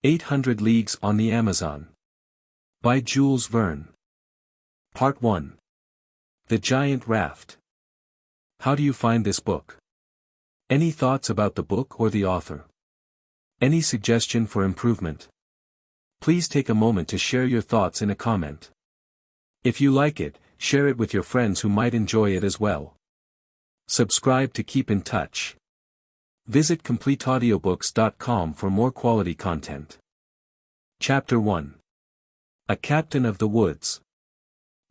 800 Leagues on the Amazon. By Jules Verne. Part 1. The Giant Raft. How do you find this book? Any thoughts about the book or the author? Any suggestion for improvement? Please take a moment to share your thoughts in a comment. If you like it, share it with your friends who might enjoy it as well. Subscribe to keep in touch. Visit CRYPTOGRAM for more quality content. Chapter 1. A Captain of the Woods.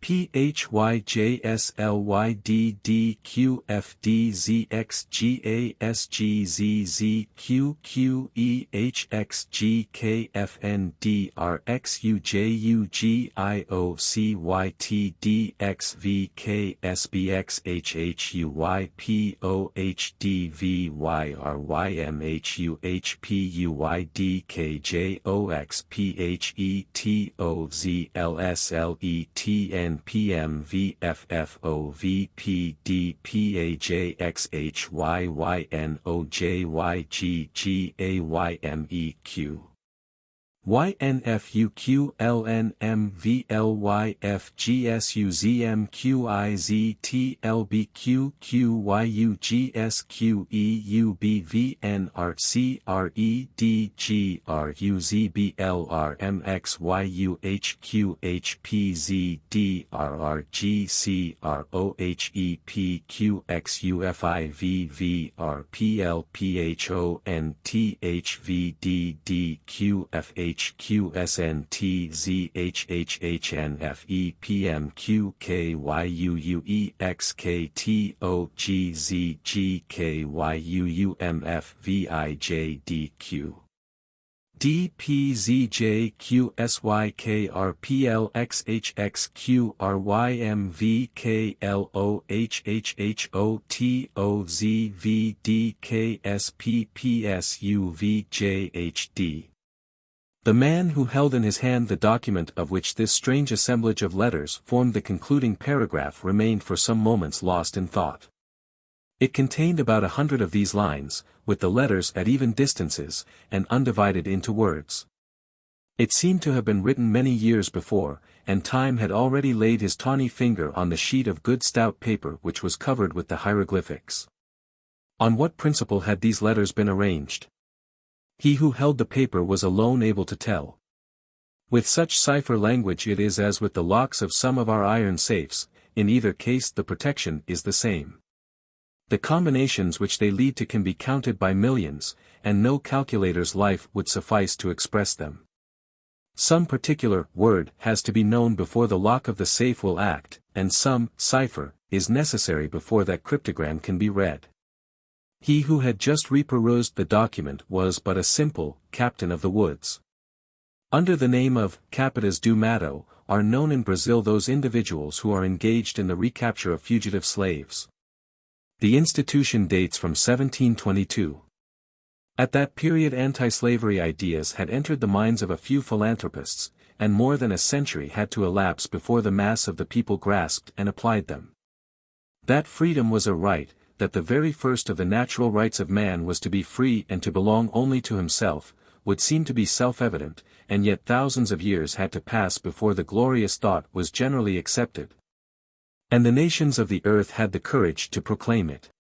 PHYJSLYDDQFDZXGKFNDRXUJUGIOCYTDXVKSBXHUYPOHDVYRYMHUHPUYDKJOXPHOVPDPAJXHYYNOJYYGGAYMEQ. QFHQSNTZHHNFEPMQKYUUXKTOGZZQFHQSNTZHHNFEPMQKYUUMFVIJDQ. DPZJQSYKRPLXHXQRYMVKLOHHHOTOZVDKSPPSUVJHD. The man who held in his hand the document of which this strange assemblage of letters formed the concluding paragraph remained for some moments lost in thought. It contained about 100 of these lines, with the letters at even distances, and undivided into words. It seemed to have been written many years before, and time had already laid his tawny finger on the sheet of good stout paper which was covered with the hieroglyphics. On what principle had these letters been arranged? He who held the paper was alone able to tell. With such cipher language it is as with the locks of some of our iron safes, in either case the protection is the same. The combinations which they lead to can be counted by millions, and no calculator's life would suffice to express them. Some particular word has to be known before the lock of the safe will act, and some cipher is necessary before that cryptogram can be read. He who had just reperused the document was but a simple captain of the woods. Under the name of Capitães do Mato are known in Brazil those individuals who are engaged in the recapture of fugitive slaves. The institution dates from 1722. At that period anti-slavery ideas had entered the minds of a few philanthropists, and more than a century had to elapse before the mass of the people grasped and applied them. That freedom was a right, that the very first of the natural rights of man was to be free and to belong only to himself, would seem to be self-evident, and yet thousands of years had to pass before the glorious thought was generally accepted. And the nations of the earth had the courage to proclaim it.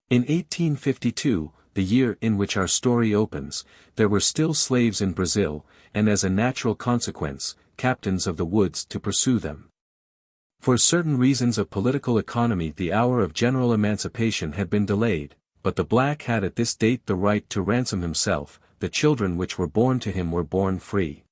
In 1852, the year in which our story opens, there were still slaves in Brazil, and as a natural consequence, captains of the woods to pursue them. For certain reasons of political economy the hour of general emancipation had been delayed, but the black had at this date the right to ransom himself, the children which were born to him were born free.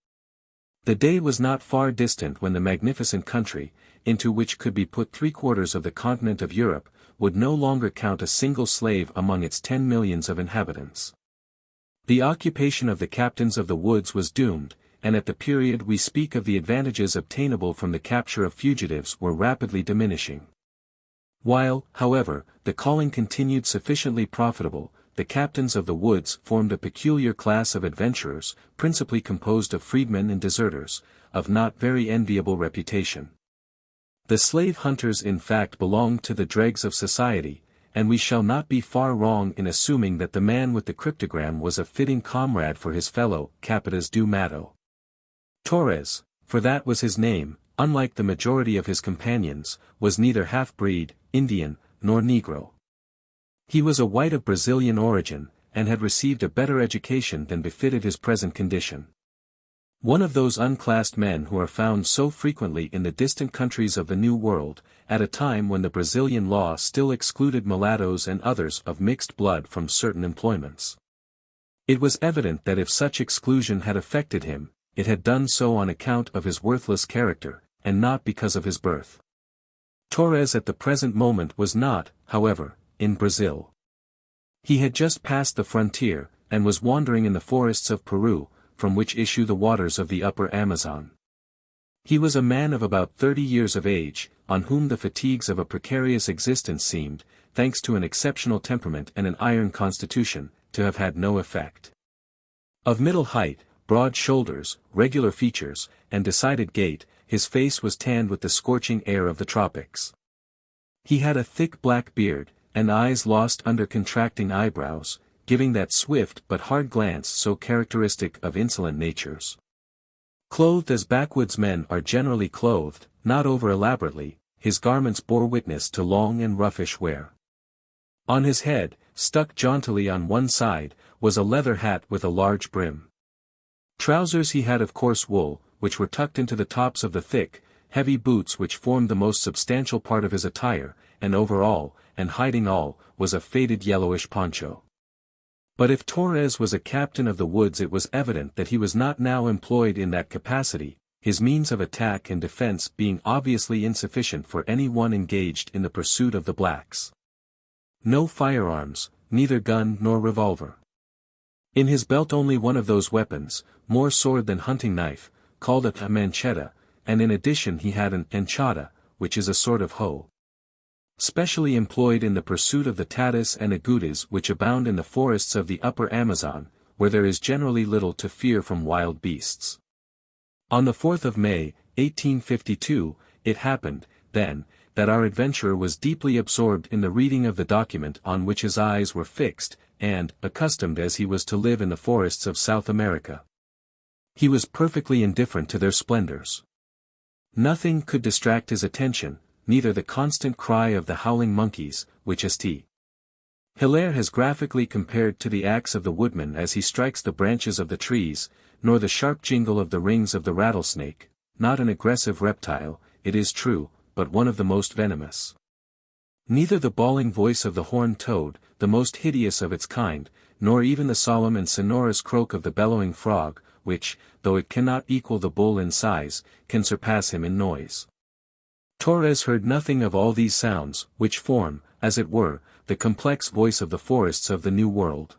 The day was not far distant when the magnificent country, into which could be put 3/4 of the continent of Europe, would no longer count a single slave among its 10 millions of inhabitants. The occupation of the captains of the woods was doomed, and at the period we speak of the advantages obtainable from the capture of fugitives were rapidly diminishing. While, however, the calling continued sufficiently profitable, the captains of the woods formed a peculiar class of adventurers, principally composed of freedmen and deserters, of not very enviable reputation. The slave hunters in fact belonged to the dregs of society, and we shall not be far wrong in assuming that the man with the cryptogram was a fitting comrade for his fellow Capitas do Mato. Torres, for that was his name, unlike the majority of his companions, was neither half-breed, Indian, nor Negro. He was a white of Brazilian origin, and had received a better education than befitted his present condition. One of those unclassed men who are found so frequently in the distant countries of the New World, at a time when the Brazilian law still excluded mulattoes and others of mixed blood from certain employments. It was evident that if such exclusion had affected him, it had done so on account of his worthless character, and not because of his birth. Torres at the present moment was not, however, in Brazil. He had just passed the frontier, and was wandering in the forests of Peru, from which issue the waters of the upper Amazon. He was a man of about 30 years of age, on whom the fatigues of a precarious existence seemed, thanks to an exceptional temperament and an iron constitution, to have had no effect. Of middle height, broad shoulders, regular features, and decided gait, his face was tanned with the scorching air of the tropics. He had a thick black beard, and eyes lost under contracting eyebrows, giving that swift but hard glance so characteristic of insolent natures. Clothed as backwoodsmen are generally clothed, not over-elaborately, his garments bore witness to long and roughish wear. On his head, stuck jauntily on one side, was a leather hat with a large brim. Trousers he had of coarse wool, which were tucked into the tops of the thick, heavy boots which formed the most substantial part of his attire, and over all, and hiding all, was a faded yellowish poncho. But if Torres was a captain of the woods, it was evident that he was not now employed in that capacity, his means of attack and defense being obviously insufficient for any one engaged in the pursuit of the blacks. No firearms, neither gun nor revolver. In his belt only one of those weapons, more sword than hunting knife, called a manchetta, and in addition he had an enchada, which is a sort of hoe. Specially employed in the pursuit of the tatas and agoutis which abound in the forests of the upper Amazon, where there is generally little to fear from wild beasts. On the 4th of May, 1852, it happened, then, that our adventurer was deeply absorbed in the reading of the document on which his eyes were fixed, and, accustomed as he was to live in the forests of South America, he was perfectly indifferent to their splendors. Nothing could distract his attention, neither the constant cry of the howling monkeys, which St. Hilaire has graphically compared to the axe of the woodman as he strikes the branches of the trees, nor the sharp jingle of the rings of the rattlesnake, not an aggressive reptile, it is true, but one of the most venomous. Neither the bawling voice of the horned toad, the most hideous of its kind, nor even the solemn and sonorous croak of the bellowing frog, which, though it cannot equal the bull in size, can surpass him in noise. Torres heard nothing of all these sounds, which form, as it were, the complex voice of the forests of the New World.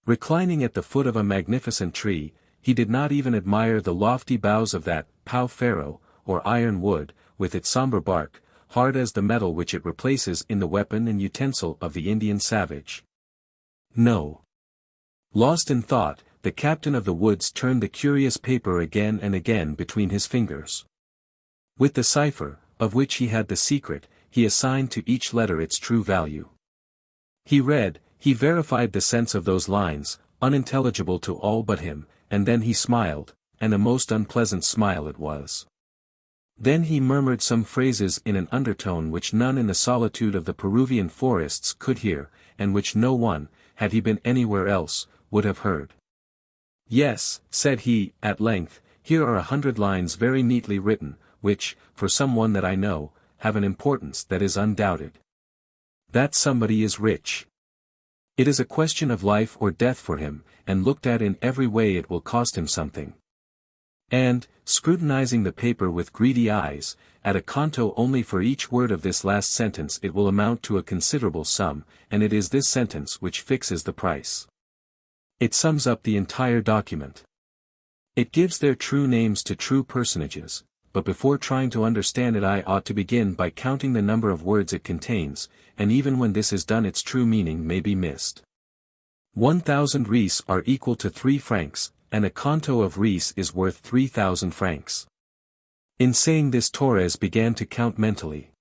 Reclining at the foot of a magnificent tree, he did not even admire the lofty boughs of that pau-ferro, or iron wood, with its somber bark, hard as the metal which it replaces in the weapon and utensil of the Indian savage. No. Lost in thought, the captain of the woods turned the curious paper again and again between his fingers. With the cipher, of which he had the secret, he assigned to each letter its true value. He read, he verified the sense of those lines, unintelligible to all but him, and then he smiled, and a most unpleasant smile it was. Then he murmured some phrases in an undertone which none in the solitude of the Peruvian forests could hear, and which no one, had he been anywhere else, would have heard. Yes, said he, at length, here are 100 lines very neatly written, which, for some one that I know, have an importance that is undoubted. That somebody is rich. It is a question of life or death for him, and looked at in every way it will cost him something. And, scrutinizing the paper with greedy eyes, at a canto only for each word of this last sentence it will amount to a considerable sum, and it is this sentence which fixes the price. It sums up the entire document. It gives their true names to true personages, but before trying to understand it I ought to begin by counting the number of words it contains, and even when this is done its true meaning may be missed. 1,000 reis are equal to 3 francs, and a canto of reis is worth 3,000 francs. In saying this Torres began to count mentally.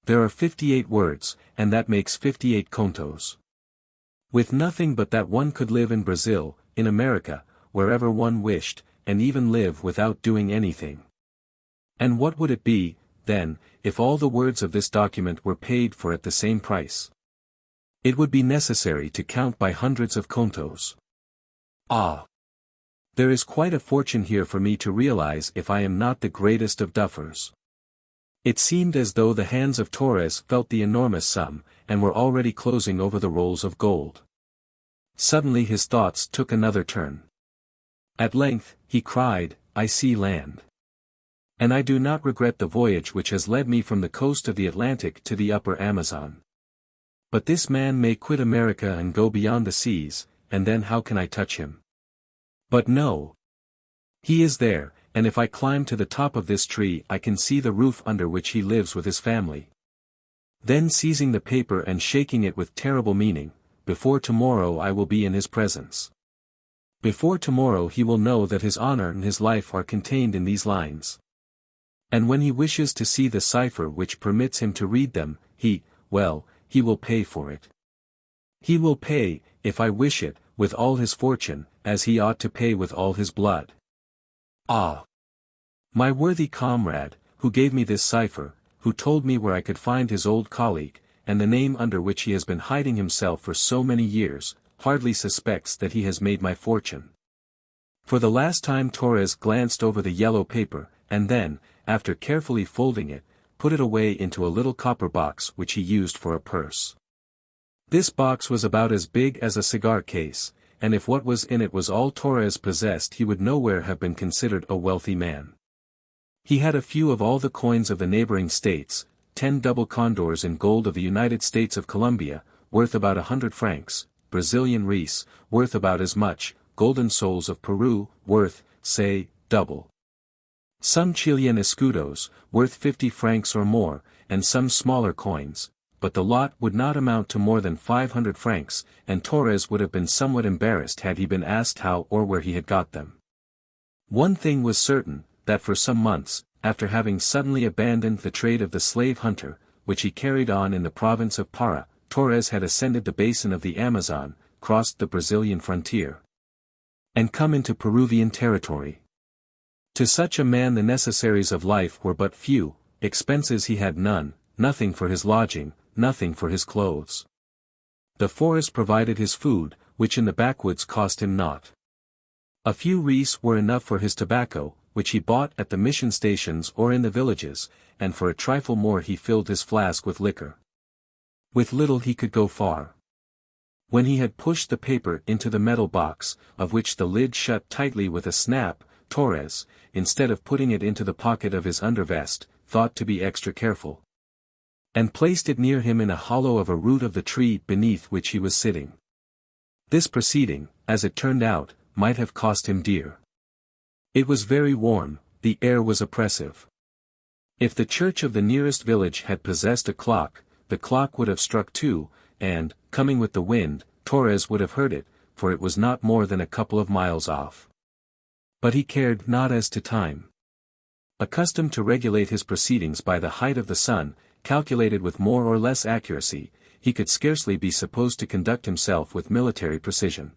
There are 58 words, and that makes 58 contos. With nothing but that one could live in Brazil, in America, wherever one wished, and even live without doing anything. And what would it be, then, if all the words of this document were paid for at the same price? It would be necessary to count by hundreds of contos. Ah! There is quite a fortune here for me to realize if I am not the greatest of duffers. It seemed as though the hands of Torres felt the enormous sum, and were already closing over the rolls of gold. Suddenly his thoughts took another turn. At length, he cried, I see land. And I do not regret the voyage which has led me from the coast of the Atlantic to the upper Amazon. But this man may quit America and go beyond the seas, and then how can I touch him? But no. He is there, and if I climb to the top of this tree I can see the roof under which he lives with his family. Then seizing the paper and shaking it with terrible meaning, before tomorrow I will be in his presence. Before tomorrow he will know that his honor and his life are contained in these lines. And when he wishes to see the cipher which permits him to read them, he will pay for it. He will pay, if I wish it, with all his fortune, as he ought to pay with all his blood. Ah! My worthy comrade, who gave me this cipher, who told me where I could find his old colleague, and the name under which he has been hiding himself for so many years, hardly suspects that he has made my fortune. For the last time Torres glanced over the yellow paper, and then, after carefully folding it, put it away into a little copper box which he used for a purse. This box was about as big as a cigar case, and if what was in it was all Torres possessed he would nowhere have been considered a wealthy man. He had a few of all the coins of the neighboring states, 10 double condors in gold of the United States of Colombia, worth about 100 francs, Brazilian reis, worth about as much, golden soles of Peru, worth, say, double. Some Chilean escudos, worth 50 francs or more, and some smaller coins, but the lot would not amount to more than 500 francs, and Torres would have been somewhat embarrassed had he been asked how or where he had got them. One thing was certain, that for some months, after having suddenly abandoned the trade of the slave hunter, which he carried on in the province of Para, Torres had ascended the basin of the Amazon, crossed the Brazilian frontier, and come into Peruvian territory. To such a man the necessaries of life were but few, expenses he had none, nothing for his lodging, nothing for his clothes. The forest provided his food, which in the backwoods cost him naught. A few reis were enough for his tobacco, which he bought at the mission stations or in the villages, and for a trifle more he filled his flask with liquor. With little he could go far. When he had pushed the paper into the metal box, of which the lid shut tightly with a snap, Torres, instead of putting it into the pocket of his undervest, thought to be extra careful, and placed it near him in a hollow of a root of the tree beneath which he was sitting. This proceeding, as it turned out, might have cost him dear. It was very warm, the air was oppressive. If the church of the nearest village had possessed a clock, the clock would have struck 2, and, coming with the wind, Torres would have heard it, for it was not more than a couple of miles off. But he cared not as to time. Accustomed to regulate his proceedings by the height of the sun, calculated with more or less accuracy, he could scarcely be supposed to conduct himself with military precision.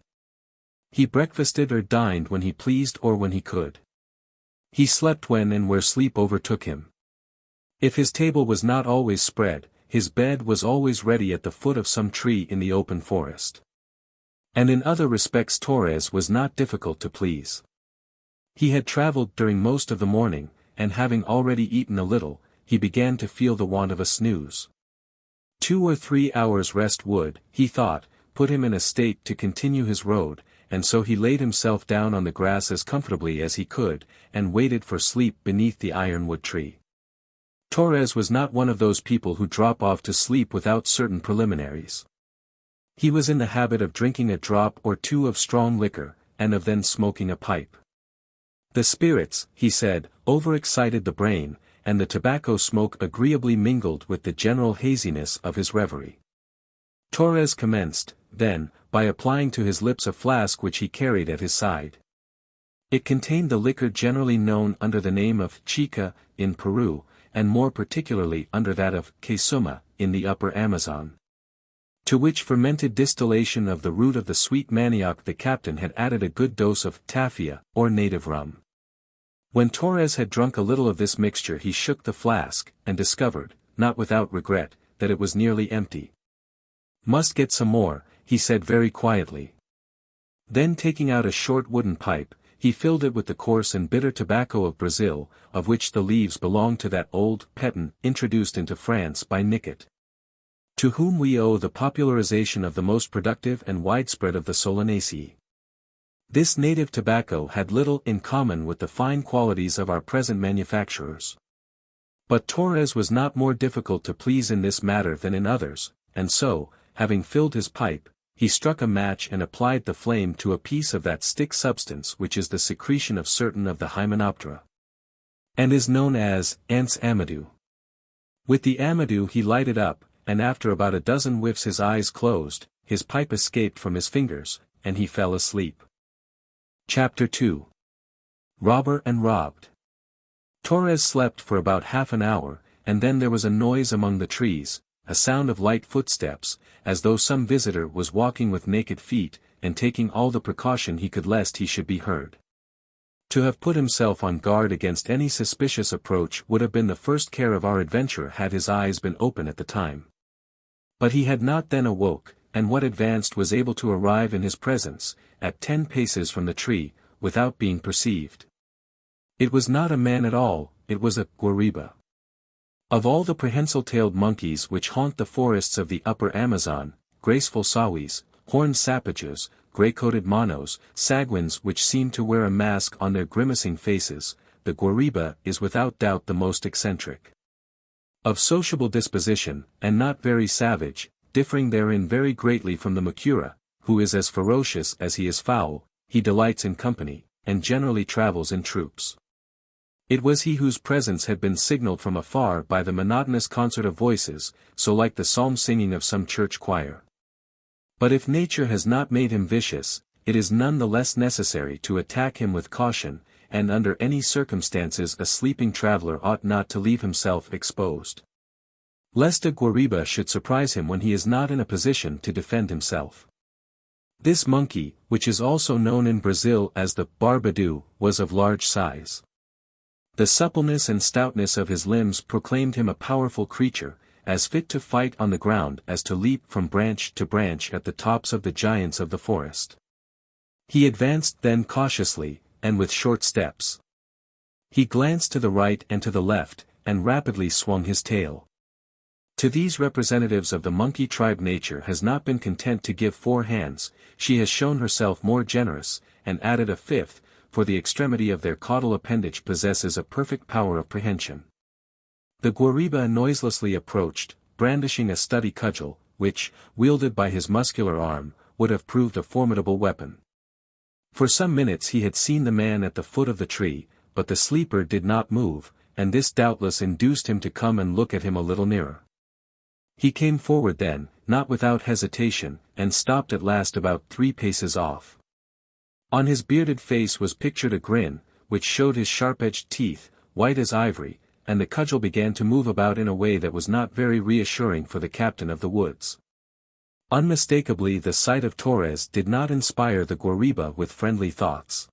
He breakfasted or dined when he pleased or when he could. He slept when and where sleep overtook him. If his table was not always spread, his bed was always ready at the foot of some tree in the open forest. And in other respects Torres was not difficult to please. He had traveled during most of the morning, and having already eaten a little, he began to feel the want of a snooze. 2 or 3 hours rest would, he thought, put him in a state to continue his road, and so he laid himself down on the grass as comfortably as he could, and waited for sleep beneath the ironwood tree. Torres was not one of those people who drop off to sleep without certain preliminaries. He was in the habit of drinking a drop or 2 of strong liquor, and of then smoking a pipe. The spirits, he said, overexcited the brain, and the tobacco smoke agreeably mingled with the general haziness of his reverie. Torres commenced, then, by applying to his lips a flask which he carried at his side. It contained the liquor generally known under the name of chica, in Peru, and more particularly under that of Kesuma, in the upper Amazon. To which fermented distillation of the root of the sweet manioc the captain had added a good dose of tafia, or native rum. When Torres had drunk a little of this mixture he shook the flask, and discovered, not without regret, that it was nearly empty. "Must get some more," he said very quietly. Then taking out a short wooden pipe, he filled it with the coarse and bitter tobacco of Brazil, of which the leaves belonged to that old pétain introduced into France by Nicket, to whom we owe the popularization of the most productive and widespread of the Solanaceae. This native tobacco had little in common with the fine qualities of our present manufacturers. But Torres was not more difficult to please in this matter than in others, and so, having filled his pipe, he struck a match and applied the flame to a piece of that stick substance which is the secretion of certain of the Hymenoptera, and is known as ants amadou. With the amadou he lighted up, and after about a dozen whiffs his eyes closed, his pipe escaped from his fingers, and he fell asleep. Chapter 2. Robber and Robbed. Torres slept for about half an hour, and then there was a noise among the trees, a sound of light footsteps, as though some visitor was walking with naked feet, and taking all the precaution he could lest he should be heard. To have put himself on guard against any suspicious approach would have been the first care of our adventurer had his eyes been open at the time. But he had not then awoke, and what advanced was able to arrive in his presence, at 10 paces from the tree, without being perceived. It was not a man at all, it was a guariba. Of all the prehensile-tailed monkeys which haunt the forests of the upper Amazon, graceful sawis, horned sapajos, grey-coated Manaos, saguins which seem to wear a mask on their grimacing faces, the guariba is without doubt the most eccentric. Of sociable disposition, and not very savage, differing therein very greatly from the mucura, who is as ferocious as he is foul, he delights in company, and generally travels in troops. It was he whose presence had been signaled from afar by the monotonous concert of voices, so like the psalm singing of some church choir. But if nature has not made him vicious, it is none the less necessary to attack him with caution, and under any circumstances a sleeping traveler ought not to leave himself exposed, lest a guariba should surprise him when he is not in a position to defend himself. This monkey, which is also known in Brazil as the barbadou, was of large size. The suppleness and stoutness of his limbs proclaimed him a powerful creature, as fit to fight on the ground as to leap from branch to branch at the tops of the giants of the forest. He advanced then cautiously, and with short steps. He glanced to the right and to the left, and rapidly swung his tail. To these representatives of the monkey tribe nature has not been content to give 4 hands, she has shown herself more generous, and added a 5th, for the extremity of their caudal appendage possesses a perfect power of prehension. The guariba noiselessly approached, brandishing a stubby cudgel, which, wielded by his muscular arm, would have proved a formidable weapon. For some minutes he had seen the man at the foot of the tree, but the sleeper did not move, and this doubtless induced him to come and look at him a little nearer. He came forward then, not without hesitation, and stopped at last about 3 paces off. On his bearded face was pictured a grin, which showed his sharp-edged teeth, white as ivory, and the cudgel began to move about in a way that was not very reassuring for the captain of the woods. Unmistakably the sight of Torres did not inspire the guariba with friendly thoughts.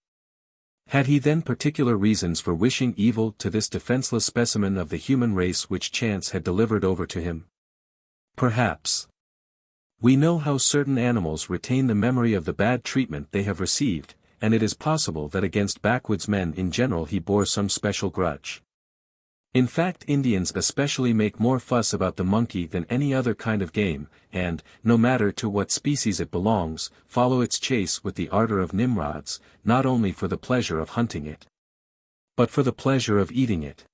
Had he then particular reasons for wishing evil to this defenseless specimen of the human race which chance had delivered over to him? Perhaps. We know how certain animals retain the memory of the bad treatment they have received, and it is possible that against backwoods men in general he bore some special grudge. In fact, Indians especially make more fuss about the monkey than any other kind of game, and, no matter to what species it belongs, follow its chase with the ardor of Nimrods, not only for the pleasure of hunting it, but for the pleasure of eating it.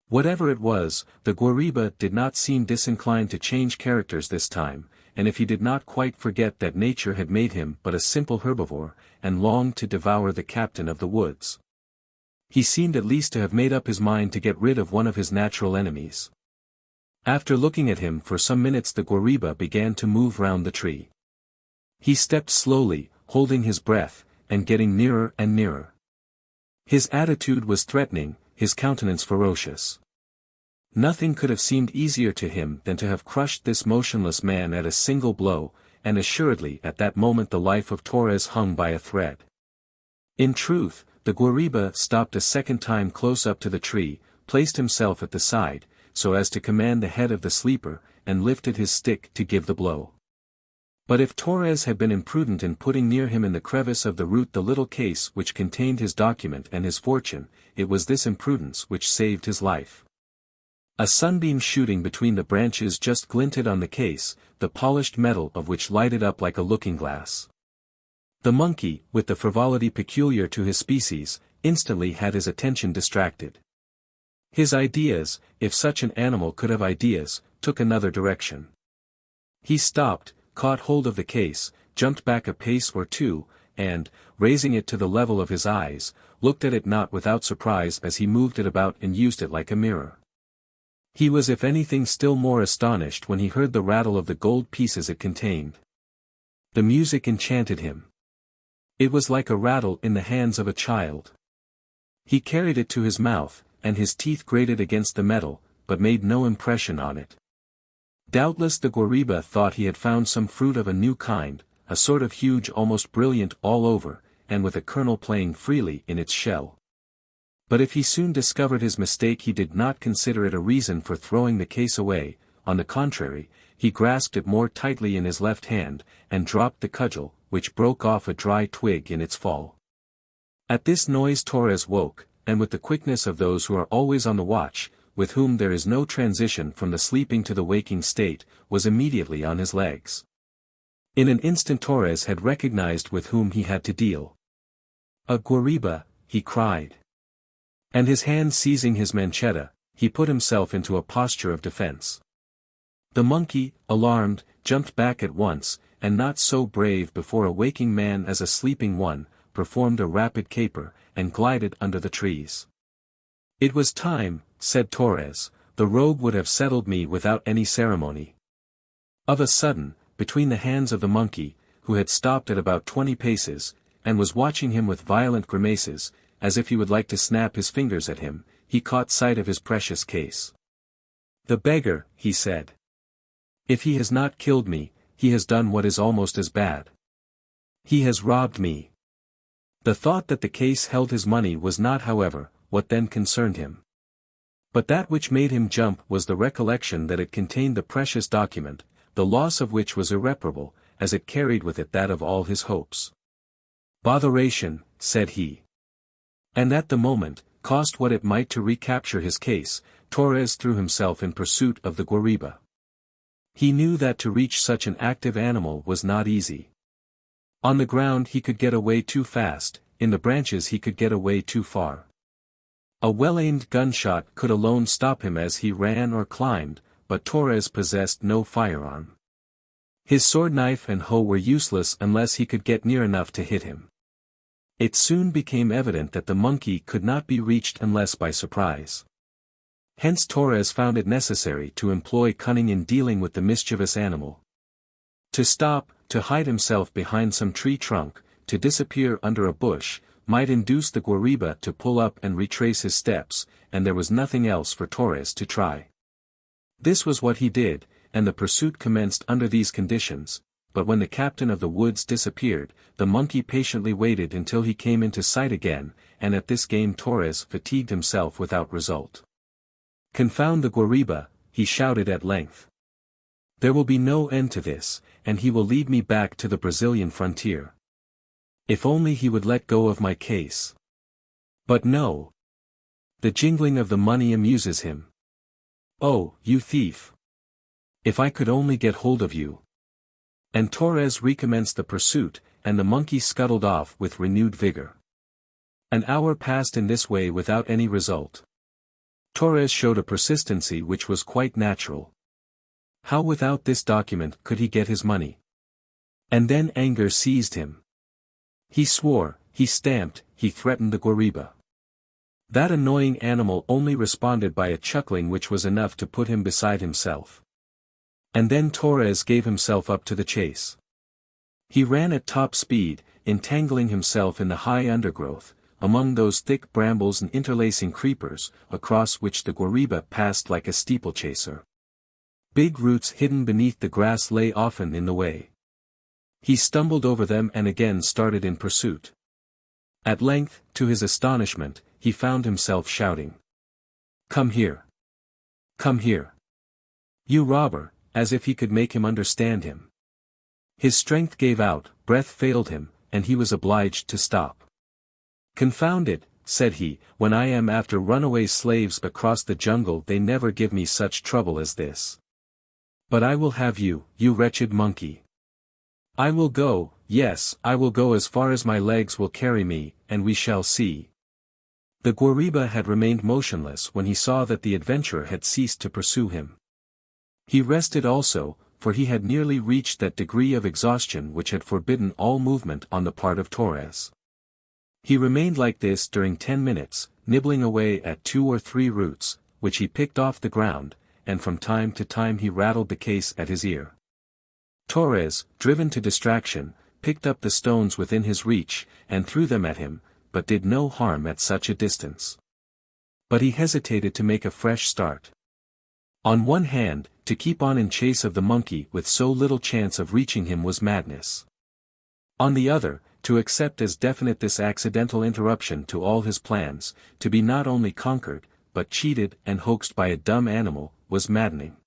Whatever it was, the guariba did not seem disinclined to change characters this time, and if he did not quite forget that nature had made him but a simple herbivore, and longed to devour the captain of the woods, he seemed at least to have made up his mind to get rid of one of his natural enemies. After looking at him for some minutes the guariba began to move round the tree. He stepped slowly, holding his breath, and getting nearer and nearer. His attitude was threatening, his countenance ferocious. Nothing could have seemed easier to him than to have crushed this motionless man at a single blow, and assuredly at that moment the life of Torres hung by a thread. In truth, the guariba stopped a second time close up to the tree, placed himself at the side, so as to command the head of the sleeper, and lifted his stick to give the blow. But if Torres had been imprudent in putting near him in the crevice of the root the little case which contained his document and his fortune, it was this imprudence which saved his life. A sunbeam shooting between the branches just glinted on the case, the polished metal of which lighted up like a looking-glass. The monkey, with the frivolity peculiar to his species, instantly had his attention distracted. His ideas, if such an animal could have ideas, took another direction. He stopped, caught hold of the case, jumped back a pace or two, and, raising it to the level of his eyes, looked at it not without surprise as he moved it about and used it like a mirror. He was if anything still more astonished when he heard the rattle of the gold pieces it contained. The music enchanted him. It was like a rattle in the hands of a child. He carried it to his mouth, and his teeth grated against the metal, but made no impression on it. Doubtless the guariba thought he had found some fruit of a new kind, a sort of huge almost brilliant all over, and with a kernel playing freely in its shell. But if he soon discovered his mistake he did not consider it a reason for throwing the case away, on the contrary, he grasped it more tightly in his left hand, and dropped the cudgel, which broke off a dry twig in its fall. At this noise Torres woke, and with the quickness of those who are always on the watch, with whom there is no transition from the sleeping to the waking state, was immediately on his legs. In an instant Torres had recognized with whom he had to deal. "A guariba," he cried. And his hand seizing his manchetta, he put himself into a posture of defense. The monkey, alarmed, jumped back at once, and not so brave before a waking man as a sleeping one, performed a rapid caper, and glided under the trees. "It was time," said Torres, "the rogue would have settled me without any ceremony." Of a sudden, between the hands of the monkey, who had stopped at about 20 paces, and was watching him with violent grimaces, as if he would like to snap his fingers at him, he caught sight of his precious case. "The beggar," he said. "If he has not killed me, he has done what is almost as bad. He has robbed me." The thought that the case held his money was not however, what then concerned him. But that which made him jump was the recollection that it contained the precious document, the loss of which was irreparable, as it carried with it that of all his hopes. "Botheration," said he. And at the moment, cost what it might to recapture his case, Torres threw himself in pursuit of the guariba. He knew that to reach such an active animal was not easy. On the ground he could get away too fast, in the branches he could get away too far. A well-aimed gunshot could alone stop him as he ran or climbed, but Torres possessed no firearm. His sword knife and hoe were useless unless he could get near enough to hit him. It soon became evident that the monkey could not be reached unless by surprise. Hence Torres found it necessary to employ cunning in dealing with the mischievous animal. To stop, to hide himself behind some tree trunk, to disappear under a bush, might induce the guariba to pull up and retrace his steps, and there was nothing else for Torres to try. This was what he did, and the pursuit commenced under these conditions, but when the captain of the woods disappeared, the monkey patiently waited until he came into sight again, and at this game Torres fatigued himself without result. "Confound the guariba," he shouted at length. "There will be no end to this, and he will lead me back to the Brazilian frontier. If only he would let go of my case. But no. The jingling of the money amuses him. Oh, you thief! If I could only get hold of you." And Torres recommenced the pursuit, and the monkey scuttled off with renewed vigor. An hour passed in this way without any result. Torres showed a persistency which was quite natural. How without this document could he get his money? And then anger seized him. He swore, he stamped, he threatened the guariba. That annoying animal only responded by a chuckling which was enough to put him beside himself. And then Torres gave himself up to the chase. He ran at top speed, entangling himself in the high undergrowth, among those thick brambles and interlacing creepers, across which the guariba passed like a steeplechaser. Big roots hidden beneath the grass lay often in the way. He stumbled over them and again started in pursuit. At length, to his astonishment, he found himself shouting, "Come here! Come here! You robber!" as if he could make him understand him. His strength gave out, breath failed him, and he was obliged to stop. "Confound it," said he, "when I am after runaway slaves across the jungle they never give me such trouble as this. But I will have you, you wretched monkey. I will go, yes, I will go as far as my legs will carry me, and we shall see." The guariba had remained motionless when he saw that the adventurer had ceased to pursue him. He rested also, for he had nearly reached that degree of exhaustion which had forbidden all movement on the part of Torres. He remained like this during 10 minutes, nibbling away at 2 or 3 roots, which he picked off the ground, and from time to time he rattled the case at his ear. Torres, driven to distraction, picked up the stones within his reach, and threw them at him, but did no harm at such a distance. But he hesitated to make a fresh start. On one hand, to keep on in chase of the monkey with so little chance of reaching him was madness. On the other, to accept as definite this accidental interruption to all his plans, to be not only conquered, but cheated and hoaxed by a dumb animal, was maddening.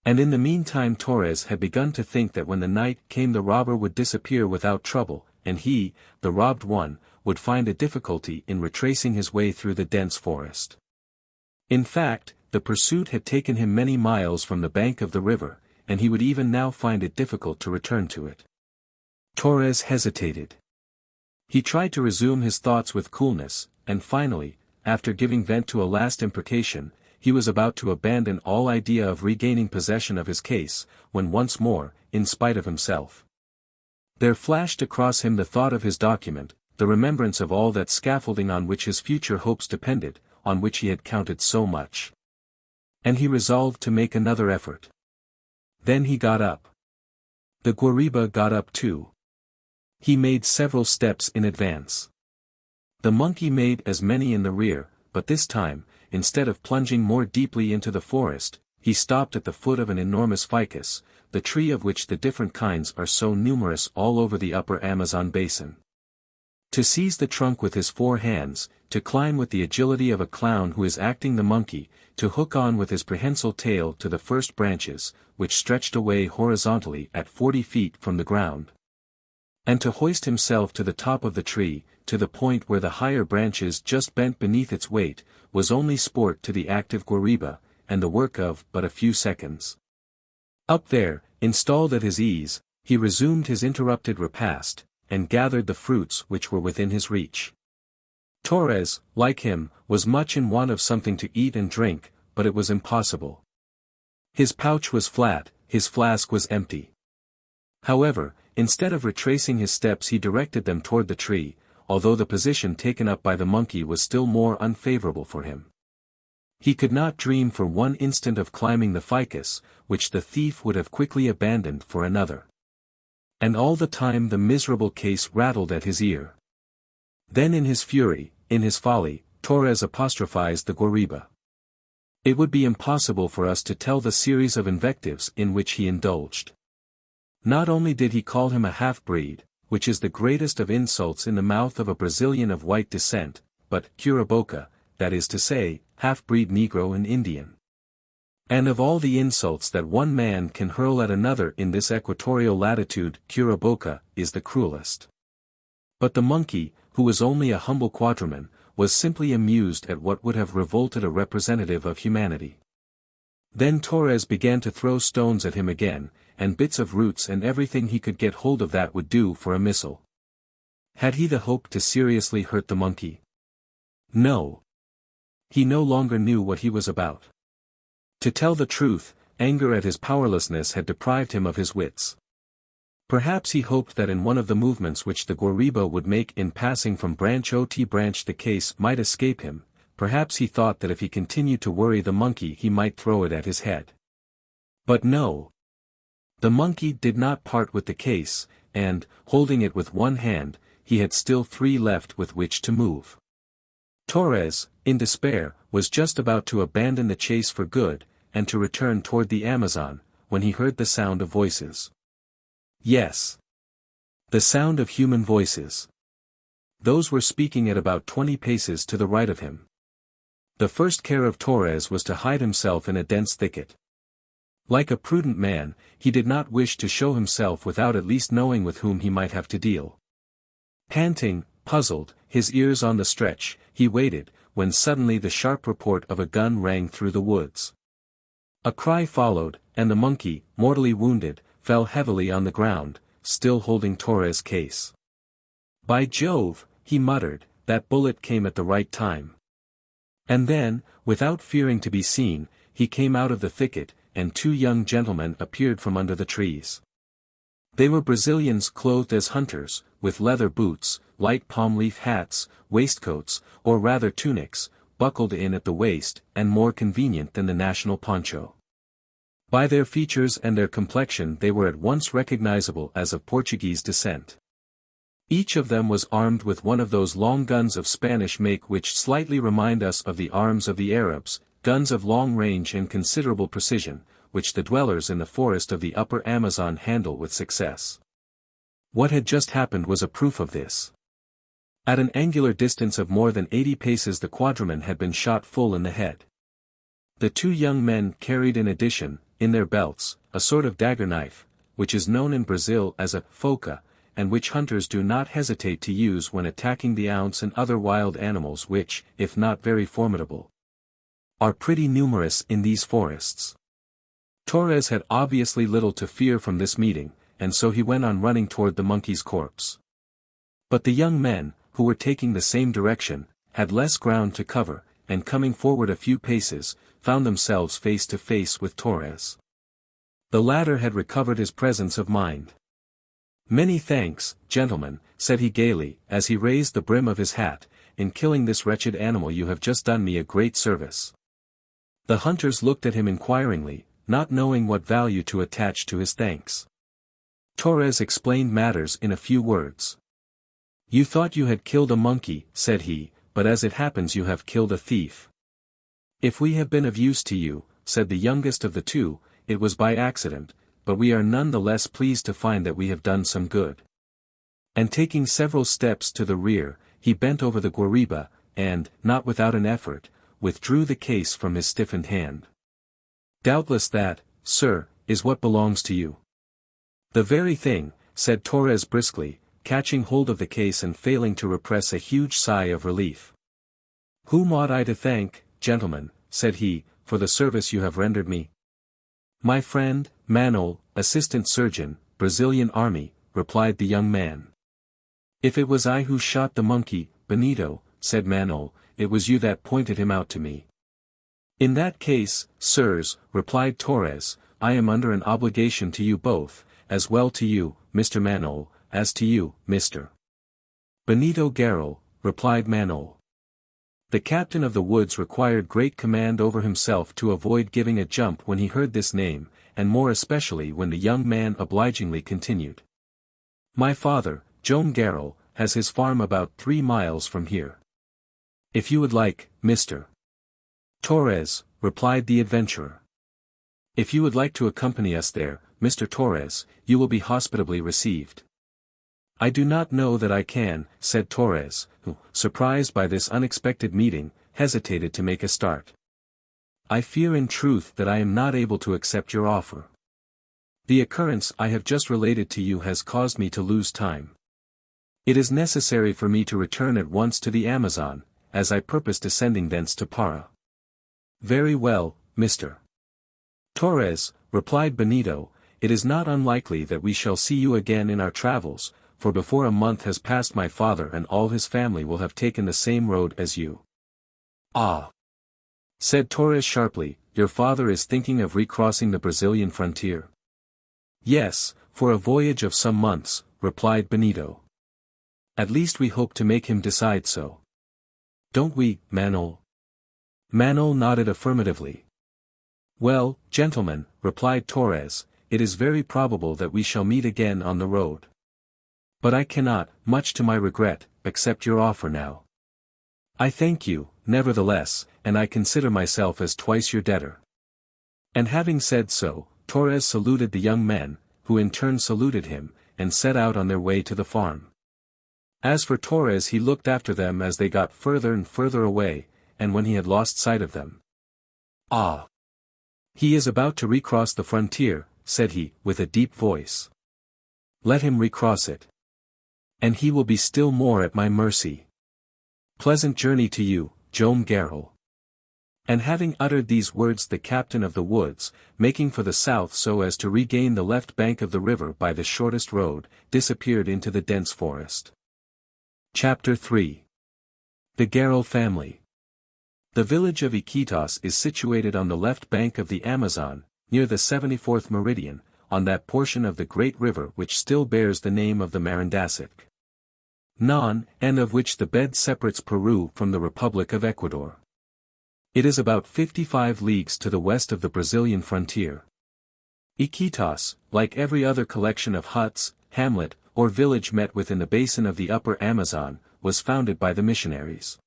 And in the meantime Torres had begun to think that when the night came the robber would disappear without trouble, and he, the robbed one, would find a difficulty in retracing his way through the dense forest. In fact, the pursuit had taken him many miles from the bank of the river, and he would even now find it difficult to return to it. Torres hesitated. He tried to resume his thoughts with coolness, and finally, after giving vent to a last imprecation, he was about to abandon all idea of regaining possession of his case, when once more, in spite of himself, there flashed across him the thought of his document, the remembrance of all that scaffolding on which his future hopes depended, on which he had counted so much. And he resolved to make another effort. Then he got up. The guariba got up too. He made several steps in advance. The monkey made as many in the rear, but this time, instead of plunging more deeply into the forest, he stopped at the foot of an enormous ficus, the tree of which the different kinds are so numerous all over the upper Amazon basin. To seize the trunk with his 4 hands, to climb with the agility of a clown who is acting the monkey, to hook on with his prehensile tail to the first branches, which stretched away horizontally at 40 feet from the ground, and to hoist himself to the top of the tree, to the point where the higher branches just bent beneath its weight, was only sport to the active guariba, and the work of but a few seconds. Up there, installed at his ease, he resumed his interrupted repast, and gathered the fruits which were within his reach. Torres, like him, was much in want of something to eat and drink, but it was impossible. His pouch was flat, his flask was empty. However, instead of retracing his steps he directed them toward the tree, although the position taken up by the monkey was still more unfavorable for him. He could not dream for one instant of climbing the ficus, which the thief would have quickly abandoned for another. And all the time the miserable case rattled at his ear. Then in his fury, in his folly, Torres apostrophized the guariba. It would be impossible for us to tell the series of invectives in which he indulged. Not only did he call him a half-breed, which is the greatest of insults in the mouth of a Brazilian of white descent, but curaboca, that is to say, half-breed Negro and Indian. And of all the insults that one man can hurl at another in this equatorial latitude, curaboca is the cruelest. But the monkey, who was only a humble quadruman, was simply amused at what would have revolted a representative of humanity. Then Torres began to throw stones at him again, and bits of roots and everything he could get hold of that would do for a missile. Had he the hope to seriously hurt the monkey? No. He no longer knew what he was about. To tell the truth, anger at his powerlessness had deprived him of his wits. Perhaps he hoped that in one of the movements which the guariba would make in passing from branch to branch the case might escape him, perhaps he thought that if he continued to worry the monkey he might throw it at his head. But no. The monkey did not part with the case, and, holding it with one hand, he had still 3 left with which to move. Torres, in despair, was just about to abandon the chase for good, and to return toward the Amazon, when he heard the sound of voices. Yes. The sound of human voices. Those were speaking at about 20 paces to the right of him. The first care of Torres was to hide himself in a dense thicket. Like a prudent man, he did not wish to show himself without at least knowing with whom he might have to deal. Panting, puzzled, his ears on the stretch, he waited, when suddenly the sharp report of a gun rang through the woods. A cry followed, and the monkey, mortally wounded, fell heavily on the ground, still holding Torres' case. "By Jove," he muttered, "that bullet came at the right time." And then, without fearing to be seen, he came out of the thicket, and 2 young gentlemen appeared from under the trees. They were Brazilians clothed as hunters, with leather boots, light palm-leaf hats, waistcoats, or rather tunics, buckled in at the waist, and more convenient than the national poncho. By their features and their complexion they were at once recognizable as of Portuguese descent. Each of them was armed with one of those long guns of Spanish make which slightly remind us of the arms of the Arabs, guns of long range and considerable precision, which the dwellers in the forest of the upper Amazon handle with success. What had just happened was a proof of this. At an angular distance of more than 80 paces the quadruman had been shot full in the head. The 2 young men carried in addition, in their belts, a sort of dagger knife, which is known in Brazil as a foca, and which hunters do not hesitate to use when attacking the ounce and other wild animals which, if not very formidable, are pretty numerous in these forests. Torres had obviously little to fear from this meeting, and so he went on running toward the monkey's corpse. But the young men, who were taking the same direction, had less ground to cover, and coming forward a few paces, found themselves face to face with Torres. The latter had recovered his presence of mind. "Many thanks, gentlemen," said he gaily, as he raised the brim of his hat, "in killing this wretched animal you have just done me a great service." The hunters looked at him inquiringly, not knowing what value to attach to his thanks. Torres explained matters in a few words. "You thought you had killed a monkey," said he, "but as it happens you have killed a thief." "If we have been of use to you," said the youngest of the 2, "it was by accident, but we are none the less pleased to find that we have done some good." And taking several steps to the rear, he bent over the guariba, and, not without an effort, withdrew the case from his stiffened hand. "Doubtless that, sir, is what belongs to you." "The very thing," said Torres briskly, catching hold of the case and failing to repress a huge sigh of relief. "Whom ought I to thank, gentlemen," said he, "for the service you have rendered me?" "My friend, Manaos, assistant surgeon, Brazilian army," replied the young man. "If it was I who shot the monkey, Benito," said Manaos, "it was you that pointed him out to me." "In that case, sirs," replied Torres, "I am under an obligation to you both, as well to you, Mr. Manaos, as to you, Mr. Benito Garral," replied Manaos. The captain of the woods required great command over himself to avoid giving a jump when he heard this name, and more especially when the young man obligingly continued. "My father, Joam Garral, has his farm about 3 miles from here. If you would like, Mr. Torres," replied the adventurer. "If you would like to accompany us there, Mr. Torres, you will be hospitably received." "I do not know that I can," said Torres, who, surprised by this unexpected meeting, hesitated to make a start. "I fear in truth that I am not able to accept your offer. The occurrence I have just related to you has caused me to lose time. It is necessary for me to return at once to the Amazon, as I purpose descending thence to Para." "Very well, Mr. Torres," replied Benito, "it is not unlikely that we shall see you again in our travels, for before a month has passed my father and all his family will have taken the same road as you." "Ah!" said Torres sharply, "your father is thinking of recrossing the Brazilian frontier?" "Yes, for a voyage of some months," replied Benito. "At least we hope to make him decide so. Don't we, Manaos?" Manaos nodded affirmatively. "Well, gentlemen," replied Torres, "it is very probable that we shall meet again on the road. But I cannot, much to my regret, accept your offer now. I thank you, nevertheless, and I consider myself as twice your debtor." And having said so, Torres saluted the young men, who in turn saluted him, and set out on their way to the farm. As for Torres, he looked after them as they got further and further away, and when he had lost sight of them. "Ah! He is about to recross the frontier," said he, with a deep voice. "Let him recross it. And he will be still more at my mercy. Pleasant journey to you, Joam Garral." And having uttered these words, the captain of the woods, making for the south so as to regain the left bank of the river by the shortest road, disappeared into the dense forest. Chapter 3. The Garral family. The village of Iquitos is situated on the left bank of the Amazon, near the 74th meridian, on that portion of the great river which still bears the name of the Marandasic. And of which the bed separates Peru from the Republic of Ecuador. It is about 55 leagues to the west of the Brazilian frontier. Iquitos, like every other collection of huts, hamlet, or village met with in the basin of the upper Amazon, was founded by the missionaries.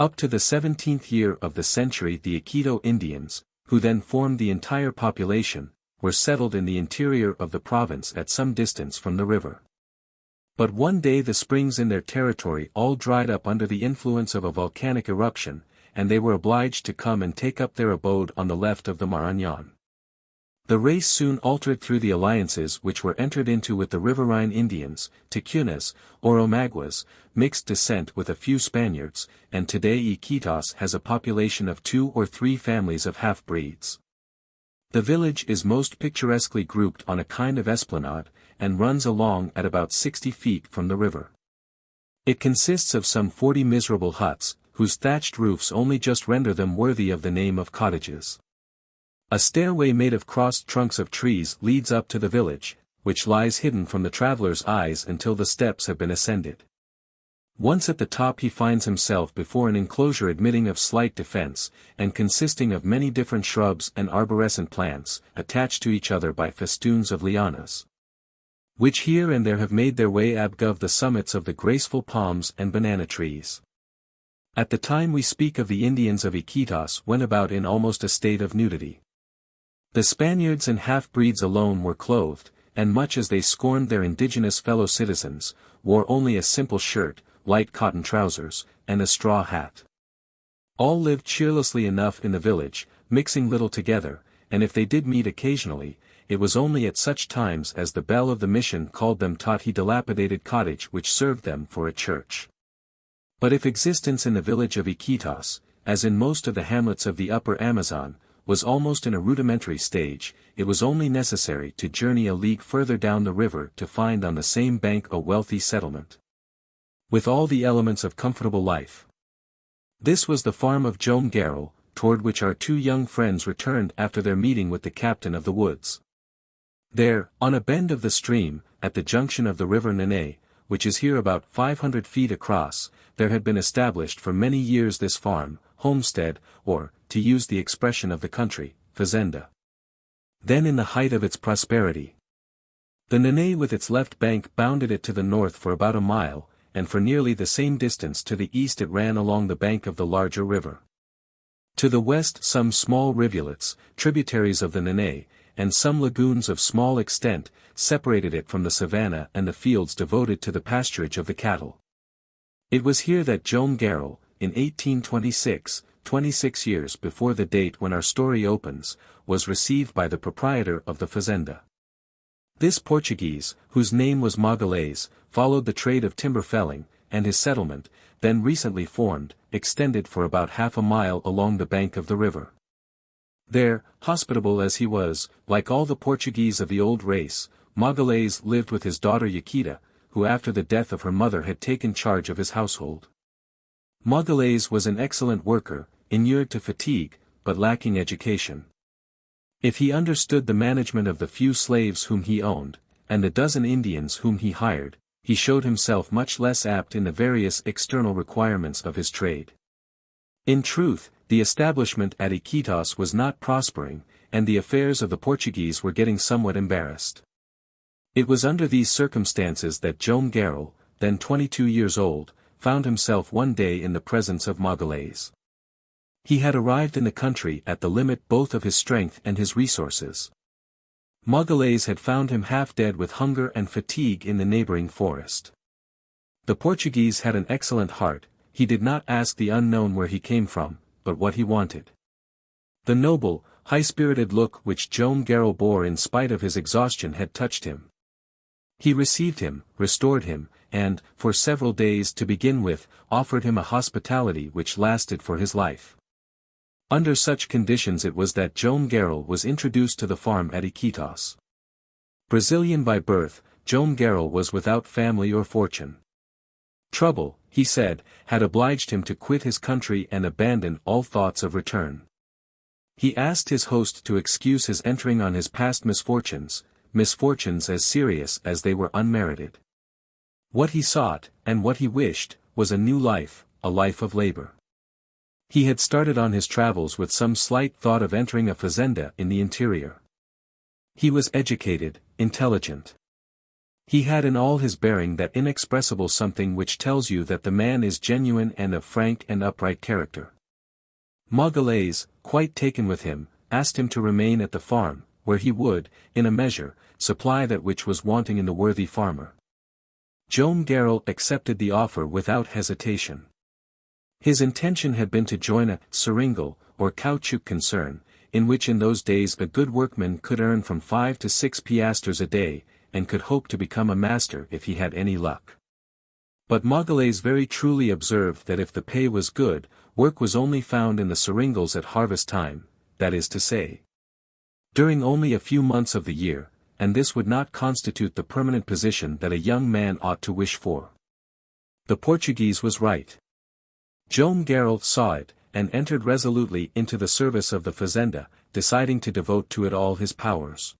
Up to the 17th year of the century, the Iquitos Indians, who then formed the entire population, were settled in the interior of the province at some distance from the river. But one day the springs in their territory all dried up under the influence of a volcanic eruption, and they were obliged to come and take up their abode on the left of the Marañón. The race soon altered through the alliances which were entered into with the riverine Indians, Tijunas, or Omaguas, mixed descent with a few Spaniards, and today Iquitos has a population of 2 or 3 families of half-breeds. The village is most picturesquely grouped on a kind of esplanade, and runs along at about 60 feet from the river. It consists of some 40 miserable huts, whose thatched roofs only just render them worthy of the name of cottages. A stairway made of crossed trunks of trees leads up to the village, which lies hidden from the traveler's eyes until the steps have been ascended. Once at the top he finds himself before an enclosure admitting of slight defense, and consisting of many different shrubs and arborescent plants, attached to each other by festoons of lianas, which here and there have made their way above the summits of the graceful palms and banana trees. At the time we speak of, the Indians of Iquitos went about in almost a state of nudity. The Spaniards and half-breeds alone were clothed, and much as they scorned their indigenous fellow citizens, wore only a simple shirt, light cotton trousers, and a straw hat. All lived cheerlessly enough in the village, mixing little together, and if they did meet occasionally, it was only at such times as the bell of the mission called them to the dilapidated cottage which served them for a church. But if existence in the village of Iquitos, as in most of the hamlets of the upper Amazon, was almost in a rudimentary stage, it was only necessary to journey a league further down the river to find on the same bank a wealthy settlement, with all the elements of comfortable life. This was the farm of Joam Garral, toward which our 2 young friends returned after their meeting with the captain of the woods. There, on a bend of the stream, at the junction of the river Nene, which is here about 500 feet across, there had been established for many years this farm, homestead, or, to use the expression of the country, fazenda. Then in the height of its prosperity, the Nene with its left bank bounded it to the north for about a mile, and for nearly the same distance to the east it ran along the bank of the larger river. To the west some small rivulets, tributaries of the Nene, and some lagoons of small extent, separated it from the savanna and the fields devoted to the pasturage of the cattle. It was here that Joam Garral, in 1826, 26 years before the date when our story opens, was received by the proprietor of the fazenda. This Portuguese, whose name was Magalhães, followed the trade of timber felling, and his settlement, then recently formed, extended for about half a mile along the bank of the river. There, hospitable as he was, like all the Portuguese of the old race, Magalhães lived with his daughter Yaquita, who after the death of her mother had taken charge of his household. Magalhães was an excellent worker, inured to fatigue, but lacking education. If he understood the management of the few slaves whom he owned, and the dozen Indians whom he hired, he showed himself much less apt in the various external requirements of his trade. In truth, the establishment at Iquitos was not prospering, and the affairs of the Portuguese were getting somewhat embarrassed. It was under these circumstances that Joam Garral, then 22 years old, found himself one day in the presence of Magalhães. He had arrived in the country at the limit both of his strength and his resources. Magalhães had found him half dead with hunger and fatigue in the neighboring forest. The Portuguese had an excellent heart. He did not ask the unknown where he came from, but what he wanted. The noble, high-spirited look which Joam Garral bore in spite of his exhaustion had touched him. He received him, restored him, and, for several days to begin with, offered him a hospitality which lasted for his life. Under such conditions it was that Joam Garral was introduced to the farm at Iquitos. Brazilian by birth, Joam Garral was without family or fortune. Trouble, he said, had obliged him to quit his country and abandon all thoughts of return. He asked his host to excuse his entering on his past misfortunes as serious as they were unmerited. What he sought, and what he wished, was a new life, a life of labor. He had started on his travels with some slight thought of entering a fazenda in the interior. He was educated, intelligent. He had in all his bearing that inexpressible something which tells you that the man is genuine and of frank and upright character. Magalhães, quite taken with him, asked him to remain at the farm, where he would, in a measure, supply that which was wanting in the worthy farmer. Joam Garral accepted the offer without hesitation. His intention had been to join a seringal, or caoutchouc concern, in which in those days a good workman could earn from 5 to 6 piastres a day, and could hope to become a master if he had any luck. But Magalhães very truly observed that if the pay was good, work was only found in the seringals at harvest time, that is to say, during only a few months of the year, and this would not constitute the permanent position that a young man ought to wish for. The Portuguese was right. Joam Garral saw it, and entered resolutely into the service of the fazenda, deciding to devote to it all his powers.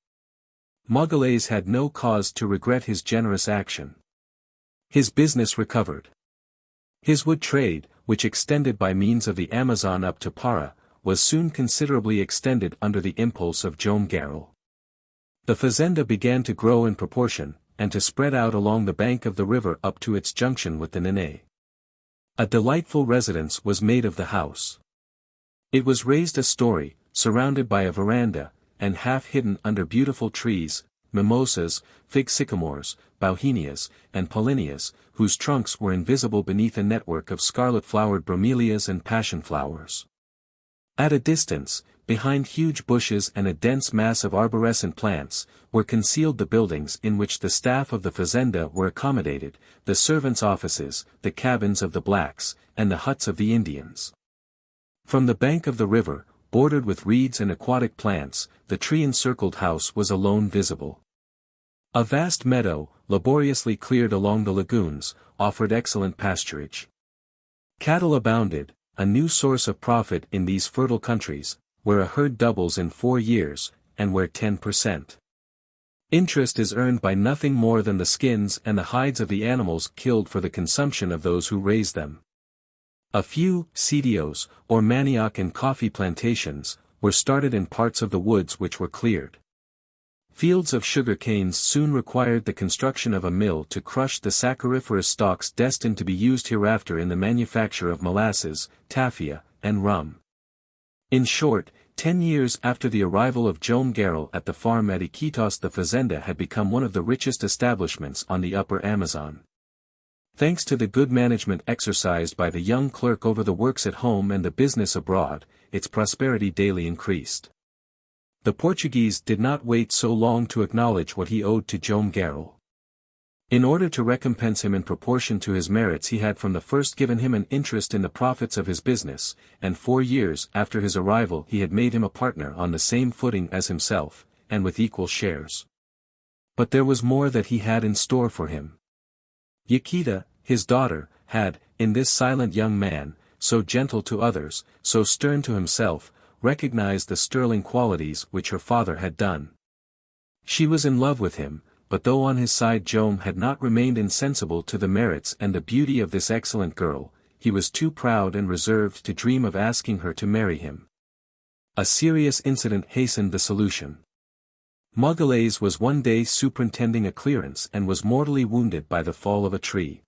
Magalhães had no cause to regret his generous action. His business recovered. His wood trade, which extended by means of the Amazon up to Para, was soon considerably extended under the impulse of Joam Garral. The fazenda began to grow in proportion, and to spread out along the bank of the river up to its junction with the Nanay. A delightful residence was made of the house. It was raised a story, surrounded by a veranda, and half hidden under beautiful trees, mimosas, fig sycamores, bauhinias, and polinias, whose trunks were invisible beneath a network of scarlet-flowered bromelias and passion flowers. At a distance, behind huge bushes and a dense mass of arborescent plants, were concealed the buildings in which the staff of the fazenda were accommodated, the servants' offices, the cabins of the blacks, and the huts of the Indians. From the bank of the river, bordered with reeds and aquatic plants, the tree-encircled house was alone visible. A vast meadow, laboriously cleared along the lagoons, offered excellent pasturage. Cattle abounded, a new source of profit in these fertile countries, where a herd doubles in 4 years, and where 10%. Interest is earned by nothing more than the skins and the hides of the animals killed for the consumption of those who raise them. A few sitios, or manioc and coffee plantations, were started in parts of the woods which were cleared. Fields of sugar canes soon required the construction of a mill to crush the sacchariferous stalks destined to be used hereafter in the manufacture of molasses, tafia, and rum. In short, 10 years after the arrival of Joam Garral at the farm at Iquitos, the fazenda had become one of the richest establishments on the upper Amazon. Thanks to the good management exercised by the young clerk over the works at home and the business abroad, its prosperity daily increased. The Portuguese did not wait so long to acknowledge what he owed to Joam Garral. In order to recompense him in proportion to his merits, he had from the first given him an interest in the profits of his business, and 4 years after his arrival he had made him a partner on the same footing as himself, and with equal shares. But there was more that he had in store for him. Yaquita, his daughter, had, in this silent young man, so gentle to others, so stern to himself, recognized the sterling qualities which her father had done. She was in love with him, but though on his side Joam had not remained insensible to the merits and the beauty of this excellent girl, he was too proud and reserved to dream of asking her to marry him. A serious incident hastened the solution. Magalhaes was one day superintending a clearance and was mortally wounded by the fall of a tree.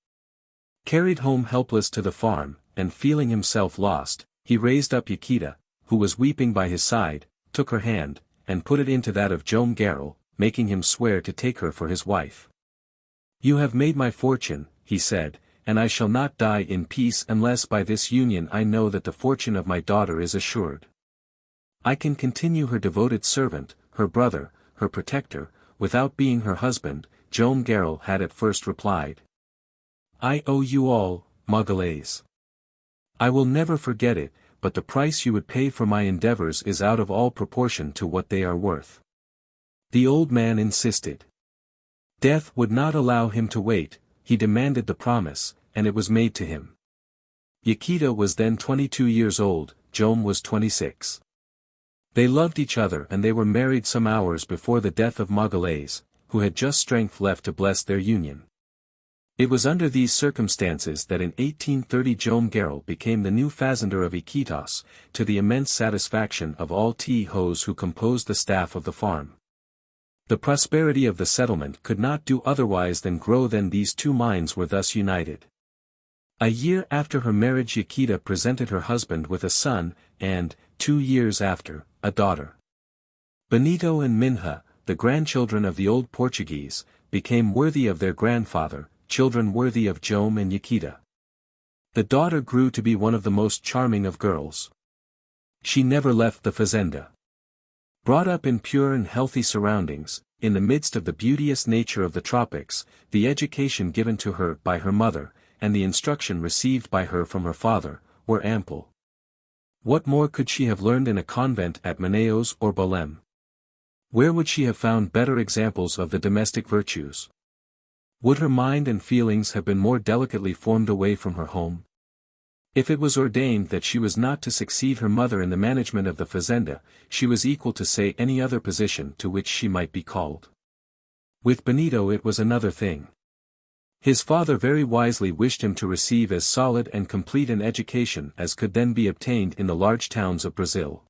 Carried home helpless to the farm, and feeling himself lost, he raised up Yaquita, who was weeping by his side, took her hand, and put it into that of Joam Garral, making him swear to take her for his wife. "You have made my fortune," he said, "and I shall not die in peace unless by this union I know that the fortune of my daughter is assured. I can continue her devoted servant, her brother, her protector, without being her husband," Joam Garral had at first replied. "I owe you all, Magalhaes. I will never forget it, but the price you would pay for my endeavors is out of all proportion to what they are worth." The old man insisted. Death would not allow him to wait, he demanded the promise, and it was made to him. Yaquita was then 22 years old, Joam was 26. They loved each other and they were married some hours before the death of Magalhaes, who had just strength left to bless their union. It was under these circumstances that in 1830 Joam Garral became the new fazender of Iquitos, to the immense satisfaction of all Tijos who composed the staff of the farm. The prosperity of the settlement could not do otherwise than grow then these two minds were thus united. A year after her marriage Yaquita presented her husband with a son, and, 2 years after, a daughter. Benito and Minha, the grandchildren of the old Portuguese, became worthy of their grandfather, children worthy of Joam and Yaquita. The daughter grew to be one of the most charming of girls. She never left the fazenda. Brought up in pure and healthy surroundings, in the midst of the beauteous nature of the tropics, the education given to her by her mother, and the instruction received by her from her father, were ample. What more could she have learned in a convent at Manaos or Belém? Where would she have found better examples of the domestic virtues? Would her mind and feelings have been more delicately formed away from her home? If it was ordained that she was not to succeed her mother in the management of the fazenda, she was equal to say any other position to which she might be called. With Benito it was another thing. His father very wisely wished him to receive as solid and complete an education as could then be obtained in the large towns of Brazil.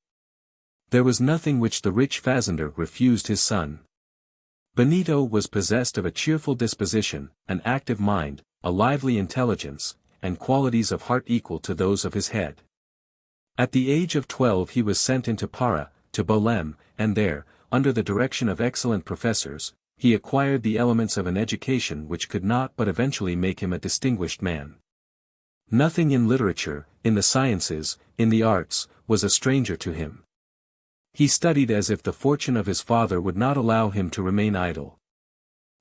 There was nothing which the rich fazender refused his son. Benito was possessed of a cheerful disposition, an active mind, a lively intelligence, and qualities of heart equal to those of his head. At the age of 12 he was sent into Para, to Belém, and there, under the direction of excellent professors, he acquired the elements of an education which could not but eventually make him a distinguished man. Nothing in literature, in the sciences, in the arts, was a stranger to him. He studied as if the fortune of his father would not allow him to remain idle.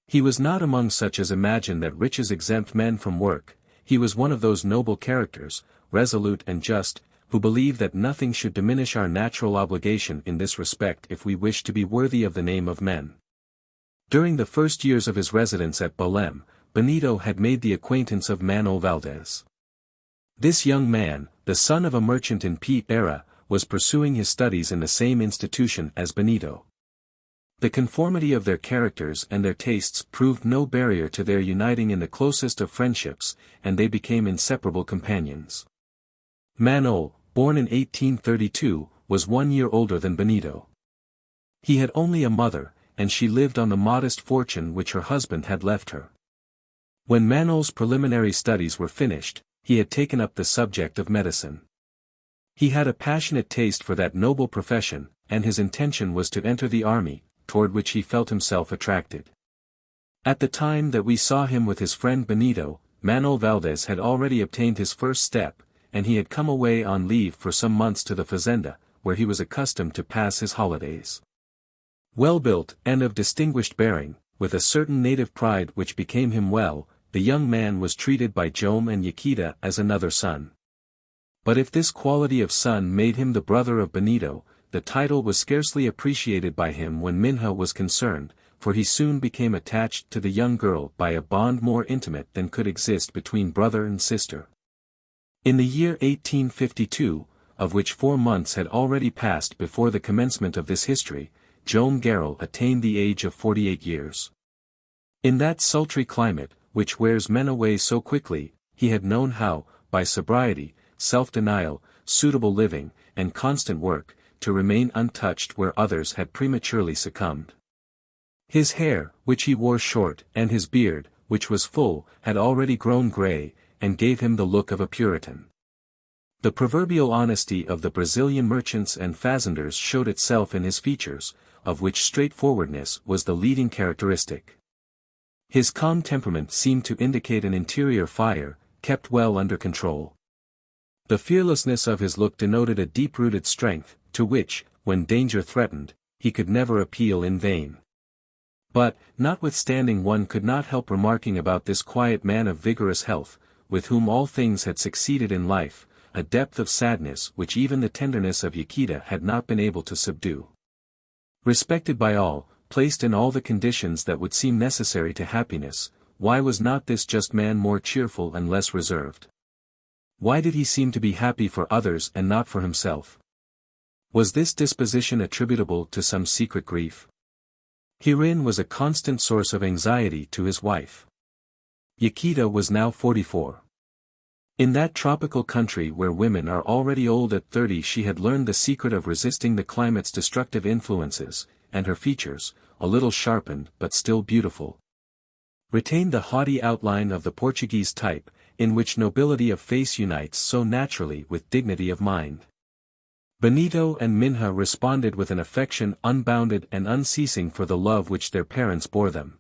He was not among such as imagine that riches exempt men from work. He was one of those noble characters, resolute and just, who believe that nothing should diminish our natural obligation in this respect if we wish to be worthy of the name of men. During the first years of his residence at Belém, Benito had made the acquaintance of Manuel Valdez. This young man, the son of a merchant in Pevas, was pursuing his studies in the same institution as Benito. The conformity of their characters and their tastes proved no barrier to their uniting in the closest of friendships, and they became inseparable companions. Manuel, born in 1832, was 1 year older than Benito. He had only a mother, and she lived on the modest fortune which her husband had left her. When Manuel's preliminary studies were finished, he had taken up the subject of medicine. He had a passionate taste for that noble profession, and his intention was to enter the army, toward which he felt himself attracted. At the time that we saw him with his friend Benito, Manuel Valdez had already obtained his first step, and he had come away on leave for some months to the fazenda, where he was accustomed to pass his holidays. Well-built and of distinguished bearing, with a certain native pride which became him well, the young man was treated by Joam and Yaquita as another son. But if this quality of son made him the brother of Benito, the title was scarcely appreciated by him when Minha was concerned, for he soon became attached to the young girl by a bond more intimate than could exist between brother and sister. In the year 1852, of which 4 months had already passed before the commencement of this history, Joam Garral attained the age of 48 years. In that sultry climate, which wears men away so quickly, he had known how, by sobriety, self-denial, suitable living, and constant work, to remain untouched where others had prematurely succumbed. His hair, which he wore short, and his beard, which was full, had already grown grey, and gave him the look of a Puritan. The proverbial honesty of the Brazilian merchants and fazenders showed itself in his features, of which straightforwardness was the leading characteristic. His calm temperament seemed to indicate an interior fire, kept well under control. The fearlessness of his look denoted a deep-rooted strength, to which, when danger threatened, he could never appeal in vain. But, notwithstanding, one could not help remarking about this quiet man of vigorous health, with whom all things had succeeded in life, a depth of sadness which even the tenderness of Yaquita had not been able to subdue. Respected by all, placed in all the conditions that would seem necessary to happiness, why was not this just man more cheerful and less reserved? Why did he seem to be happy for others and not for himself? Was this disposition attributable to some secret grief? Herein was a constant source of anxiety to his wife. Yaquita was now 44. In that tropical country where women are already old at 30, she had learned the secret of resisting the climate's destructive influences, and her features, a little sharpened but still beautiful, retained the haughty outline of the Portuguese type, in which nobility of face unites so naturally with dignity of mind. Benito and Minha responded with an affection unbounded and unceasing for the love which their parents bore them.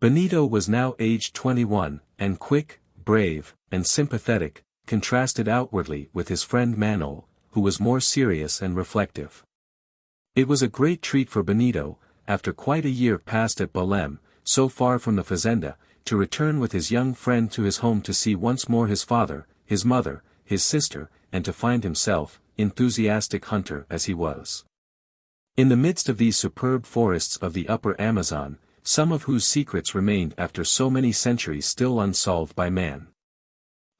Benito was now aged 21, and quick, brave, and sympathetic, contrasted outwardly with his friend Manaos, who was more serious and reflective. It was a great treat for Benito, after quite a year passed at Belém, so far from the fazenda, to return with his young friend to his home to see once more his father, his mother, his sister, and to find himself, enthusiastic hunter as he was, in the midst of these superb forests of the upper Amazon, some of whose secrets remained after so many centuries still unsolved by man.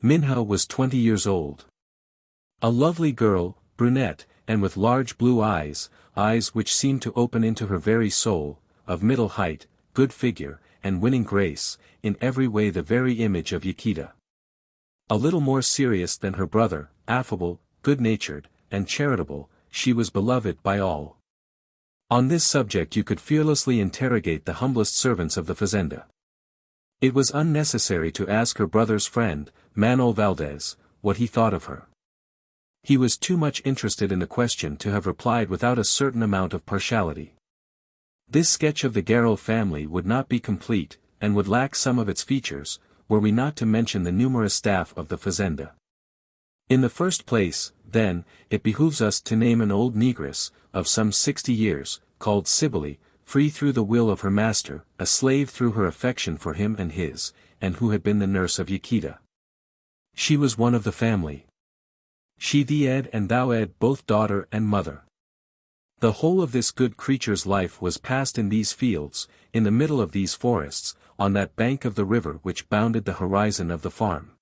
Minha was 20 years old. A lovely girl, brunette, and with large blue eyes, eyes which seemed to open into her very soul, of middle height, good figure, and winning grace, in every way the very image of Yaquita. A little more serious than her brother, affable, good-natured, and charitable, she was beloved by all. On this subject you could fearlessly interrogate the humblest servants of the fazenda. It was unnecessary to ask her brother's friend, Manuel Valdez, what he thought of her. He was too much interested in the question to have replied without a certain amount of partiality. This sketch of the Garral family would not be complete, and would lack some of its features, were we not to mention the numerous staff of the fazenda. In the first place, then, it behooves us to name an old negress, of some 60 years, called Cybele, free through the will of her master, a slave through her affection for him and his, and who had been the nurse of Yaquita. She was one of the family. She thee ed and thou ed both daughter and mother. The whole of this good creature's life was passed in these fields, in the middle of these forests, on that bank of the river which bounded the horizon of the farm.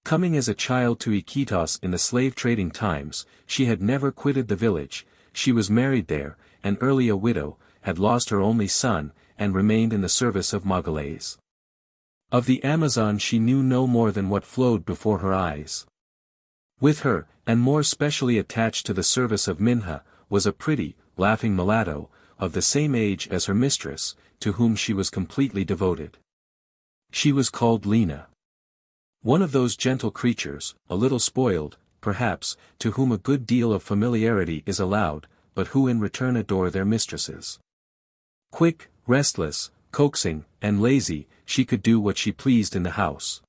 Coming as a child to Iquitos in the slave-trading times, she had never quitted the village, she was married there, and early a widow, had lost her only son, and remained in the service of Magalhães. Of the Amazon she knew no more than what flowed before her eyes. With her, and more specially attached to the service of Minha, was a pretty, laughing mulatto, of the same age as her mistress, to whom she was completely devoted. She was called Lina. One of those gentle creatures, a little spoiled, perhaps, to whom a good deal of familiarity is allowed, but who in return adore their mistresses. Quick, restless, coaxing, and lazy, she could do what she pleased in the house.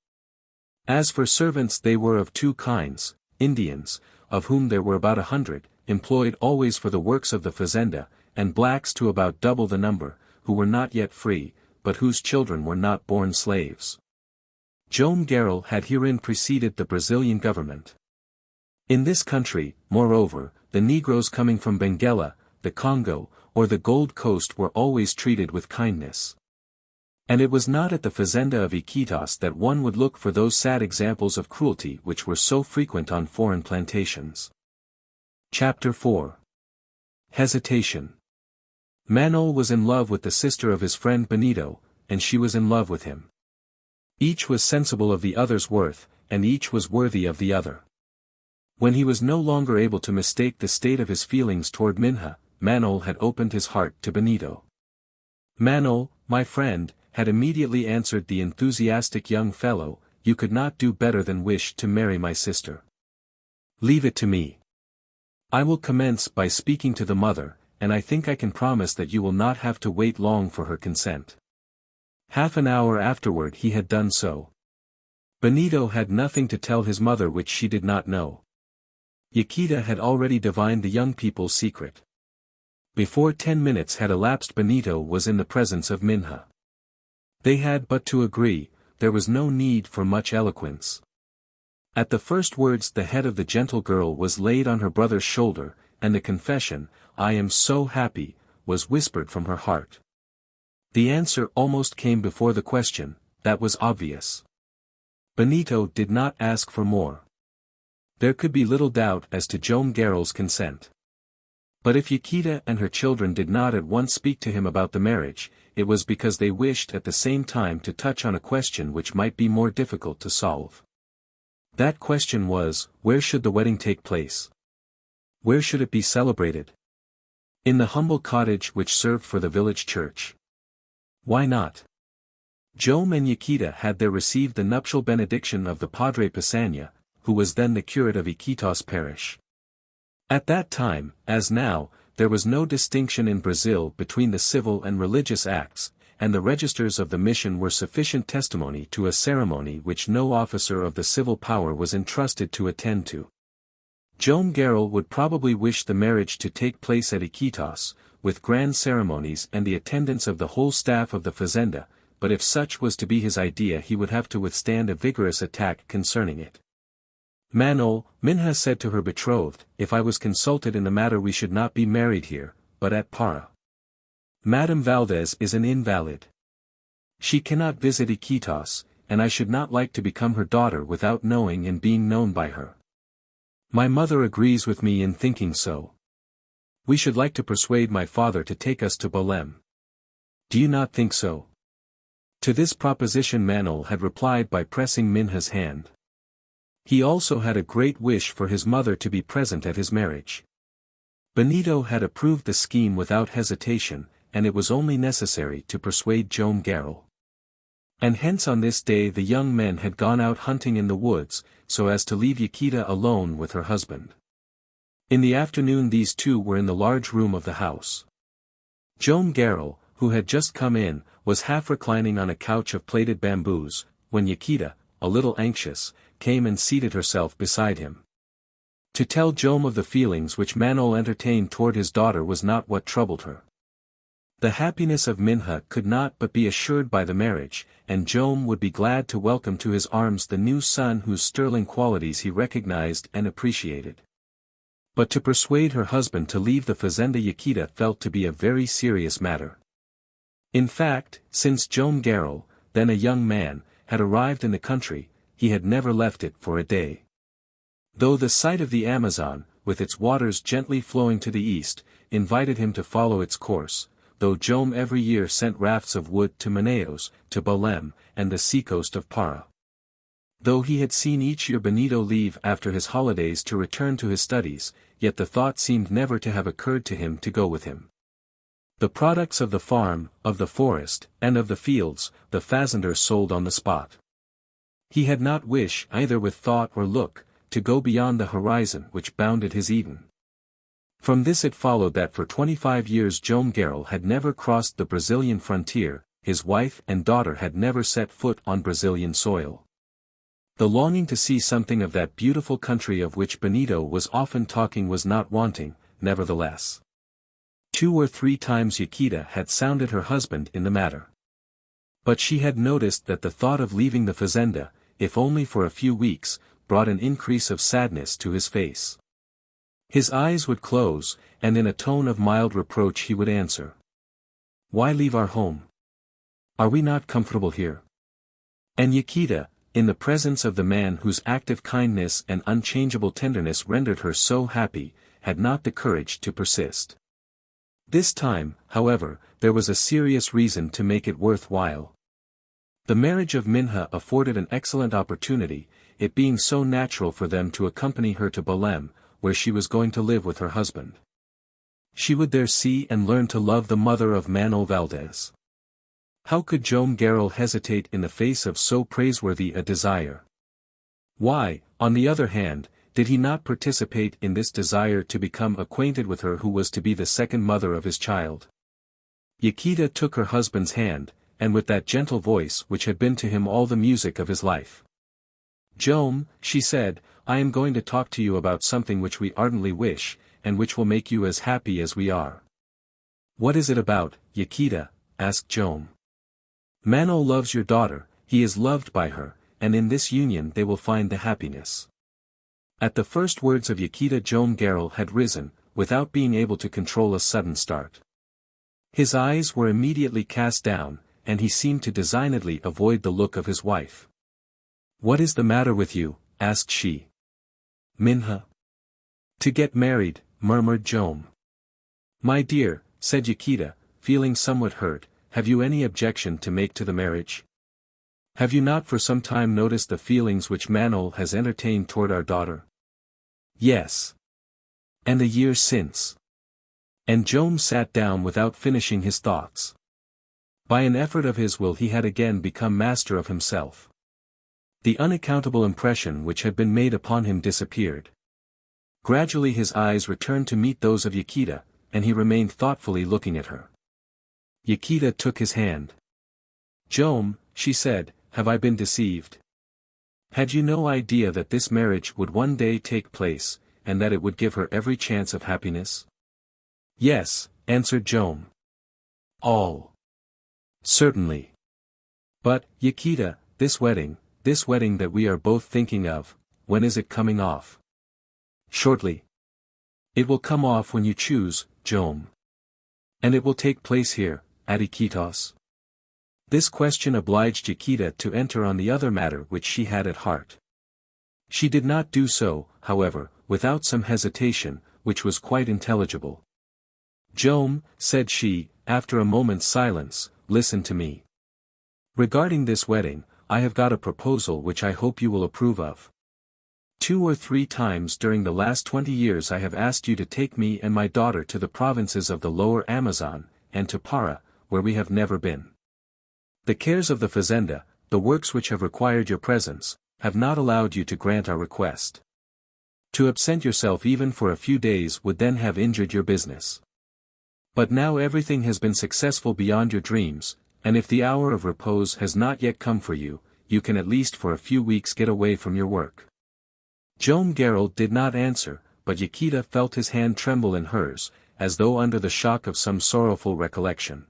As for servants, they were of two kinds: Indians, of whom there were about 100, employed always for the works of the fazenda, and blacks to about double the number, who were not yet free, but whose children were not born slaves. Joam Garral had herein preceded the Brazilian government. In this country, moreover, the Negroes coming from Benguela, the Congo, or the Gold Coast were always treated with kindness. And it was not at the fazenda of Iquitos that one would look for those sad examples of cruelty which were so frequent on foreign plantations. Chapter 4. Hesitation. Manaos was in love with the sister of his friend Benito, and she was in love with him. Each was sensible of the other's worth, and each was worthy of the other. When he was no longer able to mistake the state of his feelings toward Minha, Manaos had opened his heart to Benito. Manuel, my friend, had immediately answered the enthusiastic young fellow, you could not do better than wish to marry my sister. Leave it to me. I will commence by speaking to the mother, and I think I can promise that you will not have to wait long for her consent. Half an hour afterward he had done so. Benito had nothing to tell his mother which she did not know. Yaquita had already divined the young people's secret. Before 10 minutes had elapsed Benito was in the presence of Minha. They had but to agree, there was no need for much eloquence. At the first words the head of the gentle girl was laid on her brother's shoulder, and the confession, I am so happy, was whispered from her heart. The answer almost came before the question, that was obvious. Benito did not ask for more. There could be little doubt as to Joam Garral's consent. But if Yaquita and her children did not at once speak to him about the marriage, it was because they wished at the same time to touch on a question which might be more difficult to solve. That question was, where should the wedding take place? Where should it be celebrated? In the humble cottage which served for the village church. Why not? Joam and Yaquita had there received the nuptial benediction of the Padre Pisania, who was then the curate of Iquitos parish. At that time, as now, there was no distinction in Brazil between the civil and religious acts, and the registers of the mission were sufficient testimony to a ceremony which no officer of the civil power was entrusted to attend to. Joam Garral would probably wish the marriage to take place at Iquitos, with grand ceremonies and the attendance of the whole staff of the fazenda, but if such was to be his idea he would have to withstand a vigorous attack concerning it. Manuel, Minha said to her betrothed, if I was consulted in the matter we should not be married here, but at Para. Madame Valdez is an invalid. She cannot visit Iquitos, and I should not like to become her daughter without knowing and being known by her. My mother agrees with me in thinking so. We should like to persuade my father to take us to Belém. Do you not think so? To this proposition Manuel had replied by pressing Minha's hand. He also had a great wish for his mother to be present at his marriage. Benito had approved the scheme without hesitation, and it was only necessary to persuade Joam Garral. And hence on this day the young men had gone out hunting in the woods, so as to leave Yaquita alone with her husband. In the afternoon these two were in the large room of the house. Joam Garral, who had just come in, was half reclining on a couch of plaited bamboos, when Yaquita, a little anxious, came and seated herself beside him. To tell Joam of the feelings which Manuel entertained toward his daughter was not what troubled her. The happiness of Minha could not but be assured by the marriage, and Joam would be glad to welcome to his arms the new son whose sterling qualities he recognized and appreciated. But to persuade her husband to leave the fazenda Yaquita felt to be a very serious matter. In fact, since Joam Garral, then a young man, had arrived in the country, he had never left it for a day. Though the sight of the Amazon, with its waters gently flowing to the east, invited him to follow its course, though Joam every year sent rafts of wood to Manaos, to Belém, and the seacoast of Para. Though he had seen each year Benito leave after his holidays to return to his studies, yet the thought seemed never to have occurred to him to go with him. The products of the farm, of the forest, and of the fields, the fazender sold on the spot. He had not wish, either with thought or look, to go beyond the horizon which bounded his Eden. From this it followed that for 25 years Joam Garral had never crossed the Brazilian frontier, his wife and daughter had never set foot on Brazilian soil. The longing to see something of that beautiful country of which Benito was often talking was not wanting, nevertheless. 2 or 3 times Yaquita had sounded her husband in the matter. But she had noticed that the thought of leaving the fazenda, if only for a few weeks, brought an increase of sadness to his face. His eyes would close, and in a tone of mild reproach he would answer. Why leave our home? Are we not comfortable here? And Yaquita, in the presence of the man whose active kindness and unchangeable tenderness rendered her so happy, had not the courage to persist. This time, however, there was a serious reason to make it worth while. The marriage of Minha afforded an excellent opportunity, it being so natural for them to accompany her to Belém, where she was going to live with her husband. She would there see and learn to love the mother of Manuel Valdez. How could Joam Garral hesitate in the face of so praiseworthy a desire? Why, on the other hand, did he not participate in this desire to become acquainted with her who was to be the second mother of his child? Yaquita took her husband's hand, and with that gentle voice which had been to him all the music of his life. "Joam," she said, "I am going to talk to you about something which we ardently wish, and which will make you as happy as we are." "What is it about, Yaquita?" asked Joam. "Mano loves your daughter, he is loved by her, and in this union they will find the happiness." At the first words of Yaquita, Joam Garral had risen, without being able to control a sudden start. His eyes were immediately cast down, and he seemed to designedly avoid the look of his wife. "What is the matter with you?" asked she. "Minha. To get married," murmured Joam. "My dear," said Yaquita, feeling somewhat hurt, "have you any objection to make to the marriage? Have you not for some time noticed the feelings which Mano has entertained toward our daughter?" "Yes. And a year since." And Joam sat down without finishing his thoughts. By an effort of his will he had again become master of himself. The unaccountable impression which had been made upon him disappeared. Gradually his eyes returned to meet those of Yaquita, and he remained thoughtfully looking at her. Yaquita took his hand. "Joam," she said, "have I been deceived? Had you no idea that this marriage would one day take place, and that it would give her every chance of happiness?" "Yes," answered Joam. "All. Certainly. But, Yaquita, this wedding that we are both thinking of, when is it coming off?" "Shortly. It will come off when you choose, Joam. And it will take place here, at Iquitos?" This question obliged Yaquita to enter on the other matter which she had at heart. She did not do so, however, without some hesitation, which was quite intelligible. "Joam," said she, after a moment's silence, "listen to me. Regarding this wedding, I have got a proposal which I hope you will approve of. 2 or 3 times during the last 20 years I have asked you to take me and my daughter to the provinces of the lower Amazon, and to Para, where we have never been. The cares of the fazenda, the works which have required your presence, have not allowed you to grant our request. To absent yourself even for a few days would then have injured your business. But now everything has been successful beyond your dreams, and if the hour of repose has not yet come for you, you can at least for a few weeks get away from your work." Joam Garral did not answer, but Yaquita felt his hand tremble in hers, as though under the shock of some sorrowful recollection.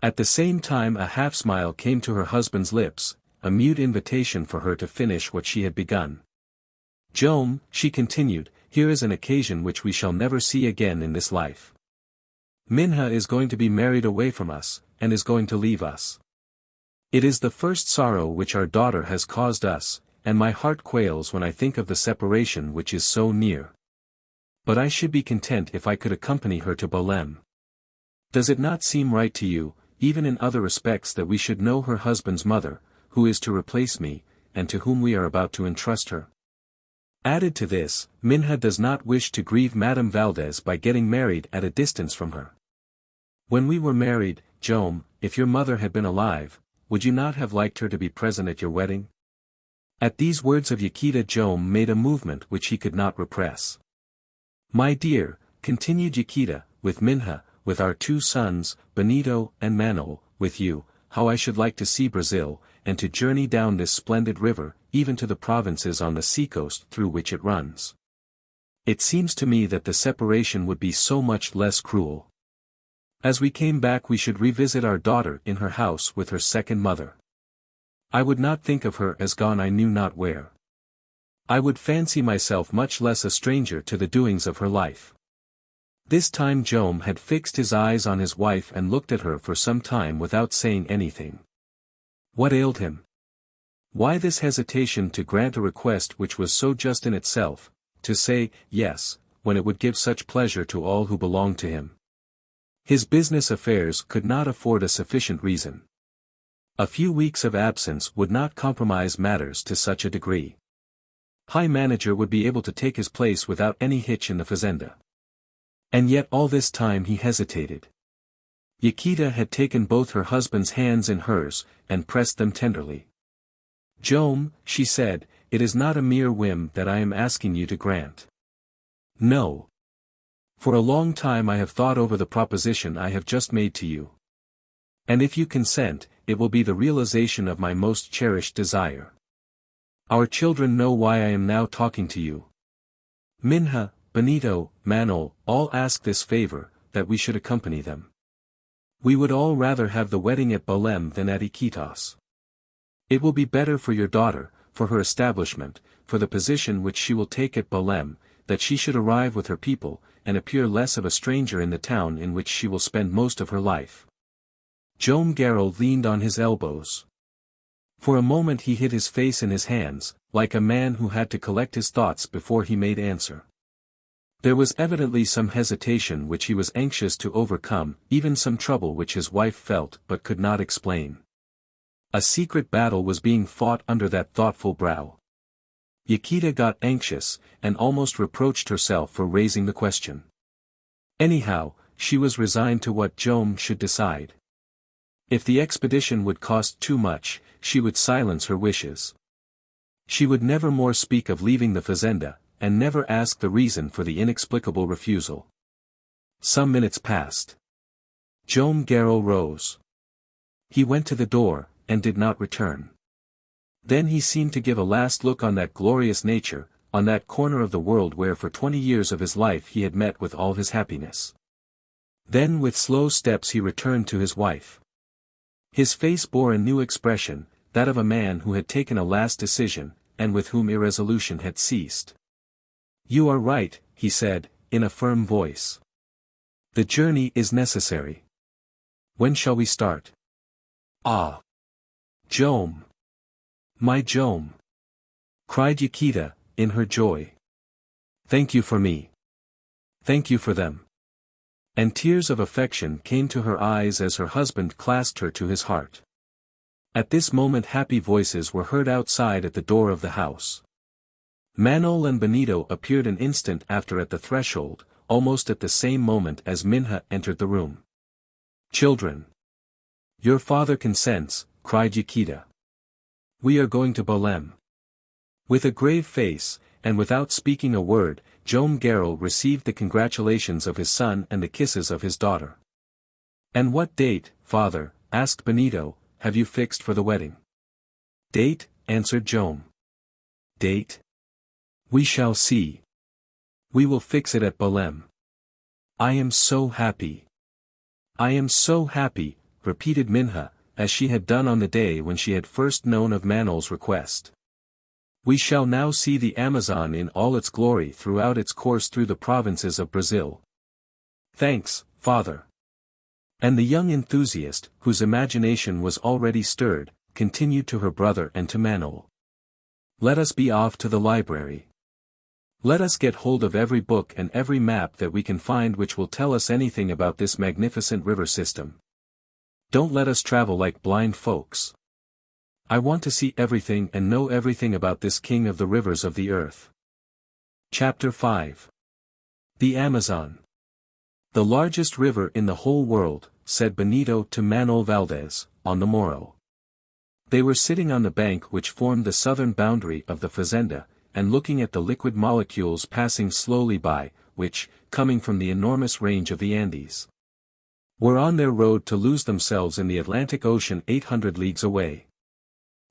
At the same time a half-smile came to her husband's lips, a mute invitation for her to finish what she had begun. "Joam," she continued, "here is an occasion which we shall never see again in this life. Minha is going to be married away from us, and is going to leave us. It is the first sorrow which our daughter has caused us, and my heart quails when I think of the separation which is so near. But I should be content if I could accompany her to Belém. Does it not seem right to you, even in other respects, that we should know her husband's mother, who is to replace me, and to whom we are about to entrust her? Added to this, Minha does not wish to grieve Madame Valdez by getting married at a distance from her. When we were married, Joam, if your mother had been alive, would you not have liked her to be present at your wedding?" At these words of Yaquita, Joam made a movement which he could not repress. "My dear," continued Yaquita, "with Minha, with our 2 sons, Benito and Mano, with you, how I should like to see Brazil, and to journey down this splendid river, even to the provinces on the seacoast through which it runs. It seems to me that the separation would be so much less cruel. As we came back we should revisit our daughter in her house with her second mother. I would not think of her as gone I knew not where. I would fancy myself much less a stranger to the doings of her life." This time Joam had fixed his eyes on his wife and looked at her for some time without saying anything. What ailed him? Why this hesitation to grant a request which was so just in itself, to say yes, when it would give such pleasure to all who belonged to him? His business affairs could not afford a sufficient reason. A few weeks of absence would not compromise matters to such a degree. High manager would be able to take his place without any hitch in the fazenda. And yet all this time he hesitated. Yaquita had taken both her husband's hands in hers, and pressed them tenderly. "Joam," she said, "it is not a mere whim that I am asking you to grant. No. For a long time I have thought over the proposition I have just made to you. And if you consent, it will be the realization of my most cherished desire. Our children know why I am now talking to you. Minha, Benito, Manuel, all ask this favor, that we should accompany them. We would all rather have the wedding at Belém than at Iquitos. It will be better for your daughter, for her establishment, for the position which she will take at Belém, that she should arrive with her people, and appear less of a stranger in the town in which she will spend most of her life." Joam Garral leaned on his elbows. For a moment he hid his face in his hands, like a man who had to collect his thoughts before he made answer. There was evidently some hesitation which he was anxious to overcome, even some trouble which his wife felt but could not explain. A secret battle was being fought under that thoughtful brow. Yaquita got anxious, and almost reproached herself for raising the question. Anyhow, she was resigned to what Joam should decide. If the expedition would cost too much, she would silence her wishes. She would never more speak of leaving the fazenda, and never ask the reason for the inexplicable refusal. Some minutes passed. Joam Garral rose. He went to the door, and did not return. Then he seemed to give a last look on that glorious nature, on that corner of the world where for 20 years of his life he had met with all his happiness. Then with slow steps he returned to his wife. His face bore a new expression, that of a man who had taken a last decision, and with whom irresolution had ceased. "You are right," he said, in a firm voice. "The journey is necessary. When shall we start?" "Ah! Joam! My Joam!" cried Yaquita, in her joy. "Thank you for me. Thank you for them." And tears of affection came to her eyes as her husband clasped her to his heart. At this moment happy voices were heard outside at the door of the house. Manuel and Benito appeared an instant after at the threshold, almost at the same moment as Minha entered the room. "Children! Your father consents," cried Yaquita. "We are going to Belém." With a grave face, and without speaking a word, Joam Garral received the congratulations of his son and the kisses of his daughter. "And what date, father," asked Benito, "have you fixed for the wedding?" "Date," answered Joam. "Date? We shall see. We will fix it at Belém." "I am so happy. I am so happy," repeated Minha, as she had done on the day when she had first known of Manuel's request. "We shall now see the Amazon in all its glory throughout its course through the provinces of Brazil." "Thanks, father." And the young enthusiast, whose imagination was already stirred, continued to her brother and to Manuel. "Let us be off to the library. Let us get hold of every book and every map that we can find which will tell us anything about this magnificent river system. Don't let us travel like blind folks. I want to see everything and know everything about this king of the rivers of the earth." Chapter 5. The Amazon. "The largest river in the whole world," said Benito to Manuel Valdez, on the morrow. They were sitting on the bank which formed the southern boundary of the fazenda, and looking at the liquid molecules passing slowly by, which, coming from the enormous range of the Andes, were on their road to lose themselves in the Atlantic Ocean 800 leagues away.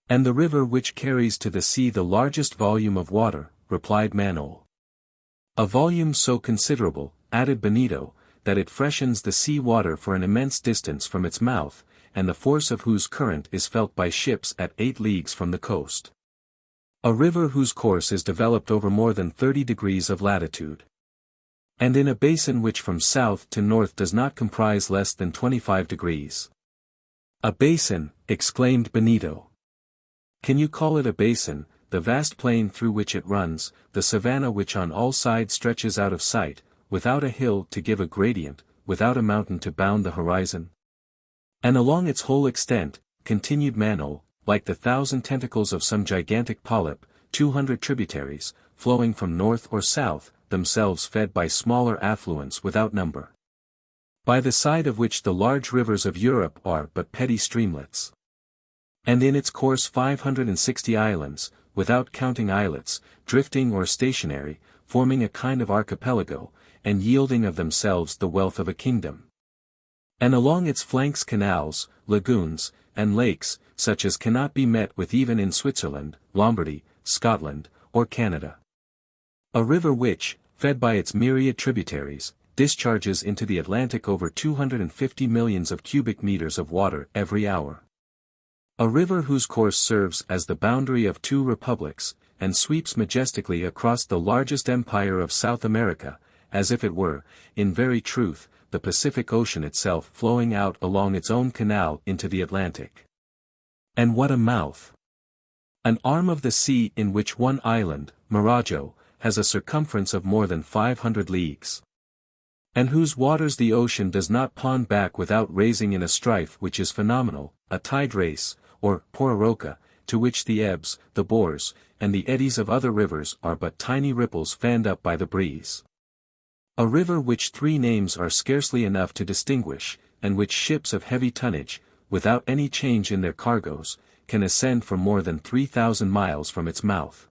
"And the river which carries to the sea the largest volume of water," replied Manuel. "A volume so considerable," added Benito, "that it freshens the sea water for an immense distance from its mouth, and the force of whose current is felt by ships at 8 leagues from the coast. A river whose course is developed over more than 30 degrees of latitude. And in a basin which from south to north does not comprise less than 25 degrees. "A basin," exclaimed Benito. "Can you call it a basin, the vast plain through which it runs, the savanna which on all sides stretches out of sight, without a hill to give a gradient, without a mountain to bound the horizon? And along its whole extent," continued Manuel, "like the 1,000 tentacles of some gigantic polyp, 200 tributaries, flowing from north or south, themselves fed by smaller affluents without number. by the side of which the large rivers of Europe are but petty streamlets. And in its course 560 islands, without counting islets, drifting or stationary, forming a kind of archipelago, and yielding of themselves the wealth of a kingdom. And along its flanks canals, lagoons, and lakes, such as cannot be met with even in Switzerland, Lombardy, Scotland, or Canada. A river which, fed by its myriad tributaries, discharges into the Atlantic over 250 millions of cubic meters of water every hour. A river whose course serves as the boundary of two republics, and sweeps majestically across the largest empire of South America, as if it were, in very truth, the Pacific Ocean itself flowing out along its own canal into the Atlantic. And what a mouth! An arm of the sea in which one island, Marajo, has a circumference of more than 500 leagues. And whose waters the ocean does not pond back without raising in a strife which is phenomenal, a tide race, or pororoca, to which the ebbs, the bores, and the eddies of other rivers are but tiny ripples fanned up by the breeze. A river which three names are scarcely enough to distinguish, and which ships of heavy tonnage, without any change in their cargoes, can ascend for more than 3,000 miles from its mouth.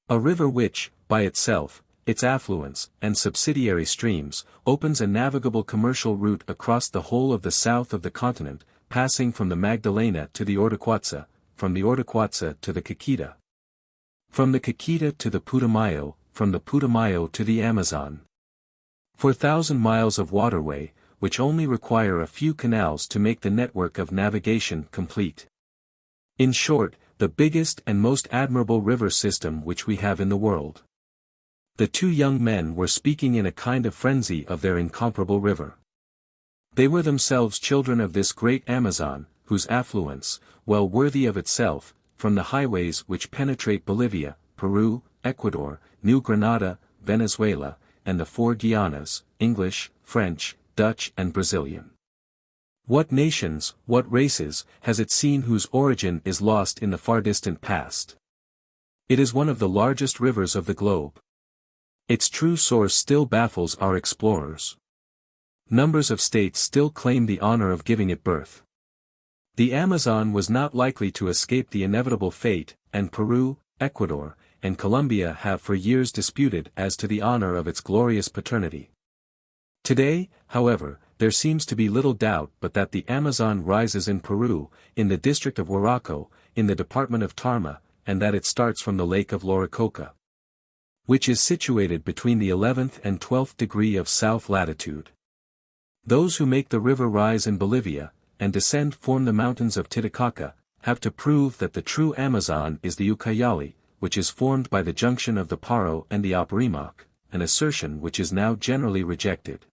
A river which, by itself, its affluents, and subsidiary streams, opens a navigable commercial route across the whole of the south of the continent, passing from the Magdalena to the Ortequatza, from the Ortequatza to the Caqueta. From the Caqueta to the Putumayo, from the Putumayo to the Amazon. 4,000 miles of waterway, which only require a few canals to make the network of navigation complete. In short, the biggest and most admirable river system which we have in the world. The two young men were speaking in a kind of frenzy of their incomparable river. They were themselves children of this great Amazon, whose affluence, well worthy of itself, from the highways which penetrate Bolivia, Peru, Ecuador, New Granada, Venezuela, and the four Guianas, English, French, Dutch and Brazilian. What nations, what races, has it seen whose origin is lost in the far distant past? It is one of the largest rivers of the globe. Its true source still baffles our explorers. Numbers of states still claim the honor of giving it birth. The Amazon was not likely to escape the inevitable fate, and Peru, Ecuador, and Colombia have for years disputed as to the honor of its glorious paternity. Today, however, there seems to be little doubt but that the Amazon rises in Peru, in the district of Huaraco, in the department of Tarma, and that it starts from the lake of Loricoca, which is situated between the 11th and 12th degree of south latitude. Those who make the river rise in Bolivia, and descend form the mountains of Titicaca, have to prove that the true Amazon is the Ucayali, which is formed by the junction of the Paro and the Apurimac, an assertion which is now generally rejected.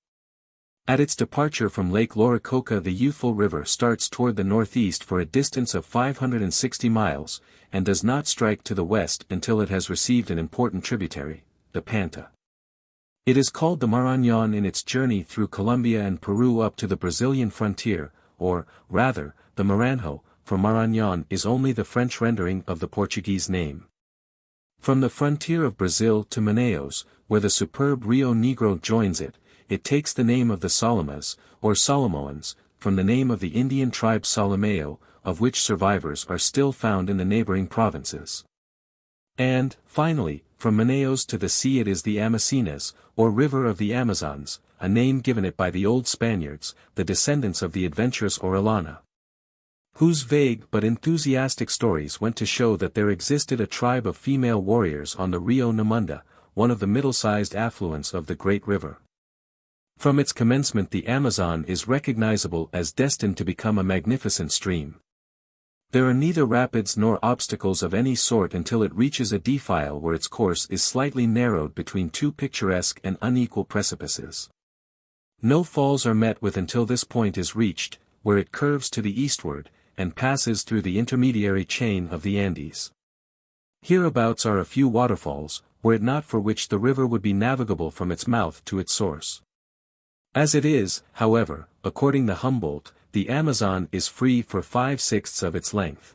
At its departure from Lake Loricoca the youthful river starts toward the northeast for a distance of 560 miles, and does not strike to the west until it has received an important tributary, the Panta. It is called the Marañón in its journey through Colombia and Peru up to the Brazilian frontier, or, rather, the Maranhão, for Marañón is only the French rendering of the Portuguese name. From the frontier of Brazil to Manaos, where the superb Rio Negro joins it, it takes the name of the Solomas, or Solomoans, from the name of the Indian tribe Solomeo, of which survivors are still found in the neighboring provinces. And, finally, from Manaos to the sea it is the Amazonas, or River of the Amazons, a name given it by the old Spaniards, the descendants of the adventurous Orellana, whose vague but enthusiastic stories went to show that there existed a tribe of female warriors on the Rio Namunda, one of the middle-sized affluents of the great river. From its commencement the Amazon is recognizable as destined to become a magnificent stream. There are neither rapids nor obstacles of any sort until it reaches a defile where its course is slightly narrowed between two picturesque and unequal precipices. No falls are met with until this point is reached, where it curves to the eastward, and passes through the intermediary chain of the Andes. Hereabouts are a few waterfalls, were it not for which the river would be navigable from its mouth to its source. As it is, however, according to Humboldt, the Amazon is free for 5/6 of its length.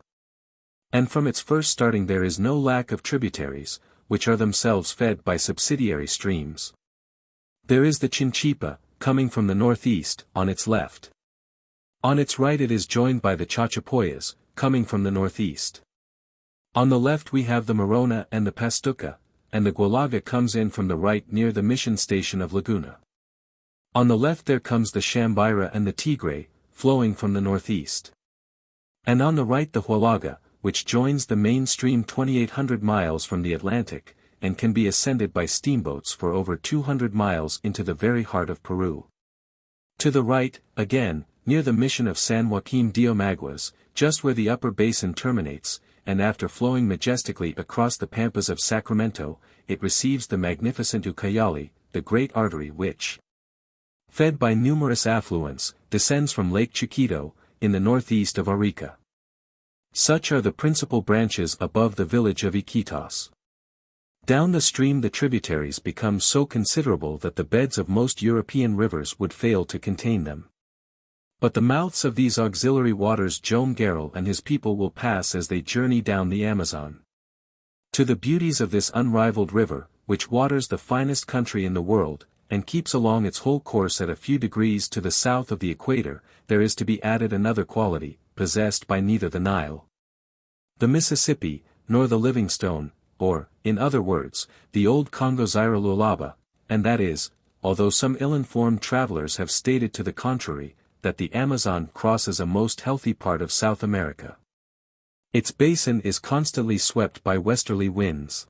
And from its first starting there is no lack of tributaries, which are themselves fed by subsidiary streams. There is the Chinchipa, coming from the northeast, on its left. On its right it is joined by the Chachapoyas, coming from the northeast. On the left we have the Morona and the Pastuca, and the Gualaga comes in from the right near the mission station of Laguna. On the left there comes the Shambira and the Tigre, flowing from the northeast. And on the right the Hualaga, which joins the main stream 2,800 miles from the Atlantic, and can be ascended by steamboats for over 200 miles into the very heart of Peru. To the right, again, near the mission of San Joaquim de Omaguas, just where the upper basin terminates, and after flowing majestically across the pampas of Sacramento, it receives the magnificent Ucayali, the great artery which, fed by numerous affluents, descends from Lake Chiquito, in the northeast of Arica. Such are the principal branches above the village of Iquitos. Down the stream the tributaries become so considerable that the beds of most European rivers would fail to contain them. But the mouths of these auxiliary waters Joam Garral and his people will pass as they journey down the Amazon. To the beauties of this unrivaled river, which waters the finest country in the world, and keeps along its whole course at a few degrees to the south of the equator, there is to be added another quality, possessed by neither the Nile, the Mississippi, nor the Livingstone, or, in other words, the old Congo-Zaire Lualaba, and that is, although some ill-informed travelers have stated to the contrary, that the Amazon crosses a most healthy part of South America. Its basin is constantly swept by westerly winds.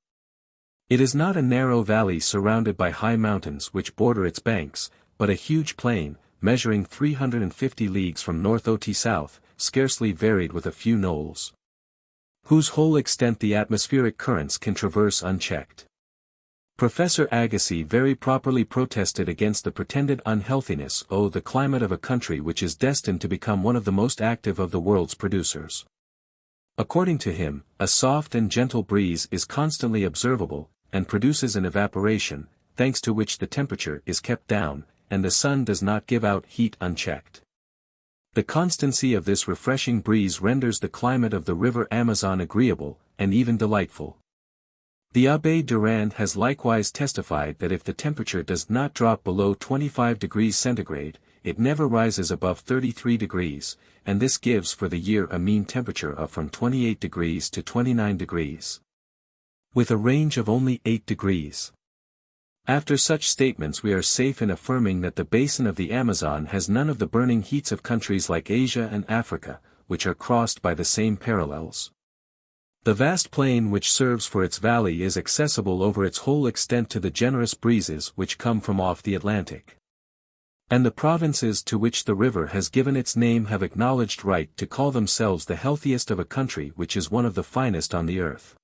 It is not a narrow valley surrounded by high mountains which border its banks, but a huge plain, measuring 350 leagues from north to south, scarcely varied with a few knolls, whose whole extent the atmospheric currents can traverse unchecked. Professor Agassiz very properly protested against the pretended unhealthiness of the climate of a country which is destined to become one of the most active of the world's producers. According to him, a soft and gentle breeze is constantly observable, and produces an evaporation, thanks to which the temperature is kept down, and the sun does not give out heat unchecked. The constancy of this refreshing breeze renders the climate of the river Amazon agreeable, and even delightful. The Abbé Durand has likewise testified that if the temperature does not drop below 25 degrees centigrade, it never rises above 33 degrees, and this gives for the year a mean temperature of from 28 degrees to 29 degrees. With a range of only 8 degrees. After such statements we are safe in affirming that the basin of the Amazon has none of the burning heats of countries like Asia and Africa, which are crossed by the same parallels. The vast plain which serves for its valley is accessible over its whole extent to the generous breezes which come from off the Atlantic. And the provinces to which the river has given its name have acknowledged right to call themselves the healthiest of a country which is one of the finest on the earth.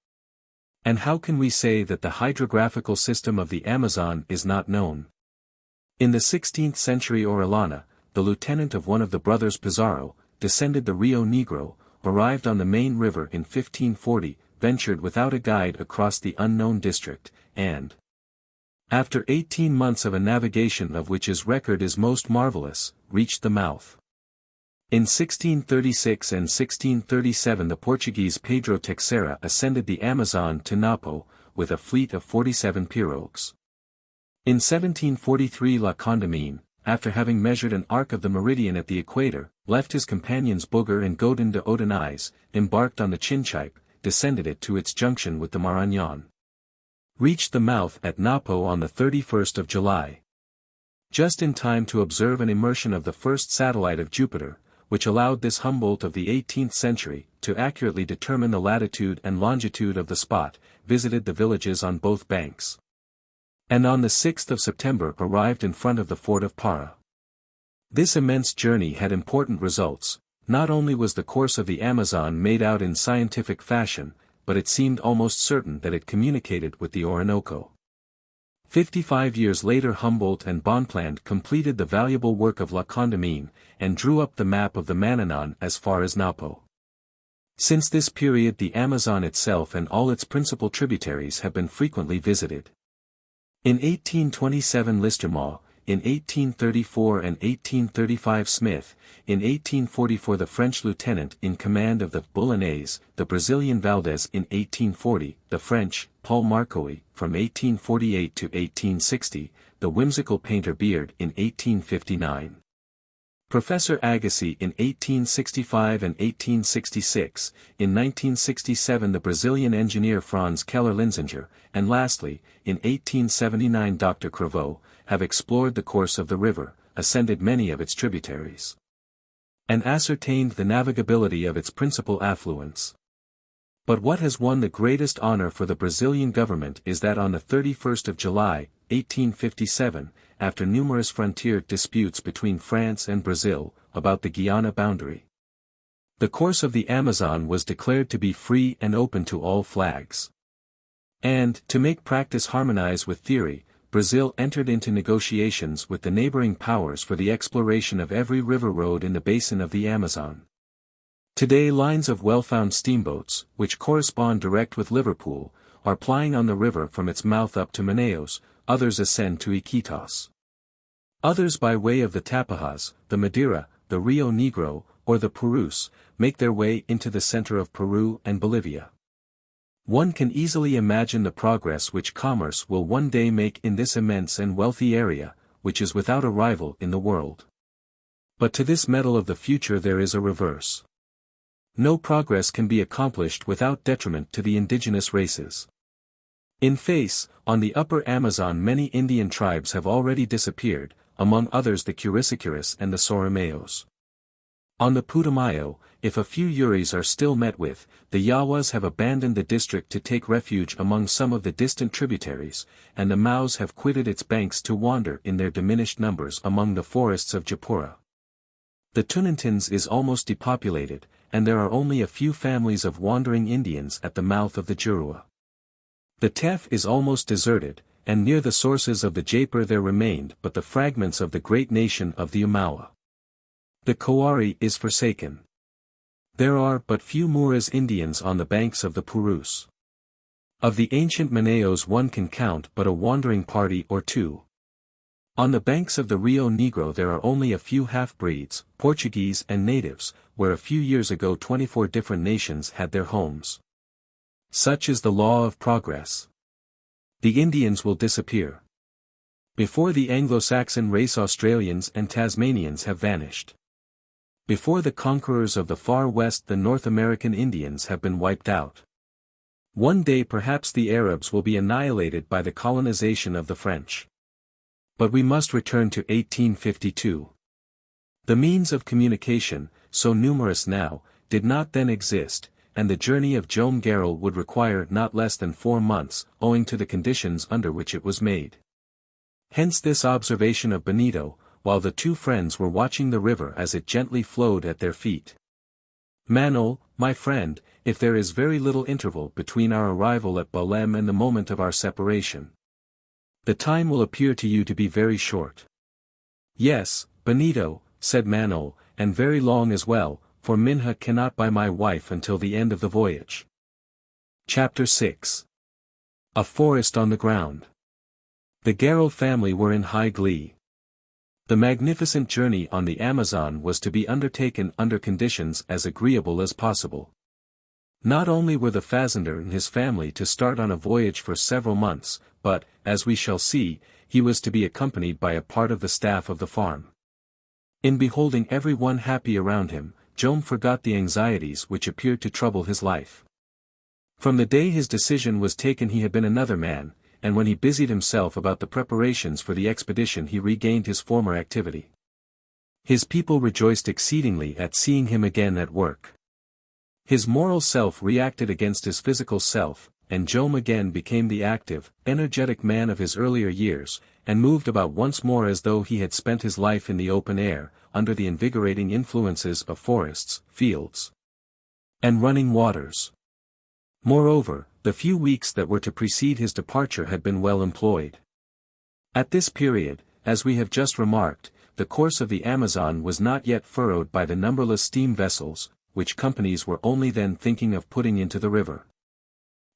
And how can we say that the hydrographical system of the Amazon is not known? In the 16th century Orellana, the lieutenant of one of the brothers Pizarro, descended the Rio Negro, arrived on the main river in 1540, ventured without a guide across the unknown district, and, after 18 months of a navigation of which his record is most marvelous, reached the mouth. In 1636 and 1637 the Portuguese Pedro Teixeira ascended the Amazon to Napo, with a fleet of 47 pirogues. In 1743 La Condamine, after having measured an arc of the meridian at the equator, left his companions Bouguer and Godin de Odenize, embarked on the Chinchipe, descended it to its junction with the Marañón. Reached the mouth at Napo on the 31st of July. Just in time to observe an immersion of the first satellite of Jupiter, which allowed this Humboldt of the 18th century to accurately determine the latitude and longitude of the spot, visited the villages on both banks. And on the 6th of September arrived in front of the fort of Para. This immense journey had important results. Not only was the course of the Amazon made out in scientific fashion, but it seemed almost certain that it communicated with the Orinoco. 55 years later Humboldt and Bonpland completed the valuable work of La Condamine, and drew up the map of the Mananon as far as Napo. Since this period the Amazon itself and all its principal tributaries have been frequently visited. In 1827 Listermaw, in 1834 and 1835 Smith, in 1844 the French lieutenant in command of the Bolognese, the Brazilian Valdez in 1840, the French, Paul Marcois, from 1848 to 1860, the whimsical painter Beard in 1859. Professor Agassiz in 1865 and 1866, in 1967 the Brazilian engineer Franz Keller-Linzinger, and lastly, in 1879 Dr. Crevaux, have explored the course of the river, ascended many of its tributaries, and ascertained the navigability of its principal affluents. But what has won the greatest honor for the Brazilian government is that on the 31st of July, 1857, after numerous frontier disputes between France and Brazil, about the Guiana boundary, the course of the Amazon was declared to be free and open to all flags. And, to make practice harmonize with theory, Brazil entered into negotiations with the neighboring powers for the exploration of every river road in the basin of the Amazon. Today lines of well-found steamboats, which correspond direct with Liverpool, are plying on the river from its mouth up to Manaos, others ascend to Iquitos. Others by way of the Tapajós, the Madeira, the Rio Negro, or the Purus, make their way into the center of Peru and Bolivia. One can easily imagine the progress which commerce will one day make in this immense and wealthy area, which is without a rival in the world. But to this medal of the future there is a reverse. No progress can be accomplished without detriment to the indigenous races. In face, on the upper Amazon many Indian tribes have already disappeared, among others the Curicicuris and the Soromayos. On the Putumayo, if a few Yuris are still met with, the Yawas have abandoned the district to take refuge among some of the distant tributaries, and the Maos have quitted its banks to wander in their diminished numbers among the forests of Japura. The Tunantins is almost depopulated, and there are only a few families of wandering Indians at the mouth of the Jurua. The Tef is almost deserted, and near the sources of the Japer there remained but the fragments of the great nation of the Umaua. The Coari is forsaken. There are but few Muras Indians on the banks of the Purus. Of the ancient Manaos one can count but a wandering party or two. On the banks of the Rio Negro there are only a few half-breeds, Portuguese and natives, where a few years ago 24 different nations had their homes. Such is the law of progress. The Indians will disappear before the Anglo-Saxon race. Australians and Tasmanians have vanished. Before the conquerors of the far west the North American Indians have been wiped out. One day perhaps the Arabs will be annihilated by the colonization of the French. But we must return to 1852. The means of communication, so numerous now, did not then exist, and the journey of Joam Garral would require not less than 4 months, owing to the conditions under which it was made. Hence this observation of Benito, while the two friends were watching the river as it gently flowed at their feet. "Manol, my friend, if there is very little interval between our arrival at Belém and the moment of our separation, the time will appear to you to be very short." "Yes, Benito," said Manol, "and very long as well, for Minha cannot buy my wife until the end of the voyage." Chapter 6. A Forest on the Ground. The Garral family were in high glee. The magnificent journey on the Amazon was to be undertaken under conditions as agreeable as possible. Not only were the fazender and his family to start on a voyage for several months, but, as we shall see, he was to be accompanied by a part of the staff of the farm. In beholding every one happy around him, Joam forgot the anxieties which appeared to trouble his life. From the day his decision was taken he had been another man, and when he busied himself about the preparations for the expedition he regained his former activity. His people rejoiced exceedingly at seeing him again at work. His moral self reacted against his physical self, and Joam again became the active, energetic man of his earlier years, and moved about once more as though he had spent his life in the open air, under the invigorating influences of forests, fields, and running waters. Moreover, the few weeks that were to precede his departure had been well employed. At this period, as we have just remarked, the course of the Amazon was not yet furrowed by the numberless steam vessels, which companies were only then thinking of putting into the river.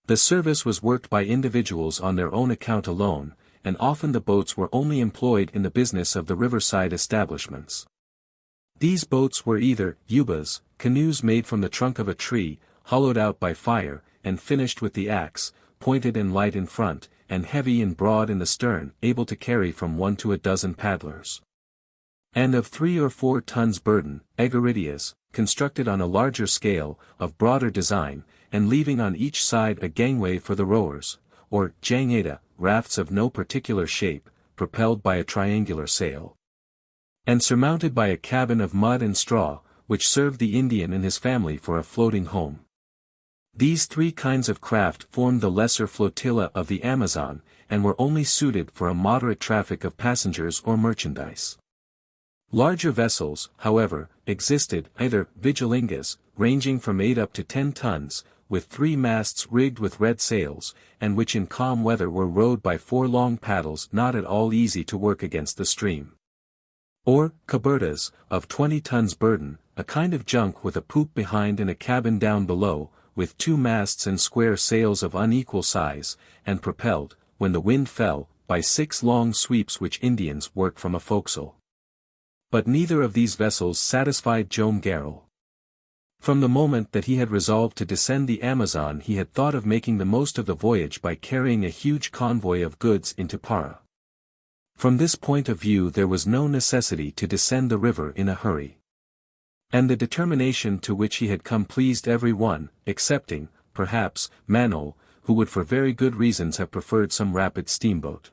The service was worked by individuals on their own account alone, and often the boats were only employed in the business of the riverside establishments. These boats were either yubas, canoes made from the trunk of a tree, hollowed out by fire, and finished with the axe, pointed and light in front, and heavy and broad in the stern, able to carry from 1 to a dozen paddlers. And of 3 or 4 tons burden, egaridias, constructed on a larger scale, of broader design, and leaving on each side a gangway for the rowers, or jangada, rafts of no particular shape, propelled by a triangular sail, and surmounted by a cabin of mud and straw, which served the Indian and his family for a floating home. These 3 kinds of craft formed the lesser flotilla of the Amazon, and were only suited for a moderate traffic of passengers or merchandise. Larger vessels, however, existed, either vigilingas, ranging from 8 up to 10 tons, with 3 masts rigged with red sails, and which in calm weather were rowed by 4 long paddles not at all easy to work against the stream. Or, cabertas, of 20 tons burden, a kind of junk with a poop behind and a cabin down below, with 2 masts and square sails of unequal size, and propelled, when the wind fell, by 6 long sweeps which Indians work from a forecastle. But neither of these vessels satisfied Joam Garral. From the moment that he had resolved to descend the Amazon he had thought of making the most of the voyage by carrying a huge convoy of goods into Para. From this point of view there was no necessity to descend the river in a hurry. And the determination to which he had come pleased every one, excepting, perhaps, Manaos, who would for very good reasons have preferred some rapid steamboat.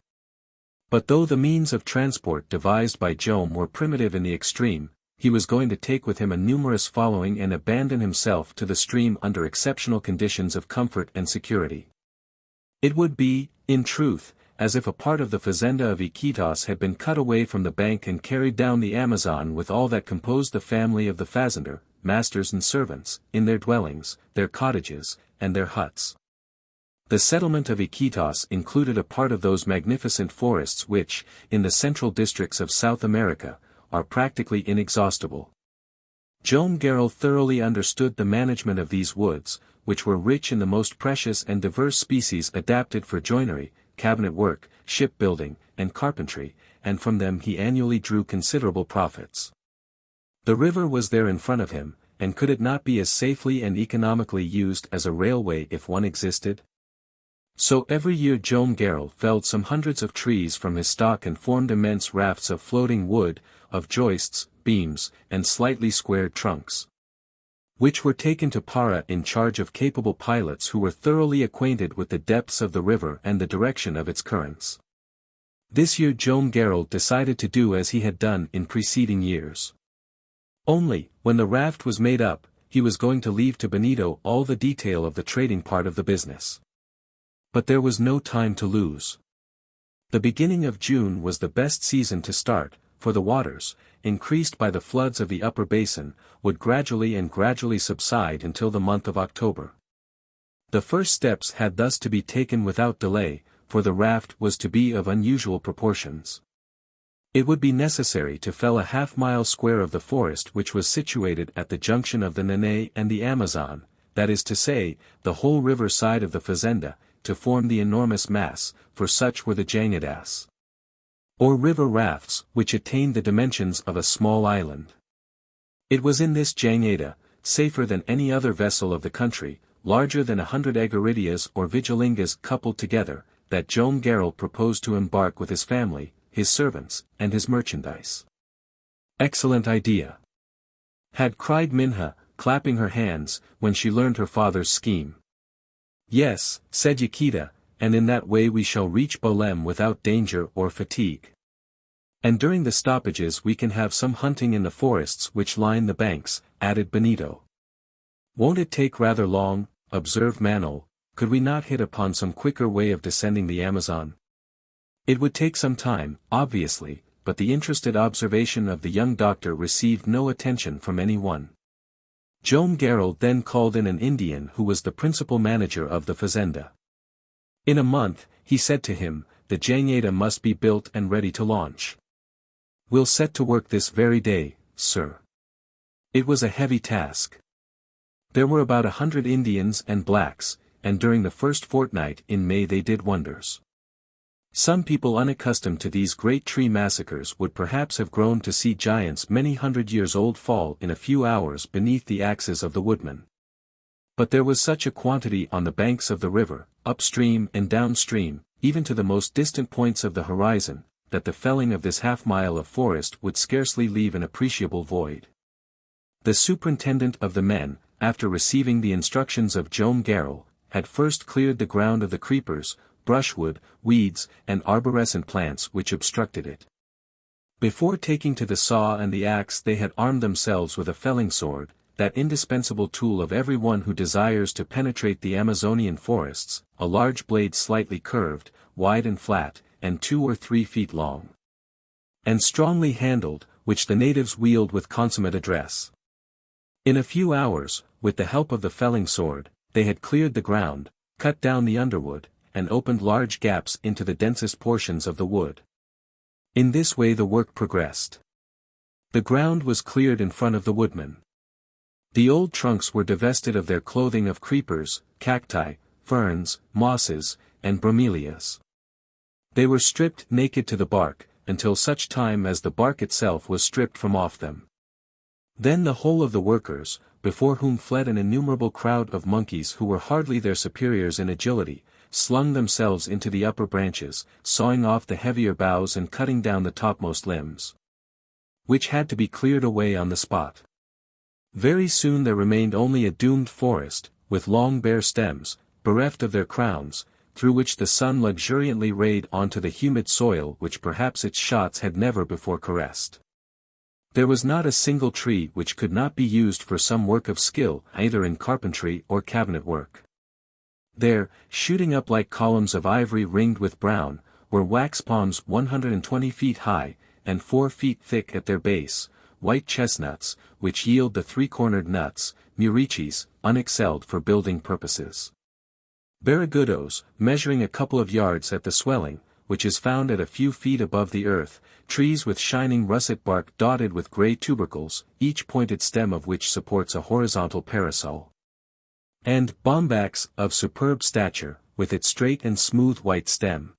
But though the means of transport devised by Joam were primitive in the extreme, he was going to take with him a numerous following and abandon himself to the stream under exceptional conditions of comfort and security. It would be, in truth, as if a part of the fazenda of Iquitos had been cut away from the bank and carried down the Amazon with all that composed the family of the fazender, masters and servants, in their dwellings, their cottages, and their huts. The settlement of Iquitos included a part of those magnificent forests which, in the central districts of South America, are practically inexhaustible. Joam Garral thoroughly understood the management of these woods, which were rich in the most precious and diverse species adapted for joinery, cabinet work, shipbuilding, and carpentry, and from them he annually drew considerable profits. The river was there in front of him, and could it not be as safely and economically used as a railway if one existed? So every year Joam Garral felled some hundreds of trees from his stock and formed immense rafts of floating wood, of joists, beams, and slightly squared trunks, which were taken to Para in charge of capable pilots who were thoroughly acquainted with the depths of the river and the direction of its currents. This year Joam Garral decided to do as he had done in preceding years. Only, when the raft was made up, he was going to leave to Benito all the detail of the trading part of the business. But there was no time to lose. The beginning of June was the best season to start, for the waters, increased by the floods of the upper basin, would gradually subside until the month of October. The first steps had thus to be taken without delay, for the raft was to be of unusual proportions. It would be necessary to fell a half-mile square of the forest which was situated at the junction of the Nanay and the Amazon, that is to say, the whole river side of the fazenda, to form the enormous mass, for such were the jangadas, or river rafts, which attained the dimensions of a small island. It was in this jangada, safer than any other vessel of the country, larger than 100 egaridias or vigilingas coupled together, that Joam Garral proposed to embark with his family, his servants, and his merchandise. Excellent idea, had cried Minha, clapping her hands, when she learned her father's scheme. Yes, said Yaquita, and in that way we shall reach Bolem without danger or fatigue. And during the stoppages we can have some hunting in the forests which line the banks, added Benito. Won't it take rather long, observed Manaos, could we not hit upon some quicker way of descending the Amazon? It would take some time, obviously, but the interested observation of the young doctor received no attention from any one. Joam Garral then called in an Indian who was the principal manager of the fazenda. In a month, he said to him, the jangada must be built and ready to launch. We'll set to work this very day, sir. It was a heavy task. There were about 100 Indians and blacks, and during the first fortnight in May they did wonders. Some people unaccustomed to these great tree massacres would perhaps have groaned to see giants many hundred years old fall in a few hours beneath the axes of the woodman. But there was such a quantity on the banks of the river, upstream and downstream, even to the most distant points of the horizon, that the felling of this half-mile of forest would scarcely leave an appreciable void. The superintendent of the men, after receiving the instructions of Joam Garral, had first cleared the ground of the creepers, brushwood, weeds, and arborescent plants which obstructed it. Before taking to the saw and the axe they had armed themselves with a felling sword, that indispensable tool of every one who desires to penetrate the Amazonian forests, a large blade slightly curved, wide and flat, and 2 or 3 feet long, and strongly handled, which the natives wield with consummate address. In a few hours, with the help of the felling sword, they had cleared the ground, cut down the underwood, and opened large gaps into the densest portions of the wood. In this way the work progressed. The ground was cleared in front of the woodman. The old trunks were divested of their clothing of creepers, cacti, ferns, mosses, and bromelias. They were stripped naked to the bark, until such time as the bark itself was stripped from off them. Then the whole of the workers, before whom fled an innumerable crowd of monkeys who were hardly their superiors in agility, slung themselves into the upper branches, sawing off the heavier boughs and cutting down the topmost limbs, which had to be cleared away on the spot. Very soon there remained only a doomed forest, with long bare stems, bereft of their crowns, through which the sun luxuriantly rayed onto the humid soil which perhaps its shots had never before caressed. There was not a single tree which could not be used for some work of skill either in carpentry or cabinet work. There, shooting up like columns of ivory ringed with brown, were wax palms 120 feet high, and 4 feet thick at their base, white chestnuts, which yield the 3-cornered nuts, murichis, unexcelled for building purposes. Barragudos, measuring a couple of yards at the swelling, which is found at a few feet above the earth, trees with shining russet bark dotted with gray tubercles, each pointed stem of which supports a horizontal parasol. And bombax, of superb stature, with its straight and smooth white stem.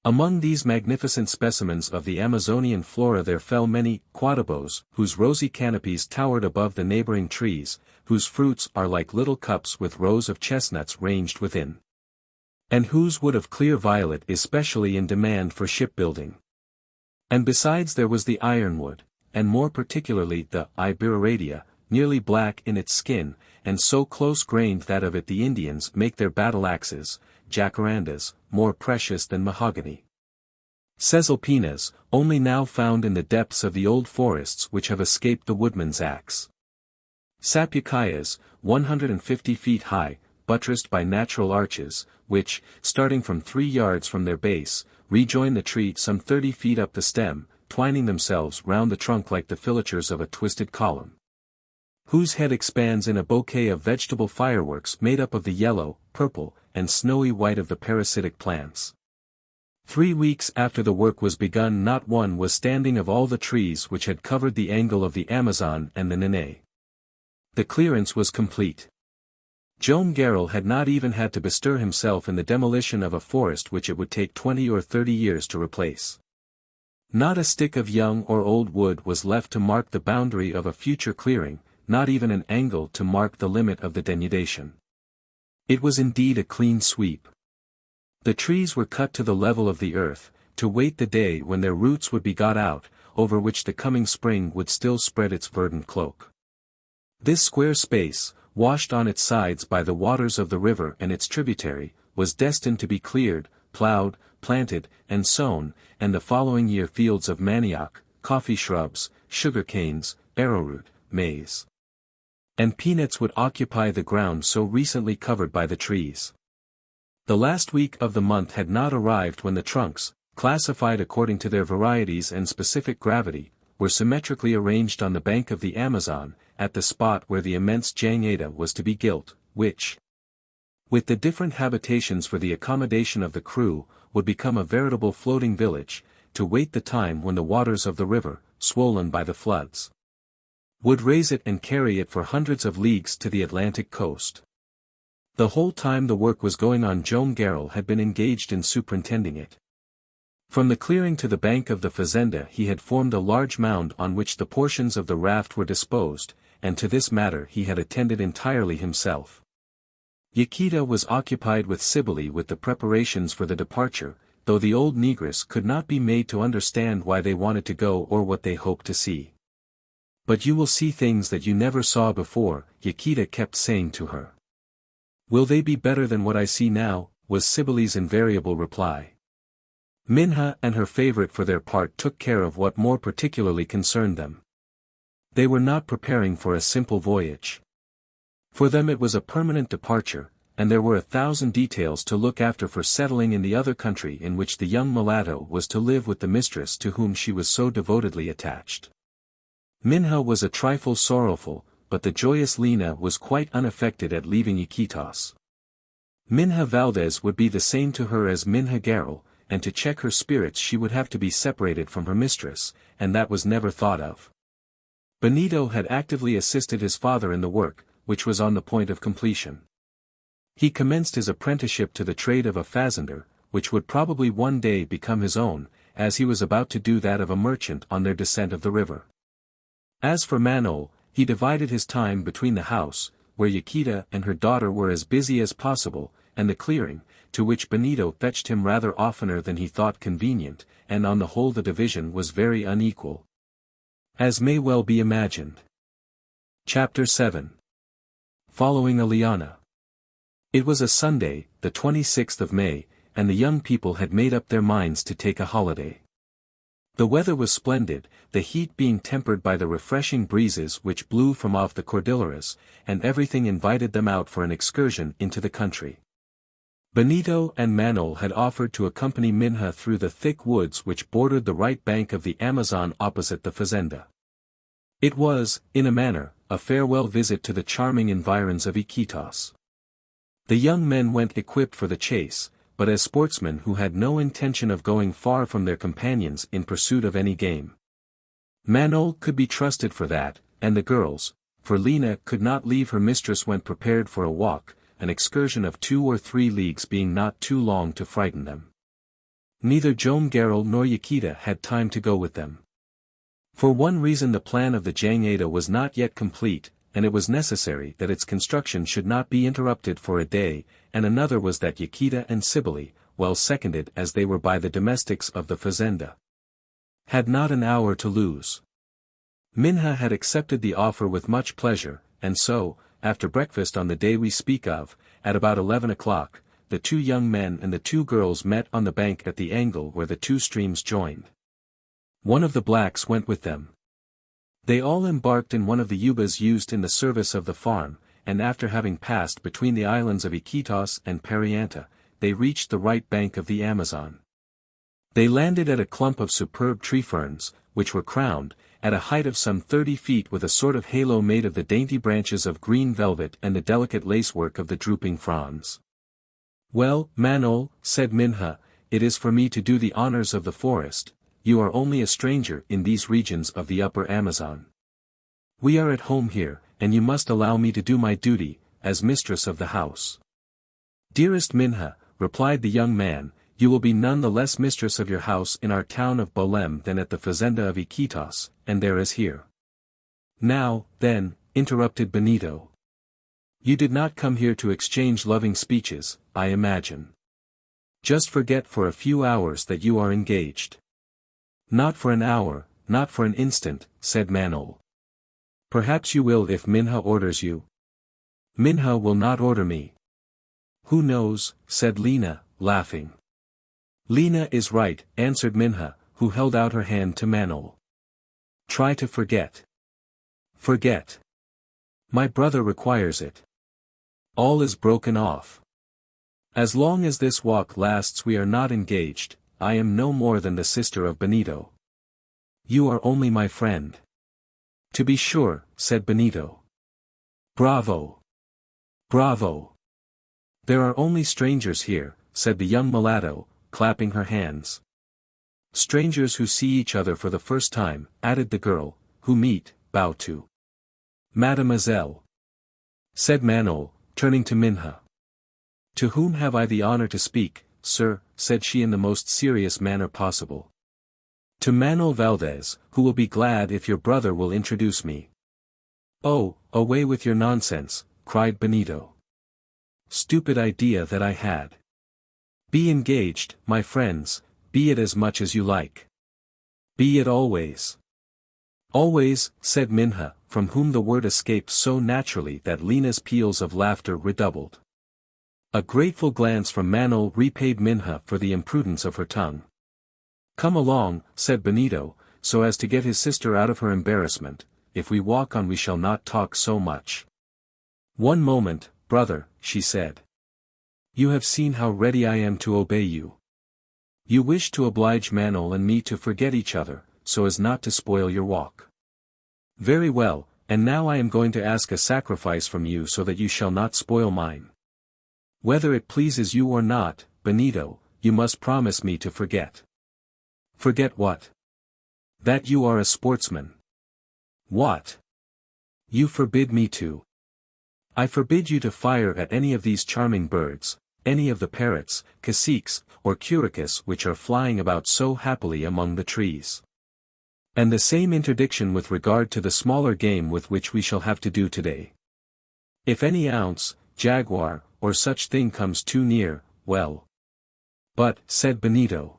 Among these magnificent specimens of the Amazonian flora there fell many quadabos, whose rosy canopies towered above the neighboring trees, whose fruits are like little cups with rows of chestnuts ranged within, and whose wood of clear violet is specially in demand for shipbuilding. And besides there was the ironwood, and more particularly the Iberadia, nearly black in its skin, and so close-grained that of it the Indians make their battle-axes, jacarandas, more precious than mahogany. Cesalpinas, only now found in the depths of the old forests which have escaped the woodman's axe. Sapucayas, 150 feet high, buttressed by natural arches, which, starting from 3 yards from their base, rejoin the tree some 30 feet up the stem, twining themselves round the trunk like the filatures of a twisted column, whose head expands in a bouquet of vegetable fireworks made up of the yellow, purple, and snowy white of the parasitic plants. 3 weeks after the work was begun not one was standing of all the trees which had covered the angle of the Amazon and the Nene. The clearance was complete. Joam Garral had not even had to bestir himself in the demolition of a forest which it would take 20 or 30 years to replace. Not a stick of young or old wood was left to mark the boundary of a future clearing, not even an angle to mark the limit of the denudation. It was indeed a clean sweep. The trees were cut to the level of the earth, to wait the day when their roots would be got out, over which the coming spring would still spread its verdant cloak. This square space, washed on its sides by the waters of the river and its tributary, was destined to be cleared, ploughed, planted, and sown, and the following year fields of manioc, coffee shrubs, sugar canes, arrowroot, maize, and peanuts would occupy the ground so recently covered by the trees. The last week of the month had not arrived when the trunks, classified according to their varieties and specific gravity, were symmetrically arranged on the bank of the Amazon, at the spot where the immense Jangada was to be built, which, with the different habitations for the accommodation of the crew, would become a veritable floating village, to wait the time when the waters of the river, swollen by the floods, would raise it and carry it for hundreds of leagues to the Atlantic coast. The whole time the work was going on Joam Garral had been engaged in superintending it. From the clearing to the bank of the fazenda he had formed a large mound on which the portions of the raft were disposed, and to this matter he had attended entirely himself. Yaquita was occupied with Cybele with the preparations for the departure, though the old negress could not be made to understand why they wanted to go or what they hoped to see. "But you will see things that you never saw before," Yaquita kept saying to her. "Will they be better than what I see now?" was Cybele's invariable reply. Minha and her favorite for their part took care of what more particularly concerned them. They were not preparing for a simple voyage. For them it was a permanent departure, and there were 1,000 details to look after for settling in the other country in which the young mulatto was to live with the mistress to whom she was so devotedly attached. Minha was a trifle sorrowful, but the joyous Lina was quite unaffected at leaving Iquitos. Minha Valdez would be the same to her as Minha Garral, and to check her spirits she would have to be separated from her mistress, and that was never thought of. Benito had actively assisted his father in the work, which was on the point of completion. He commenced his apprenticeship to the trade of a fazender, which would probably one day become his own, as he was about to do that of a merchant on their descent of the river. As for Manaos, he divided his time between the house, where Yaquita and her daughter were as busy as possible, and the clearing, to which Benito fetched him rather oftener than he thought convenient, and on the whole the division was very unequal, as may well be imagined. Chapter 7. Following a Liana. It was a Sunday, the 26th of May, and the young people had made up their minds to take a holiday. The weather was splendid, the heat being tempered by the refreshing breezes which blew from off the Cordilleras, and everything invited them out for an excursion into the country. Benito and Manaos had offered to accompany Minha through the thick woods which bordered the right bank of the Amazon opposite the fazenda. It was, in a manner, a farewell visit to the charming environs of Iquitos. The young men went equipped for the chase, but as sportsmen who had no intention of going far from their companions in pursuit of any game. Manaos could be trusted for that, and the girls, for Lina could not leave her mistress, went prepared for a walk, an excursion of 2 or 3 leagues being not too long to frighten them. Neither Joam Garral nor Yaquita had time to go with them. For one reason the plan of the Jangada was not yet complete, and it was necessary that its construction should not be interrupted for a day, and another was that Yaquita and Cybele, well seconded as they were by the domestics of the fazenda, had not an hour to lose. Minha had accepted the offer with much pleasure, and so, after breakfast on the day we speak of, at about 11 o'clock, the 2 young men and the 2 girls met on the bank at the angle where the 2 streams joined. One of the blacks went with them. They all embarked in one of the yubas used in the service of the farm, and after having passed between the islands of Iquitos and Perianta, they reached the right bank of the Amazon. They landed at a clump of superb tree ferns, which were crowned, at a height of some 30 feet, with a sort of halo made of the dainty branches of green velvet and the delicate lacework of the drooping fronds. "Well, Manaos," said Minha, "it is for me to do the honors of the forest. You are only a stranger in these regions of the upper Amazon. We are at home here, and you must allow me to do my duty, as mistress of the house." "Dearest Minha," replied the young man, "you will be none the less mistress of your house in our town of Bolem than at the fazenda of Iquitos, and there as here." "Now, then," interrupted Benito. "You did not come here to exchange loving speeches, I imagine. Just forget for a few hours that you are engaged." "Not for an hour, not for an instant," said Manaos. "Perhaps you will if Minha orders you." "Minha will not order me." "Who knows," said Lina, laughing. "Lina is right," answered Minha, who held out her hand to Manaos. "Try to forget." "Forget. My brother requires it. All is broken off. As long as this walk lasts we are not engaged. I am no more than the sister of Benito. You are only my friend." "To be sure," said Benito. "Bravo! Bravo! There are only strangers here," said the young mulatto, clapping her hands. "Strangers who see each other for the first time," added the girl, "who meet, bow to." "Mademoiselle," said Manaos, turning to Minha. "To whom have I the honor to speak, sir?" said she in the most serious manner possible. To Manuel Valdez, who will be glad if your brother will introduce me. Oh, away with your nonsense, cried Benito. Stupid idea that I had. Be engaged, my friends, be it as much as you like. Be it always. Always, said Minha, from whom the word escaped so naturally that Lina's peals of laughter redoubled. A grateful glance from Manuel repaid Minha for the imprudence of her tongue. Come along, said Benito, so as to get his sister out of her embarrassment. If we walk on we shall not talk so much. One moment, brother, she said. You have seen how ready I am to obey you. You wish to oblige Manuel and me to forget each other, so as not to spoil your walk. Very well, and now I am going to ask a sacrifice from you so that you shall not spoil mine. Whether it pleases you or not, Benito, you must promise me to forget. Forget what? That you are a sportsman. What? You forbid me to. I forbid you to fire at any of these charming birds, any of the parrots, caciques, or curicas which are flying about so happily among the trees. And the same interdiction with regard to the smaller game with which we shall have to do today. If any ounce, jaguar, or such thing comes too near, well. But, said Benito.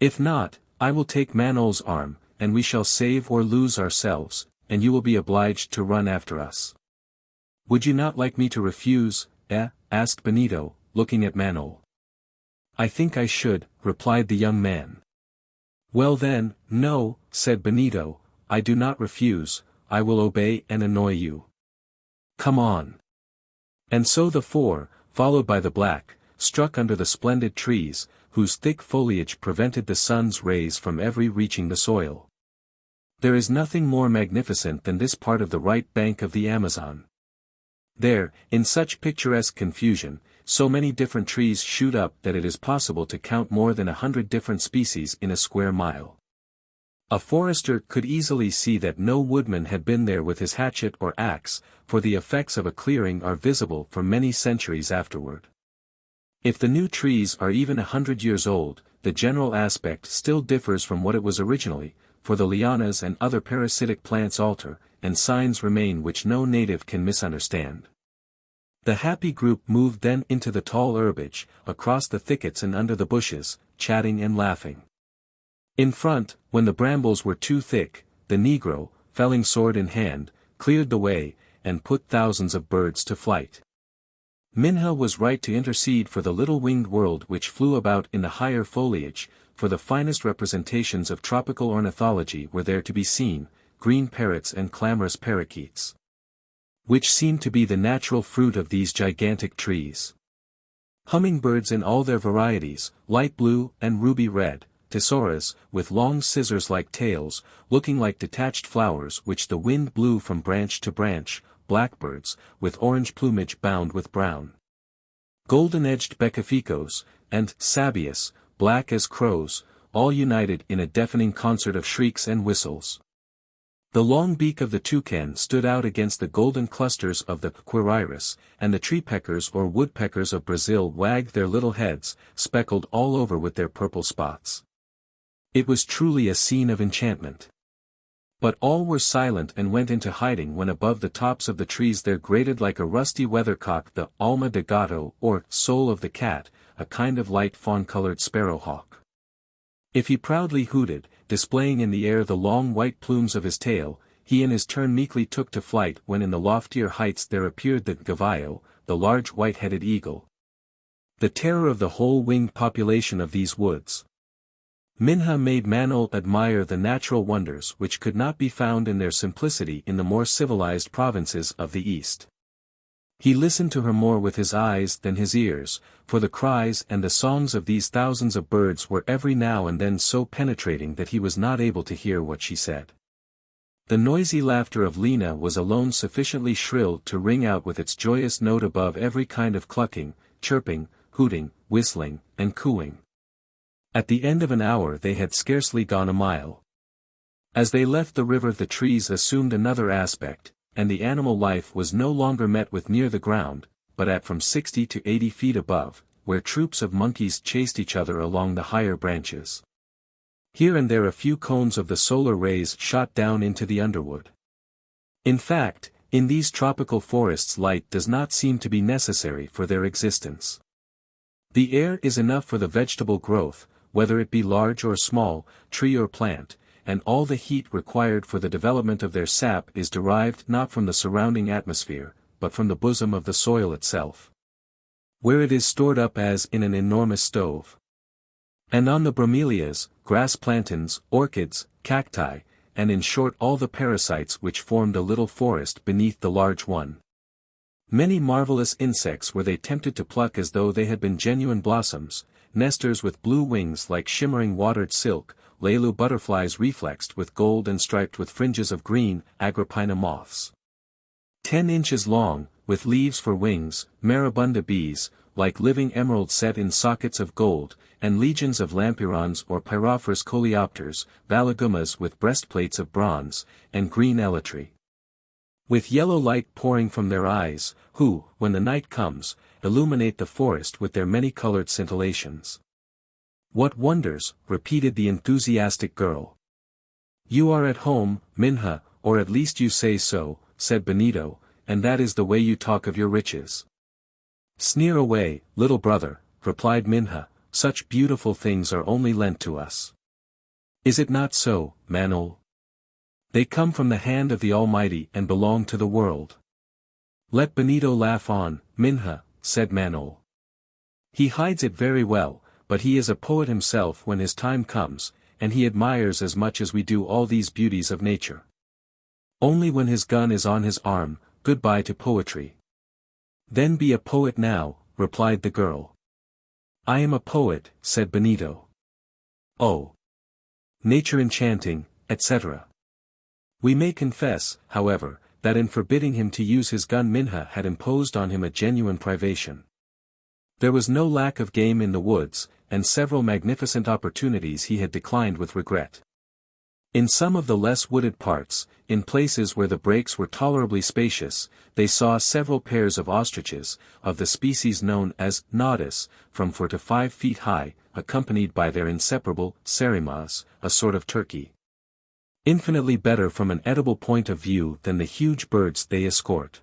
If not, I will take Manuel's arm, and we shall save or lose ourselves, and you will be obliged to run after us. Would you not like me to refuse, asked Benito, looking at Manuel. I think I should, replied the young man. Well then, no, said Benito, I do not refuse, I will obey and annoy you. Come on. And so the four, followed by the black, struck under the splendid trees, whose thick foliage prevented the sun's rays from ever reaching the soil. There is nothing more magnificent than this part of the right bank of the Amazon. There, in such picturesque confusion, so many different trees shoot up that it is possible to count more than 100 different species in a square mile. A forester could easily see that no woodman had been there with his hatchet or axe, for the effects of a clearing are visible for many centuries afterward. If the new trees are even 100 years old, the general aspect still differs from what it was originally, for the lianas and other parasitic plants alter, and signs remain which no native can misunderstand. The happy group moved then into the tall herbage, across the thickets and under the bushes, chatting and laughing. In front, when the brambles were too thick, the negro, felling sword in hand, cleared the way, and put thousands of birds to flight. Minha was right to intercede for the little winged world which flew about in the higher foliage, for the finest representations of tropical ornithology were there to be seen, green parrots and clamorous parakeets, which seemed to be the natural fruit of these gigantic trees. Hummingbirds in all their varieties, light blue and ruby red, tesauras, with long scissors-like tails, looking like detached flowers which the wind blew from branch to branch, blackbirds, with orange plumage bound with brown. Golden-edged becaficos, and sabias, black as crows, all united in a deafening concert of shrieks and whistles. The long beak of the toucan stood out against the golden clusters of the quiriris, and the tree-peckers or woodpeckers of Brazil wagged their little heads, speckled all over with their purple spots. It was truly a scene of enchantment. But all were silent and went into hiding when above the tops of the trees there grated like a rusty weathercock the alma de gato or soul of the cat, a kind of light fawn-colored sparrowhawk. If he proudly hooted, displaying in the air the long white plumes of his tail, he in his turn meekly took to flight when in the loftier heights there appeared the gavillo, the large white-headed eagle, the terror of the whole winged population of these woods. Minha made Manuel admire the natural wonders which could not be found in their simplicity in the more civilized provinces of the East. He listened to her more with his eyes than his ears, for the cries and the songs of these thousands of birds were every now and then so penetrating that he was not able to hear what she said. The noisy laughter of Lina was alone sufficiently shrill to ring out with its joyous note above every kind of clucking, chirping, hooting, whistling, and cooing. At the end of an hour they had scarcely gone a mile. As they left the river the trees assumed another aspect, and the animal life was no longer met with near the ground, but at from 60 to 80 feet above, where troops of monkeys chased each other along the higher branches. Here and there a few cones of the solar rays shot down into the underwood. In fact, in these tropical forests light does not seem to be necessary for their existence. The air is enough for the vegetable growth, whether it be large or small, tree or plant, and all the heat required for the development of their sap is derived not from the surrounding atmosphere, but from the bosom of the soil itself, where it is stored up as in an enormous stove. And on the bromelias, grass plantains, orchids, cacti, and in short all the parasites which formed a little forest beneath the large one. Many marvelous insects were they tempted to pluck as though they had been genuine blossoms, nesters with blue wings like shimmering watered silk, Lelu butterflies reflexed with gold and striped with fringes of green, Agrippina moths 10 inches long, with leaves for wings, marabunda bees, like living emeralds set in sockets of gold, and legions of lampyrons or pyrophorus coleopters, valagumas with breastplates of bronze, and green elytry, with yellow light pouring from their eyes, who, when the night comes, illuminate the forest with their many-colored scintillations. What wonders, repeated the enthusiastic girl. You are at home, Minha, or at least you say so, said Benito, and that is the way you talk of your riches. Sneer away, little brother, replied Minha, such beautiful things are only lent to us. Is it not so, Manol? They come from the hand of the Almighty and belong to the world. Let Benito laugh on, Minha, said Manol. He hides it very well, but he is a poet himself when his time comes, and he admires as much as we do all these beauties of nature. Only when his gun is on his arm, goodbye to poetry. Then be a poet now, replied the girl. I am a poet, said Benito. Oh! Nature enchanting, etc. We may confess, however, that in forbidding him to use his gun Minha had imposed on him a genuine privation. There was no lack of game in the woods, and several magnificent opportunities he had declined with regret. In some of the less wooded parts, in places where the breaks were tolerably spacious, they saw several pairs of ostriches, of the species known as nodus, from 4 to 5 feet high, accompanied by their inseparable serimas, a sort of turkey. Infinitely better from an edible point of view than the huge birds they escort.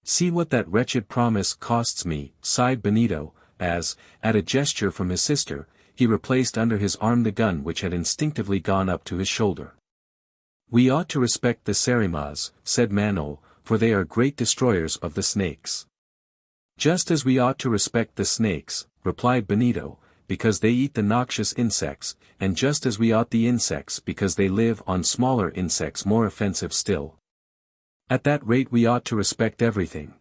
See what that wretched promise costs me, sighed Benito, as, at a gesture from his sister, he replaced under his arm the gun which had instinctively gone up to his shoulder. We ought to respect the serimas, said Manol, for they are great destroyers of the snakes. Just as we ought to respect the snakes, replied Benito, because they eat the noxious insects, and just as we ought the insects because they live on smaller insects more offensive still. At that rate we ought to respect everything.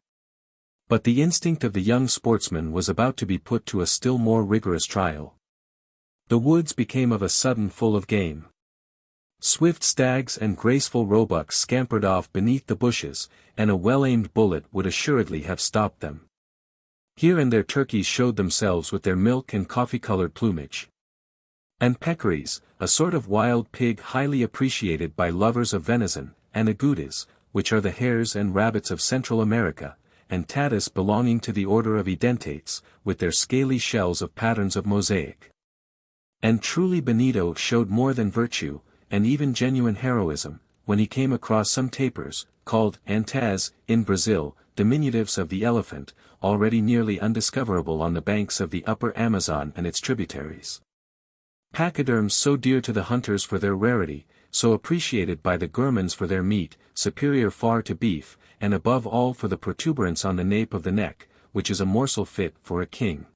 But the instinct of the young sportsman was about to be put to a still more rigorous trial. The woods became of a sudden full of game. Swift stags and graceful roebucks scampered off beneath the bushes, and a well-aimed bullet would assuredly have stopped them. Here and there turkeys showed themselves with their milk and coffee-colored plumage. And peccaries, a sort of wild pig highly appreciated by lovers of venison, and agoutis, which are the hares and rabbits of Central America, and tatus belonging to the order of edentates, with their scaly shells of patterns of mosaic. And truly Benito showed more than virtue, and even genuine heroism, when he came across some tapirs, called antas, in Brazil, diminutives of the elephant, already nearly undiscoverable on the banks of the upper Amazon and its tributaries. Pachyderms so dear to the hunters for their rarity, so appreciated by the gourmands for their meat, superior far to beef, and above all for the protuberance on the nape of the neck, which is a morsel fit for a king.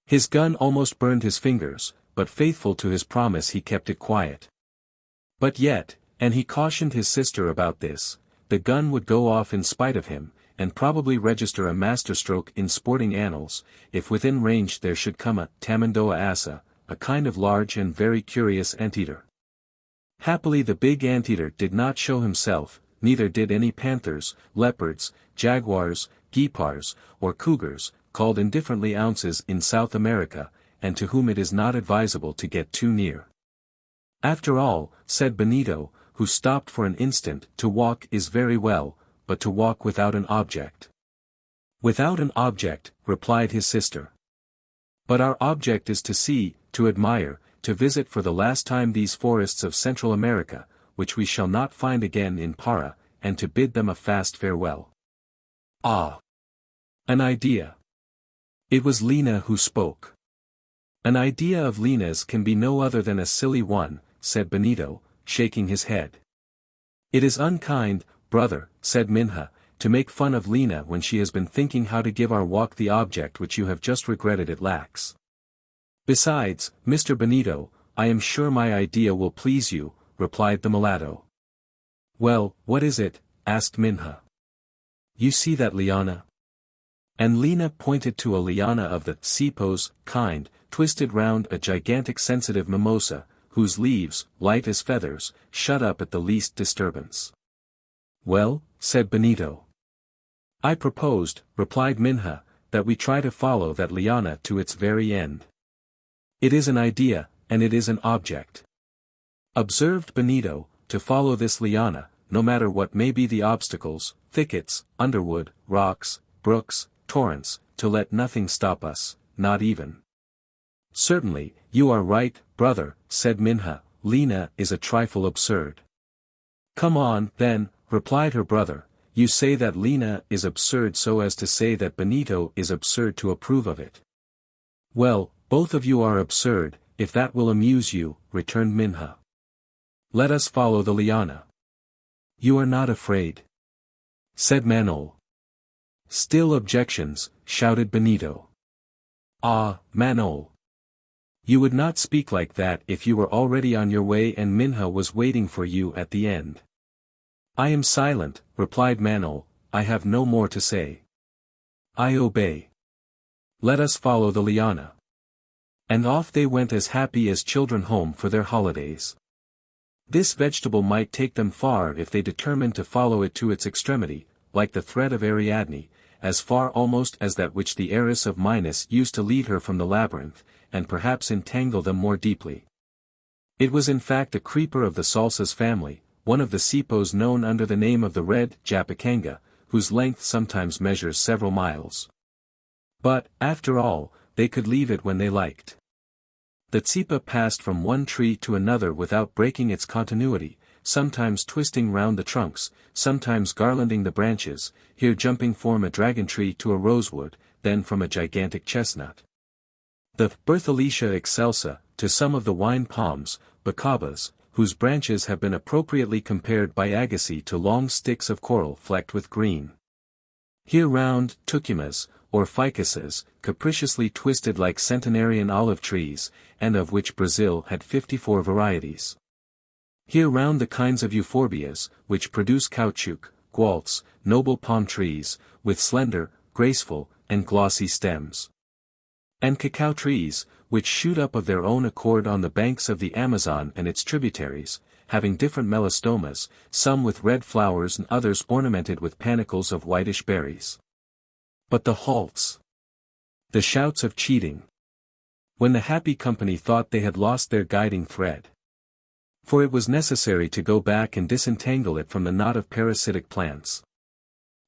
His gun almost burned his fingers, but faithful to his promise he kept it quiet. But yet, and he cautioned his sister about this, the gun would go off in spite of him, and probably register a masterstroke in sporting annals, if within range there should come a tamandoa assa, a kind of large and very curious anteater. Happily the big anteater did not show himself, neither did any panthers, leopards, jaguars, guepards, or cougars, called indifferently ounces in South America, and to whom it is not advisable to get too near. After all, said Benito, who stopped for an instant, to walk is very well, but to walk without an object. Without an object, replied his sister. But our object is to see, to admire, to visit for the last time these forests of Central America, which we shall not find again in Para, and to bid them a fast farewell. Ah! An idea. It was Lina who spoke. An idea of Lina's can be no other than a silly one, said Benito, shaking his head. It is unkind, brother, said Minha, to make fun of Lina when she has been thinking how to give our walk the object which you have just regretted it lacks. Besides, Mr. Benito, I am sure my idea will please you, replied the mulatto. Well, what is it? Asked Minha. You see that liana? And Lina pointed to a liana of the sipos kind, twisted round a gigantic sensitive mimosa, whose leaves, light as feathers, shut up at the least disturbance. Well, said Benito. I proposed, replied Minha, that we try to follow that liana to its very end. It is an idea, and it is an object. Observed Benito, to follow this liana, no matter what may be the obstacles, thickets, underwood, rocks, brooks, torrents, to let nothing stop us, not even. Certainly, you are right, brother, said Minha, Lina is a trifle absurd. Come on, then, replied her brother, you say that Lina is absurd so as to say that Benito is absurd to approve of it. Well, both of you are absurd, if that will amuse you, returned Minha. Let us follow the liana. You are not afraid? Said Manol. Still objections, shouted Benito. Ah, Manol. You would not speak like that if you were already on your way and Minha was waiting for you at the end. I am silent, replied Manol, I have no more to say. I obey. Let us follow the liana. And off they went as happy as children home for their holidays. This vegetable might take them far if they determined to follow it to its extremity, like the thread of Ariadne, as far almost as that which the heiress of Minos used to lead her from the labyrinth, and perhaps entangle them more deeply. It was in fact a creeper of the salsas family, one of the sipos known under the name of the red japicanga, whose length sometimes measures several miles. But, after all, they could leave it when they liked. The tsipa passed from one tree to another without breaking its continuity, sometimes twisting round the trunks, sometimes garlanding the branches, here jumping from a dragon tree to a rosewood, then from a gigantic chestnut. The Berthelicia excelsa, to some of the wine palms, bacabas, whose branches have been appropriately compared by Agassiz to long sticks of coral flecked with green. Here round tucumas, or ficuses, capriciously twisted like centenarian olive trees, and of which Brazil had 54 varieties. Here round the kinds of euphorbias, which produce caoutchouc, gualtz, noble palm trees, with slender, graceful, and glossy stems. And cacao trees, which shoot up of their own accord on the banks of the Amazon and its tributaries, having different melastomas, some with red flowers and others ornamented with panicles of whitish berries. But the halts! The shouts of cheating! When the happy company thought they had lost their guiding thread. For it was necessary to go back and disentangle it from the knot of parasitic plants.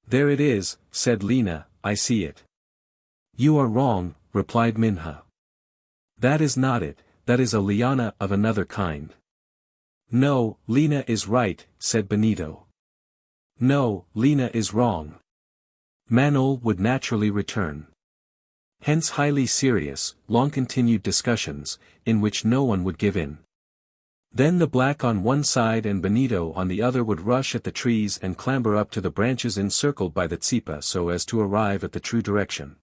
There it is, said Lina, I see it. You are wrong, replied Minha. That is not it, that is a liana of another kind. No, Lina is right, said Benito. No, Lina is wrong. Manol would naturally return. Hence highly serious, long-continued discussions, in which no one would give in. Then the black on one side and Benito on the other would rush at the trees and clamber up to the branches encircled by the tsipa so as to arrive at the true direction.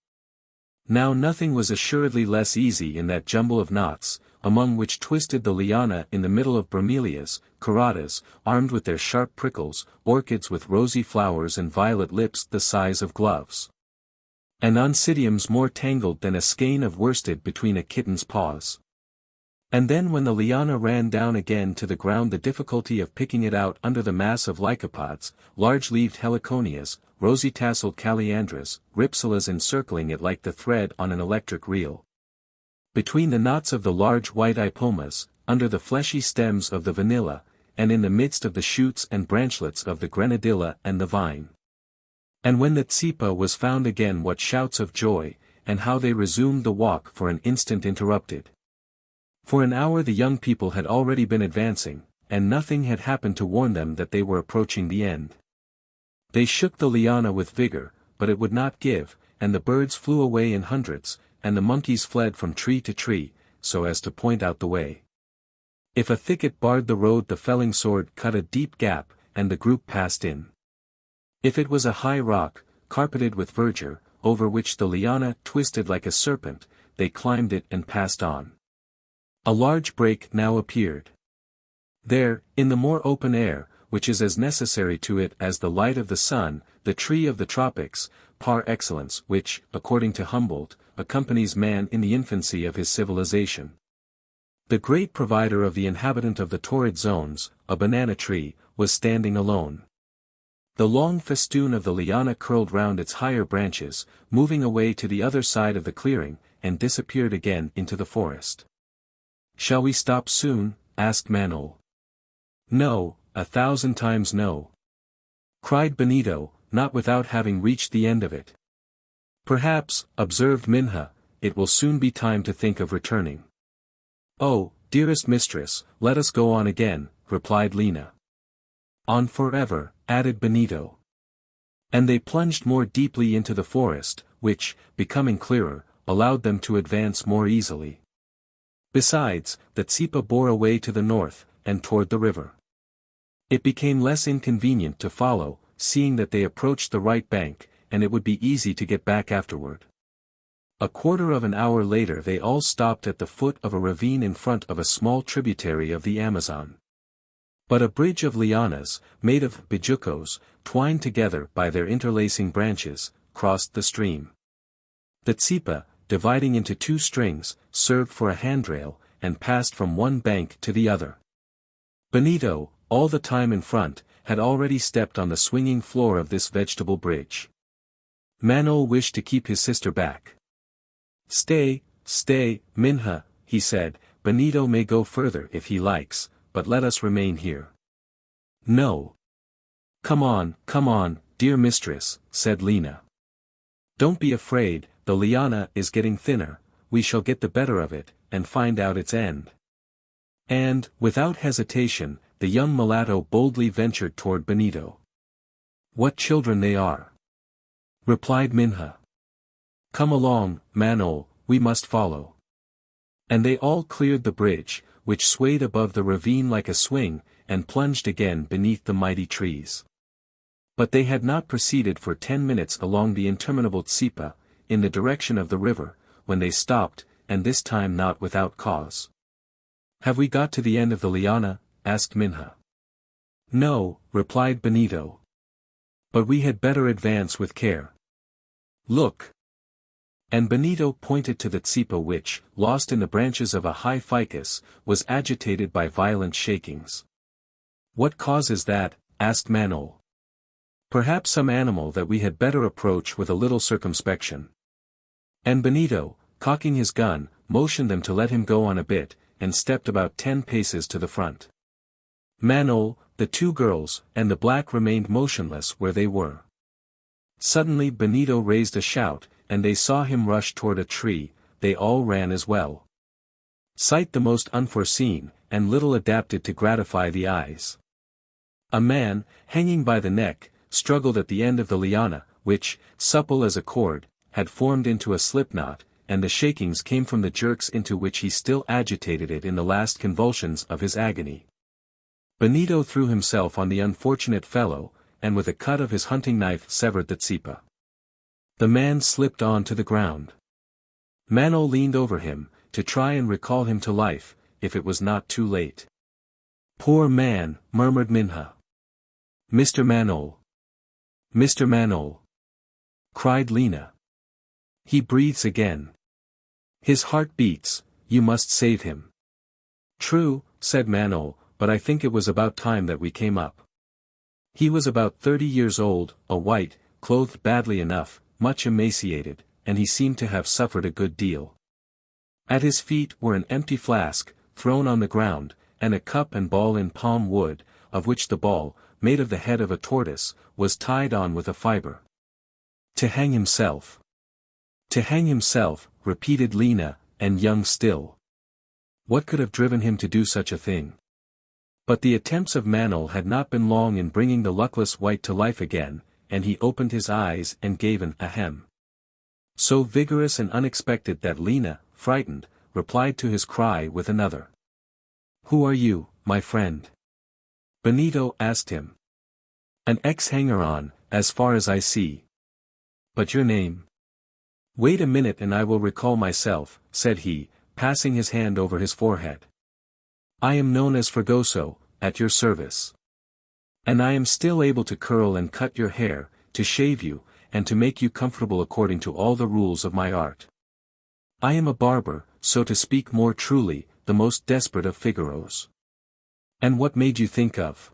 Now nothing was assuredly less easy in that jumble of knots, among which twisted the liana in the middle of bromelias, corotas, armed with their sharp prickles, orchids with rosy flowers and violet lips the size of gloves. And oncidiums more tangled than a skein of worsted between a kitten's paws. And then when the liana ran down again to the ground the difficulty of picking it out under the mass of lycopods, large-leaved heliconias, rosy-tasseled calliandras, rhipsalas encircling it like the thread on an electric reel. Between the knots of the large white ipomas, under the fleshy stems of the vanilla, and in the midst of the shoots and branchlets of the grenadilla and the vine. And when the tsipa was found again what shouts of joy, and how they resumed the walk for an instant interrupted. For an hour the young people had already been advancing, and nothing had happened to warn them that they were approaching the end. They shook the liana with vigor, but it would not give, and the birds flew away in hundreds, and the monkeys fled from tree to tree, so as to point out the way. If a thicket barred the road, the felling sword cut a deep gap, and the group passed in. If it was a high rock, carpeted with verdure, over which the liana twisted like a serpent, they climbed it and passed on. A large break now appeared. There, in the more open air, which is as necessary to it as the light of the sun, the tree of the tropics, par excellence, which, according to Humboldt, accompanies man in the infancy of his civilization. The great provider of the inhabitant of the torrid zones, a banana tree, was standing alone. The long festoon of the liana curled round its higher branches, moving away to the other side of the clearing, and disappeared again into the forest. "Shall we stop soon?" asked Manaos. "No, 1,000 times no," cried Benito, not without having reached the end of it. "Perhaps," observed Minha, "it will soon be time to think of returning." "Oh, dearest mistress, let us go on again," replied Lina. "On forever," added Benito. And they plunged more deeply into the forest, which, becoming clearer, allowed them to advance more easily. Besides, the Tsipa bore away to the north, and toward the river. It became less inconvenient to follow, seeing that they approached the right bank, and it would be easy to get back afterward. A quarter of an hour later they all stopped at the foot of a ravine in front of a small tributary of the Amazon. But a bridge of lianas, made of bejucos, twined together by their interlacing branches, crossed the stream. The Tsipa, dividing into two strings, served for a handrail, and passed from one bank to the other. Benito, all the time in front, had already stepped on the swinging floor of this vegetable bridge. Manaos wished to keep his sister back. "Stay, stay, Minha," he said, "Benito may go further if he likes, but let us remain here." "No. Come on, dear mistress," said Lina. "Don't be afraid, the liana is getting thinner, we shall get the better of it, and find out its end." And, without hesitation, the young mulatto boldly ventured toward Benito. "What children they are!" replied Minha. "Come along, Manaos, we must follow." And they all cleared the bridge, which swayed above the ravine like a swing, and plunged again beneath the mighty trees. But they had not proceeded for 10 minutes along the interminable Tsipa, in the direction of the river, when they stopped, and this time not without cause. "Have we got to the end of the liana?" asked Minha. "No," replied Benito. "But we had better advance with care. Look!" And Benito pointed to the Tsipa which, lost in the branches of a high ficus, was agitated by violent shakings. "What causes that?" asked Manaos. "Perhaps some animal that we had better approach with a little circumspection." And Benito, cocking his gun, motioned them to let him go on a bit, and stepped about 10 paces to the front. Manaos, the two girls, and the black remained motionless where they were. Suddenly Benito raised a shout, and they saw him rush toward a tree. They all ran as well. Sight the most unforeseen, and little adapted to gratify the eyes. A man, hanging by the neck, struggled at the end of the liana, which, supple as a cord, had formed into a slipknot, and the shakings came from the jerks into which he still agitated it in the last convulsions of his agony. Benito threw himself on the unfortunate fellow, and with a cut of his hunting knife severed the Tsipa. The man slipped on to the ground. Manaos leaned over him, to try and recall him to life, if it was not too late. "Poor man," murmured Minha. "Mr. Manaos! Mr. Manaos!" cried Lina. "He breathes again. His heart beats, you must save him." "True," said Manaos, "but I think it was about time that we came up." He was about 30 years old, a white, clothed badly enough, much emaciated, and he seemed to have suffered a good deal. At his feet were an empty flask, thrown on the ground, and a cup and ball in palm wood, of which the ball, made of the head of a tortoise, was tied on with a fiber. "To hang himself. To hang himself, repeated Lina, and young still. What could have driven him to do such a thing? But the attempts of Manaos had not been long in bringing the luckless wight to life again, and he opened his eyes and gave an ahem. So vigorous and unexpected that Lina, frightened, replied to his cry with another. Who are you, my friend? Benito asked him. An ex-hanger-on, as far as I see. But your name? Wait a minute and I will recall myself, said he, passing his hand over his forehead. I am known as Fragoso, at your service. And I am still able to curl and cut your hair, to shave you, and to make you comfortable according to all the rules of my art. I am a barber, so to speak more truly, the most desperate of Figaros. And what made you think of?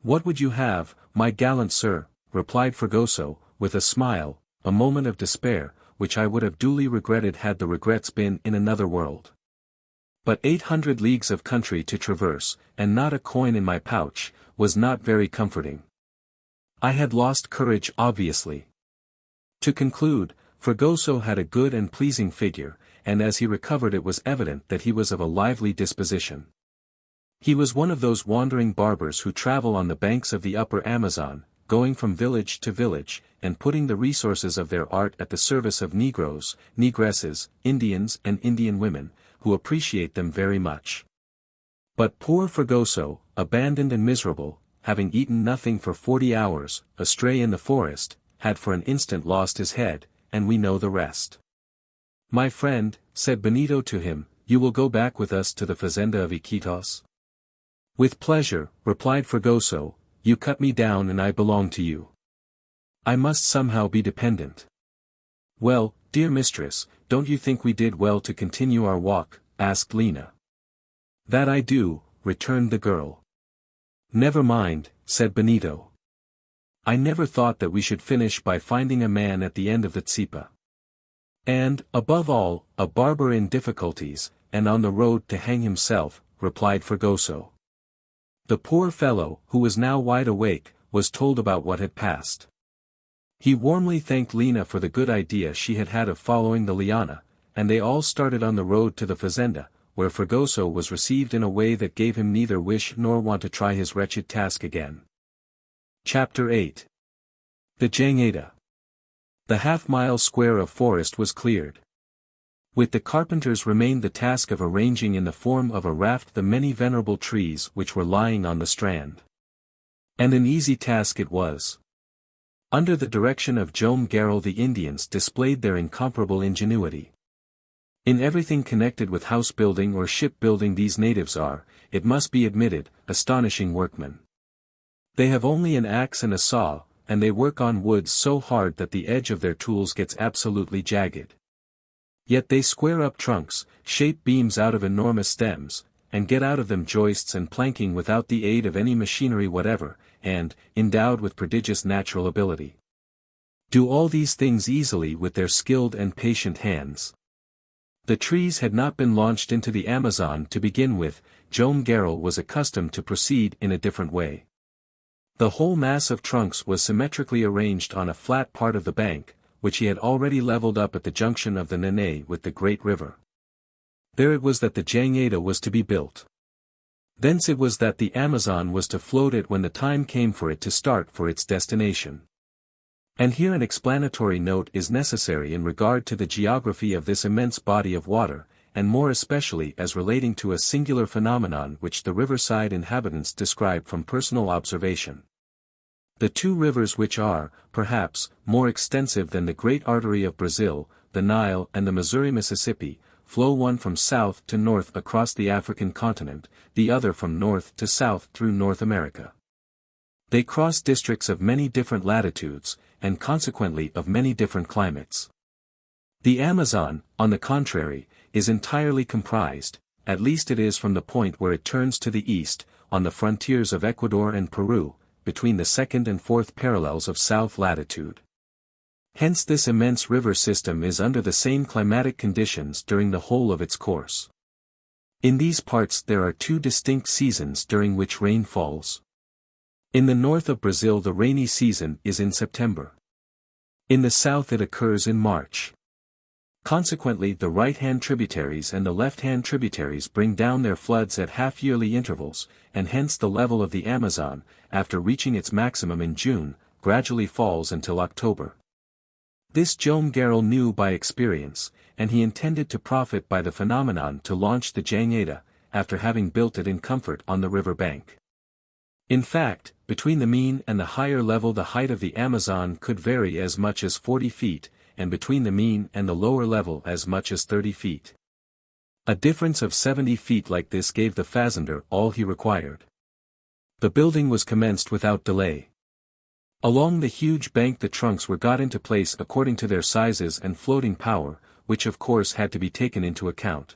What would you have, my gallant sir, replied Fragoso, with a smile, a moment of despair, which I would have duly regretted had the regrets been in another world. But 800 leagues of country to traverse, and not a coin in my pouch, was not very comforting. I had lost courage obviously. To conclude, Fragoso had a good and pleasing figure, and as he recovered it was evident that he was of a lively disposition. He was one of those wandering barbers who travel on the banks of the upper Amazon, going from village to village, and putting the resources of their art at the service of Negroes, Negresses, Indians and Indian women, who appreciate them very much. But poor Fragoso, abandoned and miserable, having eaten nothing for 40 hours, astray in the forest, had for an instant lost his head, and we know the rest. My friend, said Benito to him, you will go back with us to the fazenda of Iquitos? With pleasure, replied Fragoso, you cut me down and I belong to you. I must somehow be dependent. Well, dear mistress, don't you think we did well to continue our walk? Asked Lina. That I do, returned the girl. Never mind, said Benito. I never thought that we should finish by finding a man at the end of the tsipa. And, above all, a barber in difficulties, and on the road to hang himself, replied Fragoso. The poor fellow, who was now wide awake, was told about what had passed. He warmly thanked Lina for the good idea she had had of following the Liana, and they all started on the road to the fazenda, where Fragoso was received in a way that gave him neither wish nor want to try his wretched task again. Chapter 8. The Jangada. The half-mile square of forest was cleared. With the carpenters remained the task of arranging in the form of a raft the many venerable trees which were lying on the strand. And an easy task it was. Under the direction of Joam Garral the Indians displayed their incomparable ingenuity. In everything connected with house building or ship building these natives are, it must be admitted, astonishing workmen. They have only an axe and a saw, and they work on wood so hard that the edge of their tools gets absolutely jagged. Yet they square up trunks, shape beams out of enormous stems, and get out of them joists and planking without the aid of any machinery whatever, and, endowed with prodigious natural ability, do all these things easily with their skilled and patient hands. The trees had not been launched into the Amazon to begin with. Joam Garral was accustomed to proceed in a different way. The whole mass of trunks was symmetrically arranged on a flat part of the bank, which he had already leveled up at the junction of the Nanay with the great river. There it was that the Jangada was to be built. Thence it was that the Amazon was to float it when the time came for it to start for its destination. And here an explanatory note is necessary in regard to the geography of this immense body of water, and more especially as relating to a singular phenomenon which the riverside inhabitants describe from personal observation. The two rivers which are, perhaps, more extensive than the great artery of Brazil, the Nile and the Missouri-Mississippi, flow one from south to north across the African continent, the other from north to south through North America. They cross districts of many different latitudes, and consequently of many different climates. The Amazon, on the contrary, is entirely comprised, at least it is from the point where it turns to the east, on the frontiers of Ecuador and Peru, between the 2nd and 4th parallels of south latitude. Hence this immense river system is under the same climatic conditions during the whole of its course. In these parts there are two distinct seasons during which rain falls. In the north of Brazil the rainy season is in September. In the south it occurs in March. Consequently, the right-hand tributaries and the left-hand tributaries bring down their floods at half-yearly intervals, and hence the level of the Amazon, after reaching its maximum in June, gradually falls until October. This Joam Garral knew by experience, and he intended to profit by the phenomenon to launch the Jangada, after having built it in comfort on the river bank. In fact, between the mean and the higher level the height of the Amazon could vary as much as 40 feet, and between the mean and the lower level as much as 30 feet. A difference of 70 feet like this gave the fazender all he required. The building was commenced without delay. Along the huge bank the trunks were got into place according to their sizes and floating power, which of course had to be taken into account.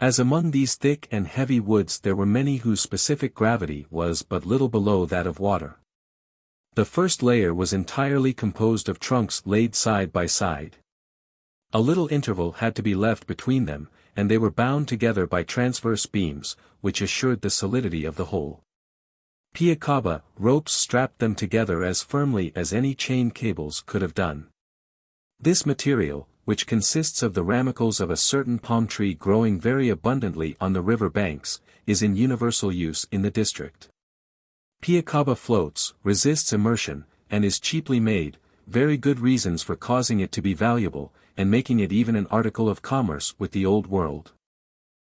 As among these thick and heavy woods there were many whose specific gravity was but little below that of water. The first layer was entirely composed of trunks laid side by side. A little interval had to be left between them, and they were bound together by transverse beams, which assured the solidity of the whole. Piacaba ropes strapped them together as firmly as any chain cables could have done. This material, which consists of the ramicles of a certain palm tree growing very abundantly on the river banks, is in universal use in the district. Piacaba floats, resists immersion, and is cheaply made, very good reasons for causing it to be valuable, and making it even an article of commerce with the Old World.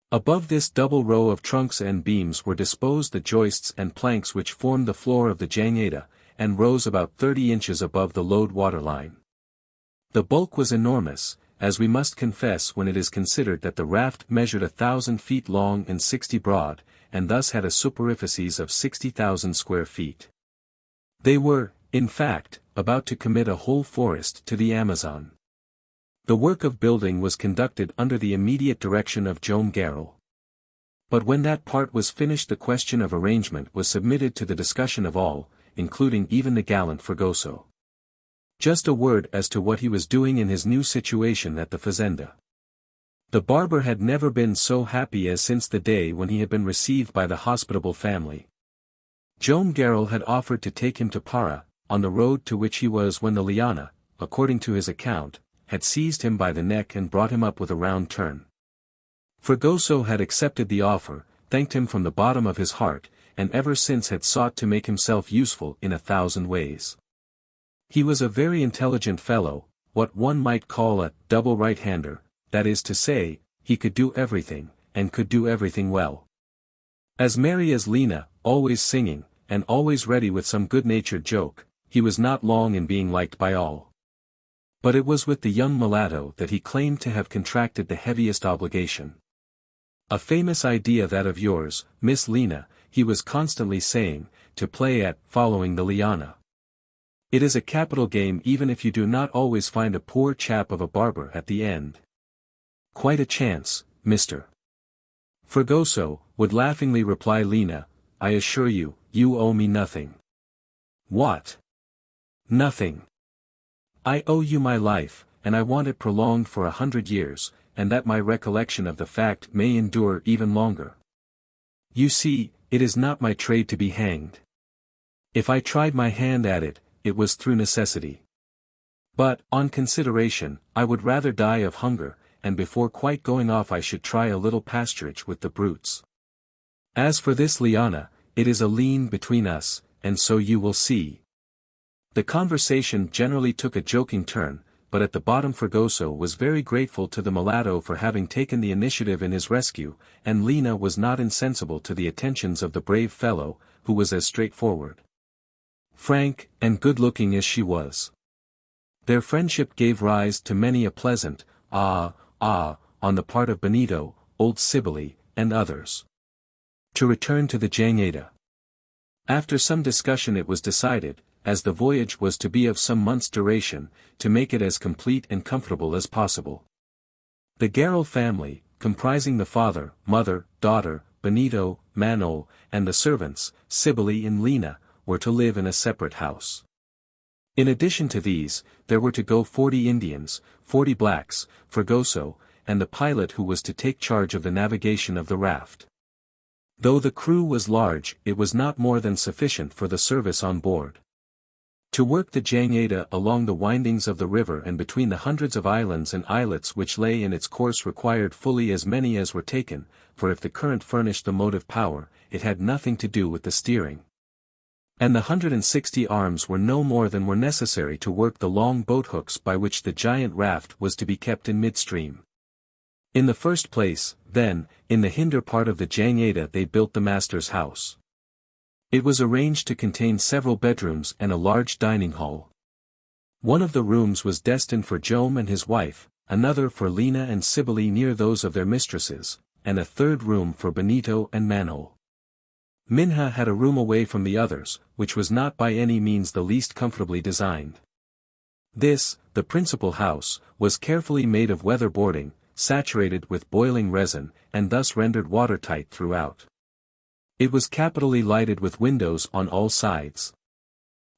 Above this double row of trunks and beams were disposed the joists and planks which formed the floor of the Jangada, and rose about 30 inches above the load water line. The bulk was enormous, as we must confess when it is considered that the raft measured 1,000 feet long and 60 broad, and thus had a superficies of 60,000 square feet. They were, in fact, about to commit a whole forest to the Amazon. The work of building was conducted under the immediate direction of Joam Garral. But when that part was finished the question of arrangement was submitted to the discussion of all, including even the gallant Fragoso. Just a word as to what he was doing in his new situation at the fazenda. The barber had never been so happy as since the day when he had been received by the hospitable family. Joam Garral had offered to take him to Para, on the road to which he was when the Liana, according to his account, had seized him by the neck and brought him up with a round turn. Fragoso had accepted the offer, thanked him from the bottom of his heart, and ever since had sought to make himself useful in 1,000 ways. He was a very intelligent fellow, what one might call a double right-hander, that is to say, he could do everything, and could do everything well. As merry as Lina, always singing, and always ready with some good-natured joke, he was not long in being liked by all. But it was with the young mulatto that he claimed to have contracted the heaviest obligation. A famous idea that of yours, Miss Lina, he was constantly saying, to play at following the Liana. It is a capital game even if you do not always find a poor chap of a barber at the end. Quite a chance, Mr. Fragoso, would laughingly reply Lina, I assure you, you owe me nothing. What? Nothing. I owe you my life, and I want it prolonged for 100 years, and that my recollection of the fact may endure even longer. You see, it is not my trade to be hanged. If I tried my hand at it, it was through necessity. But, on consideration, I would rather die of hunger, and before quite going off I should try a little pasturage with the brutes. As for this Liana, it is a lien between us, and so you will see. The conversation generally took a joking turn, but at the bottom Fragoso was very grateful to the mulatto for having taken the initiative in his rescue, and Lina was not insensible to the attentions of the brave fellow, who was as straightforward, frank, and good-looking as she was. Their friendship gave rise to many a pleasant, on the part of Benito, old Cybele, and others. To return to the Jangada. After some discussion it was decided, as the voyage was to be of some months' duration, to make it as complete and comfortable as possible. The Garral family, comprising the father, mother, daughter, Benito, Manaos, and the servants, Cybele and Lina, were to live in a separate house. In addition to these, there were to go 40 Indians, 40 blacks, Fragoso, and the pilot who was to take charge of the navigation of the raft. Though the crew was large, it was not more than sufficient for the service on board. To work the Jangada along the windings of the river and between the hundreds of islands and islets which lay in its course required fully as many as were taken, for if the current furnished the motive power, it had nothing to do with the steering. And the 160 arms were no more than were necessary to work the long boat-hooks by which the giant raft was to be kept in midstream. In the first place, then, in the hinder part of the Jangada they built the master's house. It was arranged to contain several bedrooms and a large dining hall. One of the rooms was destined for Joam and his wife, another for Lina and Cybele near those of their mistresses, and a third room for Benito and Manaos. Minha had a room away from the others, which was not by any means the least comfortably designed. This, the principal house, was carefully made of weatherboarding, saturated with boiling resin, and thus rendered watertight throughout. It was capitally lighted with windows on all sides.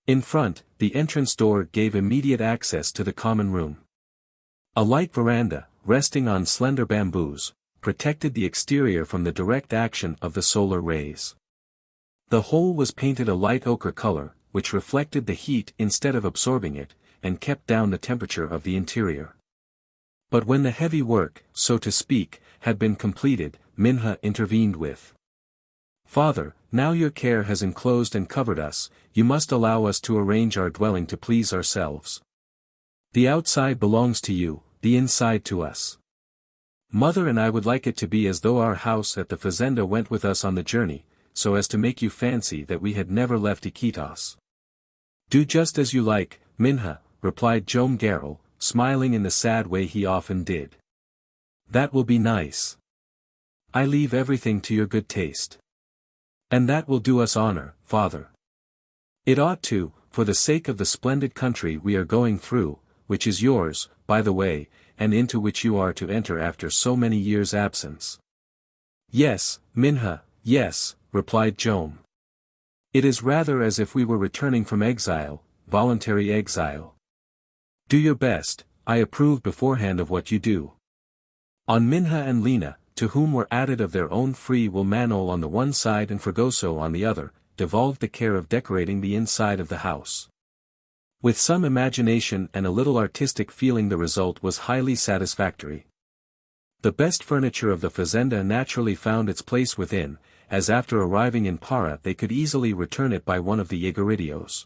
In front, the entrance door gave immediate access to the common room. A light veranda, resting on slender bamboos, protected the exterior from the direct action of the solar rays. The whole was painted a light ochre color, which reflected the heat instead of absorbing it, and kept down the temperature of the interior. But when the heavy work, so to speak, had been completed, Minha intervened with, "Father, now your care has enclosed and covered us, you must allow us to arrange our dwelling to please ourselves. The outside belongs to you, the inside to us. Mother and I would like it to be as though our house at the fazenda went with us on the journey, so as to make you fancy that we had never left Iquitos." "Do just as you like, Minha," replied Joam Garral, smiling in the sad way he often did. "That will be nice. I leave everything to your good taste. And that will do us honor, father. It ought to, for the sake of the splendid country we are going through, which is yours, by the way, and into which you are to enter after so many years' absence." "Yes, Minha, yes," replied Joam. "It is rather as if we were returning from exile, voluntary exile. Do your best, I approve beforehand of what you do." On Minha and Lina, to whom were added of their own free will Manaos on the one side and Fragoso on the other, devolved the care of decorating the inside of the house. With some imagination and a little artistic feeling the result was highly satisfactory. The best furniture of the fazenda naturally found its place within, as after arriving in Para they could easily return it by one of the Iguaritos.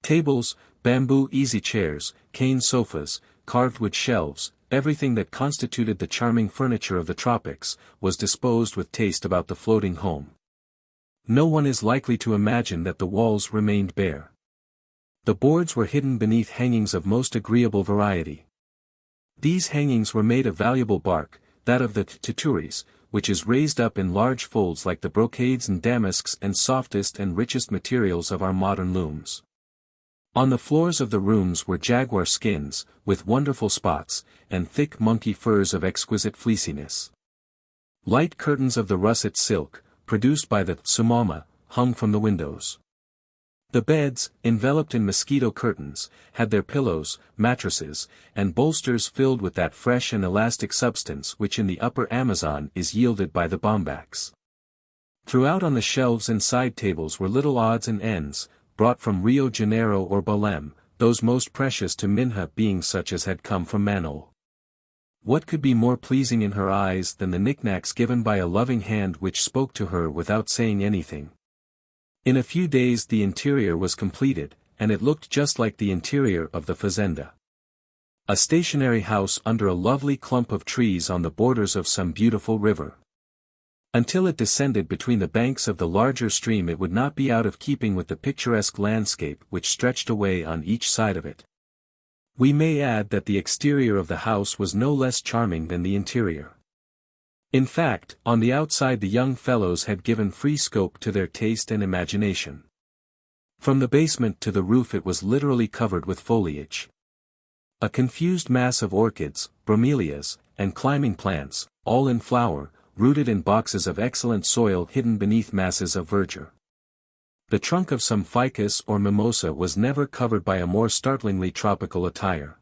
Tables, bamboo easy chairs, cane sofas, carved wood shelves, everything that constituted the charming furniture of the tropics, was disposed with taste about the floating home. No one is likely to imagine that the walls remained bare. The boards were hidden beneath hangings of most agreeable variety. These hangings were made of valuable bark, that of the tuturis, which is raised up in large folds like the brocades and damasks and softest and richest materials of our modern looms. On the floors of the rooms were jaguar skins, with wonderful spots, and thick monkey furs of exquisite fleeciness. Light curtains of the russet silk, produced by the sumama, hung from the windows. The beds, enveloped in mosquito curtains, had their pillows, mattresses, and bolsters filled with that fresh and elastic substance which in the upper Amazon is yielded by the bombax. Throughout on the shelves and side tables were little odds and ends, brought from Rio Janeiro or Belém, those most precious to Minha being such as had come from Manaos. What could be more pleasing in her eyes than the knickknacks given by a loving hand which spoke to her without saying anything? In a few days the interior was completed, and it looked just like the interior of the fazenda. A stationary house under a lovely clump of trees on the borders of some beautiful river. Until it descended between the banks of the larger stream it would not be out of keeping with the picturesque landscape which stretched away on each side of it. We may add that the exterior of the house was no less charming than the interior. In fact, on the outside the young fellows had given free scope to their taste and imagination. From the basement to the roof it was literally covered with foliage. A confused mass of orchids, bromelias, and climbing plants, all in flower, rooted in boxes of excellent soil hidden beneath masses of verdure. The trunk of some ficus or mimosa was never covered by a more startlingly tropical attire.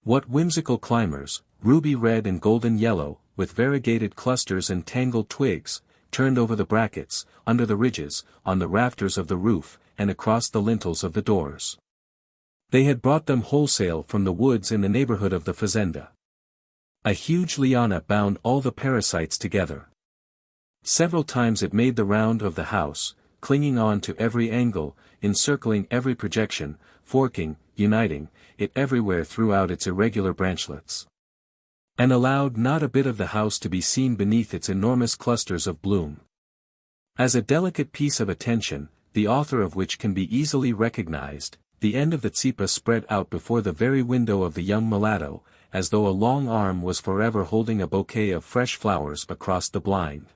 What whimsical climbers, ruby red and golden yellow, with variegated clusters and tangled twigs, turned over the brackets, under the ridges, on the rafters of the roof, and across the lintels of the doors. They had brought them wholesale from the woods in the neighborhood of the fazenda. A huge liana bound all the parasites together. Several times it made the round of the house, clinging on to every angle, encircling every projection, forking, uniting, it everywhere throughout its irregular branchlets. And allowed not a bit of the house to be seen beneath its enormous clusters of bloom. As a delicate piece of attention, the author of which can be easily recognized, the end of the tsipa spread out before the very window of the young mulatto, as though a long arm was forever holding a bouquet of fresh flowers across the blind.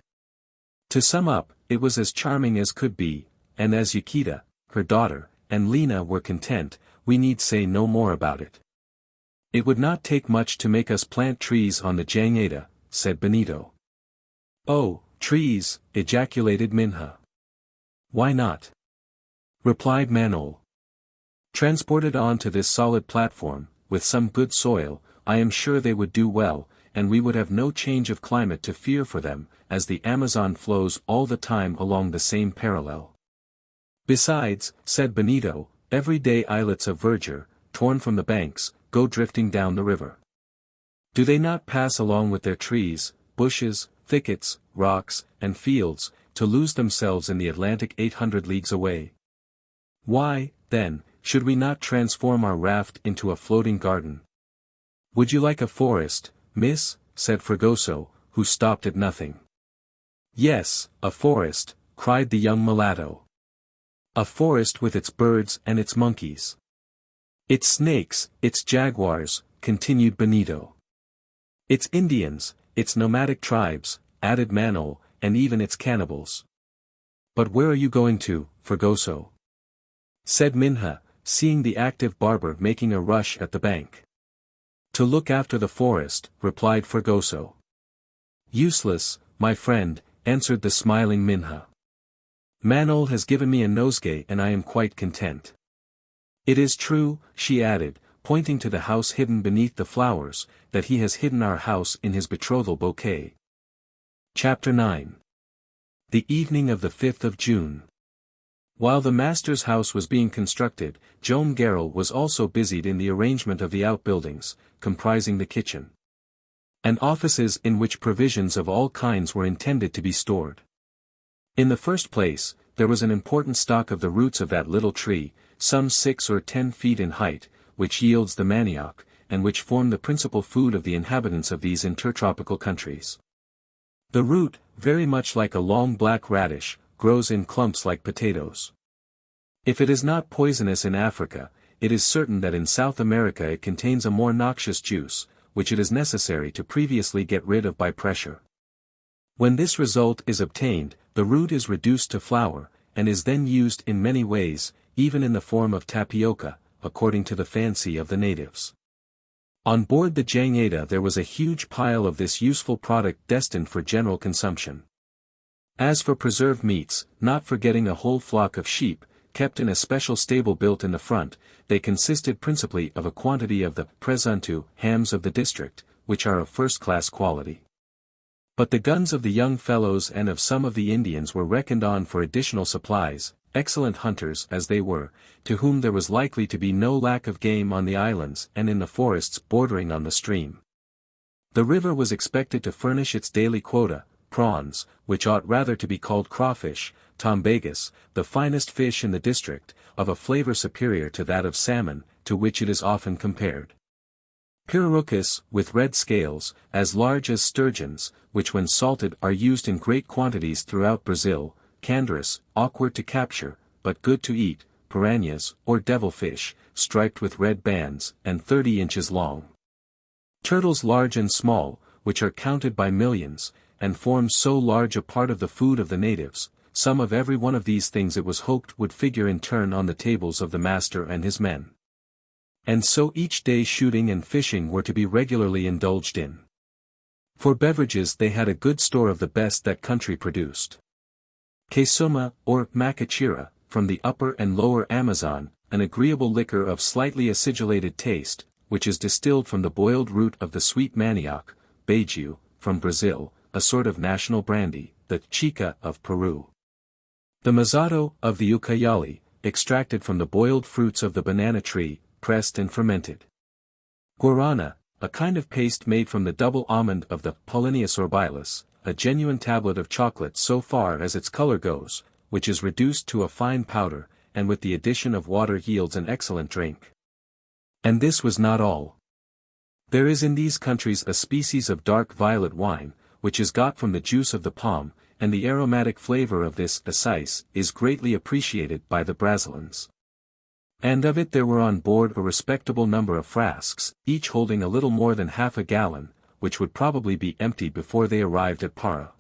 To sum up, it was as charming as could be, and as Yaquita, her daughter, and Lina were content, we need say no more about it. It would not take much to make us plant trees on the Jangada, said Benito. Oh, trees, ejaculated Minha. Why not? Replied Manaos. Transported on to this solid platform, with some good soil, I am sure they would do well, and we would have no change of climate to fear for them, as the Amazon flows all the time along the same parallel. Besides, said Benito, every day islets of verdure, torn from the banks, go drifting down the river. Do they not pass along with their trees, bushes, thickets, rocks, and fields, to lose themselves in the Atlantic 800 leagues away? Why, then, should we not transform our raft into a floating garden? Would you like a forest, miss? Said Fragoso, who stopped at nothing. Yes, a forest, cried the young mulatto. A forest with its birds and its monkeys. Its snakes, its jaguars, continued Benito. Its Indians, its nomadic tribes, added Manaos, and even its cannibals. But where are you going to, Fragoso? Said Minha, seeing the active barber making a rush at the bank. To look after the forest, replied Fragoso. Useless, my friend, answered the smiling Minha. Manaos has given me a nosegay and I am quite content. It is true, she added, pointing to the house hidden beneath the flowers, that he has hidden our house in his betrothal bouquet. Chapter 9. The evening of the 5th of June. While the master's house was being constructed, Joam Garral was also busied in the arrangement of the outbuildings, comprising the kitchen and offices in which provisions of all kinds were intended to be stored. In the first place, there was an important stock of the roots of that little tree, some 6 or 10 feet in height, which yields the manioc, and which form the principal food of the inhabitants of these intertropical countries. The root, very much like a long black radish, grows in clumps like potatoes. If it is not poisonous in Africa, it is certain that in South America it contains a more noxious juice, which it is necessary to previously get rid of by pressure. When this result is obtained, the root is reduced to flour, and is then used in many ways, even in the form of tapioca, according to the fancy of the natives. On board the Jangada there was a huge pile of this useful product destined for general consumption. As for preserved meats, not forgetting a whole flock of sheep, kept in a special stable built in the front, they consisted principally of a quantity of the presunto hams of the district, which are of first-class quality. But the guns of the young fellows and of some of the Indians were reckoned on for additional supplies, excellent hunters as they were, to whom there was likely to be no lack of game on the islands and in the forests bordering on the stream. The river was expected to furnish its daily quota, prawns, which ought rather to be called crawfish, tombagas, the finest fish in the district, of a flavor superior to that of salmon, to which it is often compared. Pirarucas, with red scales, as large as sturgeons, which when salted are used in great quantities throughout Brazil, canderous, awkward to capture, but good to eat, piranhas, or devilfish, striped with red bands, and 30 inches long. Turtles large and small, which are counted by millions, and form so large a part of the food of the natives, some of every one of these things it was hoped would figure in turn on the tables of the master and his men. And so each day shooting and fishing were to be regularly indulged in. For beverages they had a good store of the best that country produced. Quesuma, or macachira, from the upper and lower Amazon, an agreeable liquor of slightly acidulated taste, which is distilled from the boiled root of the sweet manioc. Beiju, from Brazil, a sort of national brandy. the chica of Peru. The mazato of the ucayali, extracted from the boiled fruits of the banana tree, pressed and fermented. Guarana, a kind of paste made from the double almond of the Pollinius orbilis, a genuine tablet of chocolate so far as its color goes, which is reduced to a fine powder, and with the addition of water yields an excellent drink. And this was not all. There is in these countries a species of dark violet wine, which is got from the juice of the palm, and the aromatic flavor of this assis is greatly appreciated by the Brazilians. And of it there were on board a respectable number of frasks, each holding a little more than half a gallon, which would probably be empty before they arrived at Para.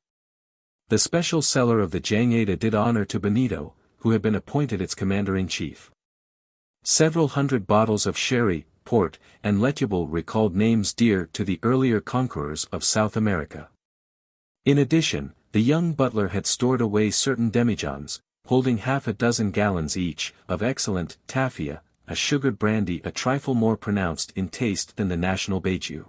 The special cellar of the Jangada did honor to Benito, who had been appointed its commander-in-chief. Several hundred bottles of sherry, port, and letubal recalled names dear to the earlier conquerors of South America. In addition, the young butler had stored away certain demijohns, holding half a dozen gallons each, of excellent tafia, a sugared brandy a trifle more pronounced in taste than the national beiju.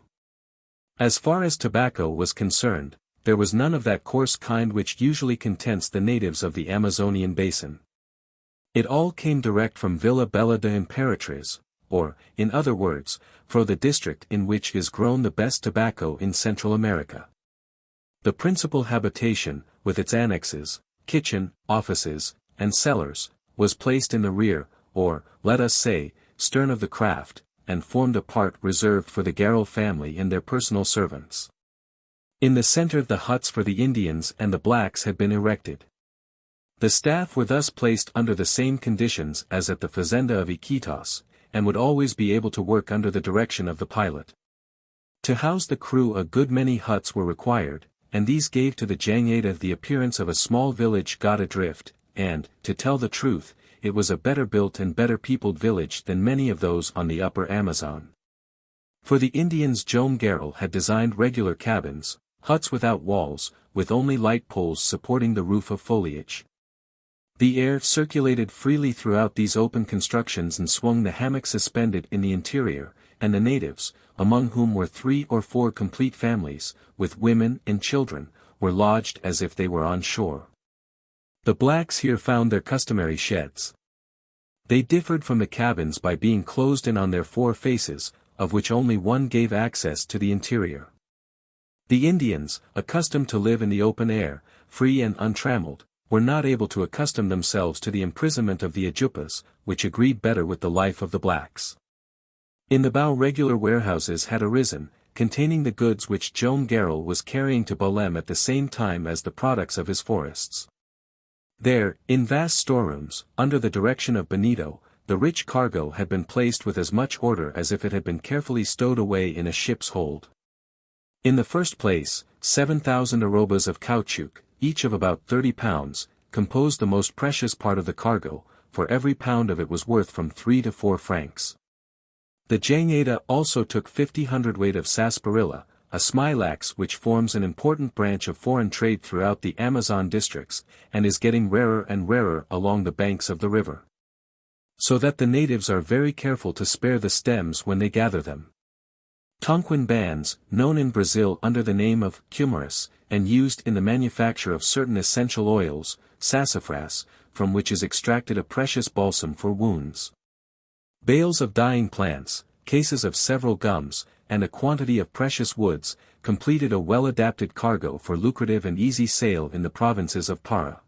As far as tobacco was concerned, there was none of that coarse kind which usually contents the natives of the Amazonian basin. It all came direct from Villa Bella de Imperatriz, or, in other words, from the district in which is grown the best tobacco in Central America. The principal habitation, with its annexes, kitchen, offices, and cellars, was placed in the rear, or, let us say, stern of the craft, and formed a part reserved for the Garral family and their personal servants. In the center the huts for the Indians and the blacks had been erected. The staff were thus placed under the same conditions as at the fazenda of Iquitos, and would always be able to work under the direction of the pilot. To house the crew a good many huts were required, and these gave to the Jangada the appearance of a small village got adrift, and, to tell the truth, it was a better built and better peopled village than many of those on the upper Amazon. For the Indians Joam Garral had designed regular cabins, huts without walls, with only light poles supporting the roof of foliage. The air circulated freely throughout these open constructions and swung the hammock suspended in the interior, and the natives, among whom were 3 or 4 complete families, with women and children, were lodged as if they were on shore. The blacks here found their customary sheds. They differed from the cabins by being closed in on their 4 faces, of which only one gave access to the interior. The Indians, accustomed to live in the open air, free and untrammeled, were not able to accustom themselves to the imprisonment of the ajupas, which agreed better with the life of the blacks. In the bow regular warehouses had arisen, containing the goods which Joam Garral was carrying to Belem at the same time as the products of his forests. There, in vast storerooms, under the direction of Benito, the rich cargo had been placed with as much order as if it had been carefully stowed away in a ship's hold. In the first place, 7,000 arrobas of caoutchouc, each of about 30 pounds, composed the most precious part of the cargo, for every pound of it was worth from 3 to 4 francs. The Jangada also took 50 hundredweight of sarsaparilla, a smilax which forms an important branch of foreign trade throughout the Amazon districts, and is getting rarer and rarer along the banks of the river. So that the natives are very careful to spare the stems when they gather them. Tonquin bands, known in Brazil under the name of cumaris, and used in the manufacture of certain essential oils, sassafras, from which is extracted a precious balsam for wounds. Bales of dyeing plants, cases of several gums, and a quantity of precious woods, completed a well-adapted cargo for lucrative and easy sale in the provinces of Para.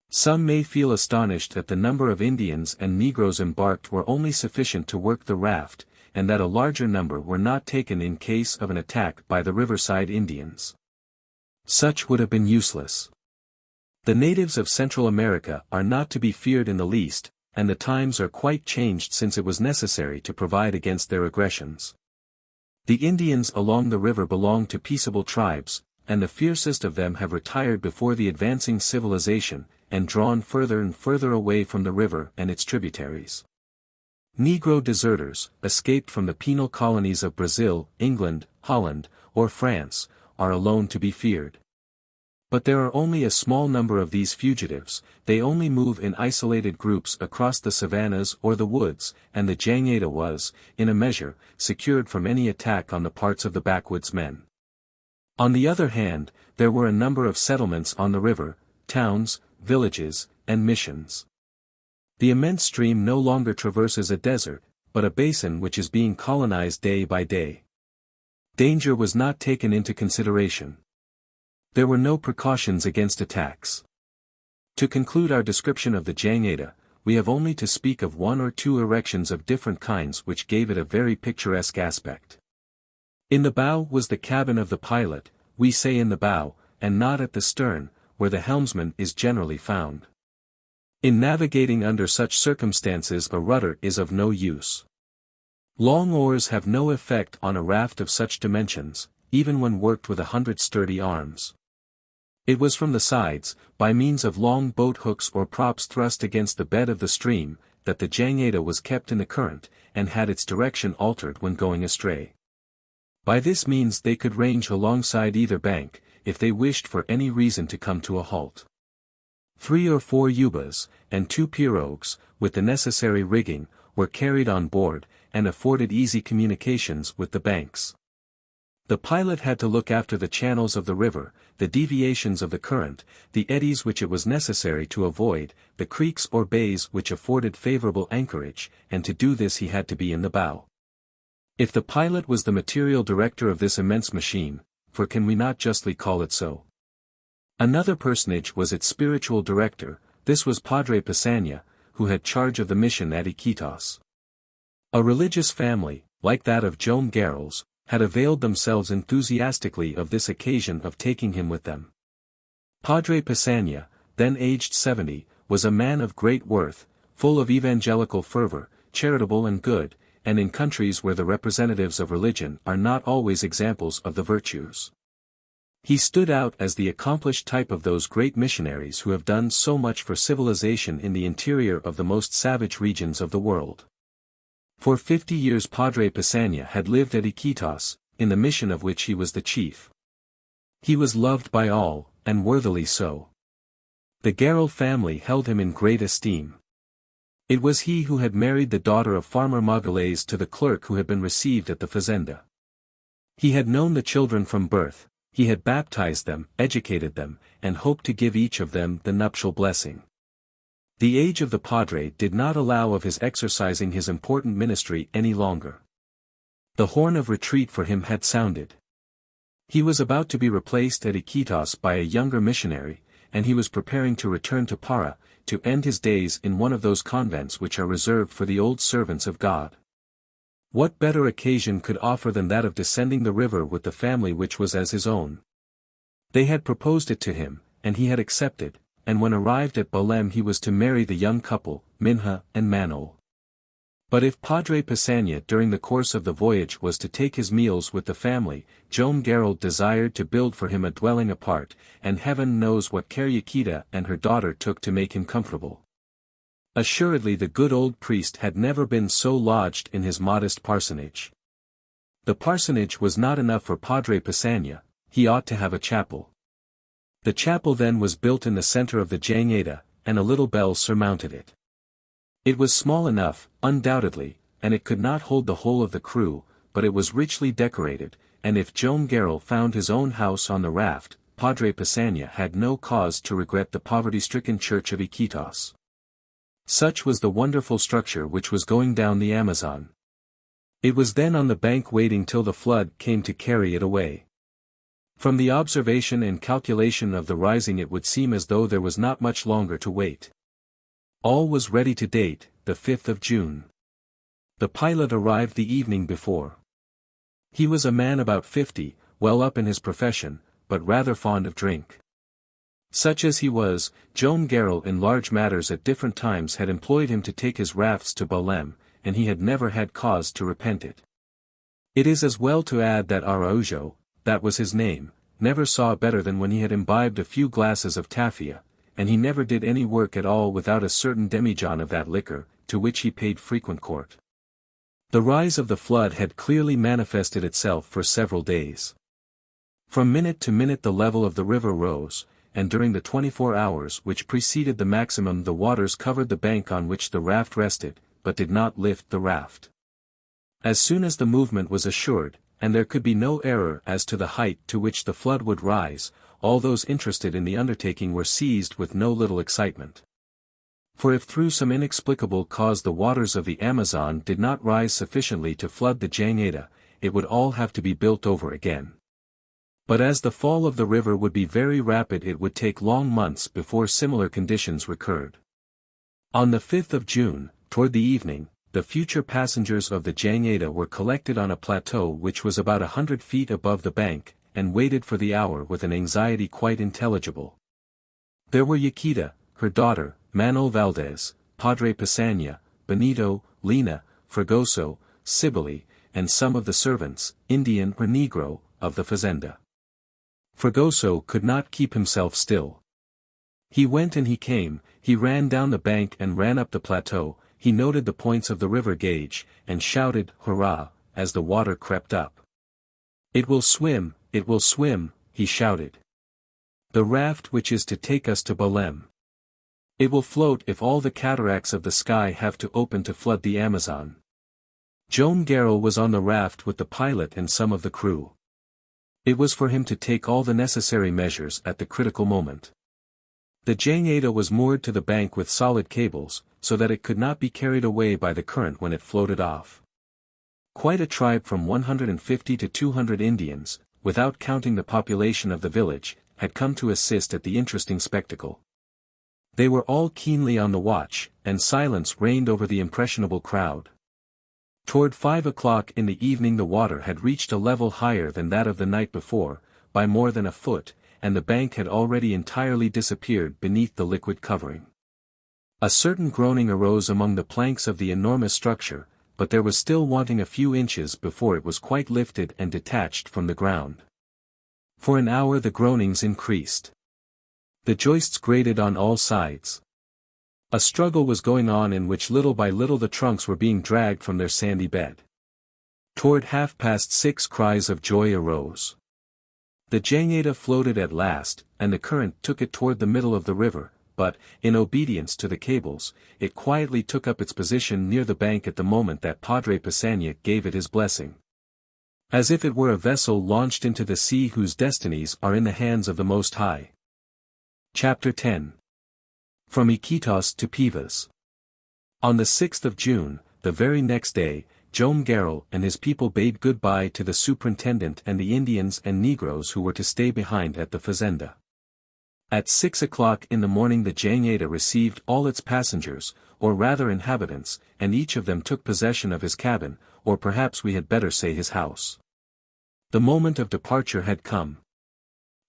Some may feel astonished that the number of Indians and Negroes embarked were only sufficient to work the raft, and that a larger number were not taken in case of an attack by the riverside Indians. Such would have been useless. The natives of Central America are not to be feared in the least, and the times are quite changed since it was necessary to provide against their aggressions. The Indians along the river belong to peaceable tribes, and the fiercest of them have retired before the advancing civilization, and drawn further and further away from the river and its tributaries. Negro deserters, escaped from the penal colonies of Brazil, England, Holland, or France, are alone to be feared. But there are only a small number of these fugitives, they only move in isolated groups across the savannas or the woods, and the Jangada was, in a measure, secured from any attack on the parts of the backwoods men. On the other hand, there were a number of settlements on the river, towns, villages, and missions. The immense stream no longer traverses a desert, but a basin which is being colonized day by day. Danger was not taken into consideration. There were no precautions against attacks. To conclude our description of the Jangada, we have only to speak of one or two erections of different kinds which gave it a very picturesque aspect. In the bow was the cabin of the pilot, we say in the bow, and not at the stern, where the helmsman is generally found. In navigating under such circumstances a rudder is of no use. Long oars have no effect on a raft of such dimensions, even when worked with 100 sturdy arms. It was from the sides, by means of long boat hooks or props thrust against the bed of the stream, that the Jangada was kept in the current, and had its direction altered when going astray. By this means they could range alongside either bank, if they wished for any reason to come to a halt. 3 or 4 yubas, and 2 pirogues, with the necessary rigging, were carried on board, and afforded easy communications with the banks. The pilot had to look after the channels of the river, the deviations of the current, the eddies which it was necessary to avoid, the creeks or bays which afforded favorable anchorage, and to do this he had to be in the bow. If the pilot was the material director of this immense machine, for can we not justly call it so? Another personage was its spiritual director, this was Padre Pisania, who had charge of the mission at Iquitos. A religious family, like that of Joam Garral's, had availed themselves enthusiastically of this occasion of taking him with them. Padre Pisania, then aged 70, was a man of great worth, full of evangelical fervor, charitable and good, and in countries where the representatives of religion are not always examples of the virtues. He stood out as the accomplished type of those great missionaries who have done so much for civilization in the interior of the most savage regions of the world. For 50 years Padre Pisania had lived at Iquitos, in the mission of which he was the chief. He was loved by all, and worthily so. The Garral family held him in great esteem. It was he who had married the daughter of Farmer Magalhaes to the clerk who had been received at the fazenda. He had known the children from birth, he had baptized them, educated them, and hoped to give each of them the nuptial blessing. The age of the padre did not allow of his exercising his important ministry any longer. The horn of retreat for him had sounded. He was about to be replaced at Iquitos by a younger missionary, and he was preparing to return to Para, to end his days in one of those convents which are reserved for the old servants of God. What better occasion could offer than that of descending the river with the family which was as his own? They had proposed it to him, and he had accepted, and when arrived at Belém he was to marry the young couple, Minha and Manaos. But if Padre Pisania during the course of the voyage was to take his meals with the family, Joam Garral desired to build for him a dwelling apart, and heaven knows what care Yaquita and her daughter took to make him comfortable. Assuredly the good old priest had never been so lodged in his modest parsonage. The parsonage was not enough for Padre Pisania, he ought to have a chapel. The chapel then was built in the center of the Jangada, and a little bell surmounted it. It was small enough, undoubtedly, and it could not hold the whole of the crew, but it was richly decorated, and if Joam Garral found his own house on the raft, Padre Pisania had no cause to regret the poverty-stricken church of Iquitos. Such was the wonderful structure which was going down the Amazon. It was then on the bank waiting till the flood came to carry it away. From the observation and calculation of the rising it would seem as though there was not much longer to wait. All was ready to date, the 5th of June. The pilot arrived the evening before. He was a man about 50, well up in his profession, but rather fond of drink. Such as he was, Joam Garral in large matters at different times had employed him to take his rafts to Belém, and he had never had cause to repent it. It is as well to add that Araujo, that was his name, never saw better than when he had imbibed a few glasses of tafia, and he never did any work at all without a certain demijohn of that liquor, to which he paid frequent court. The rise of the flood had clearly manifested itself for several days. From minute to minute the level of the river rose, and during the 24 hours which preceded the maximum the waters covered the bank on which the raft rested, but did not lift the raft. As soon as the movement was assured, and there could be no error as to the height to which the flood would rise. All those interested in the undertaking were seized with no little excitement. For if through some inexplicable cause the waters of the Amazon did not rise sufficiently to flood the Jangada, it would all have to be built over again. But as the fall of the river would be very rapid, it would take long months before similar conditions recurred. On the 5th of June, toward the evening, the future passengers of the Jangada were collected on a plateau which was about 100 feet above the bank, and waited for the hour with an anxiety quite intelligible. There were Yaquita, her daughter, Manuel Valdez, Padre Pisania, Benito, Lina, Fragoso, Cibele, and some of the servants, Indian or Negro, of the fazenda. Fragoso could not keep himself still. He went and he came, he ran down the bank and ran up the plateau, he noted the points of the river gauge, and shouted, "Hurrah," as the water crept up. It will swim," he shouted. "The raft which is to take us to Belém. It will float if all the cataracts of the sky have to open to flood the Amazon." Joam Garral was on the raft with the pilot and some of the crew. It was for him to take all the necessary measures at the critical moment. The Jangada was moored to the bank with solid cables, so that it could not be carried away by the current when it floated off. Quite a tribe from 150 to 200 Indians, without counting the population of the village, had come to assist at the interesting spectacle. They were all keenly on the watch, and silence reigned over the impressionable crowd. Toward 5 o'clock in the evening the water had reached a level higher than that of the night before, by more than a foot, and the bank had already entirely disappeared beneath the liquid covering. A certain groaning arose among the planks of the enormous structure, but there was still wanting a few inches before it was quite lifted and detached from the ground. For an hour the groanings increased. The joists grated on all sides. A struggle was going on in which little by little the trunks were being dragged from their sandy bed. Toward 6:30 cries of joy arose. The Jangada floated at last, and the current took it toward the middle of the river, but, in obedience to the cables, it quietly took up its position near the bank at the moment that Padre Pisania gave it his blessing. As if it were a vessel launched into the sea whose destinies are in the hands of the Most High. Chapter 10. From Iquitos to Pevas. On the 6th of June, the very next day, Joam Garral and his people bade goodbye to the superintendent and the Indians and Negroes who were to stay behind at the fazenda. At 6 o'clock in the morning the Jangada received all its passengers, or rather inhabitants, and each of them took possession of his cabin, or perhaps we had better say his house. The moment of departure had come.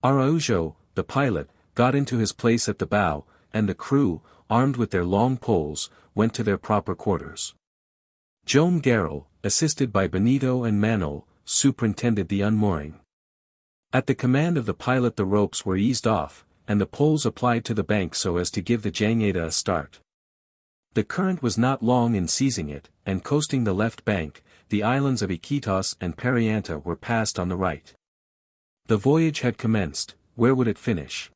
Araujo, the pilot, got into his place at the bow, and the crew, armed with their long poles, went to their proper quarters. Joam Garral, assisted by Benito and Manaos, superintended the unmooring. At the command of the pilot the ropes were eased off, and the poles applied to the bank so as to give the Jangada a start. The current was not long in seizing it, and coasting the left bank, the islands of Iquitos and Perianta were passed on the right. The voyage had commenced. Where would it finish?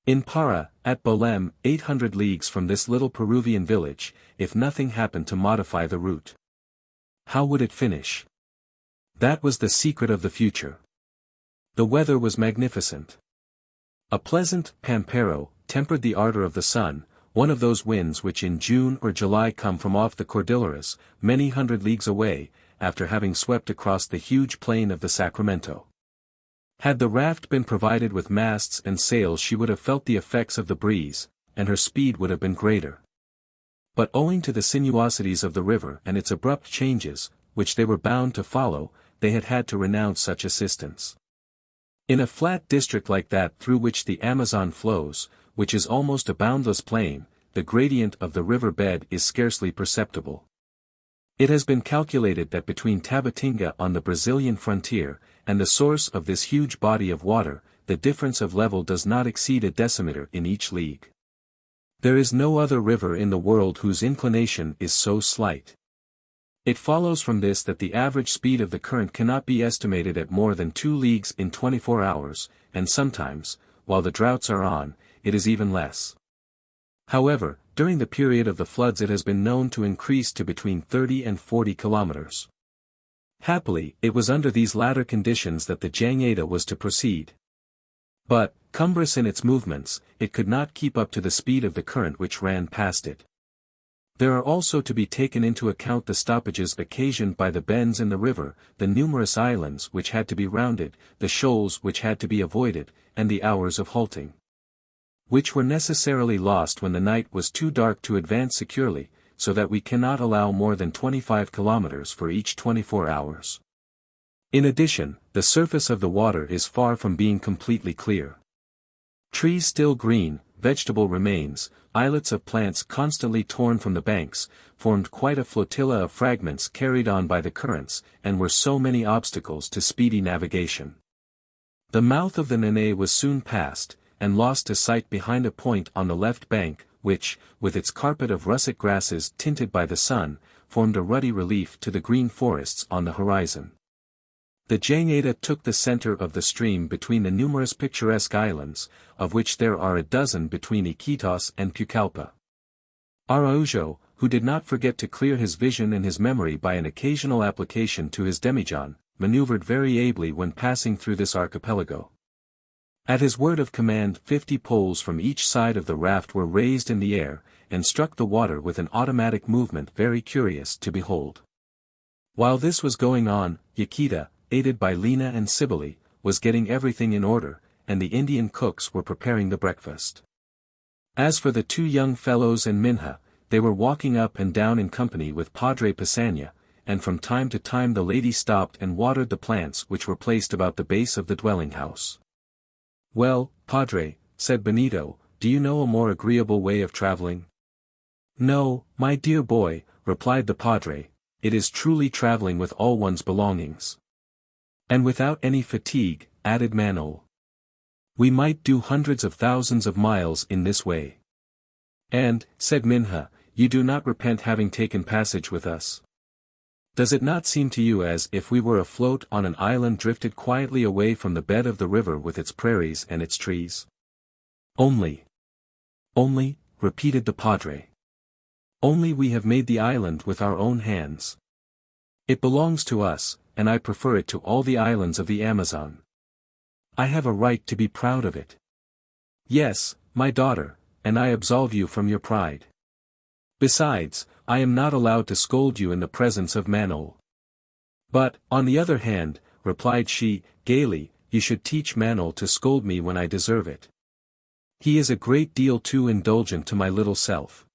In Para, at Belém, 800 leagues from this little Peruvian village, if nothing happened to modify the route. How would it finish? That was the secret of the future. The weather was magnificent. A pleasant pampero tempered the ardor of the sun, one of those winds which in June or July come from off the Cordilleras, many hundred leagues away, after having swept across the huge plain of the Sacramento. Had the raft been provided with masts and sails she would have felt the effects of the breeze, and her speed would have been greater. But owing to the sinuosities of the river and its abrupt changes, which they were bound to follow, they had had to renounce such assistance. In a flat district like that through which the Amazon flows, which is almost a boundless plain, the gradient of the river bed is scarcely perceptible. It has been calculated that between Tabatinga on the Brazilian frontier, and the source of this huge body of water, the difference of level does not exceed a decimeter in each league. There is no other river in the world whose inclination is so slight. It follows from this that the average speed of the current cannot be estimated at more than 2 leagues in 24 hours, and sometimes, while the droughts are on, it is even less. However, during the period of the floods it has been known to increase to between 30 and 40 kilometers. Happily, it was under these latter conditions that the Jangada was to proceed. But, cumbrous in its movements, it could not keep up to the speed of the current which ran past it. There are also to be taken into account the stoppages occasioned by the bends in the river, the numerous islands which had to be rounded, the shoals which had to be avoided, and the hours of halting, which were necessarily lost when the night was too dark to advance securely, so that we cannot allow more than 25 kilometers for each 24 hours. In addition, the surface of the water is far from being completely clear. Trees still green, vegetable remains, islets of plants constantly torn from the banks, formed quite a flotilla of fragments carried on by the currents, and were so many obstacles to speedy navigation. The mouth of the Nene was soon passed, and lost to sight behind a point on the left bank, which, with its carpet of russet grasses tinted by the sun, formed a ruddy relief to the green forests on the horizon. The Jangada took the center of the stream between the numerous picturesque islands, of which there are a dozen between Iquitos and Pucallpa. Araujo, who did not forget to clear his vision and his memory by an occasional application to his demijohn, maneuvered very ably when passing through this archipelago. At his word of command 50 poles from each side of the raft were raised in the air, and struck the water with an automatic movement very curious to behold. While this was going on, Yaquita, aided by Lina and Cybele, was getting everything in order, and the Indian cooks were preparing the breakfast. As for the two young fellows and Minha, they were walking up and down in company with Padre Pisania, and from time to time the lady stopped and watered the plants which were placed about the base of the dwelling house. "Well, Padre," said Benito, "do you know a more agreeable way of traveling?" "No, my dear boy," replied the Padre, "it is truly traveling with all one's belongings." "And without any fatigue," added Manaos. "We might do hundreds of thousands of miles in this way." "And," said Minha, "you do not repent having taken passage with us? Does it not seem to you as if we were afloat on an island drifted quietly away from the bed of the river with its prairies and its trees?" Only, repeated the Padre. "Only we have made the island with our own hands. It belongs to us, and I prefer it to all the islands of the Amazon. I have a right to be proud of it." "Yes, my daughter, and I absolve you from your pride. Besides, I am not allowed to scold you in the presence of Manaos." "But, on the other hand," replied she, gaily, "you should teach Manaos to scold me when I deserve it. He is a great deal too indulgent to my little self."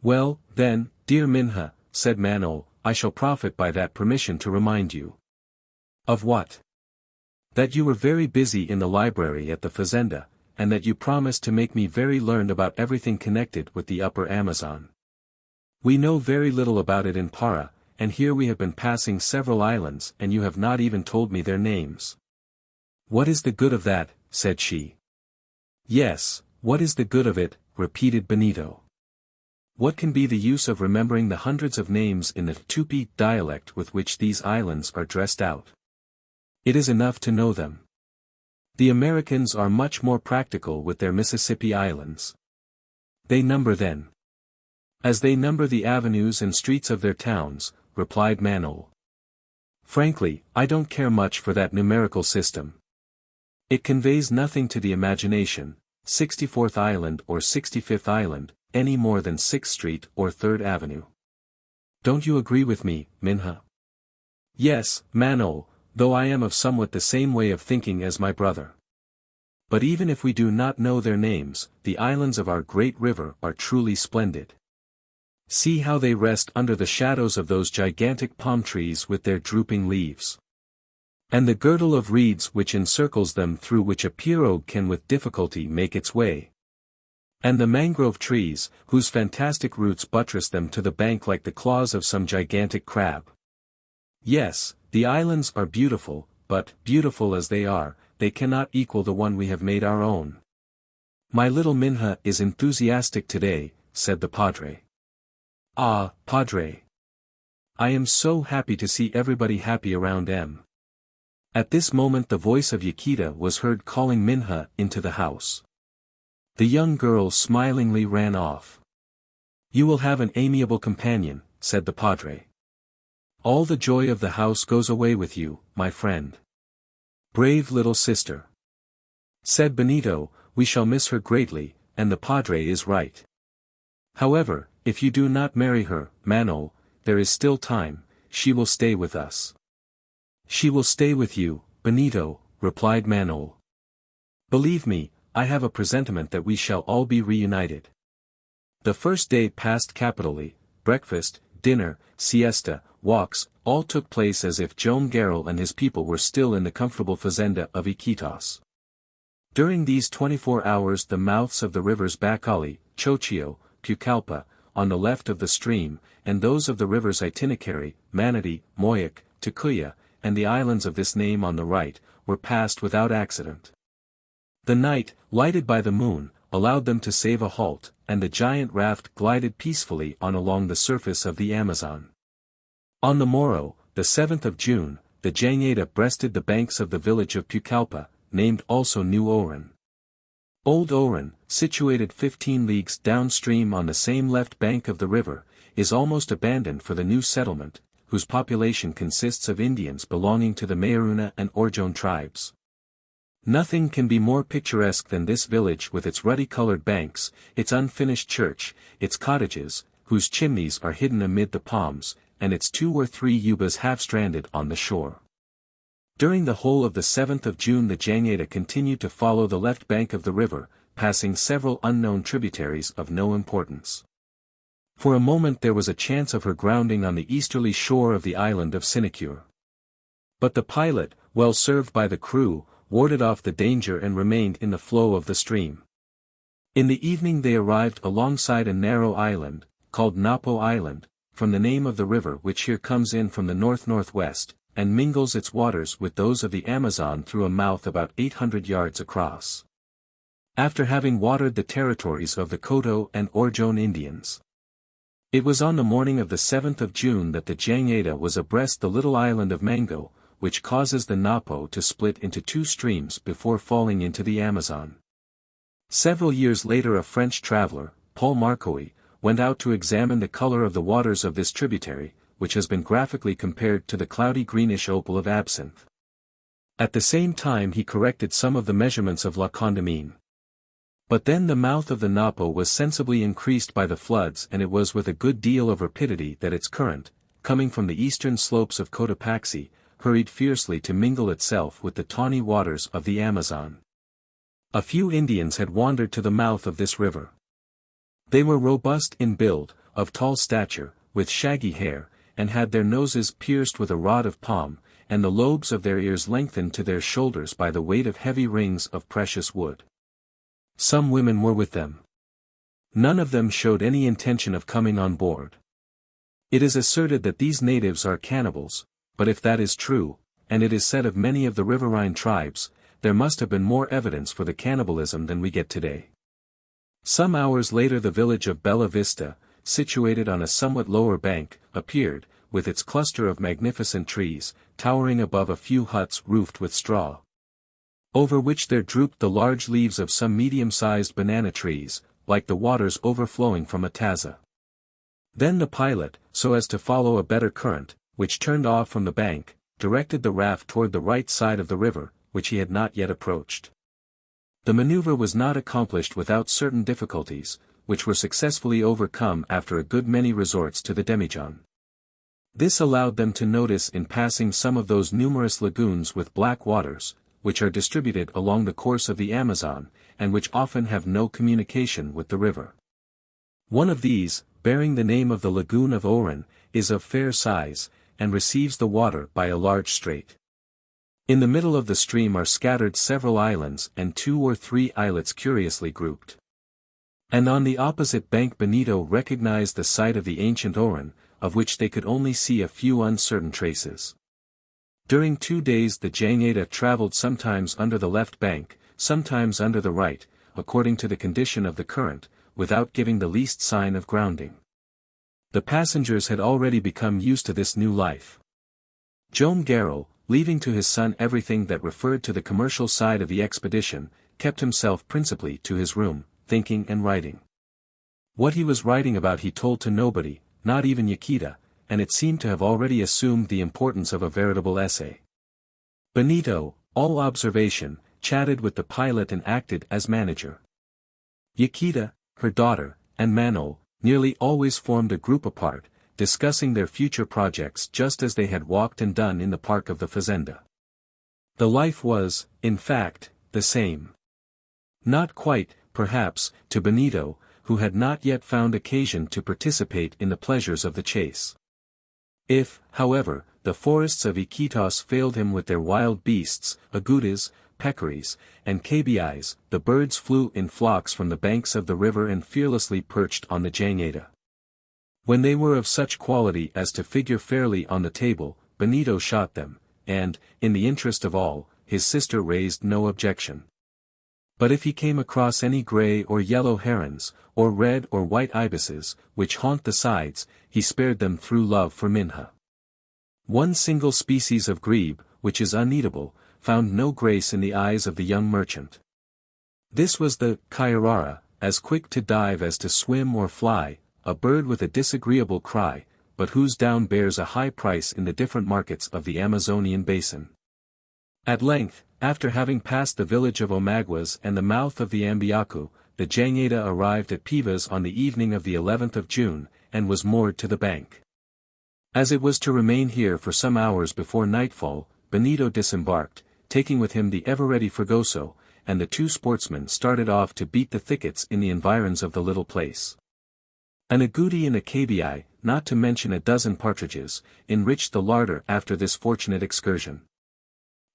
"Well, then, dear Minha," said Manaos, "I shall profit by that permission to remind you." "Of what?" "That you were very busy in the library at the fazenda, and that you promised to make me very learned about everything connected with the upper Amazon. We know very little about it in Para, and here we have been passing several islands and you have not even told me their names." "What is the good of that?" said she. "Yes, what is the good of it?" repeated Benito. "What can be the use of remembering the hundreds of names in the Tupi dialect with which these islands are dressed out? It is enough to know them. The Americans are much more practical with their Mississippi islands. They number them as they number the avenues and streets of their towns," replied Manaos. "Frankly, I don't care much for that numerical system. It conveys nothing to the imagination, 64th Island or 65th Island, any more than 6th Street or 3rd Avenue. Don't you agree with me, Minha?" "Yes, Manaos, though I am of somewhat the same way of thinking as my brother. But even if we do not know their names, the islands of our great river are truly splendid. See how they rest under the shadows of those gigantic palm trees with their drooping leaves. And the girdle of reeds which encircles them through which a pirogue can with difficulty make its way. And the mangrove trees, whose fantastic roots buttress them to the bank like the claws of some gigantic crab. Yes, the islands are beautiful, but, beautiful as they cannot equal the one we have made our own." "My little Minha is enthusiastic today," said the Padre. "Ah, Padre! I am so happy to see everybody happy around M." At this moment the voice of Yaquita was heard calling Minha into the house. The young girl smilingly ran off. "You will have an amiable companion," said the Padre. All the joy of the house goes away with you, my friend. Brave little sister. Said Benito, we shall miss her greatly, and the padre is right. However, if you do not marry her, Manuel, there is still time, she will stay with us. She will stay with you, Benito, replied Manuel. Believe me, I have a presentiment that we shall all be reunited. The first day passed capitally. Breakfast, dinner, siesta, walks, all took place as if Joam Garral and his people were still in the comfortable fazenda of Iquitos. During these 24 hours the mouths of the rivers Bacali, Chochio, Pucallpa, on the left of the stream, and those of the rivers Itinacari, Manatee, Moyac, Tacuya, and the islands of this name on the right, were passed without accident. The night, lighted by the moon, allowed them to save a halt, and the giant raft glided peacefully on along the surface of the Amazon. On the morrow, the 7th of June, the Jangada breasted the banks of the village of Pucallpa, named also New Oran. Old Oran, situated 15 leagues downstream on the same left bank of the river, is almost abandoned for the new settlement, whose population consists of Indians belonging to the Mayaruna and Orjon tribes. Nothing can be more picturesque than this village with its ruddy-colored banks, its unfinished church, its cottages, whose chimneys are hidden amid the palms, and its 2 or 3 yubas half-stranded on the shore. During the whole of the 7th of June the Jangada continued to follow the left bank of the river, passing several unknown tributaries of no importance. For a moment there was a chance of her grounding on the easterly shore of the island of Sinecure. But the pilot, well served by the crew, warded off the danger and remained in the flow of the stream. In the evening they arrived alongside a narrow island, called Napo Island, from the name of the river which here comes in from the north-northwest, and mingles its waters with those of the Amazon through a mouth about 800 yards across. After having watered the territories of the Coto and Orjon Indians. It was on the morning of the 7th of June that the Jangada was abreast the little island of Mango, which causes the Napo to split into 2 streams before falling into the Amazon. Several years later a French traveler, Paul Marcois, went out to examine the color of the waters of this tributary, which has been graphically compared to the cloudy greenish opal of absinthe. At the same time he corrected some of the measurements of La Condamine. But then the mouth of the Napo was sensibly increased by the floods and it was with a good deal of rapidity that its current, coming from the eastern slopes of Cotopaxi, hurried fiercely to mingle itself with the tawny waters of the Amazon. A few Indians had wandered to the mouth of this river. They were robust in build, of tall stature, with shaggy hair, and had their noses pierced with a rod of palm, and the lobes of their ears lengthened to their shoulders by the weight of heavy rings of precious wood. Some women were with them. None of them showed any intention of coming on board. It is asserted that these natives are cannibals, but if that is true, and it is said of many of the riverine tribes, there must have been more evidence for the cannibalism than we get today. Some hours later the village of Bella Vista, situated on a somewhat lower bank, appeared, with its cluster of magnificent trees, towering above a few huts roofed with straw, over which there drooped the large leaves of some medium-sized banana trees, like the waters overflowing from a taza. Then the pilot, so as to follow a better current, which turned off from the bank, directed the raft toward the right side of the river, which he had not yet approached. The maneuver was not accomplished without certain difficulties, which were successfully overcome after a good many resorts to the demijohn. This allowed them to notice in passing some of those numerous lagoons with black waters, which are distributed along the course of the Amazon, and which often have no communication with the river. One of these, bearing the name of the Lagoon of Oran, is of fair size, and receives the water by a large strait. In the middle of the stream are scattered several islands and 2 or 3 islets curiously grouped. And on the opposite bank Benito recognized the site of the ancient Oran, of which they could only see a few uncertain traces. During 2 days the Jangada traveled sometimes under the left bank, sometimes under the right, according to the condition of the current, without giving the least sign of grounding. The passengers had already become used to this new life. Joam Garral, leaving to his son everything that referred to the commercial side of the expedition, kept himself principally to his room, thinking and writing. What he was writing about he told to nobody, not even Yaquita, and it seemed to have already assumed the importance of a veritable essay. Benito, all observation, chatted with the pilot and acted as manager. Yaquita, her daughter, and Manaos, nearly always formed a group apart, discussing their future projects just as they had walked and done in the park of the fazenda. The life was, in fact, the same. Not quite, perhaps, to Benito, who had not yet found occasion to participate in the pleasures of the chase. If, however, the forests of Iquitos failed him with their wild beasts, agoutis, peccaries, and kbis, the birds flew in flocks from the banks of the river and fearlessly perched on the Jangada. When they were of such quality as to figure fairly on the table, Benito shot them, and, in the interest of all, his sister raised no objection. But if he came across any gray or yellow herons, or red or white ibises, which haunt the sides, he spared them through love for Minha. One single species of grebe, which is uneatable, found no grace in the eyes of the young merchant. This was the Kayarara, as quick to dive as to swim or fly, a bird with a disagreeable cry, but whose down bears a high price in the different markets of the Amazonian basin. At length, after having passed the village of Omaguas and the mouth of the Ambiacu, the Jangada arrived at Pevas on the evening of the 11th of June, and was moored to the bank. As it was to remain here for some hours before nightfall, Benito disembarked, taking with him the ever-ready Fragoso, and the two sportsmen started off to beat the thickets in the environs of the little place. An agouti and a kbi, not to mention a dozen partridges, enriched the larder after this fortunate excursion.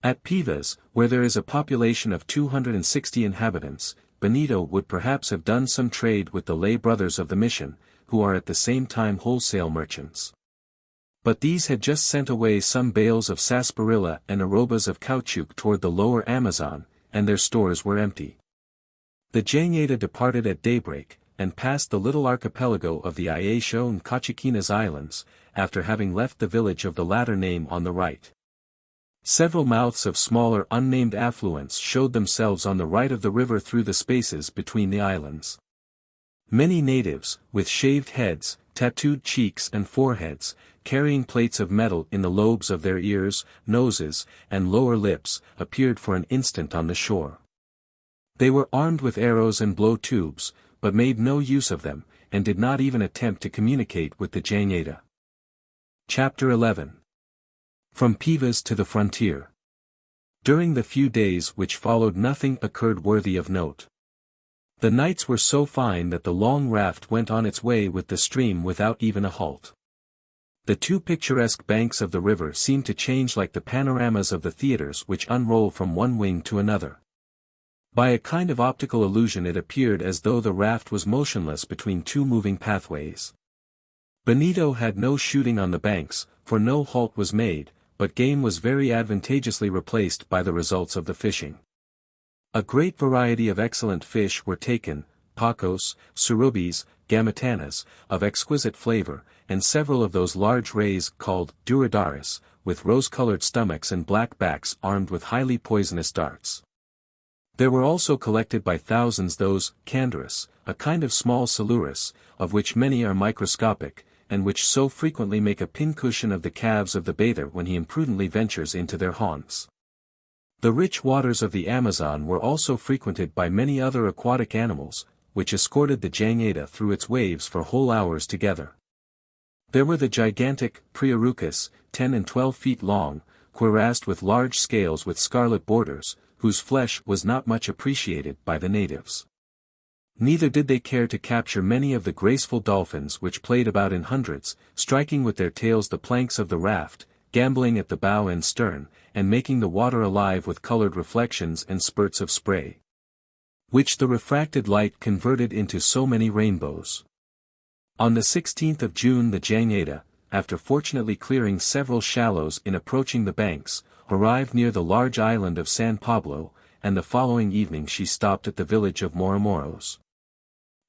At Pevas, where there is a population of 260 inhabitants, Benito would perhaps have done some trade with the lay brothers of the mission, who are at the same time wholesale merchants. But these had just sent away some bales of sarsaparilla and arrobas of caoutchouc toward the lower Amazon, and their stores were empty. The Jangada departed at daybreak, and passed the little archipelago of the Ayesho and Cachiquinas Islands, after having left the village of the latter name on the right. Several mouths of smaller unnamed affluents showed themselves on the right of the river through the spaces between the islands. Many natives, with shaved heads, tattooed cheeks and foreheads, carrying plates of metal in the lobes of their ears, noses, and lower lips, appeared for an instant on the shore. They were armed with arrows and blow tubes, but made no use of them, and did not even attempt to communicate with the Jangada. Chapter 11. From Pevas to the Frontier. During the few days which followed nothing occurred worthy of note. The nights were so fine that the long raft went on its way with the stream without even a halt. The two picturesque banks of the river seemed to change like the panoramas of the theaters which unroll from one wing to another. By a kind of optical illusion it appeared as though the raft was motionless between two moving pathways. Benito had no shooting on the banks, for no halt was made, but game was very advantageously replaced by the results of the fishing. A great variety of excellent fish were taken, pacos, surubis, gamitanas, of exquisite flavor, and several of those large rays called duradaris, with rose-colored stomachs and black backs armed with highly poisonous darts. There were also collected by thousands those candoris, a kind of small silurus, of which many are microscopic, and which so frequently make a pincushion of the calves of the bather when he imprudently ventures into their haunts. The rich waters of the Amazon were also frequented by many other aquatic animals, which escorted the Jangada through its waves for whole hours together. There were the gigantic Priarucus, 10 and 12 feet long, cuirassed with large scales with scarlet borders, whose flesh was not much appreciated by the natives. Neither did they care to capture many of the graceful dolphins which played about in hundreds, striking with their tails the planks of the raft, gambolling at the bow and stern, and making the water alive with colored reflections and spurts of spray, which the refracted light converted into so many rainbows. On the 16th of June the Jangada, after fortunately clearing several shallows in approaching the banks, arrived near the large island of San Pablo, and the following evening she stopped at the village of Matamoros,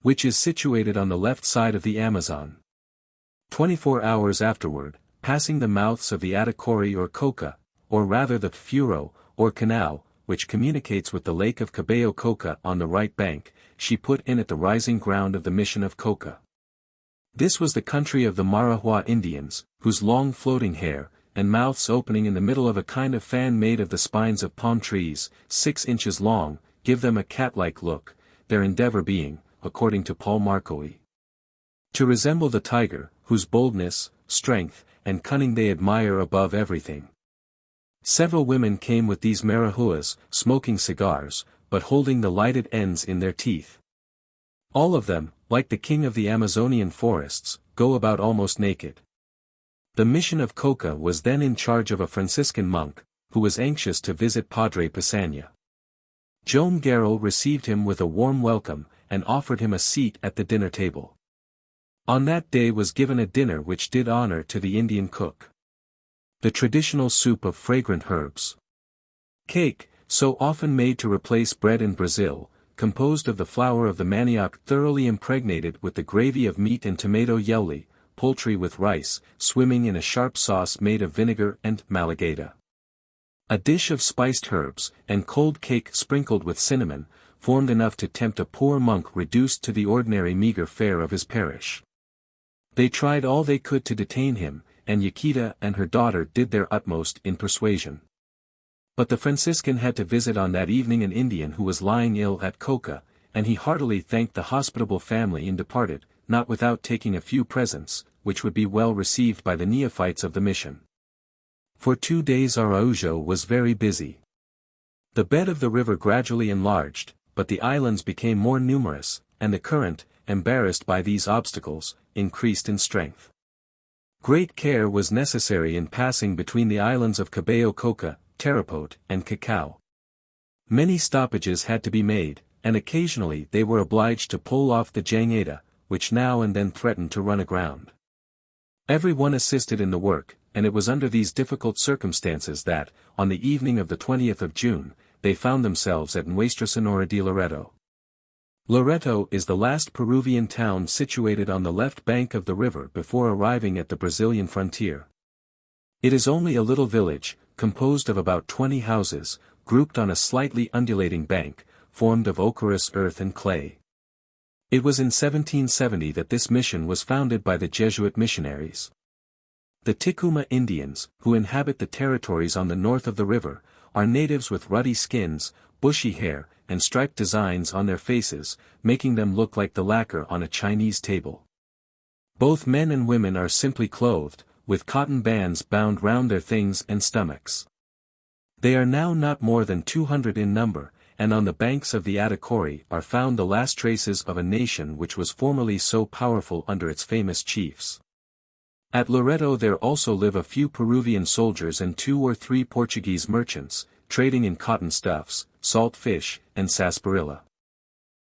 which is situated on the left side of the Amazon. 24 hours afterward, passing the mouths of the Atacori or Coca, or rather the Furo, or canal, which communicates with the lake of Cabello Coca on the right bank, she put in at the rising ground of the mission of Coca. This was the country of the Marahua Indians, whose long floating hair, and mouths opening in the middle of a kind of fan made of the spines of palm trees, 6 inches long, give them a cat-like look, their endeavor being, according to Paul Marcoy, to resemble the tiger, whose boldness, strength, and cunning they admire above everything. Several women came with these Marahuas, smoking cigars, but holding the lighted ends in their teeth. All of them, like the king of the Amazonian forests, go about almost naked. The mission of Coca was then in charge of a Franciscan monk, who was anxious to visit Padre Pisania. Joam Garral received him with a warm welcome, and offered him a seat at the dinner table. On that day was given a dinner which did honor to the Indian cook. The traditional soup of fragrant herbs. Cake, so often made to replace bread in Brazil, composed of the flour of the manioc thoroughly impregnated with the gravy of meat and tomato jelly, poultry with rice, swimming in a sharp sauce made of vinegar and malagada. A dish of spiced herbs, and cold cake sprinkled with cinnamon, formed enough to tempt a poor monk reduced to the ordinary meager fare of his parish. They tried all they could to detain him, and Yaquita and her daughter did their utmost in persuasion. But the Franciscan had to visit on that evening an Indian who was lying ill at Coca, and he heartily thanked the hospitable family and departed, not without taking a few presents, which would be well received by the neophytes of the mission. For 2 days Araujo was very busy. The bed of the river gradually enlarged, but the islands became more numerous, and the current, embarrassed by these obstacles, increased in strength. Great care was necessary in passing between the islands of Cabello Coca, Tarapote, and Cacao. Many stoppages had to be made, and occasionally they were obliged to pull off the Jangada, which now and then threatened to run aground. Every one assisted in the work, and it was under these difficult circumstances that, on the evening of the 20th of June, they found themselves at Nuestra Senora de Loreto. Loreto is the last Peruvian town situated on the left bank of the river before arriving at the Brazilian frontier. It is only a little village, composed of about 20 houses, grouped on a slightly undulating bank, formed of ochreous earth and clay. It was in 1770 that this mission was founded by the Jesuit missionaries. The Ticuma Indians, who inhabit the territories on the north of the river, are natives with ruddy skins, bushy hair, and striped designs on their faces, making them look like the lacquer on a Chinese table. Both men and women are simply clothed, with cotton bands bound round their things and stomachs. They are now not more than 200 in number, and on the banks of the Atacori are found the last traces of a nation which was formerly so powerful under its famous chiefs. At Loreto there also live a few Peruvian soldiers and 2 or 3 Portuguese merchants, trading in cotton stuffs, salt fish, and sarsaparilla.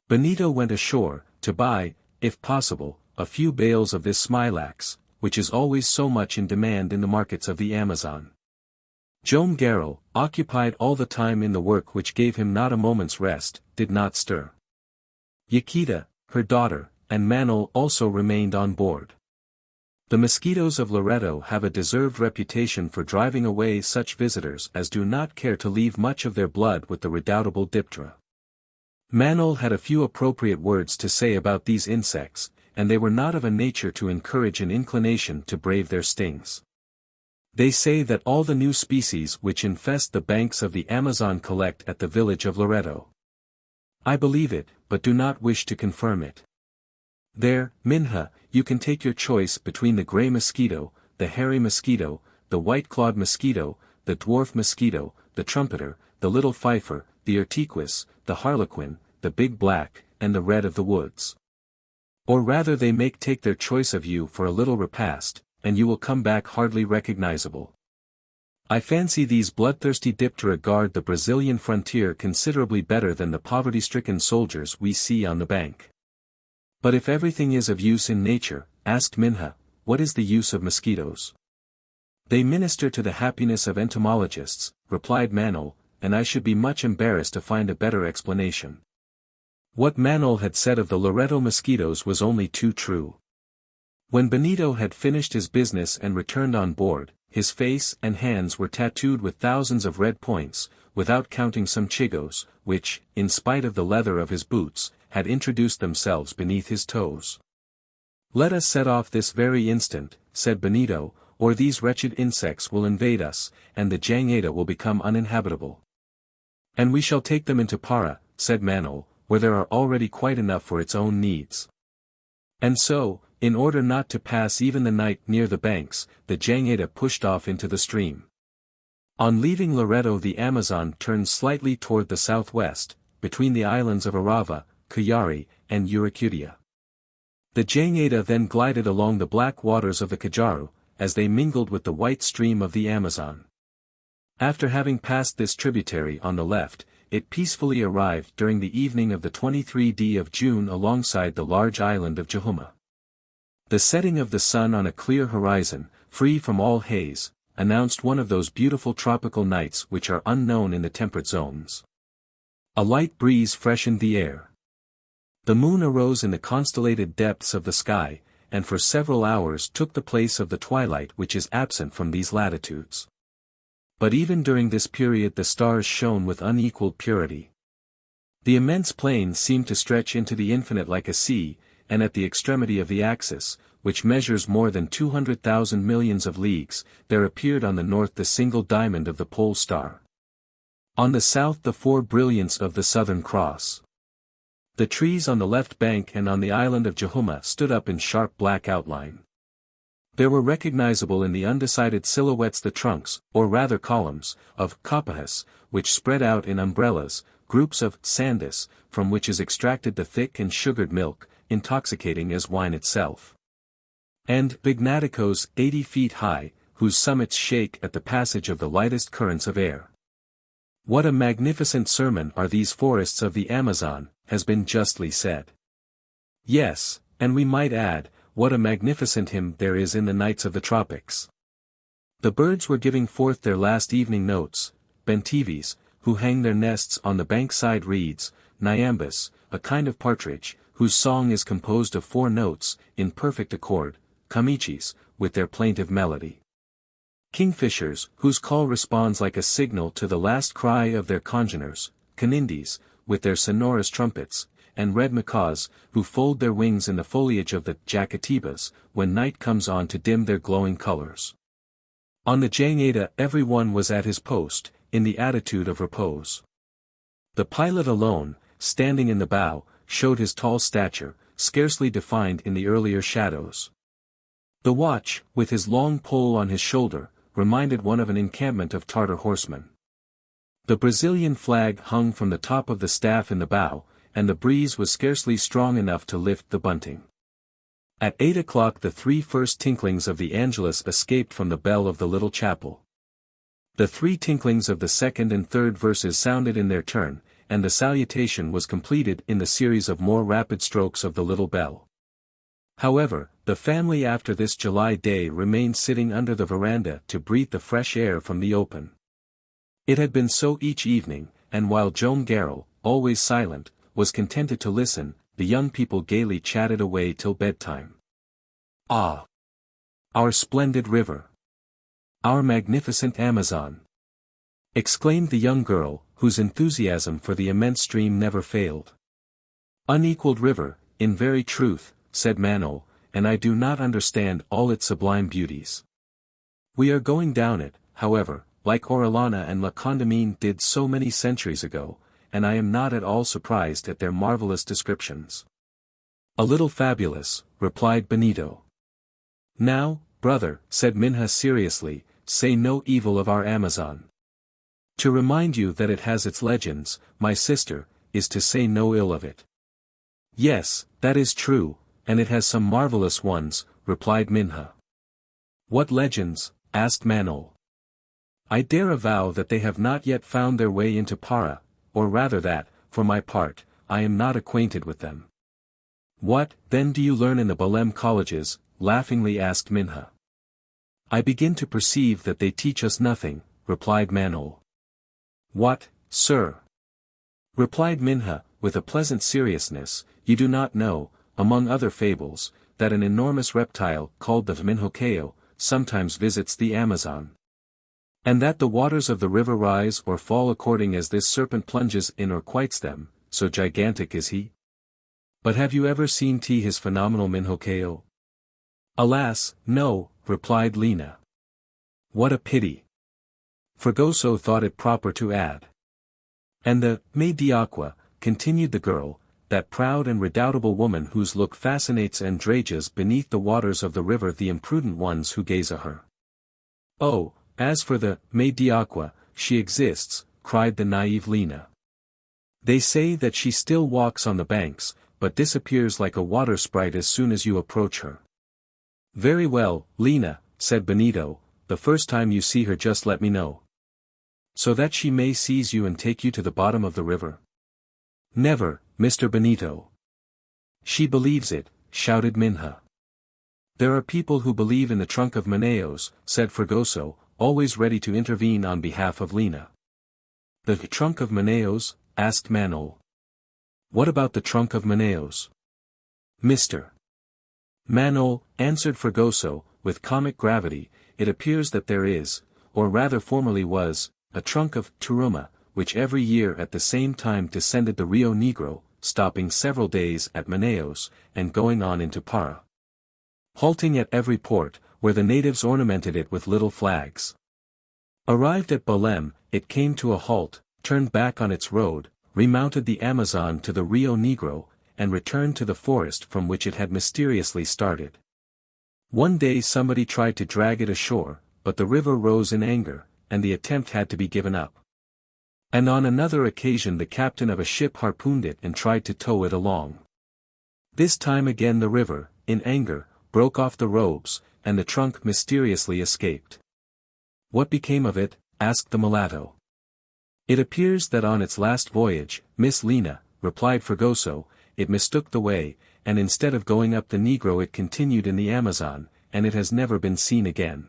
Benito went ashore, to buy, if possible, a few bales of this smilax, which is always so much in demand in the markets of the Amazon. Joam Garral, occupied all the time in the work which gave him not a moment's rest, did not stir. Yaquita, her daughter, and Manuel also remained on board. The mosquitoes of Loreto have a deserved reputation for driving away such visitors as do not care to leave much of their blood with the redoubtable diptera. Manuel had a few appropriate words to say about these insects, and they were not of a nature to encourage an inclination to brave their stings. They say that all the new species which infest the banks of the Amazon collect at the village of Loreto. I believe it, but do not wish to confirm it. There, Minha, you can take your choice between the gray mosquito, the hairy mosquito, the white-clawed mosquito, the dwarf mosquito, the trumpeter, the little fifer, the urtiquis, the harlequin, the big black, and the red of the woods. Or rather they make take their choice of you for a little repast, and you will come back hardly recognizable. I fancy these bloodthirsty diptera guard the Brazilian frontier considerably better than the poverty-stricken soldiers we see on the bank. But if everything is of use in nature, asked Minha, what is the use of mosquitoes? They minister to the happiness of entomologists, replied Manuel, and I should be much embarrassed to find a better explanation. What Manuel had said of the Loreto mosquitoes was only too true. When Benito had finished his business and returned on board, his face and hands were tattooed with thousands of red points, without counting some chigos, which, in spite of the leather of his boots, had introduced themselves beneath his toes. "Let us set off this very instant," said Benito, "or these wretched insects will invade us, and the Jangada will become uninhabitable." "And we shall take them into Para," said Manaos, "where there are already quite enough for its own needs." And so, in order not to pass even the night near the banks, the Jangada pushed off into the stream. On leaving Loreto, the Amazon turned slightly toward the southwest, between the islands of Arava, Cuyari, and Uricutia. The Jangada then glided along the black waters of the Cajaru, as they mingled with the white stream of the Amazon. After having passed this tributary on the left, it peacefully arrived during the evening of the 23rd of June alongside the large island of Jahuma. The setting of the sun on a clear horizon, free from all haze, announced one of those beautiful tropical nights which are unknown in the temperate zones. A light breeze freshened the air. The moon arose in the constellated depths of the sky, and for several hours took the place of the twilight which is absent from these latitudes. But even during this period the stars shone with unequaled purity. The immense plain seemed to stretch into the infinite like a sea, and at the extremity of the axis, which measures more than 200,000 millions of leagues, there appeared on the north the single diamond of the pole star. On the south the four brilliants of the Southern Cross. The trees on the left bank and on the island of Jahuma stood up in sharp black outline. There were recognizable in the undecided silhouettes the trunks, or rather columns, of copahus, which spread out in umbrellas, groups of sandus, from which is extracted the thick and sugared milk, intoxicating as wine itself. And bignaticos 80 feet high, whose summits shake at the passage of the lightest currents of air. "What a magnificent sermon are these forests of the Amazon," has been justly said. Yes, and we might add, what a magnificent hymn there is in the nights of the tropics. The birds were giving forth their last evening notes, bentivis, who hang their nests on the bankside reeds, nyambus, a kind of partridge, whose song is composed of 4 notes, in perfect accord, camichis, with their plaintive melody. Kingfishers, whose call responds like a signal to the last cry of their congeners, canindis, with their sonorous trumpets, and red macaws, who fold their wings in the foliage of the jacatibas, when night comes on to dim their glowing colors. On the Jangada every one was at his post, in the attitude of repose. The pilot alone, standing in the bow, showed his tall stature, scarcely defined in the earlier shadows. The watch, with his long pole on his shoulder, reminded one of an encampment of Tartar horsemen. The Brazilian flag hung from the top of the staff in the bow, and the breeze was scarcely strong enough to lift the bunting. At 8 o'clock the 3 first tinklings of the Angelus escaped from the bell of the little chapel. The 3 tinklings of the second and third verses sounded in their turn, and the salutation was completed in the series of more rapid strokes of the little bell. However, the family after this July day remained sitting under the veranda to breathe the fresh air from the open. It had been so each evening, and while Joam Garral, always silent, was contented to listen, the young people gaily chatted away till bedtime. "Ah! Our splendid river! Our magnificent Amazon!" exclaimed the young girl, whose enthusiasm for the immense stream never failed. "Unequaled river, in very truth," said Manaos, "and I do not understand all its sublime beauties. We are going down it, however, like Orellana and La Condamine did so many centuries ago, and I am not at all surprised at their marvelous descriptions." "A little fabulous," replied Benito. "Now, brother," said Minha seriously, "say no evil of our Amazon. To remind you that it has its legends, my sister, is to say no ill of it." "Yes, that is true, and it has some marvelous ones," replied Minha. "What legends?" asked Manaos. "I dare avow that they have not yet found their way into Para, or rather that, for my part, I am not acquainted with them." "What, then, do you learn in the Belém colleges?" laughingly asked Minha. "I begin to perceive that they teach us nothing," replied Manaos. "What, sir?" replied Minha, with a pleasant seriousness, "you do not know, among other fables, that an enormous reptile called the minhocao sometimes visits the Amazon. And that the waters of the river rise or fall according as this serpent plunges in or quites them, so gigantic is he? But have you ever seen his phenomenal minhocao? Alas, no, replied Lina. What a pity. Fragoso thought it proper to add. And the maid d'Aqua, continued the girl, that proud and redoubtable woman whose look fascinates and drages beneath the waters of the river the imprudent ones who gaze at her. Oh, as for the maid d'Aqua, she exists, cried the naive Lina. They say that she still walks on the banks, but disappears like a water sprite as soon as you approach her. Very well, Lina, said Benito, the first time you see her just let me know. So that she may seize you and take you to the bottom of the river? Never, Mr. Benito. She believes it, shouted Minha. There are people who believe in the trunk of Manaos, said Fragoso, always ready to intervene on behalf of Lina. The trunk of Manaos? Asked Manol. What about the trunk of Manaos? Mr. Manol, answered Fragoso, with comic gravity, it appears that there is, or rather formerly was, a trunk of Turuma, which every year at the same time descended the Rio Negro, stopping several days at Manaos, and going on into Para. Halting at every port, where the natives ornamented it with little flags. Arrived at Belém, it came to a halt, turned back on its road, remounted the Amazon to the Rio Negro, and returned to the forest from which it had mysteriously started. One day somebody tried to drag it ashore, but the river rose in anger, and the attempt had to be given up. And on another occasion the captain of a ship harpooned it and tried to tow it along. This time again the river, in anger, broke off the ropes, and the trunk mysteriously escaped. What became of it? Asked the mulatto. It appears that on its last voyage, Miss Lina, replied Fragoso, it mistook the way, and instead of going up the Negro it continued in the Amazon, and it has never been seen again.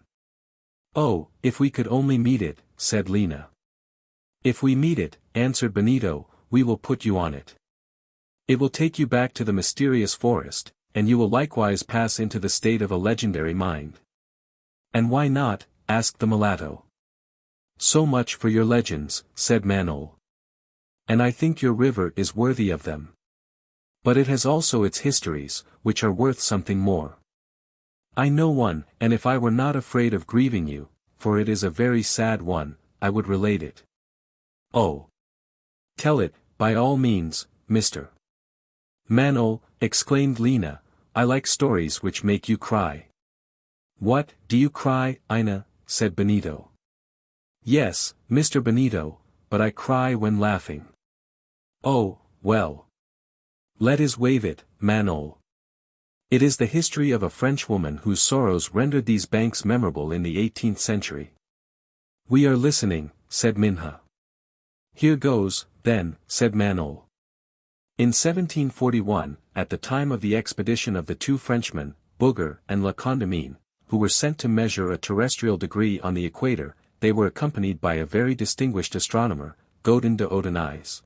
Oh, if we could only meet it, said Lina. If we meet it, answered Benito, we will put you on it. It will take you back to the mysterious forest, and you will likewise pass into the state of a legendary mind. And why not? Asked the mulatto. So much for your legends, said Manol. And I think your river is worthy of them. But it has also its histories, which are worth something more. I know one, and if I were not afraid of grieving you, for it is a very sad one, I would relate it. Oh! Tell it, by all means, Mr. Manol, exclaimed Lina, I like stories which make you cry. What, do you cry, Ina? Said Benito. Yes, Mr. Benito, but I cry when laughing. Oh, well. Let us wave it, Manol. It is the history of a French woman whose sorrows rendered these banks memorable in the 18th century. We are listening, said Minha. Here goes, then, said Manol. In 1741, at the time of the expedition of the two Frenchmen, Bouguer and La Condamine, who were sent to measure a terrestrial degree on the equator, they were accompanied by a very distinguished astronomer, Gaudin de Audenois.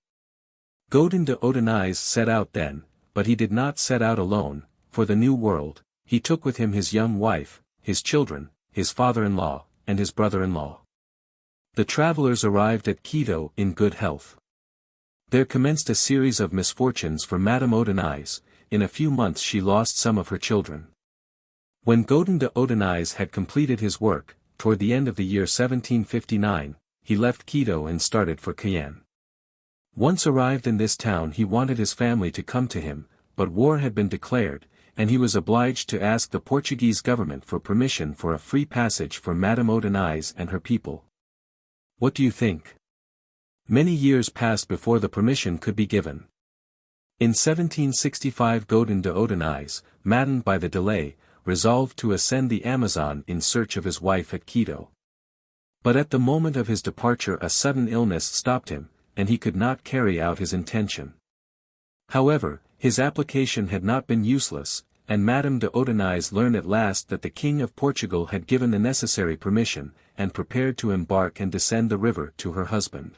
Gaudin de Audenois set out then, but he did not set out alone, for the New World. He took with him his young wife, his children, his father-in-law, and his brother-in-law. The travelers arrived at Quito in good health. There commenced a series of misfortunes for Madame Audenois. In a few months she lost some of her children. When Gaudin de Audenois had completed his work, toward the end of the year 1759, he left Quito and started for Cayenne. Once arrived in this town he wanted his family to come to him, but war had been declared, and he was obliged to ask the Portuguese government for permission for a free passage for Madame Audenois and her people. What do you think? Many years passed before the permission could be given. In 1765 Gaudin de Audenois, maddened by the delay, resolved to ascend the Amazon in search of his wife at Quito. But at the moment of his departure a sudden illness stopped him, and he could not carry out his intention. However, his application had not been useless, and Madame de Audenois learned at last that the King of Portugal had given the necessary permission, and prepared to embark and descend the river to her husband.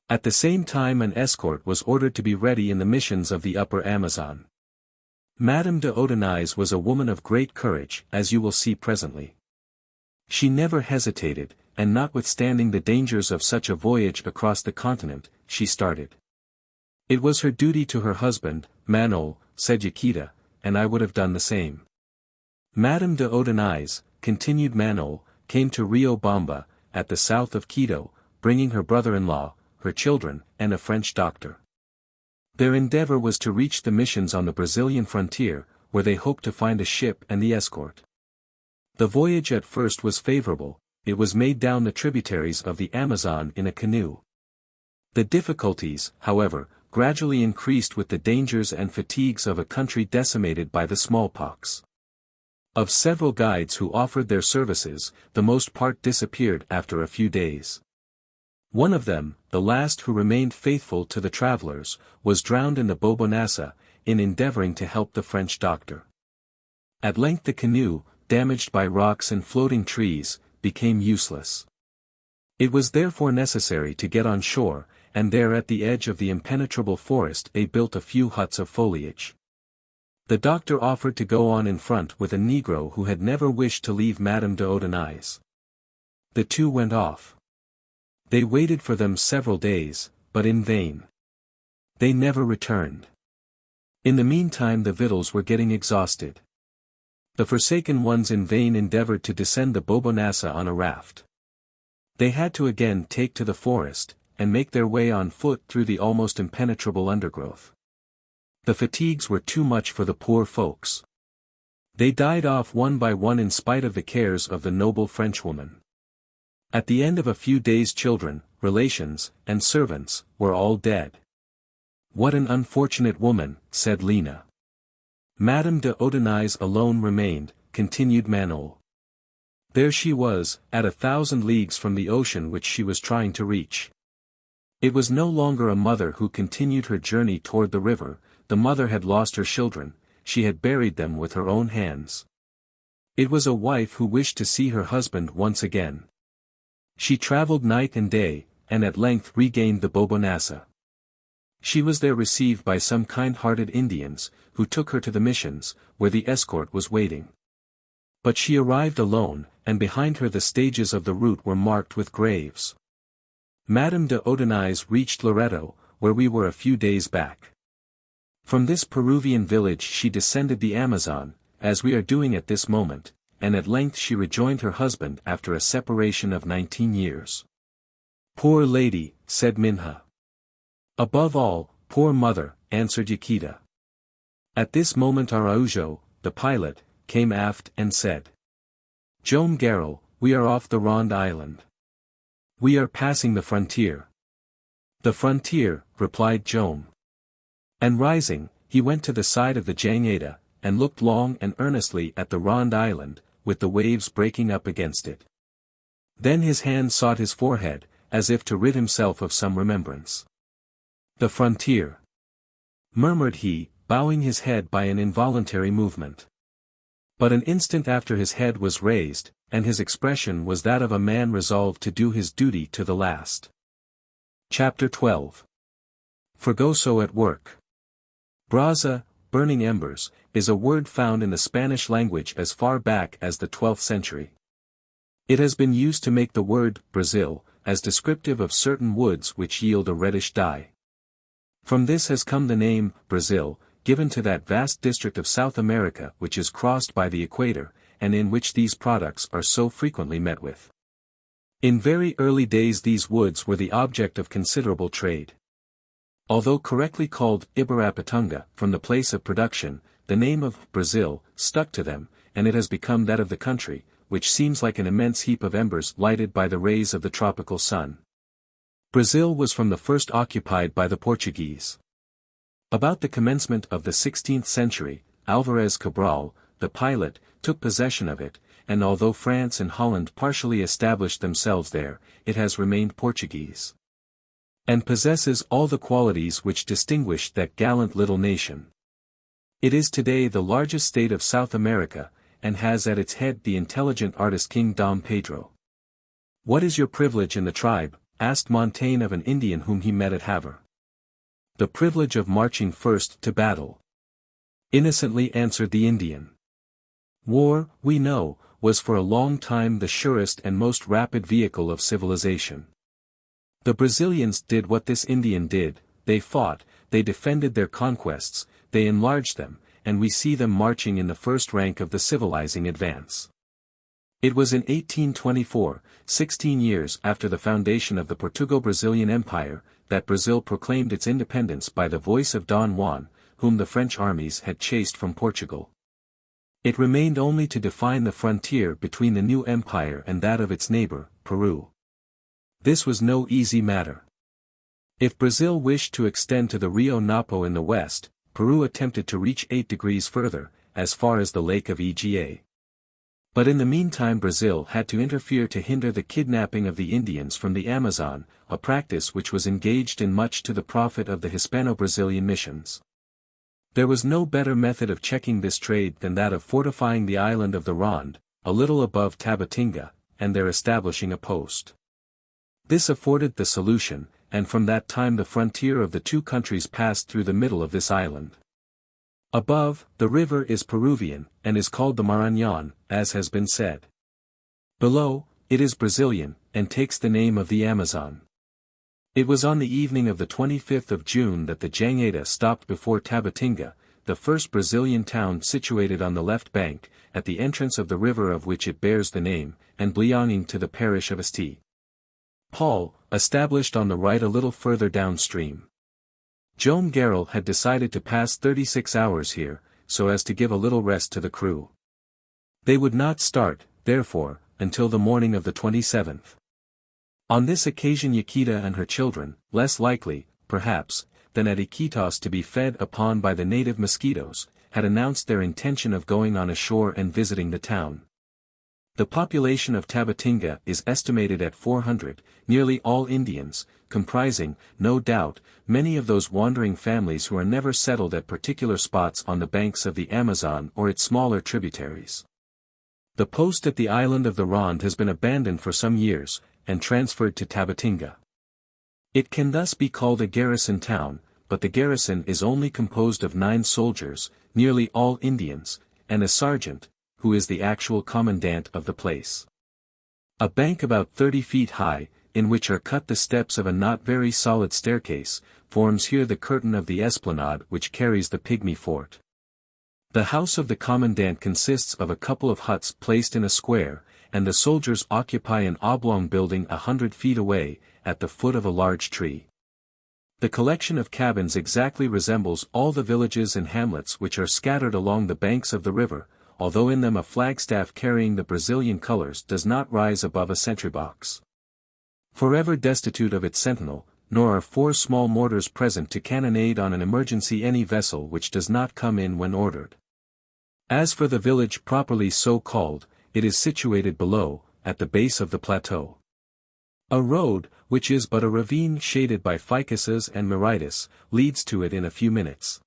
At the same time an escort was ordered to be ready in the missions of the upper Amazon. Madame de Audenois was a woman of great courage, as you will see presently. She never hesitated, and notwithstanding the dangers of such a voyage across the continent, she started. It was her duty to her husband, Manol, said Yaquita, and I would have done the same. Madame de Odenais, continued Manaos, came to Rio Bamba, at the south of Quito, bringing her brother-in-law, her children, and a French doctor. Their endeavor was to reach the missions on the Brazilian frontier, where they hoped to find a ship and the escort. The voyage at first was favorable, it was made down the tributaries of the Amazon in a canoe. The difficulties, however, gradually increased with the dangers and fatigues of a country decimated by the smallpox. Of several guides who offered their services, the most part disappeared after a few days. One of them, the last who remained faithful to the travelers, was drowned in the Bobonasa, in endeavoring to help the French doctor. At length the canoe, damaged by rocks and floating trees, became useless. It was therefore necessary to get on shore, and there at the edge of the impenetrable forest they built a few huts of foliage. The doctor offered to go on in front with a Negro who had never wished to leave Madame de Odenais. The two went off. They waited for them several days, but in vain. They never returned. In the meantime the victuals were getting exhausted. The forsaken ones in vain endeavored to descend the Bobonasa on a raft. They had to again take to the forest, and make their way on foot through the almost impenetrable undergrowth. The fatigues were too much for the poor folks. They died off one by one in spite of the cares of the noble Frenchwoman. At the end of a few days children, relations, and servants, were all dead. "What an unfortunate woman," said Lina. Madame de Odenais alone remained, continued Manaos. There she was, at 1,000 leagues from the ocean which she was trying to reach. It was no longer a mother who continued her journey toward the river, the mother had lost her children, she had buried them with her own hands. It was a wife who wished to see her husband once again. She traveled night and day, and at length regained the Bobonasa. She was there received by some kind-hearted Indians, who took her to the missions, where the escort was waiting. But she arrived alone, and behind her the stages of the route were marked with graves. Madame de Odenais reached Loreto, where we were a few days back. From this Peruvian village she descended the Amazon, as we are doing at this moment, and at length she rejoined her husband after a separation of 19 years. "Poor lady," said Minha. "Above all, poor mother," answered Yaquita. At this moment Araujo, the pilot, came aft and said, "Joam Garral, we are off the Ronde Island. We are passing the frontier." "The frontier," replied Joam. And rising, he went to the side of the Jangada, and looked long and earnestly at the Ronde Island, with the waves breaking up against it. Then his hand sought his forehead, as if to rid himself of some remembrance. "The frontier," murmured he, bowing his head by an involuntary movement. But an instant after his head was raised, and his expression was that of a man resolved to do his duty to the last. Chapter 12. Fragoso at work. Brasa, burning embers, is a word found in the Spanish language as far back as the 12th century. It has been used to make the word Brazil, as descriptive of certain woods which yield a reddish dye. From this has come the name, Brazil, given to that vast district of South America which is crossed by the equator, and in which these products are so frequently met with. In very early days these woods were the object of considerable trade. Although correctly called Ibiraputunga from the place of production, the name of Brazil stuck to them, and it has become that of the country, which seems like an immense heap of embers lighted by the rays of the tropical sun. Brazil was from the first occupied by the Portuguese. About the commencement of the 16th century, Alvarez Cabral, the pilot, took possession of it, and although France and Holland partially established themselves there, it has remained Portuguese. And possesses all the qualities which distinguished that gallant little nation. It is today the largest state of South America, and has at its head the intelligent artist King Dom Pedro. "What is your privilege in the tribe?" asked Montaigne of an Indian whom he met at Havre. "The privilege of marching first to battle," innocently answered the Indian. War, we know, was for a long time the surest and most rapid vehicle of civilization. The Brazilians did what this Indian did, they fought, they defended their conquests, they enlarged them, and we see them marching in the first rank of the civilizing advance. It was in 1824, 16 years after the foundation of the Portugo-Brazilian Empire, that Brazil proclaimed its independence by the voice of Don Juan, whom the French armies had chased from Portugal. It remained only to define the frontier between the new empire and that of its neighbor, Peru. This was no easy matter. If Brazil wished to extend to the Rio Napo in the west, Peru attempted to reach 8 degrees further, as far as the Lake of Ega. But in the meantime Brazil had to interfere to hinder the kidnapping of the Indians from the Amazon, a practice which was engaged in much to the profit of the Hispano-Brazilian missions. There was no better method of checking this trade than that of fortifying the island of the Ronde, a little above Tabatinga, and there establishing a post. This afforded the solution, and from that time the frontier of the two countries passed through the middle of this island. Above, the river is Peruvian, and is called the Marañón, as has been said. Below, it is Brazilian, and takes the name of the Amazon. It was on the evening of the 25th of June that the Jangada stopped before Tabatinga, the first Brazilian town situated on the left bank, at the entrance of the river of which it bears the name, and belonging to the parish of St. Paul, established on the right a little further downstream. Joam Garral had decided to pass 36 hours here, so as to give a little rest to the crew. They would not start, therefore, until the morning of the 27th. On this occasion Yaquita and her children, less likely, perhaps, than at Iquitos to be fed upon by the native mosquitoes, had announced their intention of going on ashore and visiting the town. The population of Tabatinga is estimated at 400, nearly all Indians, comprising, no doubt, many of those wandering families who are never settled at particular spots on the banks of the Amazon or its smaller tributaries. The post at the island of the Ronde has been abandoned for some years, and transferred to Tabatinga. It can thus be called a garrison town, but the garrison is only composed of 9 soldiers, nearly all Indians, and a sergeant, who is the actual commandant of the place. A bank about 30 feet high, in which are cut the steps of a not very solid staircase, forms here the curtain of the esplanade which carries the pygmy fort. The house of the commandant consists of a couple of huts placed in a square, and the soldiers occupy an oblong building 100 feet away, at the foot of a large tree. The collection of cabins exactly resembles all the villages and hamlets which are scattered along the banks of the river, although in them a flagstaff carrying the Brazilian colors does not rise above a sentry box. Forever destitute of its sentinel, nor are 4 small mortars present to cannonade on an emergency any vessel which does not come in when ordered. As for the village properly so called, it is situated below, at the base of the plateau. A road, which is but a ravine shaded by ficuses and miritis, leads to it in a few minutes.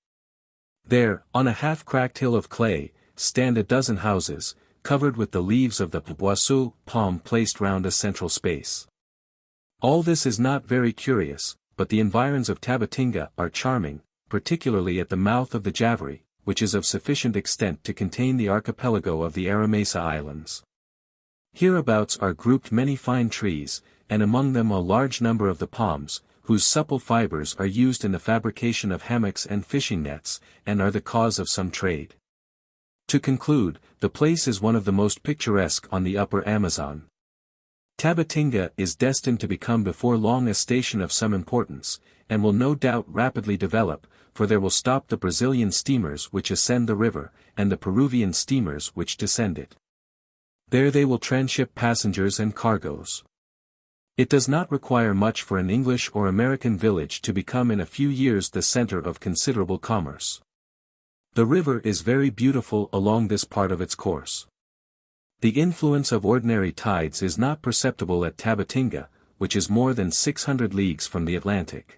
There, on a half-cracked hill of clay, stand a dozen houses, covered with the leaves of the boisseau palm placed round a central space. All this is not very curious, but the environs of Tabatinga are charming, particularly at the mouth of the Javari, which is of sufficient extent to contain the archipelago of the Aramesa Islands. Hereabouts are grouped many fine trees, and among them a large number of the palms, whose supple fibers are used in the fabrication of hammocks and fishing nets, and are the cause of some trade. To conclude, the place is one of the most picturesque on the upper Amazon. Tabatinga is destined to become before long a station of some importance, and will no doubt rapidly develop, for there will stop the Brazilian steamers which ascend the river, and the Peruvian steamers which descend it. There they will tranship passengers and cargoes. It does not require much for an English or American village to become in a few years the center of considerable commerce. The river is very beautiful along this part of its course. The influence of ordinary tides is not perceptible at Tabatinga, which is more than 600 leagues from the Atlantic.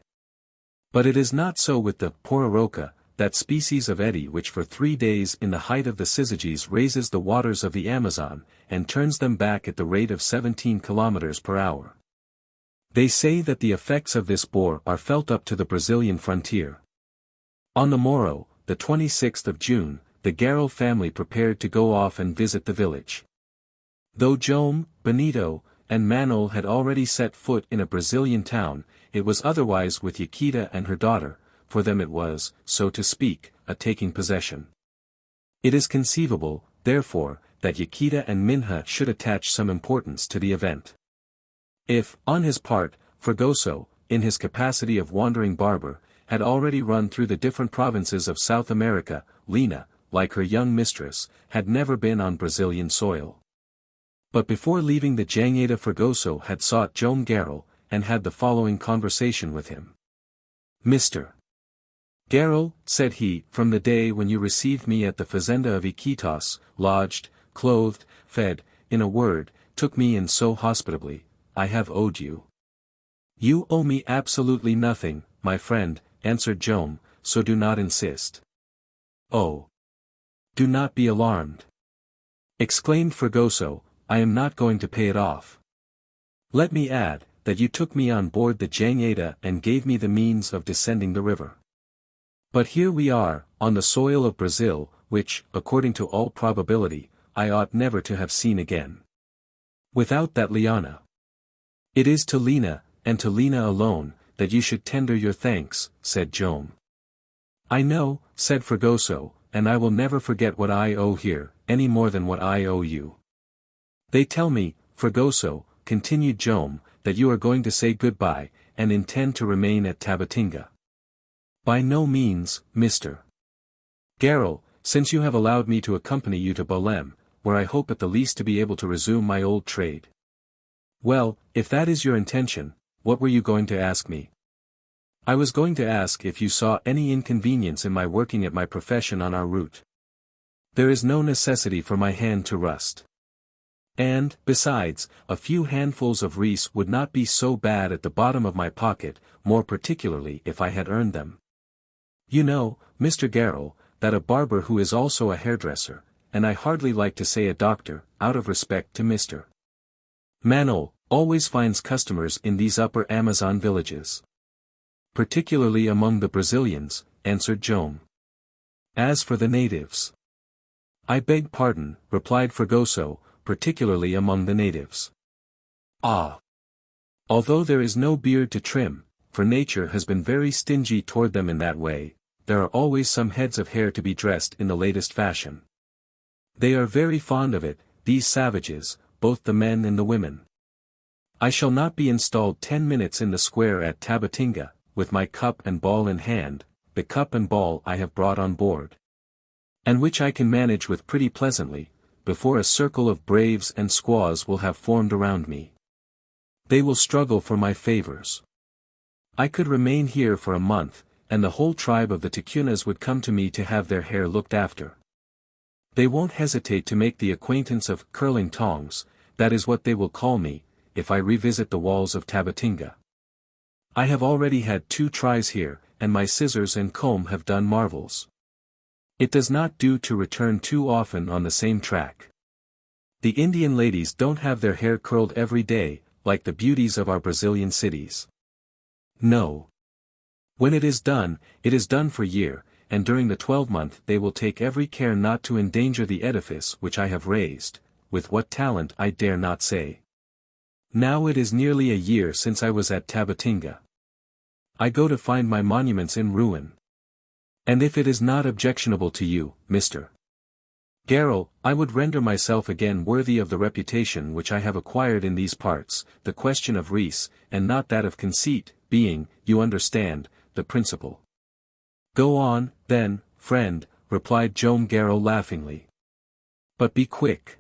But it is not so with the pororoca, that species of eddy which for 3 days in the height of the syzygies raises the waters of the Amazon, and turns them back at the rate of 17 kilometers per hour. They say that the effects of this bore are felt up to the Brazilian frontier. On the morrow, the 26th of June, the Garral family prepared to go off and visit the village. Though Joam, Benito, and Manaos had already set foot in a Brazilian town, it was otherwise with Yaquita and her daughter. For them it was, so to speak, a taking possession. It is conceivable, therefore, that Yaquita and Minha should attach some importance to the event. If, on his part, Fragoso, in his capacity of wandering barber, had already run through the different provinces of South America, Liana, like her young mistress, had never been on Brazilian soil. But before leaving the Jangada, Fragoso had sought Joam Garral, and had the following conversation with him. "Mr. Garral," said he, "from the day when you received me at the fazenda of Iquitos, lodged, clothed, fed, in a word, took me in so hospitably, I have owed you." "You owe me absolutely nothing, my friend," answered Joam, "so do not insist." "Oh! Do not be alarmed," exclaimed Fragoso, "I am not going to pay it off. Let me add, that you took me on board the Jangada and gave me the means of descending the river. But here we are, on the soil of Brazil, which, according to all probability, I ought never to have seen again. Without that Liana. It is to Liana, and to Liana alone, that you should tender your thanks," said Joam. "I know," said Fragoso, "and I will never forget what I owe here, any more than what I owe you. They tell me, Fragoso," continued Joam, "that you are going to say goodbye, and intend to remain at Tabatinga." "By no means, Mr. Garral, since you have allowed me to accompany you to Belém, where I hope at the least to be able to resume my old trade." "Well, if that is your intention, what were you going to ask me?" "I was going to ask if you saw any inconvenience in my working at my profession on our route. There is no necessity for my hand to rust. And, besides, a few handfuls of reis would not be so bad at the bottom of my pocket, more particularly if I had earned them. You know, Mr. Garral, that a barber who is also a hairdresser, and I hardly like to say a doctor, out of respect to Mr. Manaos, always finds customers in these upper Amazon villages. Particularly among the Brazilians," answered Joam. "As for the natives—" "I beg pardon," replied Fragoso, "particularly among the natives. Ah! Although there is no beard to trim, for nature has been very stingy toward them in that way, there are always some heads of hair to be dressed in the latest fashion. They are very fond of it, these savages, both the men and the women. I shall not be installed 10 minutes in the square at Tabatinga, with my cup and ball in hand, the cup and ball I have brought on board, and which I can manage with pretty pleasantly, before a circle of braves and squaws will have formed around me. They will struggle for my favors. I could remain here for a month, and the whole tribe of the Tijucas would come to me to have their hair looked after. They won't hesitate to make the acquaintance of curling tongs, that is what they will call me, if I revisit the walls of Tabatinga. I have already had 2 tries here, and my scissors and comb have done marvels. It does not do to return too often on the same track. The Indian ladies don't have their hair curled every day, like the beauties of our Brazilian cities. No. When it is done for year, and during the 12-month they will take every care not to endanger the edifice which I have raised, with what talent I dare not say. Now it is nearly a year since I was at Tabatinga. I go to find my monuments in ruin. And if it is not objectionable to you, Mr. Garral, I would render myself again worthy of the reputation which I have acquired in these parts, the question of reis, and not that of conceit, being, you understand, the principal." "Go on, then, friend," replied Joam Garral laughingly. "But be quick.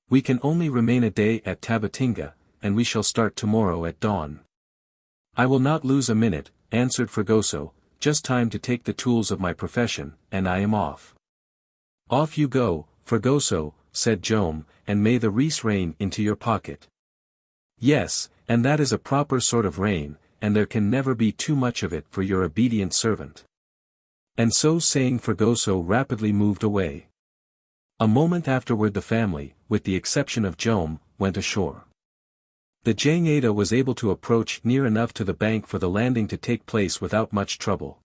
We can only remain a day at Tabatinga, and we shall start tomorrow at dawn." "I will not lose a minute," answered Fragoso, "just time to take the tools of my profession, and I am off." "Off you go, Fragoso," said Joam, "and may the reis rain into your pocket." "Yes, and that is a proper sort of rain, and there can never be too much of it for your obedient servant." And so saying Fragoso rapidly moved away. A moment afterward the family, with the exception of Joam, went ashore. The Jangada was able to approach near enough to the bank for the landing to take place without much trouble.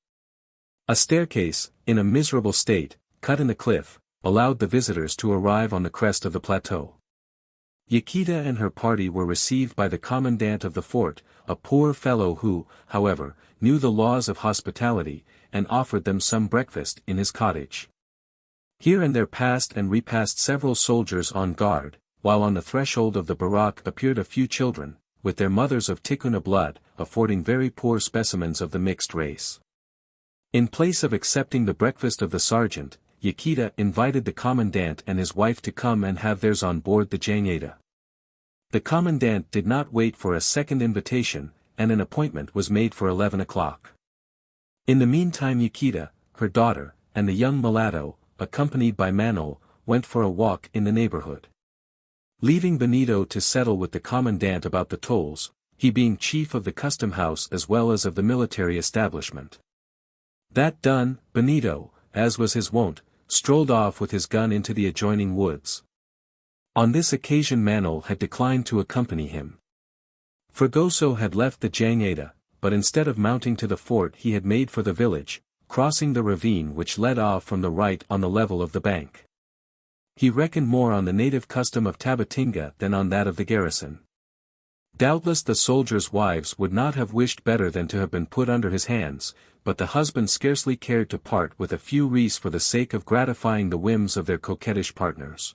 A staircase, in a miserable state, cut in the cliff, allowed the visitors to arrive on the crest of the plateau. Yaquita and her party were received by the commandant of the fort, a poor fellow who, however, knew the laws of hospitality, and offered them some breakfast in his cottage. Here and there passed and repassed several soldiers on guard, while on the threshold of the barrack appeared a few children, with their mothers of Ticuna blood, affording very poor specimens of the mixed race. In place of accepting the breakfast of the sergeant, Yaquita invited the commandant and his wife to come and have theirs on board the Jangada. The commandant did not wait for a second invitation, and an appointment was made for 11 o'clock. In the meantime Yaquita, her daughter, and the young mulatto, accompanied by Manaos, went for a walk in the neighborhood. Leaving Benito to settle with the commandant about the tolls, he being chief of the custom house as well as of the military establishment. That done, Benito, as was his wont, strolled off with his gun into the adjoining woods. On this occasion Manaos had declined to accompany him. Fragoso had left the Jangada, but instead of mounting to the fort he had made for the village, crossing the ravine which led off from the right on the level of the bank. He reckoned more on the native custom of Tabatinga than on that of the garrison. Doubtless the soldiers' wives would not have wished better than to have been put under his hands, but the husbands scarcely cared to part with a few reis for the sake of gratifying the whims of their coquettish partners.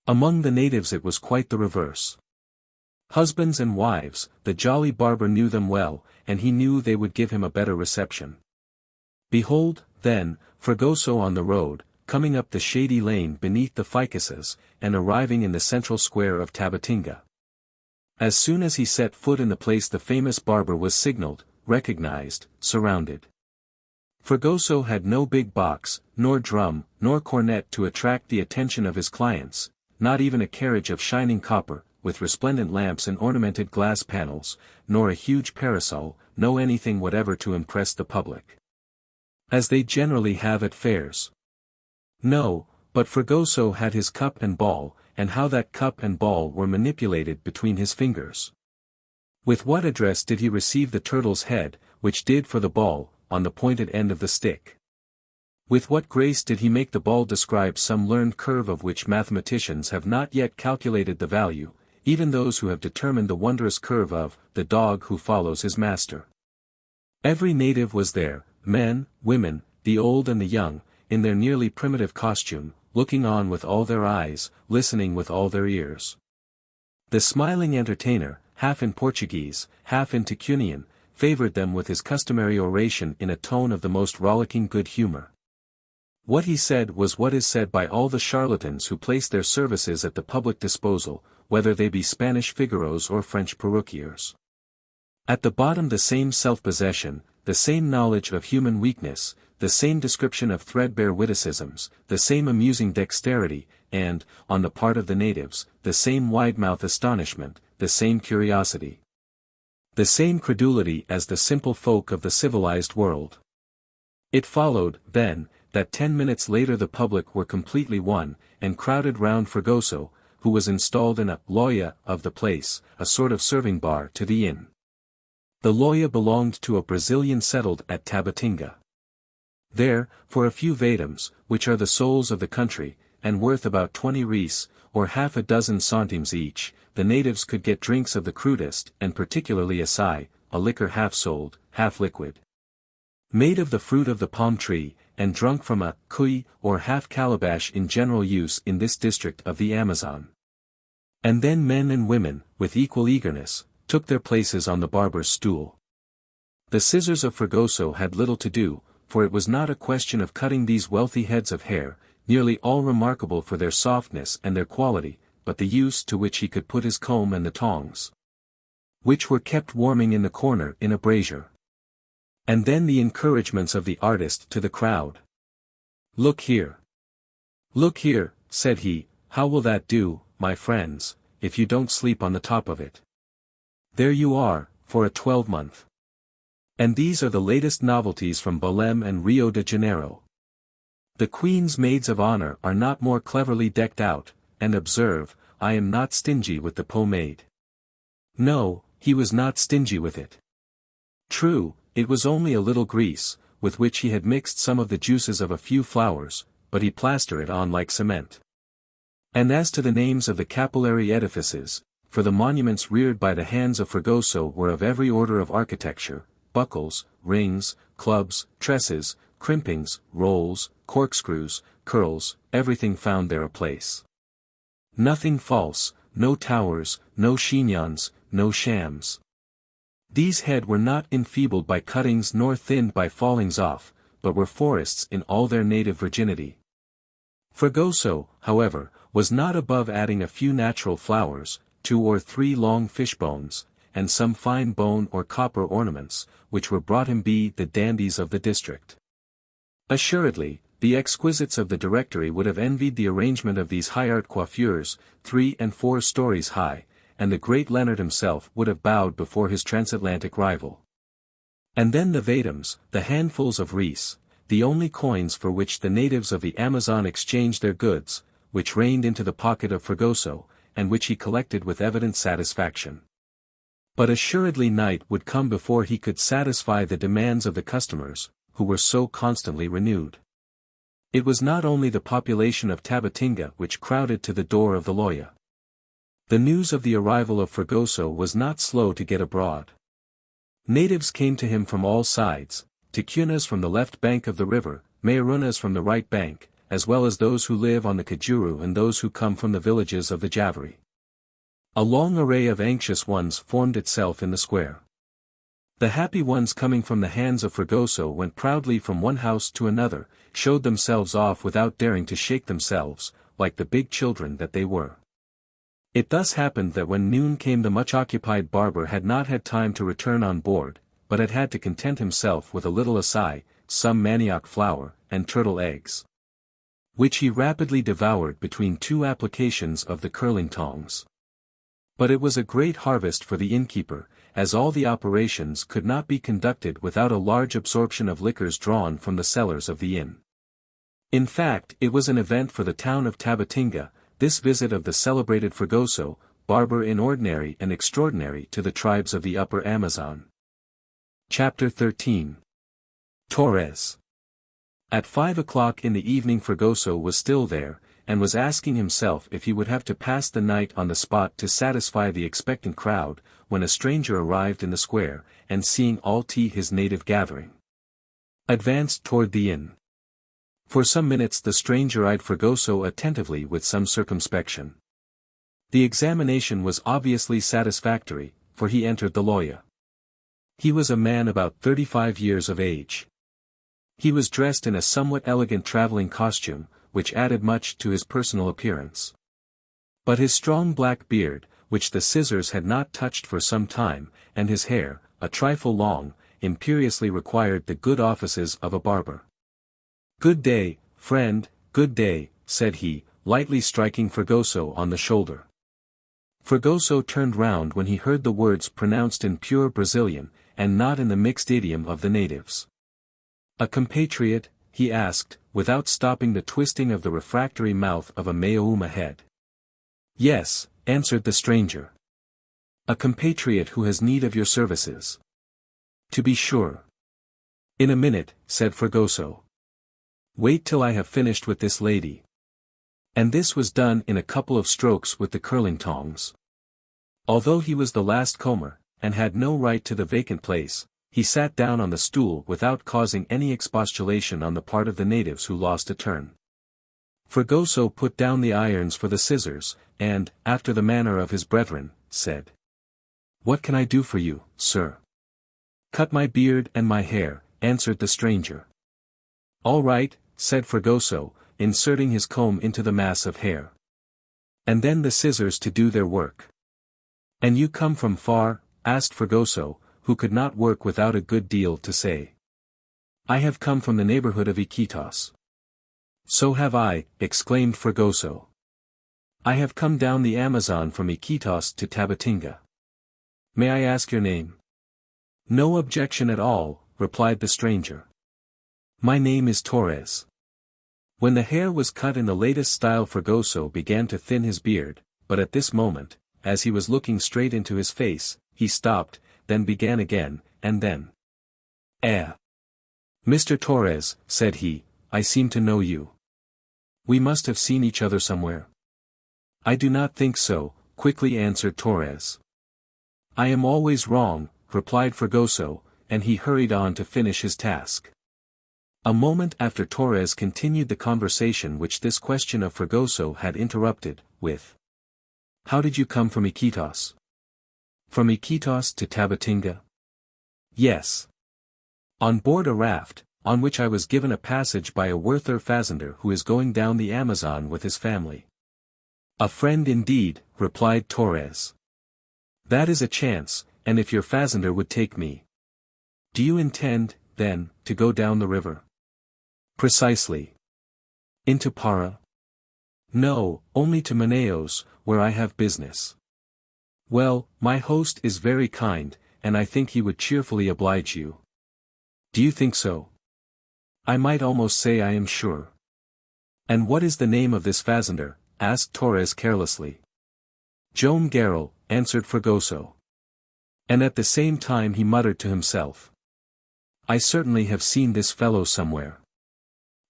Among the natives it was quite the reverse. Husbands and wives, the jolly barber knew them well, and he knew they would give him a better reception. Behold, then, Fragoso on the road, coming up the shady lane beneath the ficuses, and arriving in the central square of Tabatinga. As soon as he set foot in the place the famous barber was signaled, recognized, surrounded. Fragoso had no big box, nor drum, nor cornet to attract the attention of his clients, not even a carriage of shining copper, with resplendent lamps and ornamented glass panels, nor a huge parasol, no anything whatever to impress the public. As they generally have at fairs. No, but Fragoso had his cup and ball, and how that cup and ball were manipulated between his fingers. With what address did he receive the turtle's head, which did for the ball, on the pointed end of the stick? With what grace did he make the ball describe some learned curve of which mathematicians have not yet calculated the value, even those who have determined the wondrous curve of the dog who follows his master? Every native was there, men, women, the old and the young, in their nearly primitive costume, looking on with all their eyes, listening with all their ears. The smiling entertainer, half in Portuguese, half in Ticunian, favored them with his customary oration in a tone of the most rollicking good humor. What he said was what is said by all the charlatans who place their services at the public disposal, whether they be Spanish Figaros or French perruquiers. At the bottom the same self-possession, the same knowledge of human weakness, the same description of threadbare witticisms, the same amusing dexterity, and, on the part of the natives, the same wide-mouthed astonishment, the same curiosity. The same credulity as the simple folk of the civilized world. It followed, then, that 10 minutes later the public were completely won, and crowded round Fragoso, who was installed in a loya of the place, a sort of serving bar to the inn. The loya belonged to a Brazilian settled at Tabatinga. There, for a few vadums, which are the souls of the country, and worth about 20 reis, or half a dozen centimes each, the natives could get drinks of the crudest, and particularly assai, a liquor half sold, half liquid. Made of the fruit of the palm tree, and drunk from a cuy, or half calabash in general use in this district of the Amazon. And then men and women, with equal eagerness, took their places on the barber's stool. The scissors of Fragoso had little to do, for it was not a question of cutting these wealthy heads of hair, nearly all remarkable for their softness and their quality, but the use to which he could put his comb and the tongs, which were kept warming in the corner in a brazier. And then the encouragements of the artist to the crowd. "Look here. Look here," said he, "how will that do, my friends, if you don't sleep on the top of it? There you are, for a 12-month. And these are the latest novelties from Belém and Rio de Janeiro. The Queen's maids of honor are not more cleverly decked out, and observe, I am not stingy with the pomade." No, he was not stingy with it. True, it was only a little grease, with which he had mixed some of the juices of a few flowers, but he plastered it on like cement. And as to the names of the capillary edifices, for the monuments reared by the hands of Fragoso were of every order of architecture, buckles, rings, clubs, tresses, crimpings, rolls, corkscrews, curls, everything found there a place. Nothing false, no towers, no chignons, no shams. These head were not enfeebled by cuttings nor thinned by fallings off, but were forests in all their native virginity. Fragoso, however, was not above adding a few natural flowers, 2 or 3 long fish bones, and some fine bone or copper ornaments, which were brought him be the dandies of the district. Assuredly, the exquisites of the directory would have envied the arrangement of these high-art coiffures, 3 and 4 stories high, and the great Leonard himself would have bowed before his transatlantic rival. And then the vadums, the handfuls of reis, the only coins for which the natives of the Amazon exchanged their goods, which rained into the pocket of Fragoso, and which he collected with evident satisfaction. But assuredly night would come before he could satisfy the demands of the customers, who were so constantly renewed. It was not only the population of Tabatinga which crowded to the door of the Loya. The news of the arrival of Fragoso was not slow to get abroad. Natives came to him from all sides, Tijunas from the left bank of the river, Mayarunas from the right bank, as well as those who live on the Kajuru and those who come from the villages of the Javari. A long array of anxious ones formed itself in the square. The happy ones coming from the hands of Fragoso went proudly from one house to another, showed themselves off without daring to shake themselves, like the big children that they were. It thus happened that when noon came the much-occupied barber had not had time to return on board, but had had to content himself with a little acai, some manioc flour, and turtle eggs, which he rapidly devoured between 2 applications of the curling tongs. But it was a great harvest for the innkeeper, as all the operations could not be conducted without a large absorption of liquors drawn from the cellars of the inn. In fact, it was an event for the town of Tabatinga, this visit of the celebrated Fragoso, barber in ordinary and extraordinary to the tribes of the Upper Amazon. Chapter 13. Torres. At 5 o'clock in the evening Fragoso was still there, and was asking himself if he would have to pass the night on the spot to satisfy the expectant crowd, when a stranger arrived in the square, and seeing all his native gathering, advanced toward the inn. For some minutes the stranger eyed Fragoso attentively with some circumspection. The examination was obviously satisfactory, for he entered the Loya. He was a man about 35 years of age. He was dressed in a somewhat elegant traveling costume, which added much to his personal appearance. But his strong black beard, which the scissors had not touched for some time, and his hair, a trifle long, imperiously required the good offices of a barber. "Good day, friend, good day," said he, lightly striking Fragoso on the shoulder. Fragoso turned round when he heard the words pronounced in pure Brazilian, and not in the mixed idiom of the natives. "A compatriot?" he asked, without stopping the twisting of the refractory mouth of a Mayauma head. "Yes," answered the stranger. "A compatriot who has need of your services." "To be sure." "In a minute," said Fragoso. "Wait till I have finished with this lady." And this was done in a couple of strokes with the curling tongs. Although he was the last comer, and had no right to the vacant place, he sat down on the stool without causing any expostulation on the part of the natives who lost a turn. Fragoso put down the irons for the scissors, and, after the manner of his brethren, said, "What can I do for you, sir?" "Cut my beard and my hair," answered the stranger. "All right," said Fragoso, inserting his comb into the mass of hair. "And then the scissors to do their work." "And you come from far?" asked Fragoso, who could not work without a good deal to say. "I have come from the neighborhood of Iquitos." "So have I," exclaimed Fragoso. "I have come down the Amazon from Iquitos to Tabatinga." "May I ask your name?" "No objection at all," replied the stranger. "My name is Torres." When the hair was cut in the latest style Fragoso began to thin his beard, but at this moment, as he was looking straight into his face, he stopped, then began again, and then. "Mr. Torres," said he, "I seem to know you. We must have seen each other somewhere." "I do not think so," quickly answered Torres. "I am always wrong," replied Fragoso, and he hurried on to finish his task. A moment after Torres continued the conversation which this question of Fragoso had interrupted, with, "How did you come from Iquitos?" "From Iquitos to Tabatinga?" "Yes. On board a raft, on which I was given a passage by a Werther Fazender who is going down the Amazon with his family." "A friend indeed," replied Torres. "That is a chance, and if your Fazender would take me." "Do you intend, then, to go down the river?" "Precisely." "Into Para?" "No, only to Manaos, where I have business." "Well, my host is very kind, and I think he would cheerfully oblige you." "Do you think so?" "I might almost say I am sure." "And what is the name of this Fazender?" asked Torres carelessly. "Joam Garral," answered Fragoso. And at the same time he muttered to himself, "I certainly have seen this fellow somewhere."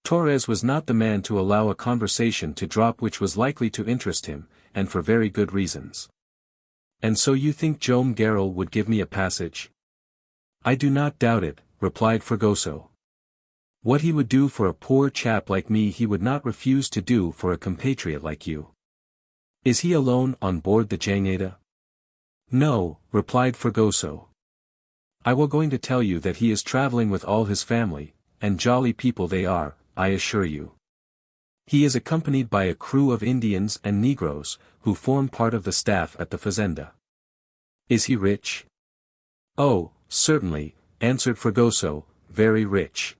Torres was not the man to allow a conversation to drop which was likely to interest him, and for very good reasons. "And so you think Joam Garral would give me a passage?" "I do not doubt it," replied Fragoso. "What he would do for a poor chap like me he would not refuse to do for a compatriot like you." "Is he alone on board the Jangada?" "No," replied Fragoso. "I was going to tell you that he is traveling with all his family, and jolly people they are, I assure you. He is accompanied by a crew of Indians and Negroes, who form part of the staff at the fazenda." "Is he rich?" "Oh, certainly," answered Fragoso, "very rich.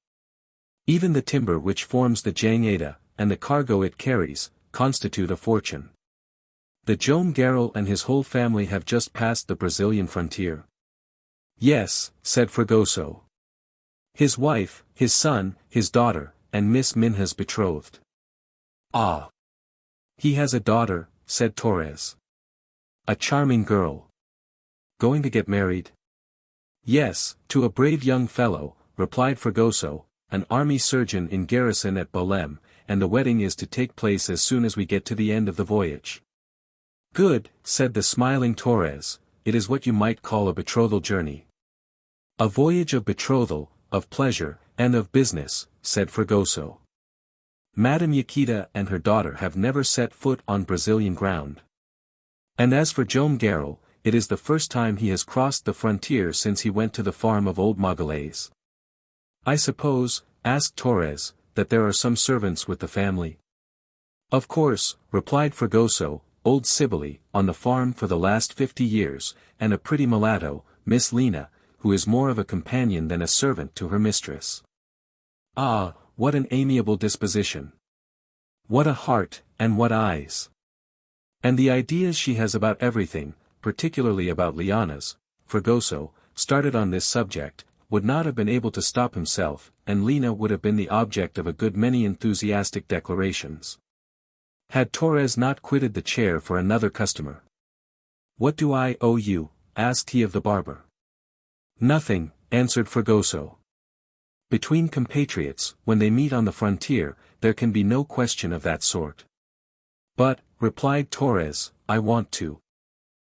Even the timber which forms the Jangada, and the cargo it carries, constitute a fortune. The Joam Garral and his whole family have just passed the Brazilian frontier." "Yes," said Fragoso. "His wife, his son, his daughter, and Miss Minha's betrothed." "Ah! He has a daughter," said Torres. "A charming girl. Going to get married?" "Yes, to a brave young fellow," replied Fragoso, "an army surgeon in garrison at Belém, and the wedding is to take place as soon as we get to the end of the voyage." "Good," said the smiling Torres, "it is what you might call a betrothal journey." "A voyage of betrothal, of pleasure, and of business," said Fragoso. "Madame Yaquita and her daughter have never set foot on Brazilian ground. And as for Joam Garral, it is the first time he has crossed the frontier since he went to the farm of old Magalhães." "I suppose," asked Torres, "that there are some servants with the family?" "Of course," replied Fragoso, "old Cybele, on the farm for the last 50 years, and a pretty mulatto, Miss Liana, who is more of a companion than a servant to her mistress." "Ah, what an amiable disposition! What a heart, and what eyes! And the ideas she has about everything, particularly about Liana's." Fragoso, started on this subject, would not have been able to stop himself, and Liana would have been the object of a good many enthusiastic declarations. Had Torres not quitted the chair for another customer. "What do I owe you?" asked he of the barber. "Nothing," answered Fragoso. "Between compatriots, when they meet on the frontier, there can be no question of that sort." "But," replied Torres, "I want to."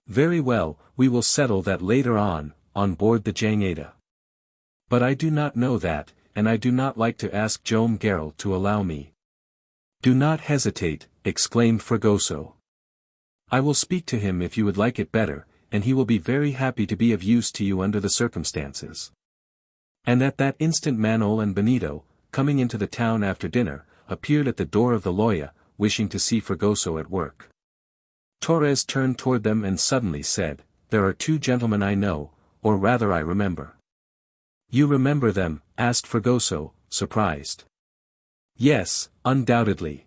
"Very well, we will settle that later on board the Jangada. But I do not know that, and I do not like to ask Joam Garral to allow me." "Do not hesitate," exclaimed Fragoso. "I will speak to him if you would like it better, and he will be very happy to be of use to you under the circumstances." And at that instant Manuel and Benito, coming into the town after dinner, appeared at the door of the loya, wishing to see Fragoso at work. Torres turned toward them and suddenly said, "There are two gentlemen I know, or rather I remember." "You remember them?" asked Fragoso, surprised. "Yes, undoubtedly.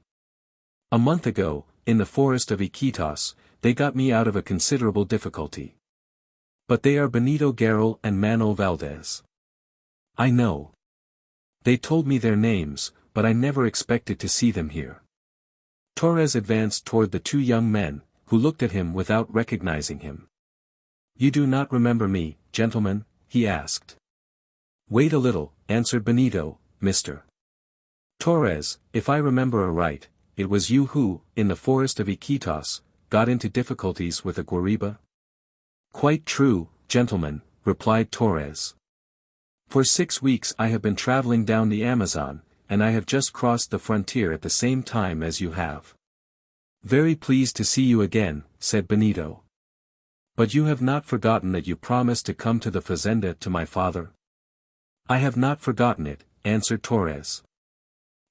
A month ago, in the forest of Iquitos, they got me out of a considerable difficulty. But they are Benito Garral and Manuel Valdez." "I know. They told me their names, but I never expected to see them here." Torres advanced toward the two young men, who looked at him without recognizing him. "You do not remember me, gentlemen?" he asked. "Wait a little," answered Benito, "Mr. Torres, if I remember aright, it was you who, in the forest of Iquitos, got into difficulties with a guariba?" "Quite true, gentlemen," replied Torres. For 6 weeks I have been traveling down the Amazon, and I have just crossed the frontier at the same time as you have. Very pleased to see you again, said Benito. But you have not forgotten that you promised to come to the fazenda to my father? I have not forgotten it, answered Torres.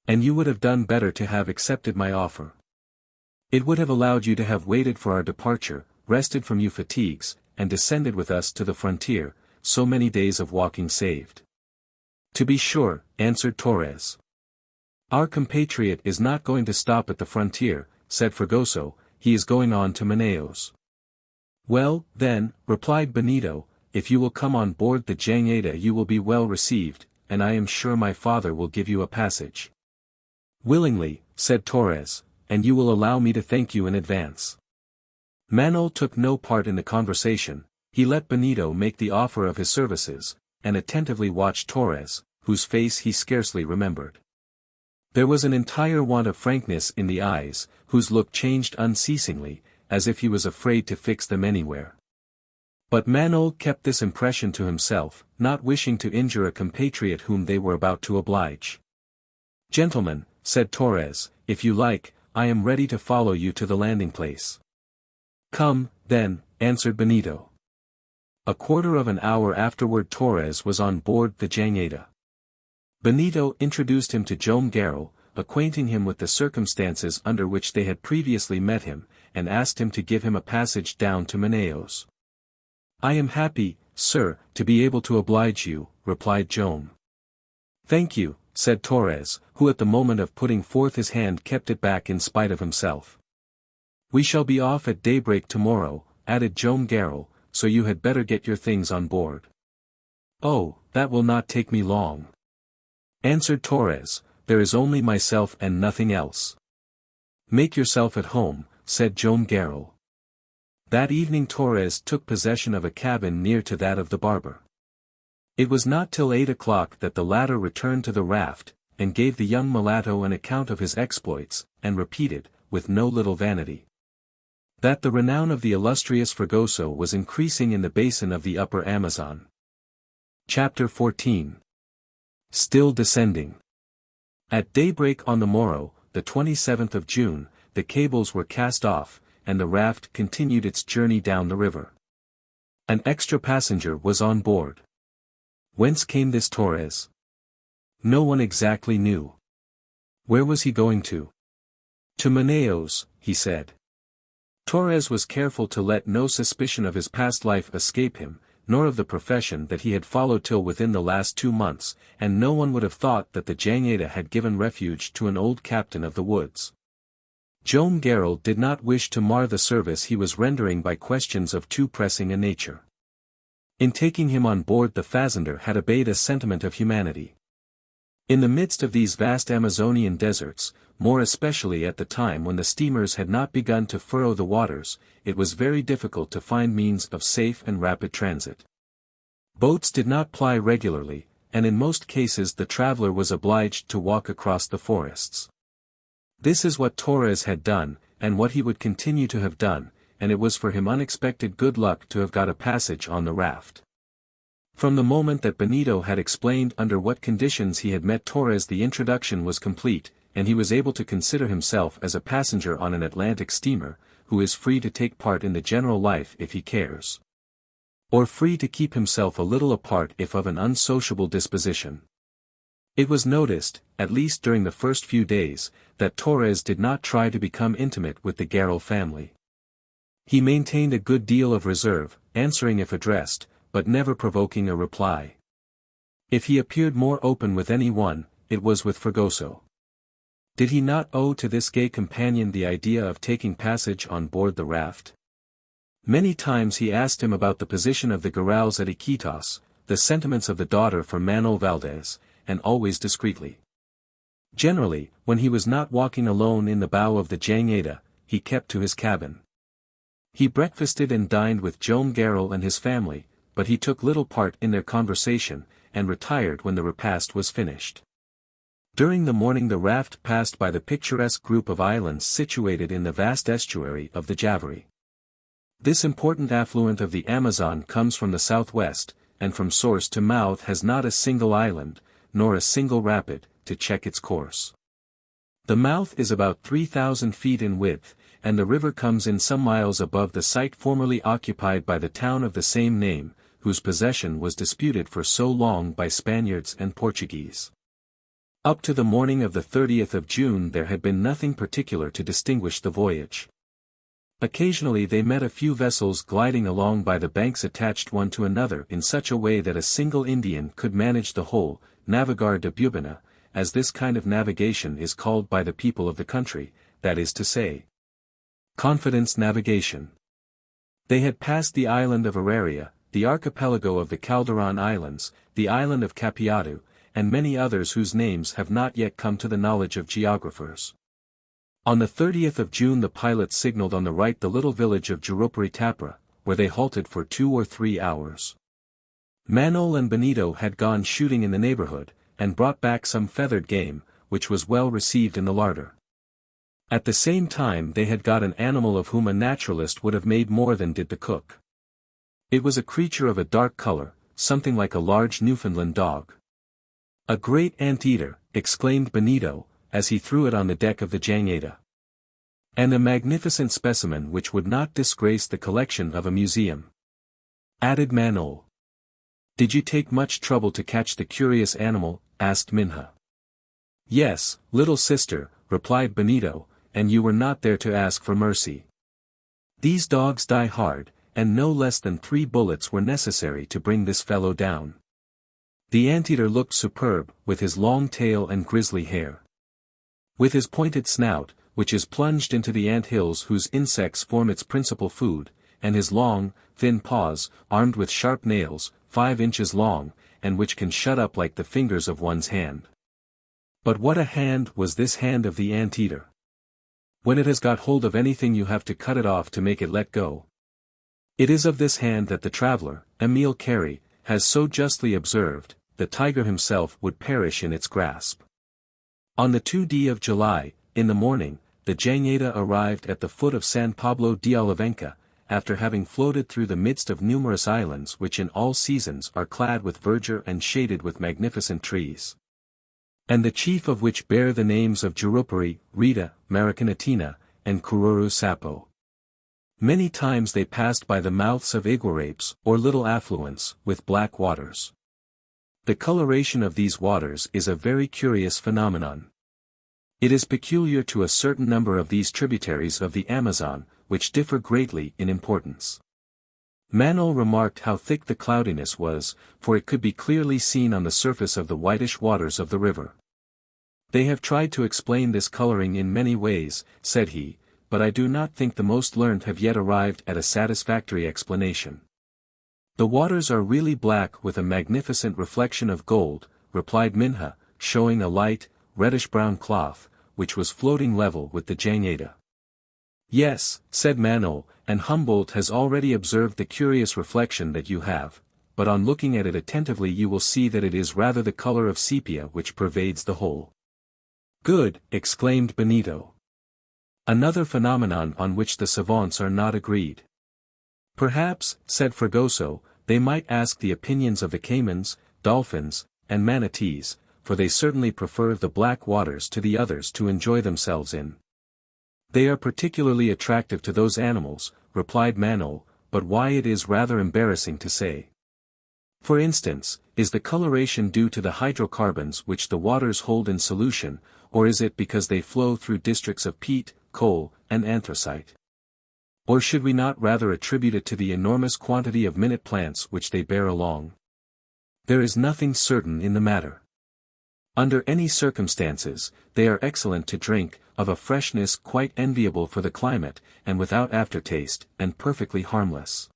And you would have done better to have accepted my offer. It would have allowed you to have waited for our departure, rested from your fatigues, and descended with us to the frontier, so many days of walking saved. To be sure, answered Torres. Our compatriot is not going to stop at the frontier, said Fragoso, he is going on to Manaos. Well, then, replied Benito, if you will come on board the Jangada you will be well received, and I am sure my father will give you a passage. Willingly, said Torres, and you will allow me to thank you in advance. Manuel took no part in the conversation, he let Benito make the offer of his services, and attentively watched Torres, whose face he scarcely remembered. There was an entire want of frankness in the eyes, whose look changed unceasingly, as if he was afraid to fix them anywhere. But Manuel kept this impression to himself, not wishing to injure a compatriot whom they were about to oblige. Gentlemen, said Torres, if you like, I am ready to follow you to the landing place. Come, then, answered Benito. A quarter of an hour afterward Torres was on board the Jangada. Benito introduced him to Joam Garral, acquainting him with the circumstances under which they had previously met him, and asked him to give him a passage down to Manaos. I am happy, sir, to be able to oblige you, replied Joam. Thank you, said Torres, who at the moment of putting forth his hand kept it back in spite of himself. We shall be off at daybreak tomorrow, added Joam Garral, so you had better get your things on board. Oh, that will not take me long, answered Torres, there is only myself and nothing else. Make yourself at home, said Joam Garral. That evening Torres took possession of a cabin near to that of the barber. It was not till 8 o'clock that the latter returned to the raft, and gave the young mulatto an account of his exploits, and repeated, with no little vanity, that the renown of the illustrious Fragoso was increasing in the basin of the upper Amazon. Chapter 14. Still descending. At daybreak on the morrow, the 27th of June, the cables were cast off, and the raft continued its journey down the river. An extra passenger was on board. Whence came this Torres? No one exactly knew. Where was he going to? To Manaos, he said. Torres was careful to let no suspicion of his past life escape him, nor of the profession that he had followed till within the last 2 months, and no one would have thought that the Jangada had given refuge to an old captain of the woods. Joam Garral did not wish to mar the service he was rendering by questions of too pressing a nature. In taking him on board the fazender had obeyed a sentiment of humanity. In the midst of these vast Amazonian deserts, more especially at the time when the steamers had not begun to furrow the waters, it was very difficult to find means of safe and rapid transit. Boats did not ply regularly, and in most cases the traveler was obliged to walk across the forests. This is what Torres had done, and what he would continue to have done, and it was for him unexpected good luck to have got a passage on the raft. From the moment that Benito had explained under what conditions he had met Torres the introduction was complete, and he was able to consider himself as a passenger on an Atlantic steamer, who is free to take part in the general life if he cares. Or free to keep himself a little apart if of an unsociable disposition. It was noticed, at least during the first few days, that Torres did not try to become intimate with the Garral family. He maintained a good deal of reserve, answering if addressed, but never provoking a reply. If he appeared more open with any one, it was with Fragoso. Did he not owe to this gay companion the idea of taking passage on board the raft? Many times he asked him about the position of the Garrals at Iquitos, the sentiments of the daughter for Manuel Valdez, and always discreetly. Generally, when he was not walking alone in the bow of the Jangada, he kept to his cabin. He breakfasted and dined with Joam Garral and his family, but he took little part in their conversation, and retired when the repast was finished. During the morning the raft passed by the picturesque group of islands situated in the vast estuary of the Javari. This important affluent of the Amazon comes from the southwest, and from source to mouth has not a single island, nor a single rapid, to check its course. The mouth is about 3,000 feet in width, and the river comes in some miles above the site formerly occupied by the town of the same name, whose possession was disputed for so long by Spaniards and Portuguese. Up to the morning of the 30th of June there had been nothing particular to distinguish the voyage. Occasionally they met a few vessels gliding along by the banks attached one to another in such a way that a single Indian could manage the whole, navegar de bubina, as this kind of navigation is called by the people of the country, that is to say, confidence navigation. They had passed the island of Araria, the archipelago of the Calderon Islands, the island of Capiatu, and many others whose names have not yet come to the knowledge of geographers. On the 30th of June the pilots signaled on the right the little village of Jurupari Tapra, where they halted for 2 or 3 hours. Manol and Benito had gone shooting in the neighborhood, and brought back some feathered game, which was well received in the larder. At the same time they had got an animal of whom a naturalist would have made more than did the cook. It was a creature of a dark color, something like a large Newfoundland dog. "A great anteater," exclaimed Benito, as he threw it on the deck of the Jangada. "And a magnificent specimen which would not disgrace the collection of a museum," added Manol. "Did you take much trouble to catch the curious animal?" asked Minha. "Yes, little sister," replied Benito, "and you were not there to ask for mercy. These dogs die hard, and no less than 3 bullets were necessary to bring this fellow down." The anteater looked superb, with his long tail and grisly hair. With his pointed snout, which is plunged into the ant hills whose insects form its principal food, and his long, thin paws, armed with sharp nails, 5 inches long, and which can shut up like the fingers of one's hand. But what a hand was this hand of the anteater! When it has got hold of anything you have to cut it off to make it let go. It is of this hand that the traveler, Emile Carey, has so justly observed, the tiger himself would perish in its grasp. On the 2d of July, in the morning, the Jangada arrived at the foot of San Pablo de Olivenca, after having floated through the midst of numerous islands which in all seasons are clad with verdure and shaded with magnificent trees, and the chief of which bear the names of Jurupari, Rita, Maracanatina, and Kururu Sapo. Many times they passed by the mouths of iguarapes, or little affluents, with black waters. The coloration of these waters is a very curious phenomenon. It is peculiar to a certain number of these tributaries of the Amazon, which differ greatly in importance. Manol remarked how thick the cloudiness was, for it could be clearly seen on the surface of the whitish waters of the river. "They have tried to explain this coloring in many ways," said he, "but I do not think the most learned have yet arrived at a satisfactory explanation." "The waters are really black with a magnificent reflection of gold," replied Minha, showing a light, reddish-brown cloth, which was floating level with the Jangada. "Yes," said Manol, "and Humboldt has already observed the curious reflection that you have, but on looking at it attentively you will see that it is rather the color of sepia which pervades the whole." "Good," exclaimed Benito. "Another phenomenon on which the savants are not agreed." "Perhaps," said Fragoso, "they might ask the opinions of the caimans, dolphins, and manatees, for they certainly prefer the black waters to the others to enjoy themselves in." "They are particularly attractive to those animals," replied Manol, "but why it is rather embarrassing to say. For instance, is the coloration due to the hydrocarbons which the waters hold in solution, or is it because they flow through districts of peat, coal, and anthracite? Or should we not rather attribute it to the enormous quantity of minute plants which they bear along? There is nothing certain in the matter. Under any circumstances, they are excellent to drink, of a freshness quite enviable for the climate, and without aftertaste, and perfectly harmless.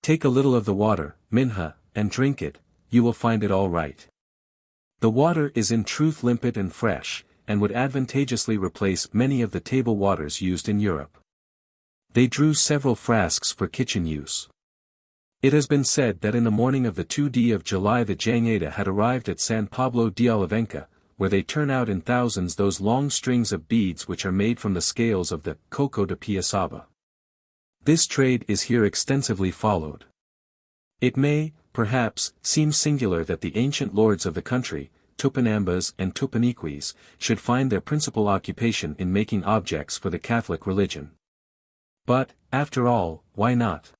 Take a little of the water, Minha, and drink it, you will find it all right. The water is in truth limpid and fresh, and would advantageously replace many of the table waters used in Europe." They drew several frasks for kitchen use. It has been said that in the morning of the 2d of July the Jangada had arrived at San Pablo de Olivenca, where they turn out in thousands those long strings of beads which are made from the scales of the coco de Piaçaba. This trade is here extensively followed. It may, perhaps, seems singular that the ancient lords of the country, Tupinambas and Tupiniquis, should find their principal occupation in making objects for the Catholic religion. But, after all, why not?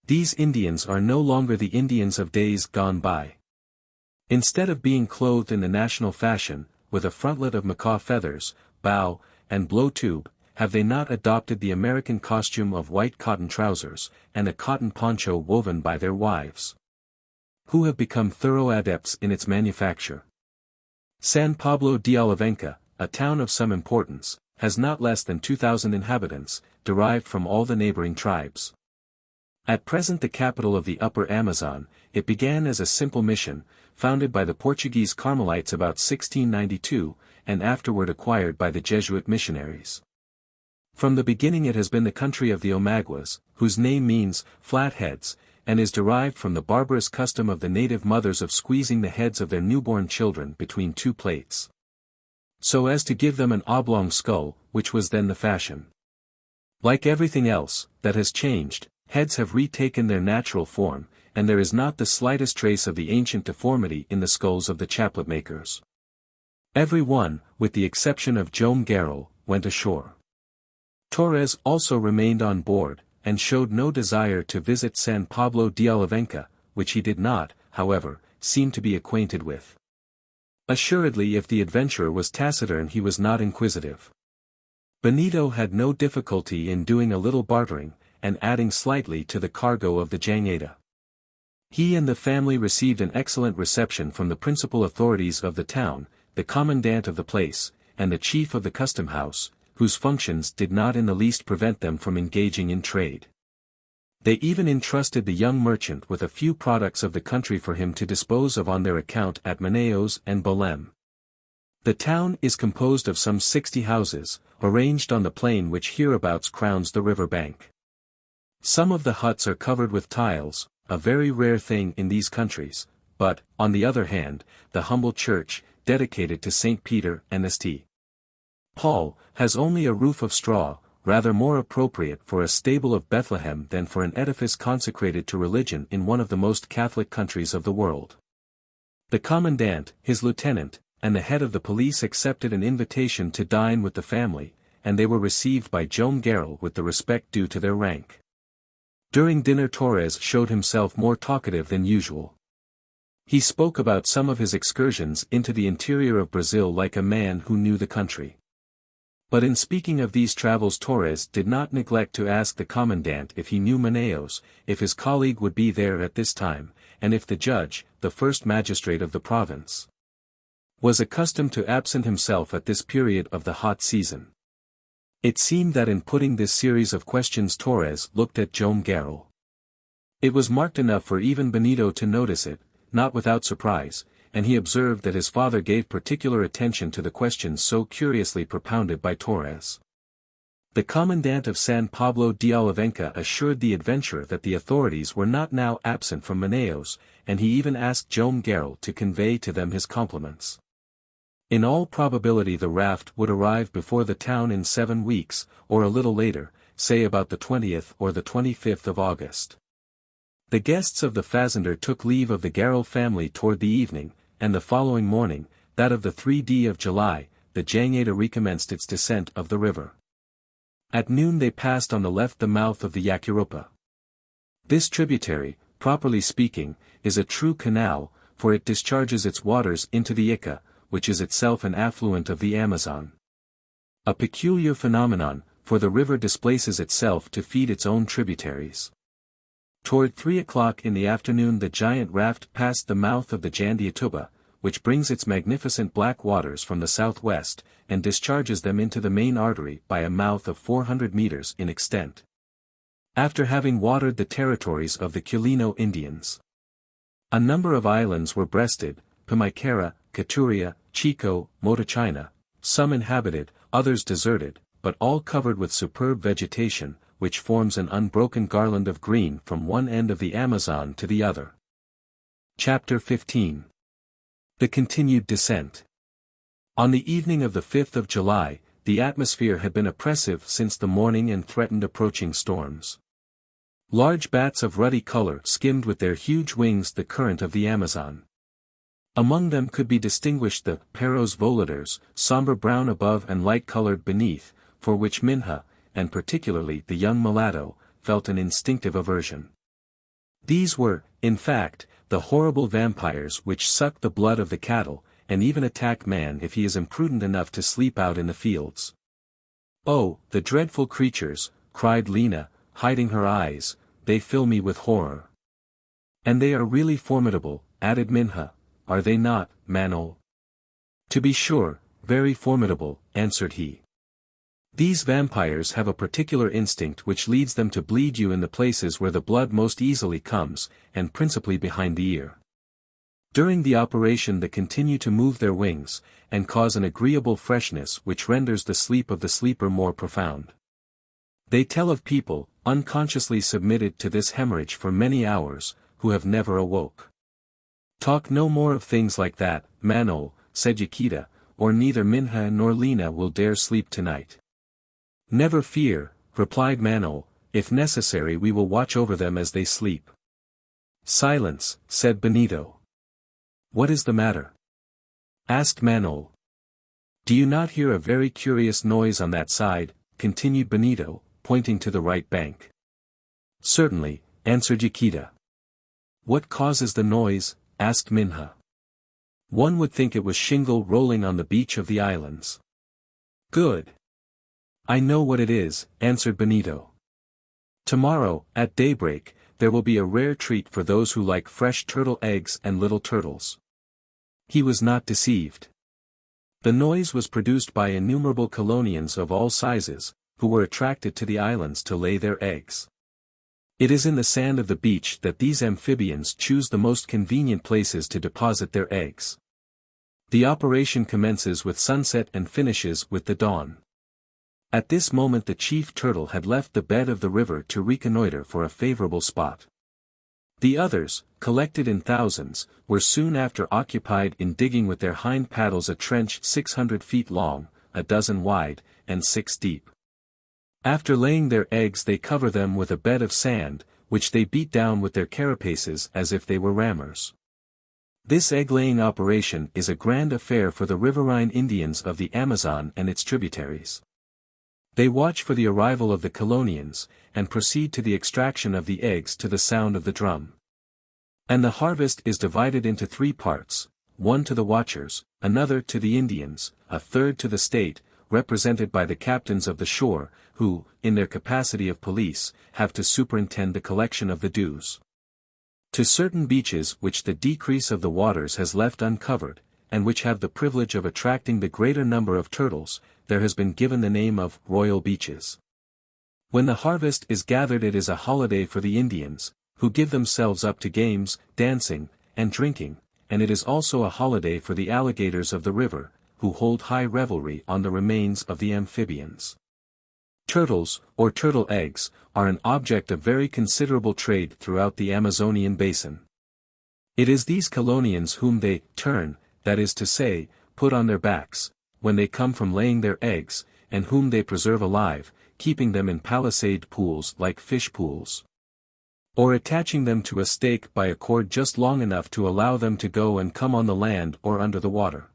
These Indians are no longer the Indians of days gone by. Instead of being clothed in the national fashion, with a frontlet of macaw feathers, bow, and blow tube, have they not adopted the American costume of white cotton trousers, and a cotton poncho woven by their wives, who have become thorough adepts in its manufacture? San Pablo de Olivenca, a town of some importance, has not less than 2,000 inhabitants, derived from all the neighboring tribes. At present the capital of the Upper Amazon, it began as a simple mission, founded by the Portuguese Carmelites about 1692, and afterward acquired by the Jesuit missionaries. From the beginning it has been the country of the Omaguas, whose name means, flat heads, and is derived from the barbarous custom of the native mothers of squeezing the heads of their newborn children between two plates, so as to give them an oblong skull, which was then the fashion. Like everything else, that has changed, heads have retaken their natural form, and there is not the slightest trace of the ancient deformity in the skulls of the chaplet makers. Every one, with the exception of Joam Garral, went ashore. Torres also remained on board, and showed no desire to visit San Pablo de Olivenca, which he did not, however, seem to be acquainted with. Assuredly if the adventurer was taciturn he was not inquisitive. Benito had no difficulty in doing a little bartering, and adding slightly to the cargo of the Jangada. He and the family received an excellent reception from the principal authorities of the town, the commandant of the place, and the chief of the custom house, whose functions did not in the least prevent them from engaging in trade. They even entrusted the young merchant with a few products of the country for him to dispose of on their account at Manaos and Bolem. The town is composed of some 60 houses, arranged on the plain which hereabouts crowns the river bank. Some of the huts are covered with tiles, a very rare thing in these countries, but, on the other hand, the humble church, dedicated to St. Peter and St. Paul, has only a roof of straw, rather more appropriate for a stable of Bethlehem than for an edifice consecrated to religion in one of the most Catholic countries of the world. The commandant, his lieutenant, and the head of the police accepted an invitation to dine with the family, and they were received by Joam Garral with the respect due to their rank. During dinner Torres showed himself more talkative than usual. He spoke about some of his excursions into the interior of Brazil like a man who knew the country. But in speaking of these travels Torres did not neglect to ask the commandant if he knew Manaos, if his colleague would be there at this time, and if the judge, the first magistrate of the province, was accustomed to absent himself at this period of the hot season. It seemed that in putting this series of questions Torres looked at Joam Garral. It was marked enough for even Benito to notice it, not without surprise, and he observed that his father gave particular attention to the questions so curiously propounded by Torres. The commandant of San Pablo de Olivenca assured the adventurer that the authorities were not now absent from Manaos, and he even asked Joam Garral to convey to them his compliments. In all probability the raft would arrive before the town in 7 weeks, or a little later, say about the 20th or the 25th of August. The guests of the fazender took leave of the Garral family toward the evening, and the following morning, that of the 3d of July, the Jangada recommenced its descent of the river. At noon they passed on the left the mouth of the Yacuropa. This tributary, properly speaking, is a true canal, for it discharges its waters into the Ica, which is itself an affluent of the Amazon. A peculiar phenomenon, for the river displaces itself to feed its own tributaries. Toward 3 o'clock in the afternoon the giant raft passed the mouth of the Jandiatuba, which brings its magnificent black waters from the southwest, and discharges them into the main artery by a mouth of 400 meters in extent. After having watered the territories of the Quilino Indians, a number of islands were breasted, Pimicara, Caturia, Chico, Motochina, some inhabited, others deserted, but all covered with superb vegetation, which forms an unbroken garland of green from one end of the Amazon to the other. Chapter 15. The continued descent. On the evening of the 5th of July, the atmosphere had been oppressive since the morning and threatened approaching storms. Large bats of ruddy color skimmed with their huge wings the current of the Amazon. Among them could be distinguished the Perros voladores, somber brown above and light-colored beneath, for which Minha, and particularly the young mulatto, felt an instinctive aversion. These were, in fact, the horrible vampires which suck the blood of the cattle, and even attack man if he is imprudent enough to sleep out in the fields. "Oh, the dreadful creatures," cried Lina, hiding her eyes, "they fill me with horror." "And they are really formidable," added Minha, "are they not, Manaos?" "To be sure, very formidable," answered he. "These vampires have a particular instinct which leads them to bleed you in the places where the blood most easily comes, and principally behind the ear. During the operation they continue to move their wings, and cause an agreeable freshness which renders the sleep of the sleeper more profound. They tell of people, unconsciously submitted to this hemorrhage for many hours, who have never awoke." "Talk no more of things like that, Manaos," said Yaquita, "or neither Minha nor Lina will dare sleep tonight." "Never fear," replied Manaos, "if necessary we will watch over them as they sleep." "Silence," said Benito. "What is the matter?" asked Manaos. "Do you not hear a very curious noise on that side?" continued Benito, pointing to the right bank. "Certainly," answered Yaquita. "What causes the noise?" asked Minha. "One would think it was shingle rolling on the beach of the islands." "Good. I know what it is," answered Benito. "Tomorrow, at daybreak, there will be a rare treat for those who like fresh turtle eggs and little turtles." He was not deceived. The noise was produced by innumerable colonians of all sizes, who were attracted to the islands to lay their eggs. It is in the sand of the beach that these amphibians choose the most convenient places to deposit their eggs. The operation commences with sunset and finishes with the dawn. At this moment the chief turtle had left the bed of the river to reconnoiter for a favorable spot. The others, collected in thousands, were soon after occupied in digging with their hind paddles a trench 600 feet long, a dozen wide, and 6 deep. After laying their eggs they cover them with a bed of sand, which they beat down with their carapaces as if they were rammers. This egg-laying operation is a grand affair for the riverine Indians of the Amazon and its tributaries. They watch for the arrival of the colonians, and proceed to the extraction of the eggs to the sound of the drum. And the harvest is divided into 3 parts, one to the watchers, another to the Indians, a third to the state, represented by the captains of the shore, who, in their capacity of police, have to superintend the collection of the dues. To certain beaches which the decrease of the waters has left uncovered, and which have the privilege of attracting the greater number of turtles, there has been given the name of Royal Beaches. When the harvest is gathered it is a holiday for the Indians, who give themselves up to games, dancing, and drinking, and it is also a holiday for the alligators of the river, who hold high revelry on the remains of the amphibians. Turtles, or turtle eggs, are an object of very considerable trade throughout the Amazonian basin. It is these colonians whom they turn, that is to say, put on their backs, when they come from laying their eggs, and whom they preserve alive, keeping them in palisade pools like fish pools, or attaching them to a stake by a cord just long enough to allow them to go and come on the land or under the water.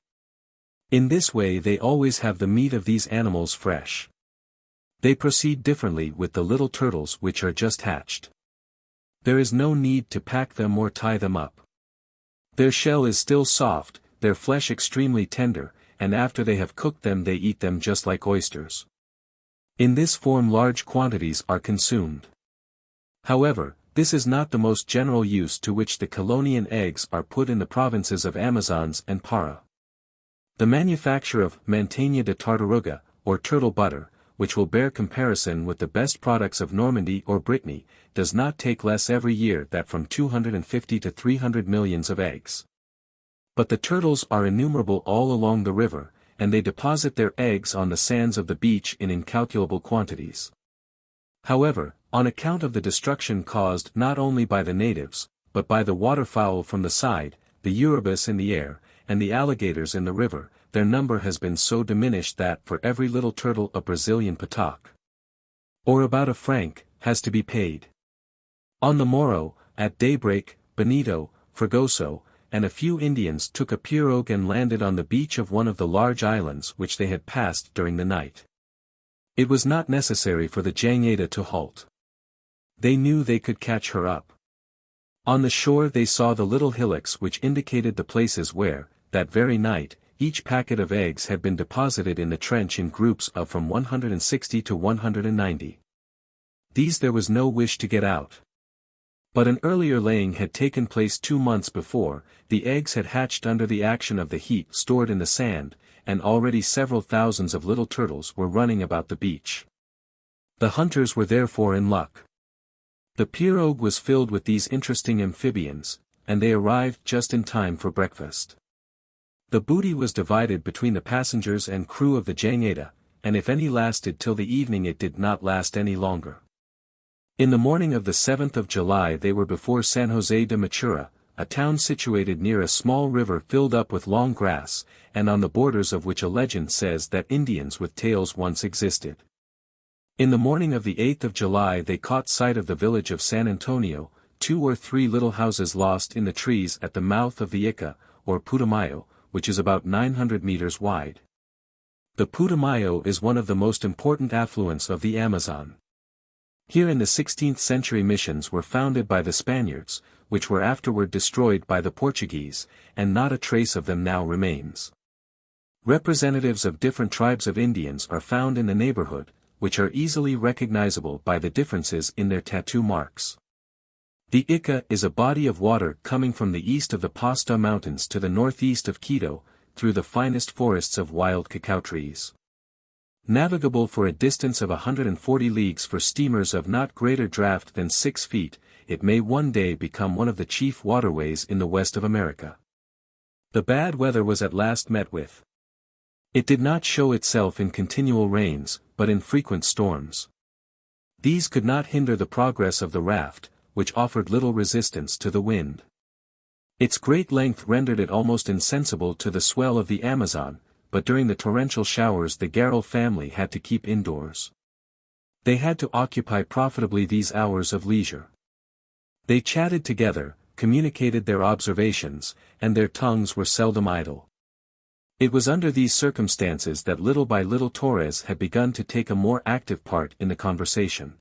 In this way they always have the meat of these animals fresh. They proceed differently with the little turtles which are just hatched. There is no need to pack them or tie them up. Their shell is still soft, their flesh extremely tender, and after they have cooked them they eat them just like oysters. In this form large quantities are consumed. However, this is not the most general use to which the colonian eggs are put in the provinces of Amazons and Para. The manufacture of manteigna de tartaruga, or turtle butter, which will bear comparison with the best products of Normandy or Brittany, does not take less every year than from 250 to 300 millions of eggs. But the turtles are innumerable all along the river, and they deposit their eggs on the sands of the beach in incalculable quantities. However, on account of the destruction caused not only by the natives, but by the waterfowl from the side, the Urubus in the air, and the alligators in the river, their number has been so diminished that for every little turtle a Brazilian patak, or about a franc, has to be paid. On the morrow, at daybreak, Benito, Fragoso, and a few Indians took a pirogue and landed on the beach of one of the large islands which they had passed during the night. It was not necessary for the Jangada to halt. They knew they could catch her up. On the shore they saw the little hillocks which indicated the places where, that very night, each packet of eggs had been deposited in the trench in groups of from 160 to 190. These there was no wish to get out. But an earlier laying had taken place 2 months before, the eggs had hatched under the action of the heat stored in the sand, and already several thousands of little turtles were running about the beach. The hunters were therefore in luck. The pirogue was filled with these interesting amphibians, and they arrived just in time for breakfast. The booty was divided between the passengers and crew of the Jangada, and if any lasted till the evening it did not last any longer. In the morning of the 7th of July they were before San José de Matura, a town situated near a small river filled up with long grass, and on the borders of which a legend says that Indians with tails once existed. In the morning of the 8th of July they caught sight of the village of San Antonio, 2 or 3 little houses lost in the trees at the mouth of the Ica, or Putumayo, which is about 900 meters wide. The Putumayo is one of the most important affluents of the Amazon. Here in the 16th century missions were founded by the Spaniards, which were afterward destroyed by the Portuguese, and not a trace of them now remains. Representatives of different tribes of Indians are found in the neighborhood, which are easily recognizable by the differences in their tattoo marks. The Ica is a body of water coming from the east of the Pasto Mountains to the northeast of Quito, through the finest forests of wild cacao trees. Navigable for a distance of 140 leagues for steamers of not greater draft than 6 feet, it may one day become one of the chief waterways in the west of America. The bad weather was at last met with. It did not show itself in continual rains, but in frequent storms. These could not hinder the progress of the raft, which offered little resistance to the wind. Its great length rendered it almost insensible to the swell of the Amazon, but during the torrential showers the Garral family had to keep indoors. They had to occupy profitably these hours of leisure. They chatted together, communicated their observations, and their tongues were seldom idle. It was under these circumstances that little by little Torres had begun to take a more active part in the conversation.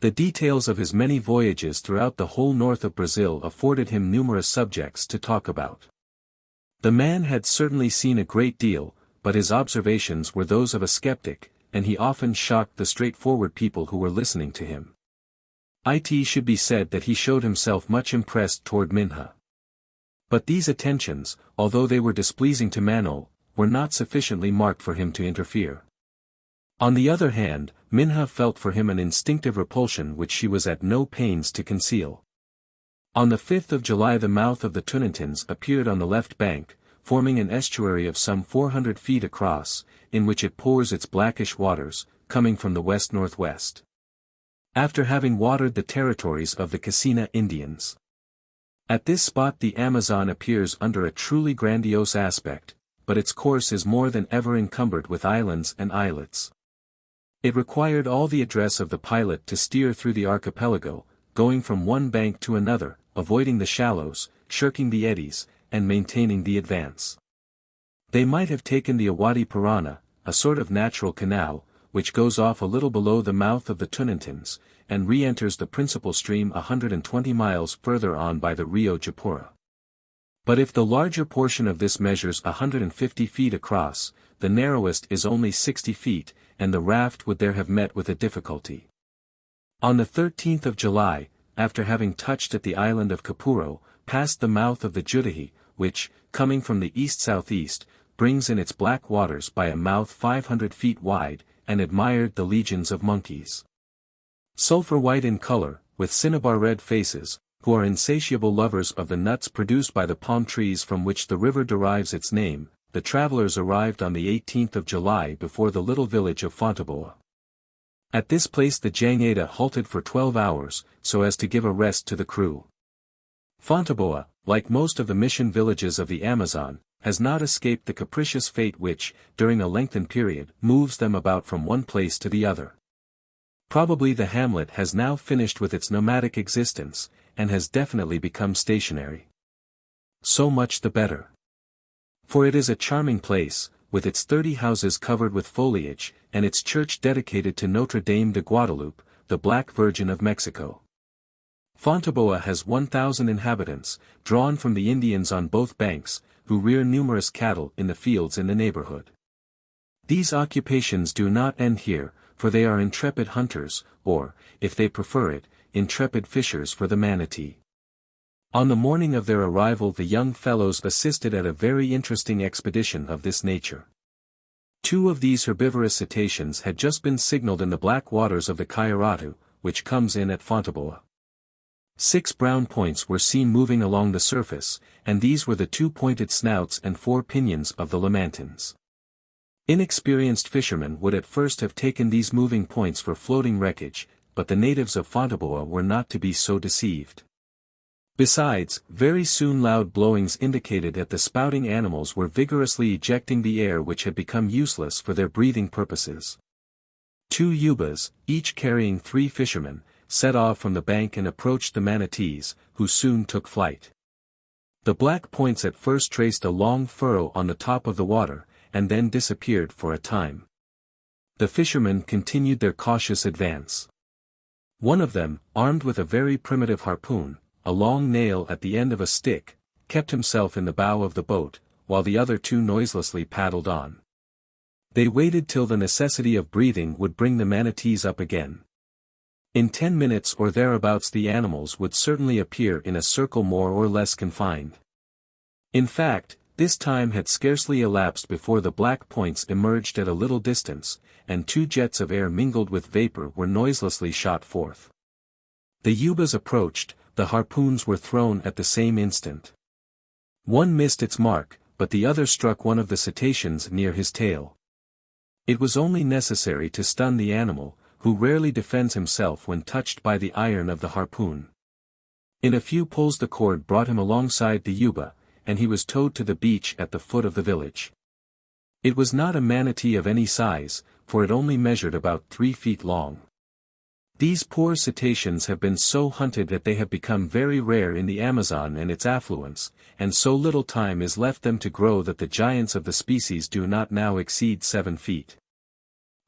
The details of his many voyages throughout the whole north of Brazil afforded him numerous subjects to talk about. The man had certainly seen a great deal, but his observations were those of a skeptic, and he often shocked the straightforward people who were listening to him. It should be said that he showed himself much impressed toward Minha. But these attentions, although they were displeasing to Manaos, were not sufficiently marked for him to interfere. On the other hand, Minha felt for him an instinctive repulsion which she was at no pains to conceal. On the 5th of July the mouth of the Tunantins appeared on the left bank, forming an estuary of some 400 feet across, in which it pours its blackish waters, coming from the west-northwest. After having watered the territories of the Casina Indians. At this spot the Amazon appears under a truly grandiose aspect, but its course is more than ever encumbered with islands and islets. It required all the address of the pilot to steer through the archipelago, going from one bank to another, avoiding the shallows, shirking the eddies, and maintaining the advance. They might have taken the Awadi Parana, a sort of natural canal, which goes off a little below the mouth of the Tunantins, and re-enters the principal stream 120 miles further on by the Rio Japura. But if the larger portion of this measures 150 feet across, the narrowest is only 60 feet, and the raft would there have met with a difficulty. On the 13th of July, after having touched at the island of Capuro, passed the mouth of the Judahi, which, coming from the east-southeast, brings in its black waters by a mouth 500 feet wide, and admired the legions of monkeys. Sulphur-white in color, with cinnabar-red faces, who are insatiable lovers of the nuts produced by the palm trees from which the river derives its name, the travelers arrived on the 18th of July before the little village of Fontaboa. At this place the Jangada halted for 12 hours, so as to give a rest to the crew. Fontaboa, like most of the mission villages of the Amazon, has not escaped the capricious fate which, during a lengthened period, moves them about from one place to the other. Probably the hamlet has now finished with its nomadic existence, and has definitely become stationary. So much the better. For it is a charming place, with its 30 houses covered with foliage, and its church dedicated to Notre Dame de Guadalupe, the Black Virgin of Mexico. Fonteboa has 1,000 inhabitants, drawn from the Indians on both banks, who rear numerous cattle in the fields in the neighborhood. These occupations do not end here, for they are intrepid hunters, or, if they prefer it, intrepid fishers for the manatee. On the morning of their arrival the young fellows assisted at a very interesting expedition of this nature. 2 of these herbivorous cetaceans had just been signaled in the black waters of the Cayaratu, which comes in at Fonteboa. 6 brown points were seen moving along the surface, and these were the 2 pointed snouts and 4 pinions of the lamantins. Inexperienced fishermen would at first have taken these moving points for floating wreckage, but the natives of Fonteboa were not to be so deceived. Besides, very soon loud blowings indicated that the spouting animals were vigorously ejecting the air which had become useless for their breathing purposes. 2 yubas, each carrying 3 fishermen, set off from the bank and approached the manatees, who soon took flight. The black points at first traced a long furrow on the top of the water, and then disappeared for a time. The fishermen continued their cautious advance. One of them, armed with a very primitive harpoon, a long nail at the end of a stick, kept himself in the bow of the boat, while the other 2 noiselessly paddled on. They waited till the necessity of breathing would bring the manatees up again. In 10 minutes or thereabouts the animals would certainly appear in a circle more or less confined. In fact, this time had scarcely elapsed before the black points emerged at a little distance, and 2 jets of air mingled with vapor were noiselessly shot forth. The yubas approached, the harpoons were thrown at the same instant. One missed its mark, but the other struck one of the cetaceans near his tail. It was only necessary to stun the animal, who rarely defends himself when touched by the iron of the harpoon. In a few pulls the cord brought him alongside the yuba, and he was towed to the beach at the foot of the village. It was not a manatee of any size, for it only measured about 3 feet long. These poor cetaceans have been so hunted that they have become very rare in the Amazon and its affluents, and so little time is left them to grow that the giants of the species do not now exceed 7 feet.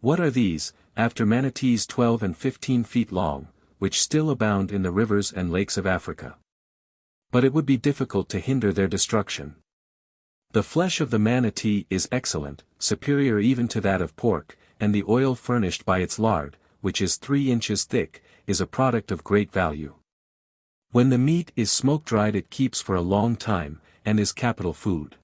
What are these, after manatees 12 and 15 feet long, which still abound in the rivers and lakes of Africa? But it would be difficult to hinder their destruction. The flesh of the manatee is excellent, superior even to that of pork, and the oil furnished by its lard, which is 3 inches thick, is a product of great value. When the meat is smoke-dried it keeps for a long time, and is capital food.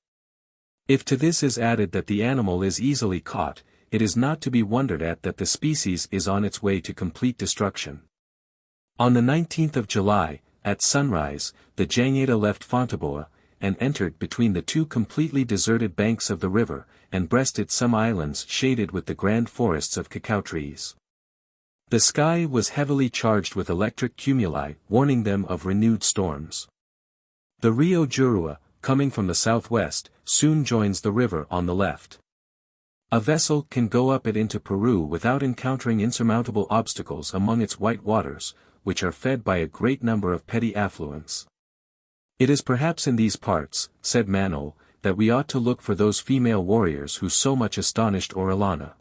If to this is added that the animal is easily caught, it is not to be wondered at that the species is on its way to complete destruction. On the 19th of July, at sunrise, the Jangada left Fonteboa, and entered between the 2 completely deserted banks of the river, and breasted some islands shaded with the grand forests of cacao trees. The sky was heavily charged with electric cumuli, warning them of renewed storms. The Rio Jurua, coming from the southwest, soon joins the river on the left. A vessel can go up it into Peru without encountering insurmountable obstacles among its white waters, which are fed by a great number of petty affluents. It is perhaps in these parts, said Manaos, that we ought to look for those female warriors who so much astonished Orellana.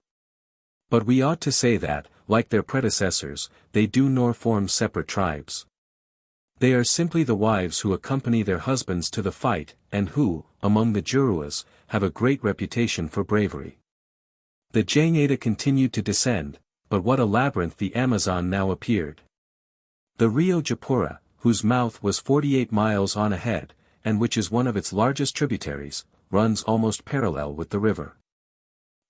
But we ought to say that, like their predecessors, they do nor form separate tribes. They are simply the wives who accompany their husbands to the fight, and who, among the Juruas, have a great reputation for bravery. The Jangada continued to descend, but what a labyrinth the Amazon now appeared. The Rio Japura, whose mouth was 48 miles on ahead, and which is one of its largest tributaries, runs almost parallel with the river.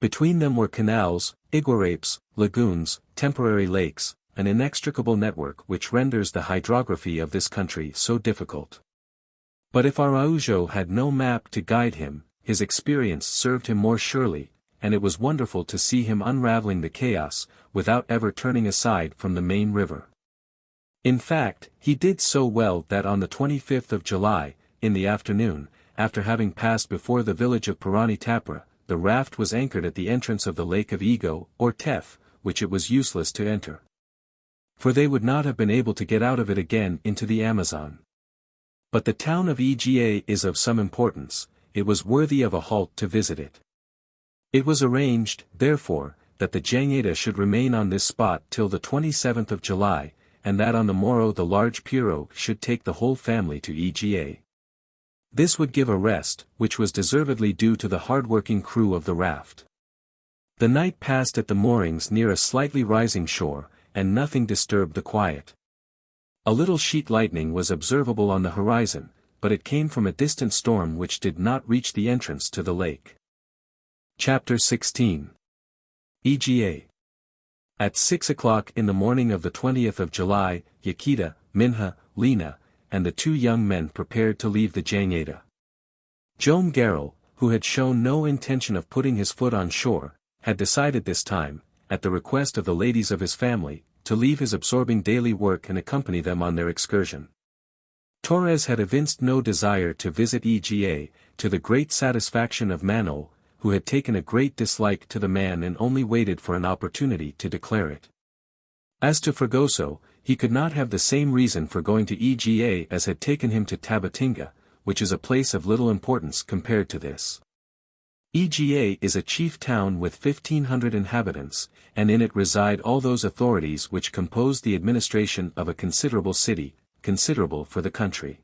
Between them were canals, iguarapes, lagoons, temporary lakes, an inextricable network which renders the hydrography of this country so difficult. But if Araujo had no map to guide him, his experience served him more surely, and it was wonderful to see him unraveling the chaos, without ever turning aside from the main river. In fact, he did so well that on the 25th of July, in the afternoon, after having passed before the village of Paranitapra, the raft was anchored at the entrance of the lake of Ego, or Tef, which it was useless to enter. for they would not have been able to get out of it again into the Amazon. But the town of Ega is of some importance, it was worthy of a halt to visit it. It was arranged, therefore, that the Jangada should remain on this spot till the 27th of July, and that on the morrow the large pirogue should take the whole family to Ega. This would give a rest, which was deservedly due to the hard-working crew of the raft. The night passed at the moorings near a slightly rising shore, and nothing disturbed the quiet. A little sheet lightning was observable on the horizon, but it came from a distant storm which did not reach the entrance to the lake. Chapter 16. Ega. At 6 o'clock in the morning of the 20th of July, Yaquita, Minha, Lina, and the two young men prepared to leave the Jangada. Joam Garral, who had shown no intention of putting his foot on shore, had decided this time, at the request of the ladies of his family, to leave his absorbing daily work and accompany them on their excursion. Torres had evinced no desire to visit Ega, to the great satisfaction of Manaos, who had taken a great dislike to the man and only waited for an opportunity to declare it. As to Fragoso, he could not have the same reason for going to Ega as had taken him to Tabatinga, which is a place of little importance compared to this. Ega is a chief town with 1,500 inhabitants, and in it reside all those authorities which compose the administration of a considerable city, considerable for the country.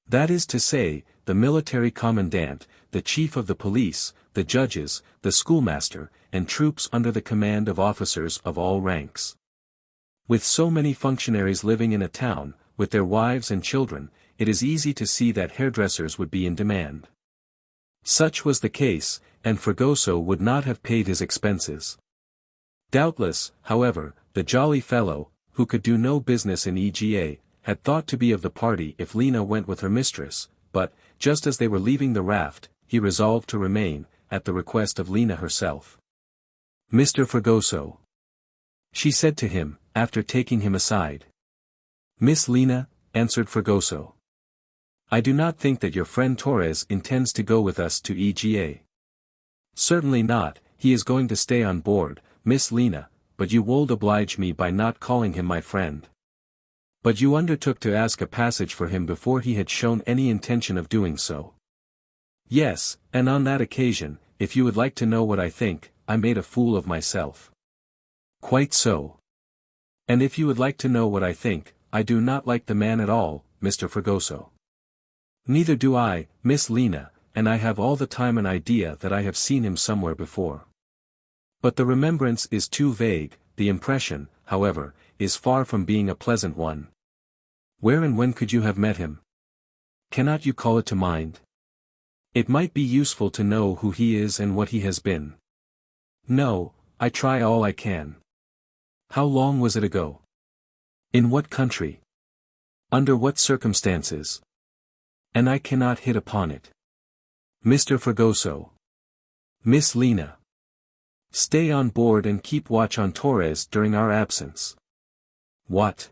That is to say, the military commandant, the chief of the police, the judges, the schoolmaster, and troops under the command of officers of all ranks. With so many functionaries living in a town, with their wives and children, it is easy to see that hairdressers would be in demand. Such was the case, and Fragoso would not have paid his expenses. Doubtless, however, the jolly fellow, who could do no business in Ega, had thought to be of the party if Lina went with her mistress, but, just as they were leaving the raft, he resolved to remain, at the request of Lina herself. "Mr. Fragoso," she said to him, after taking him aside. "Miss Lina," answered Fragoso. "I do not think that your friend Torres intends to go with us to Ega." "Certainly not, he is going to stay on board, Miss Lina, but you would oblige me by not calling him my friend." "But you undertook to ask a passage for him before he had shown any intention of doing so." "Yes, and on that occasion, if you would like to know what I think, I made a fool of myself." "Quite so. And if you would like to know what I think, I do not like the man at all, Mr. Fragoso." "Neither do I, Miss Lina, and I have all the time an idea that I have seen him somewhere before. But the remembrance is too vague, the impression, however, is far from being a pleasant one." "Where and when could you have met him? Cannot you call it to mind? It might be useful to know who he is and what he has been." "No, I try all I can." "How long was it ago? In what country? Under what circumstances?" "And I cannot hit upon it." "Mr. Fragoso." "Miss Lina. Stay on board and keep watch on Torres during our absence." "What?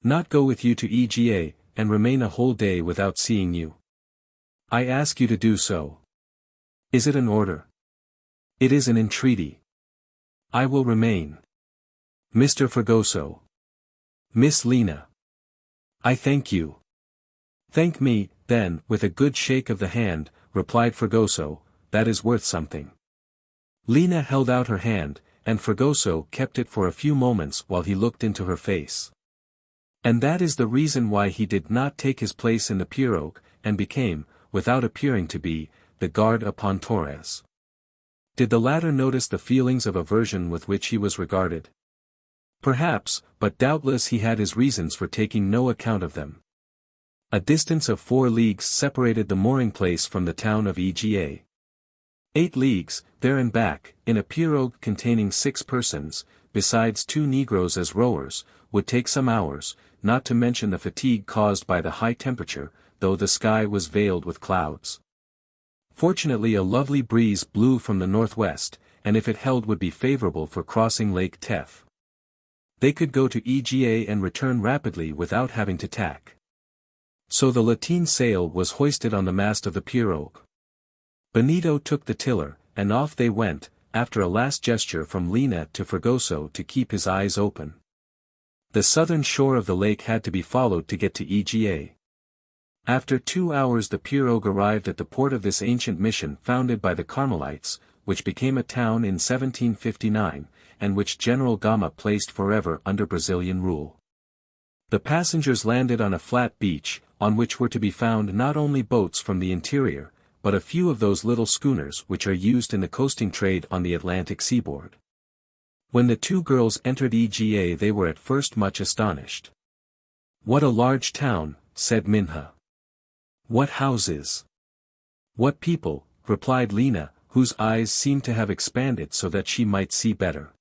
Not go with you to Ega, and remain a whole day without seeing you? I ask you to do so. Is it an order? It is an entreaty. I will remain. Mr. Fragoso." "Miss Lina. I thank you." "Thank me, then," with a good shake of the hand, replied Fragoso, "that is worth something." Lina held out her hand, and Fragoso kept it for a few moments while he looked into her face. And that is the reason why he did not take his place in the pirogue, and became, without appearing to be, the guard upon Torres. Did the latter notice the feelings of aversion with which he was regarded? Perhaps, but doubtless he had his reasons for taking no account of them. A distance of 4 leagues separated the mooring place from the town of Ega. 8 leagues, there and back, in a pirogue containing 6 persons, besides 2 negroes as rowers, would take some hours, not to mention the fatigue caused by the high temperature, though the sky was veiled with clouds. Fortunately a lovely breeze blew from the northwest, and if it held would be favorable for crossing Lake Tef. They could go to Ega and return rapidly without having to tack. So the lateen sail was hoisted on the mast of the pirogue. Benito took the tiller, and off they went, after a last gesture from Lina to Fragoso to keep his eyes open. The southern shore of the lake had to be followed to get to Ega. After 2 hours the pirogue arrived at the port of this ancient mission founded by the Carmelites, which became a town in 1759, and which General Gama placed forever under Brazilian rule. The passengers landed on a flat beach, on which were to be found not only boats from the interior, but a few of those little schooners which are used in the coasting trade on the Atlantic seaboard. When the two girls entered Ega they were at first much astonished. "What a large town," said Minha. "What houses! What people," replied Lina, whose eyes seemed to have expanded so that she might see better.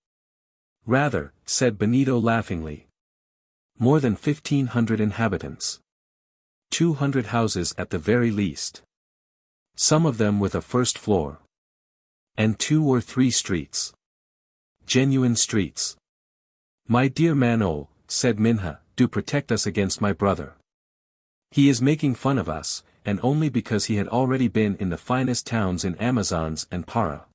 "Rather," said Benito laughingly. "More than 1,500 inhabitants. 200 houses at the very least. Some of them with a first floor. And 2 or 3 streets. Genuine streets." "My dear Manol," said Minha, "do protect us against my brother. He is making fun of us, and only because he had already been in the finest towns in Amazons and Para."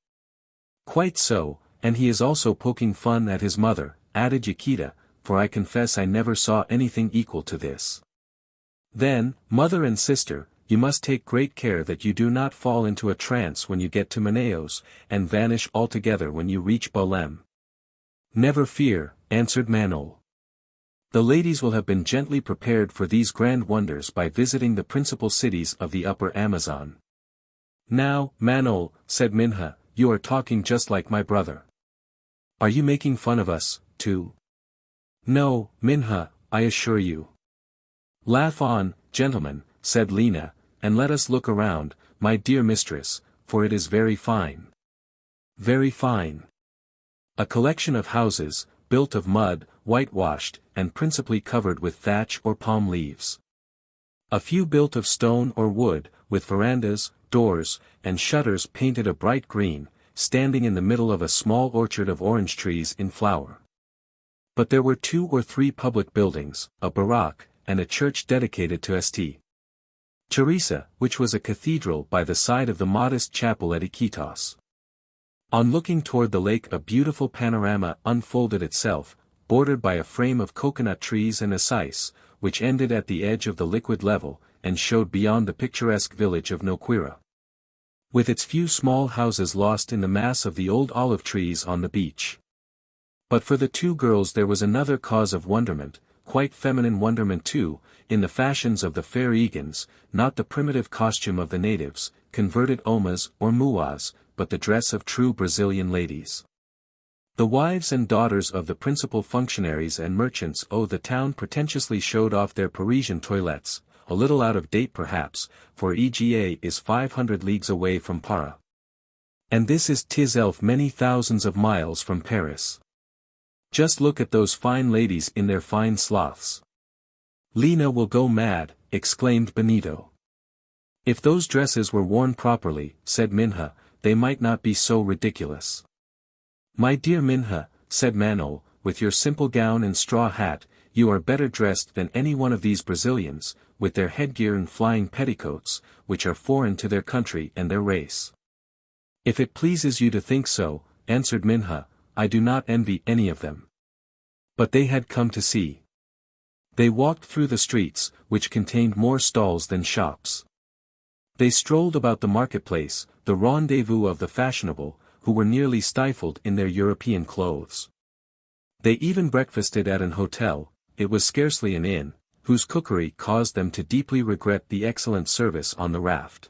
"Quite so, and he is also poking fun at his mother," added Yaquita, "for I confess I never saw anything equal to this. Then, mother and sister, you must take great care that you do not fall into a trance when you get to Manaos, and vanish altogether when you reach Bolem." "Never fear," answered Manol. "The ladies will have been gently prepared for these grand wonders by visiting the principal cities of the upper Amazon." "Now, Manol," said Minha, "you are talking just like my brother. Are you making fun of us, too?" "No, Minha, I assure you." "Laugh on, gentlemen," said Lina, "and let us look around, my dear mistress, for it is very fine. Very fine. A collection of houses, built of mud, whitewashed, and principally covered with thatch or palm leaves. A few built of stone or wood, with verandas, doors, and shutters painted a bright green, standing in the middle of a small orchard of orange trees in flower. But there were 2 or 3 public buildings, a barrack, and a church dedicated to St. Teresa, which was a cathedral by the side of the modest chapel at Iquitos. On looking toward the lake a beautiful panorama unfolded itself, bordered by a frame of coconut trees and acis, which ended at the edge of the liquid level, and showed beyond the picturesque village of Noquira, with its few small houses lost in the mass of the old olive trees on the beach. But for the two girls there was another cause of wonderment, quite feminine wonderment too, in the fashions of the fair Egans, not the primitive costume of the natives, converted omas or muas, but the dress of true Brazilian ladies. The wives and daughters of the principal functionaries and merchants of the town pretentiously showed off their Parisian toilettes, a little out of date perhaps, for Ega is 500 leagues away from Para. And this is itself many thousands of miles from Paris. Just look at those fine ladies in their fine sloths. "Lina will go mad," exclaimed Benito. "If those dresses were worn properly," said Minha, "they might not be so ridiculous." "My dear Minha," said Manol, "with your simple gown and straw hat, you are better dressed than any one of these Brazilians, with their headgear and flying petticoats, which are foreign to their country and their race." "If it pleases you to think so," answered Minha, "I do not envy any of them." But they had come to see. They walked through the streets, which contained more stalls than shops. They strolled about the marketplace, the rendezvous of the fashionable, who were nearly stifled in their European clothes. They even breakfasted at an hotel, it was scarcely an inn, whose cookery caused them to deeply regret the excellent service on the raft.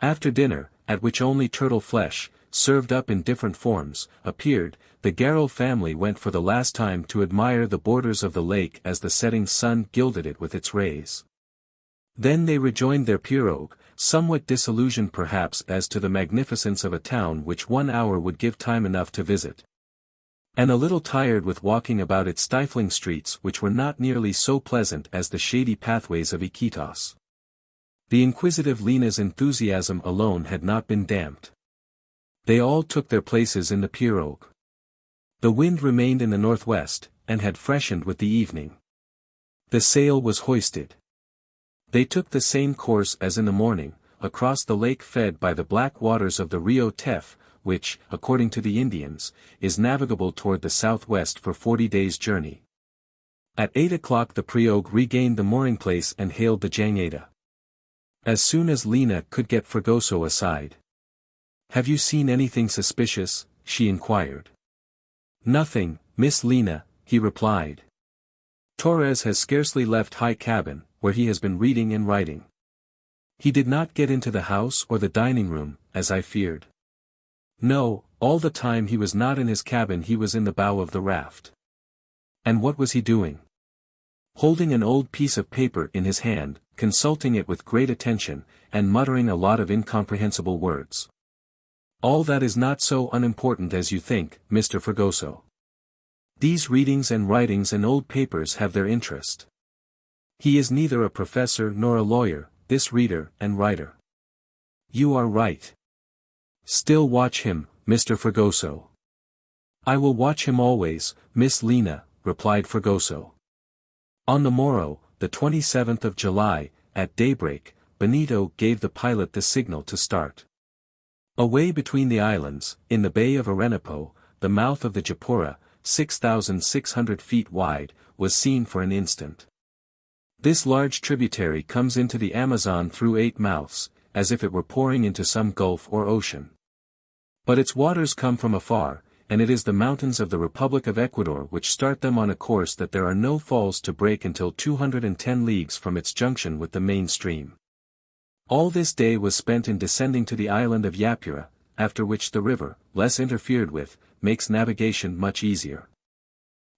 After dinner, at which only turtle flesh, served up in different forms, appeared, the Garral family went for the last time to admire the borders of the lake as the setting sun gilded it with its rays. Then they rejoined their pirogue, somewhat disillusioned perhaps as to the magnificence of a town which 1 hour would give time enough to visit. And a little tired with walking about its stifling streets which were not nearly so pleasant as the shady pathways of Iquitos. The inquisitive Lina's enthusiasm alone had not been damped. They all took their places in the pirogue. The wind remained in the northwest, and had freshened with the evening. The sail was hoisted. They took the same course as in the morning, across the lake fed by the black waters of the Rio Tef, which, according to the Indians, is navigable toward the southwest for 40 days' journey. At 8 o'clock the Priog regained the mooring place and hailed the Jangada. As soon as Lina could get Fragoso aside. "Have you seen anything suspicious?" she inquired. "Nothing, Miss Lina," he replied. "Torres has scarcely left high cabin, where he has been reading and writing. He did not get into the house or the dining room, as I feared. No, all the time he was not in his cabin he was in the bow of the raft." "And what was he doing?" "Holding an old piece of paper in his hand, consulting it with great attention, and muttering a lot of incomprehensible words." "All that is not so unimportant as you think, Mr. Fragoso. These readings and writings and old papers have their interest. He is neither a professor nor a lawyer, this reader and writer." "You are right. Still watch him, Mr. Fragoso." "I will watch him always, Miss Lina," replied Fragoso. On the morrow, the 27th of July, at daybreak, Benito gave the pilot the signal to start. Away between the islands, in the Bay of Arenapo, the mouth of the Japura, 6,600 feet wide, was seen for an instant. This large tributary comes into the Amazon through 8 mouths, as if it were pouring into some gulf or ocean. But its waters come from afar, and it is the mountains of the Republic of Ecuador which start them on a course that there are no falls to break until 210 leagues from its junction with the main stream. All this day was spent in descending to the island of Yapura, after which the river, less interfered with, makes navigation much easier.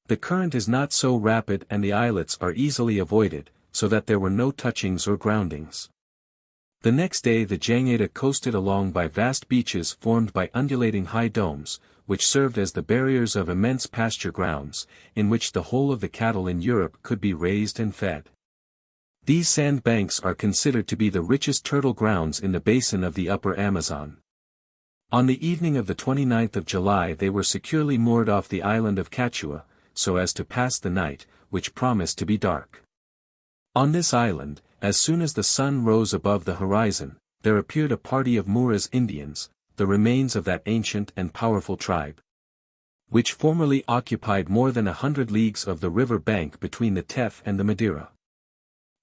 The current is not so rapid and the islets are easily avoided, so that there were no touchings or groundings. The next day the Jangada coasted along by vast beaches formed by undulating high domes, which served as the barriers of immense pasture grounds, in which the whole of the cattle in Europe could be raised and fed. These sand banks are considered to be the richest turtle grounds in the basin of the upper Amazon. On the evening of the 29th of July they were securely moored off the island of Cachua, so as to pass the night, which promised to be dark. On this island, as soon as the sun rose above the horizon, there appeared a party of Moura's Indians, the remains of that ancient and powerful tribe, which formerly occupied more than 100 leagues of the river bank between the Tef and the Madeira.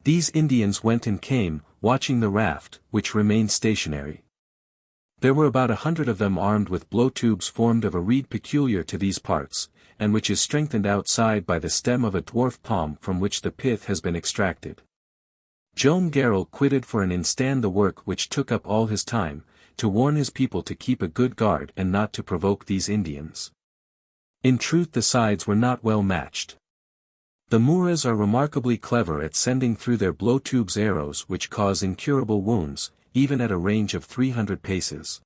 These Indians went and came, watching the raft, which remained stationary. There were about 100 of them armed with blow-tubes formed of a reed peculiar to these parts, and which is strengthened outside by the stem of a dwarf palm from which the pith has been extracted. Joam Garral quitted for an instant the work which took up all his time, to warn his people to keep a good guard and not to provoke these Indians. In truth the sides were not well matched. The Mouras are remarkably clever at sending through their blow-tubes arrows which cause incurable wounds, even at a range of 300 paces.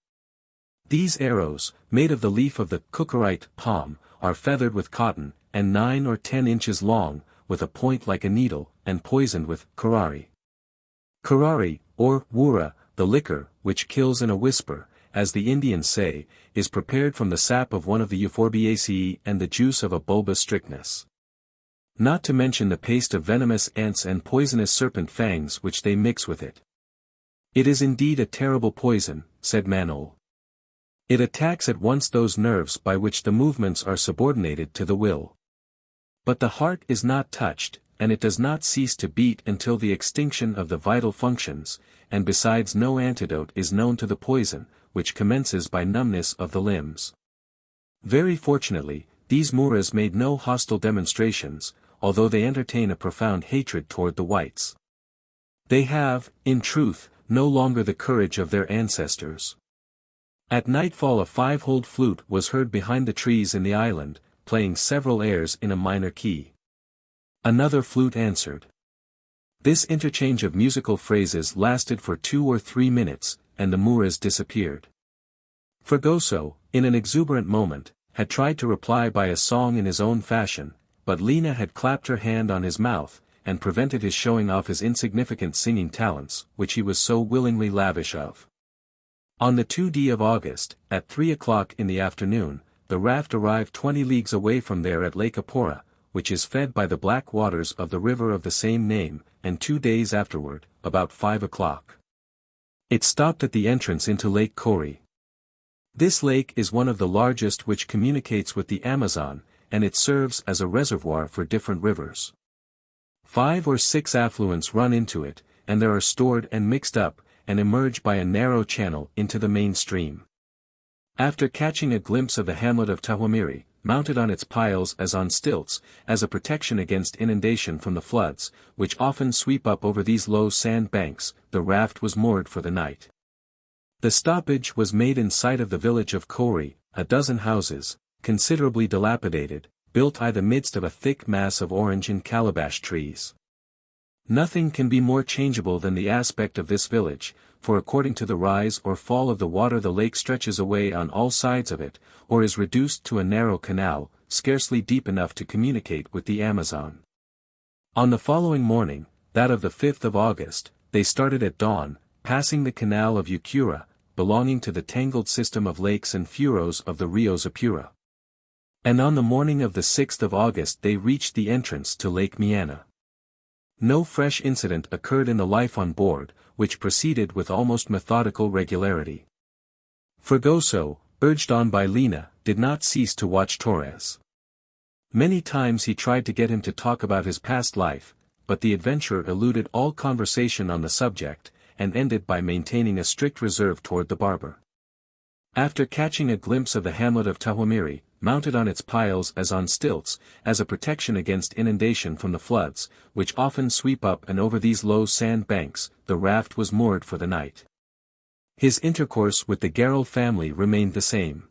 These arrows, made of the leaf of the cucurite palm, are feathered with cotton, and 9 or 10 inches long, with a point like a needle, and poisoned with curare. Curare, or wura, the liquor, which kills in a whisper, as the Indians say, is prepared from the sap of one of the Euphorbiaceae and the juice of a bulbous strychnus. Not to mention the paste of venomous ants and poisonous serpent fangs which they mix with it. It is indeed a terrible poison, said Manaos. It attacks at once those nerves by which the movements are subordinated to the will. But the heart is not touched, and it does not cease to beat until the extinction of the vital functions, and besides no antidote is known to the poison, which commences by numbness of the limbs. Very fortunately, these Mouras made no hostile demonstrations, although they entertain a profound hatred toward the whites. They have, in truth, no longer the courage of their ancestors. At nightfall a 5-holed flute was heard behind the trees in the island, playing several airs in a minor key. Another flute answered. This interchange of musical phrases lasted for 2 or 3 minutes, and the Mouras disappeared. Fragoso, in an exuberant moment, had tried to reply by a song in his own fashion, but Lina had clapped her hand on his mouth, and prevented his showing off his insignificant singing talents, which he was so willingly lavish of. On the 2d of August, at 3 o'clock in the afternoon, the raft arrived 20 leagues away from there at Lake Apora, which is fed by the black waters of the river of the same name, and 2 days afterward, about 5 o'clock. It stopped at the entrance into Lake Cori. This lake is one of the largest which communicates with the Amazon, and it serves as a reservoir for different rivers. 5 or 6 affluents run into it, and there are stored and mixed up, and emerge by a narrow channel into the main stream. After catching a glimpse of the hamlet of Tahuamiri, mounted on its piles as on stilts, as a protection against inundation from the floods, which often sweep up over these low sand banks, the raft was moored for the night. The stoppage was made in sight of the village of Kori, a dozen houses, considerably dilapidated, built in the midst of a thick mass of orange and calabash trees. Nothing can be more changeable than the aspect of this village, for according to the rise or fall of the water the lake stretches away on all sides of it, or is reduced to a narrow canal, scarcely deep enough to communicate with the Amazon. On the following morning, that of the 5th of August, they started at dawn, passing the canal of Ucura, belonging to the tangled system of lakes and furrows of the Rios Apura. And on the morning of the 6th of August they reached the entrance to Lake Miana. No fresh incident occurred in the life on board, which proceeded with almost methodical regularity. Fragoso, urged on by Liana, did not cease to watch Torres. Many times he tried to get him to talk about his past life, but the adventurer eluded all conversation on the subject, and ended by maintaining a strict reserve toward the barber. After catching a glimpse of the hamlet of Tahuamiri, mounted on its piles as on stilts, as a protection against inundation from the floods, which often sweep up and over these low sand banks, the raft was moored for the night. His intercourse with the Garral family remained the same.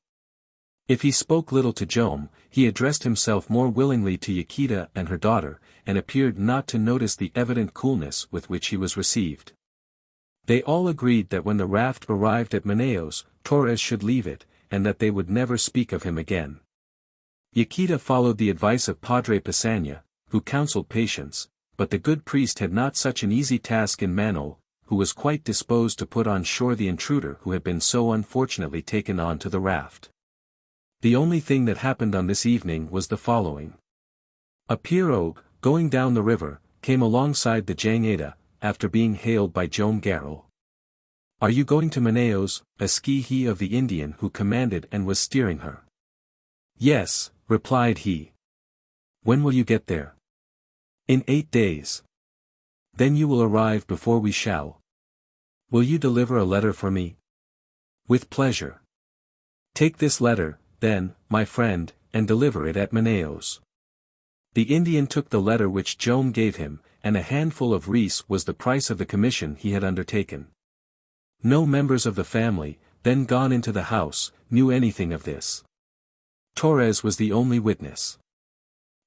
If he spoke little to Joam, he addressed himself more willingly to Yaquita and her daughter, and appeared not to notice the evident coolness with which he was received. They all agreed that when the raft arrived at Manaos, Torres should leave it, and that they would never speak of him again. Yaquita followed the advice of Padre Pisania, who counseled patience, but the good priest had not such an easy task in Manaos, who was quite disposed to put on shore the intruder who had been so unfortunately taken on to the raft. The only thing that happened on this evening was the following. A pirogue, going down the river, came alongside the Jangada, after being hailed by Joam Garral. "Are you going to Manaos?" asked he of the Indian who commanded and was steering her. "Yes," replied he. "When will you get there?" "In 8 days. Then you will arrive before we shall. Will you deliver a letter for me?" "With pleasure. Take this letter, then, my friend, and deliver it at Manaos." The Indian took the letter which Joam gave him, and a handful of reis was the price of the commission he had undertaken. No members of the family, then gone into the house, knew anything of this. Torres was the only witness.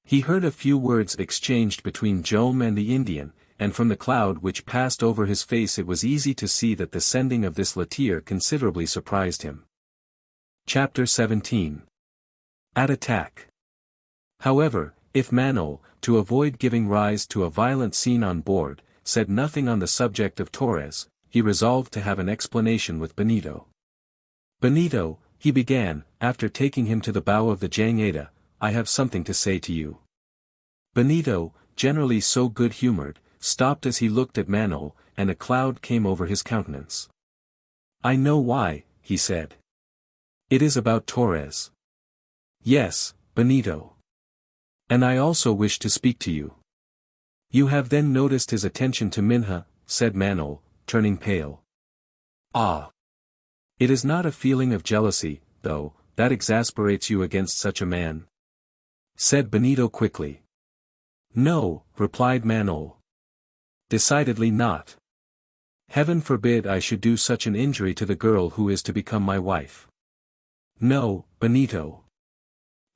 He heard a few words exchanged between Joam and the Indian, and from the cloud which passed over his face it was easy to see that the sending of this letter considerably surprised him. Chapter 17. At attack. However, if Manaos, to avoid giving rise to a violent scene on board, said nothing on the subject of Torres, he resolved to have an explanation with Benito. "Benito," he began, after taking him to the bow of the Jangada, "I have something to say to you." Benito, generally so good-humored, stopped as he looked at Manaos, and a cloud came over his countenance. "I know why," he said. "It is about Torres." "Yes, Benito. And I also wish to speak to you." "You have then noticed his attention to Minha," said Manaos, turning pale. "Ah! It is not a feeling of jealousy, though, that exasperates you against such a man?" said Benito quickly. "No," replied Manaos. "Decidedly not. Heaven forbid I should do such an injury to the girl who is to become my wife. No, Benito.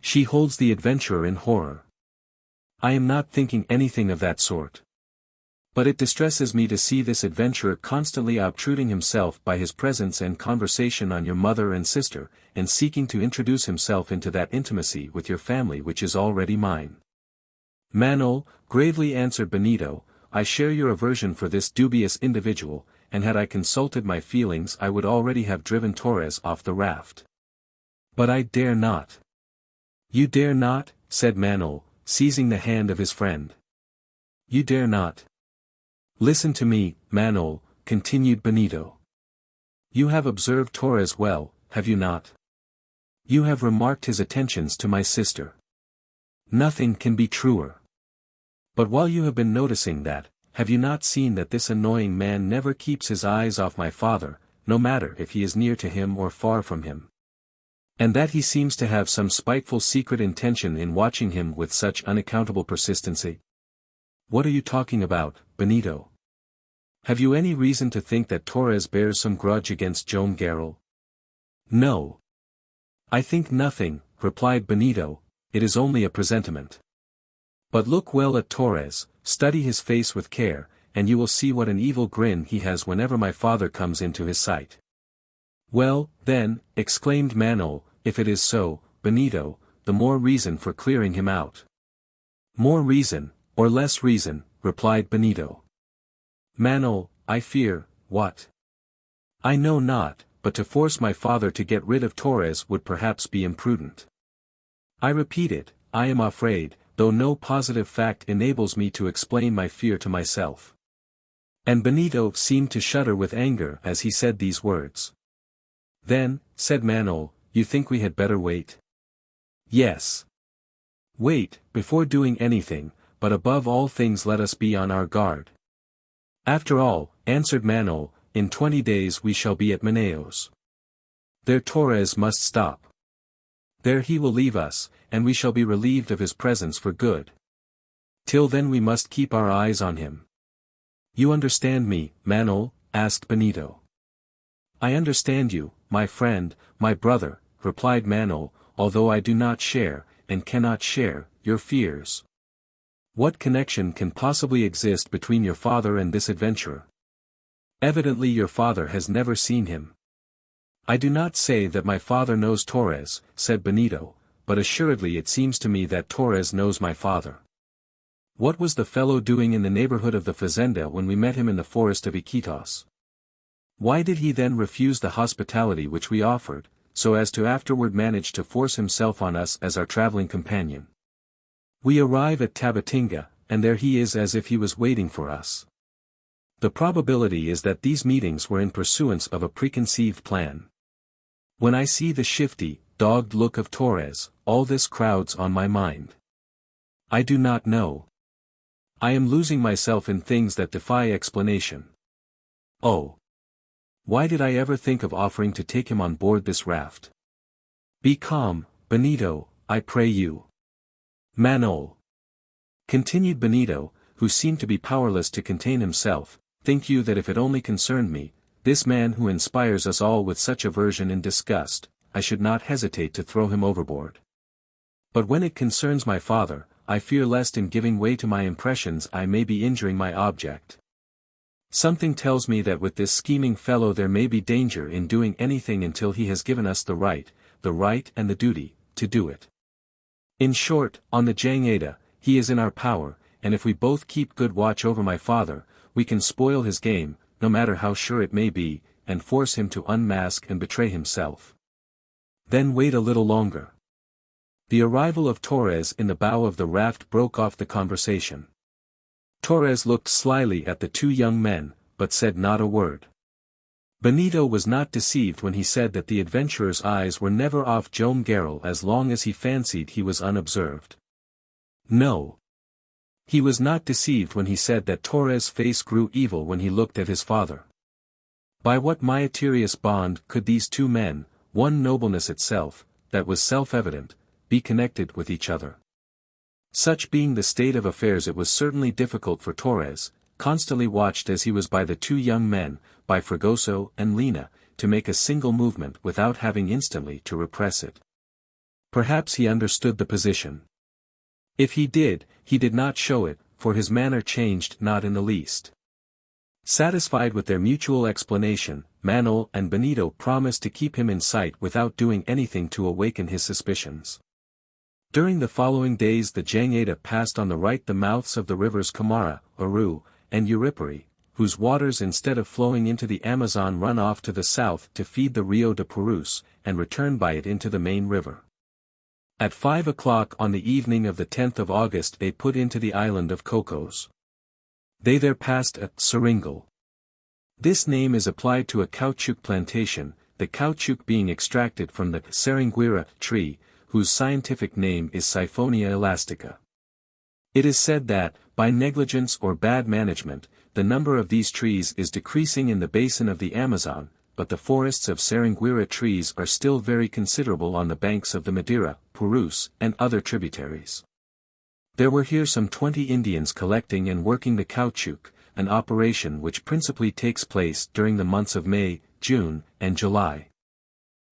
She holds the adventurer in horror. I am not thinking anything of that sort. But it distresses me to see this adventurer constantly obtruding himself by his presence and conversation on your mother and sister, and seeking to introduce himself into that intimacy with your family which is already mine." "Manaos," gravely answered Benito, "I share your aversion for this dubious individual, and had I consulted my feelings I would already have driven Torres off the raft. But I dare not." "You dare not," said Manaos, seizing the hand of his friend. "You dare not. Listen to me, Manaos," continued Benito. "You have observed Torres well, have you not? You have remarked his attentions to my sister. Nothing can be truer. But while you have been noticing that, have you not seen that this annoying man never keeps his eyes off my father, no matter if he is near to him or far from him? And that he seems to have some spiteful secret intention in watching him with such unaccountable persistency? What are you talking about, Benito? Have you any reason to think that Torres bears some grudge against Joam Garral? No. I think nothing, replied Benito, it is only a presentiment. But look well at Torres, study his face with care, and you will see what an evil grin he has whenever my father comes into his sight. Well, then, exclaimed Manaos, if it is so, Benito, the more reason for clearing him out. More reason, or less reason, replied Benito. Manaos, I fear, what? I know not, but to force my father to get rid of Torres would perhaps be imprudent. I repeat it, I am afraid, though no positive fact enables me to explain my fear to myself. And Benito seemed to shudder with anger as he said these words. Then, said Manaos, you think we had better wait? Yes. Wait, before doing anything, but above all things let us be on our guard. After all, answered Manaos, in 20 days we shall be at Manaos. There Torres must stop. There he will leave us, and we shall be relieved of his presence for good. Till then we must keep our eyes on him. You understand me, Manaos? Asked Benito. I understand you, my friend, my brother, replied Manaos, although I do not share, and cannot share, your fears. What connection can possibly exist between your father and this adventurer? Evidently your father has never seen him. I do not say that my father knows Torres, said Benito, but assuredly it seems to me that Torres knows my father. What was the fellow doing in the neighborhood of the fazenda when we met him in the forest of Iquitos? Why did he then refuse the hospitality which we offered, so as to afterward manage to force himself on us as our traveling companion? We arrive at Tabatinga, and there he is as if he was waiting for us. The probability is that these meetings were in pursuance of a preconceived plan. When I see the shifty, dogged look of Torres, all this crowds on my mind. I do not know. I am losing myself in things that defy explanation. Oh! Why did I ever think of offering to take him on board this raft? Be calm, Benito, I pray you. Manaos. Continued Benito, who seemed to be powerless to contain himself, think you that if it only concerned me, this man who inspires us all with such aversion and disgust, I should not hesitate to throw him overboard? But when it concerns my father, I fear lest in giving way to my impressions I may be injuring my object. Something tells me that with this scheming fellow there may be danger in doing anything until he has given us the right and the duty, to do it. In short, on the Jangada, he is in our power, and if we both keep good watch over my father, we can spoil his game, no matter how sure it may be, and force him to unmask and betray himself. Then wait a little longer. The arrival of Torres in the bow of the raft broke off the conversation. Torres looked slyly at the two young men, but said not a word. Benito was not deceived when he said that the adventurer's eyes were never off Joam Garral as long as he fancied he was unobserved. No. He was not deceived when he said that Torres' face grew evil when he looked at his father. By what mysterious bond could these two men, one nobleness itself, that was self-evident, be connected with each other? Such being the state of affairs, it was certainly difficult for Torres, constantly watched as he was by the two young men, by Fragoso and Liana, to make a single movement without having instantly to repress it. Perhaps he understood the position. If he did not show it, for his manner changed not in the least. Satisfied with their mutual explanation, Manaos and Benito promised to keep him in sight without doing anything to awaken his suspicions. During the following days the Jangada passed on the right the mouths of the rivers Camara, Aru, and Uripari, whose waters instead of flowing into the Amazon run off to the south to feed the Rio de Purus, and return by it into the main river. At 5 o'clock on the evening of the 10th of August they put into the island of Cocos. They there passed at Seringal. This name is applied to a caoutchouc plantation, the caoutchouc being extracted from the seringueira tree, whose scientific name is Siphonia elastica. It is said that, by negligence or bad management, the number of these trees is decreasing in the basin of the Amazon, but the forests of Seringueira trees are still very considerable on the banks of the Madeira, Purus, and other tributaries. There were here some 20 Indians collecting and working the caoutchouc, an operation which principally takes place during the months of May, June, and July.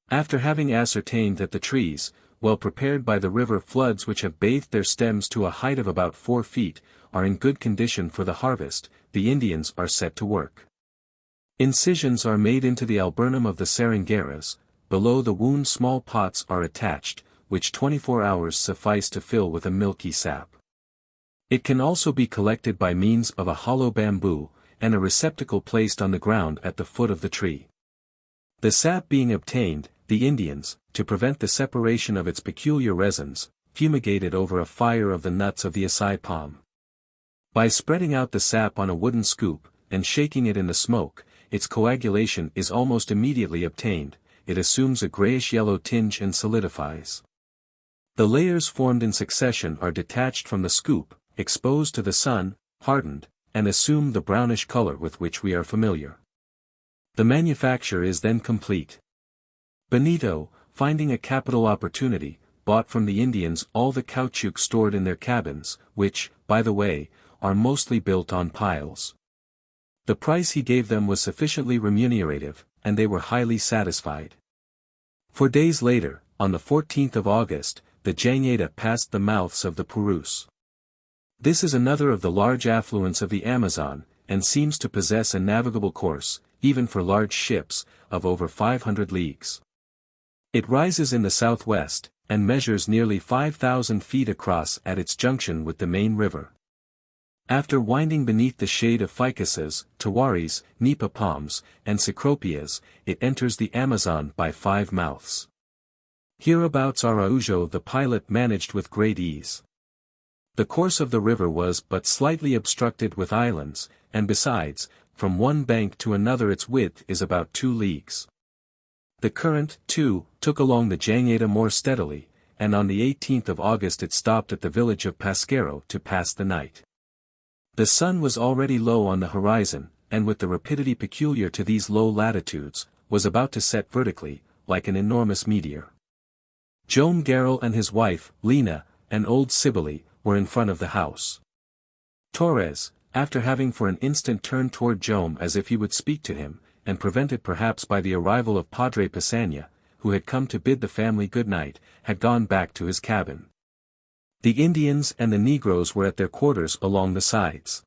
After having ascertained that the trees, well prepared by the river floods which have bathed their stems to a height of about 4 feet, are in good condition for the harvest, the Indians are set to work. Incisions are made into the alburnum of the seringueiras, below the wound small pots are attached, which 24 hours suffice to fill with a milky sap. It can also be collected by means of a hollow bamboo, and a receptacle placed on the ground at the foot of the tree. The sap being obtained, the Indians, to prevent the separation of its peculiar resins, fumigate it over a fire of the nuts of the acai palm. By spreading out the sap on a wooden scoop, and shaking it in the smoke, its coagulation is almost immediately obtained, it assumes a grayish-yellow tinge and solidifies. The layers formed in succession are detached from the scoop, exposed to the sun, hardened, and assume the brownish color with which we are familiar. The manufacture is then complete. Benito, finding a capital opportunity, bought from the Indians all the caoutchouc stored in their cabins, which, by the way, are mostly built on piles. The price he gave them was sufficiently remunerative, and they were highly satisfied. 4 days later, on the 14th of August, the Jangada passed the mouths of the Purus. This is another of the large affluents of the Amazon, and seems to possess a navigable course, even for large ships, of over 500 leagues. It rises in the southwest, and measures nearly 5,000 feet across at its junction with the main river. After winding beneath the shade of ficuses, tawaris, nipa palms, and cecropias, it enters the Amazon by 5 mouths. Hereabouts Araujo the pilot managed with great ease. The course of the river was but slightly obstructed with islands, and besides, from one bank to another its width is about 2 leagues. The current, too, took along the Jangada more steadily, and on the 18th of August it stopped at the village of Pasquero to pass the night. The sun was already low on the horizon, and with the rapidity peculiar to these low latitudes, was about to set vertically, like an enormous meteor. Joam Garral and his wife, Liana, and old Cybele, were in front of the house. Torres, after having for an instant turned toward Joam as if he would speak to him, and prevented perhaps by the arrival of Padre Passanha, who had come to bid the family good night, had gone back to his cabin. The Indians and the Negroes were at their quarters along the sides.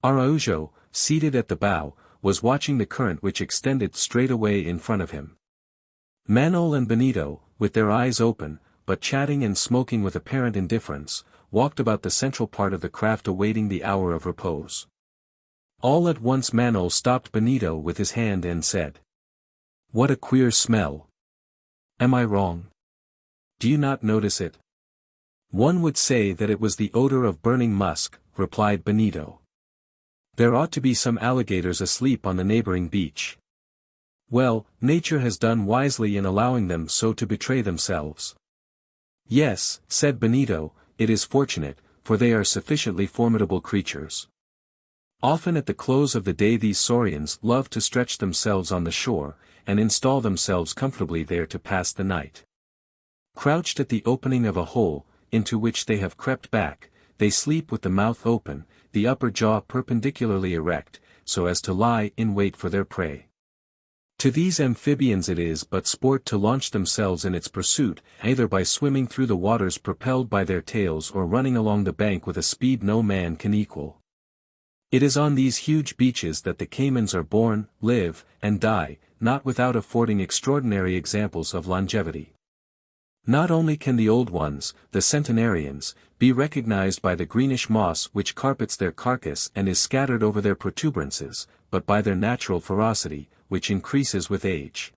Araujo, seated at the bow, was watching the current which extended straight away in front of him. Manaos and Benito, with their eyes open, but chatting and smoking with apparent indifference, walked about the central part of the craft awaiting the hour of repose. All at once Manaos stopped Benito with his hand and said, "What a queer smell! Am I wrong? Do you not notice it?" "One would say that it was the odor of burning musk," replied Benito. "There ought to be some alligators asleep on the neighboring beach." "Well, nature has done wisely in allowing them so to betray themselves." "Yes," said Benito, "it is fortunate, for they are sufficiently formidable creatures. Often at the close of the day these saurians love to stretch themselves on the shore, and install themselves comfortably there to pass the night. Crouched at the opening of a hole, into which they have crept back, they sleep with the mouth open, the upper jaw perpendicularly erect, so as to lie in wait for their prey. To these amphibians it is but sport to launch themselves in its pursuit, either by swimming through the waters propelled by their tails or running along the bank with a speed no man can equal. It is on these huge beaches that the caimans are born, live, and die, not without affording extraordinary examples of longevity. Not only can the old ones, the centenarians, be recognized by the greenish moss which carpets their carcass and is scattered over their protuberances, but by their natural ferocity, which increases with age.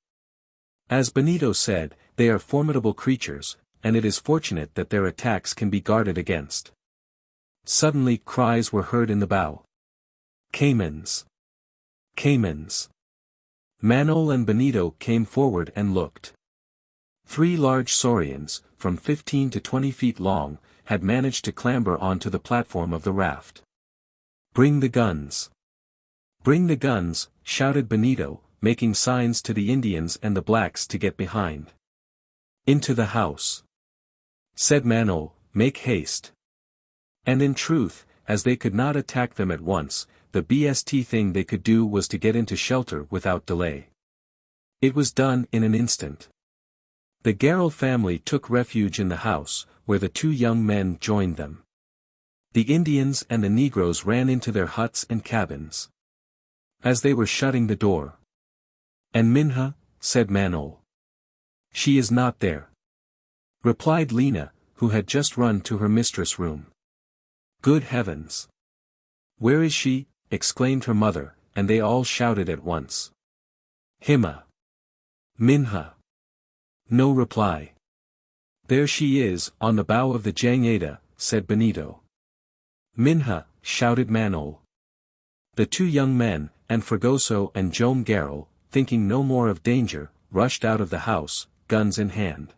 As Benito said, they are formidable creatures, and it is fortunate that their attacks can be guarded against. Suddenly cries were heard in the bow. "Caimans! Caimans!" Manaos and Benito came forward and looked. 3 large saurians, from 15 to 20 feet long, had managed to clamber onto the platform of the raft. "Bring the guns! Bring the guns!" shouted Benito, making signs to the Indians and the blacks to get behind. "Into the house!" said Manaos, "make haste." And in truth, as they could not attack them at once, the best thing they could do was to get into shelter without delay. It was done in an instant. The Garral family took refuge in the house, where the two young men joined them. The Indians and the Negroes ran into their huts and cabins. As they were shutting the door. "And Minha," said Manaos. "She is not there," replied Lina, who had just run to her mistress' room. "Good heavens! Where is she?" exclaimed her mother, and they all shouted at once. "Hima! Minha!" No reply. "There she is, on the bow of the Jangada," said Benito. "Minha!" shouted Manaos. The two young men, and Fragoso and Joam Garral, thinking no more of danger, rushed out of the house, guns in hand.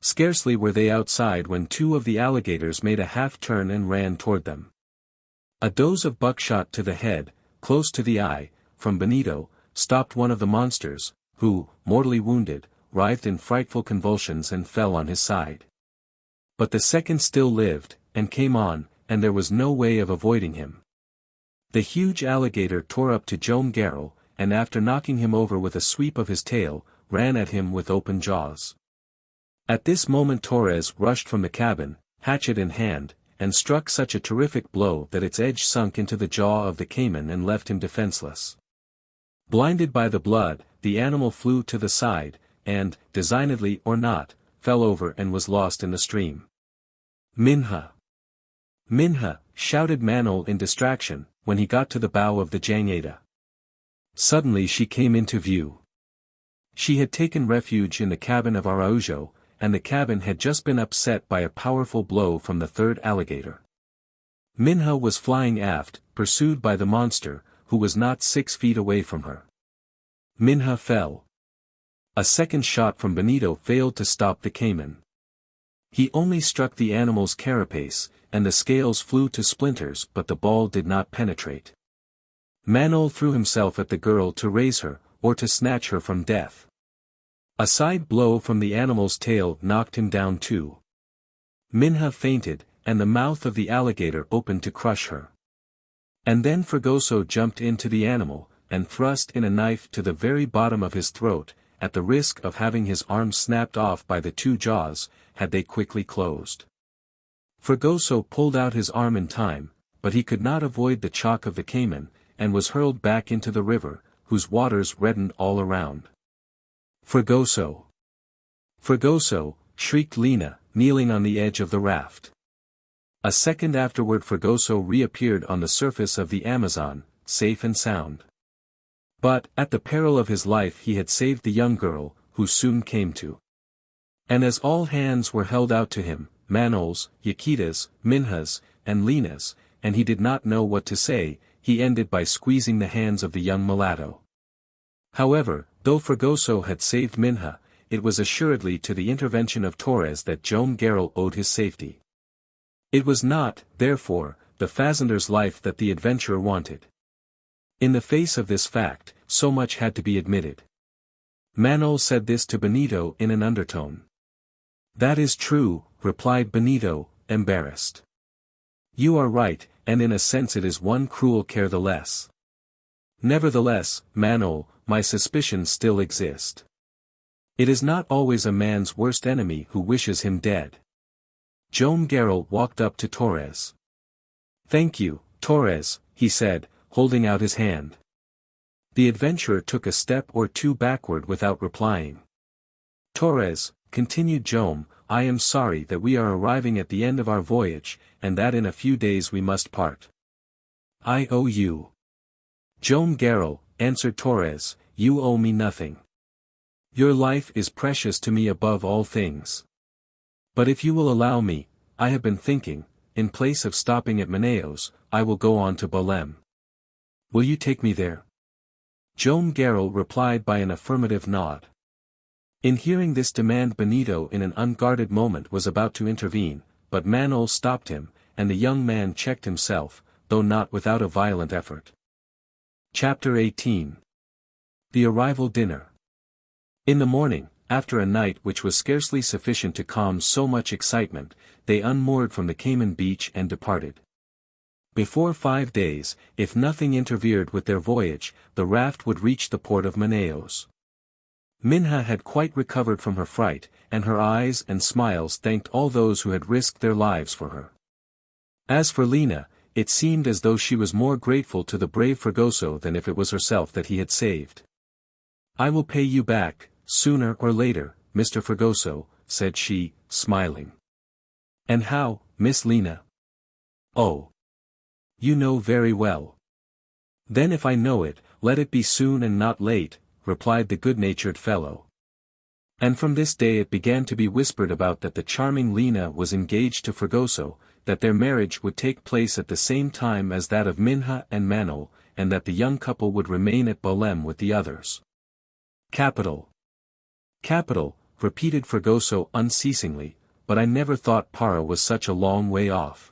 Scarcely were they outside when two of the alligators made a half-turn and ran toward them. A dose of buckshot to the head, close to the eye, from Benito, stopped one of the monsters, who, mortally wounded, writhed in frightful convulsions and fell on his side. But the second still lived, and came on, and there was no way of avoiding him. The huge alligator tore up to Joam Garral, and after knocking him over with a sweep of his tail, ran at him with open jaws. At this moment Torres rushed from the cabin, hatchet in hand, and struck such a terrific blow that its edge sunk into the jaw of the cayman and left him defenseless. Blinded by the blood, the animal flew to the side, and, designedly or not, fell over and was lost in the stream. "Minha! Minha!" shouted Manaos in distraction, when he got to the bow of the Jangada. Suddenly she came into view. She had taken refuge in the cabin of Araujo, and the cabin had just been upset by a powerful blow from the third alligator. Minha was flying aft, pursued by the monster, who was not 6 feet away from her. Minha fell. A second shot from Benito failed to stop the cayman. He only struck the animal's carapace, and the scales flew to splinters, but the ball did not penetrate. Manaos threw himself at the girl to raise her, or to snatch her from death. A side blow from the animal's tail knocked him down too. Minha fainted, and the mouth of the alligator opened to crush her. And then Fragoso jumped into the animal, and thrust in a knife to the very bottom of his throat, at the risk of having his arm snapped off by the two jaws, had they quickly closed. Fragoso pulled out his arm in time, but he could not avoid the shock of the cayman, and was hurled back into the river, whose waters reddened all around. "Fragoso! Fragoso!" shrieked Lina, kneeling on the edge of the raft. A second afterward Fragoso reappeared on the surface of the Amazon, safe and sound. But, at the peril of his life he had saved the young girl, who soon came to. And as all hands were held out to him, Manaos, Iquitos, Minhas, and Linas, and he did not know what to say, he ended by squeezing the hands of the young mulatto. However, though Fragoso had saved Minha, it was assuredly to the intervention of Torres that Joam Garral owed his safety. It was not, therefore, the fazender's life that the adventurer wanted. In the face of this fact, so much had to be admitted. Manaos said this to Benito in an undertone. "That is true," replied Benito, embarrassed. "You are right, and in a sense it is one cruel care the less. Nevertheless, Manaos, my suspicions still exist. It is not always a man's worst enemy who wishes him dead." Joam Garral walked up to Torres. "Thank you, Torres," he said, holding out his hand. The adventurer took a step or two backward without replying. "Torres," continued Joam, "I am sorry that we are arriving at the end of our voyage, and that in a few days we must part." "I owe you." "Joam Garral," answered Torres, "you owe me nothing. Your life is precious to me above all things. But if you will allow me, I have been thinking, in place of stopping at Manaos, I will go on to Belém. Will you take me there?" Joam Garral replied by an affirmative nod. In hearing this demand Benito in an unguarded moment was about to intervene, but Manaos stopped him, and the young man checked himself, though not without a violent effort. Chapter 18. The Arrival Dinner. In the morning, after a night which was scarcely sufficient to calm so much excitement, they unmoored from the Cayman beach and departed. Before 5 days, if nothing interfered with their voyage, the raft would reach the port of Manaos. Minha had quite recovered from her fright, and her eyes and smiles thanked all those who had risked their lives for her. As for Liana, it seemed as though she was more grateful to the brave Fragoso than if it was herself that he had saved. "I will pay you back, sooner or later, Mr. Fragoso," said she, smiling. "And how, Miss Liana?" "Oh. You know very well." "Then if I know it, let it be soon and not late," replied the good-natured fellow. And from this day it began to be whispered about that the charming Liana was engaged to Fragoso, that their marriage would take place at the same time as that of Minha and Manaos, and that the young couple would remain at Belém with the others. "Capital! Capital!" repeated Fragoso unceasingly, "but I never thought Para was such a long way off."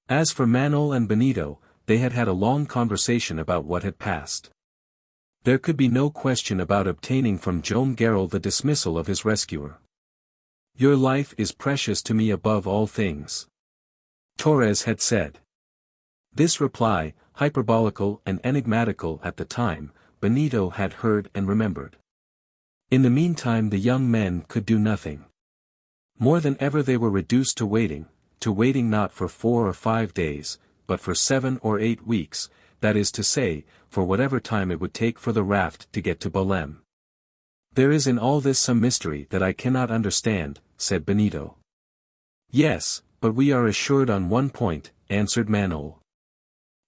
As for Manaos and Benito, they had had a long conversation about what had passed. There could be no question about obtaining from Joam Garral the dismissal of his rescuer. "Your life is precious to me above all things," Torres had said. This reply, hyperbolical and enigmatical at the time, Benito had heard and remembered. In the meantime the young men could do nothing. More than ever they were reduced to waiting not for 4 or 5 days, but for 7 or 8 weeks, that is to say, for whatever time it would take for the raft to get to Belém. "There is in all this some mystery that I cannot understand," said Benito. "Yes, but we are assured on one point," answered Manaos.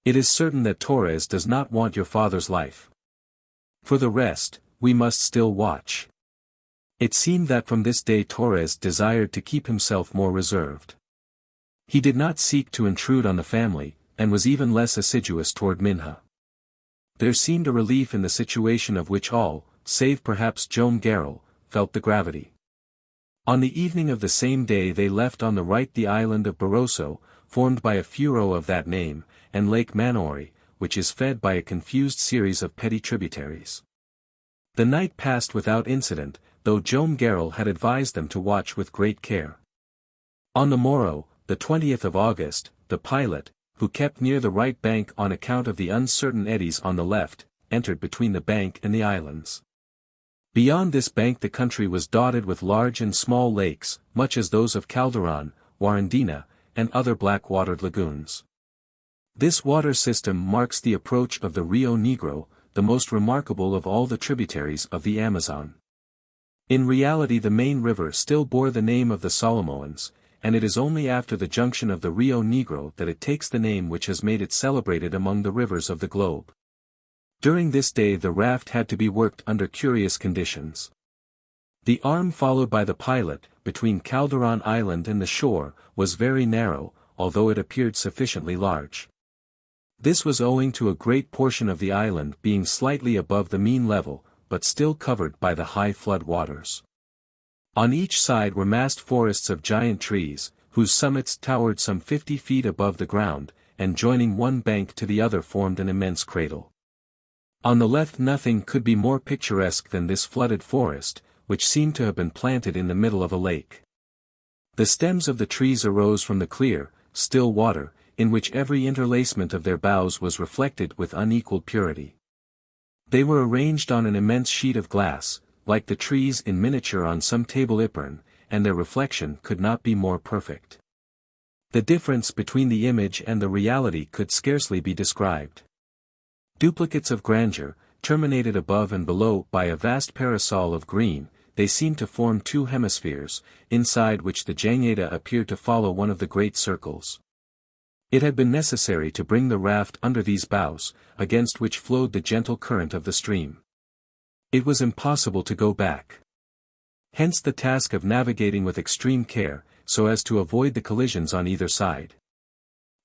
"It is certain that Torres does not want your father's life. For the rest, we must still watch." It seemed that from this day Torres desired to keep himself more reserved. He did not seek to intrude on the family, and was even less assiduous toward Minha. There seemed a relief in the situation of which all, save perhaps Joam Garral, felt the gravity. On the evening of the same day they left on the right the island of Barroso, formed by a furrow of that name, and Lake Manaos, which is fed by a confused series of petty tributaries. The night passed without incident, though Joam Garral had advised them to watch with great care. On the morrow, the 20th of August, the pilot, who kept near the right bank on account of the uncertain eddies on the left, entered between the bank and the islands. Beyond this bank the country was dotted with large and small lakes, much as those of Calderon, Warandina, and other black-watered lagoons. This water system marks the approach of the Rio Negro, the most remarkable of all the tributaries of the Amazon. In reality the main river still bore the name of the Solomoans, and it is only after the junction of the Rio Negro that it takes the name which has made it celebrated among the rivers of the globe. During this day the raft had to be worked under curious conditions. The arm followed by the pilot, between Calderon Island and the shore, was very narrow, although it appeared sufficiently large. This was owing to a great portion of the island being slightly above the mean level, but still covered by the high flood waters. On each side were massed forests of giant trees, whose summits towered some 50 feet above the ground, and joining one bank to the other formed an immense cradle. On the left nothing could be more picturesque than this flooded forest, which seemed to have been planted in the middle of a lake. The stems of the trees arose from the clear, still water, in which every interlacement of their boughs was reflected with unequaled purity. They were arranged on an immense sheet of glass, like the trees in miniature on some table ypern, and their reflection could not be more perfect. The difference between the image and the reality could scarcely be described. Duplicates of grandeur, terminated above and below by a vast parasol of green, they seemed to form 2 hemispheres, inside which the Jangada appeared to follow one of the great circles. It had been necessary to bring the raft under these boughs, against which flowed the gentle current of the stream. It was impossible to go back. Hence the task of navigating with extreme care, so as to avoid the collisions on either side.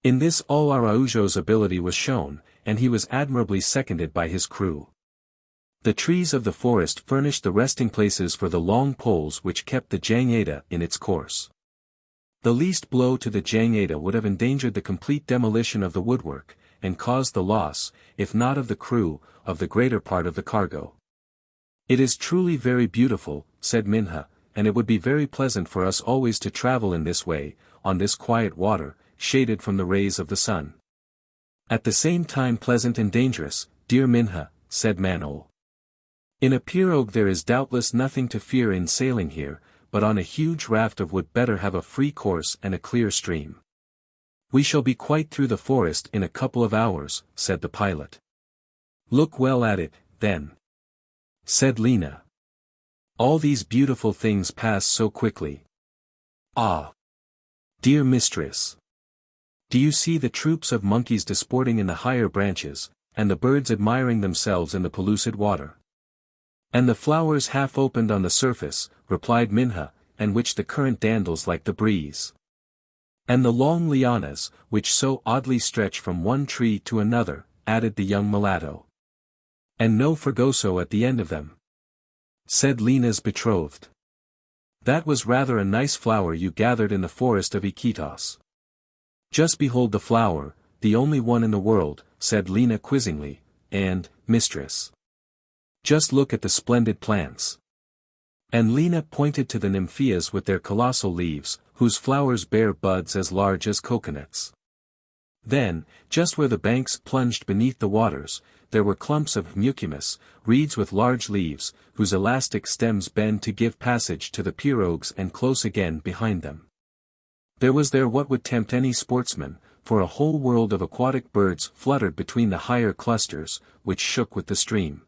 In this all Araujo's ability was shown, and he was admirably seconded by his crew. The trees of the forest furnished the resting places for the long poles which kept the Jangada in its course. The least blow to the Jangada would have endangered the complete demolition of the woodwork, and caused the loss, if not of the crew, of the greater part of the cargo. "It is truly very beautiful," said Minha, "and it would be very pleasant for us always to travel in this way, on this quiet water, shaded from the rays of the sun." "At the same time pleasant and dangerous, dear Minha," said Manaos. "In a pirogue there is doubtless nothing to fear in sailing here, but on a huge raft of wood better have a free course and a clear stream." "We shall be quite through the forest in a couple of hours," said the pilot. "Look well at it, then," said Liana. "All these beautiful things pass so quickly." "Ah! Dear mistress! Do you see the troops of monkeys disporting in the higher branches, and the birds admiring themselves in the pellucid water? And the flowers half opened on the surface," replied Minha, "and which the current dandles like the breeze. And the long lianas, which so oddly stretch from one tree to another," added the young mulatto. "And no Fragoso at the end of them," said Lina's betrothed. "That was rather a nice flower you gathered in the forest of Iquitos." "Just behold the flower, the only one in the world," said Liana quizzingly, "and, mistress, just look at the splendid plants." And Liana pointed to the nymphaeas with their colossal leaves, whose flowers bear buds as large as coconuts. Then, just where the banks plunged beneath the waters, there were clumps of mucimus, reeds with large leaves, whose elastic stems bend to give passage to the pirogues and close again behind them. There was there what would tempt any sportsman, for a whole world of aquatic birds fluttered between the higher clusters, which shook with the stream.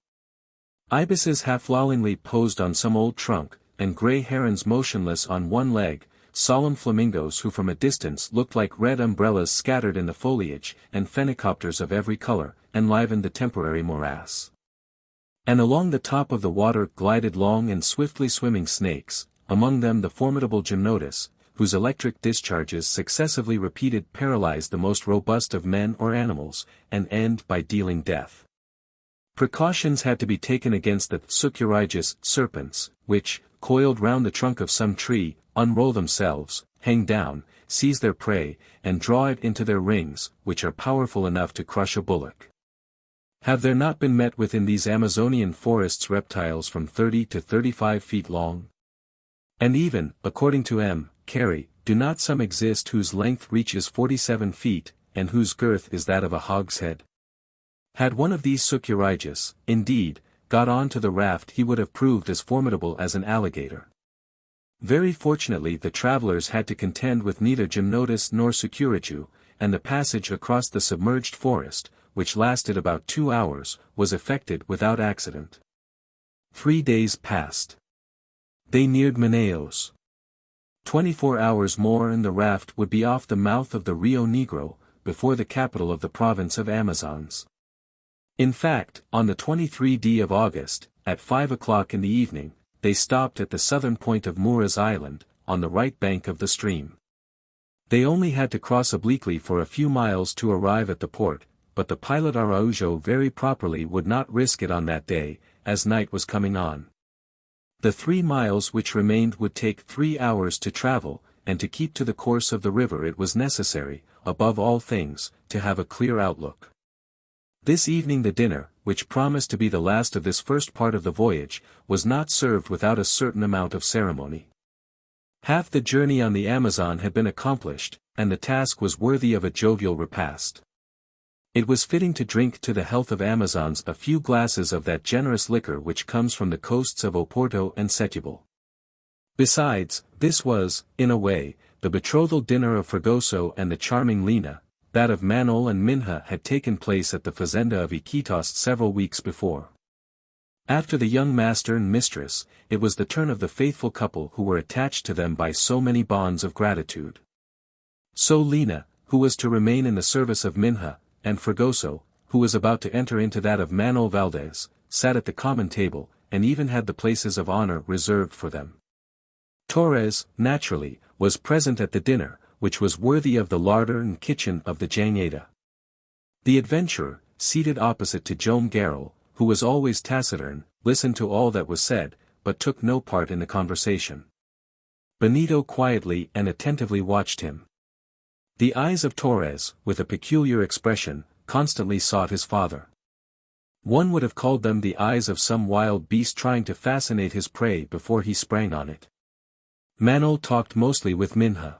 Ibises half-lollingly posed on some old trunk, and grey herons motionless on one leg, solemn flamingos who from a distance looked like red umbrellas scattered in the foliage, and phenicopters of every color, enlivened the temporary morass. And along the top of the water glided long and swiftly swimming snakes, among them the formidable gymnotus, whose electric discharges successively repeated paralyzed the most robust of men or animals, and end by dealing death. Precautions had to be taken against the sucurigus serpents, which, coiled round the trunk of some tree, unroll themselves, hang down, seize their prey, and draw it into their rings, which are powerful enough to crush a bullock. Have there not been met with in these Amazonian forests reptiles from 30 to 35 feet long? And even, according to M. Carey, do not some exist whose length reaches 47 feet, and whose girth is that of a hogshead? Had one of these sucurigus, indeed, got on to the raft he would have proved as formidable as an alligator. Very fortunately the travelers had to contend with neither gymnotus nor sucurigu, and the passage across the submerged forest, which lasted about 2 hours, was effected without accident. 3 days passed. They neared Manaos. 24 hours more and the raft would be off the mouth of the Rio Negro, before the capital of the province of Amazons. In fact, on the 23rd of August, at 5 o'clock in the evening, they stopped at the southern point of Mura's Island, on the right bank of the stream. They only had to cross obliquely for a few miles to arrive at the port, but the pilot Araujo very properly would not risk it on that day, as night was coming on. The 3 miles which remained would take 3 hours to travel, and to keep to the course of the river it was necessary, above all things, to have a clear outlook. This evening the dinner, which promised to be the last of this first part of the voyage, was not served without a certain amount of ceremony. Half the journey on the Amazon had been accomplished, and the task was worthy of a jovial repast. It was fitting to drink to the health of Amazons a few glasses of that generous liquor which comes from the coasts of Oporto and Setúbal. Besides, this was, in a way, the betrothal dinner of Fragoso and the charming Liana. That of Manaos and Minha had taken place at the fazenda of Iquitos several weeks before. After the young master and mistress, it was the turn of the faithful couple who were attached to them by so many bonds of gratitude. So Liana, who was to remain in the service of Minha, and Fragoso, who was about to enter into that of Manuel Valdez, sat at the common table, and even had the places of honor reserved for them. Torres, naturally, was present at the dinner, which was worthy of the larder and kitchen of the Jangada. The adventurer, seated opposite to Joam Garral, who was always taciturn, listened to all that was said, but took no part in the conversation. Benito quietly and attentively watched him. The eyes of Torres, with a peculiar expression, constantly sought his father. One would have called them the eyes of some wild beast trying to fascinate his prey before he sprang on it. Manuel talked mostly with Minha.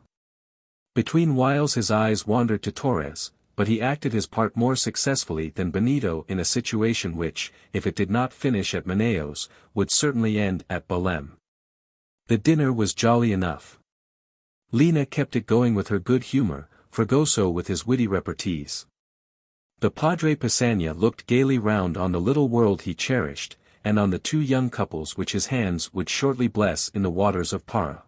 Between whiles his eyes wandered to Torres, but he acted his part more successfully than Benito in a situation which, if it did not finish at Manaos, would certainly end at Belém. The dinner was jolly enough. Lina kept it going with her good humor, Fragoso with his witty repartees. The Padre Pisania looked gaily round on the little world he cherished, and on the two young couples which his hands would shortly bless in the waters of Para.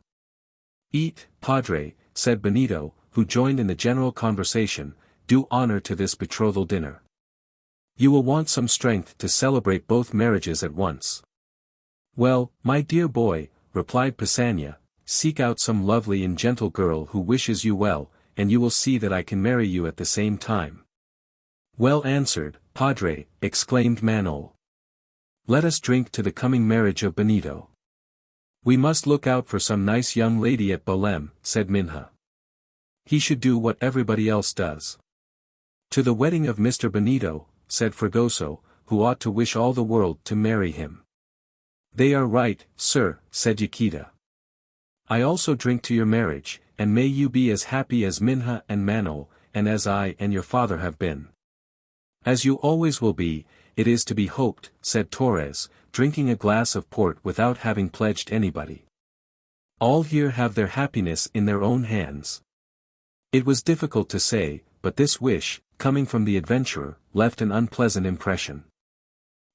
"Eat, Padre," said Benito, who joined in the general conversation, "do honor to this betrothal dinner. You will want some strength to celebrate both marriages at once." "Well, my dear boy," replied Pisania, "seek out some lovely and gentle girl who wishes you well, and you will see that I can marry you at the same time." "Well answered, Padre," exclaimed Manuel. "Let us drink to the coming marriage of Benito." "We must look out for some nice young lady at Belém," said Minha. "He should do what everybody else does." "To the wedding of Mr. Benito," said Fragoso, "who ought to wish all the world to marry him." "They are right, sir," said Yaquita. "I also drink to your marriage, and may you be as happy as Minha and Manuel, and as I and your father have been." "As you always will be, it is to be hoped," said Torres, drinking a glass of port without having pledged anybody. "All here have their happiness in their own hands." It was difficult to say, but this wish, coming from the adventurer, left an unpleasant impression.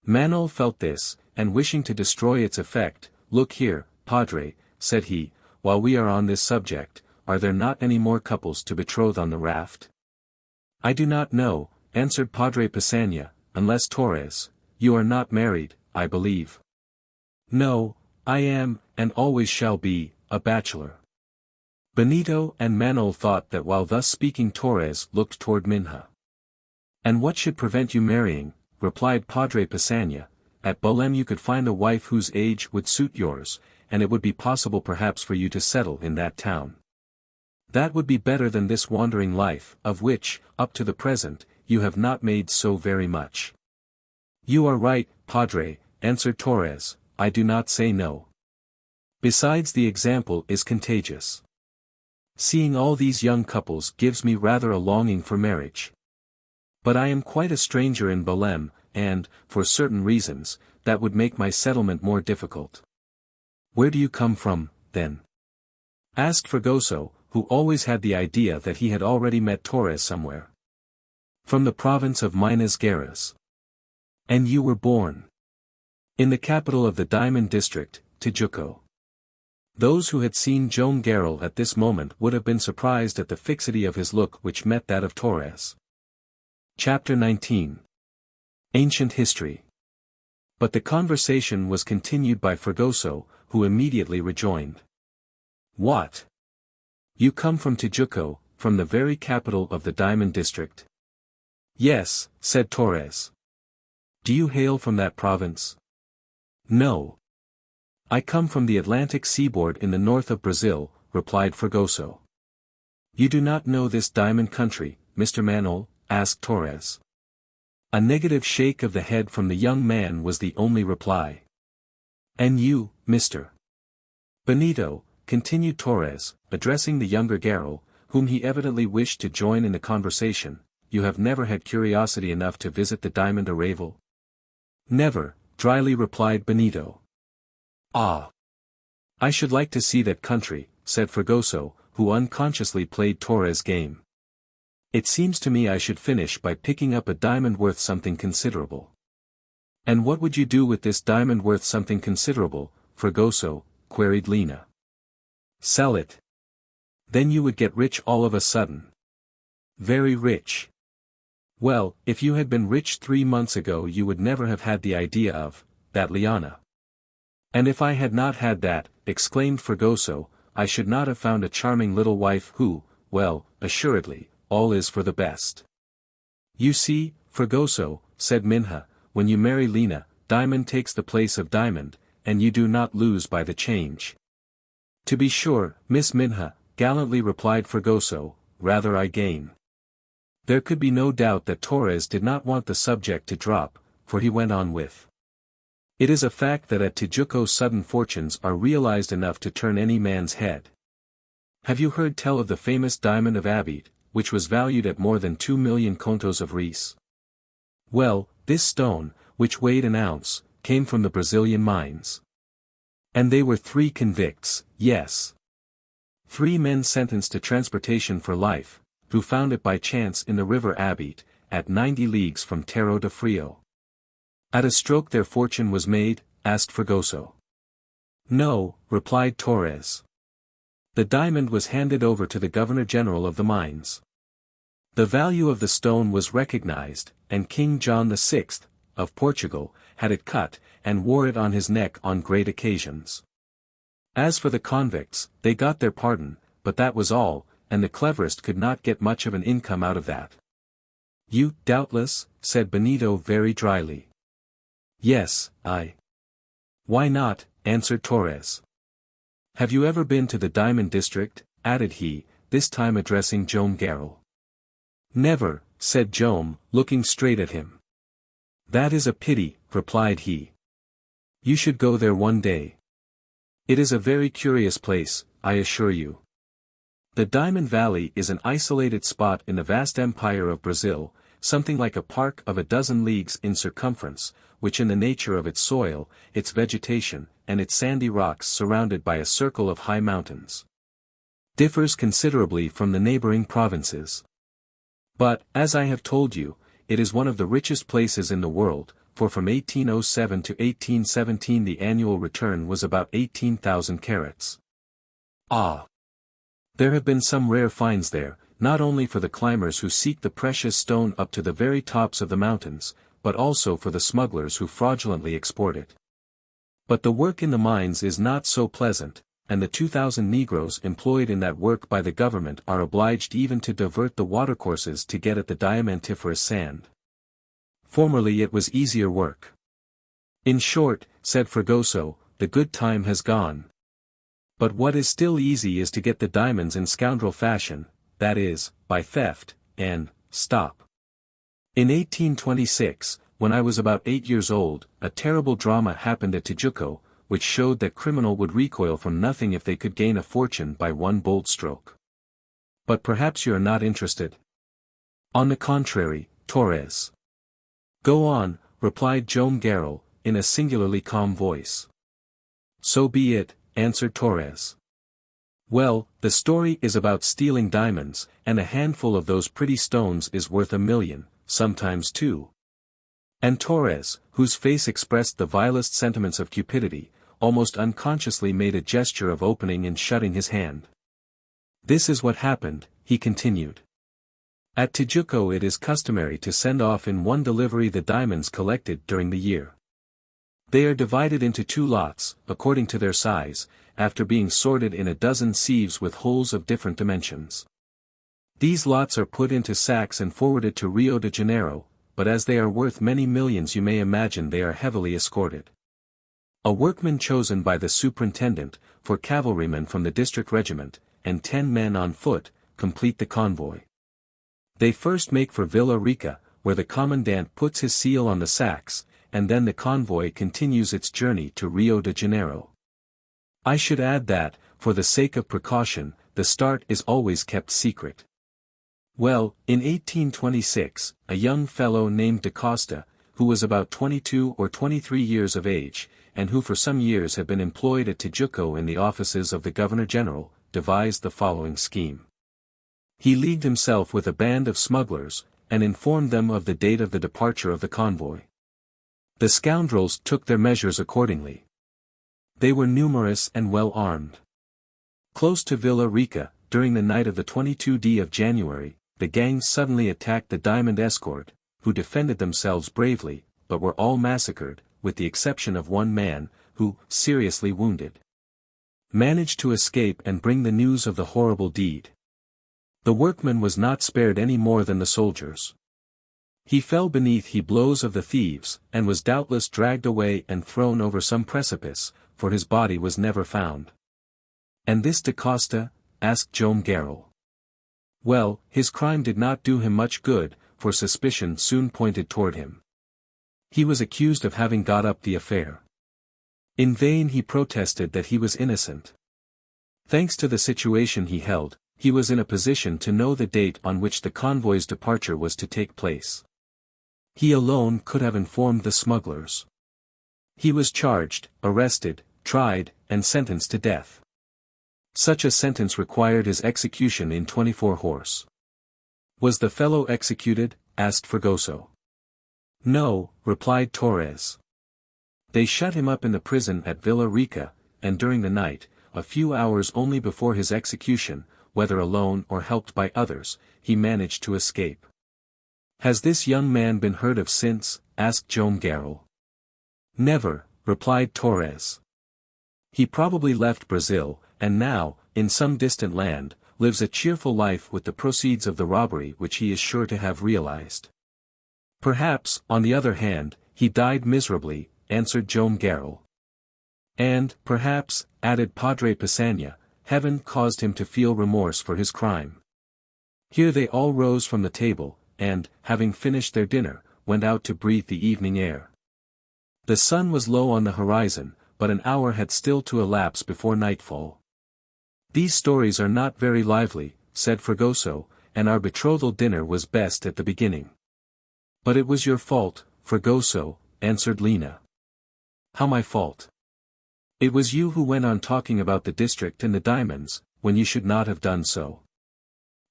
Manuel felt this, and wishing to destroy its effect, "Look here, Padre," said he, "while we are on this subject, are there not any more couples to betroth on the raft?" "I do not know," answered Padre Pisania, "unless Torres, you are not married, I believe." "No, I am, and always shall be, a bachelor." Benito and Manuel thought that while thus speaking Torres looked toward Minha. "And what should prevent you marrying?" replied Padre Pisania. "At Belém you could find a wife whose age would suit yours, and it would be possible perhaps for you to settle in that town. That would be better than this wandering life, of which, up to the present, you have not made so very much." "You are right, Padre," answered Torres, "I do not say no. Besides the example is contagious. Seeing all these young couples gives me rather a longing for marriage. But I am quite a stranger in Belém, and, for certain reasons, that would make my settlement more difficult." "Where do you come from, then?" asked Fragoso, who always had the idea that he had already met Torres somewhere. "From the province of Minas Gerais." "And you were born?" "In the capital of the Diamond District, Tijuco." Those who had seen Joam Garral at this moment would have been surprised at the fixity of his look which met that of Torres. Chapter 19. Ancient History. But the conversation was continued by Fragoso, who immediately rejoined. "What? You come from Tijuco, from the very capital of the Diamond District?" "Yes," said Torres. "Do you hail from that province?" "No. I come from the Atlantic seaboard in the north of Brazil," replied Fragoso. "You do not know this diamond country, Mr. Manuel?" asked Torres. A negative shake of the head from the young man was the only reply. "And you, Mr. Benito," continued Torres, addressing the younger Garral, whom he evidently wished to join in the conversation, "you have never had curiosity enough to visit the diamond arrival?" "Never," dryly replied Benito. "Ah! I should like to see that country," said Fragoso, who unconsciously played Torres' game. "It seems to me I should finish by picking up a diamond worth something considerable." "And what would you do with this diamond worth something considerable, Fragoso?" queried Lina. "Sell it. Then you would get rich all of a sudden." "Very rich." "Well, if you had been rich 3 months ago you would never have had the idea of that Liana." "And if I had not had that," exclaimed Fragoso, "I should not have found a charming little wife who, well, assuredly, all is for the best." "You see, Fragoso," said Minha, "when you marry Lina, diamond takes the place of diamond, and you do not lose by the change." To be sure, Miss Minha, gallantly replied Fragoso, rather I gain. There could be no doubt that Torres did not want the subject to drop, for he went on with. It is a fact that at Tijuco sudden fortunes are realized enough to turn any man's head. Have you heard tell of the famous diamond of Abate, which was valued at more than 2,000,000 contos of reis? Well, this stone, which weighed an ounce, came from the Brazilian mines. And they were 3 convicts, yes. 3 men sentenced to transportation for life, who found it by chance in the river Abate, at 90 leagues from Terro de Frio. At a stroke their fortune was made, asked Fragoso. No, replied Torres. The diamond was handed over to the Governor-General of the mines. The value of the stone was recognized, and King John VI, of Portugal, had it cut, and wore it on his neck on great occasions. As for the convicts, they got their pardon, but that was all, and the cleverest could not get much of an income out of that. You, doubtless, said Benito very dryly. Yes, I. Why not, answered Torres. Have you ever been to the diamond district, added he, this time addressing Joam Garral. Never, said Joam, looking straight at him. That is a pity, replied he. You should go there one day. It is a very curious place, I assure you. The Diamond Valley is an isolated spot in the vast empire of Brazil, something like a park of 12 leagues in circumference, which in the nature of its soil, its vegetation, and its sandy rocks surrounded by a circle of high mountains, differs considerably from the neighboring provinces. But, as I have told you, it is one of the richest places in the world, for from 1807 to 1817 the annual return was about 18,000 carats. Ah! There have been some rare finds there, not only for the climbers who seek the precious stone up to the very tops of the mountains, but also for the smugglers who fraudulently export it. But the work in the mines is not so pleasant, and the 2,000 Negroes employed in that work by the government are obliged even to divert the watercourses to get at the diamantiferous sand. Formerly it was easier work. In short, said Fragoso, the good time has gone. But what is still easy is to get the diamonds in scoundrel fashion, that is, by theft, and, stop. In 1826, when I was about 8 years old, a terrible drama happened at Tijuco, which showed that criminal would recoil from nothing if they could gain a fortune by one bold stroke. But perhaps you are not interested. On the contrary, Torres. Go on, replied Joam Garral, in a singularly calm voice. So be it, answered Torres. Well, the story is about stealing diamonds, and a handful of those pretty stones is worth 1,000,000, sometimes 2. And Torres, whose face expressed the vilest sentiments of cupidity, almost unconsciously made a gesture of opening and shutting his hand. This is what happened, he continued. At Tijuco it is customary to send off in one delivery the diamonds collected during the year. They are divided into 2 lots, according to their size, after being sorted in 12 sieves with holes of different dimensions. These lots are put into sacks and forwarded to Rio de Janeiro, but as they are worth many millions you may imagine they are heavily escorted. A workman chosen by the superintendent, 4 cavalrymen from the district regiment, and 10 men on foot, complete the convoy. They first make for Villa Rica, where the commandant puts his seal on the sacks, and then the convoy continues its journey to Rio de Janeiro. I should add that, for the sake of precaution, the start is always kept secret. Well, in 1826, a young fellow named Da Costa, who was about 22 or 23 years of age, and who for some years had been employed at Tijuco in the offices of the Governor-General, devised the following scheme. He leagued himself with a band of smugglers, and informed them of the date of the departure of the convoy. The scoundrels took their measures accordingly. They were numerous and well armed. Close to Villa Rica, during the night of the 22d of January, the gang suddenly attacked the diamond escort, who defended themselves bravely, but were all massacred, with the exception of one man, who, seriously wounded, managed to escape and bring the news of the horrible deed. The workman was not spared any more than the soldiers. He fell beneath the blows of the thieves, and was doubtless dragged away and thrown over some precipice, for his body was never found. And this da Costa? Asked Joam Garral. Well, his crime did not do him much good, for suspicion soon pointed toward him. He was accused of having got up the affair. In vain he protested that he was innocent. Thanks to the situation he held, he was in a position to know the date on which the convoy's departure was to take place. He alone could have informed the smugglers. He was charged, arrested, tried, and sentenced to death. Such a sentence required his execution in 24 hours. Was the fellow executed? Asked Fragoso. No, replied Torres. They shut him up in the prison at Villa Rica, and during the night, a few hours only before his execution, whether alone or helped by others, he managed to escape. Has this young man been heard of since? Asked Joam Garral. Never, replied Torres. He probably left Brazil, and now, in some distant land, lives a cheerful life with the proceeds of the robbery which he is sure to have realized. Perhaps, on the other hand, he died miserably, answered Joam Garral. And, perhaps, added Padre Pisania, heaven caused him to feel remorse for his crime. Here they all rose from the table, and, having finished their dinner, went out to breathe the evening air. The sun was low on the horizon, but an hour had still to elapse before nightfall. These stories are not very lively, said Fragoso, and our betrothal dinner was best at the beginning. But it was your fault, Fragoso, answered Liana. How my fault? It was you who went on talking about the district and the diamonds, when you should not have done so.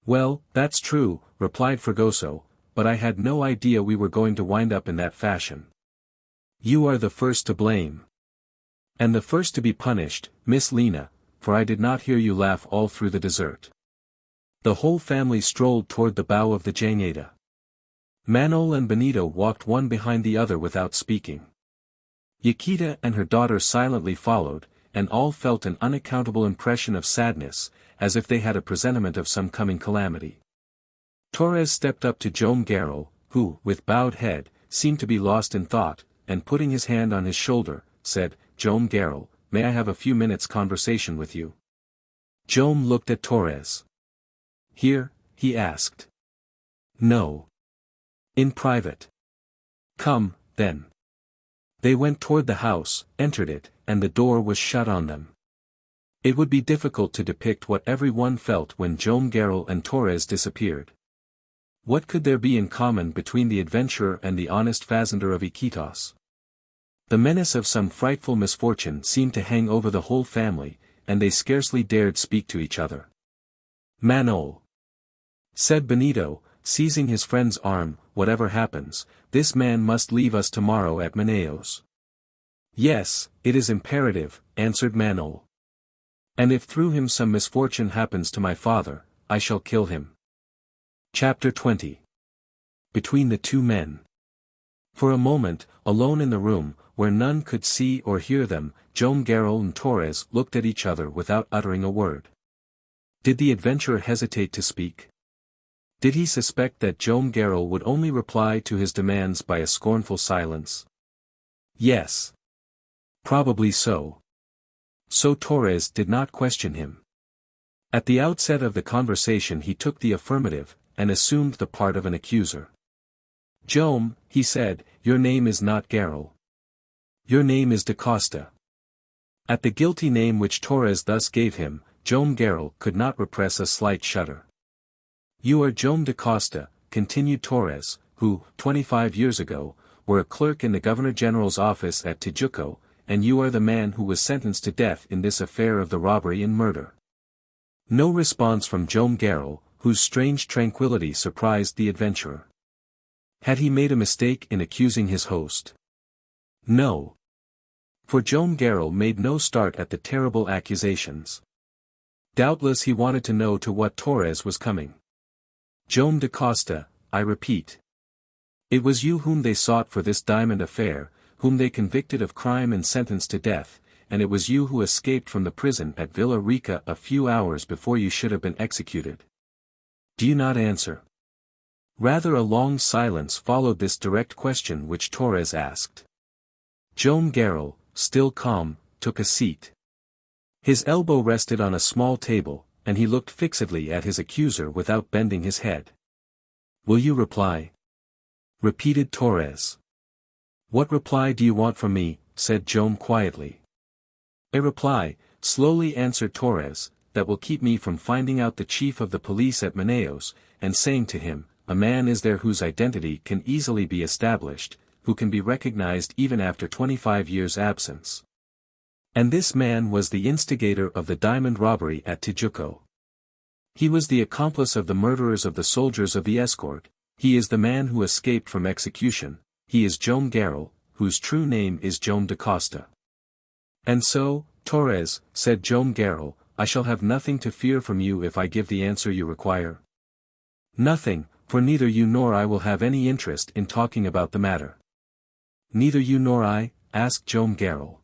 Well, that's true, replied Fragoso, but I had no idea we were going to wind up in that fashion. You are the first to blame. And the first to be punished, Miss Liana, for I did not hear you laugh all through the dessert. The whole family strolled toward the bow of the Jangada. Manuel and Benito walked one behind the other without speaking. Yaquita and her daughter silently followed, and all felt an unaccountable impression of sadness, as if they had a presentiment of some coming calamity. Torres stepped up to Joam Garral, who, with bowed head, seemed to be lost in thought, and putting his hand on his shoulder, said, Joam Garral, may I have a few minutes' conversation with you? Joam looked at Torres. Here? He asked. No. In private. Come, then. They went toward the house, entered it, and the door was shut on them. It would be difficult to depict what every one felt when Joam Garral and Torres disappeared. What could there be in common between the adventurer and the honest fazender of Iquitos? The menace of some frightful misfortune seemed to hang over the whole family, and they scarcely dared speak to each other. Manuel, said Benito, seizing his friend's arm, whatever happens, this man must leave us tomorrow at Manaos. Yes, it is imperative, answered Manuel. And if through him some misfortune happens to my father, I shall kill him. Chapter 20. Between the two men. For a moment, alone in the room, where none could see or hear them, Joam Garral and Torres looked at each other without uttering a word. Did the adventurer hesitate to speak? Did he suspect that Joam Garral would only reply to his demands by a scornful silence? Yes. Probably so. So Torres did not question him. At the outset of the conversation he took the affirmative, and assumed the part of an accuser. Joam, he said, your name is not Garral. Your name is da Costa. At the guilty name which Torres thus gave him, Joam Garral could not repress a slight shudder. You are Joam da Costa, continued Torres, who, 25 years ago, were a clerk in the Governor-General's office at Tijuco, and you are the man who was sentenced to death in this affair of the robbery and murder. No response from Joam Garral, whose strange tranquility surprised the adventurer. Had he made a mistake in accusing his host? No. For Joam Garral made no start at the terrible accusations. Doubtless he wanted to know to what Torres was coming. Joam da Costa, I repeat. It was you whom they sought for this diamond affair, whom they convicted of crime and sentenced to death, and it was you who escaped from the prison at Villa Rica a few hours before you should have been executed. Do you not answer? Rather a long silence followed this direct question which Torres asked. Joam Garral, still calm, took a seat. His elbow rested on a small table, and he looked fixedly at his accuser without bending his head. "Will you reply?" repeated Torres. "What reply do you want from me?" said Joam quietly. "A reply," slowly answered Torres, "that will keep me from finding out the chief of the police at Manaos, and saying to him, a man is there whose identity can easily be established, who can be recognized even after 25 years' absence. And this man was the instigator of the diamond robbery at Tijuco. He was the accomplice of the murderers of the soldiers of the escort, he is the man who escaped from execution, he is Joam Garral, whose true name is Joam da Costa." "And so, Torres," said Joam Garral, "I shall have nothing to fear from you if I give the answer you require?" "Nothing, for neither you nor I will have any interest in talking about the matter." "Neither you nor I?" asked Joam Garral.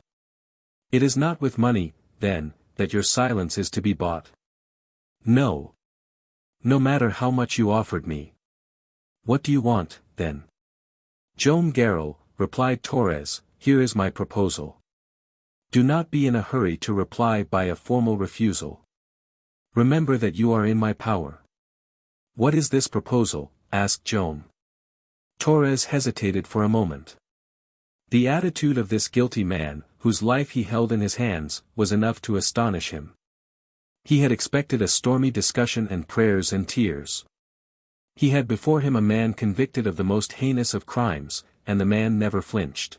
"It is not with money, then, that your silence is to be bought?" "No. No matter how much you offered me." "What do you want, then?" "Joam Garral," replied Torres, "here is my proposal. Do not be in a hurry to reply by a formal refusal. Remember that you are in my power." "What is this proposal?" asked Joam. Torres hesitated for a moment. The attitude of this guilty man, whose life he held in his hands, was enough to astonish him. He had expected a stormy discussion and prayers and tears. He had before him a man convicted of the most heinous of crimes, and the man never flinched.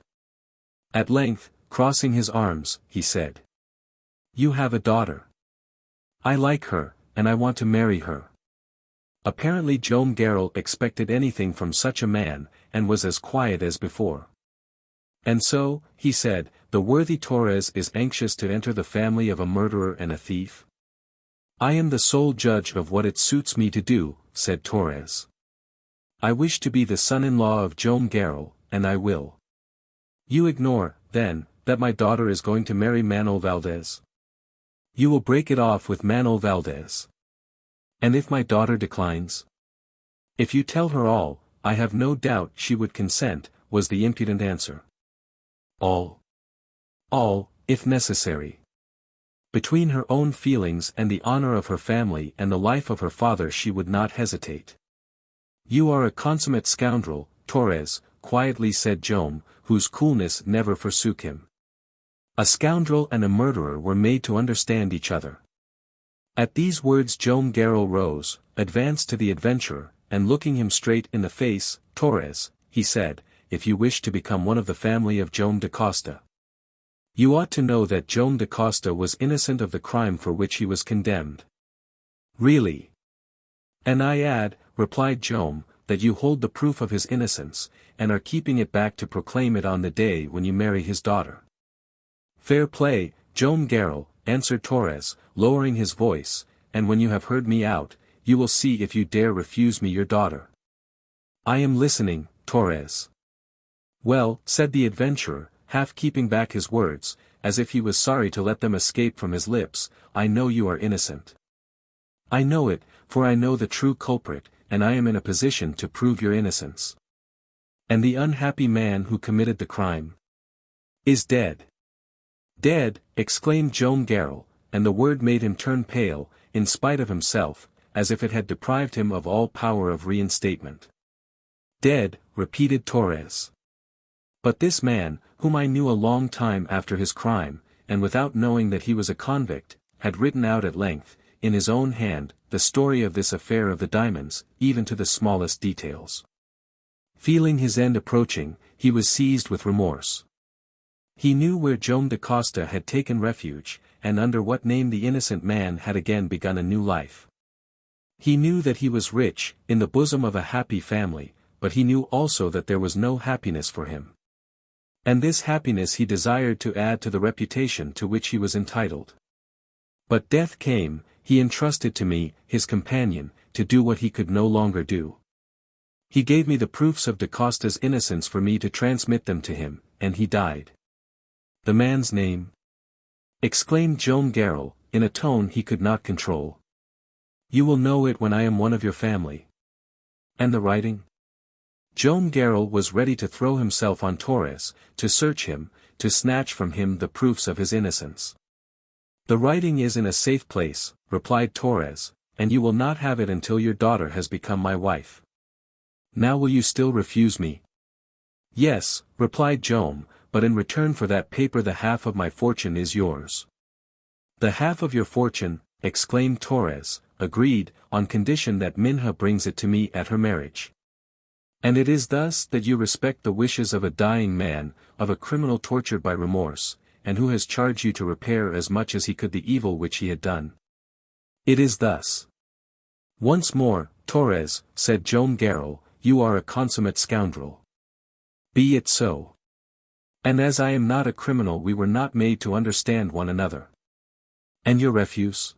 At length, crossing his arms, he said, "You have a daughter. I like her, and I want to marry her." Apparently Joam Garral expected anything from such a man, and was as quiet as before. "And so," he said, "the worthy Torres is anxious to enter the family of a murderer and a thief?" "I am the sole judge of what it suits me to do," said Torres. "I wish to be the son-in-law of Joam Garral, and I will." "You ignore, then, that my daughter is going to marry Manuel Valdez?" "You will break it off with Manuel Valdez." "And if my daughter declines?" "If you tell her all, I have no doubt she would consent," was the impudent answer. "All? All, if necessary. Between her own feelings and the honor of her family and the life of her father she would not hesitate." "You are a consummate scoundrel, Torres," quietly said Joam, whose coolness never forsook him. A scoundrel and a murderer were made to understand each other. At these words Joam Garral rose, advanced to the adventurer, and looking him straight in the face, "Torres," he said, "if you wish to become one of the family of Joam da Costa, you ought to know that Joam da Costa was innocent of the crime for which he was condemned." "Really?" "And I add," replied Joam, "that you hold the proof of his innocence, and are keeping it back to proclaim it on the day when you marry his daughter." "Fair play, Joam Garral," answered Torres, lowering his voice, "and when you have heard me out, you will see if you dare refuse me your daughter." "I am listening, Torres." "Well," said the adventurer, half keeping back his words, as if he was sorry to let them escape from his lips, "I know you are innocent. I know it, for I know the true culprit, and I am in a position to prove your innocence." "And the unhappy man who committed the crime is dead." "Dead!" exclaimed Joam Garral, and the word made him turn pale, in spite of himself, as if it had deprived him of all power of reinstatement. "Dead," repeated Torres. "But this man, whom I knew a long time after his crime, and without knowing that he was a convict, had written out at length, in his own hand, the story of this affair of the diamonds, even to the smallest details. Feeling his end approaching, he was seized with remorse. He knew where Joam da Costa had taken refuge, and under what name the innocent man had again begun a new life. He knew that he was rich, in the bosom of a happy family, but he knew also that there was no happiness for him. And this happiness he desired to add to the reputation to which he was entitled. But death came, he entrusted to me, his companion, to do what he could no longer do. He gave me the proofs of da Costa's innocence for me to transmit them to him, and he died." "The man's name?" exclaimed Joam Garral, in a tone he could not control. "You will know it when I am one of your family." "And the writing?" Joam Garral was ready to throw himself on Torres, to search him, to snatch from him the proofs of his innocence. The writing is in a safe place, replied Torres, and you will not have it until your daughter has become my wife. Now will you still refuse me? Yes, replied Joam, but in return for that paper the half of my fortune is yours. The half of your fortune, exclaimed Torres, agreed, on condition that Minha brings it to me at her marriage. And it is thus that you respect the wishes of a dying man, of a criminal tortured by remorse, and who has charged you to repair as much as he could the evil which he had done. It is thus. Once more, Torres, said Joam Garral, you are a consummate scoundrel. Be it so. And as I am not a criminal, we were not made to understand one another. And your refuse?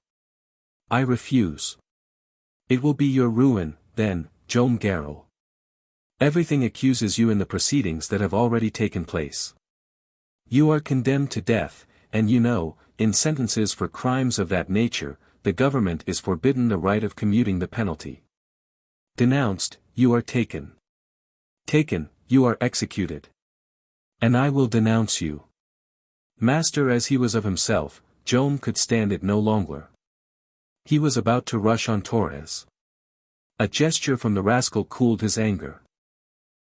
I refuse. It will be your ruin, then, Joam Garral. Everything accuses you in the proceedings that have already taken place. You are condemned to death, and you know, in sentences for crimes of that nature, the government is forbidden the right of commuting the penalty. Denounced, you are taken. Taken, you are executed. And I will denounce you. Master as he was of himself, Joam could stand it no longer. He was about to rush on Torres. A gesture from the rascal cooled his anger.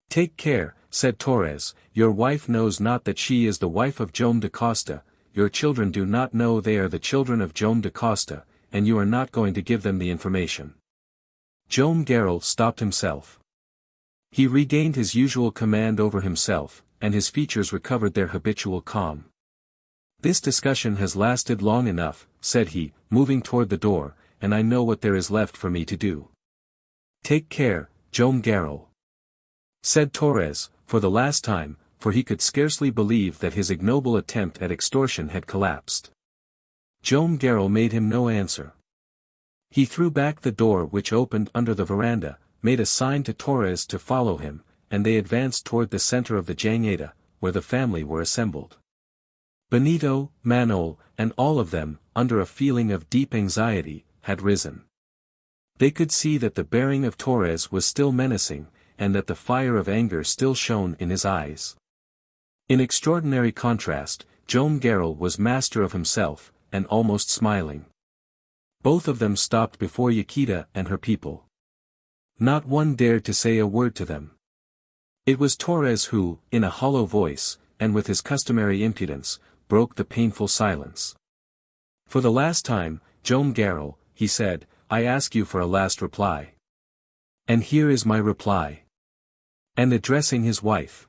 Take care, said Torres, your wife knows not that she is the wife of Joam da Costa, your children do not know they are the children of Joam da Costa, and you are not going to give them the information. Joam Garral stopped himself. He regained his usual command over himself, and his features recovered their habitual calm. This discussion has lasted long enough, said he, moving toward the door, and I know what there is left for me to do. Take care, Joam Garral, said Torres, for the last time, for he could scarcely believe that his ignoble attempt at extortion had collapsed. Joam Garral made him no answer. He threw back the door which opened under the veranda, made a sign to Torres to follow him, and they advanced toward the center of the Jangada, where the family were assembled. Benito, Manaos, and all of them, under a feeling of deep anxiety, had risen. They could see that the bearing of Torres was still menacing, and that the fire of anger still shone in his eyes. In extraordinary contrast, Joam Garral was master of himself, and almost smiling. Both of them stopped before Yaquita and her people. Not one dared to say a word to them. It was Torres who, in a hollow voice, and with his customary impudence, broke the painful silence. For the last time, Joam Garral, he said, I ask you for a last reply. And here is my reply. And addressing his wife.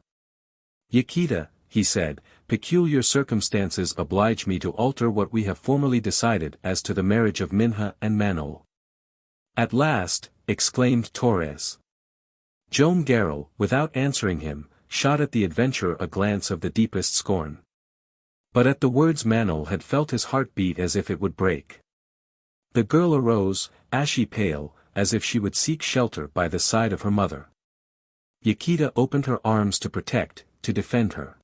Yaquita, he said, peculiar circumstances oblige me to alter what we have formerly decided as to the marriage of Minha and Manaos. At last, exclaimed Torres. Joam Garral, without answering him, shot at the adventurer a glance of the deepest scorn. But at the words Manaos had felt his heart beat as if it would break. The girl arose, ashy pale, as if she would seek shelter by the side of her mother. Yaquita opened her arms to protect, to defend her.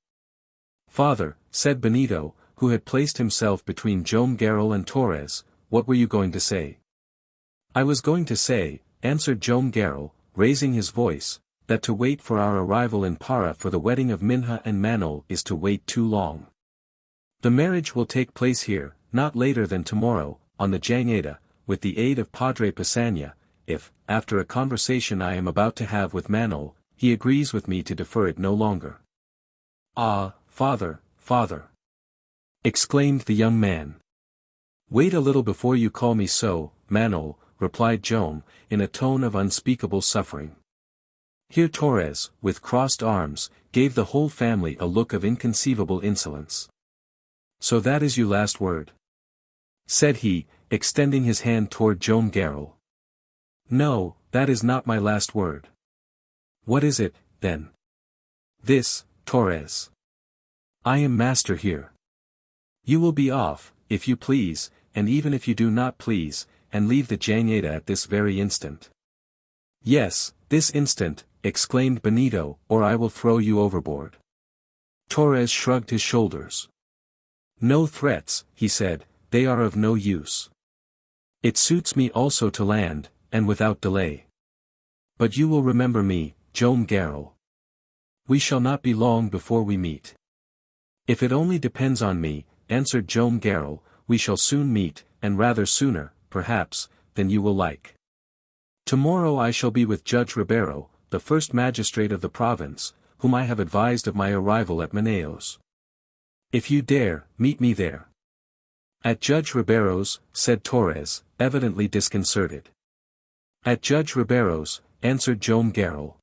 Father, said Benito, who had placed himself between Joam Garral and Torres, what were you going to say? I was going to say, answered Joam Garral, raising his voice, that to wait for our arrival in Para for the wedding of Minha and Manaos is to wait too long. The marriage will take place here, not later than tomorrow, on the Jangada, with the aid of Padre Passanha, if, after a conversation I am about to have with Manaos, he agrees with me to defer it no longer. Ah, father, father! Exclaimed the young man. Wait a little before you call me so, Manaos, replied Joam, in a tone of unspeakable suffering. Here Torres, with crossed arms, gave the whole family a look of inconceivable insolence. So that is your last word? Said he, extending his hand toward Joam Garral. No, that is not my last word. What is it, then? This, Torres. I am master here. You will be off, if you please, and even if you do not please, and leave the Jangada at this very instant. Yes, this instant, exclaimed Benito, or I will throw you overboard. Torres shrugged his shoulders. No threats, he said, they are of no use. It suits me also to land, and without delay. But you will remember me, Joam Garral. We shall not be long before we meet. If it only depends on me, answered Joam Garral, we shall soon meet, and rather sooner, perhaps, than you will like. Tomorrow I shall be with Judge Ribeiro, the first magistrate of the province, whom I have advised of my arrival at Manaos. If you dare, meet me there. At Judge Ribeiro's, said Torres, evidently disconcerted. At Judge Ribeiro's, answered Joam Garral.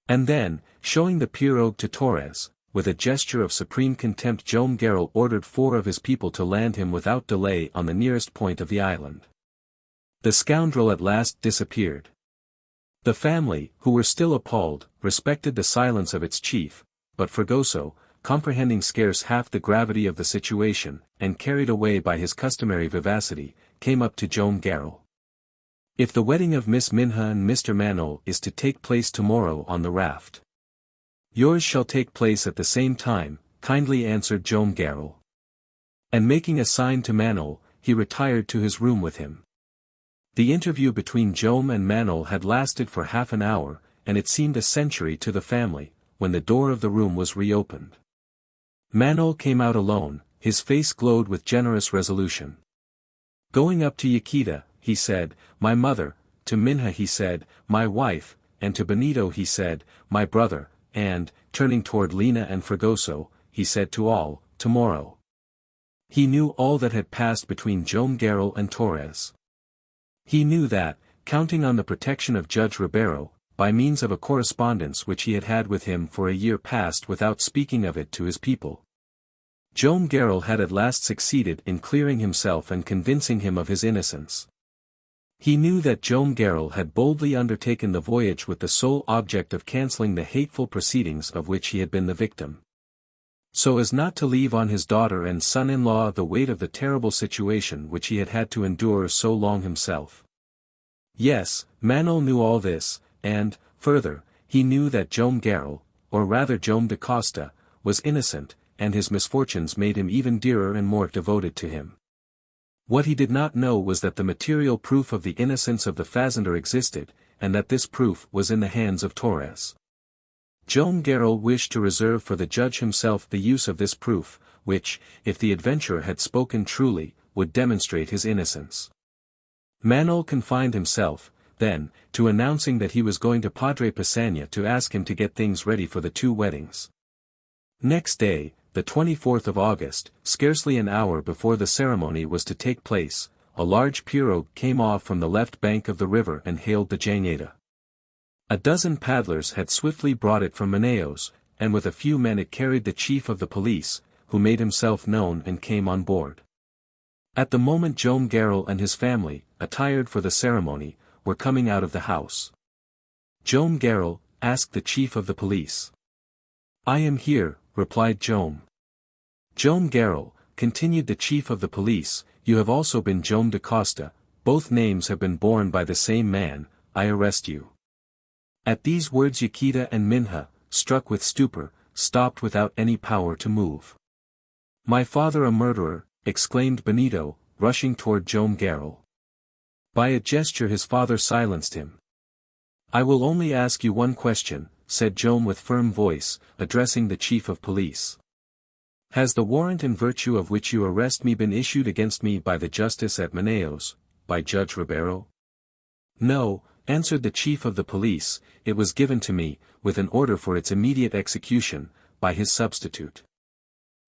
And then, showing the pirogue to Torres, with a gesture of supreme contempt Joam Garral ordered 4 of his people to land him without delay on the nearest point of the island. The scoundrel at last disappeared. The family, who were still appalled, respected the silence of its chief, but Fragoso, comprehending scarce half the gravity of the situation, and carried away by his customary vivacity, came up to Joam Garral. If the wedding of Miss Minha and Mr. Manaos is to take place tomorrow on the raft, yours shall take place at the same time, kindly answered Joam Garral. And making a sign to Manaos, he retired to his room with him. The interview between Joam and Manaos had lasted for half an hour, and it seemed a century to the family, when the door of the room was reopened. Manaos came out alone, his face glowed with generous resolution. Going up to Yaquita, he said, my mother, to Minha he said, my wife, and to Benito he said, my brother, and, turning toward Liana and Fragoso, he said to all, tomorrow. He knew all that had passed between Joam Garral and Torres. He knew that, counting on the protection of Judge Ribeiro, by means of a correspondence which he had had with him for a year past without speaking of it to his people, Joam Garral had at last succeeded in clearing himself and convincing him of his innocence. He knew that Joam Garral had boldly undertaken the voyage with the sole object of cancelling the hateful proceedings of which he had been the victim, so as not to leave on his daughter and son-in-law the weight of the terrible situation which he had had to endure so long himself. Yes, Manaos knew all this, and, further, he knew that Joam Garral, or rather Joam da Costa, was innocent, and his misfortunes made him even dearer and more devoted to him. What he did not know was that the material proof of the innocence of the fazender existed, and that this proof was in the hands of Torres. Joam Garral wished to reserve for the judge himself the use of this proof, which, if the adventurer had spoken truly, would demonstrate his innocence. Manaos confined himself, then, to announcing that he was going to Padre Passanha to ask him to get things ready for the 2 weddings. Next day, the 24th of August, scarcely an hour before the ceremony was to take place, a large pirogue came off from the left bank of the river and hailed the Jangada. A dozen paddlers had swiftly brought it from Manaos, and with a few men it carried the chief of the police, who made himself known and came on board. At the moment Joam Garral and his family, attired for the ceremony, were coming out of the house. Joam Garral asked the chief of the police. I am here, replied Joam. Joam Garral, continued the chief of the police, you have also been Joam da Costa, both names have been borne by the same man, I arrest you. At these words Yaquita and Minha, struck with stupor, stopped without any power to move. My father a murderer, exclaimed Benito, rushing toward Joam Garral. By a gesture his father silenced him. I will only ask you one question, said Joam with firm voice, addressing the chief of police. Has the warrant in virtue of which you arrest me been issued against me by the justice at Manaos, by Judge Ribeiro? No, answered the chief of the police, it was given to me, with an order for its immediate execution, by his substitute.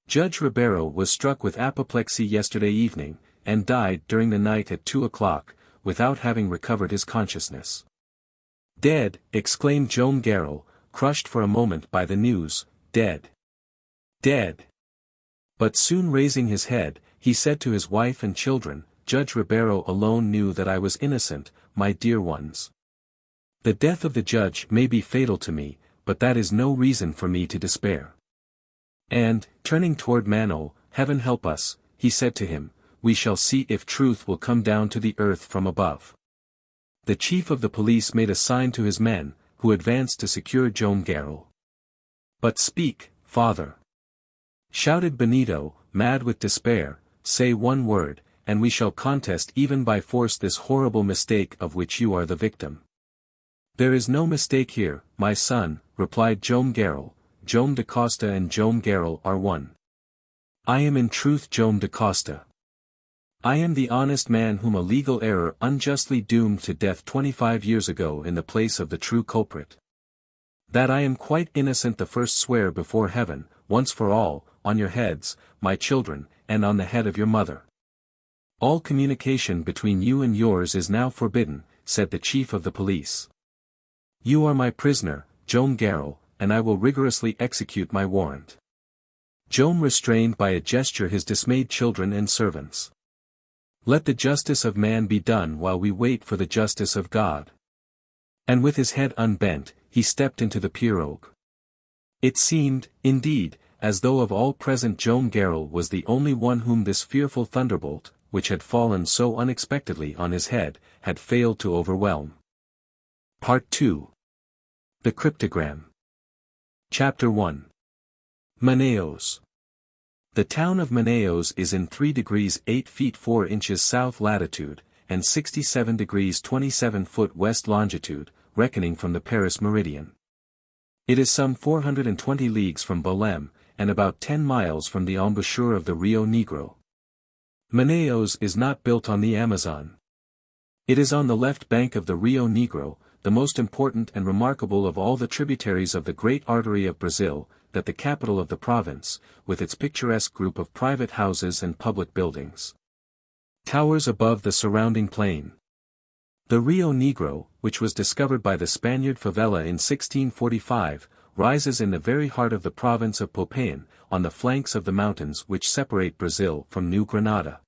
Judge Ribeiro was struck with apoplexy yesterday evening, and died during the night at 2 o'clock, without having recovered his consciousness. Dead, exclaimed Joam Garral, crushed for a moment by the news, dead. Dead. But soon raising his head, he said to his wife and children, Judge Ribeiro alone knew that I was innocent, my dear ones. The death of the judge may be fatal to me, but that is no reason for me to despair. And, turning toward Manaos, Heaven help us, he said to him, we shall see if truth will come down to the earth from above. The chief of the police made a sign to his men, who advanced to secure Joam Garral. But speak, father, shouted Benito, mad with despair, say one word, and we shall contest even by force this horrible mistake of which you are the victim. There is no mistake here, my son, replied Joam Garral, Joam da Costa and Joam Garral are one. I am in truth Joam da Costa. I am the honest man whom a legal error unjustly doomed to death 25 years ago in the place of the true culprit. That I am quite innocent the first swear before heaven, once for all, on your heads, my children, and on the head of your mother. All communication between you and yours is now forbidden, said the chief of the police. You are my prisoner, Joam Garral, and I will rigorously execute my warrant. Joam restrained by a gesture his dismayed children and servants. Let the justice of man be done while we wait for the justice of God. And with his head unbent, he stepped into the pirogue. It seemed, indeed, as though of all present Joam Garral was the only one whom this fearful thunderbolt, which had fallen so unexpectedly on his head, had failed to overwhelm. Part 2. The Cryptogram. Chapter 1. Manaos. The town of Manaos is in 3 degrees 8 feet 4 inches south latitude, and 67 degrees 27 foot west longitude, reckoning from the Paris meridian. It is some 420 leagues from Belém, and about 10 miles from the embouchure of the Rio Negro. Manaos is not built on the Amazon. It is on the left bank of the Rio Negro, the most important and remarkable of all the tributaries of the great artery of Brazil, that the capital of the province, with its picturesque group of private houses and public buildings, towers above the surrounding plain. The Rio Negro, which was discovered by the Spaniard Favela in 1645, rises in the very heart of the province of Popayan, on the flanks of the mountains which separate Brazil from New Granada.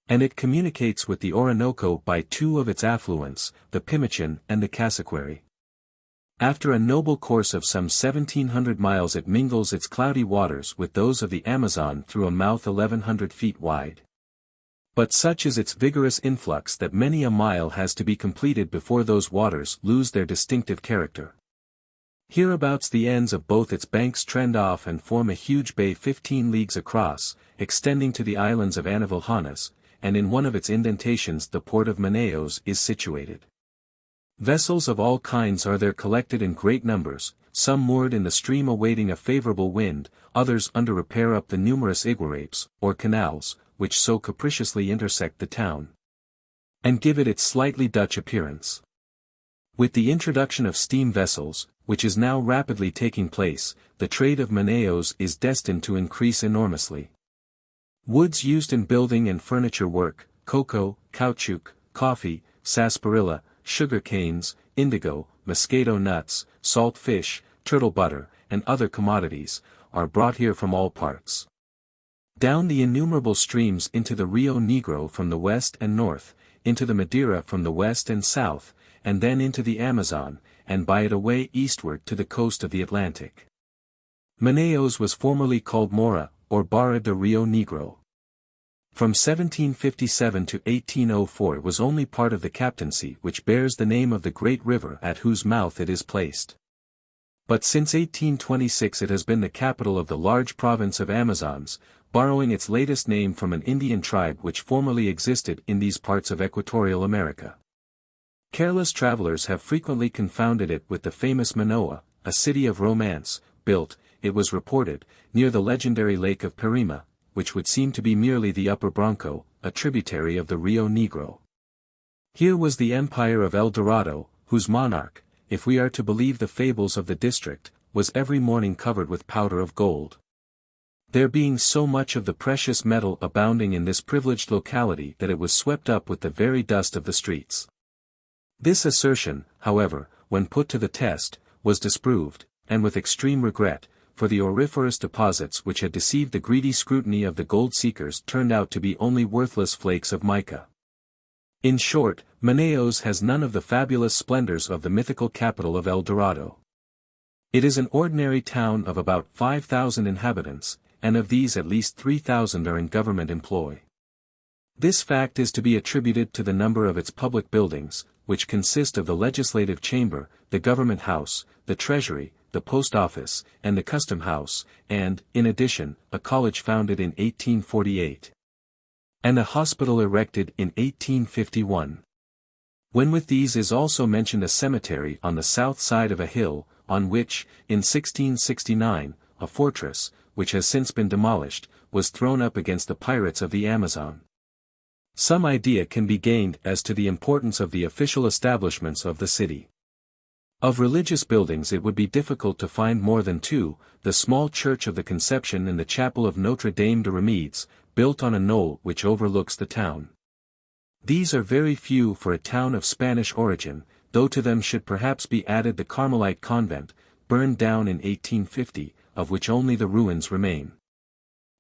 And it communicates with the Orinoco by 2 of its affluents, the Pimichin and the Cassiquary. After a noble course of some 1,700 miles it mingles its cloudy waters with those of the Amazon through a mouth 1,100 feet wide. But such is its vigorous influx that many a mile has to be completed before those waters lose their distinctive character. Hereabouts the ends of both its banks trend off and form a huge bay 15 leagues across, extending to the islands of Anavilhanas, and in one of its indentations the port of Manaos is situated. Vessels of all kinds are there collected in great numbers, some moored in the stream awaiting a favorable wind, others under repair up the numerous iguarapes, or canals, which so capriciously intersect the town, and give it its slightly Dutch appearance. With the introduction of steam vessels, which is now rapidly taking place, the trade of Manaos is destined to increase enormously. Woods used in building and furniture work, cocoa, caoutchouc, coffee, sarsaparilla, sugar canes, indigo, mosquito nuts, salt fish, turtle butter, and other commodities, are brought here from all parts. Down the innumerable streams into the Rio Negro from the west and north, into the Madeira from the west and south, and then into the Amazon, and by it away eastward to the coast of the Atlantic. Manaos was formerly called Mora, or Barra de Rio Negro. From 1757 to 1804 it was only part of the captaincy which bears the name of the great river at whose mouth it is placed. But since 1826 it has been the capital of the large province of Amazons, borrowing its latest name from an Indian tribe which formerly existed in these parts of equatorial America. Careless travelers have frequently confounded it with the famous Manoa, a city of romance, built, it was reported, near the legendary lake of Parima, which would seem to be merely the upper Branco, a tributary of the Rio Negro. Here was the empire of El Dorado, whose monarch, if we are to believe the fables of the district, was every morning covered with powder of gold. There being so much of the precious metal abounding in this privileged locality that it was swept up with the very dust of the streets. This assertion, however, when put to the test, was disproved, and with extreme regret, for the auriferous deposits which had deceived the greedy scrutiny of the gold-seekers turned out to be only worthless flakes of mica. In short, Manaos has none of the fabulous splendors of the mythical capital of El Dorado. It is an ordinary town of about 5,000 inhabitants, and of these at least 3,000 are in government employ. This fact is to be attributed to the number of its public buildings, which consist of the legislative chamber, the government house, the treasury, the post office, and the custom house, and, in addition, a college founded in 1848. And a hospital erected in 1851. When with these is also mentioned a cemetery on the south side of a hill, on which, in 1669, a fortress, which has since been demolished, was thrown up against the pirates of the Amazon. Some idea can be gained as to the importance of the official establishments of the city. Of religious buildings it would be difficult to find more than two, the small Church of the Conception and the Chapel of Notre Dame de Remedes, built on a knoll which overlooks the town. These are very few for a town of Spanish origin, though to them should perhaps be added the Carmelite convent, burned down in 1850, of which only the ruins remain.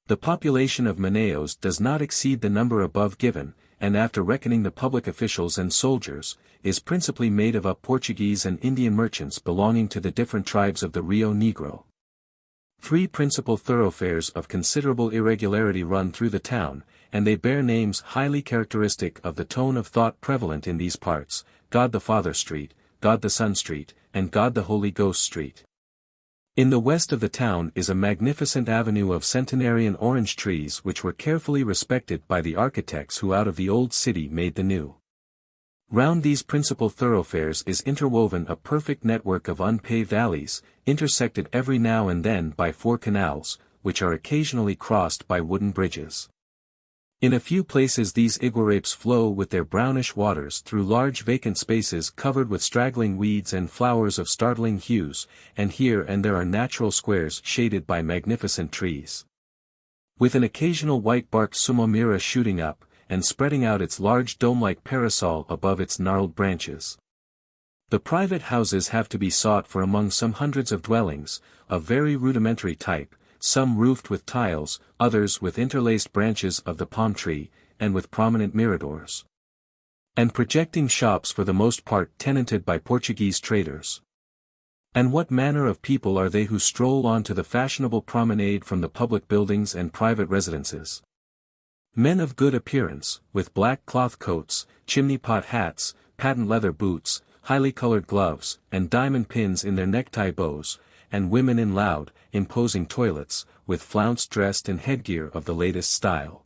The population of Manaos does not exceed the number above given, and after reckoning the public officials and soldiers, is principally made up of Portuguese and Indian merchants belonging to the different tribes of the Rio Negro. 3 principal thoroughfares of considerable irregularity run through the town, and they bear names highly characteristic of the tone of thought prevalent in these parts: God the Father Street, God the Son Street, and God the Holy Ghost Street. In the west of the town is a magnificent avenue of centenarian orange trees which were carefully respected by the architects who out of the old city made the new. Round these principal thoroughfares is interwoven a perfect network of unpaved alleys, intersected every now and then by 4 canals, which are occasionally crossed by wooden bridges. In a few places these iguarapes flow with their brownish waters through large vacant spaces covered with straggling weeds and flowers of startling hues, and here and there are natural squares shaded by magnificent trees. With an occasional white-barked sumomira shooting up, and spreading out its large dome-like parasol above its gnarled branches. The private houses have to be sought for among some hundreds of dwellings, of very rudimentary type, some roofed with tiles, others with interlaced branches of the palm tree, and with prominent miradors. And projecting shops for the most part tenanted by Portuguese traders. And what manner of people are they who stroll on to the fashionable promenade from the public buildings and private residences? Men of good appearance, with black cloth coats, chimney-pot hats, patent leather boots, highly colored gloves, and diamond pins in their necktie bows, and women in loud, imposing toilets, with flounced dress and headgear of the latest style.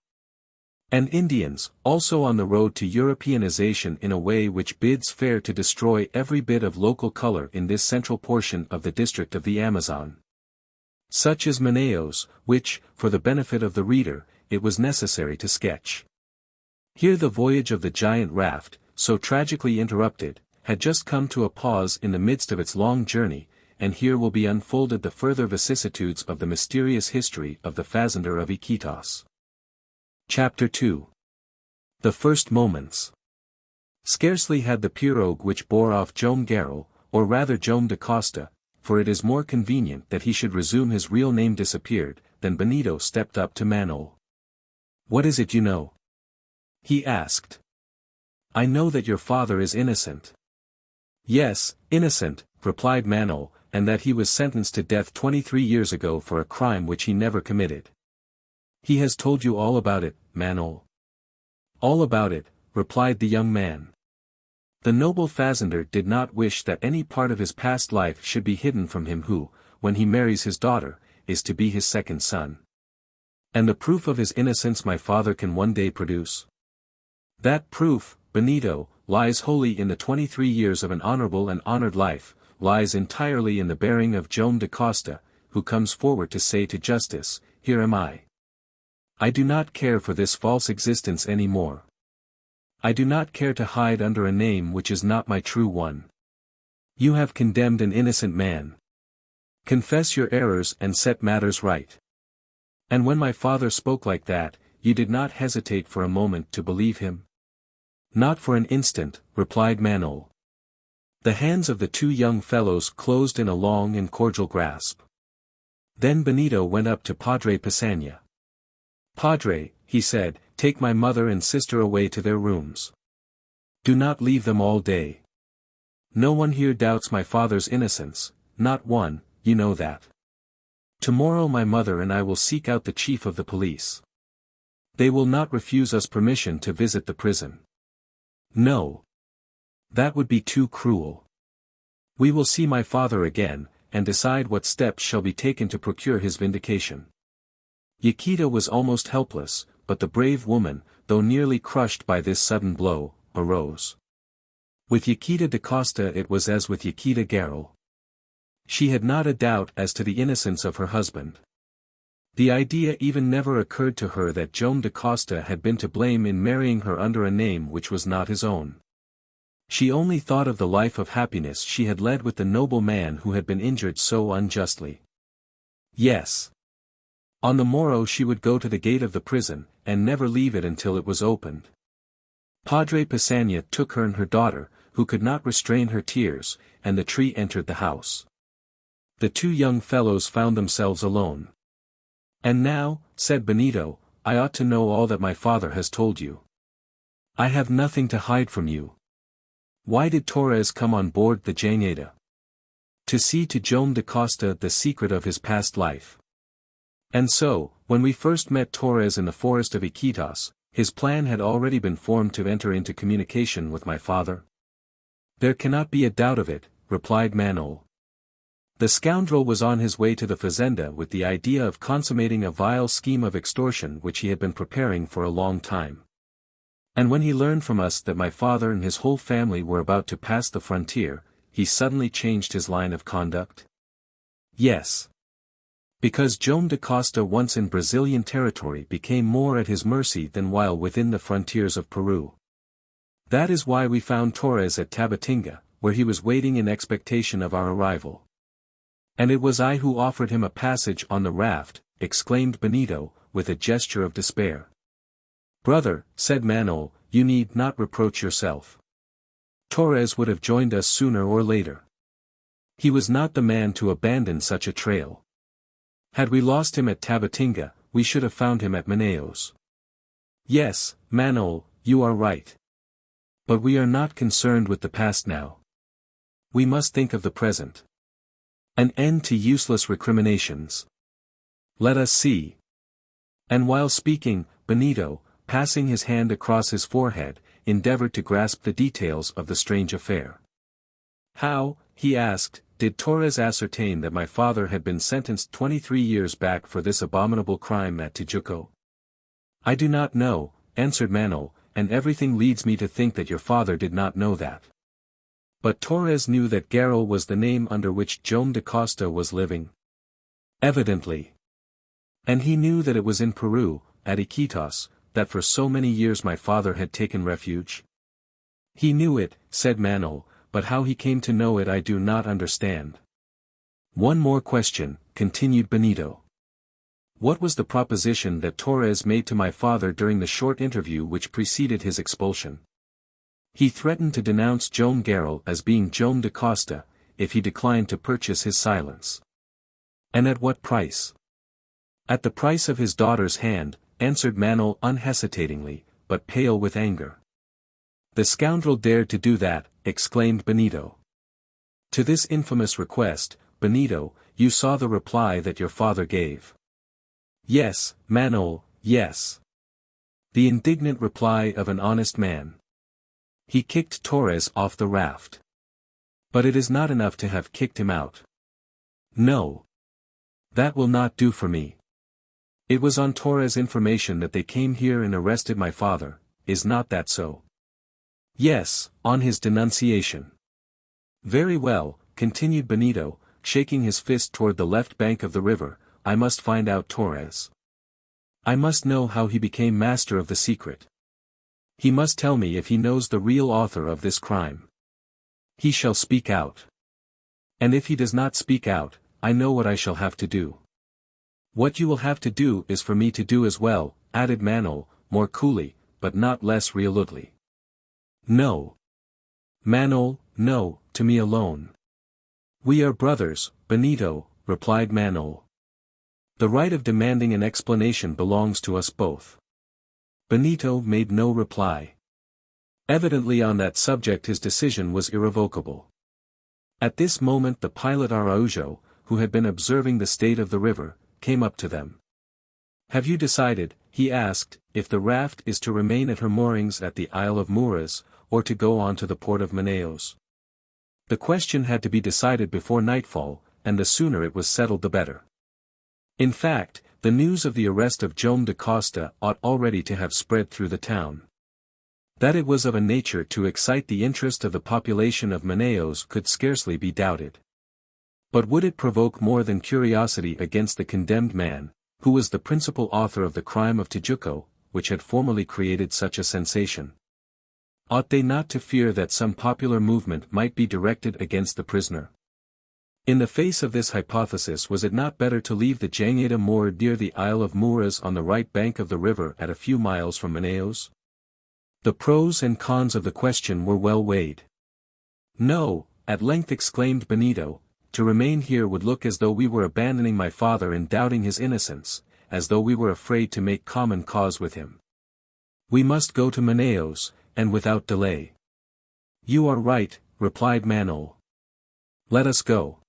And Indians, also on the road to Europeanization in a way which bids fair to destroy every bit of local color in this central portion of the district of the Amazon. Such is Manaos, which, for the benefit of the reader, it was necessary to sketch. Here the voyage of the giant raft, so tragically interrupted, had just come to a pause in the midst of its long journey, and here will be unfolded the further vicissitudes of the mysterious history of the fazender of Iquitos. Chapter 2. The First Moments. Scarcely had the pirogue which bore off Joam Garral, or rather Joam da Costa, for it is more convenient that he should resume his real name, disappeared, than Benito stepped up to Manaos. "What is it you know?" he asked. "I know that your father is innocent." "Yes, innocent," replied Manaos, "and that he was sentenced to death 23 years ago for a crime which he never committed." "He has told you all about it, Manaos?" "All about it," replied the young man. The noble fazender did not wish that any part of his past life should be hidden from him who, when he marries his daughter, is to be his second son. "And the proof of his innocence my father can one day produce?" "That proof, Benito, lies wholly in the 23 years of an honorable and honored life, lies entirely in the bearing of Joam da Costa, who comes forward to say to justice, 'Here am I. I do not care for this false existence any more. I do not care to hide under a name which is not my true one. You have condemned an innocent man. Confess your errors and set matters right.' And when my father spoke like that, you did not hesitate for a moment to believe him?" "Not for an instant," replied Manaos. The hands of the 2 young fellows closed in a long and cordial grasp. Then Benito went up to Padre Passanha. "Padre," he said, "take my mother and sister away to their rooms. Do not leave them all day. No one here doubts my father's innocence, not one, you know that. Tomorrow my mother and I will seek out the chief of the police. They will not refuse us permission to visit the prison. No. That would be too cruel. We will see my father again, and decide what steps shall be taken to procure his vindication." Yaquita was almost helpless, but the brave woman, though nearly crushed by this sudden blow, arose. With Yaquita da Costa it was as with Yaquita Garral. She had not a doubt as to the innocence of her husband. The idea even never occurred to her that Joam da Costa had been to blame in marrying her under a name which was not his own. She only thought of the life of happiness she had led with the noble man who had been injured so unjustly. Yes. On the morrow she would go to the gate of the prison, and never leave it until it was opened. Padre Pisania took her and her daughter, who could not restrain her tears, and the tree entered the house. The two young fellows found themselves alone. "And now," said Benito, "I ought to know all that my father has told you. I have nothing to hide from you. Why did Torres come on board the Jangada? To see to Joam da Costa the secret of his past life. And so, when we first met Torres in the forest of Iquitos, his plan had already been formed to enter into communication with my father?" "There cannot be a doubt of it," replied Manaos. The scoundrel was on his way to the fazenda with the idea of consummating a vile scheme of extortion which he had been preparing for a long time. And when he learned from us that my father and his whole family were about to pass the frontier, he suddenly changed his line of conduct? Yes. Because Joam da Costa once in Brazilian territory became more at his mercy than while within the frontiers of Peru. That is why we found Torres at Tabatinga, where he was waiting in expectation of our arrival. And it was I who offered him a passage on the raft, exclaimed Benito, with a gesture of despair. "Brother," said Manaos, "you need not reproach yourself. Torres would have joined us sooner or later. He was not the man to abandon such a trail. Had we lost him at Tabatinga, we should have found him at Manaos." "Yes, Manaos, you are right. But we are not concerned with the past now. We must think of the present. An end to useless recriminations. Let us see." And while speaking, Benito, passing his hand across his forehead, endeavored to grasp the details of the strange affair. "How," he asked, "did Torres ascertain that my father had been sentenced 23 years back for this abominable crime at Tijuco?" "I do not know," answered Manaos, "and everything leads me to think that your father did not know that. But Torres knew that Garral was the name under which Joam da Costa was living?" "Evidently. And he knew that it was in Peru, at Iquitos, that for so many years my father had taken refuge?" "He knew it," said Manaos, "but how he came to know it I do not understand." "One more question," continued Benito. "What was the proposition that Torres made to my father during the short interview which preceded his expulsion?" "He threatened to denounce Joam Garral as being Joam da Costa, if he declined to purchase his silence." "And at what price?" "At the price of his daughter's hand," answered Manaos unhesitatingly, but pale with anger. "The scoundrel dared to do that," exclaimed Benito. To this infamous request, Benito, you saw the reply that your father gave. "Yes, Manaos, yes." The indignant reply of an honest man. He kicked Torres off the raft. But it is not enough to have kicked him out. No. That will not do for me. It was on Torres' information that they came here and arrested my father, is not that so? Yes, on his denunciation. Very well, continued Benito, shaking his fist toward the left bank of the river, I must find out Torres. I must know how he became master of the secret. He must tell me if he knows the real author of this crime. He shall speak out. And if he does not speak out, I know what I shall have to do. What you will have to do is for me to do as well, added Manaos, more coolly, but not less resolutely. No. Manaos, no, to me alone. We are brothers, Benito, replied Manaos. The right of demanding an explanation belongs to us both. Benito made no reply. Evidently on that subject his decision was irrevocable. At this moment the pilot Araujo, who had been observing the state of the river, came up to them. Have you decided, he asked, if the raft is to remain at her moorings at the Isle of Muras, or to go on to the port of Manaos? The question had to be decided before nightfall, and the sooner it was settled the better. In fact, the news of the arrest of Joam da Costa ought already to have spread through the town. That it was of a nature to excite the interest of the population of Manaos could scarcely be doubted. But would it provoke more than curiosity against the condemned man, who was the principal author of the crime of Tijuco, which had formerly created such a sensation. Ought they not to fear that some popular movement might be directed against the prisoner? In the face of this hypothesis, was it not better to leave the Jangada moored near the Isle of Muras on the right bank of the river at a few miles from Manaos? The pros and cons of the question were well weighed. No, at length exclaimed Benito, to remain here would look as though we were abandoning my father and doubting his innocence, as though we were afraid to make common cause with him. We must go to Manaos, and without delay. You are right, replied Manuel. Let us go.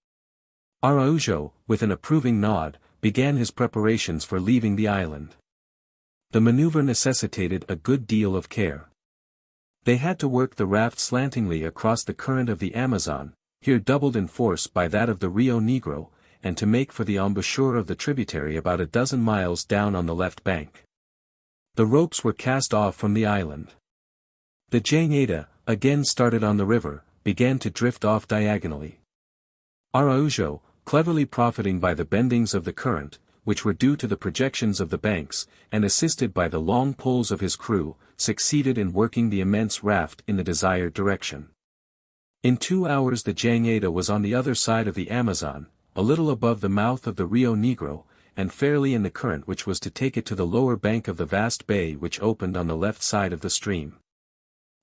Araujo, with an approving nod, began his preparations for leaving the island. The maneuver necessitated a good deal of care. They had to work the raft slantingly across the current of the Amazon, here doubled in force by that of the Rio Negro, and to make for the embouchure of the tributary about a dozen miles down on the left bank. The ropes were cast off from the island. The Jangada, again started on the river, began to drift off diagonally. Araujo, cleverly profiting by the bendings of the current, which were due to the projections of the banks, and assisted by the long poles of his crew, succeeded in working the immense raft in the desired direction. In 2 hours the Jangada was on the other side of the Amazon, a little above the mouth of the Rio Negro, and fairly in the current which was to take it to the lower bank of the vast bay which opened on the left side of the stream.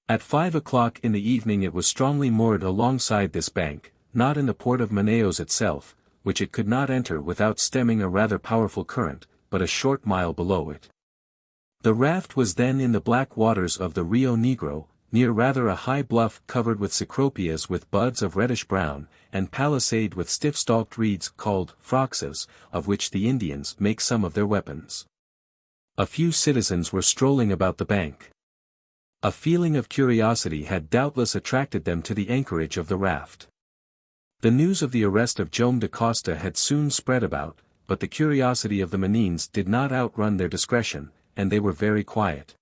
At 5 o'clock in the evening it was strongly moored alongside this bank, not in the port of Manaos itself, which it could not enter without stemming a rather powerful current, but a short mile below it. The raft was then in the black waters of the Rio Negro, near rather a high bluff covered with cecropias with buds of reddish-brown, and palisaded with stiff-stalked reeds called fraxas, of which the Indians make some of their weapons. A few citizens were strolling about the bank. A feeling of curiosity had doubtless attracted them to the anchorage of the raft. The news of the arrest of Joam da Costa had soon spread about, but the curiosity of the Manines did not outrun their discretion, and they were very quiet.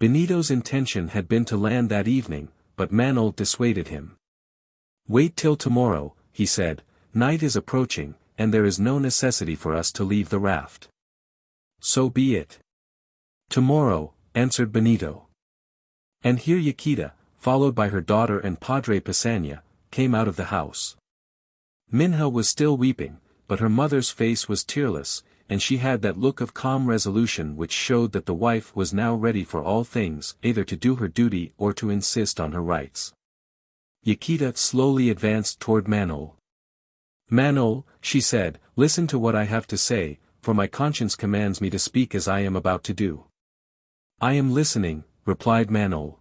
Benito's intention had been to land that evening, but Manuel dissuaded him. Wait till tomorrow, he said, night is approaching, and there is no necessity for us to leave the raft. So be it. Tomorrow, answered Benito. And here Yaquita, followed by her daughter and Padre Pisania, came out of the house. Minha was still weeping, but her mother's face was tearless, and she had that look of calm resolution which showed that the wife was now ready for all things, either to do her duty or to insist on her rights. Yaquita slowly advanced toward Manuel. Manuel, she said, listen to what I have to say, for my conscience commands me to speak as I am about to do. I am listening, replied Manuel.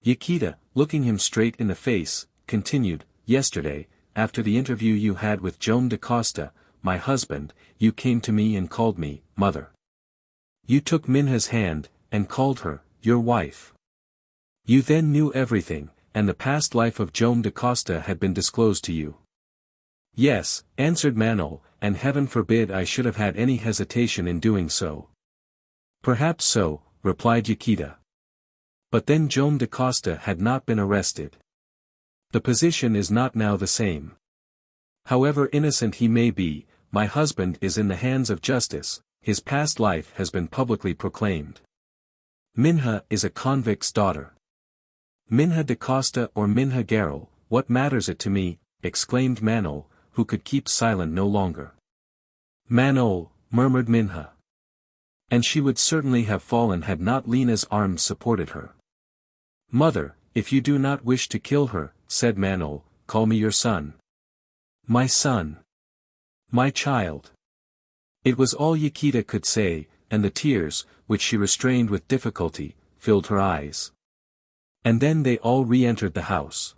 Yaquita, looking him straight in the face, continued, yesterday, after the interview you had with Joam da Costa, my husband, you came to me and called me, mother. You took Minha's hand, and called her, your wife. You then knew everything, and the past life of Joam da Costa had been disclosed to you. Yes, answered Manuel, and heaven forbid I should have had any hesitation in doing so. Perhaps so, replied Yaquita. But then Joam da Costa had not been arrested. The position is not now the same. However innocent he may be, my husband is in the hands of justice, his past life has been publicly proclaimed. Minha is a convict's daughter. Minha da Costa or Minha Garral, what matters it to me, exclaimed Manuel, who could keep silent no longer. Manuel, murmured Minha. And she would certainly have fallen had not Lina's arms supported her. Mother, if you do not wish to kill her, said Manuel, call me your son. My son. My child. It was all Yaquita could say, and the tears, which she restrained with difficulty, filled her eyes. And then they all re-entered the house.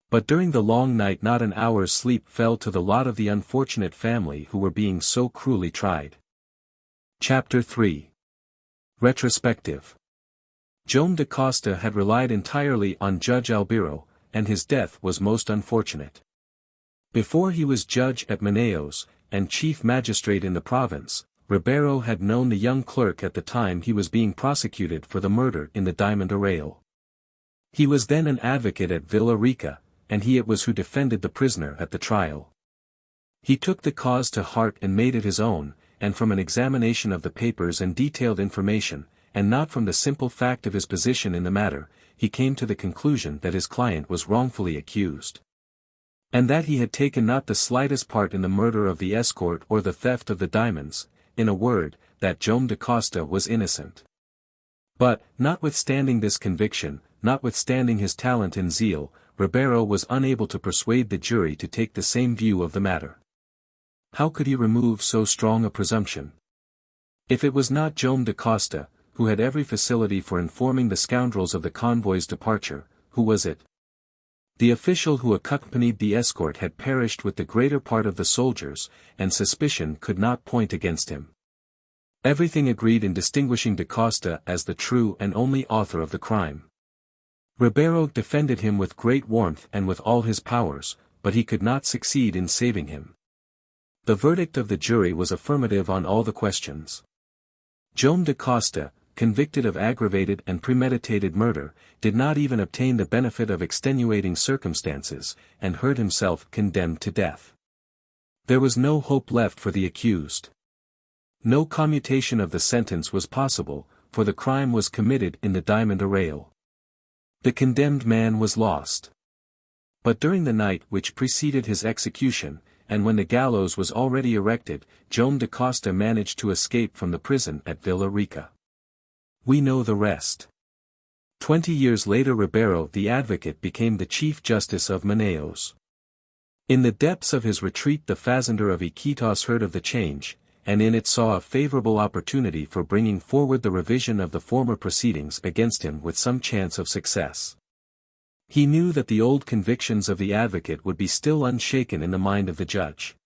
But during the long night not an hour's sleep fell to the lot of the unfortunate family who were being so cruelly tried. Chapter 3. Retrospective. Joam da Costa had relied entirely on Judge Albiro, and his death was most unfortunate. Before he was judge at Manaos, and chief magistrate in the province, Ribeiro had known the young clerk at the time he was being prosecuted for the murder in the Diamond Arrayal. He was then an advocate at Villa Rica, and he it was who defended the prisoner at the trial. He took the cause to heart and made it his own, and from an examination of the papers and detailed information, and not from the simple fact of his position in the matter, he came to the conclusion that his client was wrongfully accused. And that he had taken not the slightest part in the murder of the escort or the theft of the diamonds, in a word, that Joam da Costa was innocent. But, notwithstanding this conviction, notwithstanding his talent and zeal, Ribeiro was unable to persuade the jury to take the same view of the matter. How could he remove so strong a presumption? If it was not Joam da Costa, who had every facility for informing the scoundrels of the convoy's departure, who was it? The official who accompanied the escort had perished with the greater part of the soldiers, and suspicion could not point against him. Everything agreed in distinguishing da Costa as the true and only author of the crime. Ribeiro defended him with great warmth and with all his powers, but he could not succeed in saving him. The verdict of the jury was affirmative on all the questions. Joam da Costa, convicted of aggravated and premeditated murder, did not even obtain the benefit of extenuating circumstances, and heard himself condemned to death. There was no hope left for the accused. No commutation of the sentence was possible, for the crime was committed in the diamond arrayal. The condemned man was lost. But during the night which preceded his execution, and when the gallows was already erected, Joam da Costa managed to escape from the prison at Villa Rica. We know the rest. 20 years later Ribeiro the advocate became the Chief Justice of Manaos. In the depths of his retreat the fazender of Iquitos heard of the change, and in it saw a favorable opportunity for bringing forward the revision of the former proceedings against him with some chance of success. He knew that the old convictions of the advocate would be still unshaken in the mind of the judge.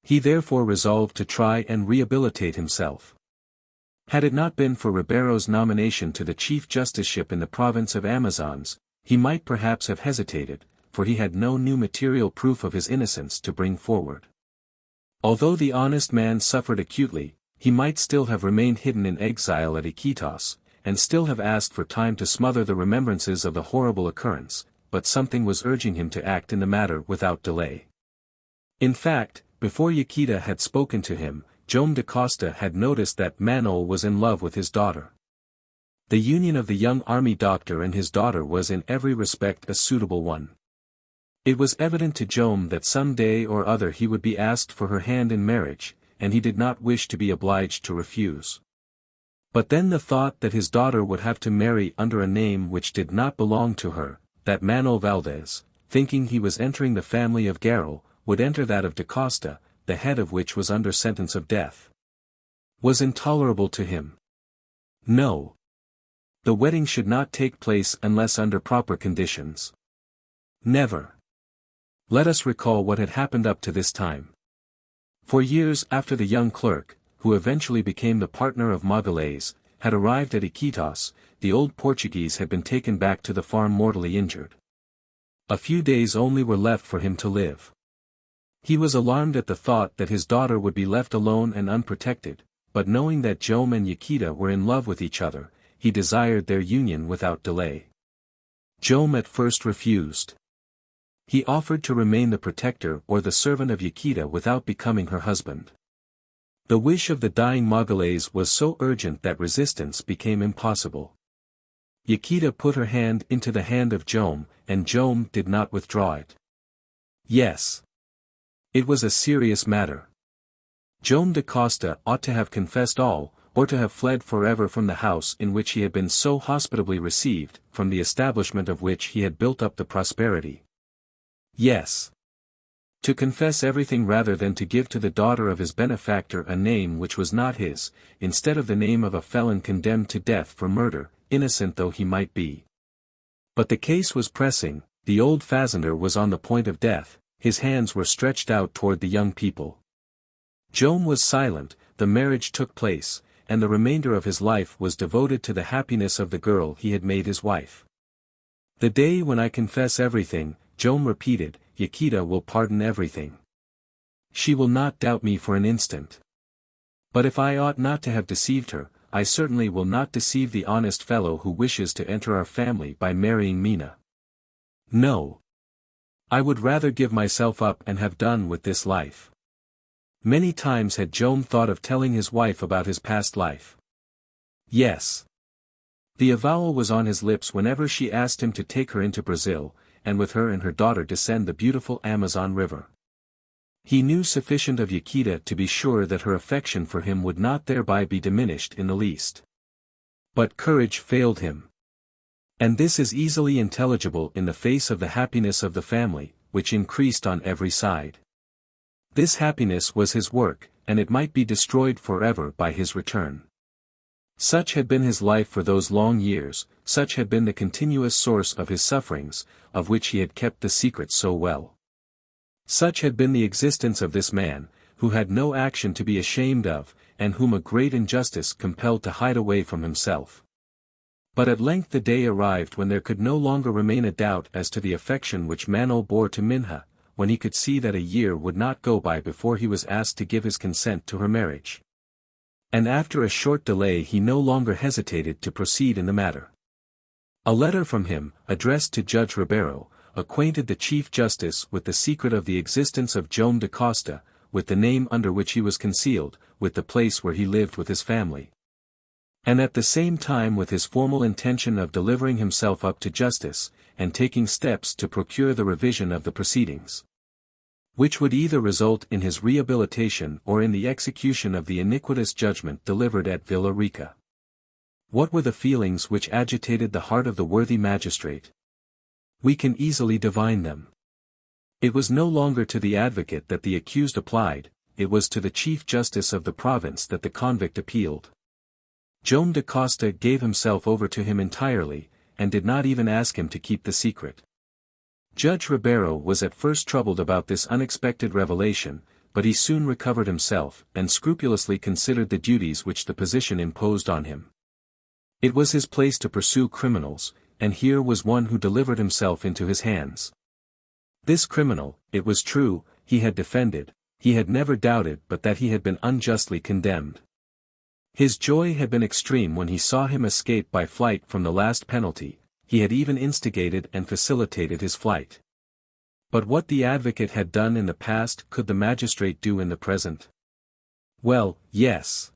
He therefore resolved to try and rehabilitate himself. Had it not been for Ribeiro's nomination to the Chief Justiceship in the province of Amazones, he might perhaps have hesitated, for he had no new material proof of his innocence to bring forward. Although the honest man suffered acutely, he might still have remained hidden in exile at Iquitos, and still have asked for time to smother the remembrances of the horrible occurrence, but something was urging him to act in the matter without delay. In fact, before Yaquita had spoken to him, Joam da Costa had noticed that Manaos was in love with his daughter. The union of the young army doctor and his daughter was in every respect a suitable one. It was evident to Joam that some day or other he would be asked for her hand in marriage, and he did not wish to be obliged to refuse. But then the thought that his daughter would have to marry under a name which did not belong to her, that Manuel Valdez, thinking he was entering the family of Garral, would enter that of da Costa, the head of which was under sentence of death, was intolerable to him. No. The wedding should not take place unless under proper conditions. Never. Let us recall what had happened up to this time. For years after the young clerk, who eventually became the partner of Magalhães, had arrived at Iquitos, the old Portuguese had been taken back to the farm mortally injured. A few days only were left for him to live. He was alarmed at the thought that his daughter would be left alone and unprotected, but knowing that Joam and Yaquita were in love with each other, he desired their union without delay. Joam at first refused. He offered to remain the protector or the servant of Yaquita without becoming her husband. The wish of the dying Magalhães was so urgent that resistance became impossible. Yaquita put her hand into the hand of Joam, and Joam did not withdraw it. Yes. It was a serious matter. Joam da Costa ought to have confessed all, or to have fled forever from the house in which he had been so hospitably received, from the establishment of which he had built up the prosperity. Yes. To confess everything rather than to give to the daughter of his benefactor a name which was not his, instead of the name of a felon condemned to death for murder, innocent though he might be. But the case was pressing, the old fazender was on the point of death, his hands were stretched out toward the young people. Joam was silent, the marriage took place, and the remainder of his life was devoted to the happiness of the girl he had made his wife. The day when I confess everything, Joam repeated, Yaquita will pardon everything. She will not doubt me for an instant. But if I ought not to have deceived her, I certainly will not deceive the honest fellow who wishes to enter our family by marrying Mina. No. I would rather give myself up and have done with this life. Many times had Joam thought of telling his wife about his past life. Yes. The avowal was on his lips whenever she asked him to take her into Brazil, and with her and her daughter descend the beautiful Amazon River. He knew sufficient of Yaquita to be sure that her affection for him would not thereby be diminished in the least. But courage failed him. And this is easily intelligible in the face of the happiness of the family, which increased on every side. This happiness was his work, and it might be destroyed forever by his return. Such had been his life for those long years, such had been the continuous source of his sufferings, of which he had kept the secret so well. Such had been the existence of this man, who had no action to be ashamed of, and whom a great injustice compelled to hide away from himself. But at length the day arrived when there could no longer remain a doubt as to the affection which Manaos bore to Minha, when he could see that a year would not go by before he was asked to give his consent to her marriage. And after a short delay he no longer hesitated to proceed in the matter. A letter from him, addressed to Judge Ribeiro, acquainted the Chief Justice with the secret of the existence of Joam da Costa, with the name under which he was concealed, with the place where he lived with his family. And at the same time with his formal intention of delivering himself up to justice, and taking steps to procure the revision of the proceedings, which would either result in his rehabilitation or in the execution of the iniquitous judgment delivered at Villa Rica. What were the feelings which agitated the heart of the worthy magistrate? We can easily divine them. It was no longer to the advocate that the accused applied, it was to the Chief Justice of the province that the convict appealed. Joam da Costa gave himself over to him entirely, and did not even ask him to keep the secret. Judge Ribeiro was at first troubled about this unexpected revelation, but he soon recovered himself, and scrupulously considered the duties which the position imposed on him. It was his place to pursue criminals, and here was one who delivered himself into his hands. This criminal, it was true, he had defended, he had never doubted but that he had been unjustly condemned. His joy had been extreme when he saw him escape by flight from the last penalty. He had even instigated and facilitated his flight. But what the advocate had done in the past could the magistrate do in the present? Well, yes.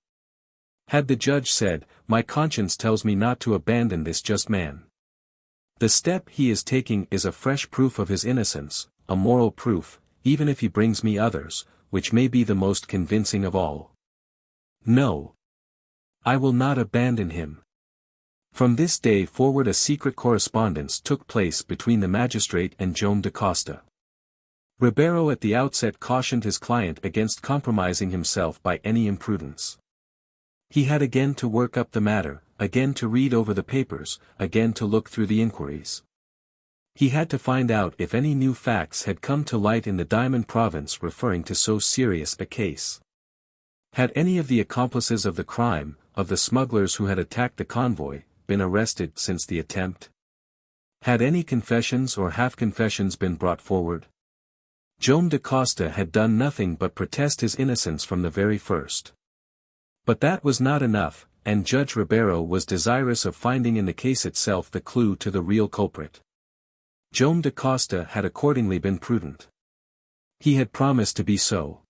Had the judge said, "My conscience tells me not to abandon this just man. The step he is taking is a fresh proof of his innocence, a moral proof, even if he brings me others, which may be the most convincing of all. No. I will not abandon him." From this day forward a secret correspondence took place between the magistrate and Joam da Costa. Ribeiro at the outset cautioned his client against compromising himself by any imprudence. He had again to work up the matter, again to read over the papers, again to look through the inquiries. He had to find out if any new facts had come to light in the Diamond Province referring to so serious a case. Had any of the accomplices of the crime, of the smugglers who had attacked the convoy, been arrested since the attempt? Had any confessions or half-confessions been brought forward? Joam da Costa had done nothing but protest his innocence from the very first. But that was not enough, and Judge Ribeiro was desirous of finding in the case itself the clue to the real culprit. Joam da Costa had accordingly been prudent. He had promised to be so.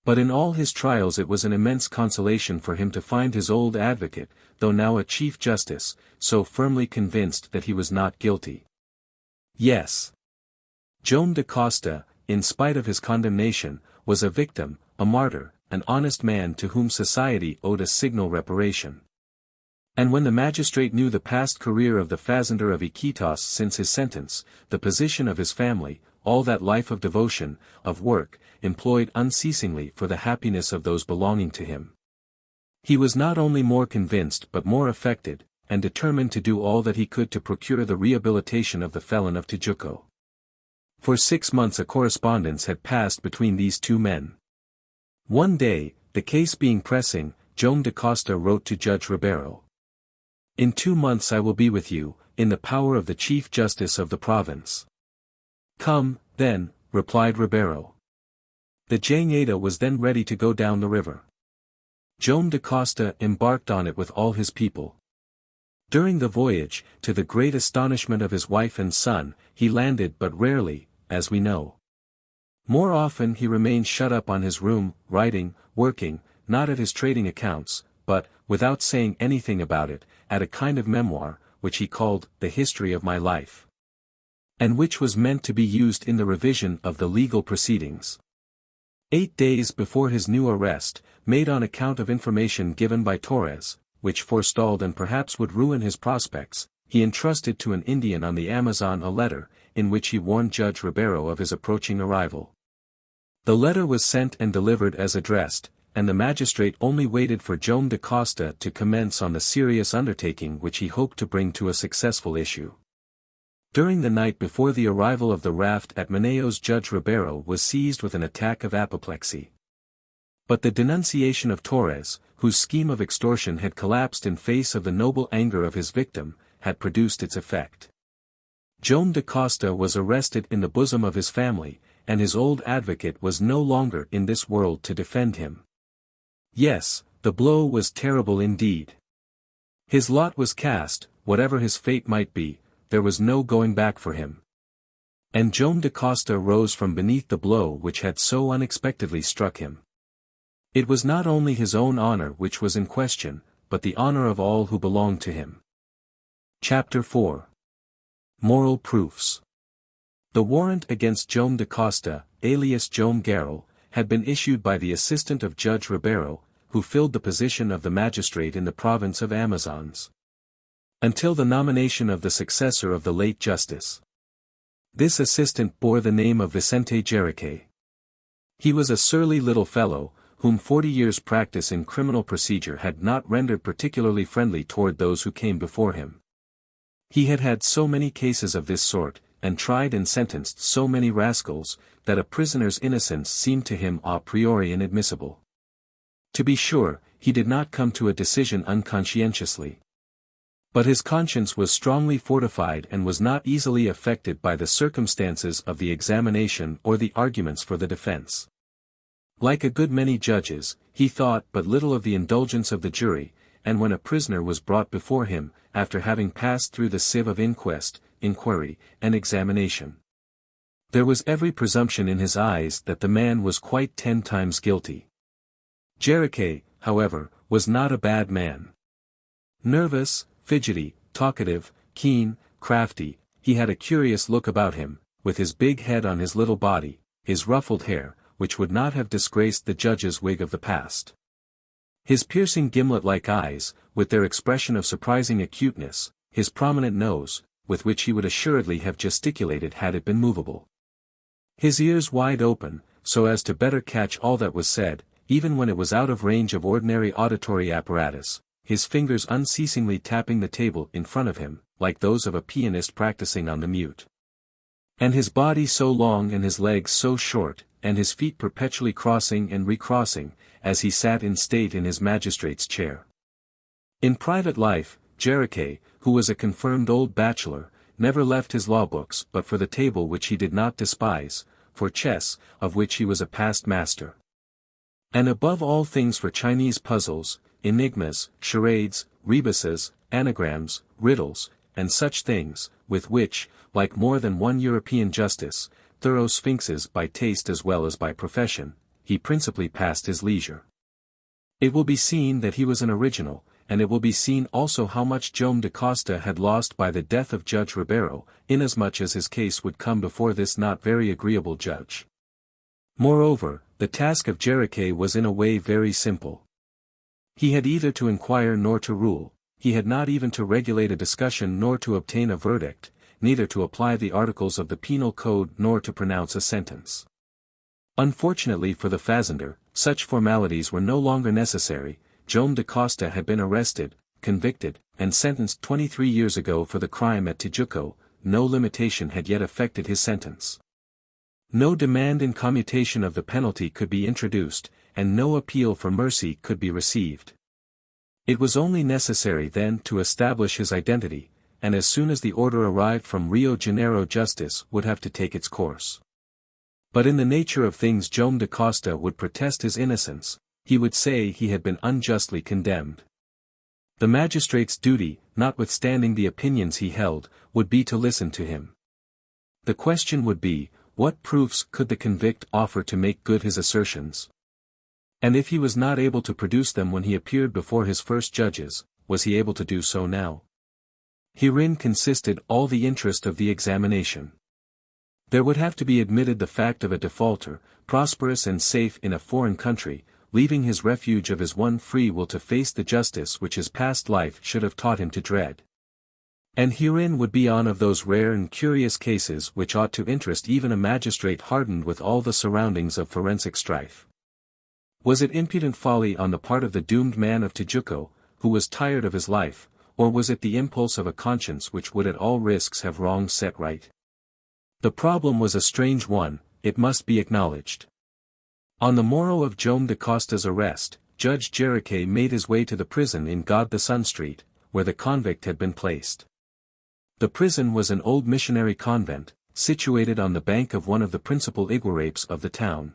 But in all his trials it was an immense consolation for him to find his old advocate, though now a Chief Justice, so firmly convinced that he was not guilty. Yes. Joam da Costa, in spite of his condemnation, was a victim, a martyr, an honest man to whom society owed a signal reparation. And when the magistrate knew the past career of the fazender of Iquitos since his sentence, the position of his family, all that life of devotion, of work, employed unceasingly for the happiness of those belonging to him, he was not only more convinced but more affected, and determined to do all that he could to procure the rehabilitation of the felon of Tijuco. For 6 months a correspondence had passed between these two men. One day, the case being pressing, Joam da Costa wrote to Judge Ribeiro. "In 2 months I will be with you, in the power of the Chief Justice of the province." "Come, then," replied Ribeiro. The Jangada was then ready to go down the river. Joam da Costa embarked on it with all his people. During the voyage, to the great astonishment of his wife and son, he landed but rarely, as we know. More often he remained shut up on his room, writing, working, not at his trading accounts, but, without saying anything about it, at a kind of memoir, which he called, The History of My Life, and which was meant to be used in the revision of the legal proceedings. 8 days before his new arrest, made on account of information given by Torres, which forestalled and perhaps would ruin his prospects, he entrusted to an Indian on the Amazon a letter, in which he warned Judge Ribeiro of his approaching arrival. The letter was sent and delivered as addressed, and the magistrate only waited for Joam da Costa to commence on the serious undertaking which he hoped to bring to a successful issue. During the night before the arrival of the RAFT at Manaos, Judge Ribeiro was seized with an attack of apoplexy. But the denunciation of Torres, whose scheme of extortion had collapsed in face of the noble anger of his victim, had produced its effect. Joam da Costa was arrested in the bosom of his family, and his old advocate was no longer in this world to defend him. Yes, the blow was terrible indeed. His lot was cast, whatever his fate might be, there was no going back for him. And Joam da Costa rose from beneath the blow which had so unexpectedly struck him. It was not only his own honor which was in question, but the honor of all who belonged to him. Chapter 4. Moral Proofs. The warrant against Joam da Costa, alias Joam Garral, had been issued by the assistant of Judge Ribeiro, who filled the position of the magistrate in the province of Amazons, until the nomination of the successor of the late justice. This assistant bore the name of Vicente Jerique. He was a surly little fellow, whom 40 years' practice in criminal procedure had not rendered particularly friendly toward those who came before him. He had had so many cases of this sort, and tried and sentenced so many rascals, that a prisoner's innocence seemed to him a priori inadmissible. To be sure, he did not come to a decision unconscientiously. But his conscience was strongly fortified and was not easily affected by the circumstances of the examination or the arguments for the defense. Like a good many judges, he thought but little of the indulgence of the jury, and when a prisoner was brought before him, after having passed through the sieve of inquest, inquiry, and examination, there was every presumption in his eyes that the man was quite 10 times guilty. Jerique, however, was not a bad man. Nervous, fidgety, talkative, keen, crafty, he had a curious look about him, with his big head on his little body, his ruffled hair, which would not have disgraced the judge's wig of the past. His piercing gimlet-like eyes, with their expression of surprising acuteness, his prominent nose, with which he would assuredly have gesticulated had it been movable. His ears wide open, so as to better catch all that was said, even when it was out of range of ordinary auditory apparatus, his fingers unceasingly tapping the table in front of him, like those of a pianist practicing on the mute. And his body so long and his legs so short, and his feet perpetually crossing and recrossing, as he sat in state in his magistrate's chair. In private life, Jerique, who was a confirmed old bachelor, never left his law books but for the table which he did not despise, for chess, of which he was a past master, and above all things for Chinese puzzles, enigmas, charades, rebuses, anagrams, riddles, and such things, with which, like more than one European justice, thorough sphinxes by taste as well as by profession, he principally passed his leisure. It will be seen that he was an original, and it will be seen also how much Joam da Costa had lost by the death of Judge Ribeiro, inasmuch as his case would come before this not very agreeable judge. Moreover, the task of Jerique was in a way very simple. He had either to inquire nor to rule, he had not even to regulate a discussion nor to obtain a verdict, neither to apply the articles of the penal code nor to pronounce a sentence. Unfortunately for the fazender, such formalities were no longer necessary. Joam da Costa had been arrested, convicted, and sentenced 23 years ago for the crime at Tijuco. No limitation had yet affected his sentence. No demand in commutation of the penalty could be introduced, and no appeal for mercy could be received. It was only necessary then to establish his identity, and as soon as the order arrived from Rio Janeiro justice would have to take its course. But in the nature of things Joam da Costa would protest his innocence. He would say he had been unjustly condemned. The magistrate's duty, notwithstanding the opinions he held, would be to listen to him. The question would be, what proofs could the convict offer to make good his assertions? And if he was not able to produce them when he appeared before his first judges, was he able to do so now? Herein consisted all the interest of the examination. There would have to be admitted the fact of a defaulter, prosperous and safe in a foreign country, leaving his refuge of his one free will to face the justice which his past life should have taught him to dread. And herein would be one of those rare and curious cases which ought to interest even a magistrate hardened with all the surroundings of forensic strife. Was it impudent folly on the part of the doomed man of Tijuco, who was tired of his life, or was it the impulse of a conscience which would at all risks have wrongs set right? The problem was a strange one, it must be acknowledged. On the morrow of Joam da Costa's arrest, Judge Jericho made his way to the prison in God the Sun Street, where the convict had been placed. The prison was an old missionary convent, situated on the bank of one of the principal iguarapes of the town.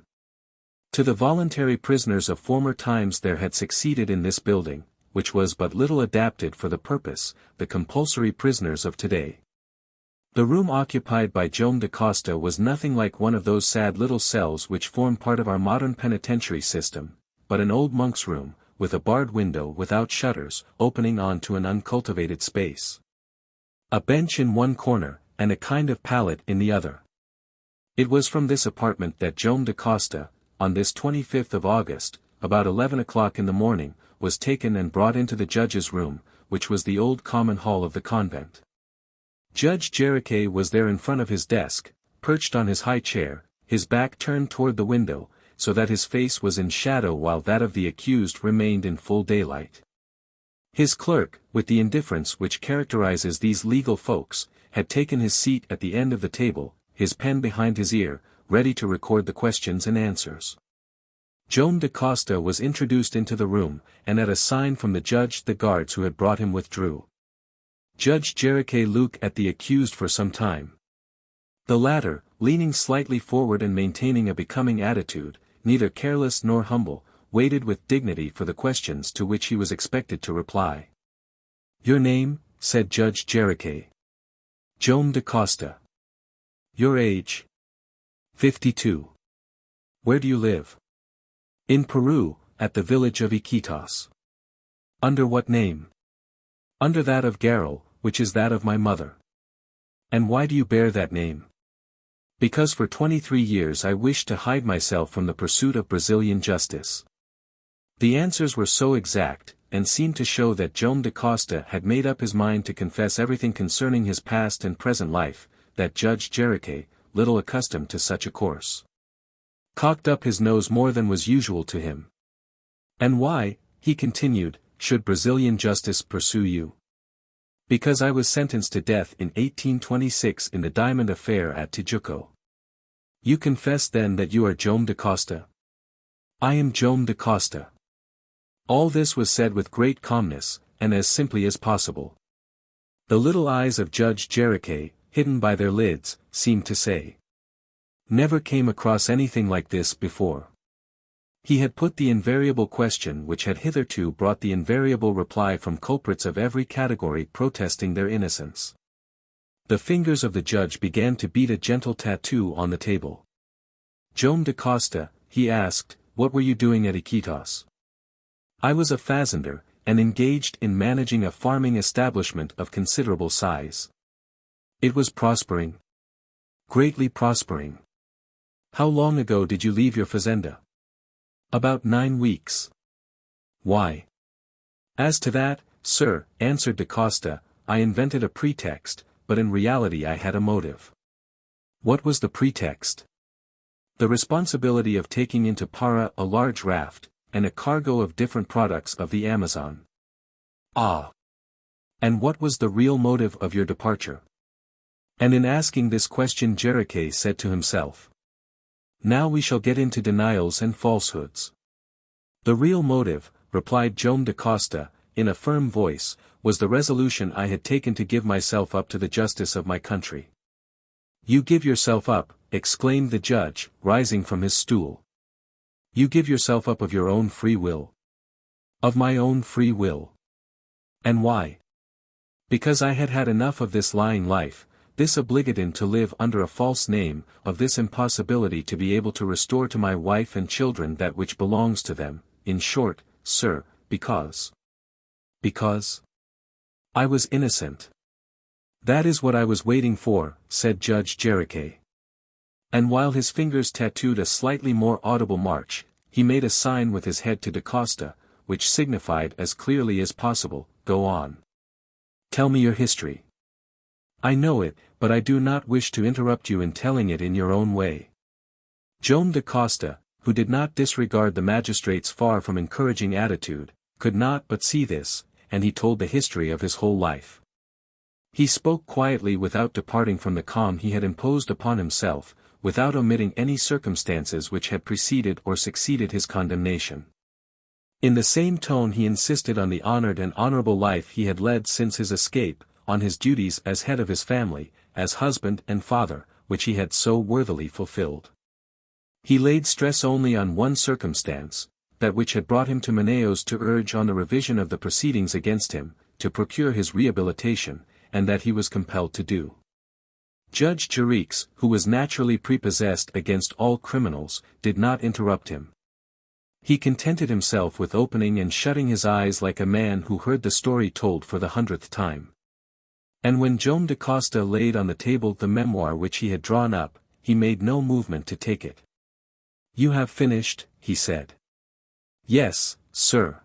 To the voluntary prisoners of former times there had succeeded in this building, which was but little adapted for the purpose, the compulsory prisoners of today. The room occupied by Joam da Costa was nothing like one of those sad little cells which form part of our modern penitentiary system, but an old monk's room, with a barred window without shutters, opening on to an uncultivated space. A bench in one corner, and a kind of pallet in the other. It was from this apartment that Joam da Costa, on this 25th of August, about 11 o'clock in the morning, was taken and brought into the judge's room, which was the old common hall of the convent. Judge Jericho was there in front of his desk, perched on his high chair, his back turned toward the window, so that his face was in shadow while that of the accused remained in full daylight. His clerk, with the indifference which characterizes these legal folks, had taken his seat at the end of the table, his pen behind his ear, ready to record the questions and answers. Joam da Costa was introduced into the room, and at a sign from the judge the guards who had brought him withdrew. Judge Jericho looked at the accused for some time. The latter, leaning slightly forward and maintaining a becoming attitude, neither careless nor humble, waited with dignity for the questions to which he was expected to reply. "Your name?" said Judge Jericho. "Joam da Costa." "Your age?" 52. "Where do you live?" "In Peru, at the village of Iquitos." "Under what name?" "Under that of Garral, which is that of my mother." "And why do you bear that name?" "Because for 23 years I wished to hide myself from the pursuit of Brazilian justice." The answers were so exact, and seemed to show that Joam da Costa had made up his mind to confess everything concerning his past and present life, that Judge Jericho, little accustomed to such a course, cocked up his nose more than was usual to him. "And why," he continued, "should Brazilian justice pursue you?" "Because I was sentenced to death in 1826 in the diamond affair at Tijuco." "You confess then that you are Joam da Costa?" "I am Joam da Costa." All this was said with great calmness, and as simply as possible. The little eyes of Judge Jericho, hidden by their lids, seemed to say, "Never came across anything like this before." He had put the invariable question which had hitherto brought the invariable reply from culprits of every category protesting their innocence. The fingers of the judge began to beat a gentle tattoo on the table. "Joam da Costa," he asked, "what were you doing at Iquitos?" "I was a fazender, and engaged in managing a farming establishment of considerable size." "It was prospering?" "Greatly prospering." "How long ago did you leave your fazenda?" "About 9 weeks." "Why?" "As to that, sir," answered da Costa, "I invented a pretext, but in reality I had a motive." "What was the pretext?" "The responsibility of taking into Para a large raft, and a cargo of different products of the Amazon." "Ah! And what was the real motive of your departure?" And in asking this question Jericho said to himself, "Now we shall get into denials and falsehoods." "The real motive," replied Joam da Costa, in a firm voice, "was the resolution I had taken to give myself up to the justice of my country." "You give yourself up," exclaimed the judge, rising from his stool. "You give yourself up of your own free will?" "Of my own free will." "And why?" "Because I had had enough of this lying life, this obligation to live under a false name, of this impossibility to be able to restore to my wife and children that which belongs to them, in short, sir, because I was innocent. That is what I was waiting for, said Judge Jericho. And while his fingers tattooed a slightly more audible march, he made a sign with his head to DaCosta, which signified as clearly as possible, go on. Tell me your history. I know it, but I do not wish to interrupt you in telling it in your own way. Joam DaCosta, who did not disregard the magistrate's far from encouraging attitude, could not but see this, and he told the history of his whole life. He spoke quietly without departing from the calm he had imposed upon himself, without omitting any circumstances which had preceded or succeeded his condemnation. In the same tone he insisted on the honored and honorable life he had led since his escape, on his duties as head of his family, as husband and father, which he had so worthily fulfilled. He laid stress only on one circumstance, that which had brought him to Manaos to urge on the revision of the proceedings against him, to procure his rehabilitation, and that he was compelled to do. Judge Jericho, who was naturally prepossessed against all criminals, did not interrupt him. He contented himself with opening and shutting his eyes like a man who heard the story told for the 100th time. And when Joam DaCosta laid on the table the memoir which he had drawn up, he made no movement to take it. You have finished, he said. Yes, sir.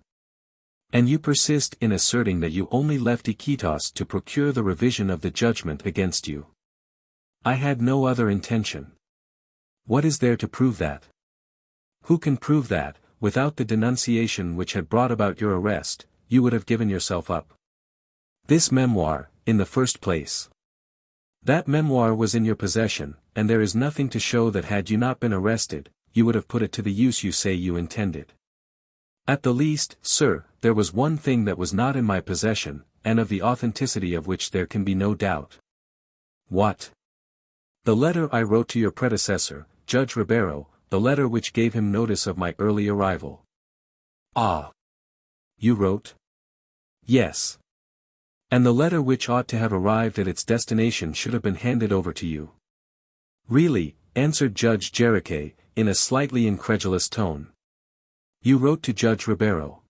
And you persist in asserting that you only left Iquitos to procure the revision of the judgment against you. I had no other intention. What is there to prove that? Who can prove that, without the denunciation which had brought about your arrest, you would have given yourself up? This memoir, in the first place. That memoir was in your possession, and there is nothing to show that had you not been arrested, you would have put it to the use you say you intended. At the least, sir, there was one thing that was not in my possession, and of the authenticity of which there can be no doubt. What? The letter I wrote to your predecessor, Judge Ribeiro, the letter which gave him notice of my early arrival. Ah! You wrote? Yes. And the letter which ought to have arrived at its destination should have been handed over to you. Really, answered Judge Jericho, in a slightly incredulous tone. You wrote to Judge Ribeiro.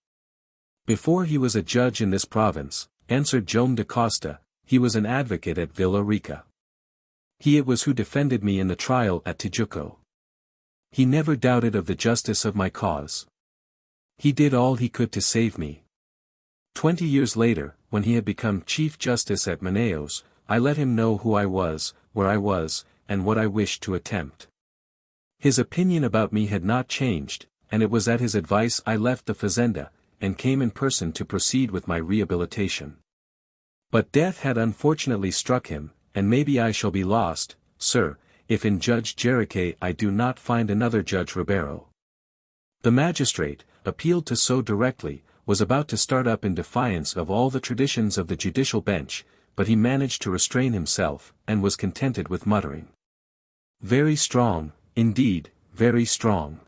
Before he was a judge in this province, answered Joam DaCosta, he was an advocate at Villa Rica. He it was who defended me in the trial at Tijuco. He never doubted of the justice of my cause. He did all he could to save me. 20 years later, when he had become Chief Justice at Manaos, I let him know who I was, where I was, and what I wished to attempt. His opinion about me had not changed, and it was at his advice I left the fazenda, and came in person to proceed with my rehabilitation. But death had unfortunately struck him, and maybe I shall be lost, sir, if in Judge Jericho I do not find another Judge Ribeiro. The magistrate, appealed to so directly, was about to start up in defiance of all the traditions of the judicial bench, but he managed to restrain himself, and was contented with muttering. Very strong, indeed, very strong.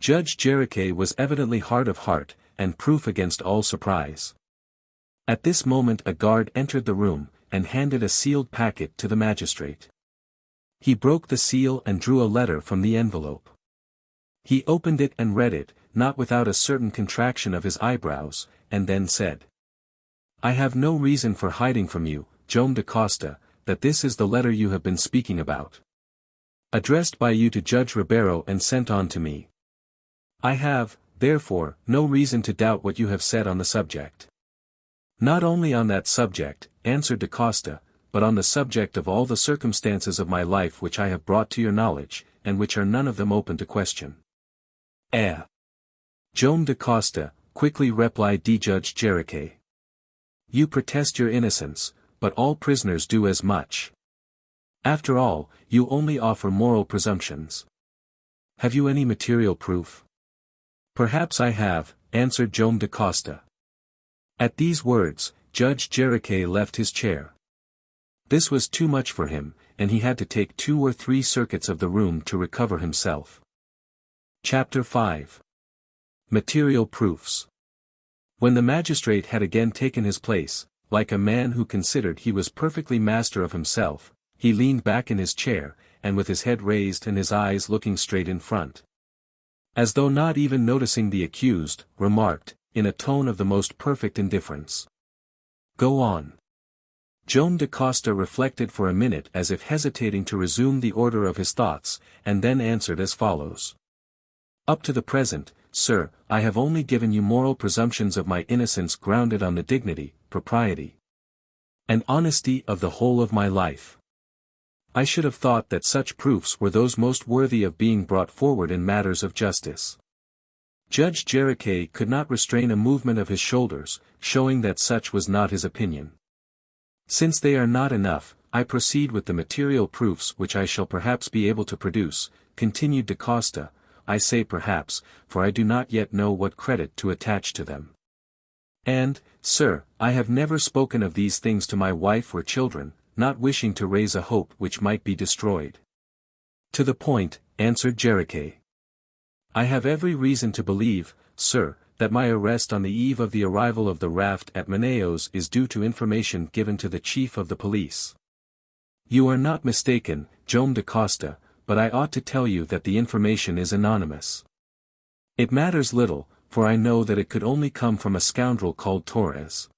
Judge Jericho was evidently hard of heart, and proof against all surprise. At this moment a guard entered the room, and handed a sealed packet to the magistrate. He broke the seal and drew a letter from the envelope. He opened it and read it, not without a certain contraction of his eyebrows, and then said, I have no reason for hiding from you, Joam DaCosta, that this is the letter you have been speaking about. Addressed by you to Judge Ribeiro and sent on to me. I have, therefore, no reason to doubt what you have said on the subject. Not only on that subject, answered DaCosta, but on the subject of all the circumstances of my life which I have brought to your knowledge, and which are none of them open to question. Joam DaCosta, quickly replied Judge Jericho. You protest your innocence, but all prisoners do as much. After all, you only offer moral presumptions. Have you any material proof? Perhaps I have, answered Joam DaCosta. At these words, Judge Jericho left his chair. This was too much for him, and he had to take 2 or 3 circuits of the room to recover himself. Chapter 5. Material Proofs. When the magistrate had again taken his place, like a man who considered he was perfectly master of himself, he leaned back in his chair, and with his head raised and his eyes looking straight in front. As though not even noticing the accused, remarked, in a tone of the most perfect indifference. "Go on." Joam da Costa reflected for a minute as if hesitating to resume the order of his thoughts, and then answered as follows. "Up to the present, sir, I have only given you moral presumptions of my innocence grounded on the dignity, propriety, and honesty of the whole of my life. I should have thought that such proofs were those most worthy of being brought forward in matters of justice." Judge Jericho could not restrain a movement of his shoulders, showing that such was not his opinion. "Since they are not enough, I proceed with the material proofs which I shall perhaps be able to produce," continued da Costa. "I say perhaps, for I do not yet know what credit to attach to them. And, sir, I have never spoken of these things to my wife or children, not wishing to raise a hope which might be destroyed." "To the point," answered Jericho. "I have every reason to believe, sir, that my arrest on the eve of the arrival of the RAFT at Manaos is due to information given to the chief of the police." "You are not mistaken, Joam da Costa, but I ought to tell you that the information is anonymous." "It matters little, for I know that it could only come from a scoundrel called Torres."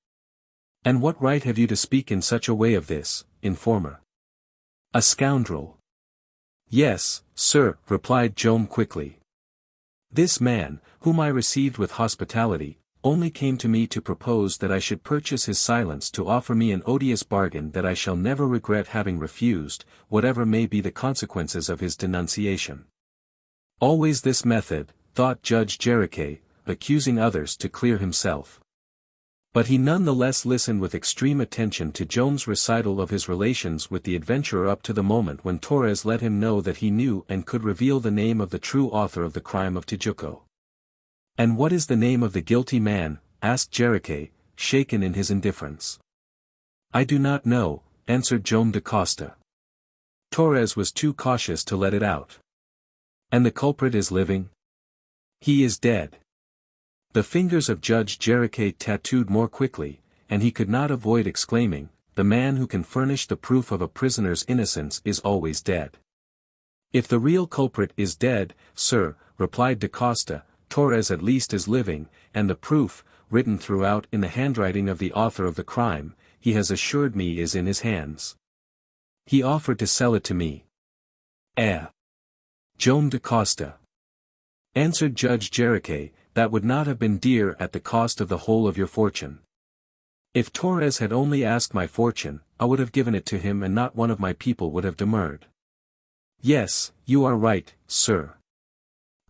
"And what right have you to speak in such a way of this, informer?" "A scoundrel?" "Yes, sir," replied Joam quickly. "This man, whom I received with hospitality, only came to me to propose that I should purchase his silence to offer me an odious bargain that I shall never regret having refused, whatever may be the consequences of his denunciation." Always this method, thought Judge Jericho, accusing others to clear himself. But he none the less listened with extreme attention to Joam's recital of his relations with the adventurer up to the moment when Torres let him know that he knew and could reveal the name of the true author of the crime of Tijuco. "And what is the name of the guilty man?" asked Jericho, shaken in his indifference. "I do not know," answered Joam da Costa. Torres was too cautious to let it out. "And the culprit is living?" "He is dead." The fingers of Judge Jericho tattooed more quickly, and he could not avoid exclaiming, "The man who can furnish the proof of a prisoner's innocence is always dead." "If the real culprit is dead, sir," replied da Costa, "Torres at least is living, and the proof, written throughout in the handwriting of the author of the crime, he has assured me is in his hands. He offered to sell it to me." Joam da Costa," answered Judge Jericho, "that would not have been dear at the cost of the whole of your fortune. If Torres had only asked my fortune, I would have given it to him and not one of my people would have demurred." "Yes, you are right, sir.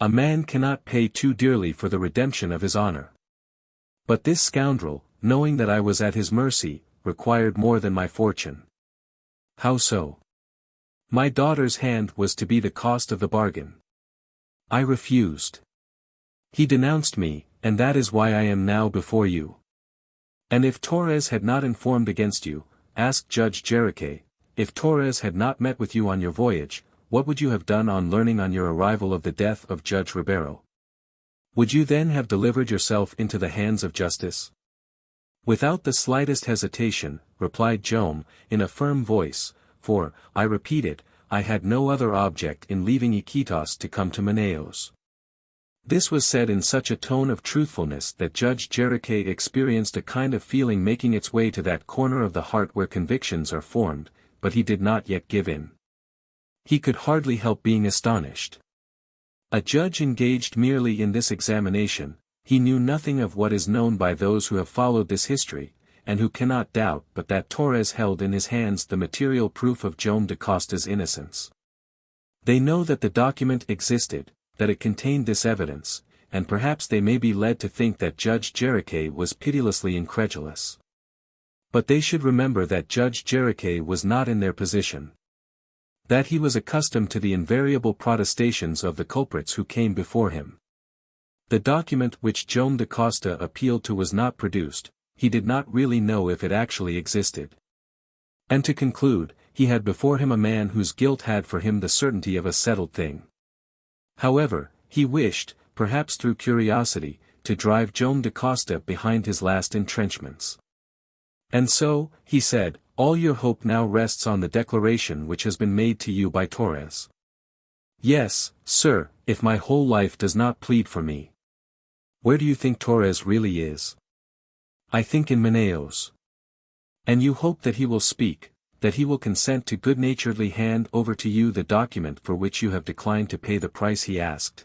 A man cannot pay too dearly for the redemption of his honor. But this scoundrel, knowing that I was at his mercy, required more than my fortune." "How so?" "My daughter's hand was to be the cost of the bargain. I refused. He denounced me, and that is why I am now before you." "And if Torres had not informed against you," asked Judge Jericho, "if Torres had not met with you on your voyage, what would you have done on learning on your arrival of the death of Judge Ribeiro? Would you then have delivered yourself into the hands of justice?" "Without the slightest hesitation," replied Joam, in a firm voice, "for, I repeat it, I had no other object in leaving Iquitos to come to Manaos." This was said in such a tone of truthfulness that Judge Jericho experienced a kind of feeling making its way to that corner of the heart where convictions are formed, but he did not yet give in. He could hardly help being astonished. A judge engaged merely in this examination, he knew nothing of what is known by those who have followed this history, and who cannot doubt but that Torres held in his hands the material proof of Joam da Costa's innocence. They know that the document existed, that it contained this evidence, and perhaps they may be led to think that Judge Jericho was pitilessly incredulous. But they should remember that Judge Jericho was not in their position. That he was accustomed to the invariable protestations of the culprits who came before him. The document which Joam da Costa appealed to was not produced, he did not really know if it actually existed. And to conclude, he had before him a man whose guilt had for him the certainty of a settled thing. However, he wished, perhaps through curiosity, to drive Joam da Costa behind his last entrenchments. And so, he said, all your hope now rests on the declaration which has been made to you by Torres. Yes, sir, if my whole life does not plead for me. Where do you think Torres really is? I think in Manaos. And you hope that he will speak, that he will consent to good-naturedly hand over to you the document for which you have declined to pay the price he asked.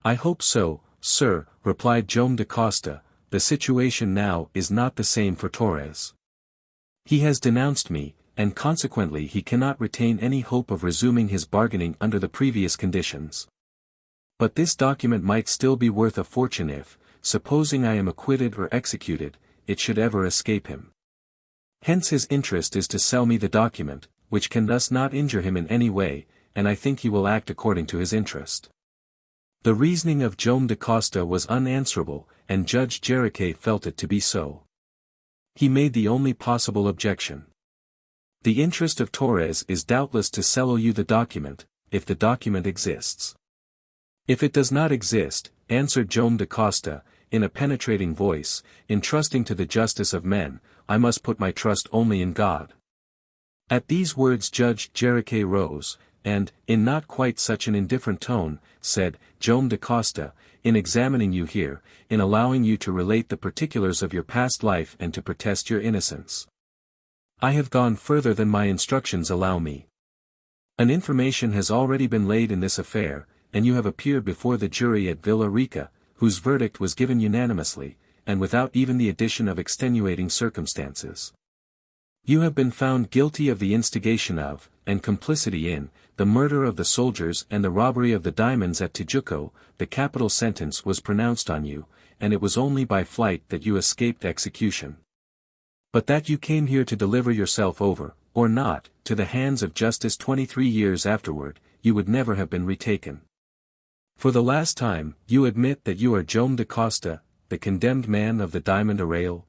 I hope so, sir, replied Joam da Costa. The situation now is not the same for Torres. He has denounced me, and consequently he cannot retain any hope of resuming his bargaining under the previous conditions. But this document might still be worth a fortune if, supposing I am acquitted or executed, it should ever escape him. Hence his interest is to sell me the document, which can thus not injure him in any way, and I think he will act according to his interest. The reasoning of Joam da Costa was unanswerable, and Judge Jericho felt it to be so. He made the only possible objection. The interest of Torres is doubtless to sell you the document, if the document exists. If it does not exist, answered Joam da Costa, in a penetrating voice, in trusting to the justice of men, I must put my trust only in God. At these words Judge Jericho rose, and, in not quite such an indifferent tone, said, Joam da Costa, in examining you here, in allowing you to relate the particulars of your past life and to protest your innocence, I have gone further than my instructions allow me. An information has already been laid in this affair, and you have appeared before the jury at Villa Rica, whose verdict was given unanimously, and without even the addition of extenuating circumstances. You have been found guilty of the instigation of, and complicity in, the murder of the soldiers and the robbery of the diamonds at Tijuco. The capital sentence was pronounced on you, and it was only by flight that you escaped execution. But that you came here to deliver yourself over, or not, to the hands of justice 23 years afterward, you would never have been retaken. For the last time, you admit that you are Joam da Costa, the condemned man of the diamond arrayal?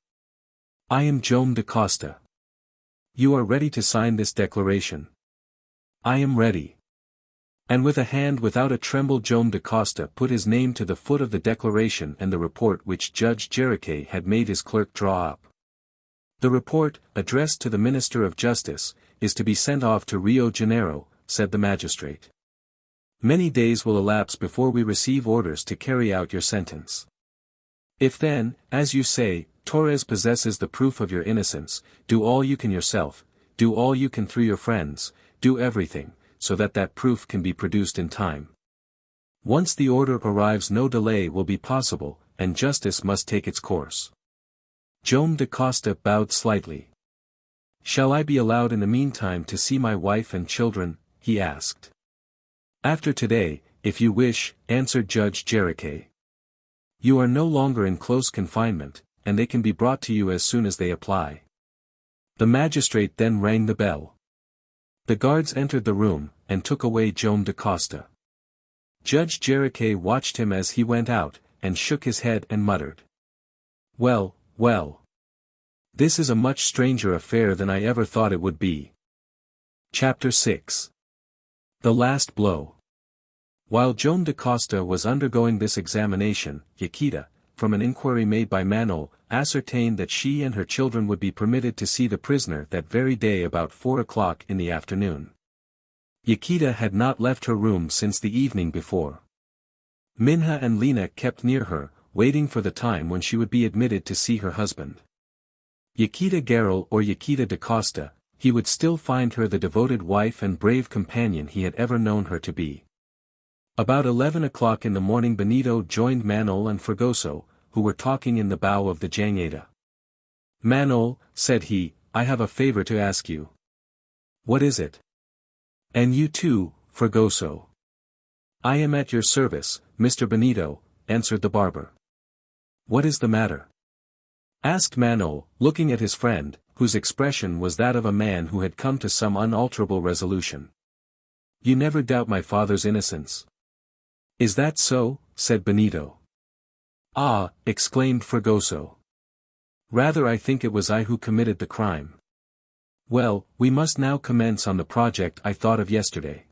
I am Joam da Costa. You are ready to sign this declaration? I am ready. And with a hand without a tremble Joam da Costa put his name to the foot of the declaration and the report which Judge Jericho had made his clerk draw up. The report, addressed to the Minister of Justice, is to be sent off to Rio Janeiro, said the magistrate. Many days will elapse before we receive orders to carry out your sentence. If then, as you say, Torres possesses the proof of your innocence, do all you can yourself, do all you can through your friends, do everything, so that that proof can be produced in time. Once the order arrives no delay will be possible, and justice must take its course. Joam da Costa bowed slightly. Shall I be allowed in the meantime to see my wife and children? He asked. After today, if you wish, answered Judge Jericho. You are no longer in close confinement, and they can be brought to you as soon as they apply. The magistrate then rang the bell. The guards entered the room, and took away Joam da Costa. Judge Jericho watched him as he went out, and shook his head and muttered. Well, well. This is a much stranger affair than I ever thought it would be. Chapter 6. The Last Blow. While Joam da Costa was undergoing this examination, Iquitos, from an inquiry made by Manaos, ascertained that she and her children would be permitted to see the prisoner that very day about 4 o'clock in the afternoon. Iquitos had not left her room since the evening before. Minha and Liana kept near her, waiting for the time when she would be admitted to see her husband. Iquitos Garral or Iquitos da Costa, he would still find her the devoted wife and brave companion he had ever known her to be. About 11 o'clock in the morning Benito joined Manaos and Fragoso, who were talking in the bow of the Jangada. Manaos, said he, I have a favor to ask you. What is it? And you too, Fragoso. I am at your service, Mr. Benito, answered the barber. What is the matter? Asked Manaos, looking at his friend, whose expression was that of a man who had come to some unalterable resolution. You never doubt my father's innocence? Is that so? Said Benito. Ah, exclaimed Fragoso. Rather I think it was I who committed the crime. Well, we must now commence on the project I thought of yesterday.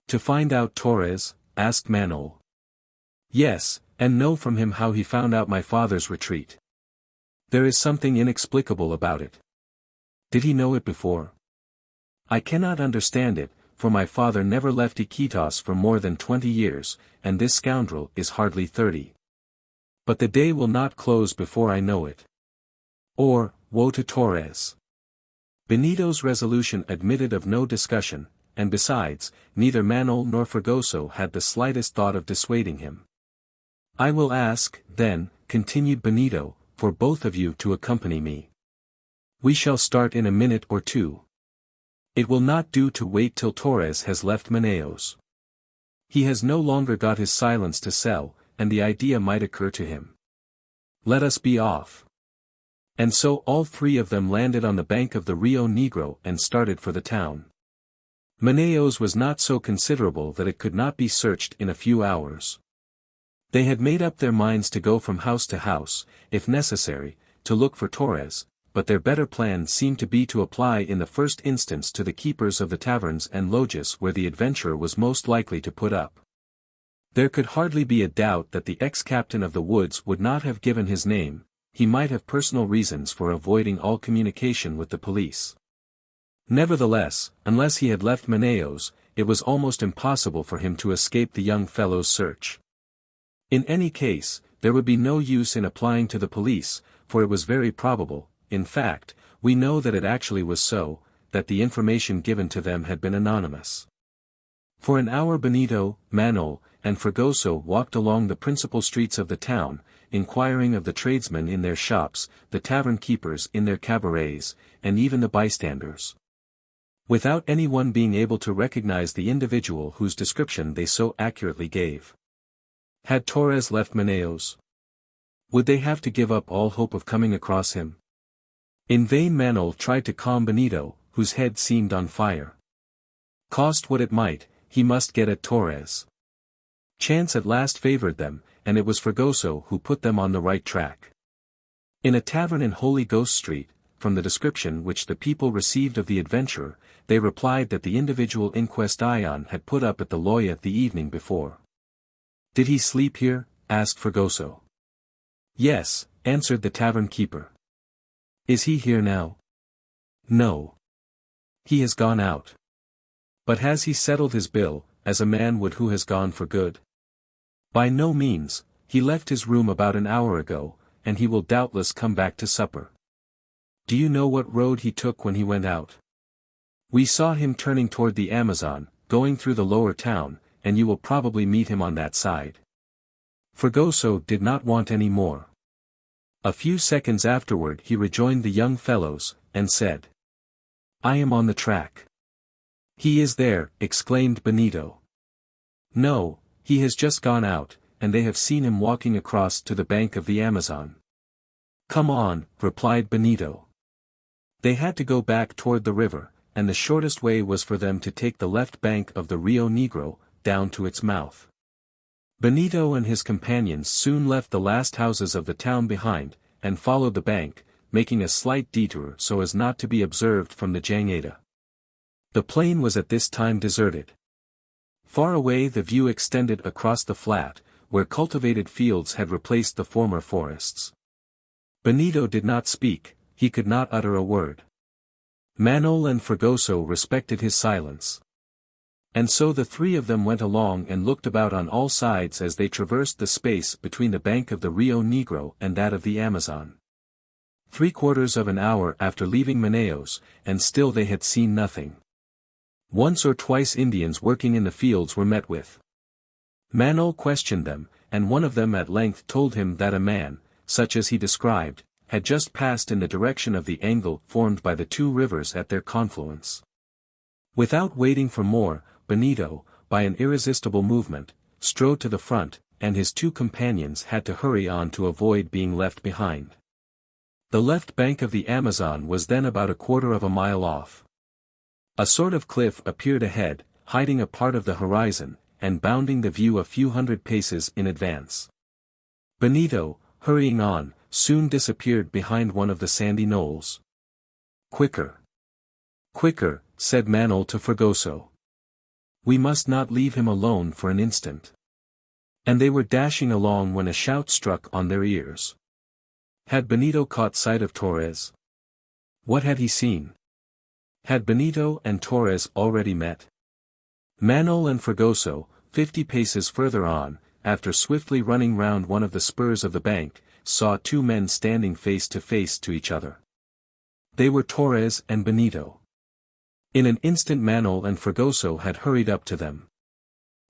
To find out Torres? Asked Manaos. Yes, and know from him how he found out my father's retreat. There is something inexplicable about it. Did he know it before? I cannot understand it, for my father never left Iquitos for more than 20 years, and this scoundrel is hardly 30. But the day will not close before I know it. Or, woe to Torres. Benito's resolution admitted of no discussion, and besides, neither Manaos nor Fragoso had the slightest thought of dissuading him. I will ask, then, continued Benito, for both of you to accompany me. We shall start in a minute or two. It will not do to wait till Torres has left Manaos. He has no longer got his silence to sell, and the idea might occur to him. Let us be off. And so all three of them landed on the bank of the Rio Negro and started for the town. Manaos was not so considerable that it could not be searched in a few hours. They had made up their minds to go from house to house, if necessary, to look for Torres, but their better plan seemed to be to apply in the first instance to the keepers of the taverns and lodges where the adventurer was most likely to put up. There could hardly be a doubt that the ex-captain of the woods would not have given his name. He might have personal reasons for avoiding all communication with the police. Nevertheless, unless he had left Manaos, it was almost impossible for him to escape the young fellow's search. In any case, there would be no use in applying to the police, for it was very probable, in fact, we know that it actually was so, that the information given to them had been anonymous. For an hour Benito, Manaos, and Fragoso walked along the principal streets of the town, inquiring of the tradesmen in their shops, the tavern keepers in their cabarets, and even the bystanders. Without anyone being able to recognize the individual whose description they so accurately gave. Had Torres left Manaos? Would they have to give up all hope of coming across him? In vain Manaos tried to calm Benito, whose head seemed on fire. Cost what it might, he must get at Torres. Chance at last favored them, and it was Fragoso who put them on the right track. In a tavern in Holy Ghost Street, from the description which the people received of the adventurer, they replied that the individual in question had put up at the Loya the evening before. Did he sleep here? Asked Fragoso. Yes, answered the tavern keeper. Is he here now? No. He has gone out. But has he settled his bill, as a man would who has gone for good? By no means, he left his room about an hour ago, and he will doubtless come back to supper. Do you know what road he took when he went out? We saw him turning toward the Amazon, going through the lower town, and you will probably meet him on that side. Fragoso did not want any more. A few seconds afterward he rejoined the young fellows, and said, I am on the track. He is there, exclaimed Benito. No, he has just gone out, and they have seen him walking across to the bank of the Amazon. Come on, replied Benito. They had to go back toward the river, and the shortest way was for them to take the left bank of the Rio Negro, down to its mouth. Benito and his companions soon left the last houses of the town behind, and followed the bank, making a slight detour so as not to be observed from the Jangada. The plain was at this time deserted. Far away the view extended across the flat, where cultivated fields had replaced the former forests. Benito did not speak, he could not utter a word. Manaos and Fragoso respected his silence. And so the three of them went along and looked about on all sides as they traversed the space between the bank of the Rio Negro and that of the Amazon. 3/4 of an hour after leaving Manaos, and still they had seen nothing. Once or twice Indians working in the fields were met with. Manaos questioned them, and one of them at length told him that a man, such as he described, had just passed in the direction of the angle formed by the two rivers at their confluence. Without waiting for more, Benito, by an irresistible movement, strode to the front, and his two companions had to hurry on to avoid being left behind. The left bank of the Amazon was then about 1/4 of a mile off. A sort of cliff appeared ahead, hiding a part of the horizon, and bounding the view a few hundred paces in advance. Benito, hurrying on, soon disappeared behind one of the sandy knolls. Quicker! Quicker, said Manaos to Fragoso. We must not leave him alone for an instant. And they were dashing along when a shout struck on their ears. Had Benito caught sight of Torres? What had he seen? Had Benito and Torres already met? Manaos and Fragoso, 50 paces further on, after swiftly running round one of the spurs of the bank, saw two men standing face to each other. They were Torres and Benito. In an instant Manaos and Fragoso had hurried up to them.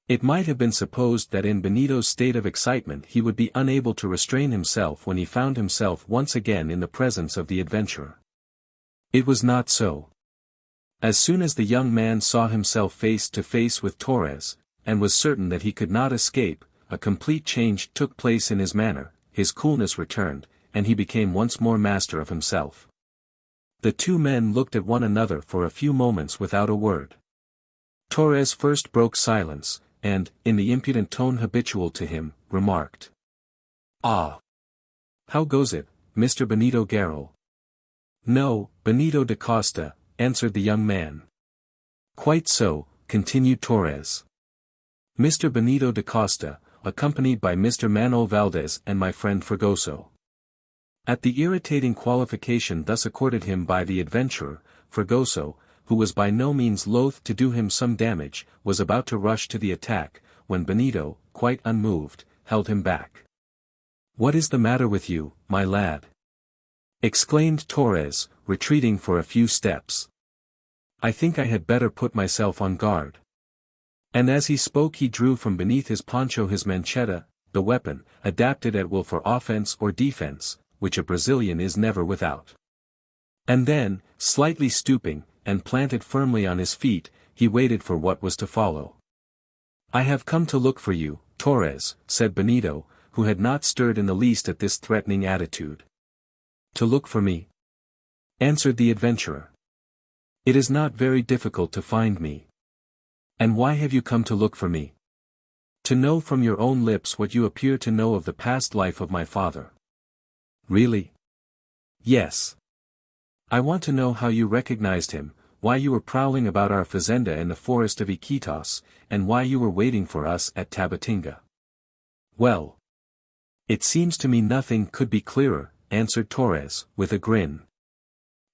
It might have been supposed that in Benito's state of excitement he would be unable to restrain himself when he found himself once again in the presence of the adventurer. It was not so. As soon as the young man saw himself face to face with Torres, and was certain that he could not escape, a complete change took place in his manner, his coolness returned, and he became once more master of himself. The two men looked at one another for a few moments without a word. Torres first broke silence, and, in the impudent tone habitual to him, remarked. "Ah! How goes it, Mr. Benito Garral?" "No, Benito da Costa," answered the young man. "Quite so," continued Torres. "Mr. Benito da Costa, accompanied by Mr. Manuel Valdez and my friend Fragoso." At the irritating qualification thus accorded him by the adventurer, Fragoso, who was by no means loath to do him some damage, was about to rush to the attack, when Benito, quite unmoved, held him back. "What is the matter with you, my lad?" exclaimed Torres, retreating for a few steps. "I think I had better put myself on guard." And as he spoke he drew from beneath his poncho his manchetta, the weapon, adapted at will for offense or defense, which a Brazilian is never without. And then, slightly stooping, and planted firmly on his feet, he waited for what was to follow. "I have come to look for you, Torres," said Benito, who had not stirred in the least at this threatening attitude. "To look for me?" answered the adventurer. "It is not very difficult to find me." "And why have you come to look for me?" "To know from your own lips what you appear to know of the past life of my father." "Really?" "Yes. I want to know how you recognized him, why you were prowling about our fazenda in the forest of Iquitos, and why you were waiting for us at Tabatinga." "Well, it seems to me nothing could be clearer," answered Torres, with a grin.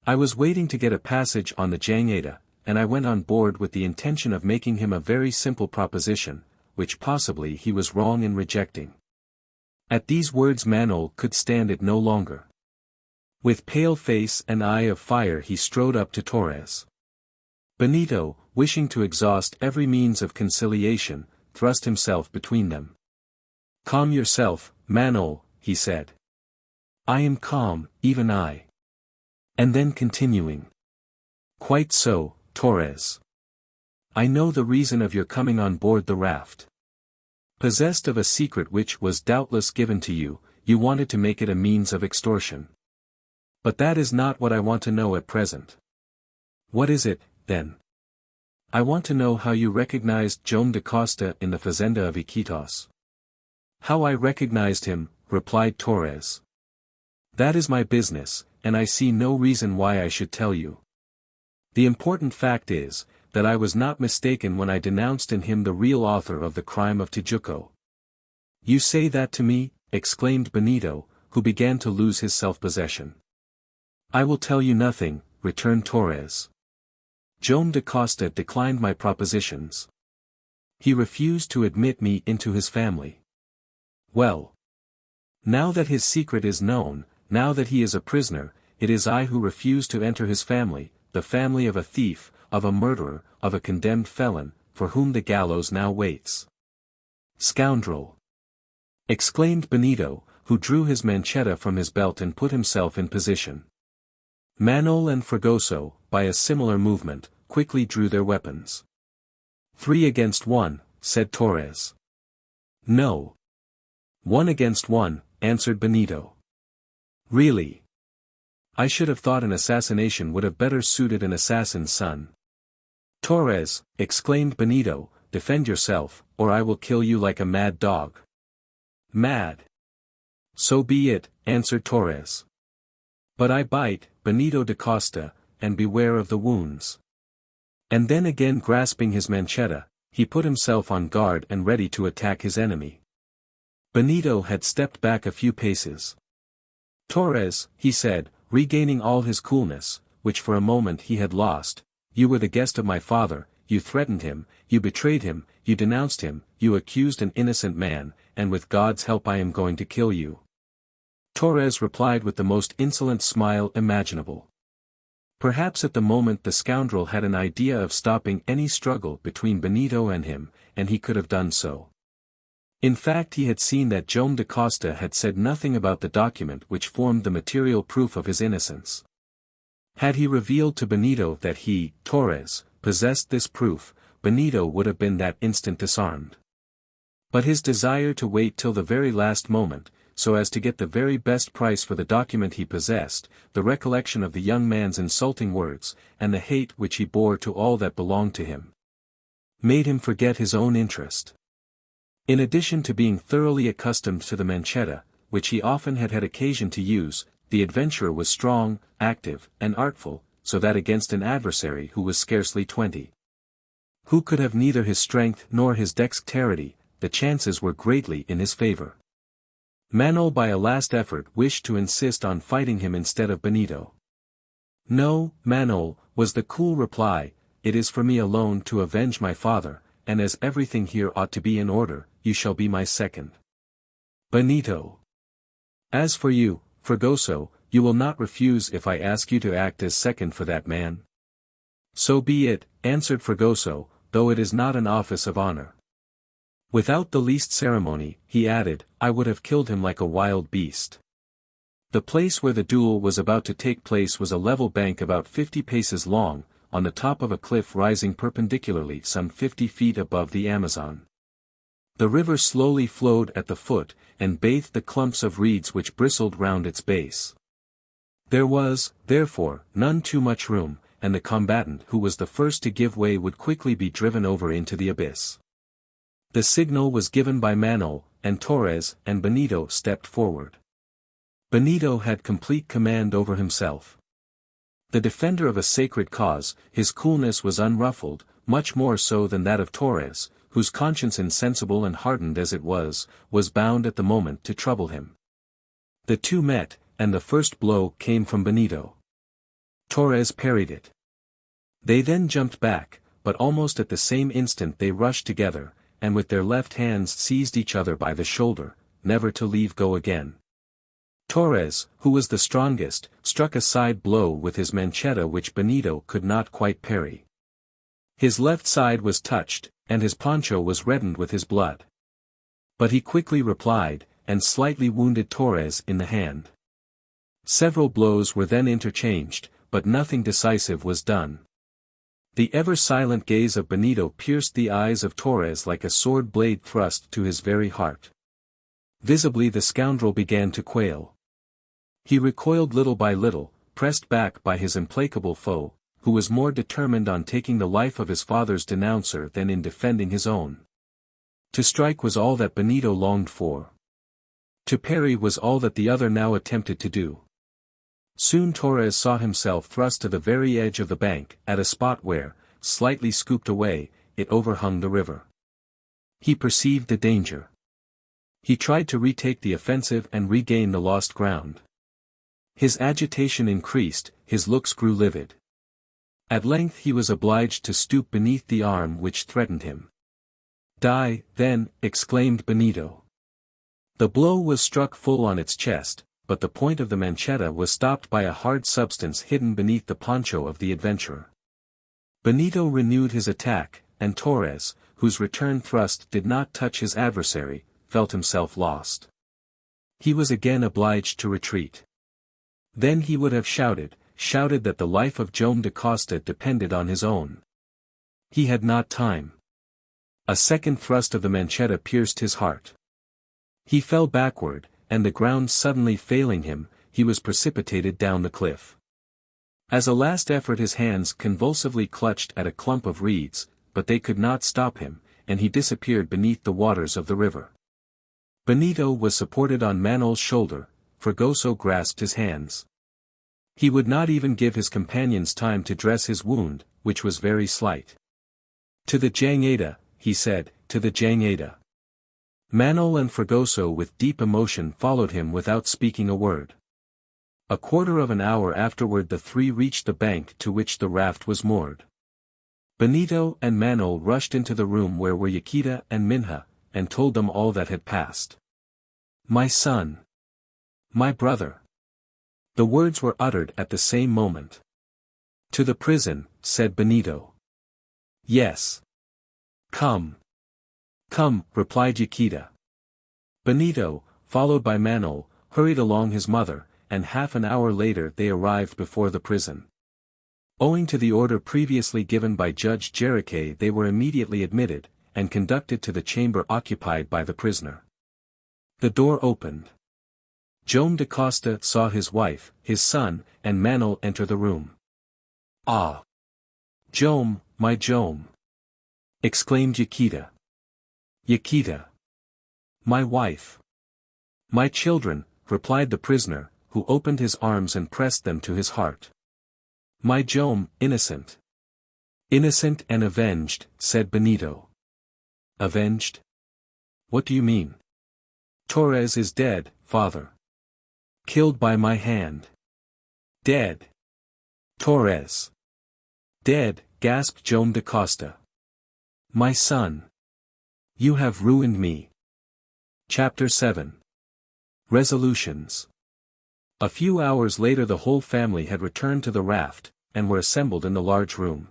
"I was waiting to get a passage on the Jangada, and I went on board with the intention of making him a very simple proposition, which possibly he was wrong in rejecting." At these words Manaos could stand it no longer. With pale face and eye of fire he strode up to Torres. Benito, wishing to exhaust every means of conciliation, thrust himself between them. "Calm yourself, Manaos," he said. "I am calm, even I." And then continuing. "Quite so, Torres. I know the reason of your coming on board the raft. Possessed of a secret which was doubtless given to you, you wanted to make it a means of extortion. But that is not what I want to know at present." "What is it, then?" "I want to know how you recognized Joam da Costa in the fazenda of Iquitos." "How I recognized him," replied Torres. "That is my business, and I see no reason why I should tell you. The important fact is, that I was not mistaken when I denounced in him the real author of the crime of Tijuco." "You say that to me?" exclaimed Benito, who began to lose his self-possession. "I will tell you nothing," returned Torres. "Joam da Costa declined my propositions. He refused to admit me into his family. Well, now that his secret is known, now that he is a prisoner, it is I who refuse to enter his family, the family of a thief, of a murderer, of a condemned felon, for whom the gallows now waits." "Scoundrel!" exclaimed Benito, who drew his manchetta from his belt and put himself in position. Manaos and Fragoso, by a similar movement, quickly drew their weapons. "3 against 1, said Torres. "No. 1 against 1, answered Benito. "Really? I should have thought an assassination would have better suited an assassin's son." "Torres," exclaimed Benito, "defend yourself, or I will kill you like a mad dog." "Mad? So be it," answered Torres. "But I bite, Benito da Costa, and beware of the wounds." And then again grasping his manchetta, he put himself on guard and ready to attack his enemy. Benito had stepped back a few paces. Torres, he said, regaining all his coolness, which for a moment he had lost, you were the guest of my father, you threatened him, you betrayed him, you denounced him, you accused an innocent man, and with God's help I am going to kill you. Torres replied with the most insolent smile imaginable. Perhaps at the moment the scoundrel had an idea of stopping any struggle between Benito and him, and he could have done so. In fact, he had seen that Joam da Costa had said nothing about the document which formed the material proof of his innocence. Had he revealed to Benito that he, Torres, possessed this proof, Benito would have been that instant disarmed. But his desire to wait till the very last moment, so as to get the very best price for the document he possessed, the recollection of the young man's insulting words, and the hate which he bore to all that belonged to him, made him forget his own interest. In addition to being thoroughly accustomed to the manchetta, which he often had occasion to use, the adventurer was strong, active, and artful, so that against an adversary who was scarcely 20, who could have neither his strength nor his dexterity, the chances were greatly in his favor. Manaos by a last effort wished to insist on fighting him instead of Benito. No, Manaos, was the cool reply, it is for me alone to avenge my father, and as everything here ought to be in order, you shall be my second. Benito. As for you, Fragoso, you will not refuse if I ask you to act as second for that man? So be it, answered Fragoso, though it is not an office of honor. Without the least ceremony, he added, I would have killed him like a wild beast. The place where the duel was about to take place was a level bank about 50 paces long, on the top of a cliff rising perpendicularly some 50 feet above the Amazon. The river slowly flowed at the foot, and bathed the clumps of reeds which bristled round its base. There was, therefore, none too much room, and the combatant who was the first to give way would quickly be driven over into the abyss. The signal was given by Manaos, and Torres and Benito stepped forward. Benito had complete command over himself. The defender of a sacred cause, his coolness was unruffled, much more so than that of Torres, whose conscience insensible and hardened as it was bound at the moment to trouble him. The two met, and the first blow came from Benito. Torres parried it. They then jumped back, but almost at the same instant they rushed together, and with their left hands seized each other by the shoulder, never to leave go again. Torres, who was the strongest, struck a side blow with his manchetta which Benito could not quite parry. His left side was touched, and his poncho was reddened with his blood. But he quickly replied, and slightly wounded Torres in the hand. Several blows were then interchanged, but nothing decisive was done. The ever-silent gaze of Benito pierced the eyes of Torres like a sword blade thrust to his very heart. Visibly the scoundrel began to quail. He recoiled little by little, pressed back by his implacable foe, who was more determined on taking the life of his father's denouncer than in defending his own. To strike was all that Benito longed for. To parry was all that the other now attempted to do. Soon Torres saw himself thrust to the very edge of the bank, at a spot where, slightly scooped away, it overhung the river. He perceived the danger. He tried to retake the offensive and regain the lost ground. His agitation increased, his looks grew livid. At length he was obliged to stoop beneath the arm which threatened him. Die, then, exclaimed Benito. The blow was struck full on its chest, but the point of the manchetta was stopped by a hard substance hidden beneath the poncho of the adventurer. Benito renewed his attack, and Torres, whose return thrust did not touch his adversary, felt himself lost. He was again obliged to retreat. Then he would have shouted that the life of Joam da Costa depended on his own. He had not time. A second thrust of the manchetta pierced his heart. He fell backward, and the ground suddenly failing him, he was precipitated down the cliff. As a last effort his hands convulsively clutched at a clump of reeds, but they could not stop him, and he disappeared beneath the waters of the river. Benito was supported on Manaos' shoulder, Fragoso grasped his hands. He would not even give his companions time to dress his wound, which was very slight. To the Jangada, he said, to the Jangada. Manaos and Fragoso with deep emotion followed him without speaking a word. A quarter of an hour afterward the three reached the bank to which the raft was moored. Benito and Manuel rushed into the room where were Yaquita and Minha, and told them all that had passed. "My son! My brother!" The words were uttered at the same moment. "To the prison," said Benito. "Yes. Come. Come," replied Yaquita. Benito, followed by Manuel, hurried along his mother, and half an hour later they arrived before the prison. Owing to the order previously given by Judge Jericho, they were immediately admitted, and conducted to the chamber occupied by the prisoner. The door opened. Joam da Costa saw his wife, his son, and Manuel enter the room. "Ah! Joam, my Joam!" exclaimed Yaquita. "Yaquita! My wife! My children," replied the prisoner, who opened his arms and pressed them to his heart. "My Joam, innocent." "Innocent and avenged," said Benito. "Avenged? What do you mean?" "Torres is dead, father. Killed by my hand." "Dead? Torres? Dead," gasped Joam da Costa. "My son. You have ruined me." Chapter 7. Resolutions. A few hours later the whole family had returned to the raft, and were assembled in the large room.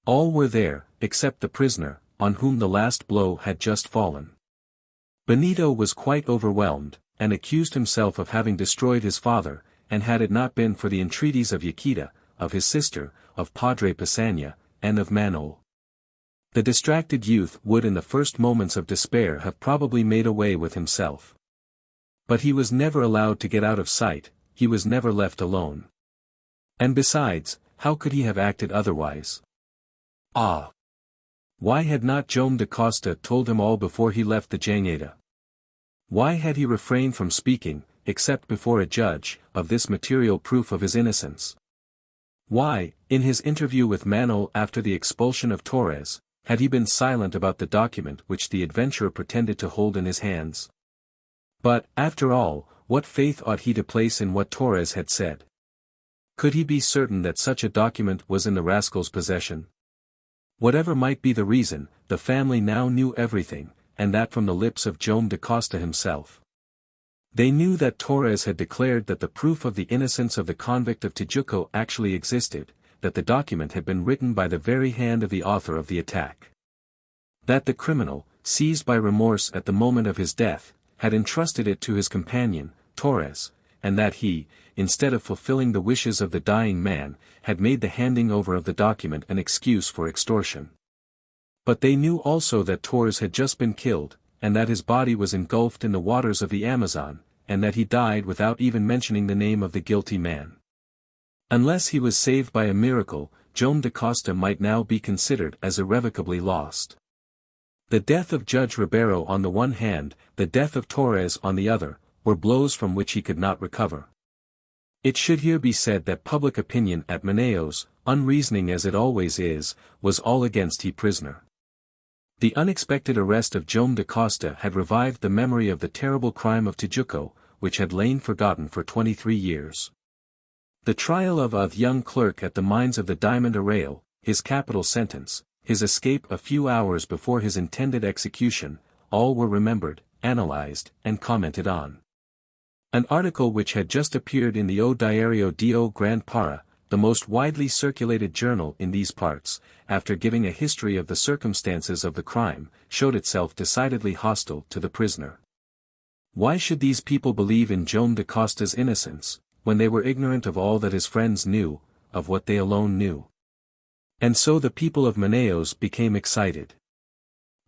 All were there, except the prisoner, on whom the last blow had just fallen. Benito was quite overwhelmed, and accused himself of having destroyed his father, and had it not been for the entreaties of Yaquita, of his sister, of Padre Passanha, and of Manuel. The distracted youth would in the first moments of despair have probably made away with himself. But he was never allowed to get out of sight, he was never left alone. And besides, how could he have acted otherwise? Ah! Why had not Joam da Costa told him all before he left the Jangada? Why had he refrained from speaking, except before a judge, of this material proof of his innocence? Why, in his interview with Manuel after the expulsion of Torres, had he been silent about the document which the adventurer pretended to hold in his hands? But, after all, what faith ought he to place in what Torres had said? Could he be certain that such a document was in the rascal's possession? Whatever might be the reason, the family now knew everything, and that from the lips of Joam da Costa himself. They knew that Torres had declared that the proof of the innocence of the convict of Tijuco actually existed, that the document had been written by the very hand of the author of the attack. That the criminal, seized by remorse at the moment of his death, had entrusted it to his companion, Torres, and that he, instead of fulfilling the wishes of the dying man, had made the handing over of the document an excuse for extortion. But they knew also that Torres had just been killed, and that his body was engulfed in the waters of the Amazon, and that he died without even mentioning the name of the guilty man. Unless he was saved by a miracle, Joam da Costa might now be considered as irrevocably lost. The death of Judge Ribeiro on the one hand, the death of Torres on the other, were blows from which he could not recover. It should here be said that public opinion at Manaos, unreasoning as it always is, was all against the prisoner. The unexpected arrest of Joam da Costa had revived the memory of the terrible crime of Tijuco, which had lain forgotten for 23 years. The trial of a young clerk at the mines of the Diamond Arrayal, his capital sentence, his escape a few hours before his intended execution, all were remembered, analyzed, and commented on. An article which had just appeared in the O Diario do Grande Para, the most widely circulated journal in these parts, after giving a history of the circumstances of the crime, showed itself decidedly hostile to the prisoner. Why should these people believe in Joam da Costa's innocence, when they were ignorant of all that his friends knew, of what they alone knew? And so the people of Manaos became excited.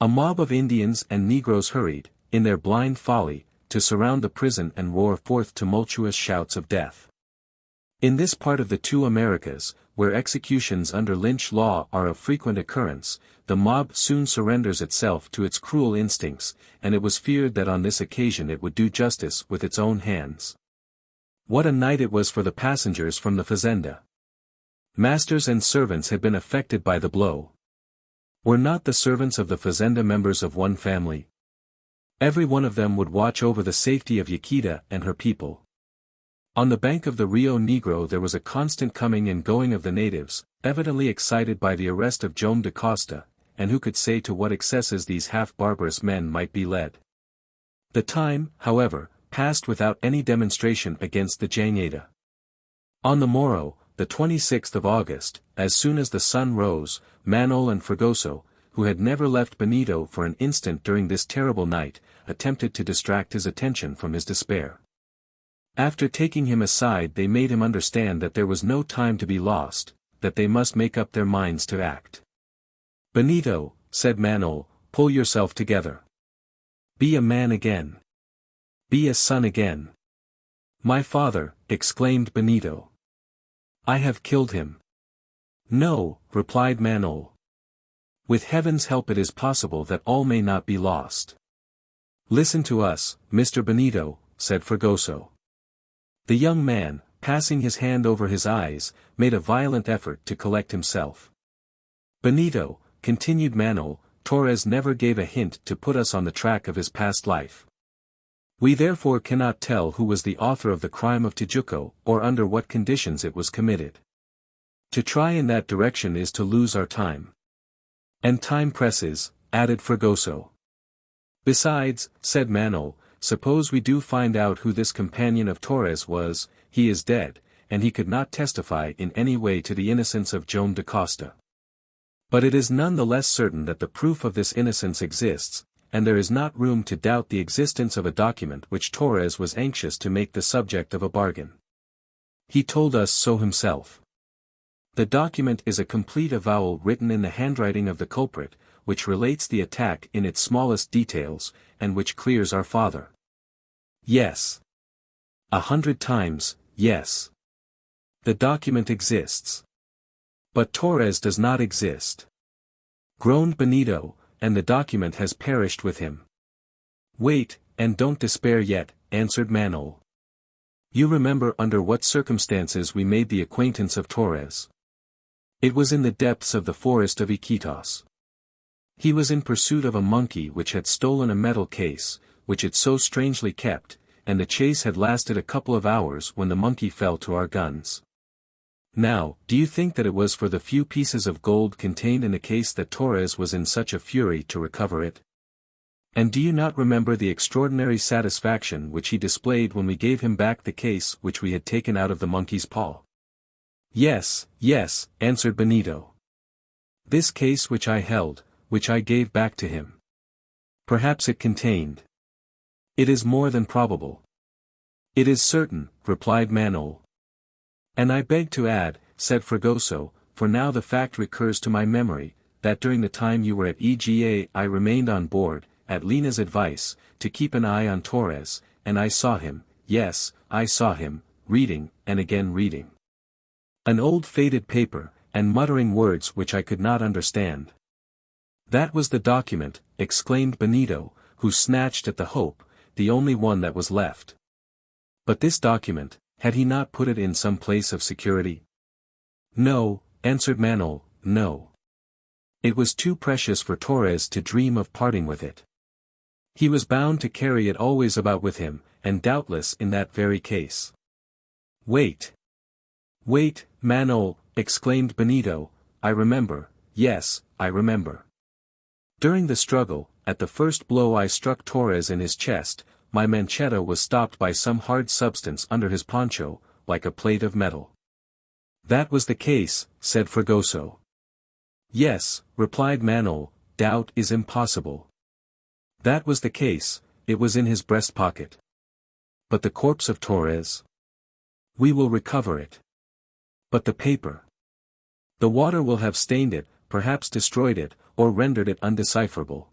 A mob of Indians and Negroes hurried, in their blind folly, to surround the prison and roar forth tumultuous shouts of death. In this part of the two Americas, where executions under lynch law are of frequent occurrence, the mob soon surrenders itself to its cruel instincts, and it was feared that on this occasion it would do justice with its own hands. What a night it was for the passengers from the fazenda! Masters and servants had been affected by the blow. Were not the servants of the fazenda members of one family? Every one of them would watch over the safety of Yaquita and her people. On the bank of the Rio Negro there was a constant coming and going of the natives, evidently excited by the arrest of Joam da Costa, and who could say to what excesses these half-barbarous men might be led. The time, however, passed without any demonstration against the Jangada. On the morrow, the 26th of August, as soon as the sun rose, Manaos and Fragoso, who had never left Benito for an instant during this terrible night, attempted to distract his attention from his despair. After taking him aside they made him understand that there was no time to be lost, that they must make up their minds to act. "Benito," said Manaos, "pull yourself together. Be a man again. Be a son again." "My father," exclaimed Benito. "I have killed him." "No," replied Manaos. "With heaven's help it is possible that all may not be lost." "Listen to us, Mr. Benito," said Fragoso. The young man, passing his hand over his eyes, made a violent effort to collect himself. "Benito," continued Manaos, "Torres never gave a hint to put us on the track of his past life. We therefore cannot tell who was the author of the crime of Tijuco, or under what conditions it was committed. To try in that direction is to lose our time." "And time presses," added Fragoso. "Besides," said Manaos, "suppose we do find out who this companion of Torres was, he is dead, and he could not testify in any way to the innocence of Joam da Costa. But it is none the less certain that the proof of this innocence exists, and there is not room to doubt the existence of a document which Torres was anxious to make the subject of a bargain. He told us so himself. The document is a complete avowal written in the handwriting of the culprit, which relates the attack in its smallest details, and which clears our father. Yes. 100 times, yes. The document exists. But Torres does not exist," groaned Benito, "and the document has perished with him." "Wait, and don't despair yet," answered Manaos. "You remember under what circumstances we made the acquaintance of Torres. It was in the depths of the forest of Iquitos. He was in pursuit of a monkey which had stolen a metal case, which it so strangely kept, and the chase had lasted a couple of hours when the monkey fell to our guns. Now, do you think that it was for the few pieces of gold contained in the case that Torres was in such a fury to recover it? And do you not remember the extraordinary satisfaction which he displayed when we gave him back the case which we had taken out of the monkey's paw?" "Yes, yes," answered Benito. "This case which I held, which I gave back to him. Perhaps it contained. It is more than probable. It is certain," replied Manaos. "And I beg to add," said Fragoso, "for now the fact recurs to my memory, that during the time you were at EGA I remained on board, at Lina's advice, to keep an eye on Torres, and I saw him, yes, I saw him, reading, and again reading an old faded paper, and muttering words which I could not understand." "That was the document," exclaimed Benito, who snatched at the hope, the only one that was left. "But this document, had he not put it in some place of security?" "No," answered Manaos, "no. It was too precious for Torres to dream of parting with it. He was bound to carry it always about with him, and doubtless in that very case." "Wait. Wait, Manaos," exclaimed Benito, "I remember, yes, I remember. During the struggle, at the first blow I struck Torres in his chest, my manchetta was stopped by some hard substance under his poncho, like a plate of metal." "That was the case," said Fragoso. "Yes," replied Manaos, "doubt is impossible. That was the case, it was in his breast pocket. But the corpse of Torres? We will recover it. But the paper? The water will have stained it, perhaps destroyed it, or rendered it undecipherable."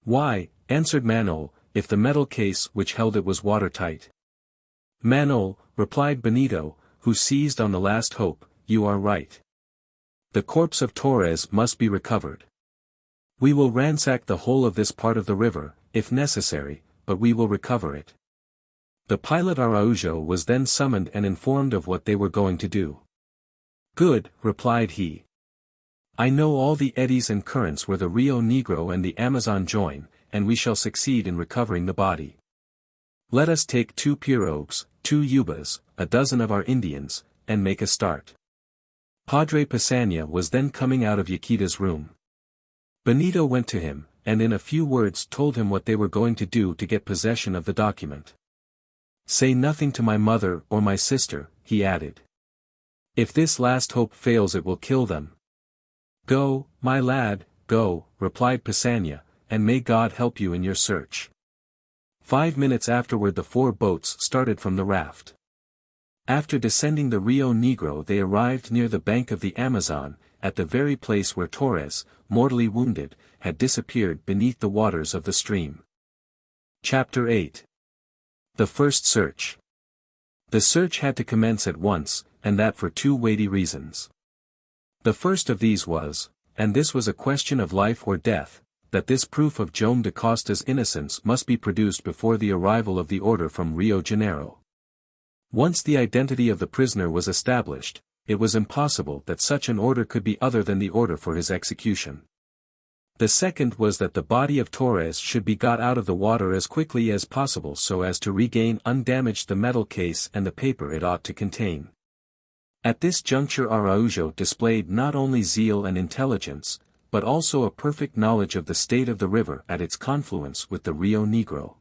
"Why," answered Manaos, "if the metal case which held it was watertight." "Manaos," replied Benito, who seized on the last hope, "you are right. The corpse of Torres must be recovered. We will ransack the whole of this part of the river, if necessary, but we will recover it." The pilot Araujo was then summoned and informed of what they were going to do. "Good," replied he. "I know all the eddies and currents where the Rio Negro and the Amazon join, and we shall succeed in recovering the body. Let us take 2 pirogues, 2 ubas, a dozen of our Indians, and make a start. Padre Passanha was then coming out of Yaquita's room. Benito went to him, and in a few words told him what they were going to do to get possession of the document. "Say nothing to my mother or my sister," he added. "If this last hope fails it will kill them." "Go, my lad, go," replied Passanha, "and may God help you in your search." 5 minutes afterward the 4 boats started from the raft. After descending the Rio Negro they arrived near the bank of the Amazon, at the very place where Torres, mortally wounded, had disappeared beneath the waters of the stream. Chapter 8. The First Search. The search had to commence at once, and that for 2 weighty reasons. The first of these was, and this was a question of life or death, that this proof of Joam da Costa's innocence must be produced before the arrival of the order from Rio Janeiro. Once the identity of the prisoner was established, it was impossible that such an order could be other than the order for his execution. The second was that the body of Torres should be got out of the water as quickly as possible so as to regain undamaged the metal case and the paper it ought to contain. At this juncture Araujo displayed not only zeal and intelligence, but also a perfect knowledge of the state of the river at its confluence with the Rio Negro.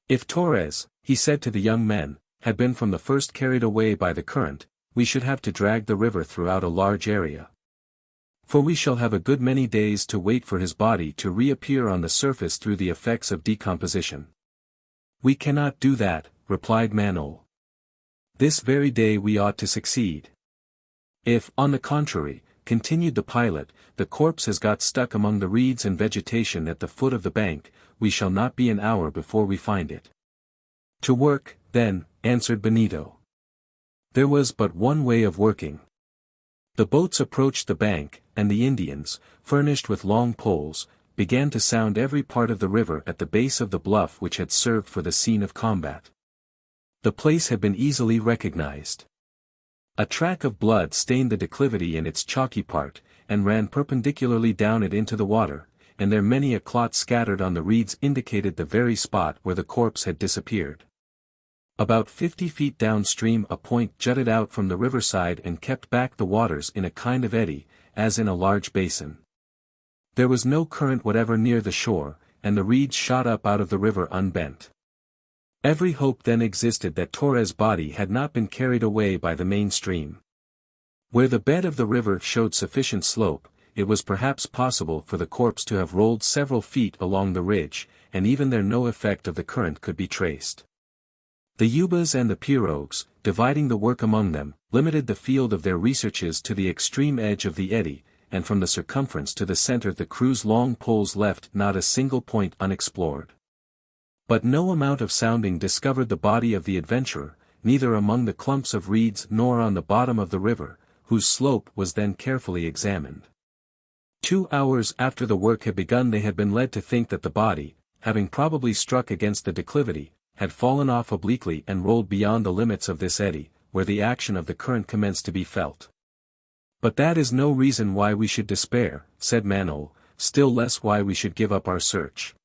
If Torres, he said to the young men, had been from the first carried away by the current, we should have to drag the river throughout a large area. For we shall have a good many days to wait for his body to reappear on the surface through the effects of decomposition. We cannot do that, replied Manaos. This very day we ought to succeed. If, on the contrary, continued the pilot, the corpse has got stuck among the reeds and vegetation at the foot of the bank, we shall not be an hour before we find it. To work, then, answered Benito. There was but one way of working. The boats approached the bank, and the Indians, furnished with long poles, began to sound every part of the river at the base of the bluff which had served for the scene of combat. The place had been easily recognized. A track of blood stained the declivity in its chalky part, and ran perpendicularly down it into the water, and there many a clot scattered on the reeds indicated the very spot where the corpse had disappeared. About 50 feet downstream a point jutted out from the riverside and kept back the waters in a kind of eddy, as in a large basin. There was no current whatever near the shore, and the reeds shot up out of the river unbent. Every hope then existed that Torres' body had not been carried away by the main stream. Where the bed of the river showed sufficient slope, it was perhaps possible for the corpse to have rolled several feet along the ridge, and even there no effect of the current could be traced. The Yubas and the pirogues, dividing the work among them, limited the field of their researches to the extreme edge of the eddy, and from the circumference to the center the crew's long poles left not a single point unexplored. But no amount of sounding discovered the body of the adventurer, neither among the clumps of reeds nor on the bottom of the river, whose slope was then carefully examined. 2 hours after the work had begun they had been led to think that the body, having probably struck against the declivity, had fallen off obliquely and rolled beyond the limits of this eddy, where the action of the current commenced to be felt. But that is no reason why we should despair, said Manaos, still less why we should give up our search.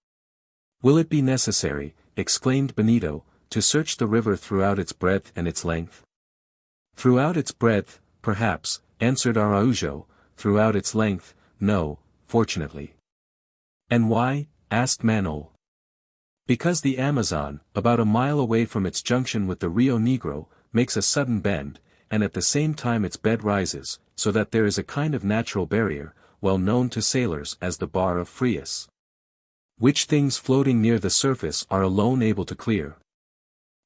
Will it be necessary, exclaimed Benito, to search the river throughout its breadth and its length? Throughout its breadth, perhaps, answered Araujo, throughout its length, no, fortunately. And why? asked Manaos. Because the Amazon, about a mile away from its junction with the Rio Negro, makes a sudden bend, and at the same time its bed rises, so that there is a kind of natural barrier, well known to sailors as the bar of Frias, which things floating near the surface are alone able to clear.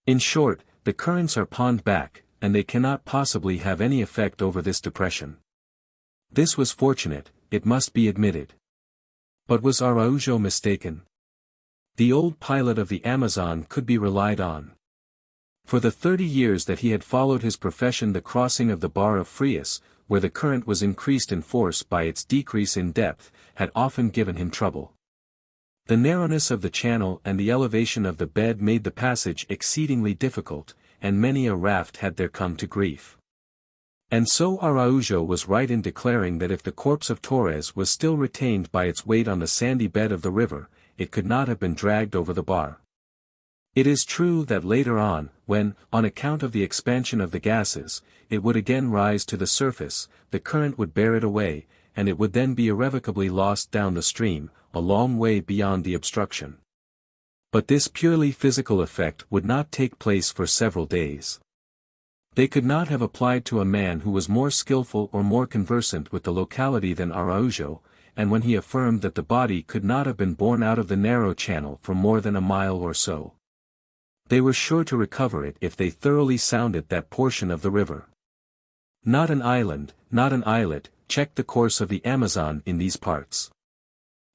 In short, the currents are pond back, and they cannot possibly have any effect over this depression. This was fortunate, it must be admitted. But was Araujo mistaken? The old pilot of the Amazon could be relied on. For the 30 years that he had followed his profession the crossing of the bar of Frias, where the current was increased in force by its decrease in depth, had often given him trouble. The narrowness of the channel and the elevation of the bed made the passage exceedingly difficult, and many a raft had there come to grief. And so Araujo was right in declaring that if the corpse of Torres was still retained by its weight on the sandy bed of the river, it could not have been dragged over the bar. It is true that later on, when, on account of the expansion of the gases, it would again rise to the surface, the current would bear it away, and it would then be irrevocably lost down the stream, a long way beyond the obstruction. But this purely physical effect would not take place for several days. They could not have applied to a man who was more skillful or more conversant with the locality than Araujo, and when he affirmed that the body could not have been borne out of the narrow channel for more than a mile or so. They were sure to recover it if they thoroughly sounded that portion of the river. Not an island, not an islet, checked the course of the Amazon in these parts.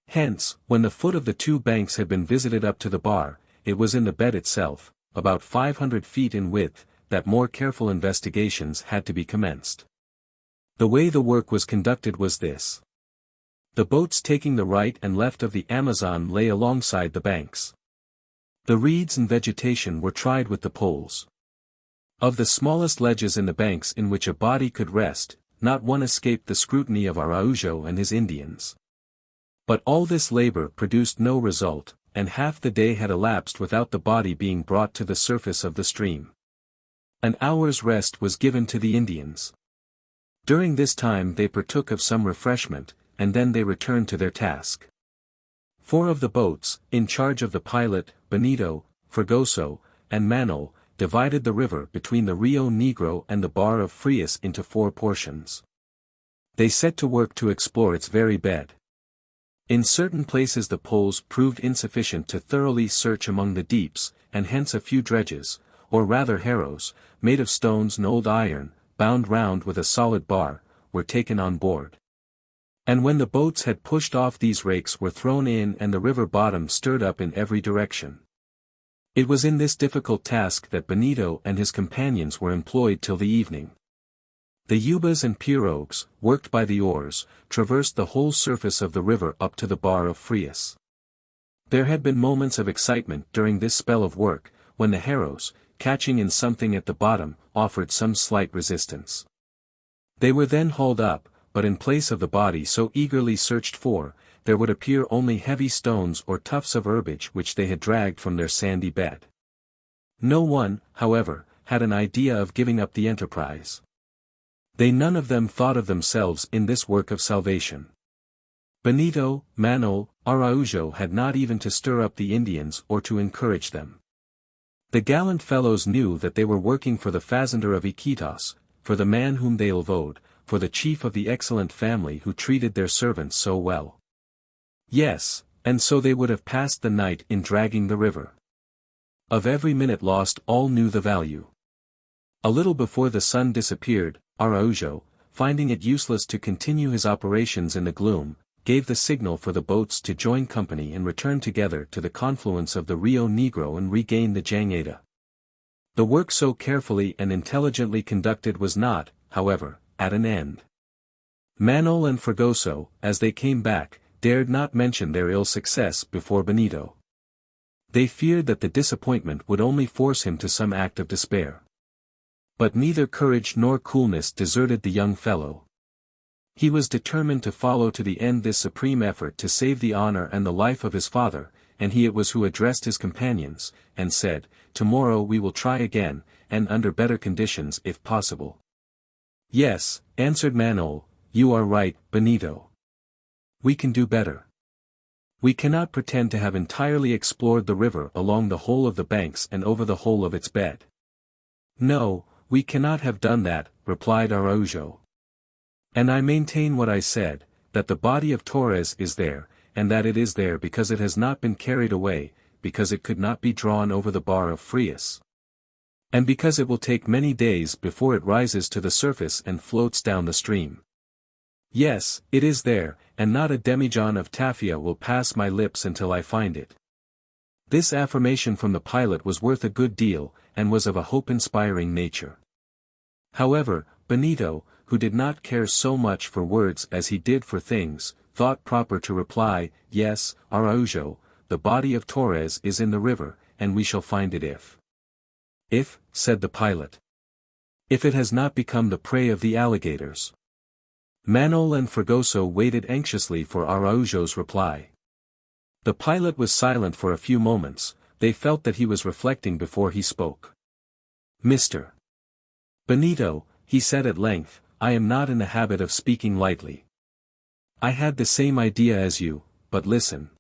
Hence, when the foot of the two banks had been visited up to the bar, it was in the bed itself, about 500 feet in width, that more careful investigations had to be commenced. The way the work was conducted was this. The boats taking the right and left of the Amazon lay alongside the banks. The reeds and vegetation were tried with the poles. Of the smallest ledges in the banks in which a body could rest, not one escaped the scrutiny of Araujo and his Indians. But all this labor produced no result, and half the day had elapsed without the body being brought to the surface of the stream. An hour's rest was given to the Indians. During this time they partook of some refreshment, and then they returned to their task. 4 of the boats, in charge of the pilot, Benito, Fragoso, and Manaos, divided the river between the Rio Negro and the Bar of Frias into 4 portions. They set to work to explore its very bed. In certain places the poles proved insufficient to thoroughly search among the deeps, and hence a few dredges, or rather harrows, made of stones and old iron, bound round with a solid bar, were taken on board. And when the boats had pushed off, these rakes were thrown in and the river bottom stirred up in every direction. It was in this difficult task that Benito and his companions were employed till the evening. The yubas and pirogues, worked by the oars, traversed the whole surface of the river up to the Bar of Frias. There had been moments of excitement during this spell of work, when the harrows, catching in something at the bottom, offered some slight resistance. They were then hauled up, but in place of the body so eagerly searched for, there would appear only heavy stones or tufts of herbage which they had dragged from their sandy bed. No one, however, had an idea of giving up the enterprise. They none of them thought of themselves in this work of salvation. Benito, Manaos, Araujo had not even to stir up the Indians or to encourage them. The gallant fellows knew that they were working for the fazender of Iquitos, for the man whom they owed, for the chief of the excellent family who treated their servants so well. Yes, and so they would have passed the night in dragging the river. Of every minute lost all knew the value. A little before the sun disappeared, Araujo, finding it useless to continue his operations in the gloom, gave the signal for the boats to join company and return together to the confluence of the Rio Negro and regain the Jangada. The work so carefully and intelligently conducted was not, however, at an end. Manaos and Fragoso, as they came back, dared not mention their ill success before Benito. They feared that the disappointment would only force him to some act of despair. But neither courage nor coolness deserted the young fellow. He was determined to follow to the end this supreme effort to save the honor and the life of his father, and he it was who addressed his companions, and said, "Tomorrow we will try again, and under better conditions if possible." "Yes," answered Manaos, "you are right, Benito. We can do better. We cannot pretend to have entirely explored the river along the whole of the banks and over the whole of its bed. No, we cannot have done that," replied Araujo. "And I maintain what I said, that the body of Torres is there, and that it is there because it has not been carried away, because it could not be drawn over the Bar of Frias. And because it will take many days before it rises to the surface and floats down the stream. Yes, it is there, and not a demijohn of tafia will pass my lips until I find it." This affirmation from the pilot was worth a good deal, and was of a hope-inspiring nature. However, Benito, who did not care so much for words as he did for things, thought proper to reply, "Yes, Araujo, the body of Torres is in the river, and we shall find it if—" "If," said the pilot. "If it has not become the prey of the alligators." Manaos and Fragoso waited anxiously for Araujo's reply. The pilot was silent for a few moments, they felt that he was reflecting before he spoke. "Mr. Benito," he said at length, "I am not in the habit of speaking lightly. I had the same idea as you, but listen.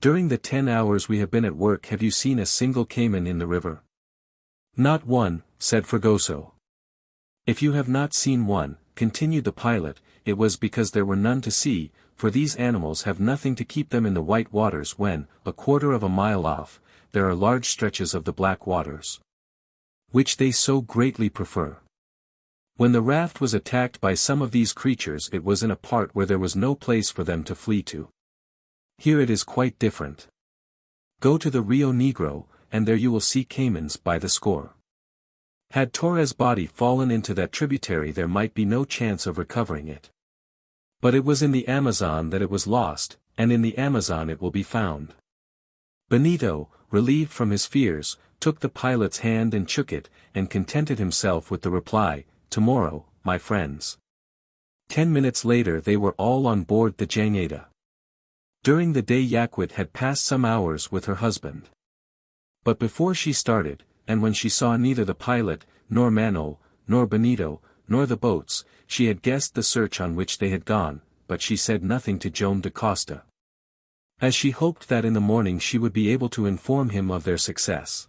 During the 10 hours we have been at work, have you seen a single cayman in the river?" "Not one," said Fragoso. "If you have not seen one," continued the pilot, "it was because there were none to see, for these animals have nothing to keep them in the white waters when, a quarter of a mile off, there are large stretches of the black waters, which they so greatly prefer. When the raft was attacked by some of these creatures, it was in a part where there was no place for them to flee to. Here it is quite different. Go to the Rio Negro, and there you will see caymans by the score. Had Torres' body fallen into that tributary, there might be no chance of recovering it. But it was in the Amazon that it was lost, and in the Amazon it will be found." Benito, relieved from his fears, took the pilot's hand and shook it, and contented himself with the reply, "Tomorrow, my friends." 10 minutes later they were all on board the Jangada. During the day Yaquit had passed some hours with her husband. But before she started, and when she saw neither the pilot, nor Manaos, nor Benito, nor the boats, she had guessed the search on which they had gone, but she said nothing to Joam da Costa, as she hoped that in the morning she would be able to inform him of their success.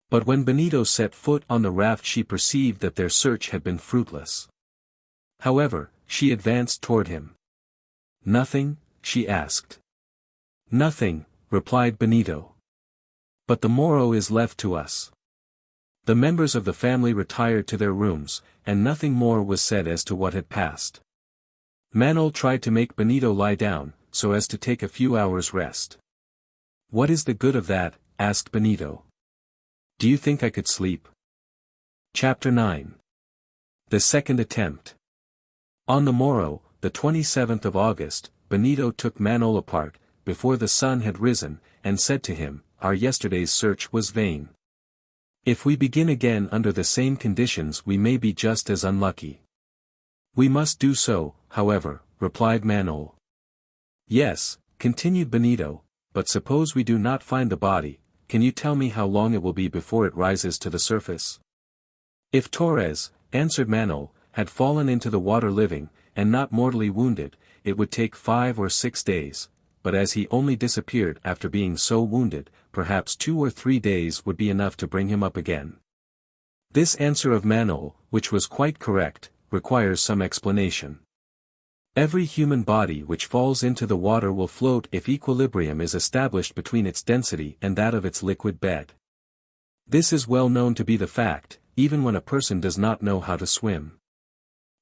But when Benito set foot on the raft she perceived that their search had been fruitless. However, she advanced toward him. "Nothing?" she asked. "Nothing," replied Benito. "But the morrow is left to us." The members of the family retired to their rooms, and nothing more was said as to what had passed. Manaos tried to make Benito lie down, so as to take a few hours' rest. "What is the good of that?" asked Benito. "Do you think I could sleep?" Chapter 9. The Second Attempt. On the morrow, the 27th of August, Benito took Manaos apart, before the sun had risen, and said to him, "Our yesterday's search was vain. If we begin again under the same conditions we may be just as unlucky." "We must do so, however," replied Manaos. "Yes," continued Benito, "but suppose we do not find the body, can you tell me how long it will be before it rises to the surface?" "If Torres," answered Manaos, "had fallen into the water living, and not mortally wounded, it would take 5 or 6 days, but as he only disappeared after being so wounded, perhaps 2 or 3 days would be enough to bring him up again." This answer of Manaos, which was quite correct, requires some explanation. Every human body which falls into the water will float if equilibrium is established between its density and that of its liquid bed. This is well known to be the fact, even when a person does not know how to swim.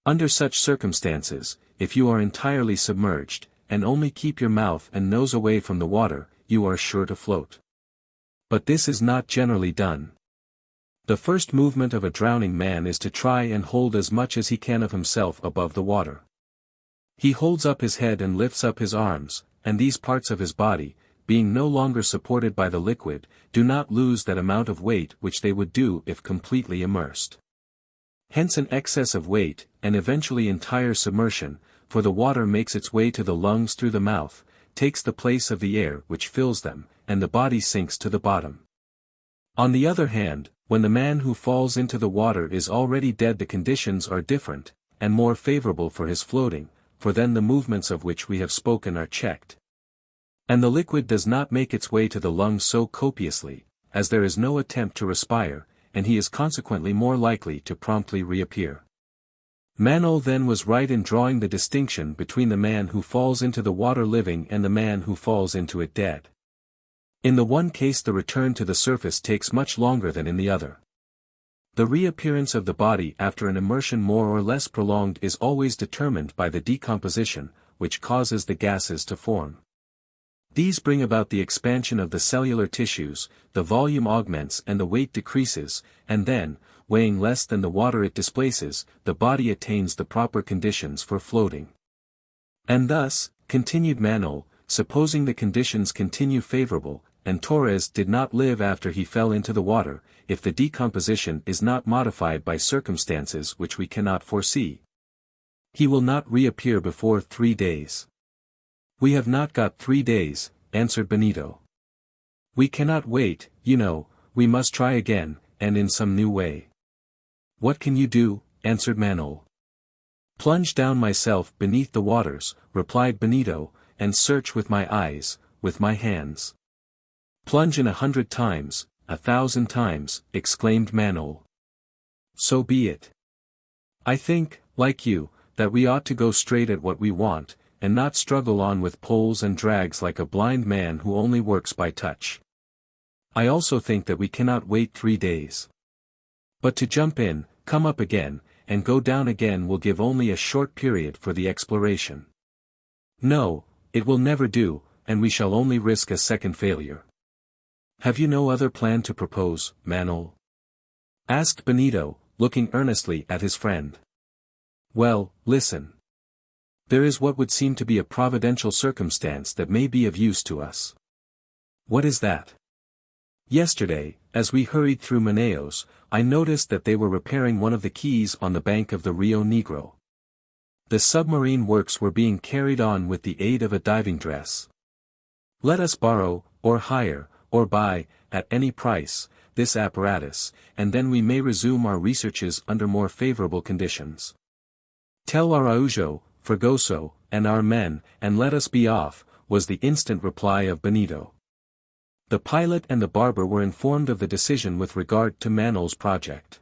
Under such circumstances, if you are entirely submerged, and only keep your mouth and nose away from the water, you are sure to float. But this is not generally done. The first movement of a drowning man is to try and hold as much as he can of himself above the water. He holds up his head and lifts up his arms, and these parts of his body, being no longer supported by the liquid, do not lose that amount of weight which they would do if completely immersed. Hence an excess of weight, and eventually entire submersion, for the water makes its way to the lungs through the mouth, takes the place of the air which fills them, and the body sinks to the bottom. On the other hand, when the man who falls into the water is already dead, the conditions are different, and more favorable for his floating, for then the movements of which we have spoken are checked. And the liquid does not make its way to the lungs so copiously, as there is no attempt to respire, and he is consequently more likely to promptly reappear. Manaos then was right in drawing the distinction between the man who falls into the water living and the man who falls into it dead. In the one case the return to the surface takes much longer than in the other. The reappearance of the body after an immersion more or less prolonged is always determined by the decomposition, which causes the gases to form. These bring about the expansion of the cellular tissues, the volume augments and the weight decreases, and then, weighing less than the water it displaces, the body attains the proper conditions for floating. And thus, continued Manaos, supposing the conditions continue favorable, and Torres did not live after he fell into the water, if the decomposition is not modified by circumstances which we cannot foresee, he will not reappear before 3 days. "We have not got 3 days," answered Benito. We cannot wait, we must try again, and in some new way. What can you do? Answered Manaos. Plunge down myself beneath the waters, replied Benito, and search with my eyes, with my hands. Plunge in 100 times, 1,000 times, exclaimed Manaos. So be it. I think, like you, that we ought to go straight at what we want, and not struggle on with pulls and drags like a blind man who only works by touch. I also think that we cannot wait 3 days. But to jump in, come up again, and go down again will give only a short period for the exploration. No, it will never do, and we shall only risk a second failure. Have you no other plan to propose, Manaos? Asked Benito, looking earnestly at his friend. Well, listen. There is what would seem to be a providential circumstance that may be of use to us. What is that? Yesterday, as we hurried through Manaos, I noticed that they were repairing one of the quays on the bank of the Rio Negro. The submarine works were being carried on with the aid of a diving dress. Let us borrow, or hire, or buy, at any price, this apparatus, and then we may resume our researches under more favorable conditions. Tell Araujo, Fragoso, and our men, and let us be off, was the instant reply of Benito. The pilot and the barber were informed of the decision with regard to Manaos' project.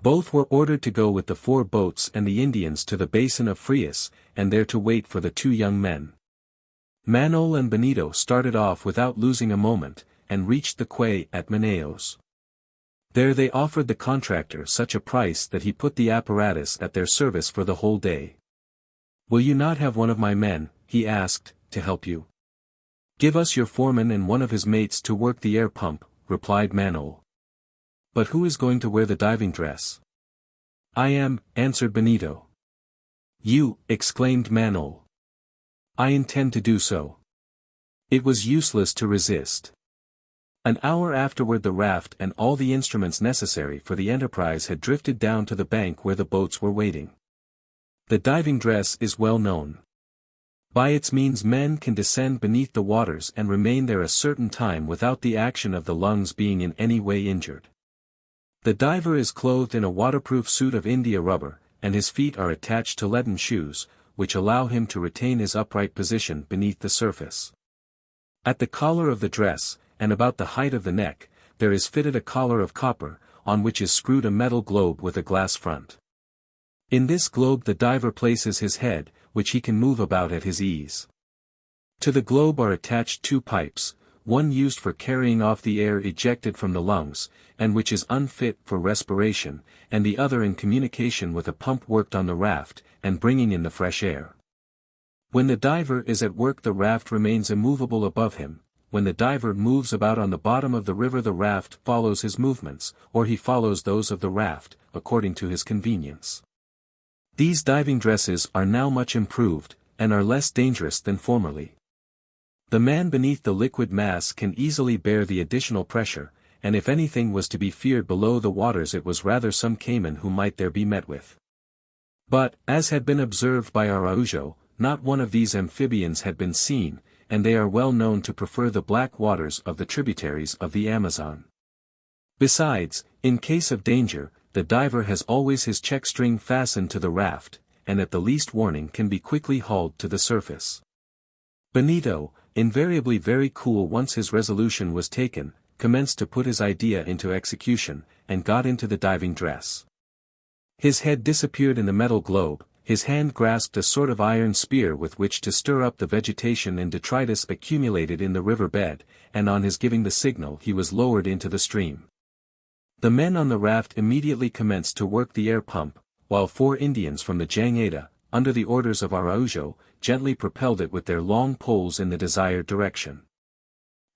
Both were ordered to go with the 4 boats and the Indians to the basin of Frias, and there to wait for the 2 young men. Manaos and Benito started off without losing a moment, and reached the quay at Manaos. There they offered the contractor such a price that he put the apparatus at their service for the whole day. Will you not have one of my men, he asked, to help you? Give us your foreman and one of his mates to work the air pump, replied Manaos. But who is going to wear the diving dress? I am, answered Benito. You, exclaimed Manaos. I intend to do so. It was useless to resist. An hour afterward the raft and all the instruments necessary for the enterprise had drifted down to the bank where the boats were waiting. The diving dress is well known. By its means men can descend beneath the waters and remain there a certain time without the action of the lungs being in any way injured. The diver is clothed in a waterproof suit of India rubber, and his feet are attached to leaden shoes, which allow him to retain his upright position beneath the surface. At the collar of the dress, and about the height of the neck, there is fitted a collar of copper, on which is screwed a metal globe with a glass front. In this globe the diver places his head, which he can move about at his ease. To the globe are attached 2 pipes, one used for carrying off the air ejected from the lungs, and which is unfit for respiration, and the other in communication with a pump worked on the raft, and bringing in the fresh air. When the diver is at work the raft remains immovable above him. When the diver moves about on the bottom of the river the raft follows his movements, or he follows those of the raft, according to his convenience. These diving dresses are now much improved, and are less dangerous than formerly. The man beneath the liquid mass can easily bear the additional pressure, and if anything was to be feared below the waters it was rather some cayman who might there be met with. But, as had been observed by Araujo, not one of these amphibians had been seen, and they are well known to prefer the black waters of the tributaries of the Amazon. Besides, in case of danger, the diver has always his check string fastened to the raft, and at the least warning can be quickly hauled to the surface. Benito, invariably very cool once his resolution was taken, commenced to put his idea into execution, and got into the diving dress. His head disappeared in the metal globe, his hand grasped a sort of iron spear with which to stir up the vegetation and detritus accumulated in the river bed, and on his giving the signal he was lowered into the stream. The men on the raft immediately commenced to work the air pump, while 4 Indians from the Jangada, under the orders of Araujo, gently propelled it with their long poles in the desired direction.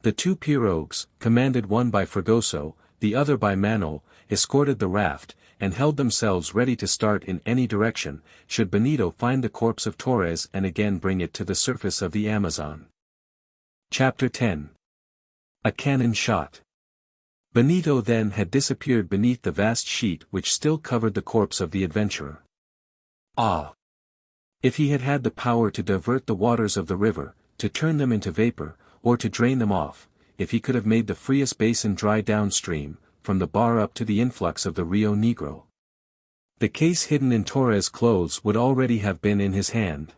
The 2 pirogues, commanded one by Fragoso, the other by Manaos, escorted the raft, and held themselves ready to start in any direction, should Benito find the corpse of Torres and again bring it to the surface of the Amazon. Chapter 10. A cannon shot. Benito then had disappeared beneath the vast sheet which still covered the corpse of the adventurer. Ah! If he had the power to divert the waters of the river, to turn them into vapor, or to drain them off, if he could have made the Frias Basin dry downstream, from the bar up to the influx of the Rio Negro. The case hidden in Torres' clothes would already have been in his hand.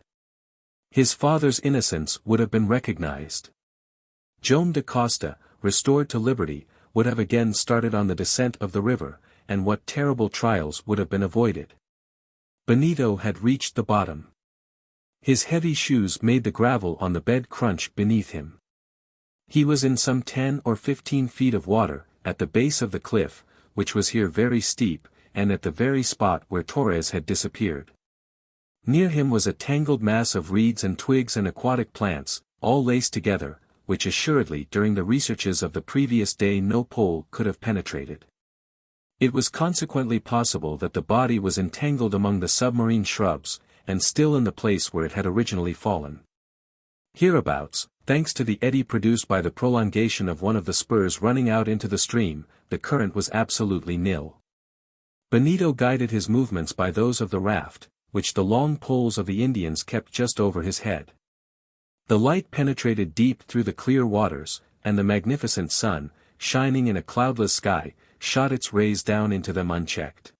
His father's innocence would have been recognized. Joam da Costa, restored to liberty, would have again started on the descent of the river, and what terrible trials would have been avoided. Benito had reached the bottom. His heavy shoes made the gravel on the bed crunch beneath him. He was in some 10 or 15 feet of water, at the base of the cliff, which was here very steep, and at the very spot where Torres had disappeared. Near him was a tangled mass of reeds and twigs and aquatic plants, all laced together, which assuredly during the researches of the previous day no pole could have penetrated. It was consequently possible that the body was entangled among the submarine shrubs, and still in the place where it had originally fallen. Hereabouts, thanks to the eddy produced by the prolongation of one of the spurs running out into the stream, the current was absolutely nil. Benito guided his movements by those of the raft, which the long poles of the Indians kept just over his head. The light penetrated deep through the clear waters, and the magnificent sun, shining in a cloudless sky, shot its rays down into them unchecked.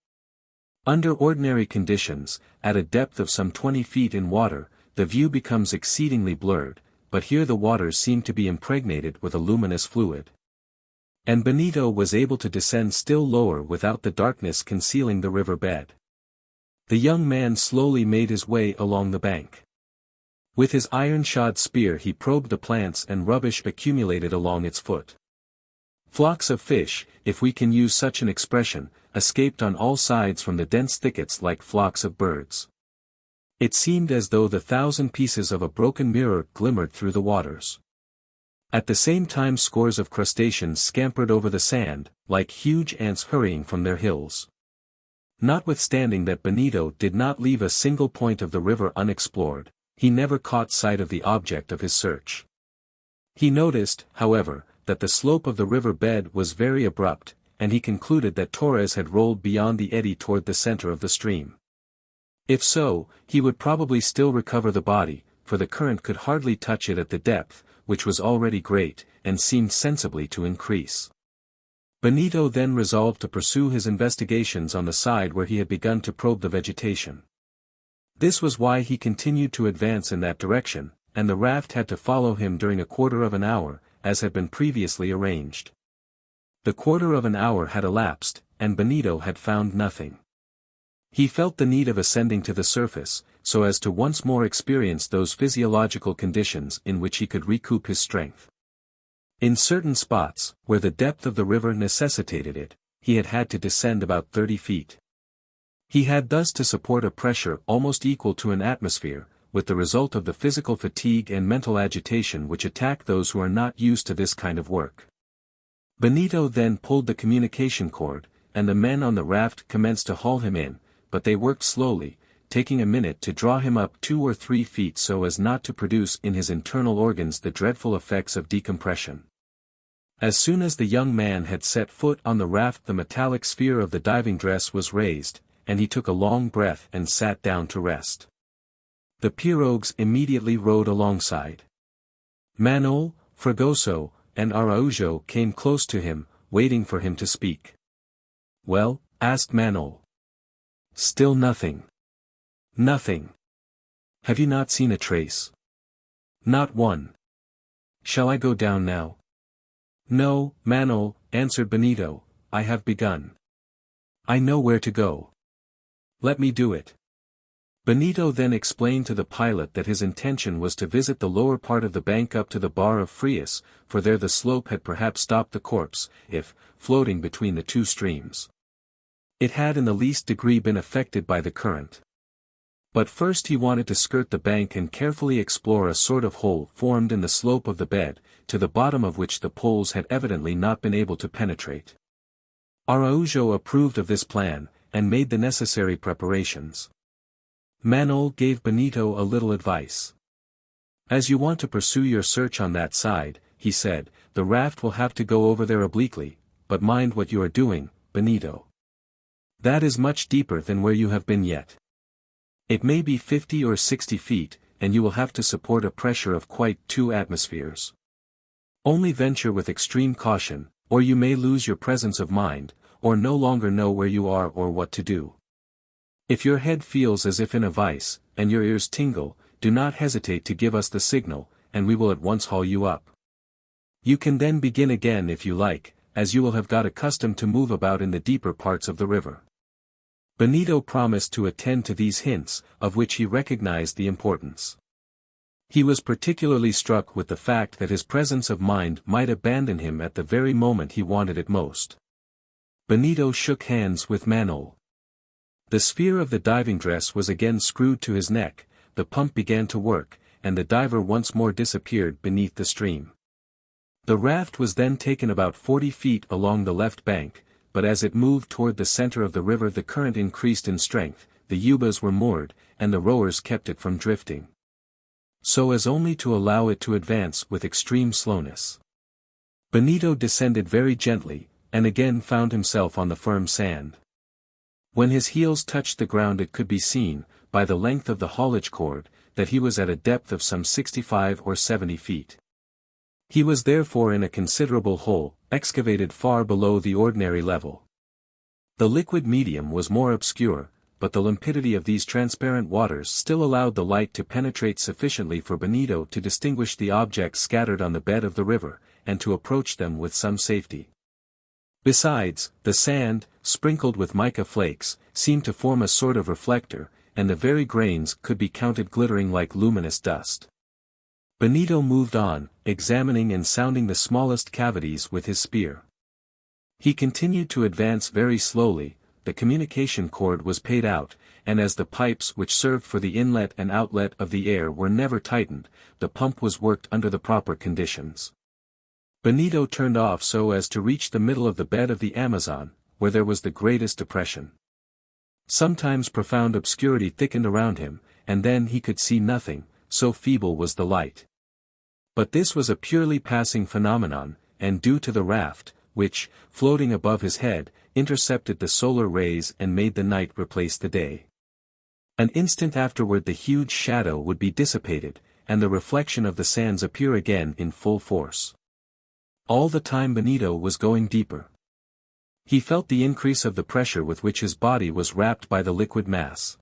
Under ordinary conditions, at a depth of some 20 feet in water, the view becomes exceedingly blurred, but here the waters seemed to be impregnated with a luminous fluid. And Benito was able to descend still lower without the darkness concealing the river bed. The young man slowly made his way along the bank. With his iron-shod spear he probed the plants and rubbish accumulated along its foot. Flocks of fish, if we can use such an expression, escaped on all sides from the dense thickets like flocks of birds. It seemed as though the 1,000 pieces of a broken mirror glimmered through the waters. At the same time scores of crustaceans scampered over the sand, like huge ants hurrying from their hills. Notwithstanding that Benito did not leave a single point of the river unexplored, he never caught sight of the object of his search. He noticed, however, that the slope of the river bed was very abrupt, and he concluded that Torres had rolled beyond the eddy toward the center of the stream. If so, he would probably still recover the body, for the current could hardly touch it at the depth, which was already great, and seemed sensibly to increase. Benito then resolved to pursue his investigations on the side where he had begun to probe the vegetation. This was why he continued to advance in that direction, and the raft had to follow him during a quarter of an hour, as had been previously arranged. The quarter of an hour had elapsed, and Benito had found nothing. He felt the need of ascending to the surface, so as to once more experience those physiological conditions in which he could recoup his strength. In certain spots, where the depth of the river necessitated it, he had had to descend about 30 feet. He had thus to support a pressure almost equal to an atmosphere, with the result of the physical fatigue and mental agitation which attack those who are not used to this kind of work. Benito then pulled the communication cord, and the men on the raft commenced to haul him in, but they worked slowly, taking a minute to draw him up 2 or 3 feet so as not to produce in his internal organs the dreadful effects of decompression. As soon as the young man had set foot on the raft the metallic sphere of the diving dress was raised, and he took a long breath and sat down to rest. The pirogues immediately rowed alongside. Manaos, Fragoso, and Araujo came close to him, waiting for him to speak. "Well?" asked Manaos. "Still nothing." "Nothing. Have you not seen a trace?" "Not one." "Shall I go down now?" "No, Manaos," answered Benito, "I have begun. I know where to go. Let me do it." Benito then explained to the pilot that his intention was to visit the lower part of the bank up to the bar of Frias, for there the slope had perhaps stopped the corpse, if, floating between the two streams, it had in the least degree been affected by the current. But first he wanted to skirt the bank and carefully explore a sort of hole formed in the slope of the bed, to the bottom of which the poles had evidently not been able to penetrate. Araujo approved of this plan, and made the necessary preparations. Manaos gave Benito a little advice. "As you want to pursue your search on that side," he said, "the raft will have to go over there obliquely, but mind what you are doing, Benito. That is much deeper than where you have been yet. It may be 50 or 60 feet, and you will have to support a pressure of quite 2 atmospheres. Only venture with extreme caution, or you may lose your presence of mind, or no longer know where you are or what to do. If your head feels as if in a vice, and your ears tingle, do not hesitate to give us the signal, and we will at once haul you up. You can then begin again if you like, as you will have got accustomed to move about in the deeper parts of the river. Benito promised to attend to these hints, of which he recognized the importance. He was particularly struck with the fact that his presence of mind might abandon him at the very moment he wanted it most. Benito shook hands with Manaos. The sphere of the diving dress was again screwed to his neck, the pump began to work, and the diver once more disappeared beneath the stream. The raft was then taken about 40 feet along the left bank, but as it moved toward the center of the river the current increased in strength, the ubas were moored, and the rowers kept it from drifting, so as only to allow it to advance with extreme slowness. Benito descended very gently, and again found himself on the firm sand. When his heels touched the ground it could be seen, by the length of the haulage cord, that he was at a depth of some 65 or 70 feet. He was therefore in a considerable hole, excavated far below the ordinary level. The liquid medium was more obscure, but the limpidity of these transparent waters still allowed the light to penetrate sufficiently for Benito to distinguish the objects scattered on the bed of the river, and to approach them with some safety. Besides, the sand, sprinkled with mica flakes, seemed to form a sort of reflector, and the very grains could be counted glittering like luminous dust. Benito moved on, examining and sounding the smallest cavities with his spear. He continued to advance very slowly. The communication cord was paid out, and as the pipes which served for the inlet and outlet of the air were never tightened, the pump was worked under the proper conditions. Benito turned off so as to reach the middle of the bed of the Amazon, where there was the greatest depression. Sometimes profound obscurity thickened around him, and then he could see nothing, so feeble was the light. But this was a purely passing phenomenon, and due to the raft, which, floating above his head, intercepted the solar rays and made the night replace the day. An instant afterward the huge shadow would be dissipated, and the reflection of the sands appear again in full force. All the time Benito was going deeper. He felt the increase of the pressure with which his body was wrapped by the liquid mass.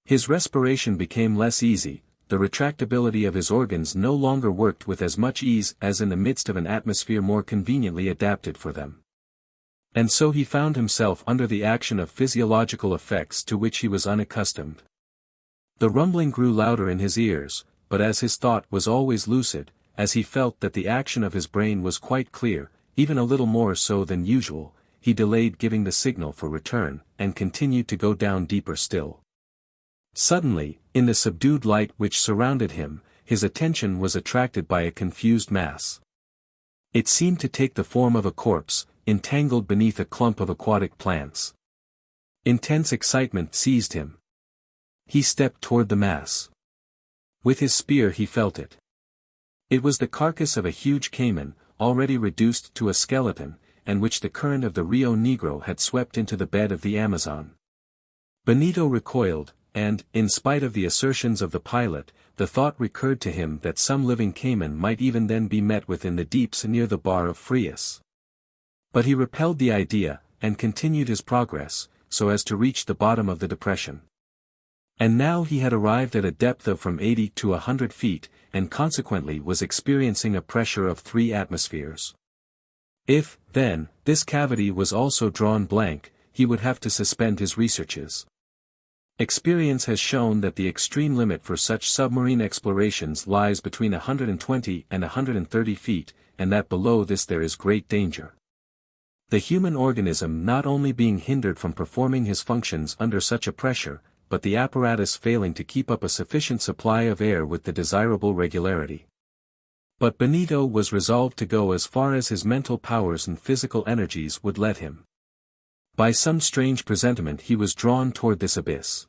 His respiration became less easy, the retractability of his organs no longer worked with as much ease as in the midst of an atmosphere more conveniently adapted for them. And so he found himself under the action of physiological effects to which he was unaccustomed. The rumbling grew louder in his ears, but as his thought was always lucid, as he felt that the action of his brain was quite clear, even a little more so than usual, he delayed giving the signal for return, and continued to go down deeper still. Suddenly, in the subdued light which surrounded him, his attention was attracted by a confused mass. It seemed to take the form of a corpse, entangled beneath a clump of aquatic plants. Intense excitement seized him. He stepped toward the mass. With his spear he felt it. It was the carcass of a huge caiman, already reduced to a skeleton, and which the current of the Rio Negro had swept into the bed of the Amazon. Benito recoiled, and, in spite of the assertions of the pilot, the thought recurred to him that some living caiman might even then be met with in the deeps near the bar of Frias. But he repelled the idea, and continued his progress, so as to reach the bottom of the depression. And now he had arrived at a depth of from 80 to 100 feet, and consequently was experiencing a pressure of 3 atmospheres. If, then, this cavity was also drawn blank, he would have to suspend his researches. Experience has shown that the extreme limit for such submarine explorations lies between 120 and 130 feet, and that below this there is great danger. The human organism not only being hindered from performing his functions under such a pressure, but the apparatus failing to keep up a sufficient supply of air with the desirable regularity. But Benito was resolved to go as far as his mental powers and physical energies would let him. By some strange presentiment he was drawn toward this abyss.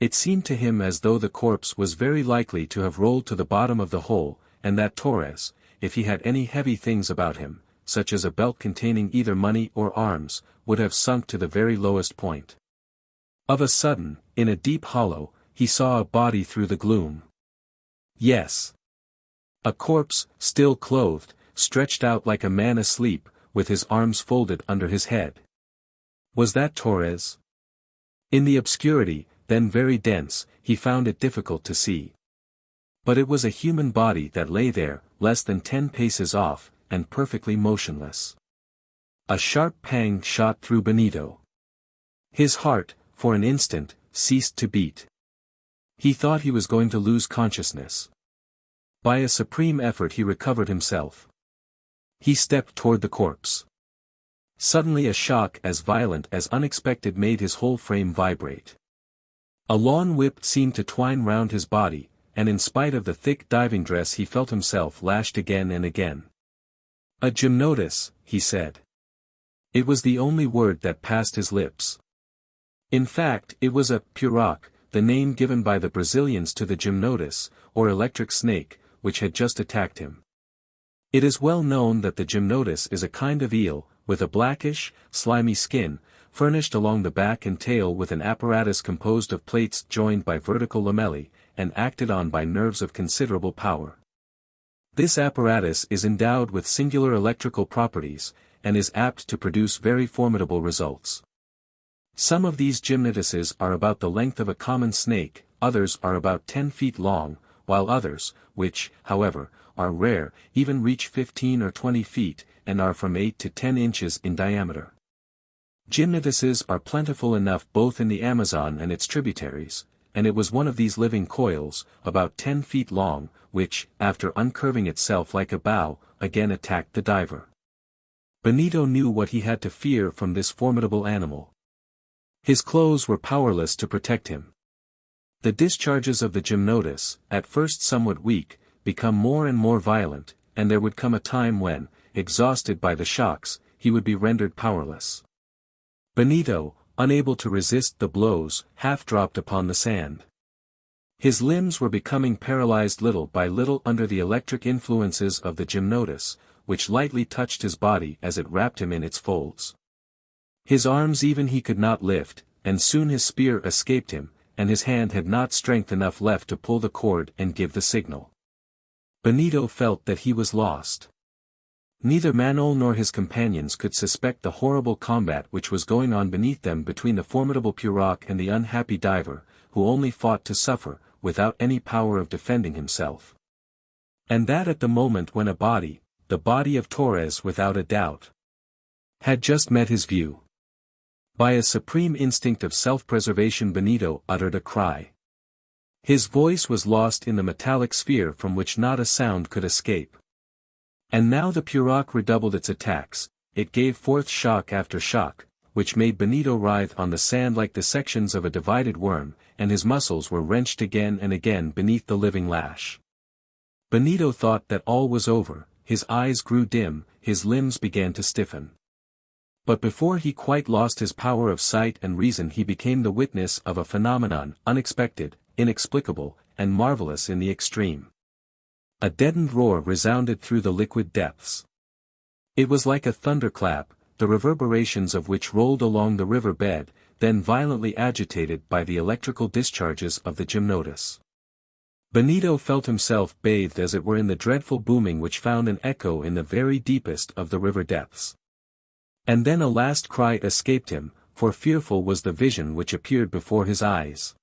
It seemed to him as though the corpse was very likely to have rolled to the bottom of the hole, and that Torres, if he had any heavy things about him, such as a belt containing either money or arms, would have sunk to the very lowest point. Of a sudden, in a deep hollow, he saw a body through the gloom. Yes. A corpse, still clothed, stretched out like a man asleep, with his arms folded under his head. Was that Torres? In the obscurity, then very dense, he found it difficult to see. But it was a human body that lay there, less than 10 paces off, and perfectly motionless. A sharp pang shot through Benito. His heart, for an instant, ceased to beat. He thought he was going to lose consciousness. By a supreme effort he recovered himself. He stepped toward the corpse. Suddenly a shock as violent as unexpected made his whole frame vibrate. A lawn whip seemed to twine round his body, and in spite of the thick diving dress he felt himself lashed again and again. "A gymnotus," he said. It was the only word that passed his lips. In fact, it was a piroque, the name given by the Brazilians to the gymnotus, or electric snake, which had just attacked him. It is well known that the gymnotus is a kind of eel, with a blackish, slimy skin, furnished along the back and tail with an apparatus composed of plates joined by vertical lamellae, and acted on by nerves of considerable power. This apparatus is endowed with singular electrical properties, and is apt to produce very formidable results. Some of these gymnotuses are about the length of a common snake, others are about 10 feet long, while others, which, however, are rare, even reach 15 or 20 feet, and are from 8 to 10 inches in diameter. Gymnotuses are plentiful enough both in the Amazon and its tributaries, and it was one of these living coils, about 10 feet long, which, after uncurving itself like a bow, again attacked the diver. Benito knew what he had to fear from this formidable animal. His clothes were powerless to protect him. The discharges of the gymnotus, at first somewhat weak, become more and more violent, and there would come a time when, exhausted by the shocks, he would be rendered powerless. Benito, unable to resist the blows, half dropped upon the sand. His limbs were becoming paralyzed little by little under the electric influences of the gymnotus, which lightly touched his body as it wrapped him in its folds. His arms even he could not lift, and soon his spear escaped him, and his hand had not strength enough left to pull the cord and give the signal. Benito felt that he was lost. Neither Manaos nor his companions could suspect the horrible combat which was going on beneath them between the formidable pirogue and the unhappy diver, who only fought to suffer, without any power of defending himself. And that at the moment when a body, the body of Torres without a doubt, had just met his view. By a supreme instinct of self-preservation Benito uttered a cry. His voice was lost in the metallic sphere from which not a sound could escape. And now the pirogue redoubled its attacks, it gave forth shock after shock, which made Benito writhe on the sand like the sections of a divided worm, and his muscles were wrenched again and again beneath the living lash. Benito thought that all was over, his eyes grew dim, his limbs began to stiffen. But before he quite lost his power of sight and reason he became the witness of a phenomenon unexpected, inexplicable, and marvelous in the extreme. A deadened roar resounded through the liquid depths. It was like a thunderclap, the reverberations of which rolled along the river bed, then violently agitated by the electrical discharges of the gymnotus. Benito felt himself bathed as it were in the dreadful booming which found an echo in the very deepest of the river depths. And then a last cry escaped him, for fearful was the vision which appeared before his eyes.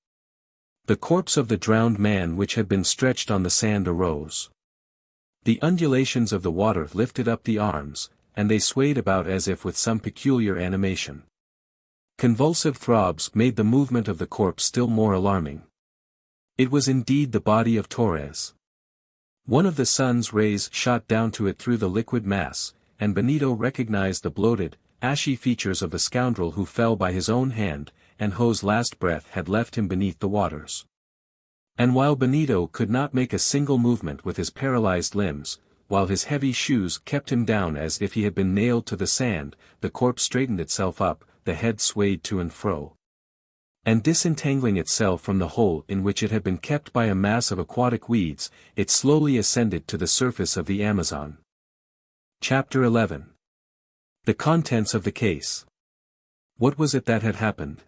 The corpse of the drowned man which had been stretched on the sand arose. The undulations of the water lifted up the arms, and they swayed about as if with some peculiar animation. Convulsive throbs made the movement of the corpse still more alarming. It was indeed the body of Torres. One of the sun's rays shot down to it through the liquid mass, and Benito recognized the bloated, ashy features of the scoundrel who fell by his own hand, and whose last breath had left him beneath the waters. And while Benito could not make a single movement with his paralyzed limbs, while his heavy shoes kept him down as if he had been nailed to the sand, the corpse straightened itself up, the head swayed to and fro. And disentangling itself from the hole in which it had been kept by a mass of aquatic weeds, it slowly ascended to the surface of the Amazon. Chapter 11. The contents of the case. What was it that had happened?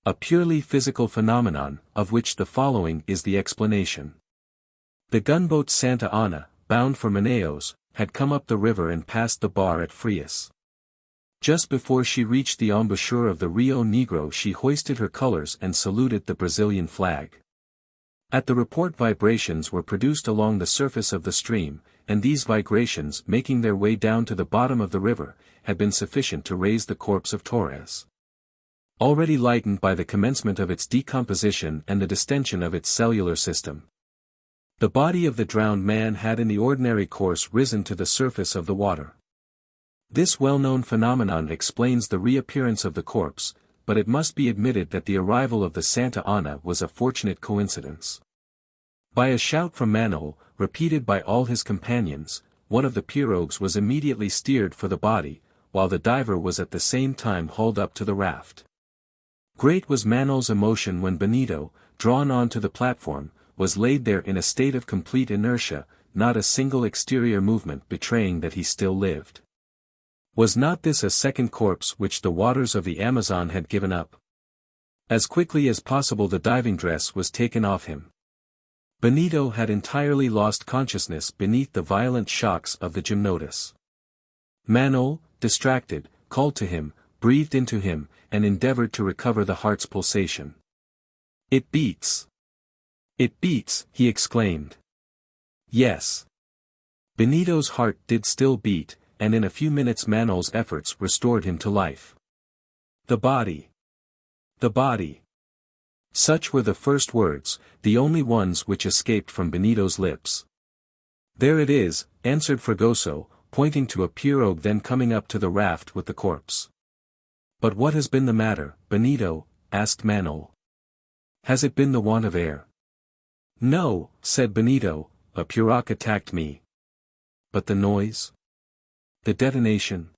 A purely physical phenomenon, of which the following is the explanation. The gunboat Santa Ana, bound for Manaos, had come up the river and passed the bar at Frias. Just before she reached the embouchure of the Rio Negro she hoisted her colors and saluted the Brazilian flag. At the report vibrations were produced along the surface of the stream, and these vibrations making their way down to the bottom of the river, had been sufficient to raise the corpse of Torres. Already lightened by the commencement of its decomposition and the distension of its cellular system. The body of the drowned man had in the ordinary course risen to the surface of the water. This well-known phenomenon explains the reappearance of the corpse, but it must be admitted that the arrival of the Santa Ana was a fortunate coincidence. By a shout from Manaos, repeated by all his companions, one of the pirogues was immediately steered for the body, while the diver was at the same time hauled up to the raft. Great was Manaos' emotion when Benito, drawn on to the platform, was laid there in a state of complete inertia, not a single exterior movement betraying that he still lived. Was not this a second corpse which the waters of the Amazon had given up? As quickly as possible the diving dress was taken off him. Benito had entirely lost consciousness beneath the violent shocks of the gymnotus. Manaos, distracted, called to him, breathed into him, and endeavored to recover the heart's pulsation. "It beats! It beats!" he exclaimed. Yes. Benito's heart did still beat, and in a few minutes Manaos' efforts restored him to life. The body! The body! Such were the first words, the only ones which escaped from Benito's lips. "There it is," answered Fragoso, pointing to a pirogue then coming up to the raft with the corpse. "But what has been the matter, Benito?" asked Manaos. "Has it been the want of air?" "No," said Benito, "a pirogue attacked me." "But the noise? The detonation?"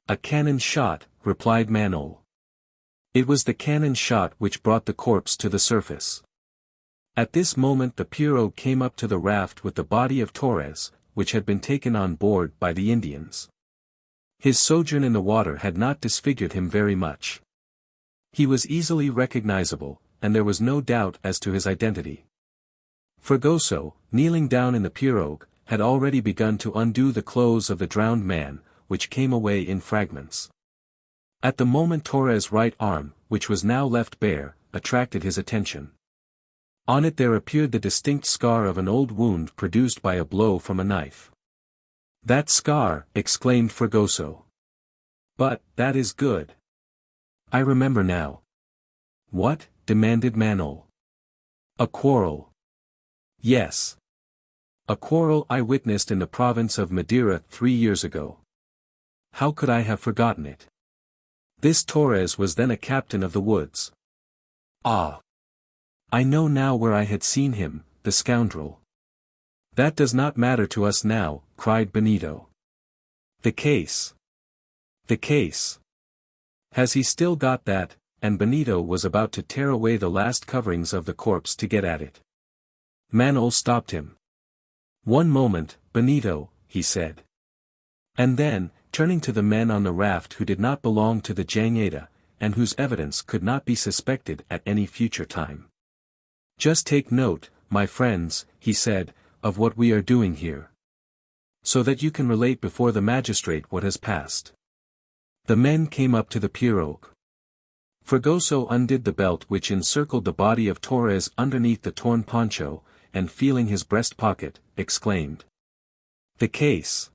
"A cannon shot," replied Manaos. It was the cannon shot which brought the corpse to the surface. At this moment the pirogue came up to the raft with the body of Torres, which had been taken on board by the Indians. His sojourn in the water had not disfigured him very much. He was easily recognizable, and there was no doubt as to his identity. Fragoso, kneeling down in the pirogue, had already begun to undo the clothes of the drowned man, which came away in fragments. At the moment Torres' right arm, which was now left bare, attracted his attention. On it there appeared the distinct scar of an old wound produced by a blow from a knife. "That scar!" exclaimed Fragoso. "But, that is good. I remember now." "What?" demanded Manaos. "A quarrel." "Yes. A quarrel I witnessed in the province of Madeira 3 years ago. How could I have forgotten it? This Torres was then a captain of the woods. Ah! I know now where I had seen him, the scoundrel." "That does not matter to us now," cried Benito. "The case! The case! Has he still got that?" and Benito was about to tear away the last coverings of the corpse to get at it. Manaos stopped him. "One moment, Benito," he said. And then, turning to the men on the raft who did not belong to the Jangada, and whose evidence could not be suspected at any future time. "Just take note, my friends," he said, "of what we are doing here. So that you can relate before the magistrate what has passed." The men came up to the pirogue. Fragoso undid the belt which encircled the body of Torres underneath the torn poncho, and feeling his breast pocket, exclaimed. "The case!"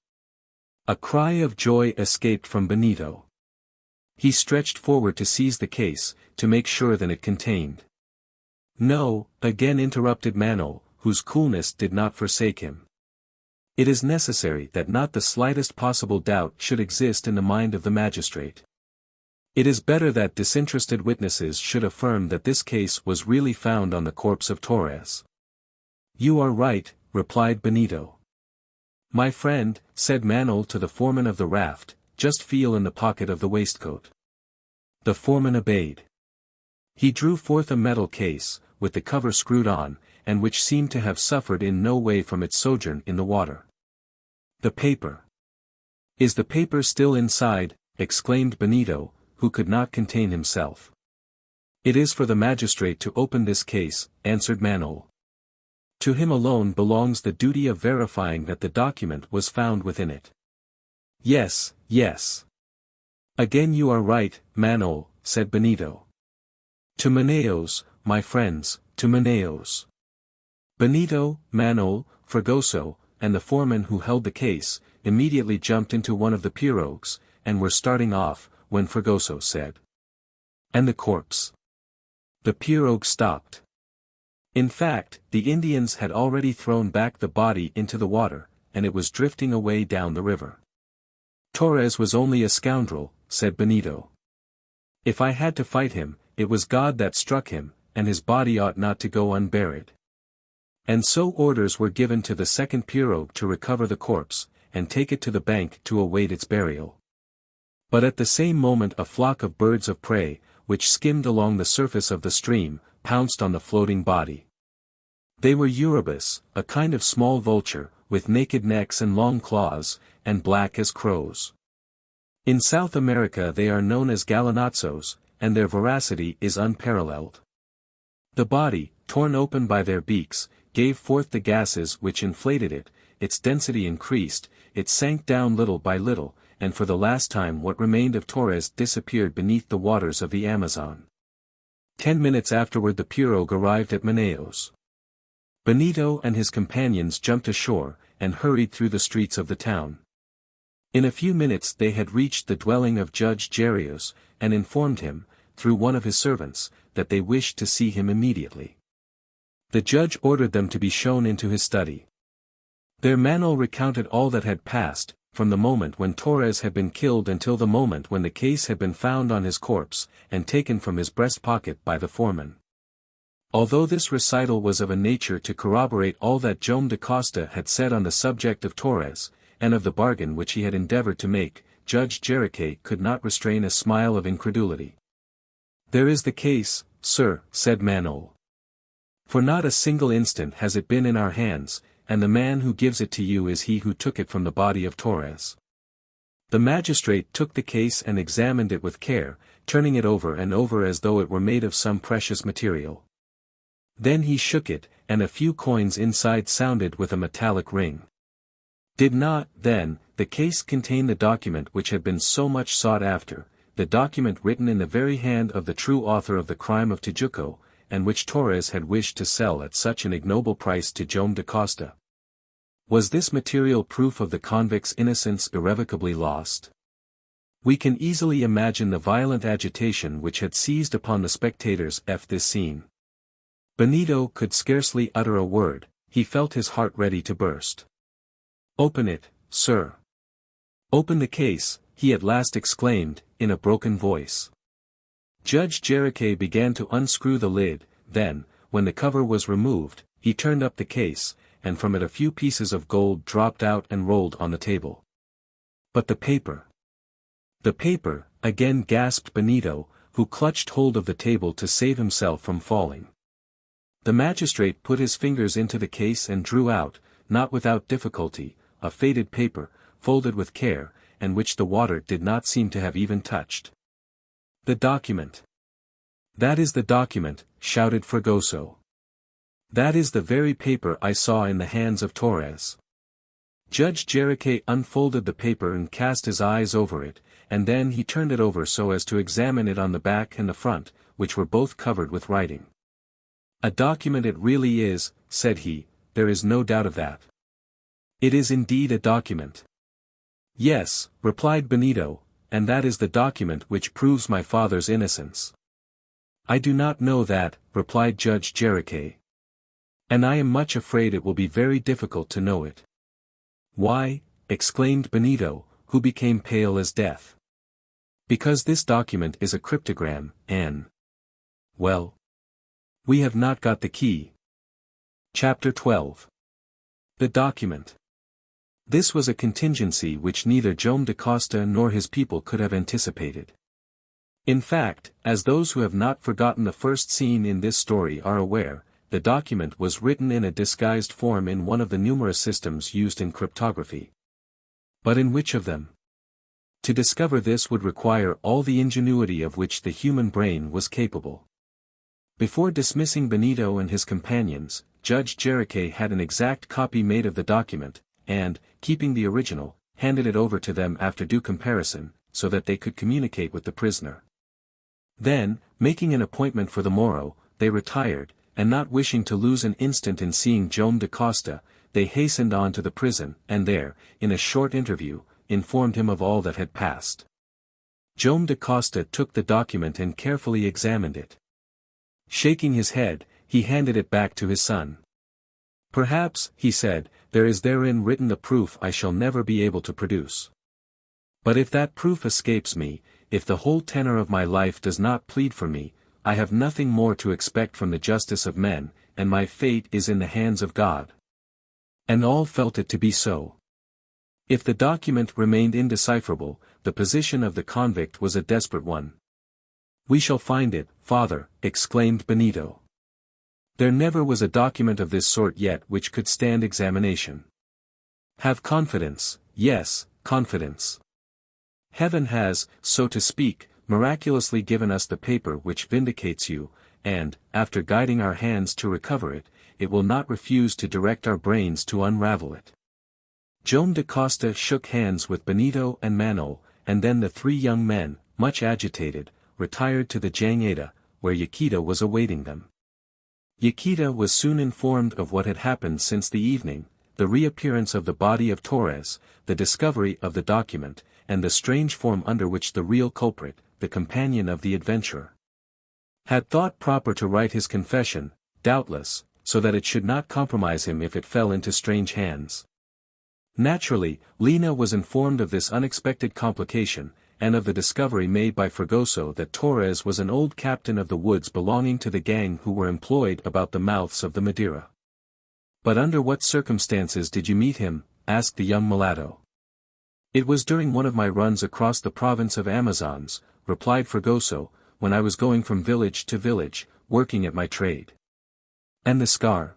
A cry of joy escaped from Benito. He stretched forward to seize the case, to make sure that it contained. "No," again interrupted Manaos, whose coolness did not forsake him. "It is necessary that not the slightest possible doubt should exist in the mind of the magistrate. It is better that disinterested witnesses should affirm that this case was really found on the corpse of Torres." "You are right," replied Benito. "My friend," said Manaos to the foreman of the raft, "just feel in the pocket of the waistcoat." The foreman obeyed. He drew forth a metal case, with the cover screwed on, and which seemed to have suffered in no way from its sojourn in the water. "The paper! Is the paper still inside?" exclaimed Benito, who could not contain himself. "It is for the magistrate to open this case," answered Manaos. To him alone belongs the duty of verifying that the document was found within it. Yes, yes. Again you are right, Manaos, said Benito. To Manaos, my friends, to Manaos. Benito, Manaos, Fragoso, and the foreman who held the case, immediately jumped into one of the pirogues, and were starting off, when Fragoso said. And the corpse? The pirogue stopped. In fact, the Indians had already thrown back the body into the water, and it was drifting away down the river. Torres was only a scoundrel, said Benito. If I had to fight him, it was God that struck him, and his body ought not to go unburied. And so orders were given to the second pirogue to recover the corpse, and take it to the bank to await its burial. But at the same moment a flock of birds of prey, which skimmed along the surface of the stream, pounced on the floating body. They were urubus, a kind of small vulture, with naked necks and long claws, and black as crows. In South America they are known as gallinazzos, and their voracity is unparalleled. The body, torn open by their beaks, gave forth the gases which inflated it, its density increased, it sank down little by little, and for the last time what remained of Torres disappeared beneath the waters of the Amazon. 10 minutes afterward the pirogue arrived at Manaos. Benito and his companions jumped ashore, and hurried through the streets of the town. In a few minutes they had reached the dwelling of Judge Jarius, and informed him, through one of his servants, that they wished to see him immediately. The judge ordered them to be shown into his study. There Manaos recounted all that had passed, from the moment when Torres had been killed until the moment when the case had been found on his corpse, and taken from his breast pocket by the foreman. Although this recital was of a nature to corroborate all that Joam da Costa had said on the subject of Torres, and of the bargain which he had endeavored to make, Judge Jericho could not restrain a smile of incredulity. There is the case, sir, said Manaos. For not a single instant has it been in our hands, and the man who gives it to you is he who took it from the body of Torres. The magistrate took the case and examined it with care, turning it over and over as though it were made of some precious material. Then he shook it, and a few coins inside sounded with a metallic ring. Did not, then, the case contain the document which had been so much sought after, the document written in the very hand of the true author of the crime of Tijuco, and which Torres had wished to sell at such an ignoble price to Joam da Costa? Was this material proof of the convict's innocence irrevocably lost? We can easily imagine the violent agitation which had seized upon the spectators of this scene. Benito could scarcely utter a word, he felt his heart ready to burst. Open it, sir. Open the case, he at last exclaimed, in a broken voice. Judge Jericho began to unscrew the lid, then, when the cover was removed, he turned up the case, and from it a few pieces of gold dropped out and rolled on the table. But the paper. The paper, again gasped Benito, who clutched hold of the table to save himself from falling. The magistrate put his fingers into the case and drew out, not without difficulty, a faded paper, folded with care, and which the water did not seem to have even touched. The document. That is the document, shouted Fragoso. That is the very paper I saw in the hands of Torres. Judge Jericho unfolded the paper and cast his eyes over it, and then he turned it over so as to examine it on the back and the front, which were both covered with writing. A document it really is, said he, there is no doubt of that. It is indeed a document. Yes, replied Benito, and that is the document which proves my father's innocence. I do not know that, replied Judge Jericho. And I am much afraid it will be very difficult to know it. Why? Exclaimed Benito, who became pale as death. Because this document is a cryptogram, and... Well. We have not got the key. Chapter 12. The document. This was a contingency which neither Joam da Costa nor his people could have anticipated. In fact, as those who have not forgotten the first scene in this story are aware, the document was written in a disguised form in one of the numerous systems used in cryptography. But in which of them? To discover this would require all the ingenuity of which the human brain was capable. Before dismissing Benito and his companions, Judge Jericho had an exact copy made of the document, and, keeping the original, handed it over to them after due comparison, so that they could communicate with the prisoner. Then, making an appointment for the morrow, they retired, and not wishing to lose an instant in seeing Joam da Costa, they hastened on to the prison, and there, in a short interview, informed him of all that had passed. Joam da Costa took the document and carefully examined it. Shaking his head, he handed it back to his son. "Perhaps," he said, "there is therein written the proof I shall never be able to produce. But if that proof escapes me, if the whole tenor of my life does not plead for me, I have nothing more to expect from the justice of men, and my fate is in the hands of God." And all felt it to be so. If the document remained indecipherable, the position of the convict was a desperate one. "We shall find it, father," exclaimed Benito. "There never was a document of this sort yet which could stand examination. Have confidence, yes, confidence. Heaven has, so to speak, miraculously given us the paper which vindicates you, and, after guiding our hands to recover it, it will not refuse to direct our brains to unravel it." Joam da Costa shook hands with Benito and Manaos, and then the three young men, much agitated, retired to the Jangada, where Iquitos was awaiting them. Iquitos was soon informed of what had happened since the evening, the reappearance of the body of Torres, the discovery of the document, and the strange form under which the real culprit, the companion of the adventurer, had thought proper to write his confession, doubtless, so that it should not compromise him if it fell into strange hands. Naturally, Liana was informed of this unexpected complication, and of the discovery made by Fragoso that Torres was an old captain of the woods belonging to the gang who were employed about the mouths of the Madeira. "But under what circumstances did you meet him?" asked the young mulatto. "It was during one of my runs across the province of Amazons," replied Fragoso, "when I was going from village to village, working at my trade." "And the scar?"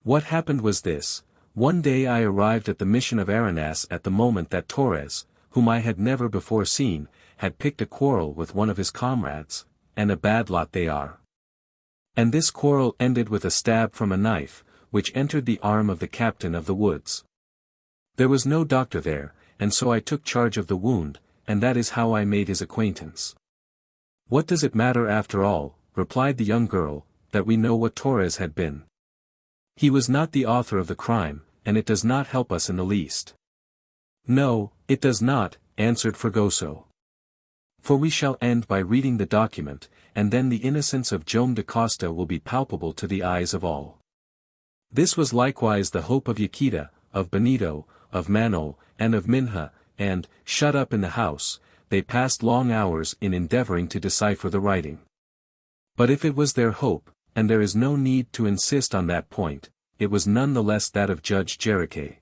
"What happened was this. One day I arrived at the mission of Aranas at the moment that Torres, whom I had never before seen, had picked a quarrel with one of his comrades, and a bad lot they are. And this quarrel ended with a stab from a knife, which entered the arm of the captain of the woods. There was no doctor there, and so I took charge of the wound, and that is how I made his acquaintance." "What does it matter after all," replied the young girl, "that we know what Torres had been? He was not the author of the crime, and it does not help us in the least." "No, it does not," answered Fragoso. "For we shall end by reading the document, and then the innocence of Joam da Costa will be palpable to the eyes of all." This was likewise the hope of Iquitos, of Benito, of Manaos, and of Minha, and, shut up in the house, they passed long hours in endeavoring to decipher the writing. But if it was their hope, and there is no need to insist on that point, it was none the less that of Judge Jericho.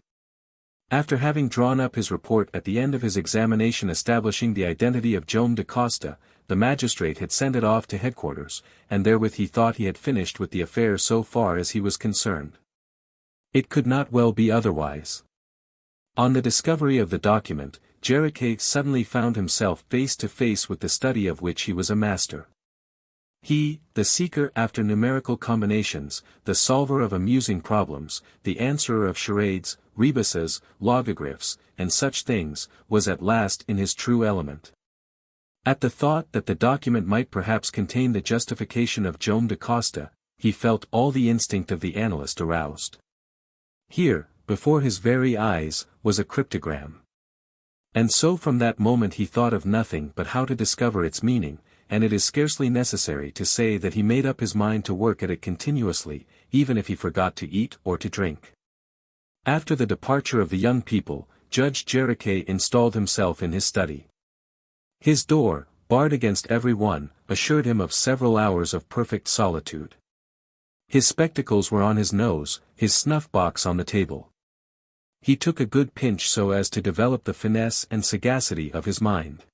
After having drawn up his report at the end of his examination establishing the identity of Joam da Costa, the magistrate had sent it off to headquarters, and therewith he thought he had finished with the affair so far as he was concerned. It could not well be otherwise. On the discovery of the document, Jericho suddenly found himself face to face with the study of which he was a master. He, the seeker after numerical combinations, the solver of amusing problems, the answerer of charades, rebuses, logographs, and such things, was at last in his true element. At the thought that the document might perhaps contain the justification of Joam da Costa, he felt all the instinct of the analyst aroused. Here, before his very eyes, was a cryptogram. And so from that moment he thought of nothing but how to discover its meaning, and it is scarcely necessary to say that he made up his mind to work at it continuously, even if he forgot to eat or to drink. After the departure of the young people, Judge Jericho installed himself in his study. His door, barred against every one, assured him of several hours of perfect solitude. His spectacles were on his nose, his snuff-box on the table. He took a good pinch so as to develop the finesse and sagacity of his mind.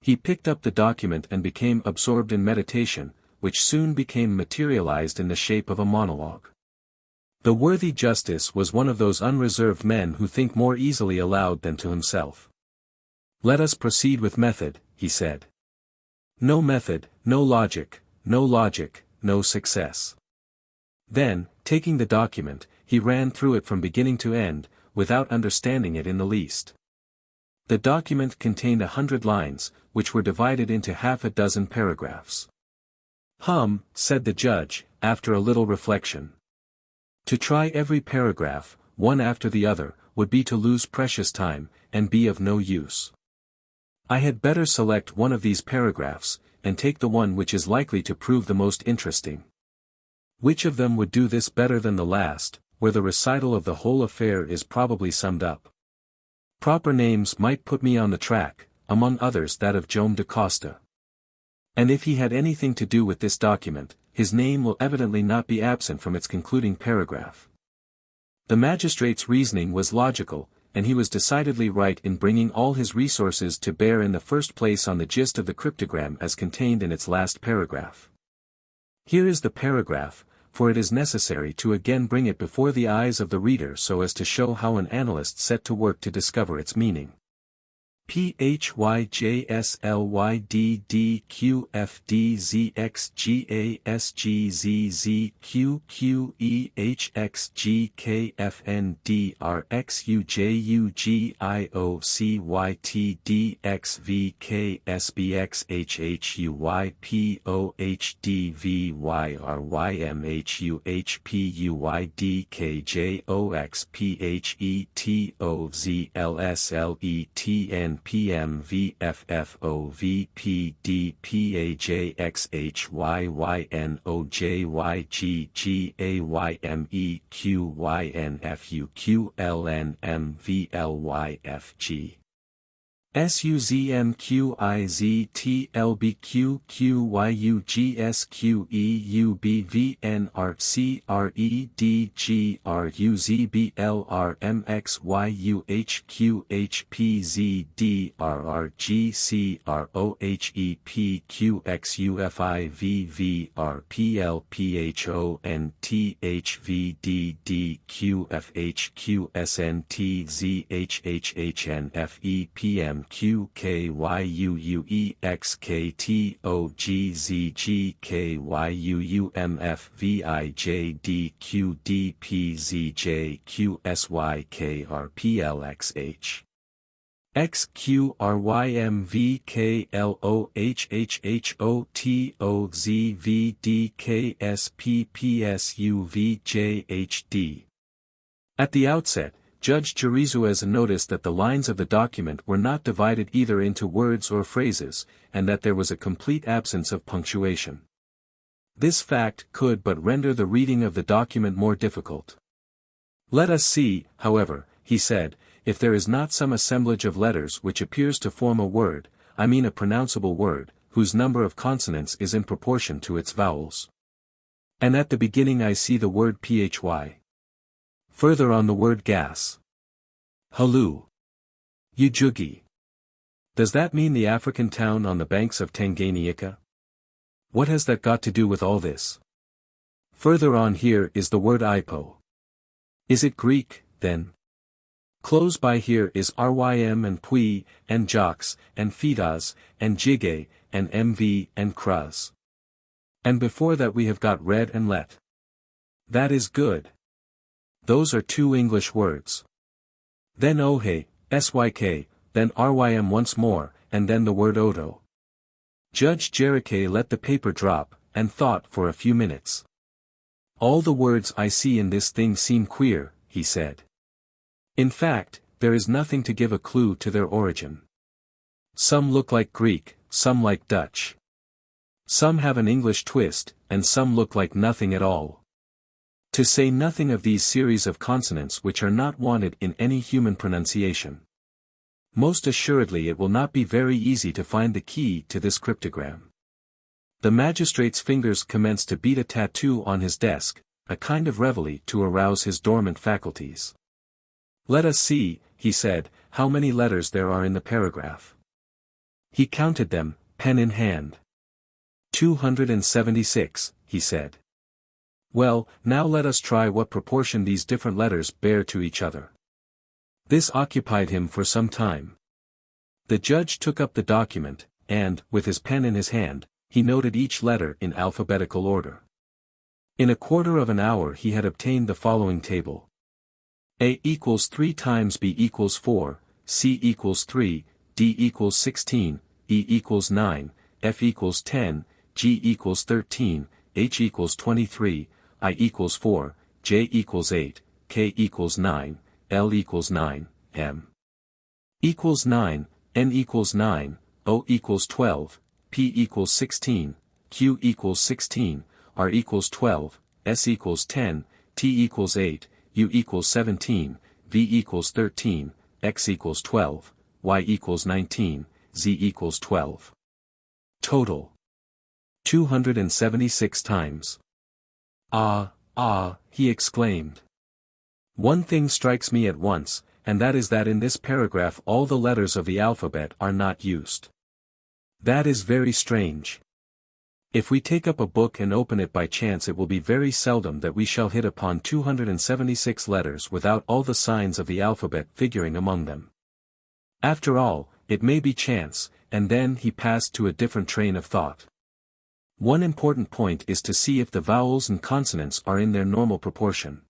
He picked up the document and became absorbed in meditation, which soon became materialized in the shape of a monologue. The worthy justice was one of those unreserved men who think more easily aloud than to himself. "Let us proceed with method," he said. "No method, no logic, no success. Then, taking the document, he ran through it from beginning to end, without understanding it in the least. The document contained 100 lines, which were divided into half a dozen paragraphs. Said the judge, after a little reflection. To try every paragraph, one after the other, would be to lose precious time, and be of no use. I had better select one of these paragraphs, and take the one which is likely to prove the most interesting. Which of them would do this better than the last, where the recital of the whole affair is probably summed up? Proper names might put me on the track, among others that of Joam da Costa. And if he had anything to do with this document, his name will evidently not be absent from its concluding paragraph. The magistrate's reasoning was logical, and he was decidedly right in bringing all his resources to bear in the first place on the gist of the cryptogram as contained in its last paragraph. Here is the paragraph, for it is necessary to again bring it before the eyes of the reader so as to show how an analyst set to work to discover its meaning. PHYJSLYDDQFDZXGAFNDRXUJUGIOCPHDPAJXHYYNOJYYGJAYXHYYPUYPPPAJXHYYNFPMVFFOVPPDPAJXHYYYQYNFUQLNMVLYFG XQRYMVKLOHHHHOTOZLSLETNPMVFFOVPPDPAJXHYYUKYUXKTOGZGKYUUXKTVZJQSYKRPLXH XQRYMVKLOHHHHOTOZVDKSPPSUVJHD. At the outset, Judge Chirizuez noticed that the lines of the document were not divided either into words or phrases, and that there was a complete absence of punctuation. This fact could but render the reading of the document more difficult. Let us see, however, he said, if there is not some assemblage of letters which appears to form a word, I mean a pronounceable word, whose number of consonants is in proportion to its vowels. And at the beginning I see the word phy. Further on the word gas. Halu. Ujugi. Does that mean the African town on the banks of Tanganyika? What has that got to do with all this? Further on here is the word ipo. Is it Greek, then? Close by here is rym and pui, and jox, and fidas, and jige, and mv, and cruz. And before that we have got red and let. That is good. Those are two English words. Then ohe, syk, then rym once more, and then the word oto. Judge Jericho let the paper drop, and thought for a few minutes. All the words I see in this thing seem queer, he said. In fact, there is nothing to give a clue to their origin. Some look like Greek, some like Dutch. Some have an English twist, and some look like nothing at all. To say nothing of these series of consonants which are not wanted in any human pronunciation. Most assuredly it will not be very easy to find the key to this cryptogram. The magistrate's fingers commenced to beat a tattoo on his desk, a kind of reveille to arouse his dormant faculties. Let us see, he said, how many letters there are in the paragraph. He counted them, pen in hand. 276, he said. Well, now let us try what proportion these different letters bear to each other. This occupied him for some time. The judge took up the document, and, with his pen in his hand, he noted each letter in alphabetical order. In a quarter of an hour he had obtained the following table. A equals 3 times B equals 4, C equals 3, D equals 16, E equals 9, F equals 10, G equals 13, H equals 23, I equals 4, J equals 8, K equals 9, L equals 9, M equals 9, N equals 9, O equals 12, P equals 16, Q equals 16, R equals 12, S equals 10, T equals 8, U equals 17, V equals 13, X equals 12, Y equals 19, Z equals 12. Total 276 times. Ah, he exclaimed. One thing strikes me at once, and that is that in this paragraph all the letters of the alphabet are not used. That is very strange. If we take up a book and open it by chance, it will be very seldom that we shall hit upon 276 letters without all the signs of the alphabet figuring among them. After all, it may be chance, and then he passed to a different train of thought. One important point is to see if the vowels and consonants are in their normal proportion.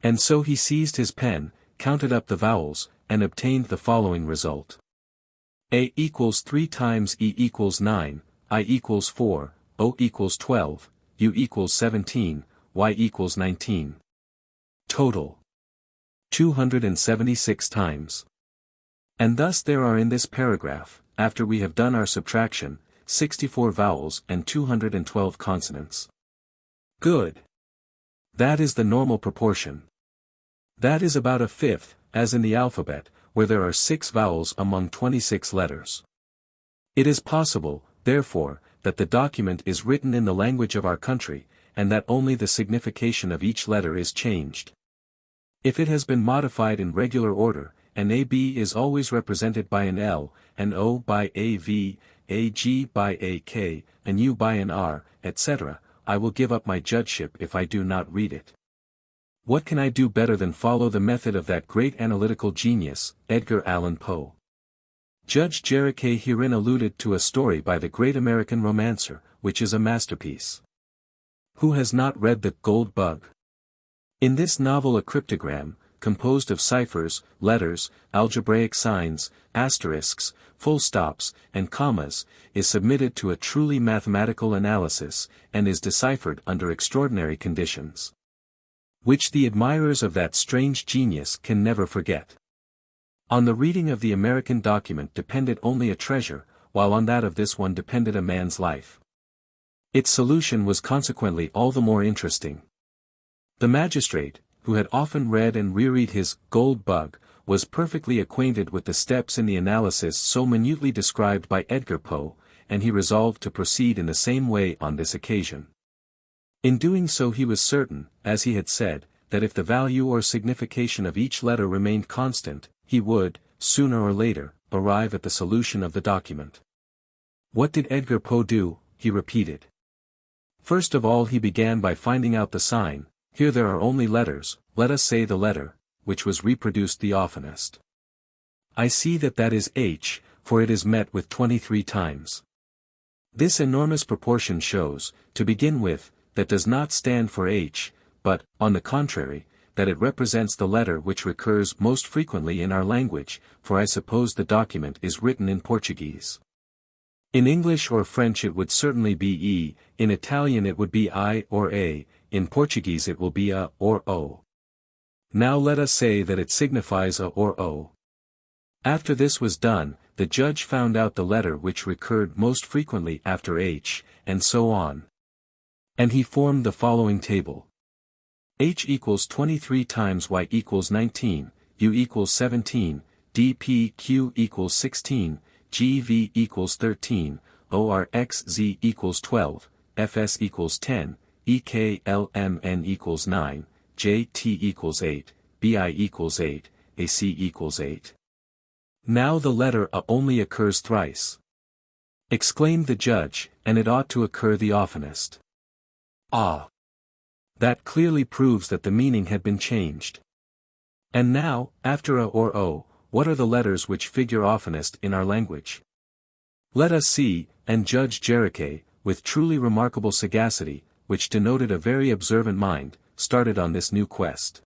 And so he seized his pen, counted up the vowels, and obtained the following result. A equals 3 times E equals 9, I equals 4, O equals 12, U equals 17, Y equals 19. Total 276 times. And thus there are in this paragraph, after we have done our subtraction, 64 vowels and 212 consonants. Good. That is the normal proportion. That is about a fifth, as in the alphabet, where there are 6 vowels among 26 letters. It is possible, therefore, that the document is written in the language of our country, and that only the signification of each letter is changed. If it has been modified in regular order, an AB is always represented by an L, an O by a V, a G by a K, an U by an R, etc., I will give up my judgeship if I do not read it. What can I do better than follow the method of that great analytical genius, Edgar Allan Poe? Judge Jericho herein alluded to a story by the great American romancer, which is a masterpiece. Who has not read The Gold Bug? In this novel a cryptogram, composed of ciphers, letters, algebraic signs, asterisks, full stops, and commas, is submitted to a truly mathematical analysis, and is deciphered under extraordinary conditions, which the admirers of that strange genius can never forget. On the reading of the American document depended only a treasure, while on that of this one depended a man's life. Its solution was consequently all the more interesting. The magistrate, who had often read and reread his Gold Bug, was perfectly acquainted with the steps in the analysis so minutely described by Edgar Poe, and he resolved to proceed in the same way on this occasion. In doing so he was certain, as he had said, that if the value or signification of each letter remained constant, he would, sooner or later, arrive at the solution of the document. What did Edgar Poe do? He repeated. First of all he began by finding out the sign. Here there are only letters, let us say the letter, which was reproduced the oftenest. I see that is H, for it is met with 23 times. This enormous proportion shows, to begin with, that does not stand for H, but, on the contrary, that it represents the letter which recurs most frequently in our language, for I suppose the document is written in Portuguese. In English or French it would certainly be E, in Italian it would be I or A, in Portuguese it will be A or O. Now let us say that it signifies A or O. After this was done, the judge found out the letter which recurred most frequently after H, and so on. And he formed the following table. H equals 23 times Y equals 19, U equals 17, DPQ equals 16, GV equals 13, ORXZ equals 12, FS equals 10, EKLMN equals 9, JT equals 8, BI equals 8, AC equals 8. Now the letter A only occurs thrice, exclaimed the judge, and it ought to occur the oftenest. Ah! That clearly proves that the meaning had been changed. And now, after A or O, what are the letters which figure oftenest in our language? Let us see, and Judge Jericho, with truly remarkable sagacity, which denoted a very observant mind, started on this new quest.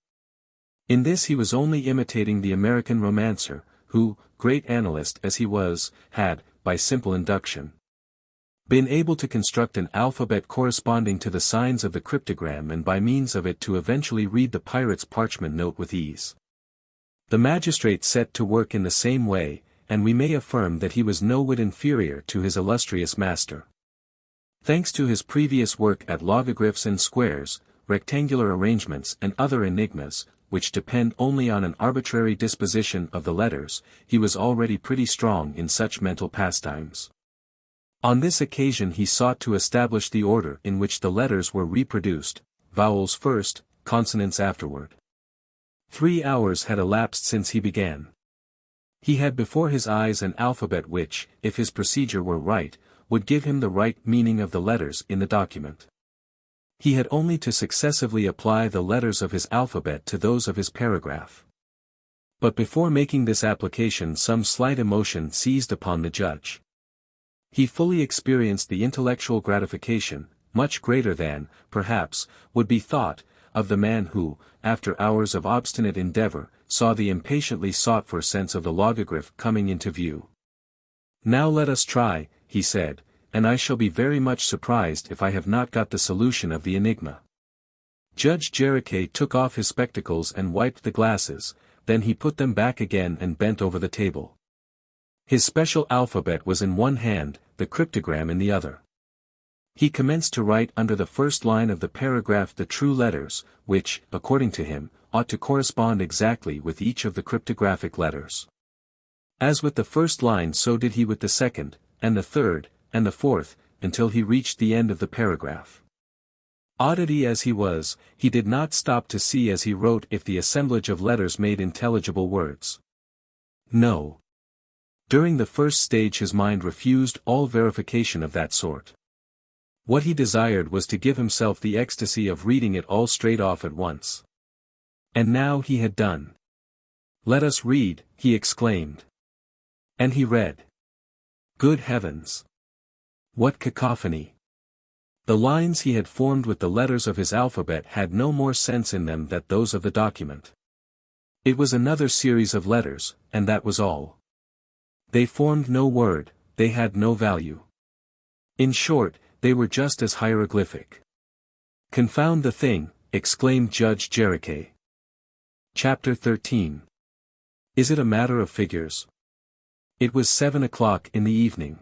In this he was only imitating the American romancer, who, great analyst as he was, had, by simple induction, been able to construct an alphabet corresponding to the signs of the cryptogram and by means of it to eventually read the pirate's parchment note with ease. The magistrate set to work in the same way, and we may affirm that he was no whit inferior to his illustrious master. Thanks to his previous work at logogryphs and squares, rectangular arrangements and other enigmas, which depend only on an arbitrary disposition of the letters, he was already pretty strong in such mental pastimes. On this occasion he sought to establish the order in which the letters were reproduced, vowels first, consonants afterward. 3 hours had elapsed since he began. He had before his eyes an alphabet which, if his procedure were right, would give him the right meaning of the letters in the document. He had only to successively apply the letters of his alphabet to those of his paragraph. But before making this application some slight emotion seized upon the judge. He fully experienced the intellectual gratification, much greater than, perhaps, would be thought, of the man who, after hours of obstinate endeavor, saw the impatiently sought-for sense of the logograph coming into view. "Now let us try," he said, "and I shall be very much surprised if I have not got the solution of the enigma." Judge Jericho took off his spectacles and wiped the glasses, then he put them back again and bent over the table. His special alphabet was in one hand, the cryptogram in the other. He commenced to write under the first line of the paragraph the true letters, which, according to him, ought to correspond exactly with each of the cryptographic letters. As with the first line so did he with the second, and the third, and the fourth, until he reached the end of the paragraph. Oddity as he was, he did not stop to see as he wrote if the assemblage of letters made intelligible words. No. During the first stage his mind refused all verification of that sort. What he desired was to give himself the ecstasy of reading it all straight off at once. And now he had done. "Let us read," he exclaimed. And he read. Good heavens! What cacophony! The lines he had formed with the letters of his alphabet had no more sense in them than those of the document. It was another series of letters, and that was all. They formed no word, they had no value. In short, they were just as hieroglyphic. "Confound the thing," exclaimed Judge Jericho. Chapter 13. Is it a matter of figures? It was 7 o'clock in the evening.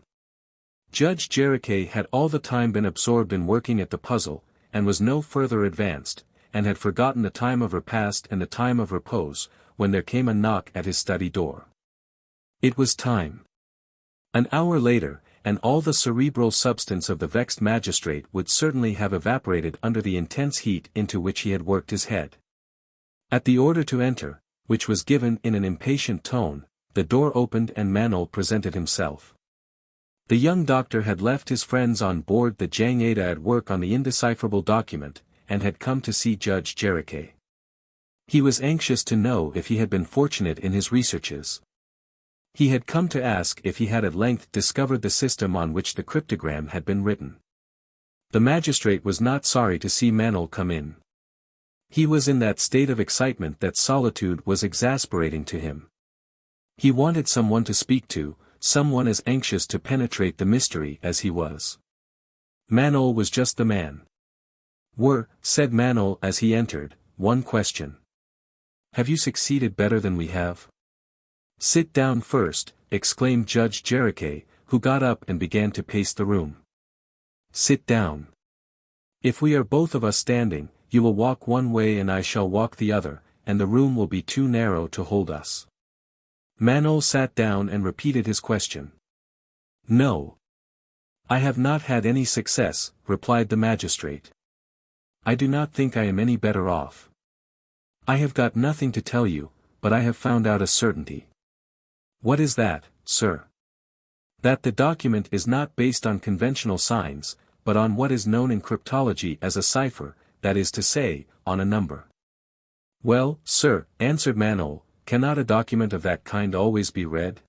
Judge Jericho had all the time been absorbed in working at the puzzle, and was no further advanced, and had forgotten the time of repast and the time of repose, when there came a knock at his study door. It was time. An hour later, and all the cerebral substance of the vexed magistrate would certainly have evaporated under the intense heat into which he had worked his head. At the order to enter, which was given in an impatient tone, the door opened and Manaos presented himself. The young doctor had left his friends on board the Jangada at work on the indecipherable document, and had come to see Judge Jericho. He was anxious to know if he had been fortunate in his researches. He had come to ask if he had at length discovered the system on which the cryptogram had been written. The magistrate was not sorry to see Manaos come in. He was in that state of excitement that solitude was exasperating to him. He wanted someone to speak to, someone as anxious to penetrate the mystery as he was. Manaos was just the man. Said Manaos as he entered, "one question. Have you succeeded better than we have?" "Sit down first," exclaimed Judge Jericho, who got up and began to pace the room. "Sit down. If we are both of us standing, you will walk one way and I shall walk the other, and the room will be too narrow to hold us." Manaos sat down and repeated his question. "No. I have not had any success," replied the magistrate. "I do not think I am any better off. I have got nothing to tell you, but I have found out a certainty." "What is that, sir?" "That the document is not based on conventional signs, but on what is known in cryptology as a cipher, that is to say, on a number." "Well, sir," answered Manaos, "cannot a document of that kind always be read?"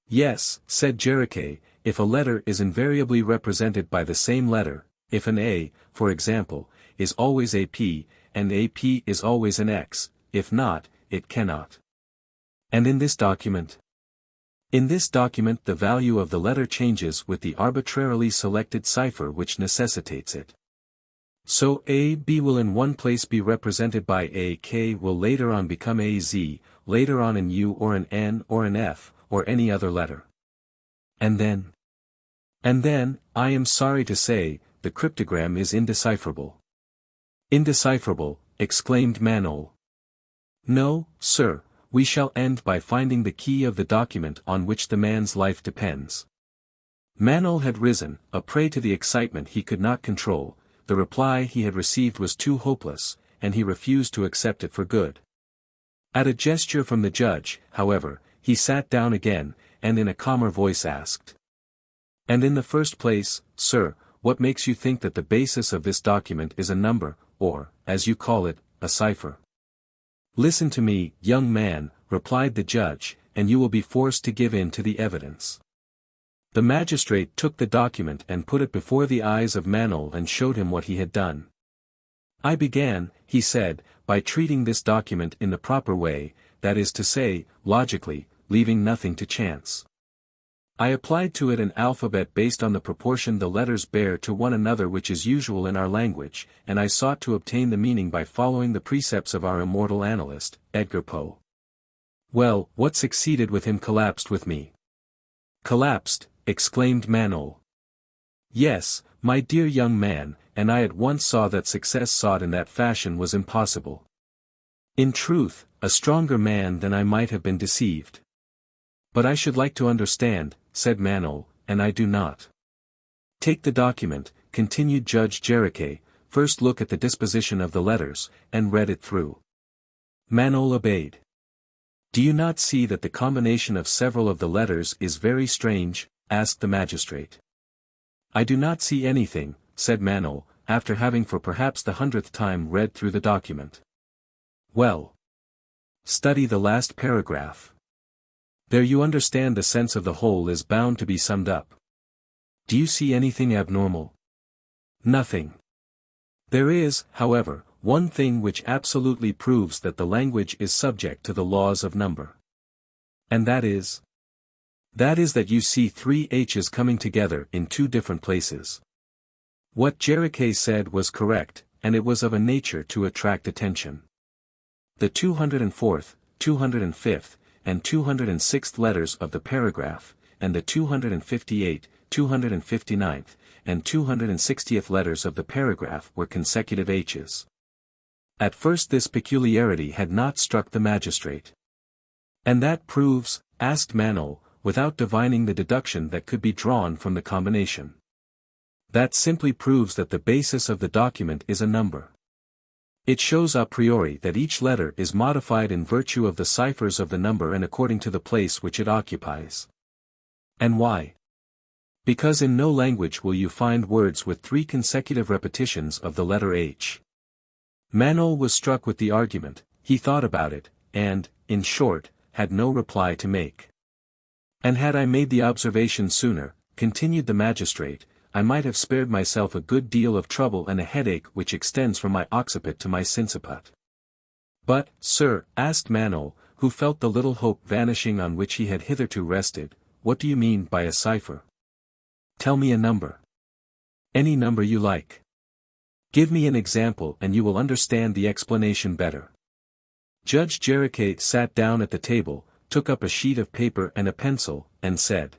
"Yes," said Jericho, "if a letter is invariably represented by the same letter, if an A, for example, is always a P, and a P is always an X, if not, it cannot. And in this document? In this document the value of the letter changes with the arbitrarily selected cipher which necessitates it. So A B will in one place be represented by A K will later on become A Z, later on an U or an N or an F, or any other letter. And then, I am sorry to say, the cryptogram is indecipherable. Indecipherable, exclaimed Manaos. No, sir, we shall end by finding the key of the document on which the man's life depends. Manaos had risen, a prey to the excitement he could not control. The reply he had received was too hopeless, and he refused to accept it for good. At a gesture from the judge, however, he sat down again, and in a calmer voice asked. And in the first place, sir, what makes you think that the basis of this document is a number, or, as you call it, a cipher? Listen to me, young man, replied the judge, and you will be forced to give in to the evidence. The magistrate took the document and put it before the eyes of Manaos and showed him what he had done. I began, he said, by treating this document in the proper way, that is to say, logically, leaving nothing to chance. I applied to it an alphabet based on the proportion the letters bear to one another which is usual in our language, and I sought to obtain the meaning by following the precepts of our immortal analyst, Edgar Poe. Well, what succeeded with him collapsed with me. Collapsed, exclaimed Manaos. Yes, my dear young man, and I at once saw that success sought in that fashion was impossible. In truth, a stronger man than I might have been deceived. But I should like to understand, said Manaos, and I do not. Take the document, continued Judge Jericho, first look at the disposition of the letters, and read it through. Manaos obeyed. Do you not see that the combination of several of the letters is very strange? Asked the magistrate. I do not see anything, said Manaos, after having for perhaps the 100th time read through the document. Well. Study the last paragraph. There you understand the sense of the whole is bound to be summed up. Do you see anything abnormal? Nothing. There is, however, one thing which absolutely proves that the language is subject to the laws of number. And that is? That is that you see three H's coming together in two different places. What Jericho said was correct, and it was of a nature to attract attention. The 204th, 205th, and 206th letters of the paragraph, and the 258th, 259th, and 260th letters of the paragraph were consecutive H's. At first this peculiarity had not struck the magistrate. And that proves, asked Manaos, without divining the deduction that could be drawn from the combination. That simply proves that the basis of the document is a number. It shows a priori that each letter is modified in virtue of the ciphers of the number and according to the place which it occupies. And why? Because in no language will you find words with three consecutive repetitions of the letter H. Manaos was struck with the argument, he thought about it, and, in short, had no reply to make. And had I made the observation sooner, continued the magistrate, I might have spared myself a good deal of trouble and a headache which extends from my occiput to my sinciput. But, sir, asked Manaos, who felt the little hope vanishing on which he had hitherto rested, what do you mean by a cipher? Tell me a number. Any number you like. Give me an example and you will understand the explanation better. Judge Jericho sat down at the table, took up a sheet of paper and a pencil, and said.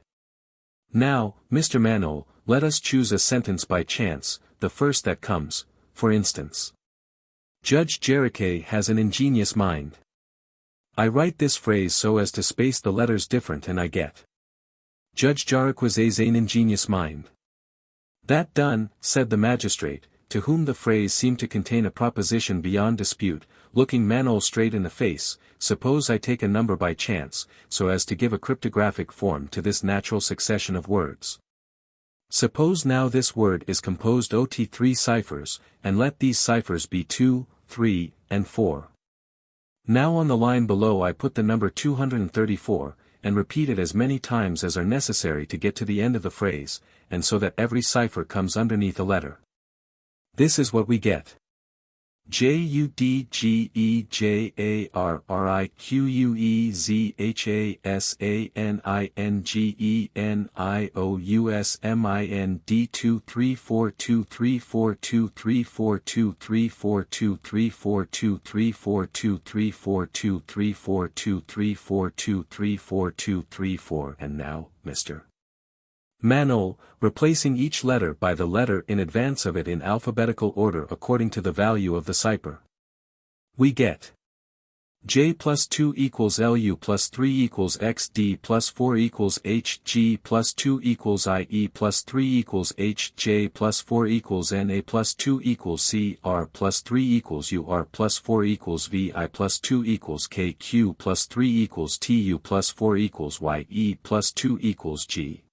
Now, Mr. Manaos, let us choose a sentence by chance, the first that comes, for instance. Judge Jericho has an ingenious mind. I write this phrase so as to space the letters different and I get. Judge Jericho has an ingenious mind. That done, said the magistrate, to whom the phrase seemed to contain a proposition beyond dispute, looking Manaos straight in the face, suppose I take a number by chance, so as to give a cryptographic form to this natural succession of words. Suppose now this word is composed of 3 ciphers, and let these ciphers be 2, 3, and 4. Now on the line below I put the number 234, and repeat it as many times as are necessary to get to the end of the phrase, and so that every cipher comes underneath a letter. This is what we get. JUDGERRIQUUEZANINJENIAOUSMINDD23423423423423423423423423424 and now, Mr. Manaos, replacing each letter by the letter in advance of it in alphabetical order according to the value of the cipher. We get J plus 2 equals LU plus 3 equals XD plus 4 equals HG plus 2 equals IE plus 3 equals HJ plus 4 equals NA plus 2 equals CR plus 3 equals UR plus 4 equals VI plus 2 equals KQ plus 3 equals TU plus 4 equals YE plus 2 equals G.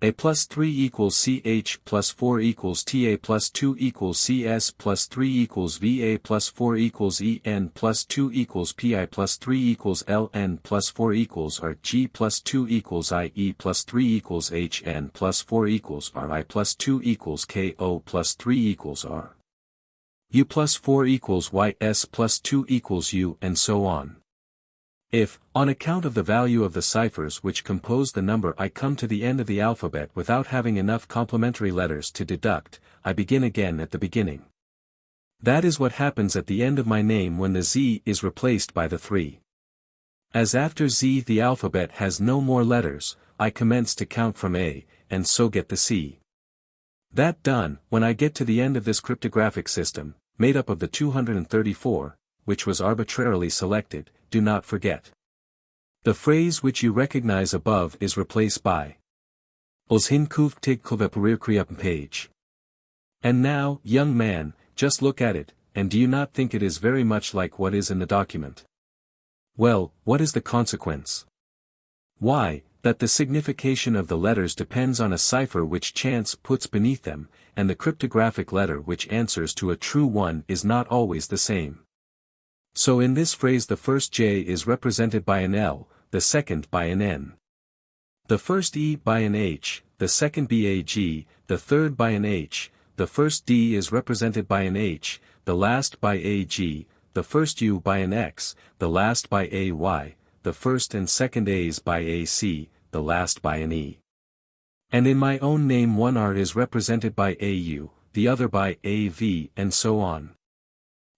A plus 3 equals CH plus 4 equals TA plus 2 equals CS plus 3 equals VA plus 4 equals EN plus 2 equals PI plus 3 equals LN plus 4 equals RG plus 2 equals IE plus 3 equals HN plus 4 equals RI plus 2 equals KO plus 3 equals R. U plus 4 equals YS plus 2 equals U and so on. If, on account of the value of the ciphers which compose the number I come to the end of the alphabet without having enough complementary letters to deduct, I begin again at the beginning. That is what happens at the end of my name when the Z is replaced by the 3. As after Z the alphabet has no more letters, I commence to count from A, and so get the C. That done, when I get to the end of this cryptographic system, made up of the 234, which was arbitrarily selected, do not forget. The phrase which you recognize above is replaced by page. And now, young man, just look at it, and do you not think it is very much like what is in the document? Well, what is the consequence? Why, that the signification of the letters depends on a cipher which chance puts beneath them, and the cryptographic letter which answers to a true one is not always the same. So in this phrase the first J is represented by an L, the second by an N. The first E by an H, the second BAG, the third by an H, the first D is represented by an H, the last by AG, the first U by an X, the last by AY, the first and second A's by AC, the last by an E. And in my own name one R is represented by AU, the other by AV and so on.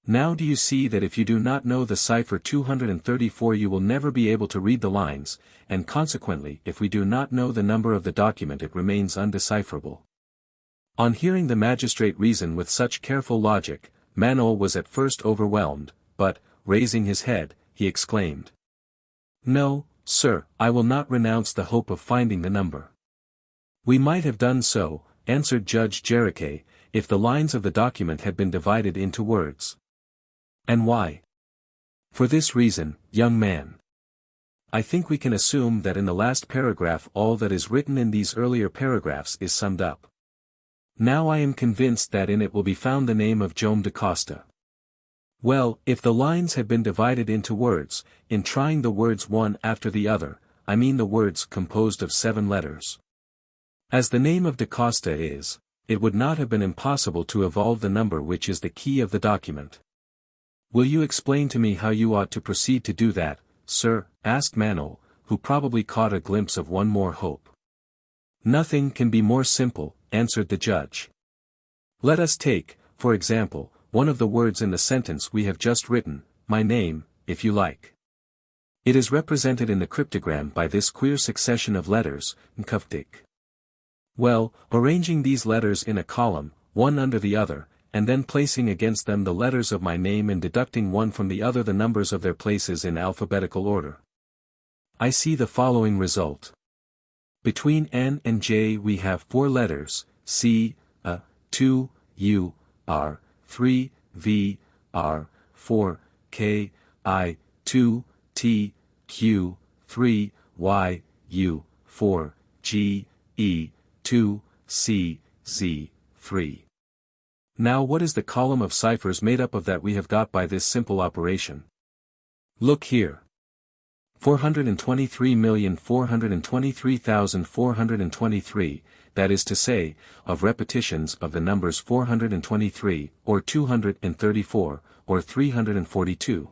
Now do you see that if you do not know the cipher 234 you will never be able to read the lines, and consequently if we do not know the number of the document it remains undecipherable. On hearing the magistrate reason with such careful logic, Manaos was at first overwhelmed, but, raising his head, he exclaimed. No, sir, I will not renounce the hope of finding the number. We might have done so, answered Judge Jericho, if the lines of the document had been divided into words. And why? For this reason, young man. I think we can assume that in the last paragraph all that is written in these earlier paragraphs is summed up. Now I am convinced that in it will be found the name of Joam da Costa. Well, if the lines had been divided into words, in trying the words one after the other, I mean the words composed of 7 letters. As the name of da Costa is, it would not have been impossible to evolve the number which is the key of the document. Will you explain to me how you ought to proceed to do that, sir? Asked Manaos, who probably caught a glimpse of one more hope. Nothing can be more simple, answered the judge. Let us take, for example, one of the words in the sentence we have just written, my name, if you like. It is represented in the cryptogram by this queer succession of letters, nkuftik. Well, arranging these letters in a column, one under the other, and then placing against them the letters of my name and deducting one from the other the numbers of their places in alphabetical order. I see the following result. Between N and J we have 4 letters, C, A, 2, U, R, 3, V, R, 4, K, I, 2, T, Q, 3, Y, U, 4, G, E, 2, C, Z, 3. Now what is the column of ciphers made up of that we have got by this simple operation? Look here. 423,423,423, that is to say, of repetitions of the numbers 423, or 234, or 342.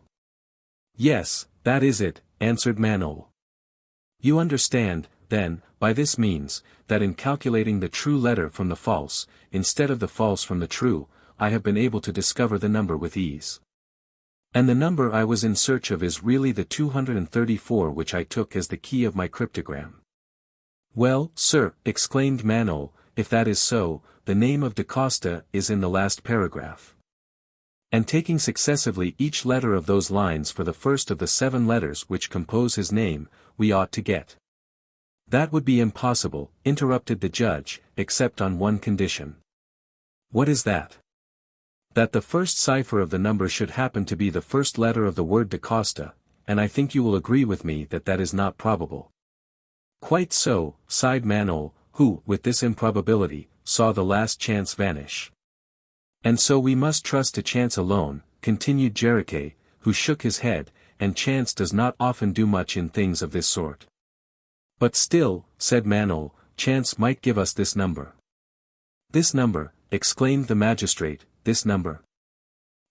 Yes, that is it, answered Manaos. You understand, then, by this means, that in calculating the true letter from the false, instead of the false from the true, I have been able to discover the number with ease. And the number I was in search of is really the 234 which I took as the key of my cryptogram. Well, sir, exclaimed Manaos, if that is so, the name of Da Costa is in the last paragraph. And taking successively each letter of those lines for the first of the 7 letters which compose his name, we ought to get. That would be impossible, interrupted the judge, except on one condition. What is that? That the first cipher of the number should happen to be the first letter of the word Da Costa, and I think you will agree with me that that is not probable. Quite so, sighed Manaos, who, with this improbability, saw the last chance vanish. And so we must trust to chance alone, continued Jericho, who shook his head, and chance does not often do much in things of this sort. But still, said Manaos, chance might give us this number. This number, exclaimed the magistrate, this number.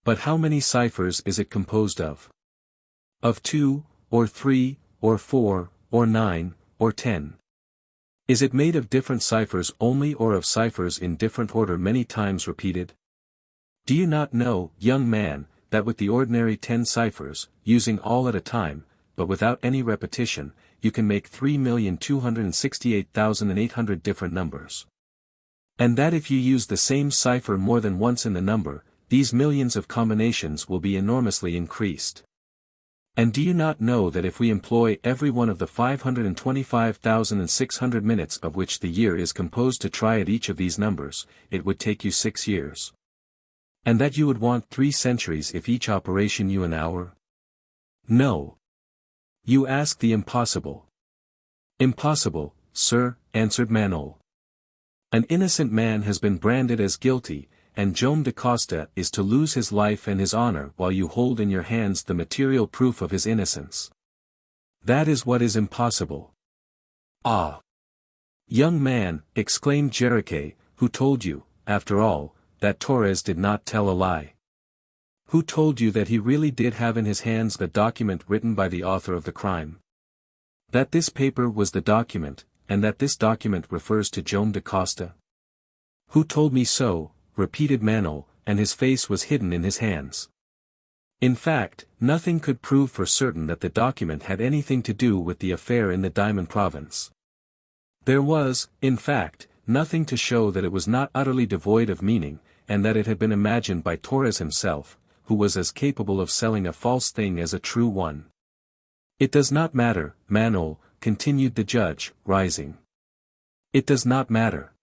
But how many ciphers is it composed of? Of 2, or 3, or 4, or 9, or 10? Is it made of different ciphers only or of ciphers in different order many times repeated? Do you not know, young man, that with the ordinary 10 ciphers, using all at a time, but without any repetition, you can make 3,268,800 different numbers? And that if you use the same cipher more than once in the number, these millions of combinations will be enormously increased. And do you not know that if we employ every one of the 525,600 minutes of which the year is composed to try at each of these numbers, it would take you 6 years? And that you would want 3 centuries if each operation you an hour? No. You ask the impossible. Impossible, sir, answered Manaos. An innocent man has been branded as guilty, and Joam da Costa is to lose his life and his honor while you hold in your hands the material proof of his innocence. That is what is impossible. Ah! Young man, exclaimed Jericho, who told you, after all, that Torres did not tell a lie? Who told you that he really did have in his hands the document written by the author of the crime? That this paper was the document, and that this document refers to Joam da Costa? Who told me so? Repeated Manaos, and his face was hidden in his hands. In fact, nothing could prove for certain that the document had anything to do with the affair in the Diamond Province. There was, in fact, nothing to show that it was not utterly devoid of meaning, and that it had been imagined by Torres himself, who was as capable of selling a false thing as a true one. It does not matter, Manaos, continued the judge, rising. It does not matter.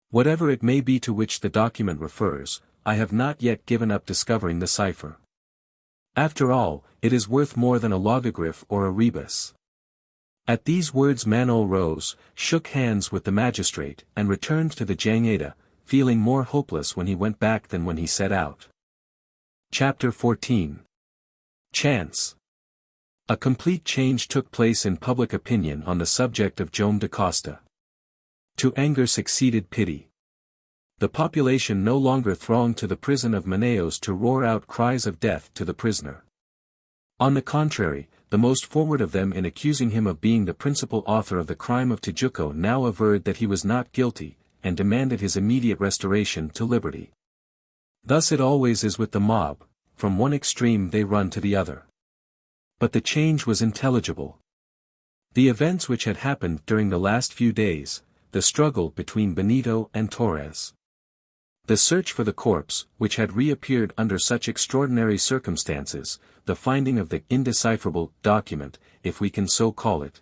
Whatever it may be to which the document refers, I have not yet given up discovering the cipher. After all, it is worth more than a logograph or a rebus. At these words Manaos rose, shook hands with the magistrate, and returned to the Jangada, feeling more hopeless when he went back than when he set out. Chapter 14. Chance. A complete change took place in public opinion on the subject of Joam da Costa. To anger succeeded pity. The population no longer thronged to the prison of Manaos to roar out cries of death to the prisoner. On the contrary, the most forward of them in accusing him of being the principal author of the crime of Tijuco now averred that he was not guilty, and demanded his immediate restoration to liberty. Thus it always is with the mob, from one extreme they run to the other. But the change was intelligible. The events which had happened during the last few days, the struggle between Benito and Torres, the search for the corpse, which had reappeared under such extraordinary circumstances, the finding of the indecipherable document, if we can so call it,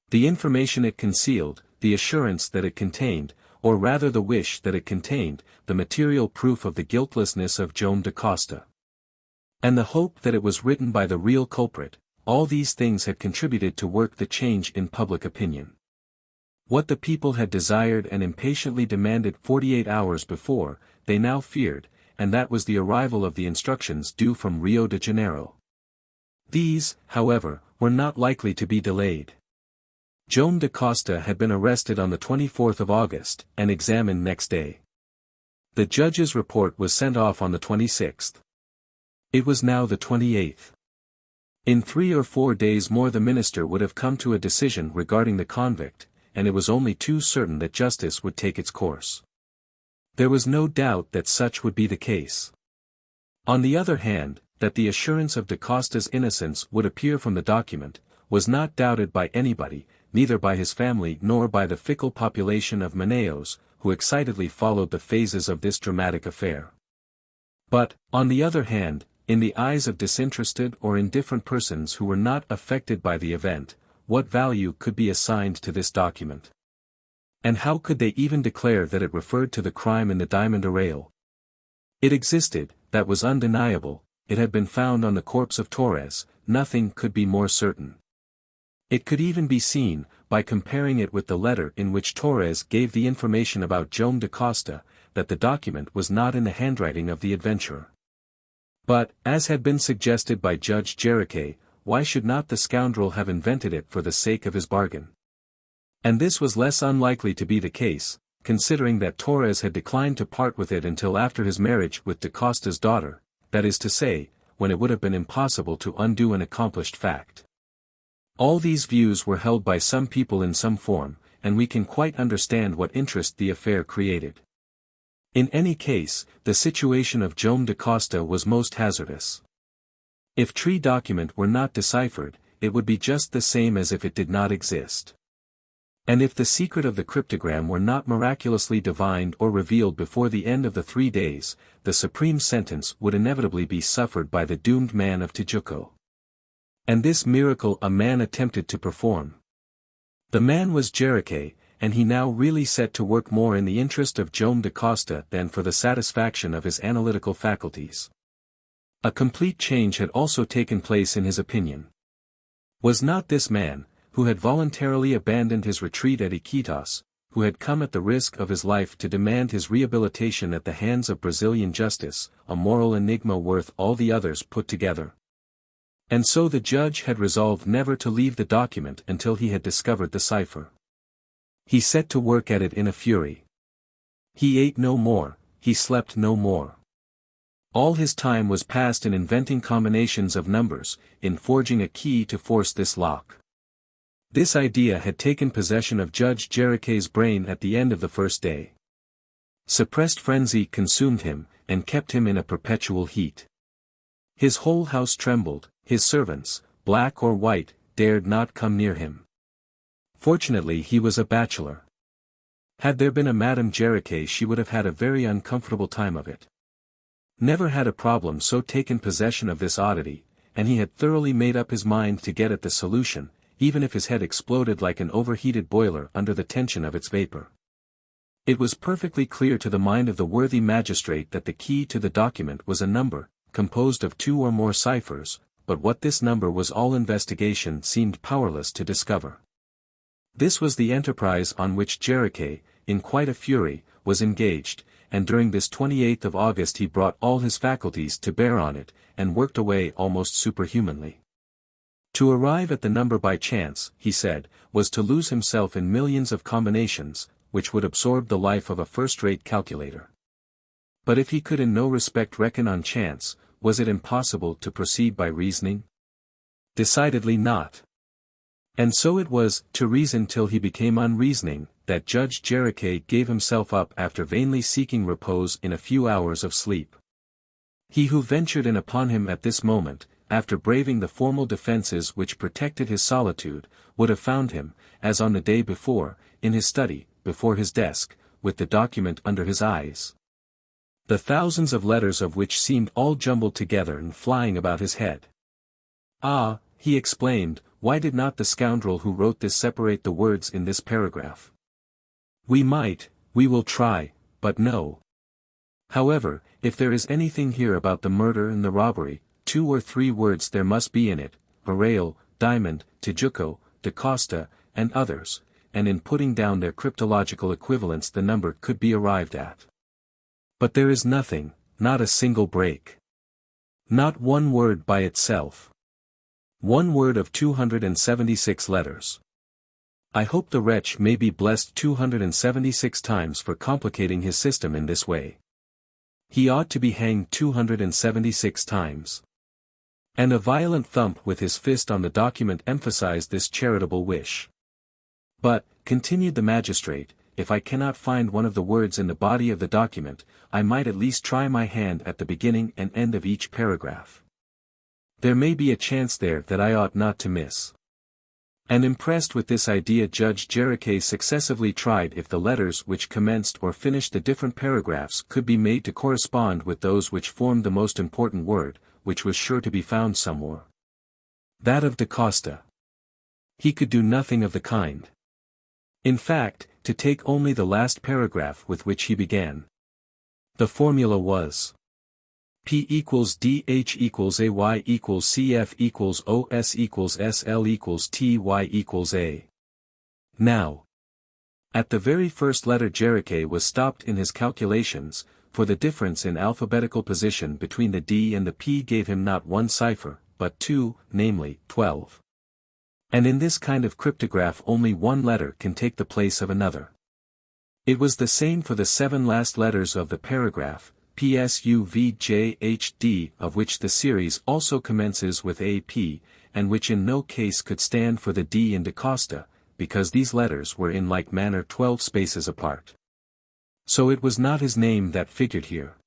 the information it concealed, the assurance that it contained, or rather the wish that it contained, the material proof of the guiltlessness of Joam da Costa, and the hope that it was written by the real culprit, all these things had contributed to work the change in public opinion. What the people had desired and impatiently demanded 48 hours before, they now feared, and that was the arrival of the instructions due from Rio de Janeiro. These, however, were not likely to be delayed. Joam da Costa had been arrested on the 24th of August, and examined next day. The judge's report was sent off on the 26th. It was now the 28th. In 3 or 4 days more the minister would have come to a decision regarding the convict, and it was only too certain that justice would take its course. There was no doubt that such would be the case. On the other hand, that the assurance of da Costa's innocence would appear from the document, was not doubted by anybody, neither by his family nor by the fickle population of Manaos, who excitedly followed the phases of this dramatic affair. But, on the other hand, in the eyes of disinterested or indifferent persons who were not affected by the event, what value could be assigned to this document? And how could they even declare that it referred to the crime in the diamond arrayal? It existed, that was undeniable, it had been found on the corpse of Torres, nothing could be more certain. It could even be seen, by comparing it with the letter in which Torres gave the information about Joam da Costa, that the document was not in the handwriting of the adventurer. But, as had been suggested by Judge Jericho, why should not the scoundrel have invented it for the sake of his bargain? And this was less unlikely to be the case, considering that Torres had declined to part with it until after his marriage with da Costa's daughter, that is to say, when it would have been impossible to undo an accomplished fact. All these views were held by some people in some form, and we can quite understand what interest the affair created. In any case, the situation of Joam da Costa was most hazardous. If tree document were not deciphered, it would be just the same as if it did not exist. And if the secret of the cryptogram were not miraculously divined or revealed before the end of the 3 days, the supreme sentence would inevitably be suffered by the doomed man of Tijuco. And this miracle a man attempted to perform. The man was Jericho, and he now really set to work more in the interest of Joam da Costa than for the satisfaction of his analytical faculties. A complete change had also taken place in his opinion. Was not this man, who had voluntarily abandoned his retreat at Iquitos, who had come at the risk of his life to demand his rehabilitation at the hands of Brazilian justice, a moral enigma worth all the others put together? And so the judge had resolved never to leave the document until he had discovered the cipher. He set to work at it in a fury. He ate no more, he slept no more. All his time was passed in inventing combinations of numbers, in forging a key to force this lock. This idea had taken possession of Judge Jericho's brain at the end of the first day. Suppressed frenzy consumed him, and kept him in a perpetual heat. His whole house trembled, his servants, black or white, dared not come near him. Fortunately he was a bachelor. Had there been a Madame Jericho she would have had a very uncomfortable time of it. Never had a problem so taken possession of this oddity, and he had thoroughly made up his mind to get at the solution, even if his head exploded like an overheated boiler under the tension of its vapor. It was perfectly clear to the mind of the worthy magistrate that the key to the document was a number, composed of 2 or more ciphers, but what this number was all investigation seemed powerless to discover. This was the enterprise on which Jericho, in quite a fury, was engaged, and during this 28th of August he brought all his faculties to bear on it, and worked away almost superhumanly. To arrive at the number by chance, he said, was to lose himself in millions of combinations, which would absorb the life of a first-rate calculator. But if he could in no respect reckon on chance, was it impossible to proceed by reasoning? Decidedly not. And so it was, to reason till he became unreasoning, that Judge Jericho gave himself up after vainly seeking repose in a few hours of sleep. He who ventured in upon him at this moment, after braving the formal defenses which protected his solitude, would have found him, as on the day before, in his study, before his desk, with the document under his eyes. The thousands of letters of which seemed all jumbled together and flying about his head. Ah, he exclaimed, why did not the scoundrel who wrote this separate the words in this paragraph? We will try, but no. However, if there is anything here about the murder and the robbery, 2 or 3 words there must be in it, Garral, Diamond, Tijuco, da Costa, and others, and in putting down their cryptological equivalents the number could be arrived at. But there is nothing, not a single break. Not one word by itself. 1 word of 276 letters. I hope the wretch may be blessed 276 times for complicating his system in this way. He ought to be hanged 276 times. And a violent thump with his fist on the document emphasized this charitable wish. But, continued the magistrate, if I cannot find one of the words in the body of the document, I might at least try my hand at the beginning and end of each paragraph. There may be a chance there that I ought not to miss. And impressed with this idea, Judge Jericho successively tried if the letters which commenced or finished the different paragraphs could be made to correspond with those which formed the most important word, which was sure to be found somewhere. That of Da Costa. He could do nothing of the kind. In fact, to take only the last paragraph with which he began. The formula was P equals DH equals AY equals CF equals OS equals SL equals TY equals A. Now, at the very first letter Jericho was stopped in his calculations, for the difference in alphabetical position between the D and the P gave him not one cipher, but two, namely, 12. And in this kind of cryptograph only one letter can take the place of another. It was the same for the 7 last letters of the paragraph, PSUVJHD, of which the series also commences with AP, and which in no case could stand for the D in Da Costa, because these letters were in like manner 12 spaces apart. So it was not his name that figured here.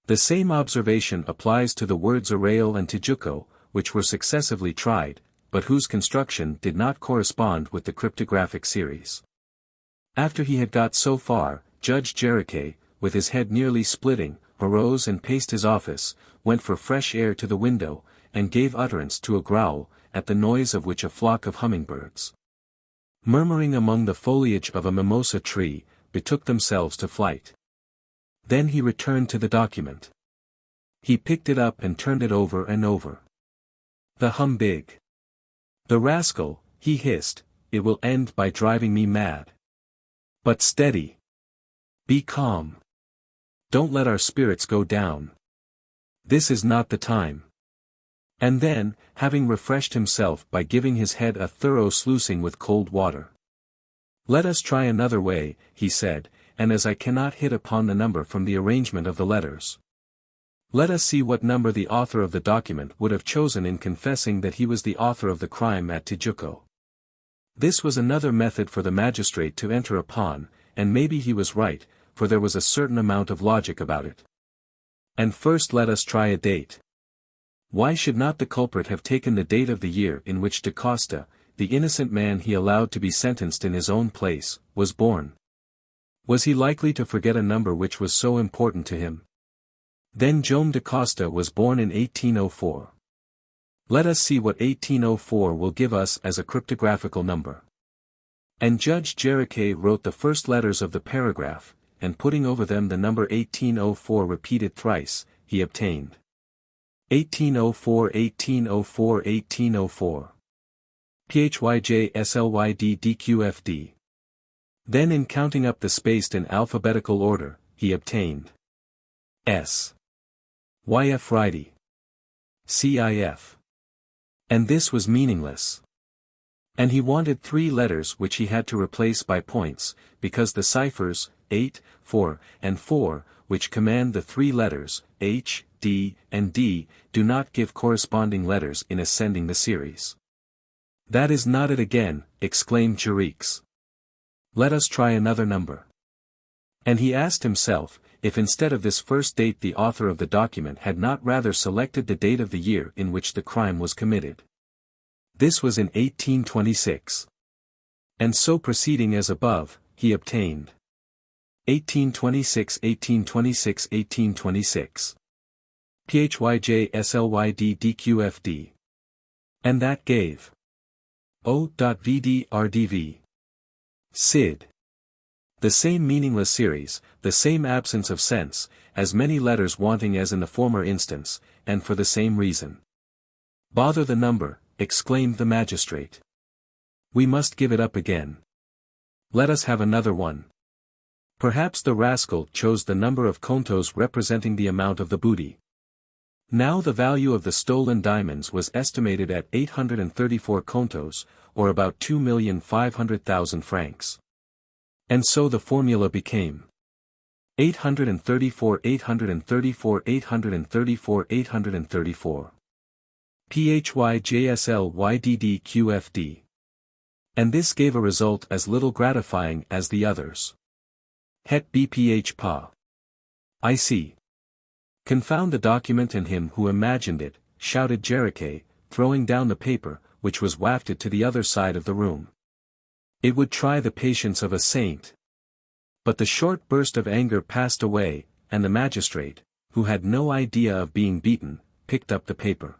The same observation applies to the words Arrayal and Tijuco, which were successively tried, but whose construction did not correspond with the cryptographic series. After he had got so far, Judge Jericho, with his head nearly splitting, arose and paced his office, went for fresh air to the window, and gave utterance to a growl, at the noise of which a flock of hummingbirds, murmuring among the foliage of a mimosa tree, betook themselves to flight. Then he returned to the document. He picked it up and turned it over and over. The humbug! The rascal, he hissed, it will end by driving me mad. But steady! Be calm! Don't let our spirits go down. This is not the time. And then, having refreshed himself by giving his head a thorough sluicing with cold water. Let us try another way, he said, and as I cannot hit upon the number from the arrangement of the letters. Let us see what number the author of the document would have chosen in confessing that he was the author of the crime at Tijuco. This was another method for the magistrate to enter upon, and maybe he was right, for there was a certain amount of logic about it. And first let us try a date. Why should not the culprit have taken the date of the year in which Da Costa, the innocent man he allowed to be sentenced in his own place, was born? Was he likely to forget a number which was so important to him? Then Joam Da Costa was born in 1804. Let us see what 1804 will give us as a cryptographical number. And Judge Jericho wrote the first letters of the paragraph, and putting over them the number 1804 repeated thrice, he obtained 1804 1804 1804. PHYJSLYDDQFD. Then in counting up the spaced in alphabetical order, he obtained S. YF Righty. CIF. And this was meaningless. And he wanted 3 letters which he had to replace by points, because the ciphers, 8, 4, and 4, which command the 3 letters, H, D, and D, do not give corresponding letters in ascending the series. That is not it again, exclaimed Jericho. Let us try another number. And he asked himself, if instead of this first date the author of the document had not rather selected the date of the year in which the crime was committed. This was in 1826. And so proceeding as above, he obtained 1826 1826 1826. PHYJSLYDDQFD. And that gave O.VDRDV. Sid. The same meaningless series, the same absence of sense, as many letters wanting as in the former instance, and for the same reason. Bother the number, exclaimed the magistrate. We must give it up again. Let us have another one. Perhaps the rascal chose the number of contos representing the amount of the booty. Now the value of the stolen diamonds was estimated at 834 contos, or about 2,500,000 francs. And so the formula became 834 834 834 834 PHYJSLYDDQFD. And this gave a result as little gratifying as the others. Het BPH pa. I see. Confound the document and him who imagined it, shouted Jericho, throwing down the paper, which was wafted to the other side of the room. It would try the patience of a saint. But the short burst of anger passed away, and the magistrate, who had no idea of being beaten, picked up the paper.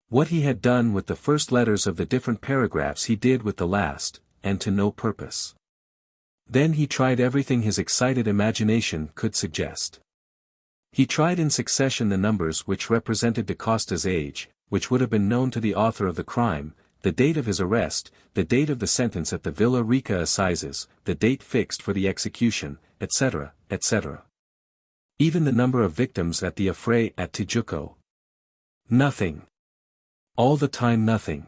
What he had done with the first letters of the different paragraphs he did with the last, and to no purpose. Then he tried everything his excited imagination could suggest. He tried in succession the numbers which represented Da Costa's age, which would have been known to the author of the crime, the date of his arrest, the date of the sentence at the Villa Rica Assizes, the date fixed for the execution, etc., etc. Even the number of victims at the affray at Tijuco. Nothing. All the time nothing.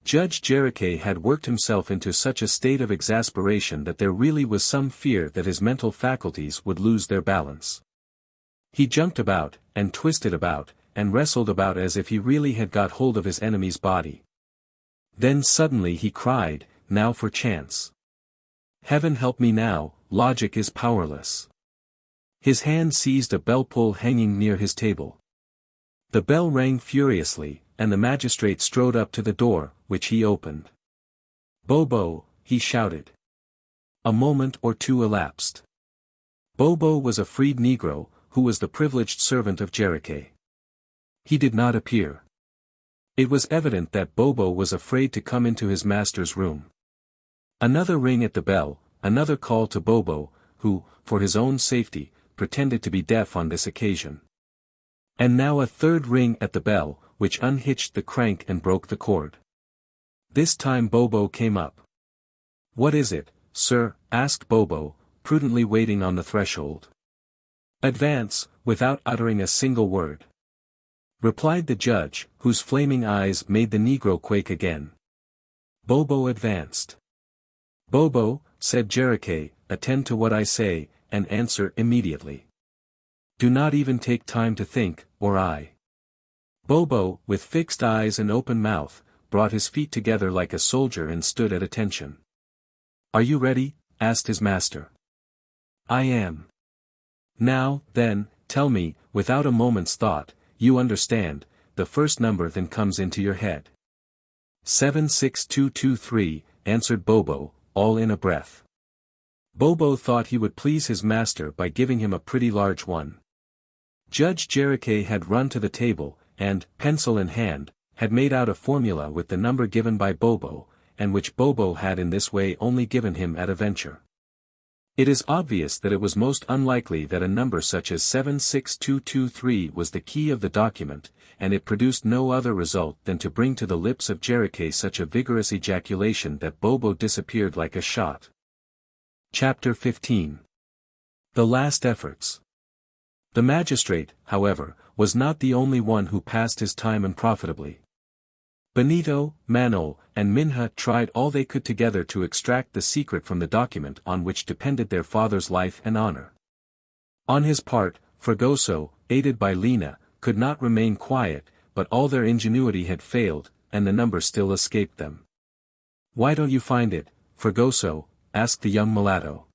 Judge Jericho had worked himself into such a state of exasperation that there really was some fear that his mental faculties would lose their balance. He jumped about, and twisted about, and wrestled about as if he really had got hold of his enemy's body. Then suddenly he cried, "Now for chance. Heaven help me now, logic is powerless." His hand seized a bell pull hanging near his table. The bell rang furiously, and the magistrate strode up to the door, which he opened. "Bobo," he shouted. A moment or two elapsed. Bobo was a freed Negro, who was the privileged servant of Jericho. He did not appear. It was evident that Bobo was afraid to come into his master's room. Another ring at the bell, another call to Bobo, who, for his own safety, pretended to be deaf on this occasion. And now a third ring at the bell, which unhitched the crank and broke the cord. This time Bobo came up. "What is it, sir?" asked Bobo, prudently waiting on the threshold. "Advance," without uttering a single word. Replied the judge, whose flaming eyes made the Negro quake again. Bobo advanced. "Bobo," said Jericho, "attend to what I say, and answer immediately. Do not even take time to think, or I." Bobo, with fixed eyes and open mouth, brought his feet together like a soldier and stood at attention. "Are you ready?" asked his master. "I am." "Now, then, tell me, without a moment's thought, you understand, the first number then comes into your head." 76223, answered Bobo, all in a breath. Bobo thought he would please his master by giving him a pretty large one. Judge Jericho had run to the table, and, pencil in hand, had made out a formula with the number given by Bobo, and which Bobo had in this way only given him at a venture. It is obvious that it was most unlikely that a number such as 76223 was the key of the document, and it produced no other result than to bring to the lips of Jericho such a vigorous ejaculation that Bobo disappeared like a shot. Chapter 15. The Last Efforts. The magistrate, however, was not the only one who passed his time unprofitably. Benito, Manaos, and Minha tried all they could together to extract the secret from the document on which depended their father's life and honor. On his part, Fragoso, aided by Liana, could not remain quiet, but all their ingenuity had failed, and the number still escaped them. "Why don't you find it, Fragoso?" asked the young mulatto.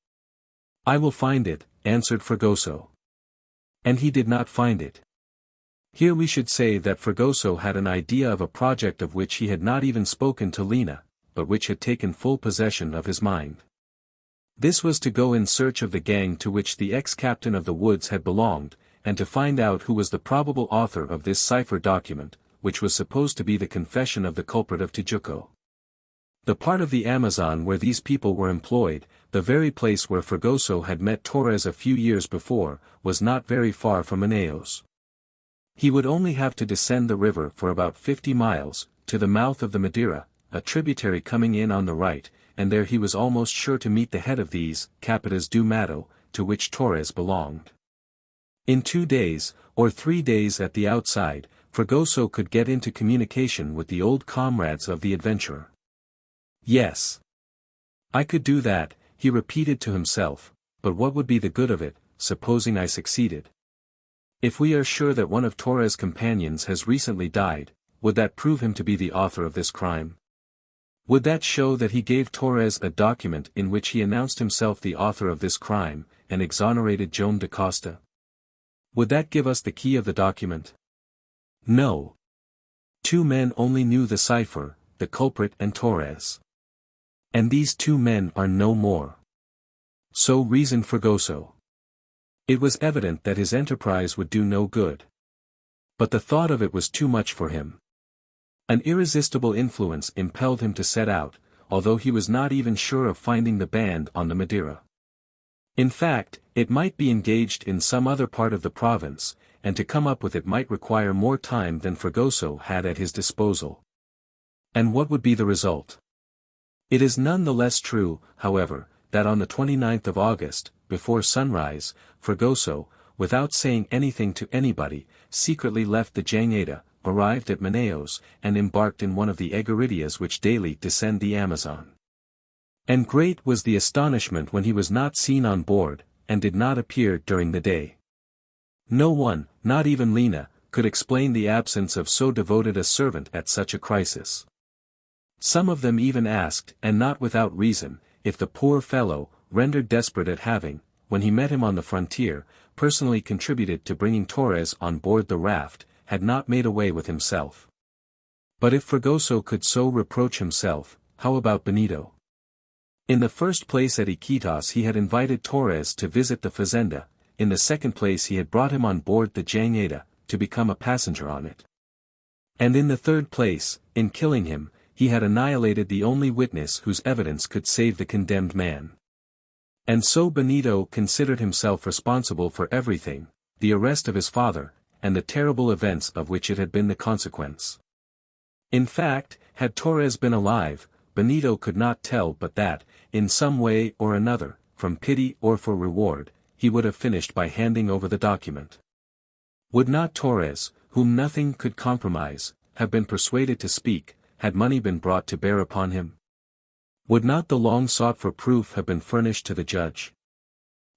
"I will find it," answered Fragoso. And he did not find it. Here we should say that Fragoso had an idea of a project of which he had not even spoken to Liana, but which had taken full possession of his mind. This was to go in search of the gang to which the ex-captain of the woods had belonged, and to find out who was the probable author of this cipher document, which was supposed to be the confession of the culprit of Tijuco. The part of the Amazon where these people were employed, the very place where Fragoso had met Torres a few years before, was not very far from Manaos. He would only have to descend the river for about 50 miles, to the mouth of the Madeira, a tributary coming in on the right, and there he was almost sure to meet the head of these, Capitas do Mato, to which Torres belonged. In 2 days, or 3 days at the outside, Fragoso could get into communication with the old comrades of the adventurer. Yes. I could do that, he repeated to himself, but what would be the good of it, supposing I succeeded? If we are sure that one of Torres' companions has recently died, would that prove him to be the author of this crime? Would that show that he gave Torres a document in which he announced himself the author of this crime, and exonerated Joam da Costa? Would that give us the key of the document? No. 2 men only knew the cipher, the culprit and Torres. And these 2 men are no more. So reasoned Fragoso. It was evident that his enterprise would do no good. But the thought of it was too much for him. An irresistible influence impelled him to set out, although he was not even sure of finding the band on the Madeira. In fact, it might be engaged in some other part of the province, and to come up with it might require more time than Fragoso had at his disposal. And what would be the result? It is none the less true, however, that on the 29th of August, before sunrise, Fragoso, without saying anything to anybody, secretly left the Jangada, arrived at Manaos, and embarked in one of the egaritias which daily descend the Amazon. And great was the astonishment when he was not seen on board, and did not appear during the day. No one, not even Liana, could explain the absence of so devoted a servant at such a crisis. Some of them even asked, and not without reason, if the poor fellow, rendered desperate at having, when he met him on the frontier, personally contributed to bringing Torres on board the raft, had not made away with himself. But if Fragoso could so reproach himself, how about Benito? In the first place at Iquitos he had invited Torres to visit the fazenda, in the second place he had brought him on board the Jangada, to become a passenger on it. And in the third place, in killing him, he had annihilated the only witness whose evidence could save the condemned man. And so Benito considered himself responsible for everything, the arrest of his father, and the terrible events of which it had been the consequence. In fact, had Torres been alive, Benito could not tell but that, in some way or another, from pity or for reward, he would have finished by handing over the document. Would not Torres, whom nothing could compromise, have been persuaded to speak, had money been brought to bear upon him? Would not the long sought for proof have been furnished to the judge?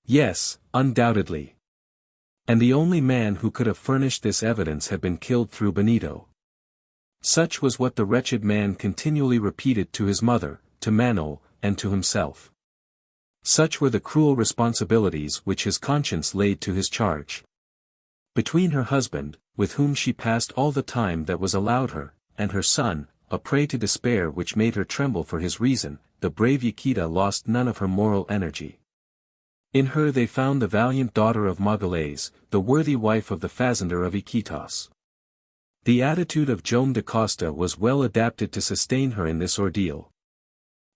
Yes, undoubtedly. And the only man who could have furnished this evidence had been killed through Benito. Such was what the wretched man continually repeated to his mother, to Manaos, and to himself. Such were the cruel responsibilities which his conscience laid to his charge. Between her husband, with whom she passed all the time that was allowed her, and her son, a prey to despair which made her tremble for his reason, the brave Yaquita lost none of her moral energy. In her they found the valiant daughter of Magalhães, the worthy wife of the fazender of Iquitos. The attitude of Joam da Costa was well adapted to sustain her in this ordeal.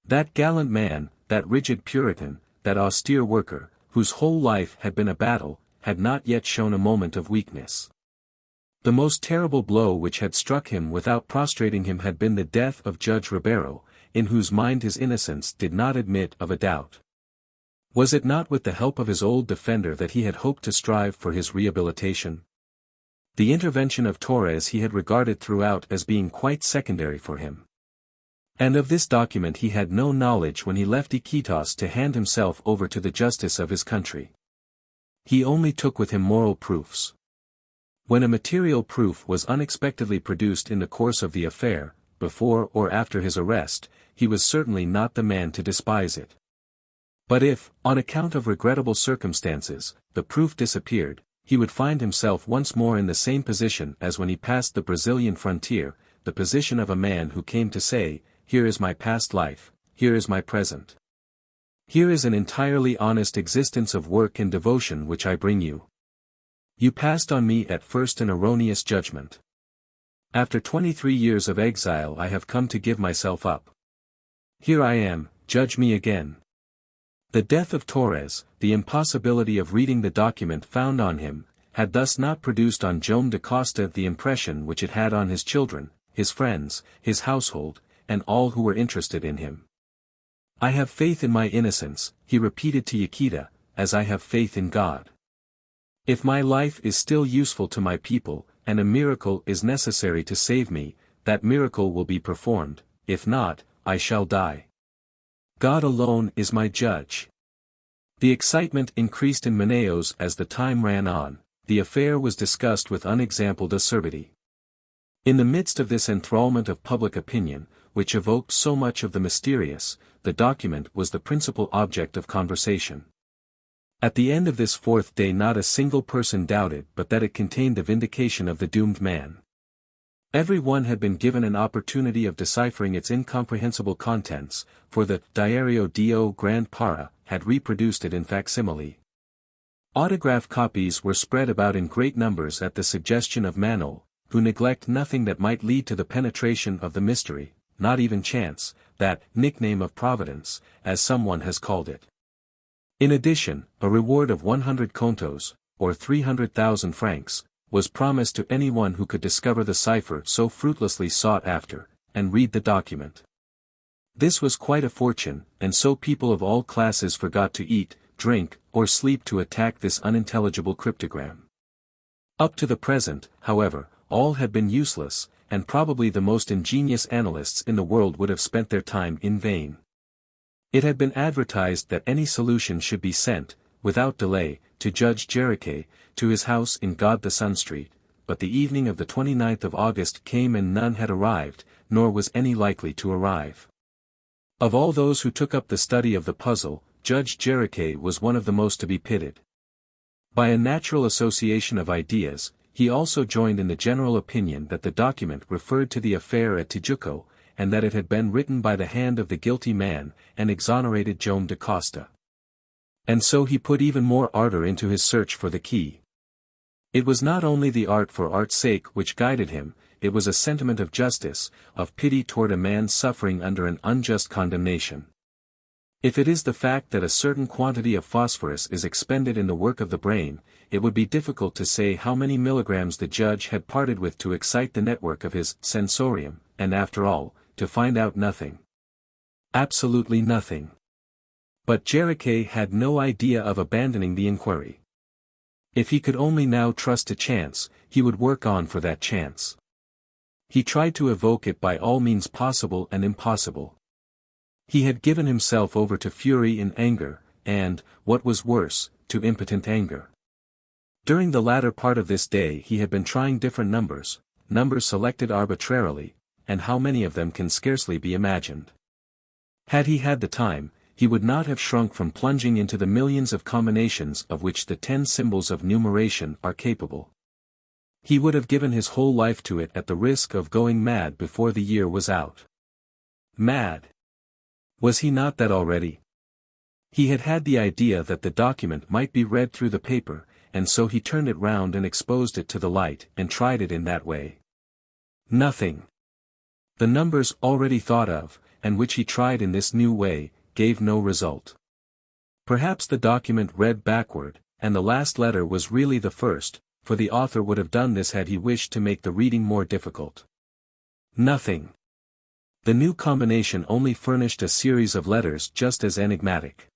That gallant man, that rigid Puritan, that austere worker, whose whole life had been a battle, had not yet shown a moment of weakness. The most terrible blow which had struck him without prostrating him had been the death of Judge Ribeiro, in whose mind his innocence did not admit of a doubt. Was it not with the help of his old defender that he had hoped to strive for his rehabilitation? The intervention of Torres he had regarded throughout as being quite secondary for him. And of this document he had no knowledge when he left Iquitos to hand himself over to the justice of his country. He only took with him moral proofs. When a material proof was unexpectedly produced in the course of the affair, before or after his arrest, he was certainly not the man to despise it. But if, on account of regrettable circumstances, the proof disappeared, he would find himself once more in the same position as when he passed the Brazilian frontier, the position of a man who came to say, "Here is my past life, here is my present. Here is an entirely honest existence of work and devotion which I bring you. You passed on me at first an erroneous judgment. After 23 years of exile I have come to give myself up. Here I am, judge me again." The death of Torres, the impossibility of reading the document found on him, had thus not produced on Joam da Costa the impression which it had on his children, his friends, his household, and all who were interested in him. "I have faith in my innocence," he repeated to Yaquita, "as I have faith in God. If my life is still useful to my people, and a miracle is necessary to save me, that miracle will be performed, if not, I shall die. God alone is my judge. The excitement increased in Manaos as the time ran on. The affair was discussed with unexampled acerbity. In the midst of this enthrallment of public opinion, which evoked so much of the mysterious, the document was the principal object of conversation. At the end of this fourth day not a single person doubted but that it contained the vindication of the doomed man. Every one had been given an opportunity of deciphering its incomprehensible contents, for the Diario do Grande Para had reproduced it in facsimile. Autograph copies were spread about in great numbers at the suggestion of Manaos, who neglect nothing that might lead to the penetration of the mystery, not even chance, that nickname of Providence, as someone has called it. In addition, a reward of 100 contos, or 300,000 francs, was promised to anyone who could discover the cipher so fruitlessly sought after, and read the document. This was quite a fortune, and so people of all classes forgot to eat, drink, or sleep to attack this unintelligible cryptogram. Up to the present, however, all had been useless, and probably the most ingenious analysts in the world would have spent their time in vain. It had been advertised that any solution should be sent, without delay, to Judge Jericho, to his house in God the Sun Street, but the evening of the 29th of August came and none had arrived, nor was any likely to arrive. Of all those who took up the study of the puzzle, Judge Jericho was one of the most to be pitied. By a natural association of ideas, he also joined in the general opinion that the document referred to the affair at Tijuco, and that it had been written by the hand of the guilty man, and exonerated Joam da Costa. And so he put even more ardor into his search for the key. It was not only the art for art's sake which guided him, it was a sentiment of justice, of pity toward a man suffering under an unjust condemnation. If it is the fact that a certain quantity of phosphorus is expended in the work of the brain, it would be difficult to say how many milligrams the judge had parted with to excite the network of his sensorium, and after all, to find out nothing. Absolutely nothing. But Jericho had no idea of abandoning the inquiry. If he could only now trust to chance, he would work on for that chance. He tried to evoke it by all means possible and impossible. He had given himself over to fury and anger, and, what was worse, to impotent anger. During the latter part of this day he had been trying different numbers selected arbitrarily, and how many of them can scarcely be imagined. Had he had the time, he would not have shrunk from plunging into the millions of combinations of which the 10 symbols of numeration are capable. He would have given his whole life to it at the risk of going mad before the year was out. Mad! Was he not that already? He had had the idea that the document might be read through the paper, and so he turned it round and exposed it to the light and tried it in that way. Nothing. The numbers already thought of, and which he tried in this new way, gave no result. Perhaps the document read backward, and the last letter was really the first, for the author would have done this had he wished to make the reading more difficult. Nothing. The new combination only furnished a series of letters just as enigmatic.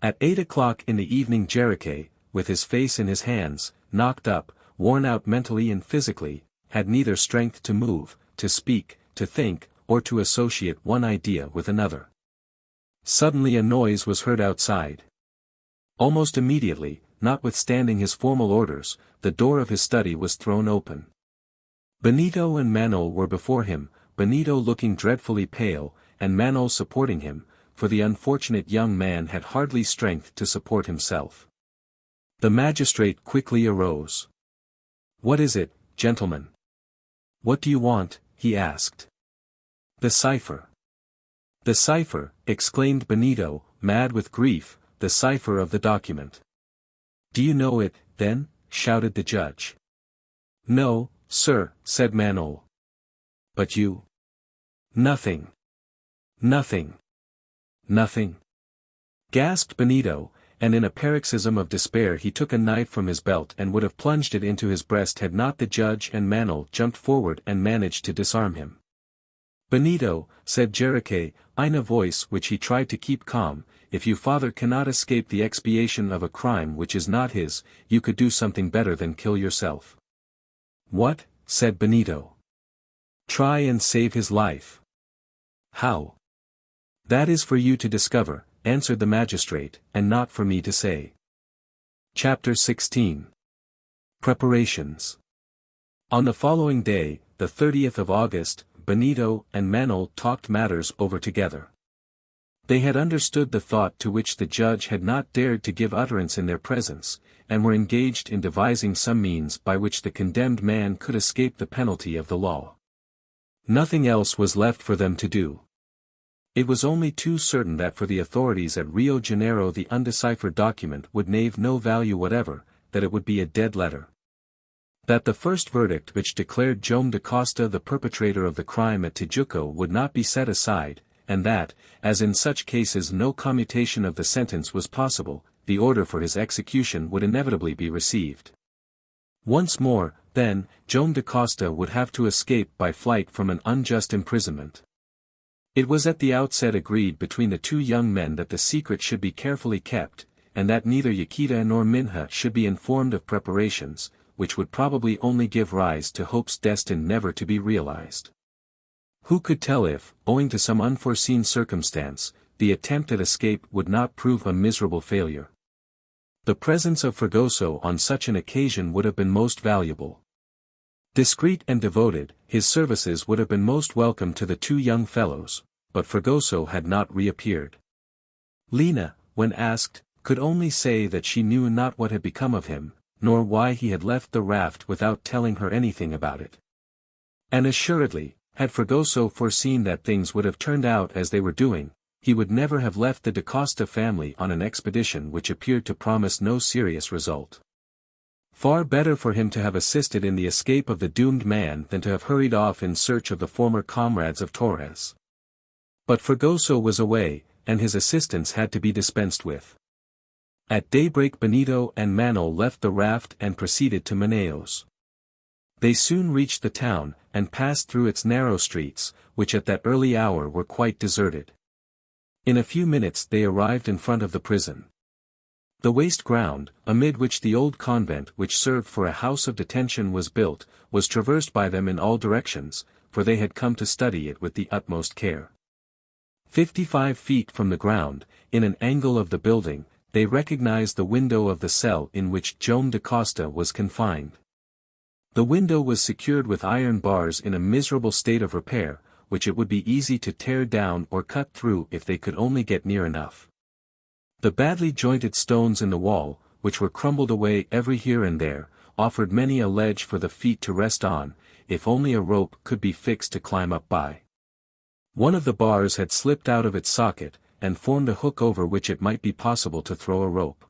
At 8 o'clock in the evening Jericho, with his face in his hands, knocked up, worn out mentally and physically, had neither strength to move, to speak, to think, or to associate one idea with another. Suddenly a noise was heard outside. Almost immediately, notwithstanding his formal orders, the door of his study was thrown open. Benito and Manaos were before him, Benito looking dreadfully pale, and Manaos supporting him, for the unfortunate young man had hardly strength to support himself. The magistrate quickly arose. "What is it, gentlemen? What do you want?" he asked. "The cipher." "The cipher," exclaimed Benito, mad with grief, "the cipher of the document." "Do you know it, then?" shouted the judge. "No, sir," said Manaos. "But you?" "Nothing. Nothing. Nothing," gasped Benito, and in a paroxysm of despair he took a knife from his belt and would have plunged it into his breast had not the judge and Manaos jumped forward and managed to disarm him. "Benito," said Jericho, in a voice which he tried to keep calm, if your father cannot escape the expiation of a crime which is not his, you could do something better than kill yourself. What? Said Benito. Try and save his life. How? That is for you to discover, answered the magistrate, and not for me to say. Chapter 16. Preparations. On the following day, the 30th of August, Benito and Manuel talked matters over together. They had understood the thought to which the judge had not dared to give utterance in their presence, and were engaged in devising some means by which the condemned man could escape the penalty of the law. Nothing else was left for them to do. It was only too certain that for the authorities at Rio Janeiro the undeciphered document would have no value whatever, that it would be a dead letter. That the first verdict which declared Joam da Costa the perpetrator of the crime at Tijuco would not be set aside, and that, as in such cases no commutation of the sentence was possible, the order for his execution would inevitably be received. Once more, then, Joam da Costa would have to escape by flight from an unjust imprisonment. It was at the outset agreed between the two young men that the secret should be carefully kept, and that neither Yaquita nor Minha should be informed of preparations, which would probably only give rise to hopes destined never to be realized. Who could tell if, owing to some unforeseen circumstance, the attempt at escape would not prove a miserable failure? The presence of Fragoso on such an occasion would have been most valuable. Discreet and devoted, his services would have been most welcome to the two young fellows, but Fragoso had not reappeared. Liana, when asked, could only say that she knew not what had become of him, nor why he had left the raft without telling her anything about it. And assuredly, had Fragoso foreseen that things would have turned out as they were doing, he would never have left the da Costa family on an expedition which appeared to promise no serious result. Far better for him to have assisted in the escape of the doomed man than to have hurried off in search of the former comrades of Torres. But Fragoso was away, and his assistance had to be dispensed with. At daybreak Benito and Manuel left the raft and proceeded to Manaos. They soon reached the town, and passed through its narrow streets, which at that early hour were quite deserted. In a few minutes they arrived in front of the prison. The waste ground, amid which the old convent which served for a house of detention was built, was traversed by them in all directions, for they had come to study it with the utmost care. 55 feet from the ground, in an angle of the building, they recognized the window of the cell in which Joam da Costa was confined. The window was secured with iron bars in a miserable state of repair, which it would be easy to tear down or cut through if they could only get near enough. The badly jointed stones in the wall, which were crumbled away every here and there, offered many a ledge for the feet to rest on, if only a rope could be fixed to climb up by. One of the bars had slipped out of its socket, and formed a hook over which it might be possible to throw a rope.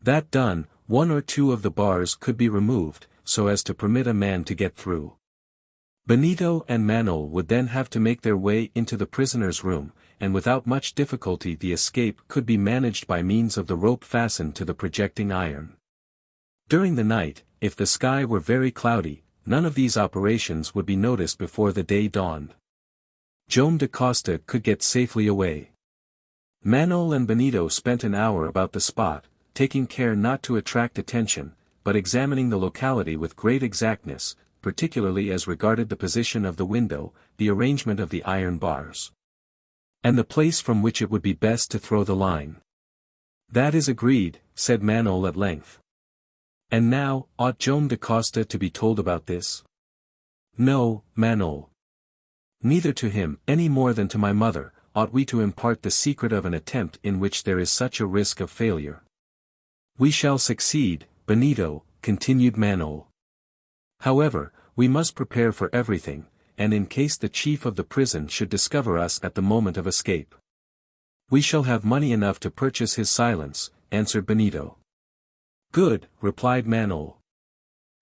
That done, one or two of the bars could be removed, so as to permit a man to get through. Benito and Manuel would then have to make their way into the prisoner's room, and without much difficulty the escape could be managed by means of the rope fastened to the projecting iron. During the night, if the sky were very cloudy, none of these operations would be noticed before the day dawned. Joam da Costa could get safely away. Manuel and Benito spent an hour about the spot, taking care not to attract attention, but examining the locality with great exactness, particularly as regarded the position of the window, the arrangement of the iron bars, and the place from which it would be best to throw the line. That is agreed, said Manuel at length. And now, ought Joam da Costa to be told about this? No, Manuel. Neither to him, any more than to my mother, ought we to impart the secret of an attempt in which there is such a risk of failure. We shall succeed, Benito, continued Manuel. However, we must prepare for everything, and in case the chief of the prison should discover us at the moment of escape, we shall have money enough to purchase his silence, answered Benito. Good, replied Manuel.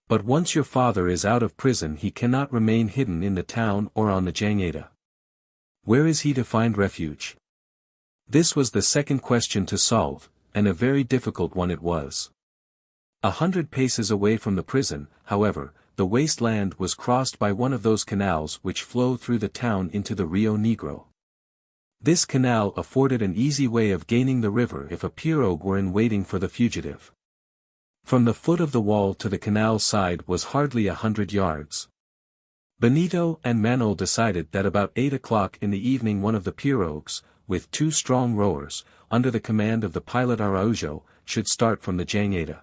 But once your father is out of prison he cannot remain hidden in the town or on the Jangada. Where is he to find refuge? This was the second question to solve, and a very difficult one it was. 100 paces away from the prison, however, the waste land was crossed by one of those canals which flow through the town into the Rio Negro. This canal afforded an easy way of gaining the river if a pirogue were in waiting for the fugitive. From the foot of the wall to the canal side was hardly 100 yards. Benito and Manuel decided that about 8 o'clock in the evening one of the pirogues, with 2 strong rowers, under the command of the pilot Araujo, should start from the Jangada.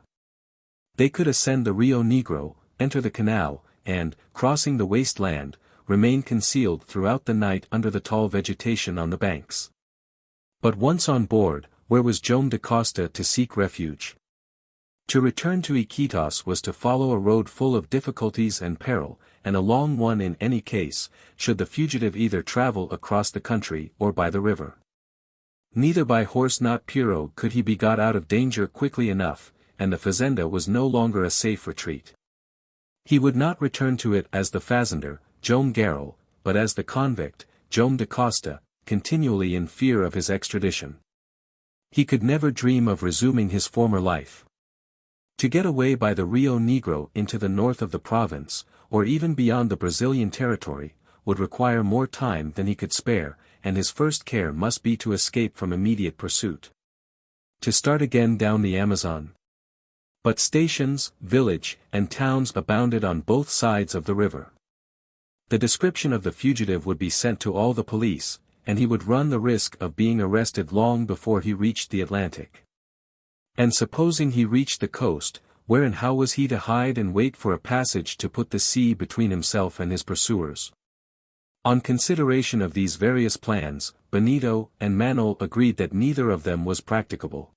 They could ascend the Rio Negro, enter the canal, and, crossing the wasteland, remain concealed throughout the night under the tall vegetation on the banks. But once on board, where was Joam da Costa to seek refuge? To return to Iquitos was to follow a road full of difficulties and peril, and a long one in any case, should the fugitive either travel across the country or by the river. Neither by horse nor pirogue could he be got out of danger quickly enough, and the fazenda was no longer a safe retreat. He would not return to it as the fazender, Joam Garral, but as the convict, Joam da Costa, continually in fear of his extradition. He could never dream of resuming his former life. To get away by the Rio Negro into the north of the province, or even beyond the Brazilian territory, would require more time than he could spare, and his first care must be to escape from immediate pursuit. To start again down the Amazon. But stations, village, and towns abounded on both sides of the river. The description of the fugitive would be sent to all the police, and he would run the risk of being arrested long before he reached the Atlantic. And supposing he reached the coast, where and how was he to hide and wait for a passage to put the sea between himself and his pursuers? On consideration of these various plans, Benito and Manuel agreed that neither of them was practicable.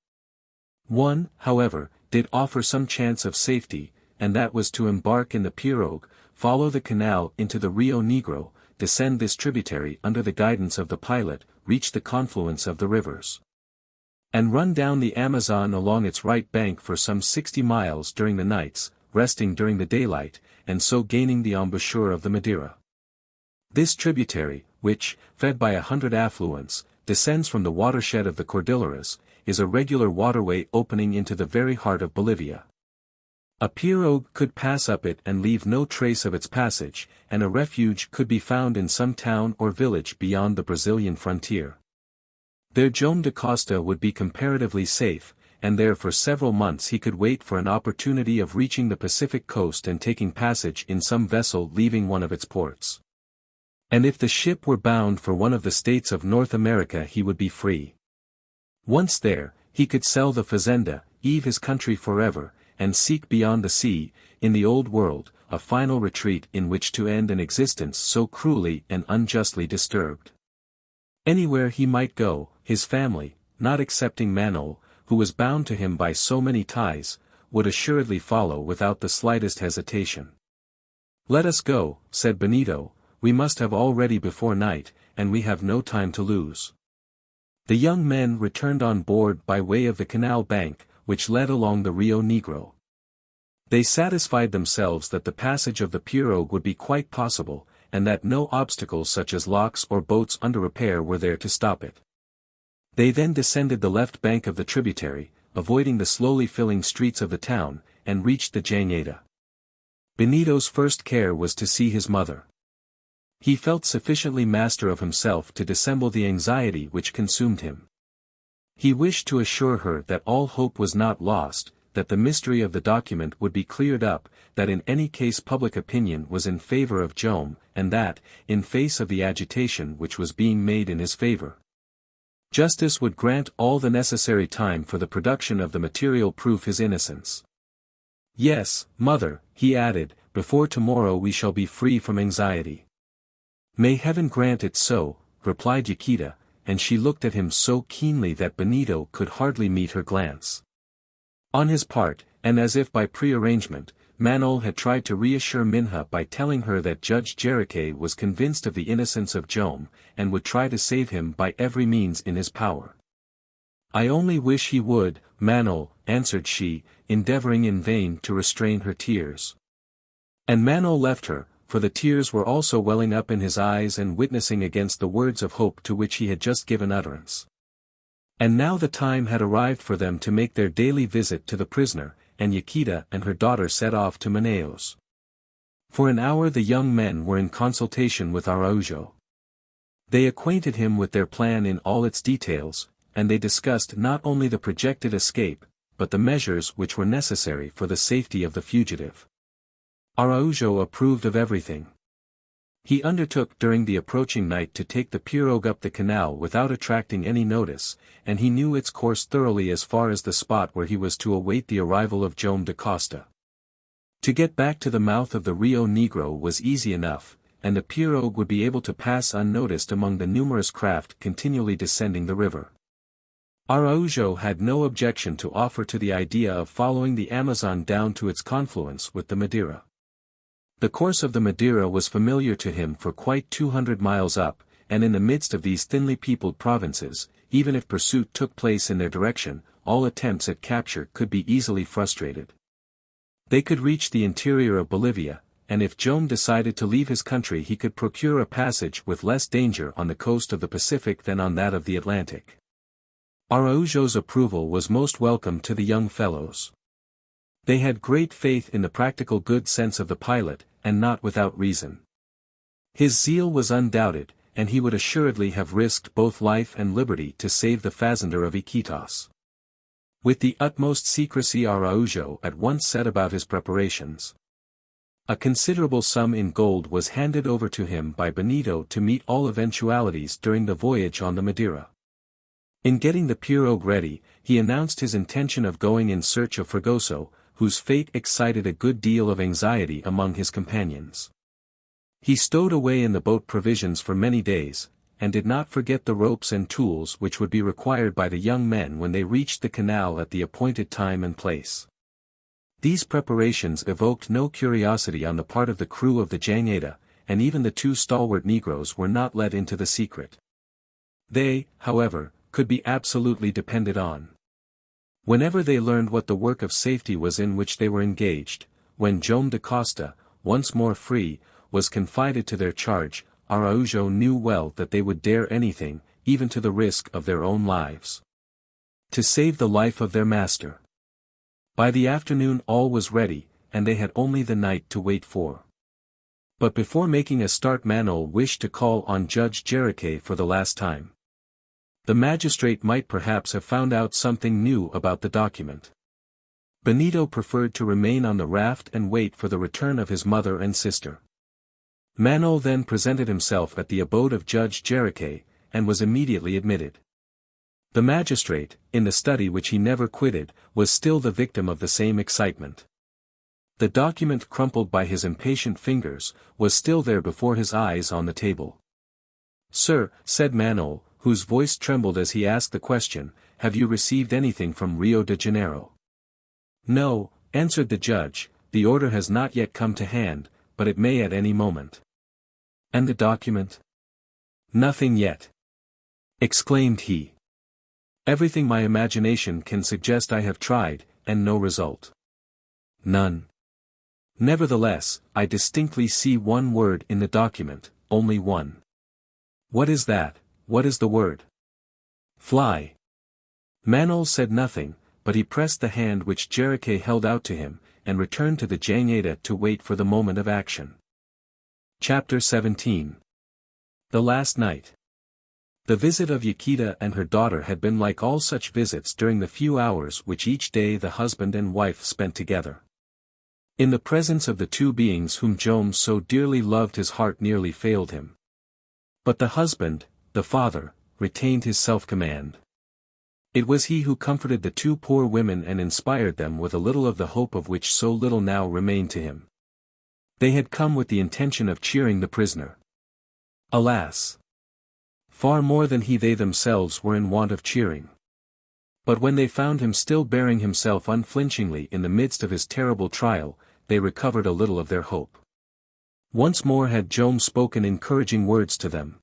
One, however, did offer some chance of safety, and that was to embark in the pirogue, follow the canal into the Rio Negro, descend this tributary under the guidance of the pilot, reach the confluence of the rivers, and run down the Amazon along its right bank for some 60 miles during the nights, resting during the daylight, and so gaining the embouchure of the Madeira. This tributary, which, fed by 100 affluents, descends from the watershed of the Cordilleras, is a regular waterway opening into the very heart of Bolivia. A pirogue could pass up it and leave no trace of its passage, and a refuge could be found in some town or village beyond the Brazilian frontier. There Joam da Costa would be comparatively safe, and there for several months he could wait for an opportunity of reaching the Pacific coast and taking passage in some vessel leaving one of its ports. And if the ship were bound for one of the states of North America he would be free. Once there, he could sell the fazenda, leave his country forever, and seek beyond the sea, in the old world, a final retreat in which to end an existence so cruelly and unjustly disturbed. Anywhere he might go, his family, not excepting Manuel, who was bound to him by so many ties, would assuredly follow without the slightest hesitation. "Let us go," said Benito, "we must have all ready before night, and we have no time to lose." The young men returned on board by way of the canal bank, which led along the Rio Negro. They satisfied themselves that the passage of the pirogue would be quite possible, and that no obstacles such as locks or boats under repair were there to stop it. They then descended the left bank of the tributary, avoiding the slowly filling streets of the town, and reached the Jangada. Benito's first care was to see his mother. He felt sufficiently master of himself to dissemble the anxiety which consumed him. He wished to assure her that all hope was not lost, that the mystery of the document would be cleared up, that in any case public opinion was in favor of Joam, and that, in face of the agitation which was being made in his favor, justice would grant all the necessary time for the production of the material proof his innocence. "Yes, mother," he added, "before tomorrow we shall be free from anxiety." "May heaven grant it so," replied Yaquita, and she looked at him so keenly that Benito could hardly meet her glance. On his part, and as if by prearrangement, Manuel had tried to reassure Minha by telling her that Judge Jeriquez was convinced of the innocence of Joam, and would try to save him by every means in his power. "I only wish he would, Manuel," answered she, endeavoring in vain to restrain her tears. And Manuel left her, for the tears were also welling up in his eyes and witnessing against the words of hope to which he had just given utterance. And now the time had arrived for them to make their daily visit to the prisoner, and Yaquita and her daughter set off to Manaos. For an hour the young men were in consultation with Araujo. They acquainted him with their plan in all its details, and they discussed not only the projected escape, but the measures which were necessary for the safety of the fugitive. Araujo approved of everything. He undertook during the approaching night to take the pirogue up the canal without attracting any notice, and he knew its course thoroughly as far as the spot where he was to await the arrival of Joam da Costa. To get back to the mouth of the Rio Negro was easy enough, and the pirogue would be able to pass unnoticed among the numerous craft continually descending the river. Araujo had no objection to offer to the idea of following the Amazon down to its confluence with the Madeira. The course of the Madeira was familiar to him for quite 200 miles up, and in the midst of these thinly peopled provinces, even if pursuit took place in their direction, all attempts at capture could be easily frustrated. They could reach the interior of Bolivia, and if Joam decided to leave his country he could procure a passage with less danger on the coast of the Pacific than on that of the Atlantic. Araujo's approval was most welcome to the young fellows. They had great faith in the practical good sense of the pilot, and not without reason. His zeal was undoubted, and he would assuredly have risked both life and liberty to save the fazender of Iquitos. With the utmost secrecy Araujo at once set about his preparations. A considerable sum in gold was handed over to him by Benito to meet all eventualities during the voyage on the Madeira. In getting the pirogue ready, he announced his intention of going in search of Fragoso, whose fate excited a good deal of anxiety among his companions. He stowed away in the boat provisions for many days, and did not forget the ropes and tools which would be required by the young men when they reached the canal at the appointed time and place. These preparations evoked no curiosity on the part of the crew of the Jangada, and even the two stalwart Negroes were not let into the secret. They, however, could be absolutely depended on. Whenever they learned what the work of safety was in which they were engaged, when Joam da Costa, once more free, was confided to their charge, Araujo knew well that they would dare anything, even to the risk of their own lives, to save the life of their master. By the afternoon all was ready, and they had only the night to wait for. But before making a start Manaos wished to call on Judge Jericho for the last time. The magistrate might perhaps have found out something new about the document. Benito preferred to remain on the raft and wait for the return of his mother and sister. Manaos then presented himself at the abode of Judge Jericho, and was immediately admitted. The magistrate, in the study which he never quitted, was still the victim of the same excitement. The document crumpled by his impatient fingers, was still there before his eyes on the table. "Sir," said Manaos, whose voice trembled as he asked the question, "have you received anything from Rio de Janeiro?" "No," answered the judge, "the order has not yet come to hand, but it may at any moment." "And the document?" "Nothing yet," exclaimed he. "Everything my imagination can suggest I have tried, and no result." "None." "Nevertheless, I distinctly see one word in the document, only one." "What is that? What is the word?" "Fly." Manaos said nothing, but he pressed the hand which Jericho held out to him, and returned to the Jangada to wait for the moment of action. Chapter 17. The Last Night. The visit of Yaquita and her daughter had been like all such visits during the few hours which each day the husband and wife spent together. In the presence of the two beings whom Joam so dearly loved his heart nearly failed him. But the husband, the father, retained his self-command. It was he who comforted the two poor women and inspired them with a little of the hope of which so little now remained to him. They had come with the intention of cheering the prisoner. Alas! Far more than they themselves were in want of cheering. But when they found him still bearing himself unflinchingly in the midst of his terrible trial, they recovered a little of their hope. Once more had Joam spoken encouraging words to them.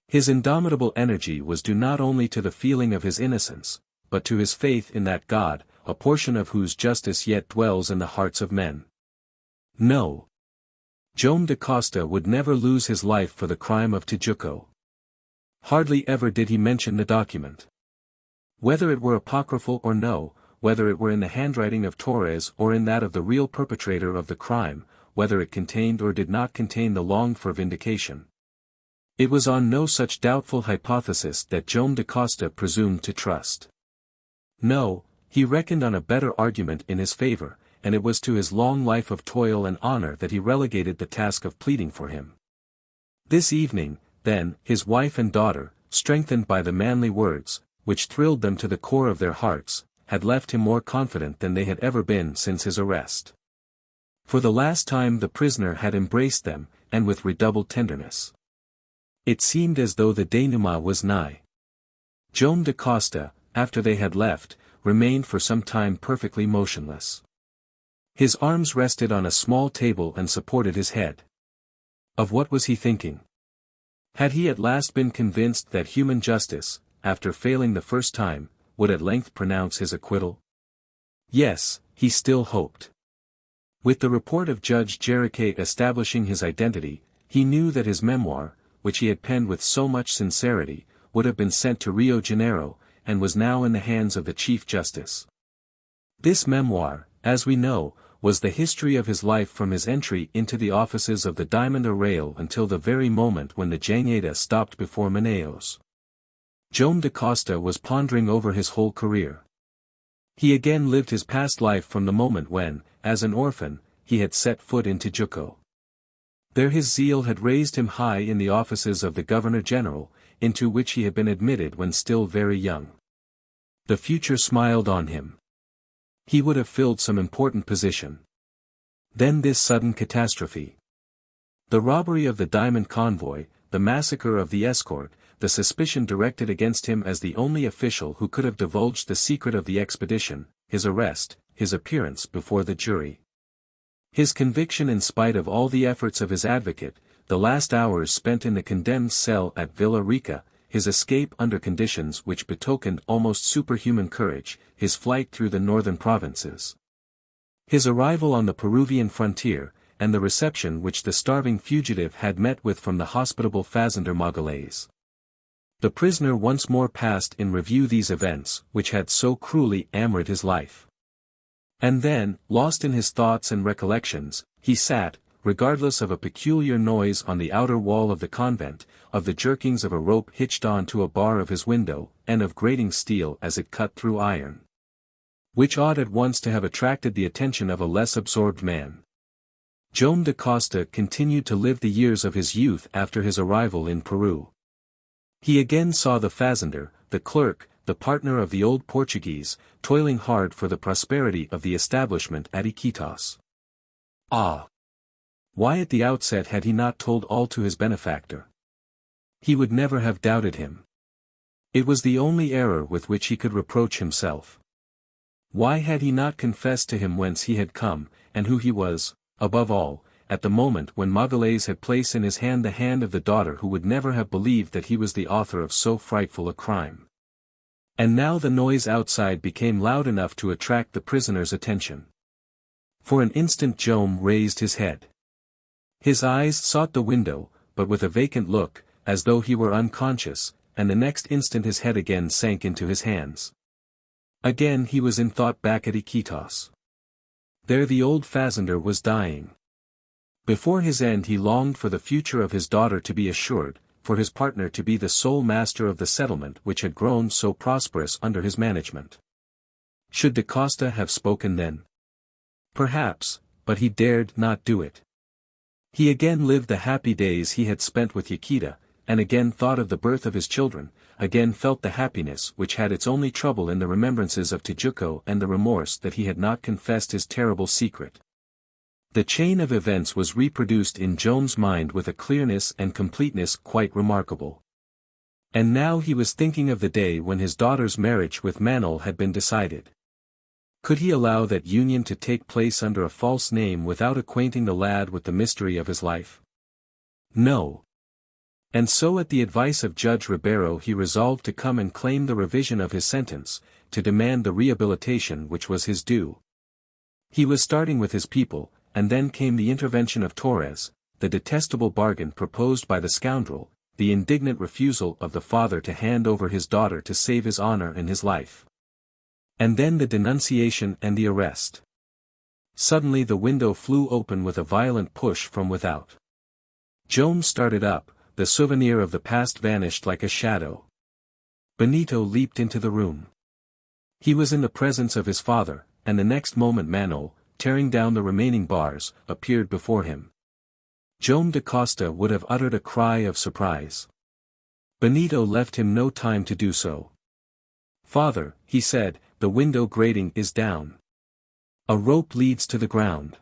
His indomitable energy was due not only to the feeling of his innocence, but to his faith in that God, a portion of whose justice yet dwells in the hearts of men. No. Joam da Costa would never lose his life for the crime of Tijuco. Hardly ever did he mention the document. Whether it were apocryphal or no, whether it were in the handwriting of Torres or in that of the real perpetrator of the crime, whether it contained or did not contain the longed-for vindication. It was on no such doubtful hypothesis that Joam da Costa presumed to trust. No, he reckoned on a better argument in his favor, and it was to his long life of toil and honor that he relegated the task of pleading for him. This evening, then, his wife and daughter, strengthened by the manly words, which thrilled them to the core of their hearts, had left him more confident than they had ever been since his arrest. For the last time the prisoner had embraced them, and with redoubled tenderness. It seemed as though the denouement was nigh. Joam da Costa, after they had left, remained for some time perfectly motionless. His arms rested on a small table and supported his head. Of what was he thinking? Had he at last been convinced that human justice, after failing the first time, would at length pronounce his acquittal? Yes, he still hoped. With the report of Judge Jericho establishing his identity, he knew that his memoir, which he had penned with so much sincerity, would have been sent to Rio Janeiro, and was now in the hands of the Chief Justice. This memoir, as we know, was the history of his life from his entry into the offices of the Diamond Arrayal until the very moment when the Jangada stopped before Manaos. Joam da Costa was pondering over his whole career. He again lived his past life from the moment when, as an orphan, he had set foot in Tijuco. There his zeal had raised him high in the offices of the Governor-General, into which he had been admitted when still very young. The future smiled on him. He would have filled some important position. Then this sudden catastrophe. The robbery of the diamond convoy, the massacre of the escort, the suspicion directed against him as the only official who could have divulged the secret of the expedition, his arrest, his appearance before the jury. His conviction in spite of all the efforts of his advocate, the last hours spent in the condemned cell at Villa Rica, his escape under conditions which betokened almost superhuman courage, his flight through the northern provinces. His arrival on the Peruvian frontier, and the reception which the starving fugitive had met with from the hospitable fazender Magalhães. The prisoner once more passed in review these events which had so cruelly amorted his life. And then, lost in his thoughts and recollections, he sat, regardless of a peculiar noise on the outer wall of the convent, of the jerkings of a rope hitched on to a bar of his window, and of grating steel as it cut through iron. Which ought at once to have attracted the attention of a less absorbed man. Joam da Costa continued to live the years of his youth after his arrival in Peru. He again saw the fazender, the clerk, the partner of the old Portuguese, toiling hard for the prosperity of the establishment at Iquitos. Ah! Why at the outset had he not told all to his benefactor? He would never have doubted him. It was the only error with which he could reproach himself. Why had he not confessed to him whence he had come, and who he was, above all, at the moment when Magalhães had placed in his hand the hand of the daughter who would never have believed that he was the author of so frightful a crime? And now the noise outside became loud enough to attract the prisoner's attention. For an instant Joam raised his head. His eyes sought the window, but with a vacant look, as though he were unconscious, and the next instant his head again sank into his hands. Again he was in thought back at Iquitos. There the old fazender was dying. Before his end he longed for the future of his daughter to be assured, for his partner to be the sole master of the settlement which had grown so prosperous under his management. Should da Costa have spoken then? Perhaps, but he dared not do it. He again lived the happy days he had spent with Yaquita, and again thought of the birth of his children, again felt the happiness which had its only trouble in the remembrances of Tijuco and the remorse that he had not confessed his terrible secret. The chain of events was reproduced in Joam's mind with a clearness and completeness quite remarkable. And now he was thinking of the day when his daughter's marriage with Manaos had been decided. Could he allow that union to take place under a false name without acquainting the lad with the mystery of his life? No. And so at the advice of Judge Ribeiro he resolved to come and claim the revision of his sentence, to demand the rehabilitation which was his due. He was starting with his people, and then came the intervention of Torres, the detestable bargain proposed by the scoundrel, the indignant refusal of the father to hand over his daughter to save his honor and his life. And then the denunciation and the arrest. Suddenly the window flew open with a violent push from without. Joam started up, the souvenir of the past vanished like a shadow. Benito leaped into the room. He was in the presence of his father, and the next moment Manuel, tearing down the remaining bars, appeared before him. Joam da Costa would have uttered a cry of surprise. Benito left him no time to do so. "Father," he said, "the window grating is down. A rope leads to the ground.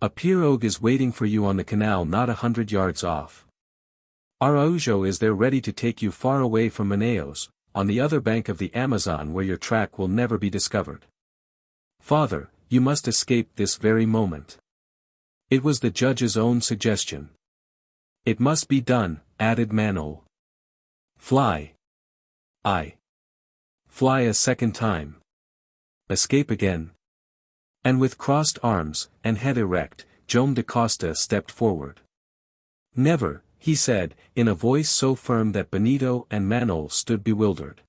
A pirogue is waiting for you on the canal not 100 yards off. Araujo is there ready to take you far away from Manaos, on the other bank of the Amazon where your track will never be discovered. Father, you must escape this very moment." It was the judge's own suggestion. "It must be done," added Manuel. "Fly. Fly a second time. Escape again." And with crossed arms, and head erect, Joam da Costa stepped forward. "Never," he said, in a voice so firm that Benito and Manuel stood bewildered.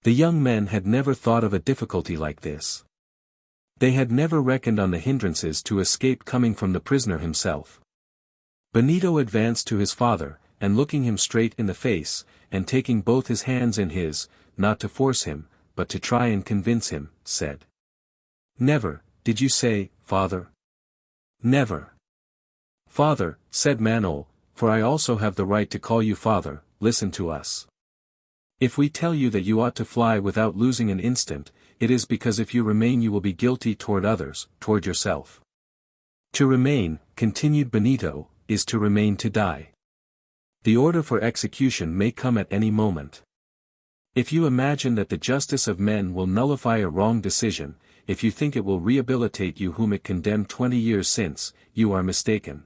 The young men had never thought of a difficulty like this. They had never reckoned on the hindrances to escape coming from the prisoner himself. Benito advanced to his father, and looking him straight in the face, and taking both his hands in his, not to force him, but to try and convince him, said, "Never, did you say, father? Never." "Father," said Manuel, "for I also have the right to call you father, listen to us. If we tell you that you ought to fly without losing an instant, it is because if you remain you will be guilty toward others, toward yourself. To remain," continued Benito, "is to remain to die. The order for execution may come at any moment. If you imagine that the justice of men will nullify a wrong decision, if you think it will rehabilitate you whom it condemned 20 years since, you are mistaken.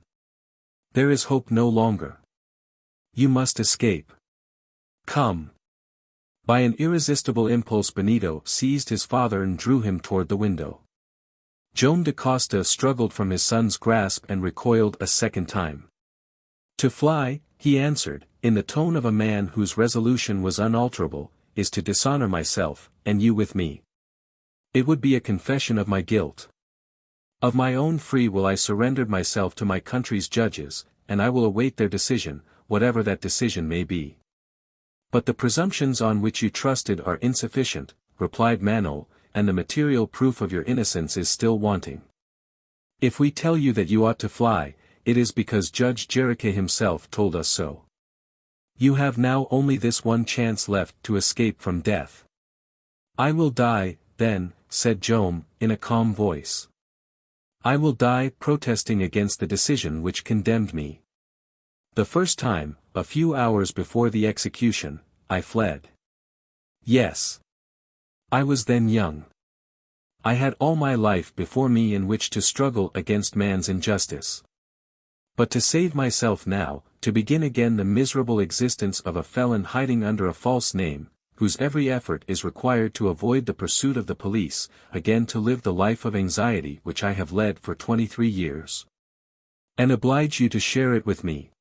There is hope no longer. You must escape. Come." By an irresistible impulse Benito seized his father and drew him toward the window. Joam da Costa struggled from his son's grasp and recoiled a second time. "To fly," he answered, in the tone of a man whose resolution was unalterable, "is to dishonor myself, and you with me. It would be a confession of my guilt. Of my own free will I surrendered myself to my country's judges, and I will await their decision, whatever that decision may be." "But the presumptions on which you trusted are insufficient," replied Manuel, "and the material proof of your innocence is still wanting. If we tell you that you ought to fly, it is because Judge Jericho himself told us so. You have now only this one chance left to escape from death." "I will die, then," said Joam, in a calm voice. "I will die protesting against the decision which condemned me. The first time, a few hours before the execution, I fled. Yes. I was then young. I had all my life before me in which to struggle against man's injustice. But to save myself now, to begin again the miserable existence of a felon hiding under a false name, whose every effort is required to avoid the pursuit of the police, again to live the life of anxiety which I have led for 23 years. And oblige you to share it with me.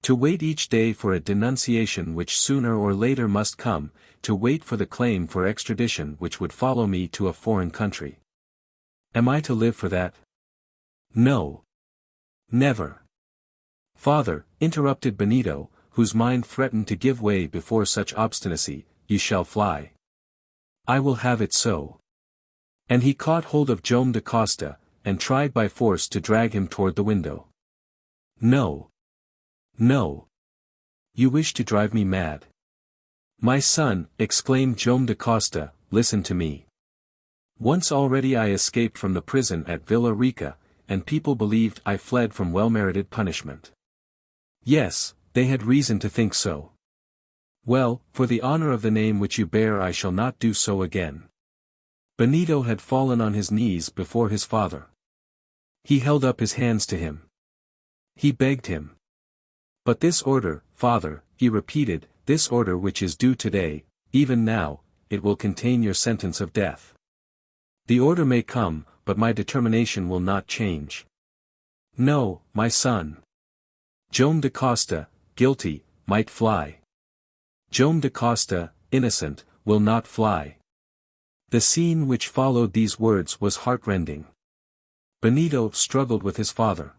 To wait each day for a denunciation which sooner or later must come, to wait for the claim for extradition which would follow me to a foreign country. Am I to live for that? No. Never." "Father," interrupted Benito, whose mind threatened to give way before such obstinacy, "you shall fly. I will have it so." And he caught hold of Joam da Costa, and tried by force to drag him toward the window. "No. No. You wish to drive me mad." "My son," exclaimed Joam da Costa, "listen to me. Once already I escaped from the prison at Villa Rica, and people believed I fled from well-merited punishment. Yes, they had reason to think so. Well, for the honor of the name which you bear I shall not do so again." Benito had fallen on his knees before his father. He held up his hands to him. He begged him. "But this order, father," he repeated, "this order which is due today, even now, it will contain your sentence of death. The order may come, but my determination will not change. No, my son. Joam da Costa, guilty, might fly. Joam da Costa, innocent, will not fly." The scene which followed these words was heartrending. Benito struggled with his father.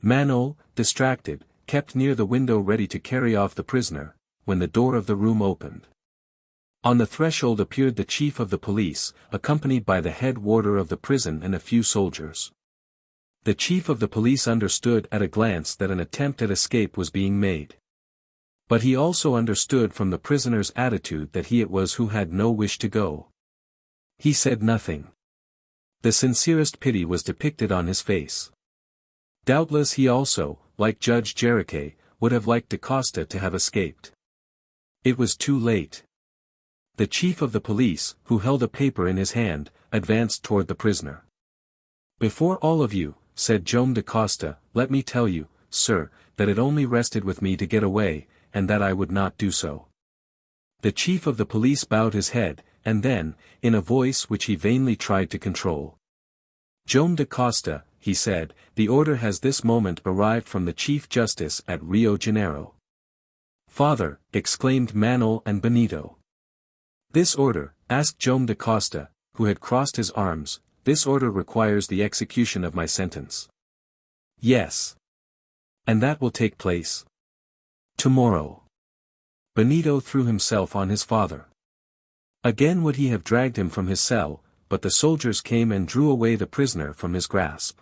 Manuel, distracted, kept near the window ready to carry off the prisoner, when the door of the room opened. On the threshold appeared the chief of the police, accompanied by the head warder of the prison and a few soldiers. The chief of the police understood at a glance that an attempt at escape was being made. But he also understood from the prisoner's attitude that he it was who had no wish to go. He said nothing. The sincerest pity was depicted on his face. Doubtless he also, like Judge Jericho, would have liked DaCosta to have escaped. It was too late. The chief of the police, who held a paper in his hand, advanced toward the prisoner. "Before all of you," said Joam DaCosta, "let me tell you, sir, that it only rested with me to get away, and that I would not do so." The chief of the police bowed his head, and then, in a voice which he vainly tried to control, "Joam DaCosta," he said, "the order has this moment arrived from the Chief Justice at Rio Janeiro." "Father," exclaimed Manuel and Benito. "This order," asked Joam DaCosta, who had crossed his arms, "this order requires the execution of my sentence." "Yes. And that will take place tomorrow." Benito threw himself on his father. Again would he have dragged him from his cell, but the soldiers came and drew away the prisoner from his grasp.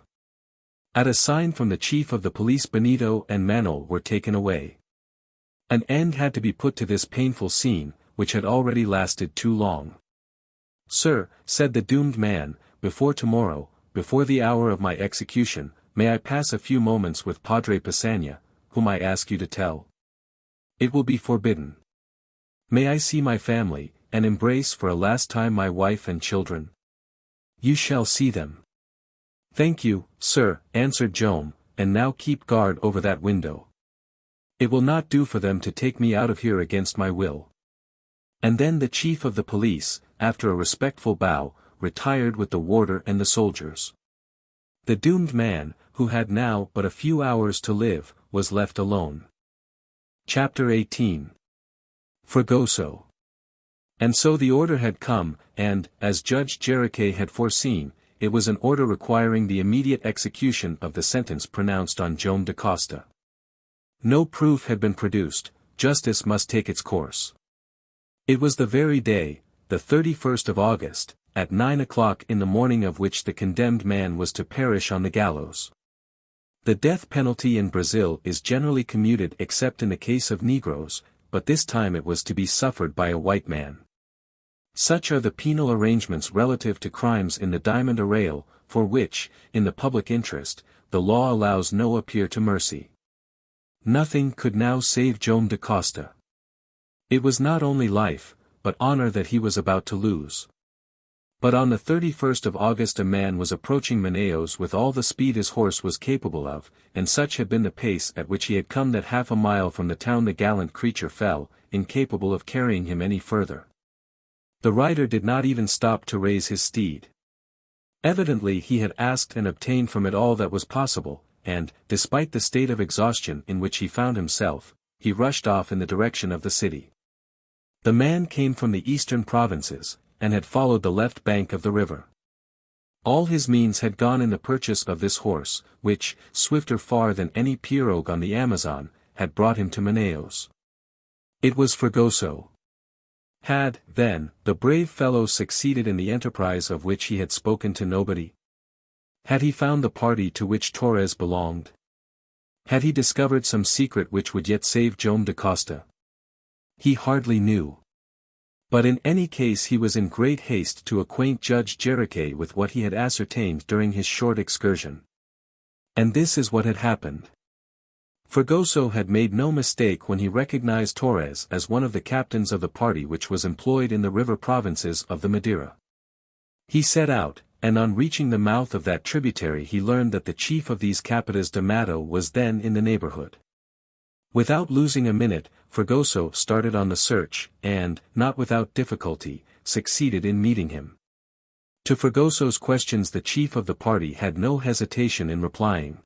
At a sign from the chief of the police, Benito and Manuel were taken away. An end had to be put to this painful scene, which had already lasted too long. "Sir," said the doomed man, "before tomorrow, before the hour of my execution, may I pass a few moments with Padre Passanha, whom I ask you to tell?" "It will be forbidden." "May I see my family, and embrace for a last time my wife and children?" "You shall see them." "Thank you, sir," answered Joam, "and now keep guard over that window. It will not do for them to take me out of here against my will." And then the chief of the police, after a respectful bow, retired with the warder and the soldiers. The doomed man, who had now but a few hours to live, was left alone. Chapter 18. Fragoso. And so the order had come, and, as Judge Jericho had foreseen, it was an order requiring the immediate execution of the sentence pronounced on Joam DaCosta. No proof had been produced, justice must take its course. It was the very day, the 31st of August, at 9 o'clock in the morning, of which the condemned man was to perish on the gallows. The death penalty in Brazil is generally commuted except in the case of Negroes, but this time it was to be suffered by a white man. Such are the penal arrangements relative to crimes in the diamond arrayal, for which, in the public interest, the law allows no appeal to mercy. Nothing could now save Joam DaCosta. It was not only life, but honor that he was about to lose. But on the 31st of August a man was approaching Manaos with all the speed his horse was capable of, and such had been the pace at which he had come that half a mile from the town the gallant creature fell, incapable of carrying him any further. The rider did not even stop to raise his steed. Evidently he had asked and obtained from it all that was possible, and, despite the state of exhaustion in which he found himself, he rushed off in the direction of the city. The man came from the eastern provinces, and had followed the left bank of the river. All his means had gone in the purchase of this horse, which, swifter far than any pirogue on the Amazon, had brought him to Manaos. It was Fragoso. Had, then, the brave fellow succeeded in the enterprise of which he had spoken to nobody? Had he found the party to which Torres belonged? Had he discovered some secret which would yet save Joam DaCosta? He hardly knew. But in any case he was in great haste to acquaint Judge Jericho with what he had ascertained during his short excursion. And this is what had happened. Fragoso had made no mistake when he recognized Torres as one of the captains of the party which was employed in the river provinces of the Madeira. He set out, and on reaching the mouth of that tributary he learned that the chief of these Capitas de Mato was then in the neighborhood. Without losing a minute, Fragoso started on the search, and, not without difficulty, succeeded in meeting him. To Fragoso's questions the chief of the party had no hesitation in replying.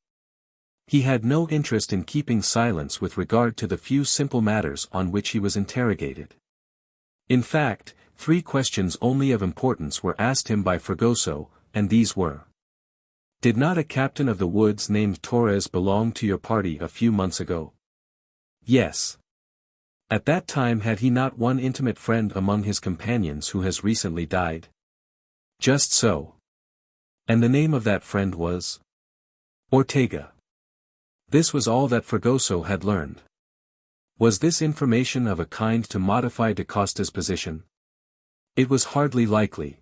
He had no interest in keeping silence with regard to the few simple matters on which he was interrogated. In fact, 3 questions only of importance were asked him by Fragoso, and these were: "Did not a captain of the woods named Torres belong to your party a few months ago?" Yes. At that time had he not one intimate friend among his companions who has recently died? Just so. And the name of that friend was? Ortega. This was all that Fragoso had learned. Was this information of a kind to modify da Costa's position? It was hardly likely.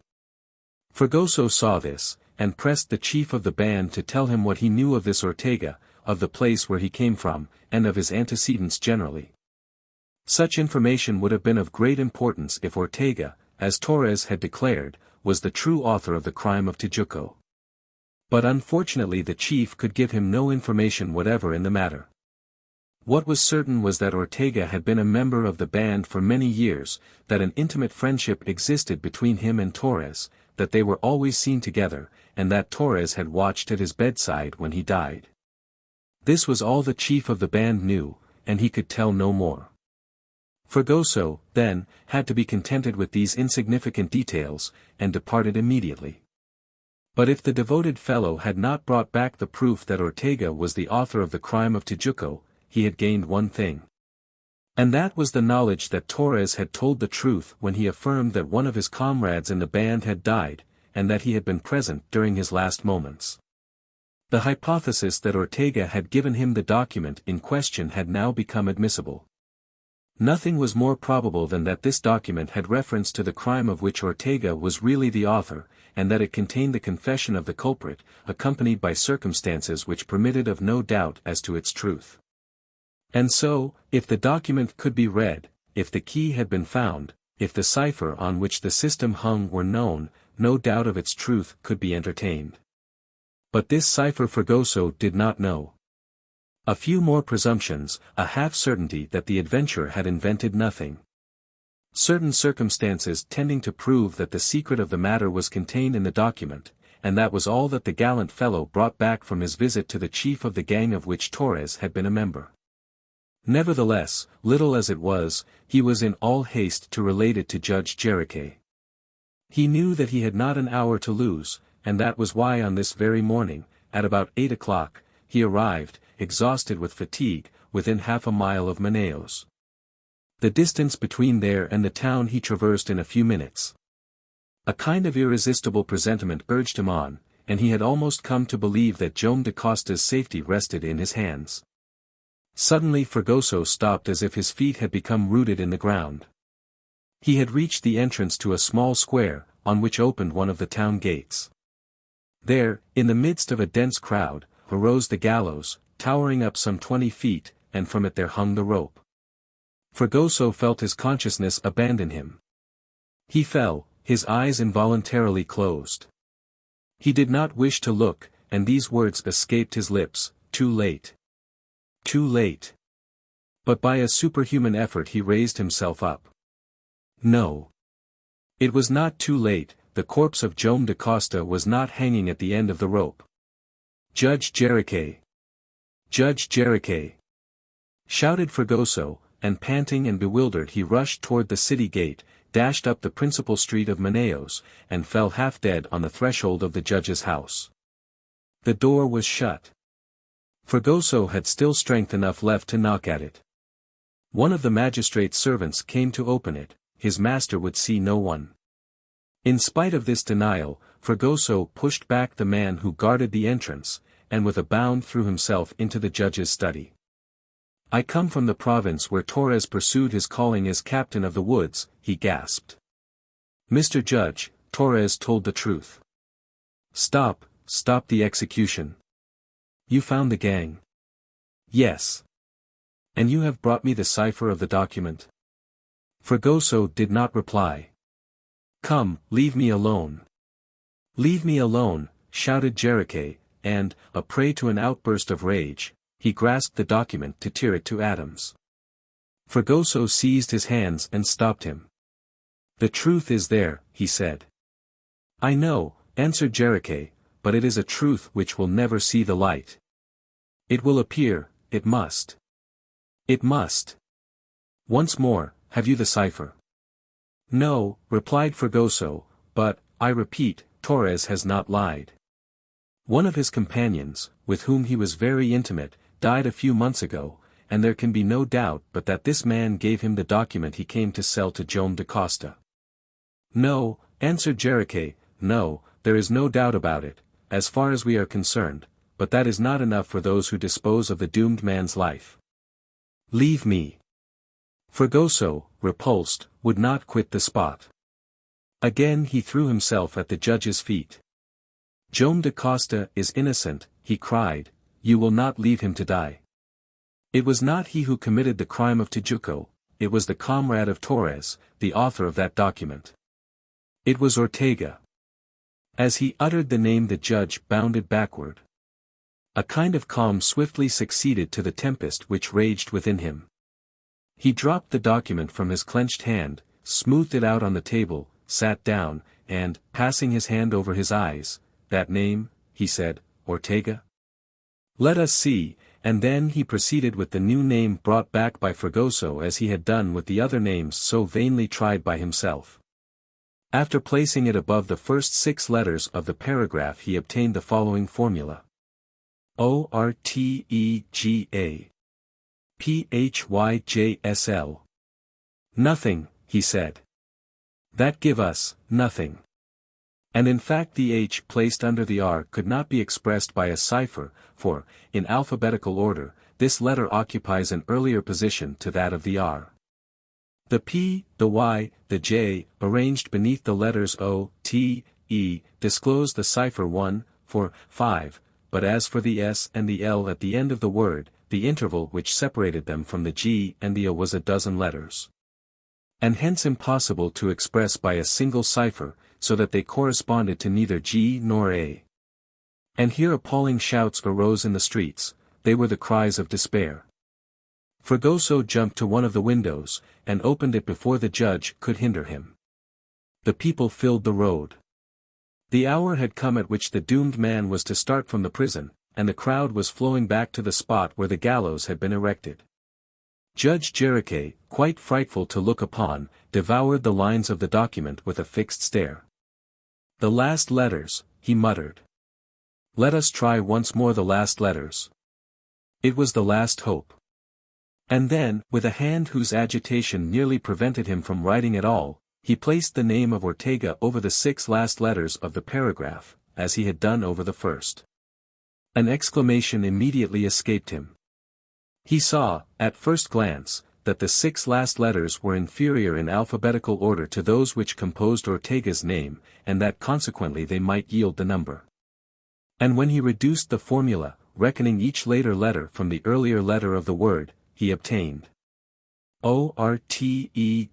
Fragoso saw this, and pressed the chief of the band to tell him what he knew of this Ortega, of the place where he came from, and of his antecedents generally. Such information would have been of great importance if Ortega, as Torres had declared, was the true author of the crime of Tijuco. But unfortunately the chief could give him no information whatever in the matter. What was certain was that Ortega had been a member of the band for many years, that an intimate friendship existed between him and Torres, that they were always seen together, and that Torres had watched at his bedside when he died. This was all the chief of the band knew, and he could tell no more. Fragoso, then, had to be contented with these insignificant details, and departed immediately. But if the devoted fellow had not brought back the proof that Ortega was the author of the crime of Tijuco, he had gained one thing. And that was the knowledge that Torres had told the truth when he affirmed that one of his comrades in the band had died, and that he had been present during his last moments. The hypothesis that Ortega had given him the document in question had now become admissible. Nothing was more probable than that this document had reference to the crime of which Ortega was really the author, and that it contained the confession of the culprit, accompanied by circumstances which permitted of no doubt as to its truth. And so, if the document could be read, if the key had been found, if the cipher on which the system hung were known, no doubt of its truth could be entertained. But this cipher Fragoso did not know. A few more presumptions, a half-certainty that the adventurer had invented nothing. Certain circumstances tending to prove that the secret of the matter was contained in the document, and that was all that the gallant fellow brought back from his visit to the chief of the gang of which Torres had been a member. Nevertheless, little as it was, he was in all haste to relate it to Judge Jericho. He knew that he had not an hour to lose, and that was why on this very morning, at about 8 o'clock, he arrived, exhausted with fatigue, within half a mile of Manaos. The distance between there and the town he traversed in a few minutes. A kind of irresistible presentiment urged him on, and he had almost come to believe that Joam da Costa's safety rested in his hands. Suddenly Fragoso stopped as if his feet had become rooted in the ground. He had reached the entrance to a small square, on which opened one of the town gates. There, in the midst of a dense crowd, arose the gallows, towering up some 20 feet, and from it there hung the rope. Fragoso felt his consciousness abandon him. He fell, his eyes involuntarily closed. He did not wish to look, and these words escaped his lips, "Too late. Too late." But by a superhuman effort he raised himself up. No. It was not too late, the corpse of Joam da Costa was not hanging at the end of the rope. "Judge Jericho! Judge Jericho!" shouted Fragoso, and panting and bewildered he rushed toward the city gate, dashed up the principal street of Manaos, and fell half dead on the threshold of the judge's house. The door was shut. Fragoso had still strength enough left to knock at it. One of the magistrate's servants came to open it, his master would see no one. In spite of this denial, Fragoso pushed back the man who guarded the entrance, and with a bound threw himself into the judge's study. "I come from the province where Torres pursued his calling as captain of the woods," he gasped. "Mr. Judge," Torres told the truth. Stop the execution." "You found the gang?" "Yes." "And you have brought me the cipher of the document?" Fragoso did not reply. "Come, leave me alone." "Leave me alone," shouted Jericho, and, a prey to an outburst of rage, he grasped the document to tear it to atoms. Fragoso seized his hands and stopped him. "The truth is there," he said. "I know," answered Jericho, "but it is a truth which will never see the light. It will appear, it must. It must. Once more, have you the cipher?" "No," replied Fragoso, "but, I repeat, Torres has not lied. One of his companions, with whom he was very intimate, died a few months ago, and there can be no doubt but that this man gave him the document he came to sell to Joam da Costa. No, answered Jericho, no, there is no doubt about it, as far as we are concerned, but that is not enough for those who dispose of the doomed man's life. Leave me. Fragoso, repulsed, would not quit the spot. Again he threw himself at the judge's feet. Joam da Costa is innocent, he cried, you will not leave him to die. It was not he who committed the crime of Tijuco, it was the comrade of Torres, the author of that document. It was Ortega. As he uttered the name the judge bounded backward. A kind of calm swiftly succeeded to the tempest which raged within him. He dropped the document from his clenched hand, smoothed it out on the table, sat down, and, passing his hand over his eyes, that name, he said, Ortega? Let us see, and then he proceeded with the new name brought back by Fragoso as he had done with the other names so vainly tried by himself. After placing it above the first 6 letters of the paragraph he obtained the following formula. Ortega. Phyjsl. Nothing, he said. That give us, nothing. And in fact the H placed under the R could not be expressed by a cipher, for, in alphabetical order, this letter occupies an earlier position to that of the R. The P, the Y, the J, arranged beneath the letters O, T, E, disclose the cipher 1, for, 5, but as for the S and the L at the end of the word, the interval which separated them from the G and the O was a dozen letters. And hence impossible to express by a single cipher, so that they corresponded to neither G nor A. And here appalling shouts arose in the streets, they were the cries of despair. Fragoso jumped to one of the windows, and opened it before the judge could hinder him. The people filled the road. The hour had come at which the doomed man was to start from the prison, and the crowd was flowing back to the spot where the gallows had been erected. Judge Jericho, quite frightful to look upon, devoured the lines of the document with a fixed stare. The last letters, he muttered. Let us try once more the last letters. It was the last hope. And then, with a hand whose agitation nearly prevented him from writing at all, he placed the name of Ortega over the 6 last letters of the paragraph, as he had done over the first. An exclamation immediately escaped him. He saw, at first glance, that the 6 last letters were inferior in alphabetical order to those which composed Ortega's name, and that consequently they might yield the number. And when he reduced the formula, reckoning each later letter from the earlier letter of the word, he obtained Ortega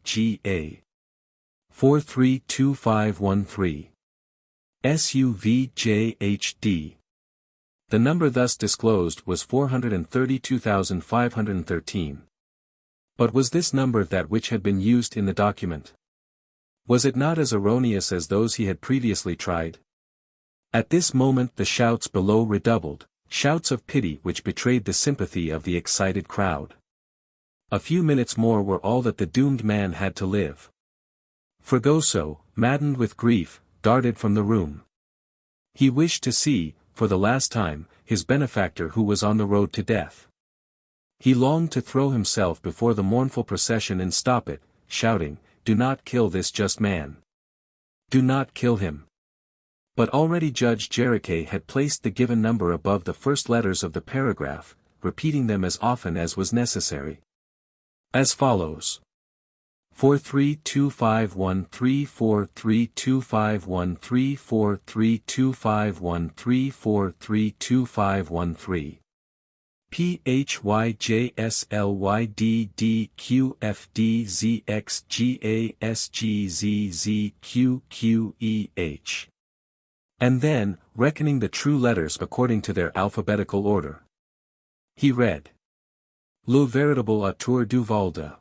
432513 SUVJHD. The number thus disclosed was 432,513. But was this number that which had been used in the document? Was it not as erroneous as those he had previously tried? At this moment the shouts below redoubled, shouts of pity which betrayed the sympathy of the excited crowd. A few minutes more were all that the doomed man had to live. Fragoso, maddened with grief, darted from the room. He wished to see, for the last time, his benefactor who was on the road to death. He longed to throw himself before the mournful procession and stop it, shouting, "Do not kill this just man. Do not kill him." But already Judge Jericho had placed the given number above the first letters of the paragraph, repeating them as often as was necessary. As follows. 4325134325134325134325513 PHYJSLYDDQFDZXGASGZZQQEH. And then, reckoning the true letters according to their alphabetical order, he read. Le véritable auteur du Valde.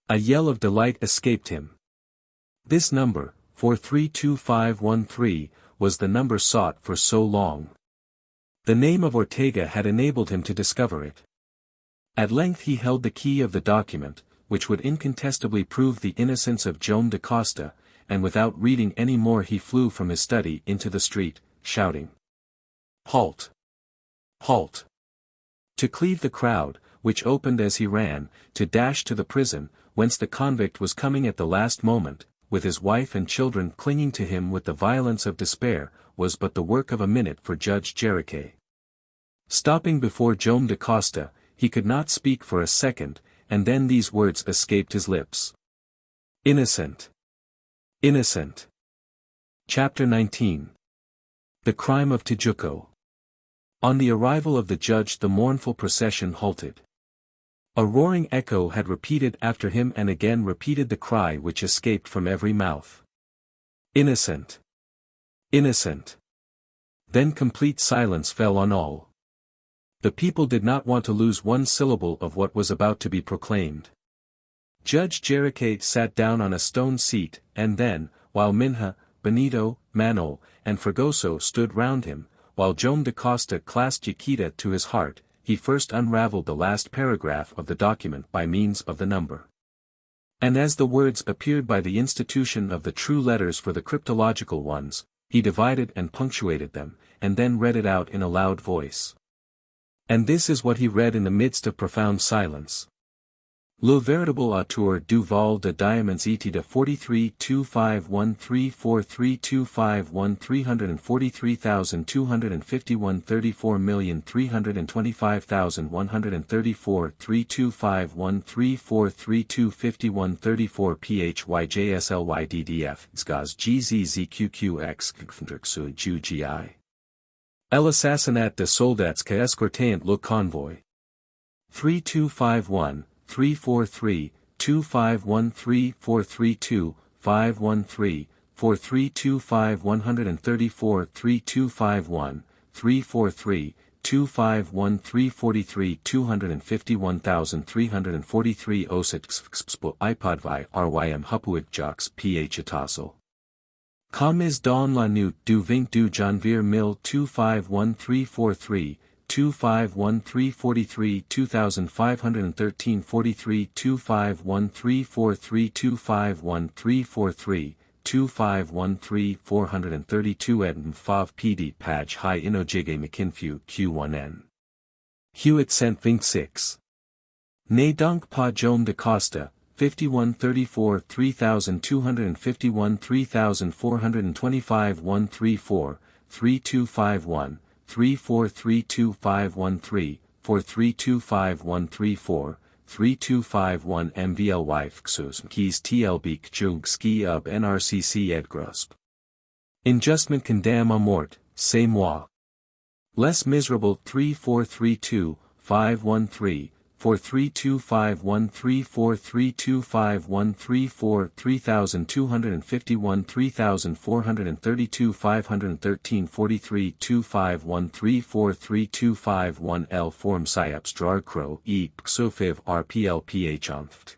A yell of delight escaped him. This number, 4325513, was the number sought for so long. The name of Ortega had enabled him to discover it. At length he held the key of the document, which would incontestably prove the innocence of Joam da Costa, and without reading any more he flew from his study into the street, shouting. Halt! Halt! To cleave the crowd, which opened as he ran, to dash to the prison, whence the convict was coming at the last moment, with his wife and children clinging to him with the violence of despair, was but the work of a minute for Judge Jericho. Stopping before Joam da Costa, he could not speak for a second, and then these words escaped his lips. Innocent! Innocent! Chapter 19. The Crime of Tijuco. On the arrival of the judge, the mournful procession halted. A roaring echo had repeated after him and again repeated the cry which escaped from every mouth. Innocent! Innocent! Then complete silence fell on all. The people did not want to lose one syllable of what was about to be proclaimed. Judge Jericho sat down on a stone seat, and then, while Minha, Benito, Manaos, and Fragoso stood round him, while Joam da Costa clasped Iquita to his heart, he first unravelled the last paragraph of the document by means of the number. And as the words appeared by the institution of the true letters for the cryptological ones, he divided and punctuated them, and then read it out in a loud voice. And this is what he read in the midst of profound silence. Le véritable auteur du vol de diamants était de 43,251,343,343,251 34,325,134 3251,343,251 PHYJSLYDDF SGAS GZZQQX GUGI. El assassinat de soldats que escortaient le convoy. 3251. 343, 2513 432, 513, 4325 134 3251, 343, 251 343 251,343 Osit XXPO iPodvi RYM Hupuik Jocks PH Atassel. Comme dans la nuit du 22 janvier 251343, 251343 2513 43 251343 251343 2513 432 Edm Fav PD Page High Inojige McKinfew Q1N. Hewitt Cent 26. Ne donc pas Joam da Costa, 5134 3251 3425 134, 3251. 3432513, 4325134, 3251 MVLY Fxus Keys TLB Kjug Ski Ub NRCC Edgrosp. Injustment condamn à mort, c'est moi. Less miserable 3432, 513, 43251 4325134 3251 3432 513 43 2513 43251 L form Psyops Drarcro E Pxofiv RPLPH Onft.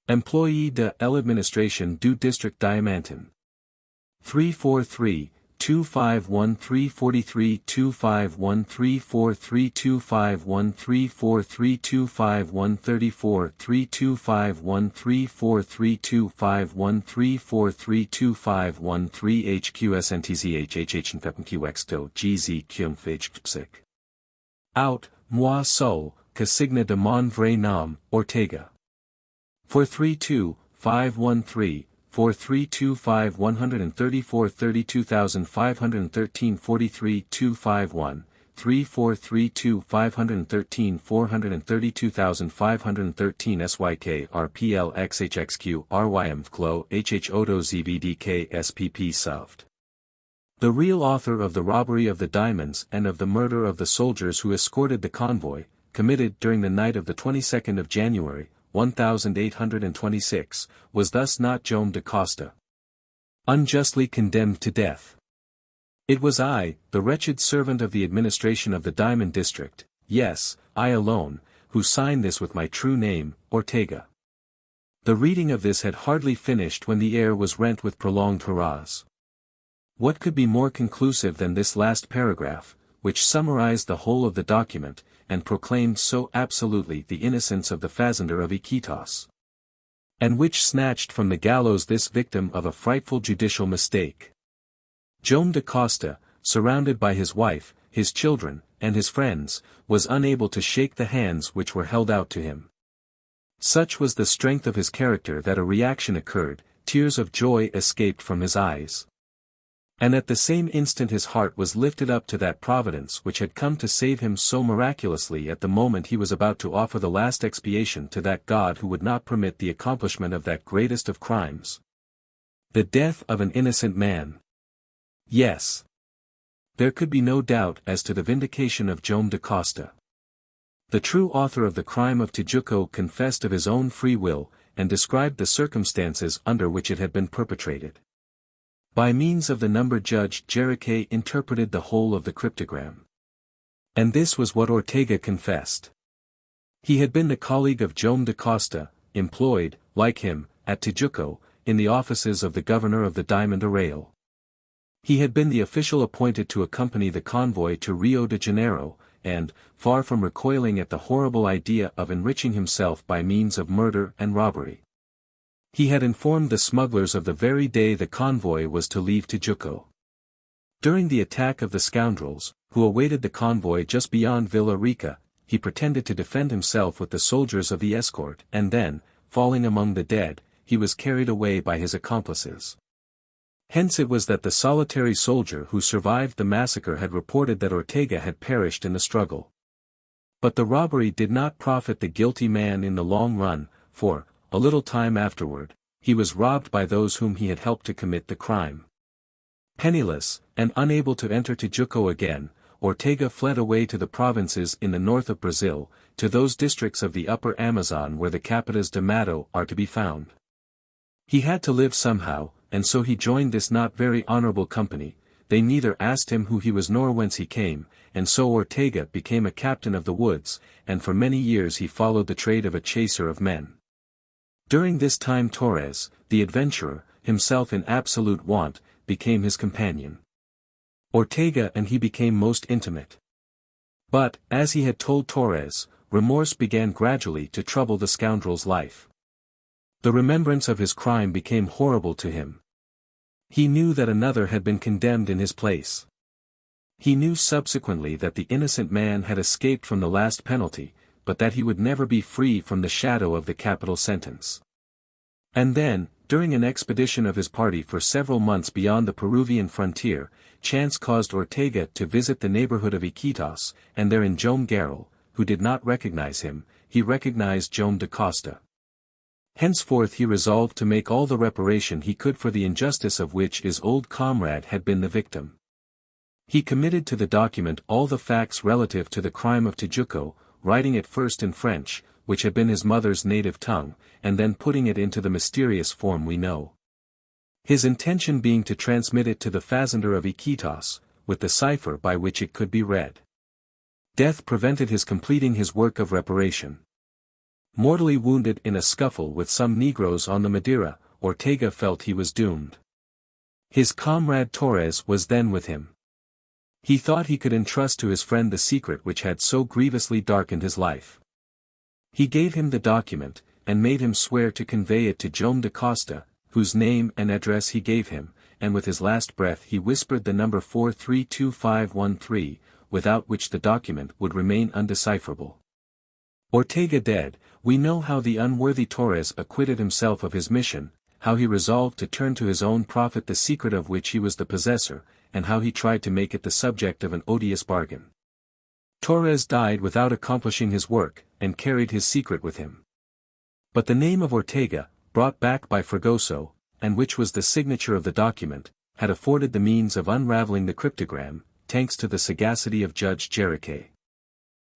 Employee de l'Administration du District Diamantin. 343 251343 251343251343251334 325134325134325113 HQSNTZHHHNFQXTO GZ Qmfhpsik. Out, moi seul, que signe de mon vrai nom, Ortega. 432 513 4325 134 32513 43 251, 3432 513 432,513 SYK RPL XHXQ RYM Klo HH Odo ZBDK SPP Soft. The real author of the robbery of the diamonds and of the murder of the soldiers who escorted the convoy, committed during the night of the 22nd of January, 1826, was thus not Joam da Costa. Unjustly condemned to death. It was I, the wretched servant of the administration of the Diamond District, yes, I alone, who signed this with my true name, Ortega. The reading of this had hardly finished when the air was rent with prolonged hurrahs. What could be more conclusive than this last paragraph, which summarized the whole of the document, and proclaimed so absolutely the innocence of the fazender of Iquitos? And which snatched from the gallows this victim of a frightful judicial mistake. Joam da Costa, surrounded by his wife, his children, and his friends, was unable to shake the hands which were held out to him. Such was the strength of his character that a reaction occurred, tears of joy escaped from his eyes. And at the same instant his heart was lifted up to that providence which had come to save him so miraculously at the moment he was about to offer the last expiation to that God who would not permit the accomplishment of that greatest of crimes. The death of an innocent man. Yes. There could be no doubt as to the vindication of Joam da Costa. The true author of the crime of Tijuco confessed of his own free will, and described the circumstances under which it had been perpetrated. By means of the number Judge Jeriche interpreted the whole of the cryptogram. And this was what Ortega confessed. He had been the colleague of Joam da Costa, employed, like him, at Tijuco, in the offices of the governor of the Diamond Arrayal. He had been the official appointed to accompany the convoy to Rio de Janeiro, and, far from recoiling at the horrible idea of enriching himself by means of murder and robbery, he had informed the smugglers of the very day the convoy was to leave Tijuco. During the attack of the scoundrels, who awaited the convoy just beyond Villa Rica, he pretended to defend himself with the soldiers of the escort, and then, falling among the dead, he was carried away by his accomplices. Hence it was that the solitary soldier who survived the massacre had reported that Ortega had perished in the struggle. But the robbery did not profit the guilty man in the long run, for, a little time afterward, he was robbed by those whom he had helped to commit the crime. Penniless, and unable to enter Tijuco again, Ortega fled away to the provinces in the north of Brazil, to those districts of the upper Amazon where the capitas de mato are to be found. He had to live somehow, and so he joined this not very honorable company. They neither asked him who he was nor whence he came, and so Ortega became a captain of the woods, and for many years he followed the trade of a chaser of men. During this time Torres, the adventurer, himself in absolute want, became his companion. Ortega and he became most intimate. But, as he had told Torres, remorse began gradually to trouble the scoundrel's life. The remembrance of his crime became horrible to him. He knew that another had been condemned in his place. He knew subsequently that the innocent man had escaped from the last penalty, but that he would never be free from the shadow of the capital sentence. And then, during an expedition of his party for several months beyond the Peruvian frontier, chance caused Ortega to visit the neighborhood of Iquitos, and there in Joam Garral, who did not recognize him, he recognized Joam da Costa. Henceforth he resolved to make all the reparation he could for the injustice of which his old comrade had been the victim. He committed to the document all the facts relative to the crime of Tijuco, writing it first in French, which had been his mother's native tongue, and then putting it into the mysterious form we know. His intention being to transmit it to the fazender of Iquitos, with the cipher by which it could be read. Death prevented his completing his work of reparation. Mortally wounded in a scuffle with some Negroes on the Madeira, Ortega felt he was doomed. His comrade Torres was then with him. He thought he could entrust to his friend the secret which had so grievously darkened his life. He gave him the document, and made him swear to convey it to Joam da Costa, whose name and address he gave him, and with his last breath he whispered the number 432513, without which the document would remain undecipherable. Ortega dead, we know how the unworthy Torres acquitted himself of his mission, how he resolved to turn to his own profit the secret of which he was the possessor, and how he tried to make it the subject of an odious bargain. Torres died without accomplishing his work, and carried his secret with him. But the name of Ortega, brought back by Fragoso, and which was the signature of the document, had afforded the means of unraveling the cryptogram, thanks to the sagacity of Judge Jeriche.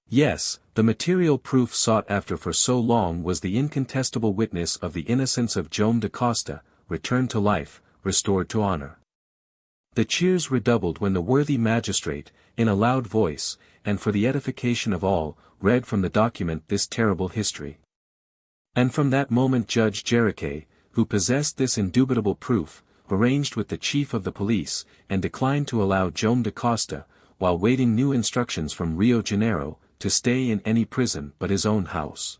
Yes, the material proof sought after for so long was the incontestable witness of the innocence of Joam da Costa, returned to life, restored to honor. The cheers redoubled when the worthy magistrate, in a loud voice, and for the edification of all, read from the document this terrible history. And from that moment Judge Jeriche, who possessed this indubitable proof, arranged with the chief of the police, and declined to allow Joam da Costa, while waiting new instructions from Rio Janeiro, to stay in any prison but his own house.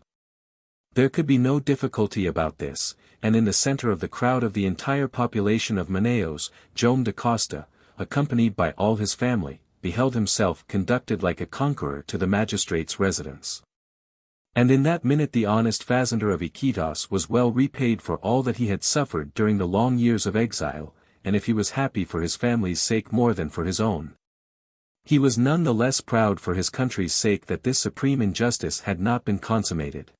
There could be no difficulty about this, and in the center of the crowd of the entire population of Manaos, Joam da Costa, accompanied by all his family, beheld himself conducted like a conqueror to the magistrate's residence. And in that minute the honest fazender of Iquitos was well repaid for all that he had suffered during the long years of exile, and if he was happy for his family's sake more than for his own, he was none the less proud for his country's sake that this supreme injustice had not been consummated.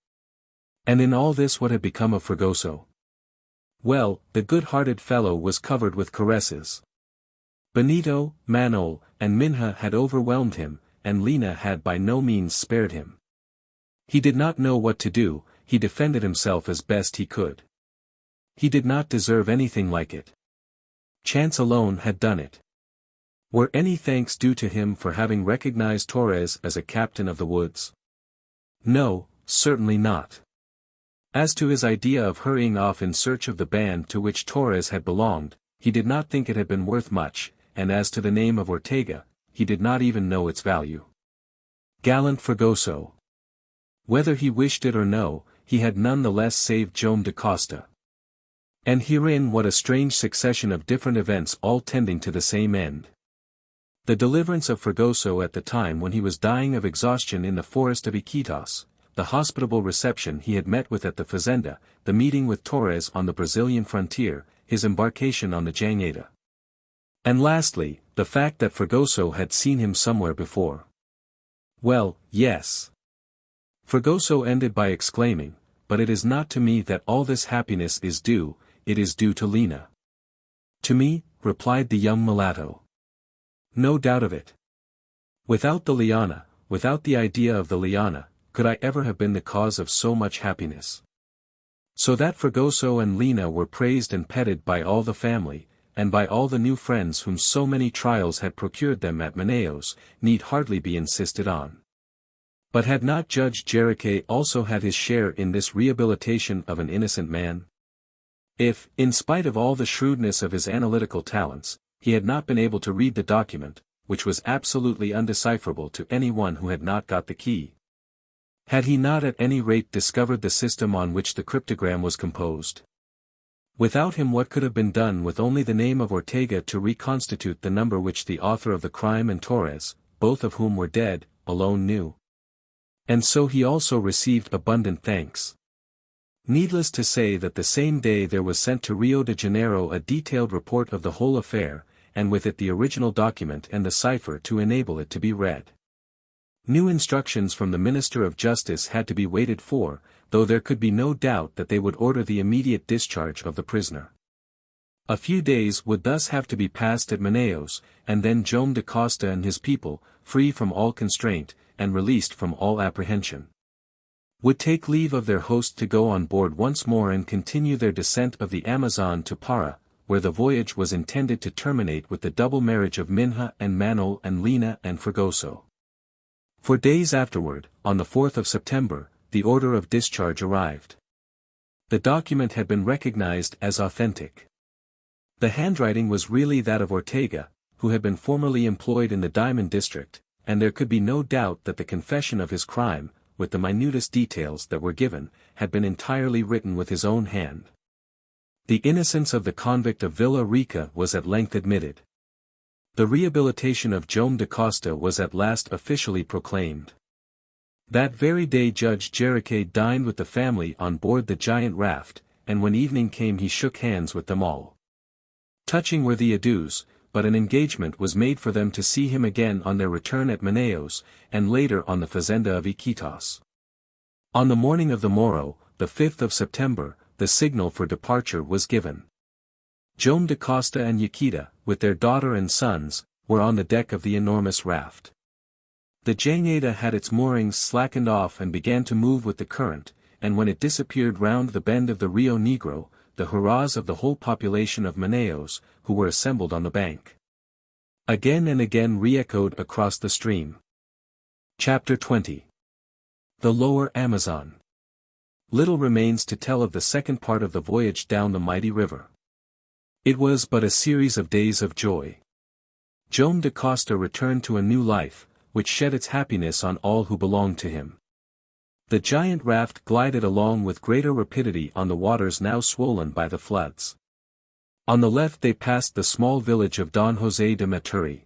And in all this what had become of Fragoso? Well, the good-hearted fellow was covered with caresses. Benito, Manol, and Minha had overwhelmed him, and Lina had by no means spared him. He did not know what to do, he defended himself as best he could. He did not deserve anything like it. Chance alone had done it. Were any thanks due to him for having recognized Torres as a captain of the woods? No, certainly not. As to his idea of hurrying off in search of the band to which Torres had belonged, he did not think it had been worth much, and as to the name of Ortega, he did not even know its value. Gallant Fragoso! Whether he wished it or no, he had none the less saved Joam da Costa. And herein what a strange succession of different events all tending to the same end. The deliverance of Fragoso at the time when he was dying of exhaustion in the forest of Iquitos, the hospitable reception he had met with at the fazenda, the meeting with Torres on the Brazilian frontier, his embarkation on the Jangada. And lastly, the fact that Fragoso had seen him somewhere before. Well, yes. Fragoso ended by exclaiming, "But it is not to me that all this happiness is due, it is due to Lina." "To me," replied the young mulatto. "No doubt of it. Without the Liana, without the idea of the Liana, could I ever have been the cause of so much happiness?" So that Fragoso and Lina were praised and petted by all the family, and by all the new friends whom so many trials had procured them at Manaos, need hardly be insisted on. But had not Judge Jericho also had his share in this rehabilitation of an innocent man? If, in spite of all the shrewdness of his analytical talents, he had not been able to read the document, which was absolutely undecipherable to anyone who had not got the key. Had he not at any rate discovered the system on which the cryptogram was composed? Without him what could have been done with only the name of Ortega to reconstitute the number which the author of the crime and Torres, both of whom were dead, alone knew? And so he also received abundant thanks. Needless to say that the same day there was sent to Rio de Janeiro a detailed report of the whole affair, and with it the original document and the cipher to enable it to be read. New instructions from the Minister of Justice had to be waited for, though there could be no doubt that they would order the immediate discharge of the prisoner. A few days would thus have to be passed at Manaos, and then Joam da Costa and his people, free from all constraint, and released from all apprehension, would take leave of their host to go on board once more and continue their descent of the Amazon to Para, where the voyage was intended to terminate with the double marriage of Minha and Manol and Lina and Fragoso. 4 days afterward, on the 4th of September, the order of discharge arrived. The document had been recognized as authentic. The handwriting was really that of Ortega, who had been formerly employed in the Diamond District, and there could be no doubt that the confession of his crime, with the minutest details that were given, had been entirely written with his own hand. The innocence of the convict of Villa Rica was at length admitted. The rehabilitation of Joam da Costa was at last officially proclaimed. That very day Judge Jericho dined with the family on board the giant raft, and when evening came he shook hands with them all. Touching were the adieus, but an engagement was made for them to see him again on their return at Manaos, and later on the fazenda of Iquitos. On the morning of the morrow, the 5th of September, the signal for departure was given. Joam da Costa and Yaquita, with their daughter and sons, were on the deck of the enormous raft. The Jangada had its moorings slackened off and began to move with the current, and when it disappeared round the bend of the Rio Negro, the hurrahs of the whole population of Manaos, who were assembled on the bank, again and again re-echoed across the stream. Chapter 20. The Lower Amazon. Little remains to tell of the second part of the voyage down the mighty river. It was but a series of days of joy. Joam da Costa returned to a new life, which shed its happiness on all who belonged to him. The giant raft glided along with greater rapidity on the waters now swollen by the floods. On the left they passed the small village of Don José de Maturi.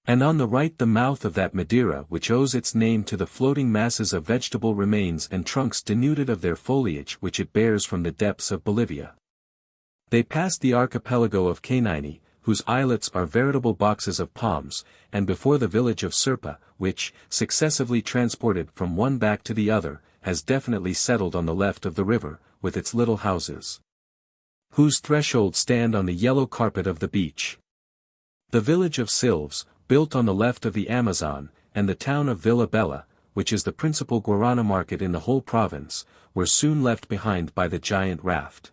And on the right the mouth of that Madeira which owes its name to the floating masses of vegetable remains and trunks denuded of their foliage which it bears from the depths of Bolivia. They passed the archipelago of Canine, whose islets are veritable boxes of palms, and before the village of Serpa, which, successively transported from one back to the other, has definitely settled on the left of the river, with its little houses, whose thresholds stand on the yellow carpet of the beach. The village of Silves, built on the left of the Amazon, and the town of Villa Bella, which is the principal guarana market in the whole province, were soon left behind by the giant raft.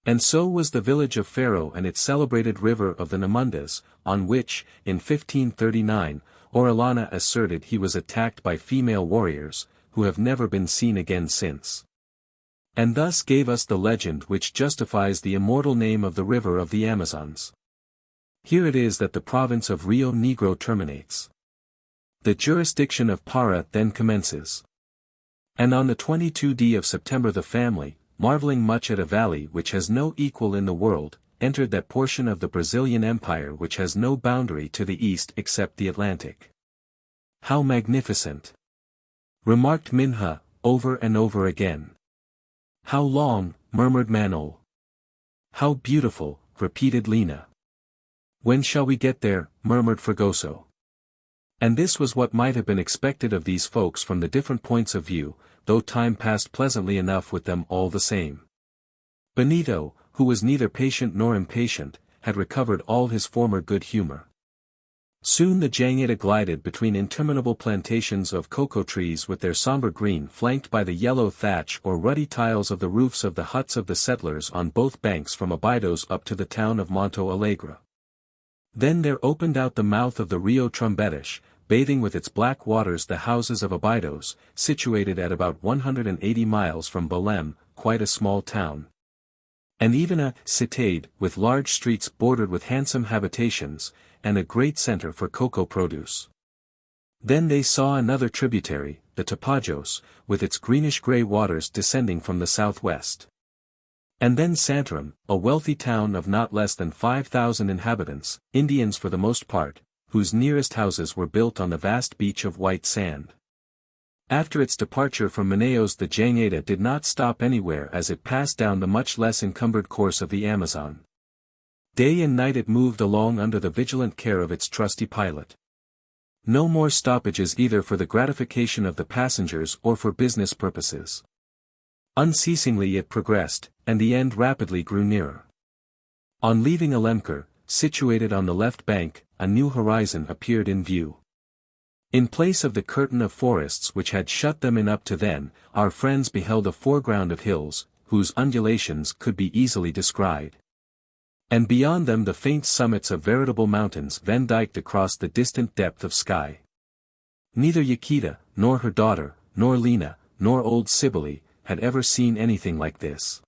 And so was the village of Faro and its celebrated river of the Namundas, on which, in 1539, Orellana asserted he was attacked by female warriors, who have never been seen again since. And thus gave us the legend which justifies the immortal name of the river of the Amazons. Here it is that the province of Rio Negro terminates. The jurisdiction of Para then commences. And on the 22d of September the family, marveling much at a valley which has no equal in the world, entered that portion of the Brazilian Empire which has no boundary to the east except the Atlantic. How magnificent! Remarked Minha, over and over again. How long, murmured Manaos. How beautiful, repeated Lina. When shall we get there, murmured Fragoso. And this was what might have been expected of these folks from the different points of view, though time passed pleasantly enough with them all the same. Benito, who was neither patient nor impatient, had recovered all his former good humor. Soon the Jangada glided between interminable plantations of cocoa trees with their somber green flanked by the yellow thatch or ruddy tiles of the roofs of the huts of the settlers on both banks from Iquitos up to the town of Monte Alegre. Then there opened out the mouth of the Rio Trombetas, bathing with its black waters the houses of Iquitos, situated at about 180 miles from Belém, quite a small town. And even a citade, with large streets bordered with handsome habitations, and a great center for cocoa produce. Then they saw another tributary, the Tapajos, with its greenish-gray waters descending from the southwest. And then Santarém, a wealthy town of not less than 5,000 inhabitants, Indians for the most part, whose nearest houses were built on the vast beach of white sand. After its departure from Manaos the Jangada did not stop anywhere as it passed down the much less encumbered course of the Amazon. Day and night it moved along under the vigilant care of its trusty pilot. No more stoppages either for the gratification of the passengers or for business purposes. Unceasingly it progressed, and the end rapidly grew nearer. On leaving Alemquer, situated on the left bank, a new horizon appeared in view. In place of the curtain of forests which had shut them in up to then, our friends beheld a foreground of hills, whose undulations could be easily descried. And beyond them the faint summits of veritable mountains Vendiked across the distant depth of sky. Neither Yaquita, nor her daughter, nor Lina, nor old Cybele, had ever seen anything like this.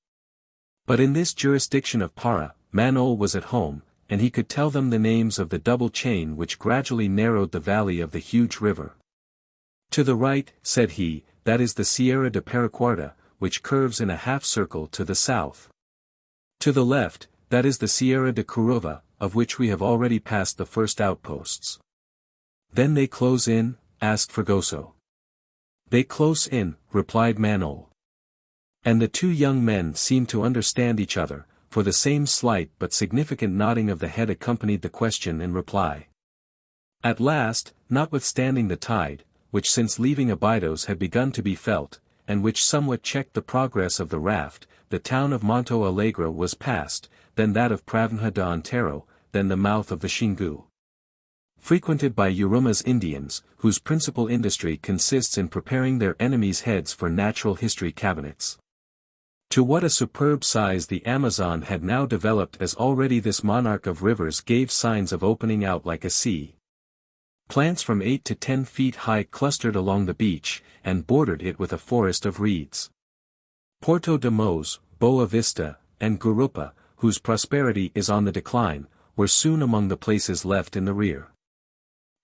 But in this jurisdiction of Para, Manaos was at home, and he could tell them the names of the double chain which gradually narrowed the valley of the huge river. To the right, said he, that is the Sierra de Paracuarta, which curves in a half-circle to the south. To the left, that is the Sierra de Curova, of which we have already passed the first outposts. Then they close in? Asked Fragoso. They close in, replied Manaos. And the two young men seemed to understand each other, for the same slight but significant nodding of the head accompanied the question and reply. At last, notwithstanding the tide, which since leaving Iquitos had begun to be felt, and which somewhat checked the progress of the raft, the town of Monte Alegre was passed, then that of Pravenha de Antero, then the mouth of the Xingu. Frequented by Uruma's Indians, whose principal industry consists in preparing their enemies' heads for natural history cabinets. To what a superb size the Amazon had now developed as already this monarch of rivers gave signs of opening out like a sea. Plants from 8 to 10 feet high clustered along the beach, and bordered it with a forest of reeds. Porto de Mos, Boa Vista, and Gurupa, whose prosperity is on the decline, were soon among the places left in the rear.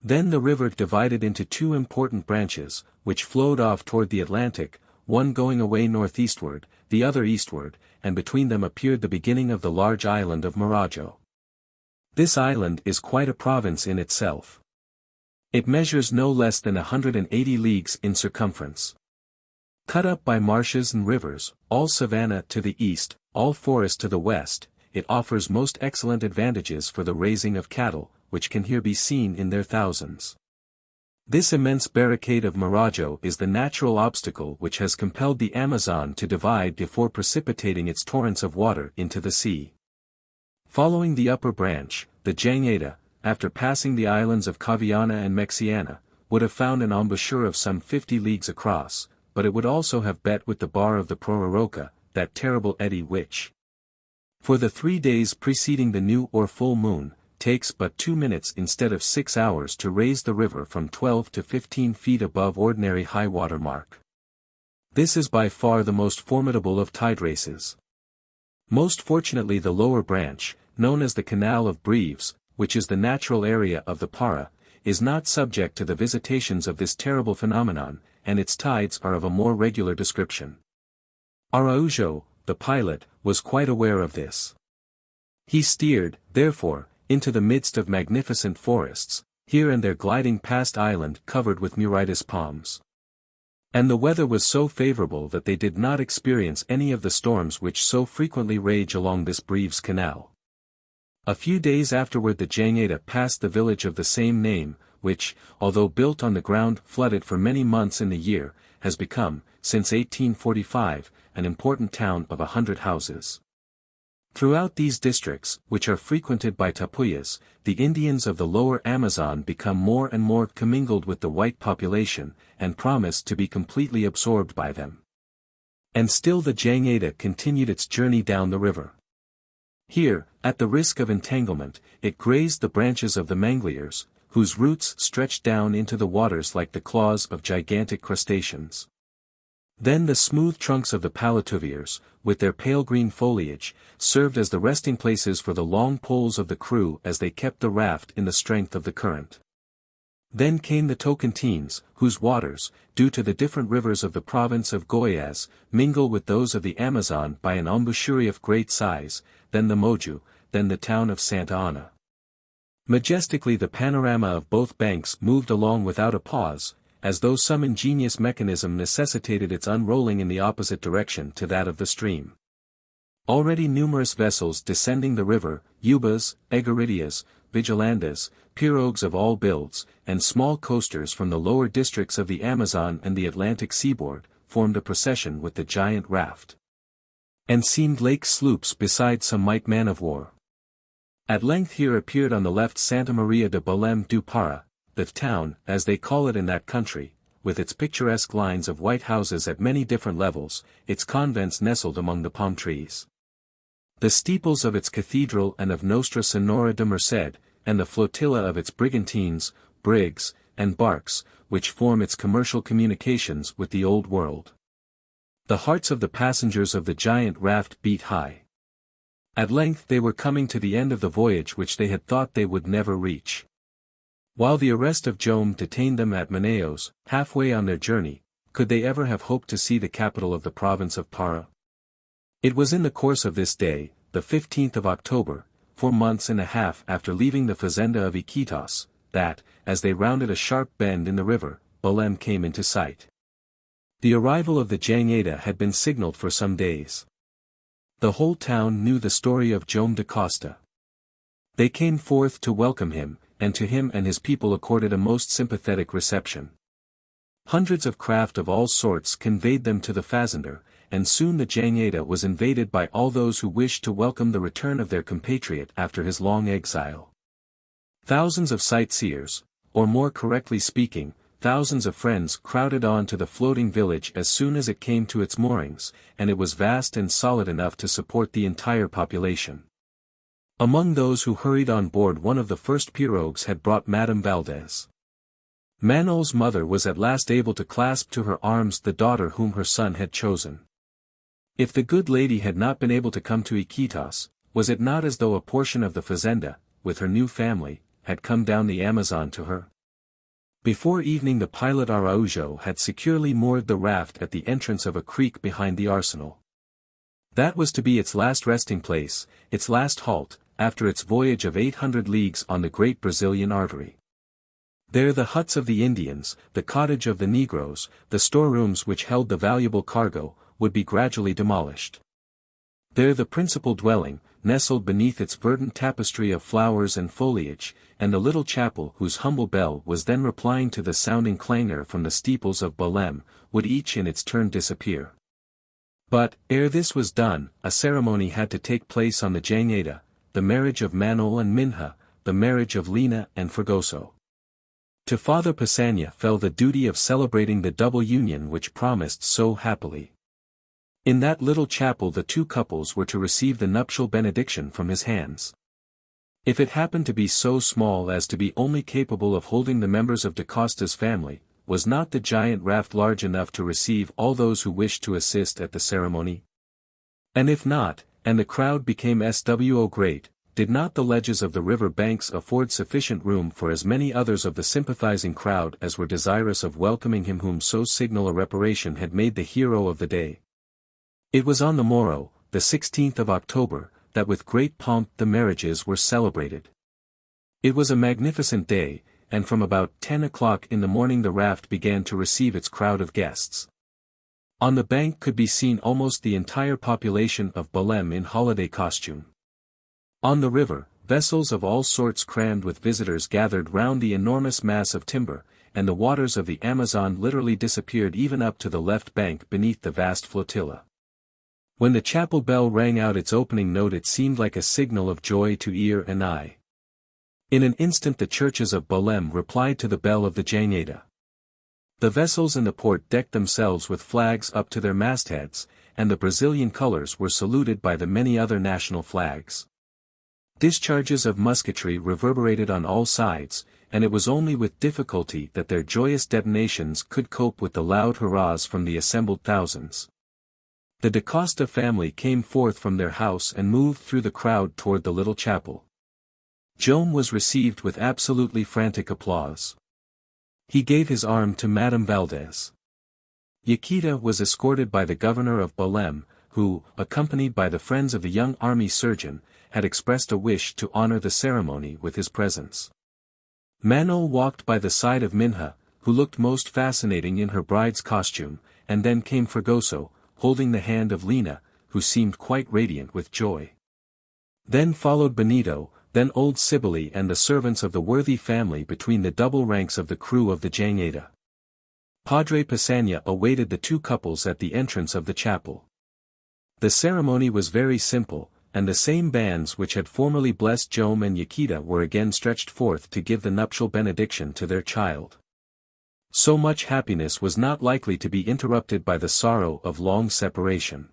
Then the river divided into two important branches, which flowed off toward the Atlantic, one going away northeastward, the other eastward, and between them appeared the beginning of the large island of Marajo. This island is quite a province in itself. It measures no less than 180 leagues in circumference. Cut up by marshes and rivers, all savanna to the east, all forest to the west, it offers most excellent advantages for the raising of cattle, which can here be seen in their thousands. This immense barricade of Marajo is the natural obstacle which has compelled the Amazon to divide before precipitating its torrents of water into the sea. Following the upper branch, the Jangada, after passing the islands of Caviana and Mexiana, would have found an embouchure of some 50 leagues across, but it would also have bet with the bar of the Prororoca, that terrible eddy which, for the 3 days preceding the new or full moon, takes but 2 minutes instead of 6 hours to raise the river from 12 to 15 feet above ordinary high water mark. This is by far the most formidable of tide races. Most fortunately the lower branch, known as the Canal of Breves, which is the natural area of the Para, is not subject to the visitations of this terrible phenomenon, and its tides are of a more regular description. Araujo, the pilot, was quite aware of this. He steered, therefore, into the midst of magnificent forests, here and there gliding past island covered with muritis palms. And the weather was so favorable that they did not experience any of the storms which so frequently rage along this Breves Canal. A few days afterward the Jangada passed the village of the same name, which, although built on the ground flooded for many months in the year, has become, since 1845, an important town of 100 houses. Throughout these districts, which are frequented by Tapuyas, the Indians of the lower Amazon become more and more commingled with the white population, and promise to be completely absorbed by them. And still the Jangada continued its journey down the river. Here, at the risk of entanglement, it grazed the branches of the mangliers, whose roots stretched down into the waters like the claws of gigantic crustaceans. Then the smooth trunks of the paletoviers, with their pale green foliage, served as the resting places for the long poles of the crew as they kept the raft in the strength of the current. Then came the Tocantins, whose waters, due to the different rivers of the province of Goiás, mingle with those of the Amazon by an embouchure of great size, then the Moju, then the town of Santa Ana. Majestically the panorama of both banks moved along without a pause, as though some ingenious mechanism necessitated its unrolling in the opposite direction to that of the stream. Already numerous vessels descending the river, ubas, egaridias, vigilandas, pirogues of all builds, and small coasters from the lower districts of the Amazon and the Atlantic seaboard, formed a procession with the giant raft. And seemed lake sloops beside some might man of war. At length here appeared on the left Santa Maria de Belém do Para, the town, as they call it in that country, with its picturesque lines of white houses at many different levels, its convents nestled among the palm trees. The steeples of its cathedral and of Nostra Senora de Merced, and the flotilla of its brigantines, brigs, and barks, which form its commercial communications with the Old World. The hearts of the passengers of the giant raft beat high. At length they were coming to the end of the voyage which they had thought they would never reach. While the arrest of Joam detained them at Manaos, halfway on their journey, could they ever have hoped to see the capital of the province of Para? It was in the course of this day, the 15th of October, 4 months and a half after leaving the fazenda of Iquitos, that, as they rounded a sharp bend in the river, Belém came into sight. The arrival of the Jangada had been signaled for some days. The whole town knew the story of Joam da Costa. They came forth to welcome him, and to him and his people accorded a most sympathetic reception. Hundreds of craft of all sorts conveyed them to the fazender, and soon the Jangada was invaded by all those who wished to welcome the return of their compatriot after his long exile. Thousands of sightseers, or more correctly speaking, thousands of friends crowded on to the floating village as soon as it came to its moorings, and it was vast and solid enough to support the entire population. Among those who hurried on board one of the first pirogues had brought Madame Valdez. Manuel's mother was at last able to clasp to her arms the daughter whom her son had chosen. If the good lady had not been able to come to Iquitos, was it not as though a portion of the fazenda, with her new family, had come down the Amazon to her? Before evening the pilot Araujo had securely moored the raft at the entrance of a creek behind the arsenal. That was to be its last resting place, its last halt, after its voyage of 800 leagues on the great Brazilian artery. There the huts of the Indians, the cottage of the Negroes, the storerooms which held the valuable cargo, would be gradually demolished. There the principal dwelling, nestled beneath its verdant tapestry of flowers and foliage, and the little chapel whose humble bell was then replying to the sounding clangor from the steeples of Belem, would each in its turn disappear. But, ere this was done, a ceremony had to take place on the Jangada, the marriage of Manaos and Minha, the marriage of Liana and Fragoso. To Father Passanha fell the duty of celebrating the double union which promised so happily. In that little chapel the two couples were to receive the nuptial benediction from his hands. If it happened to be so small as to be only capable of holding the members of DaCosta's family, was not the giant raft large enough to receive all those who wished to assist at the ceremony? And if not, and the crowd became so great, did not the ledges of the river banks afford sufficient room for as many others of the sympathizing crowd as were desirous of welcoming him whom so signal a reparation had made the hero of the day? It was on the morrow, the 16th of October, that with great pomp the marriages were celebrated. It was a magnificent day, and from about 10 o'clock in the morning the raft began to receive its crowd of guests. On the bank could be seen almost the entire population of Belem in holiday costume. On the river, vessels of all sorts crammed with visitors gathered round the enormous mass of timber, and the waters of the Amazon literally disappeared even up to the left bank beneath the vast flotilla. When the chapel bell rang out its opening note it seemed like a signal of joy to ear and eye. In an instant the churches of Belem replied to the bell of the Jangada. The vessels in the port decked themselves with flags up to their mastheads, and the Brazilian colors were saluted by the many other national flags. Discharges of musketry reverberated on all sides, and it was only with difficulty that their joyous detonations could cope with the loud hurrahs from the assembled thousands. The DaCosta family came forth from their house and moved through the crowd toward the little chapel. Joam was received with absolutely frantic applause. He gave his arm to Madame Valdez. Yaquita was escorted by the governor of Belem, who, accompanied by the friends of the young army surgeon, had expressed a wish to honor the ceremony with his presence. Manaos walked by the side of Minha, who looked most fascinating in her bride's costume, and then came Fragoso, holding the hand of Liana, who seemed quite radiant with joy. Then followed Benito, then old Cybele and the servants of the worthy family between the double ranks of the crew of the Jangada. Padre Passanha awaited the two couples at the entrance of the chapel. The ceremony was very simple, and the same bands which had formerly blessed Joam and Yaquita were again stretched forth to give the nuptial benediction to their child. So much happiness was not likely to be interrupted by the sorrow of long separation.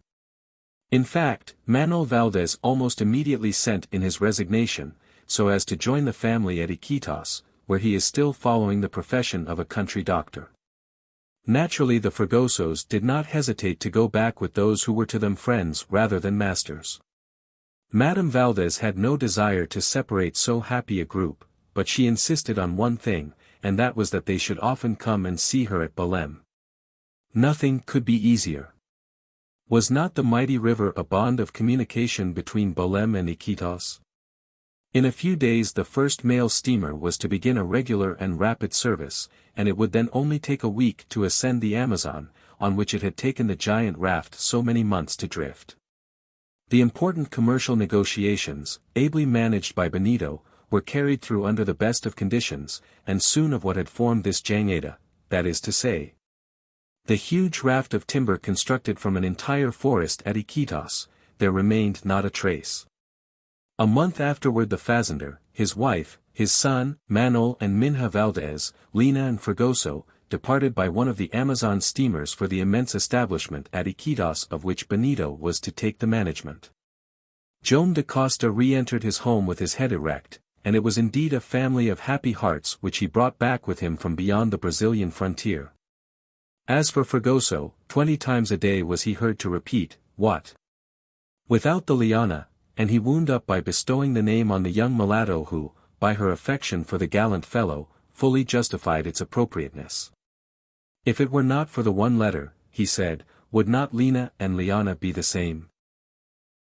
In fact, Manuel Valdez almost immediately sent in his resignation, so as to join the family at Iquitos, where he is still following the profession of a country doctor. Naturally the Fragosos did not hesitate to go back with those who were to them friends rather than masters. Madame Valdez had no desire to separate so happy a group, but she insisted on one thing, and that was that they should often come and see her at Belem. Nothing could be easier. Was not the mighty river a bond of communication between Belem and Iquitos? In a few days the first mail steamer was to begin a regular and rapid service, and it would then only take a week to ascend the Amazon, on which it had taken the giant raft so many months to drift. The important commercial negotiations, ably managed by Benito, were carried through under the best of conditions, and soon of what had formed this Jangada, that is to say, the huge raft of timber constructed from an entire forest at Iquitos, there remained not a trace. A month afterward the fazender, his wife, his son, Manaos and Minha Valdez, Liana and Fragoso, departed by one of the Amazon steamers for the immense establishment at Iquitos of which Benito was to take the management. Joam da Costa re-entered his home with his head erect, and it was indeed a family of happy hearts which he brought back with him from beyond the Brazilian frontier. As for Fragoso, 20 times a day was he heard to repeat, "What?" without the Liana, and he wound up by bestowing the name on the young mulatto who, by her affection for the gallant fellow, fully justified its appropriateness. If it were not for the one letter, he said, would not Liana and Liana be the same?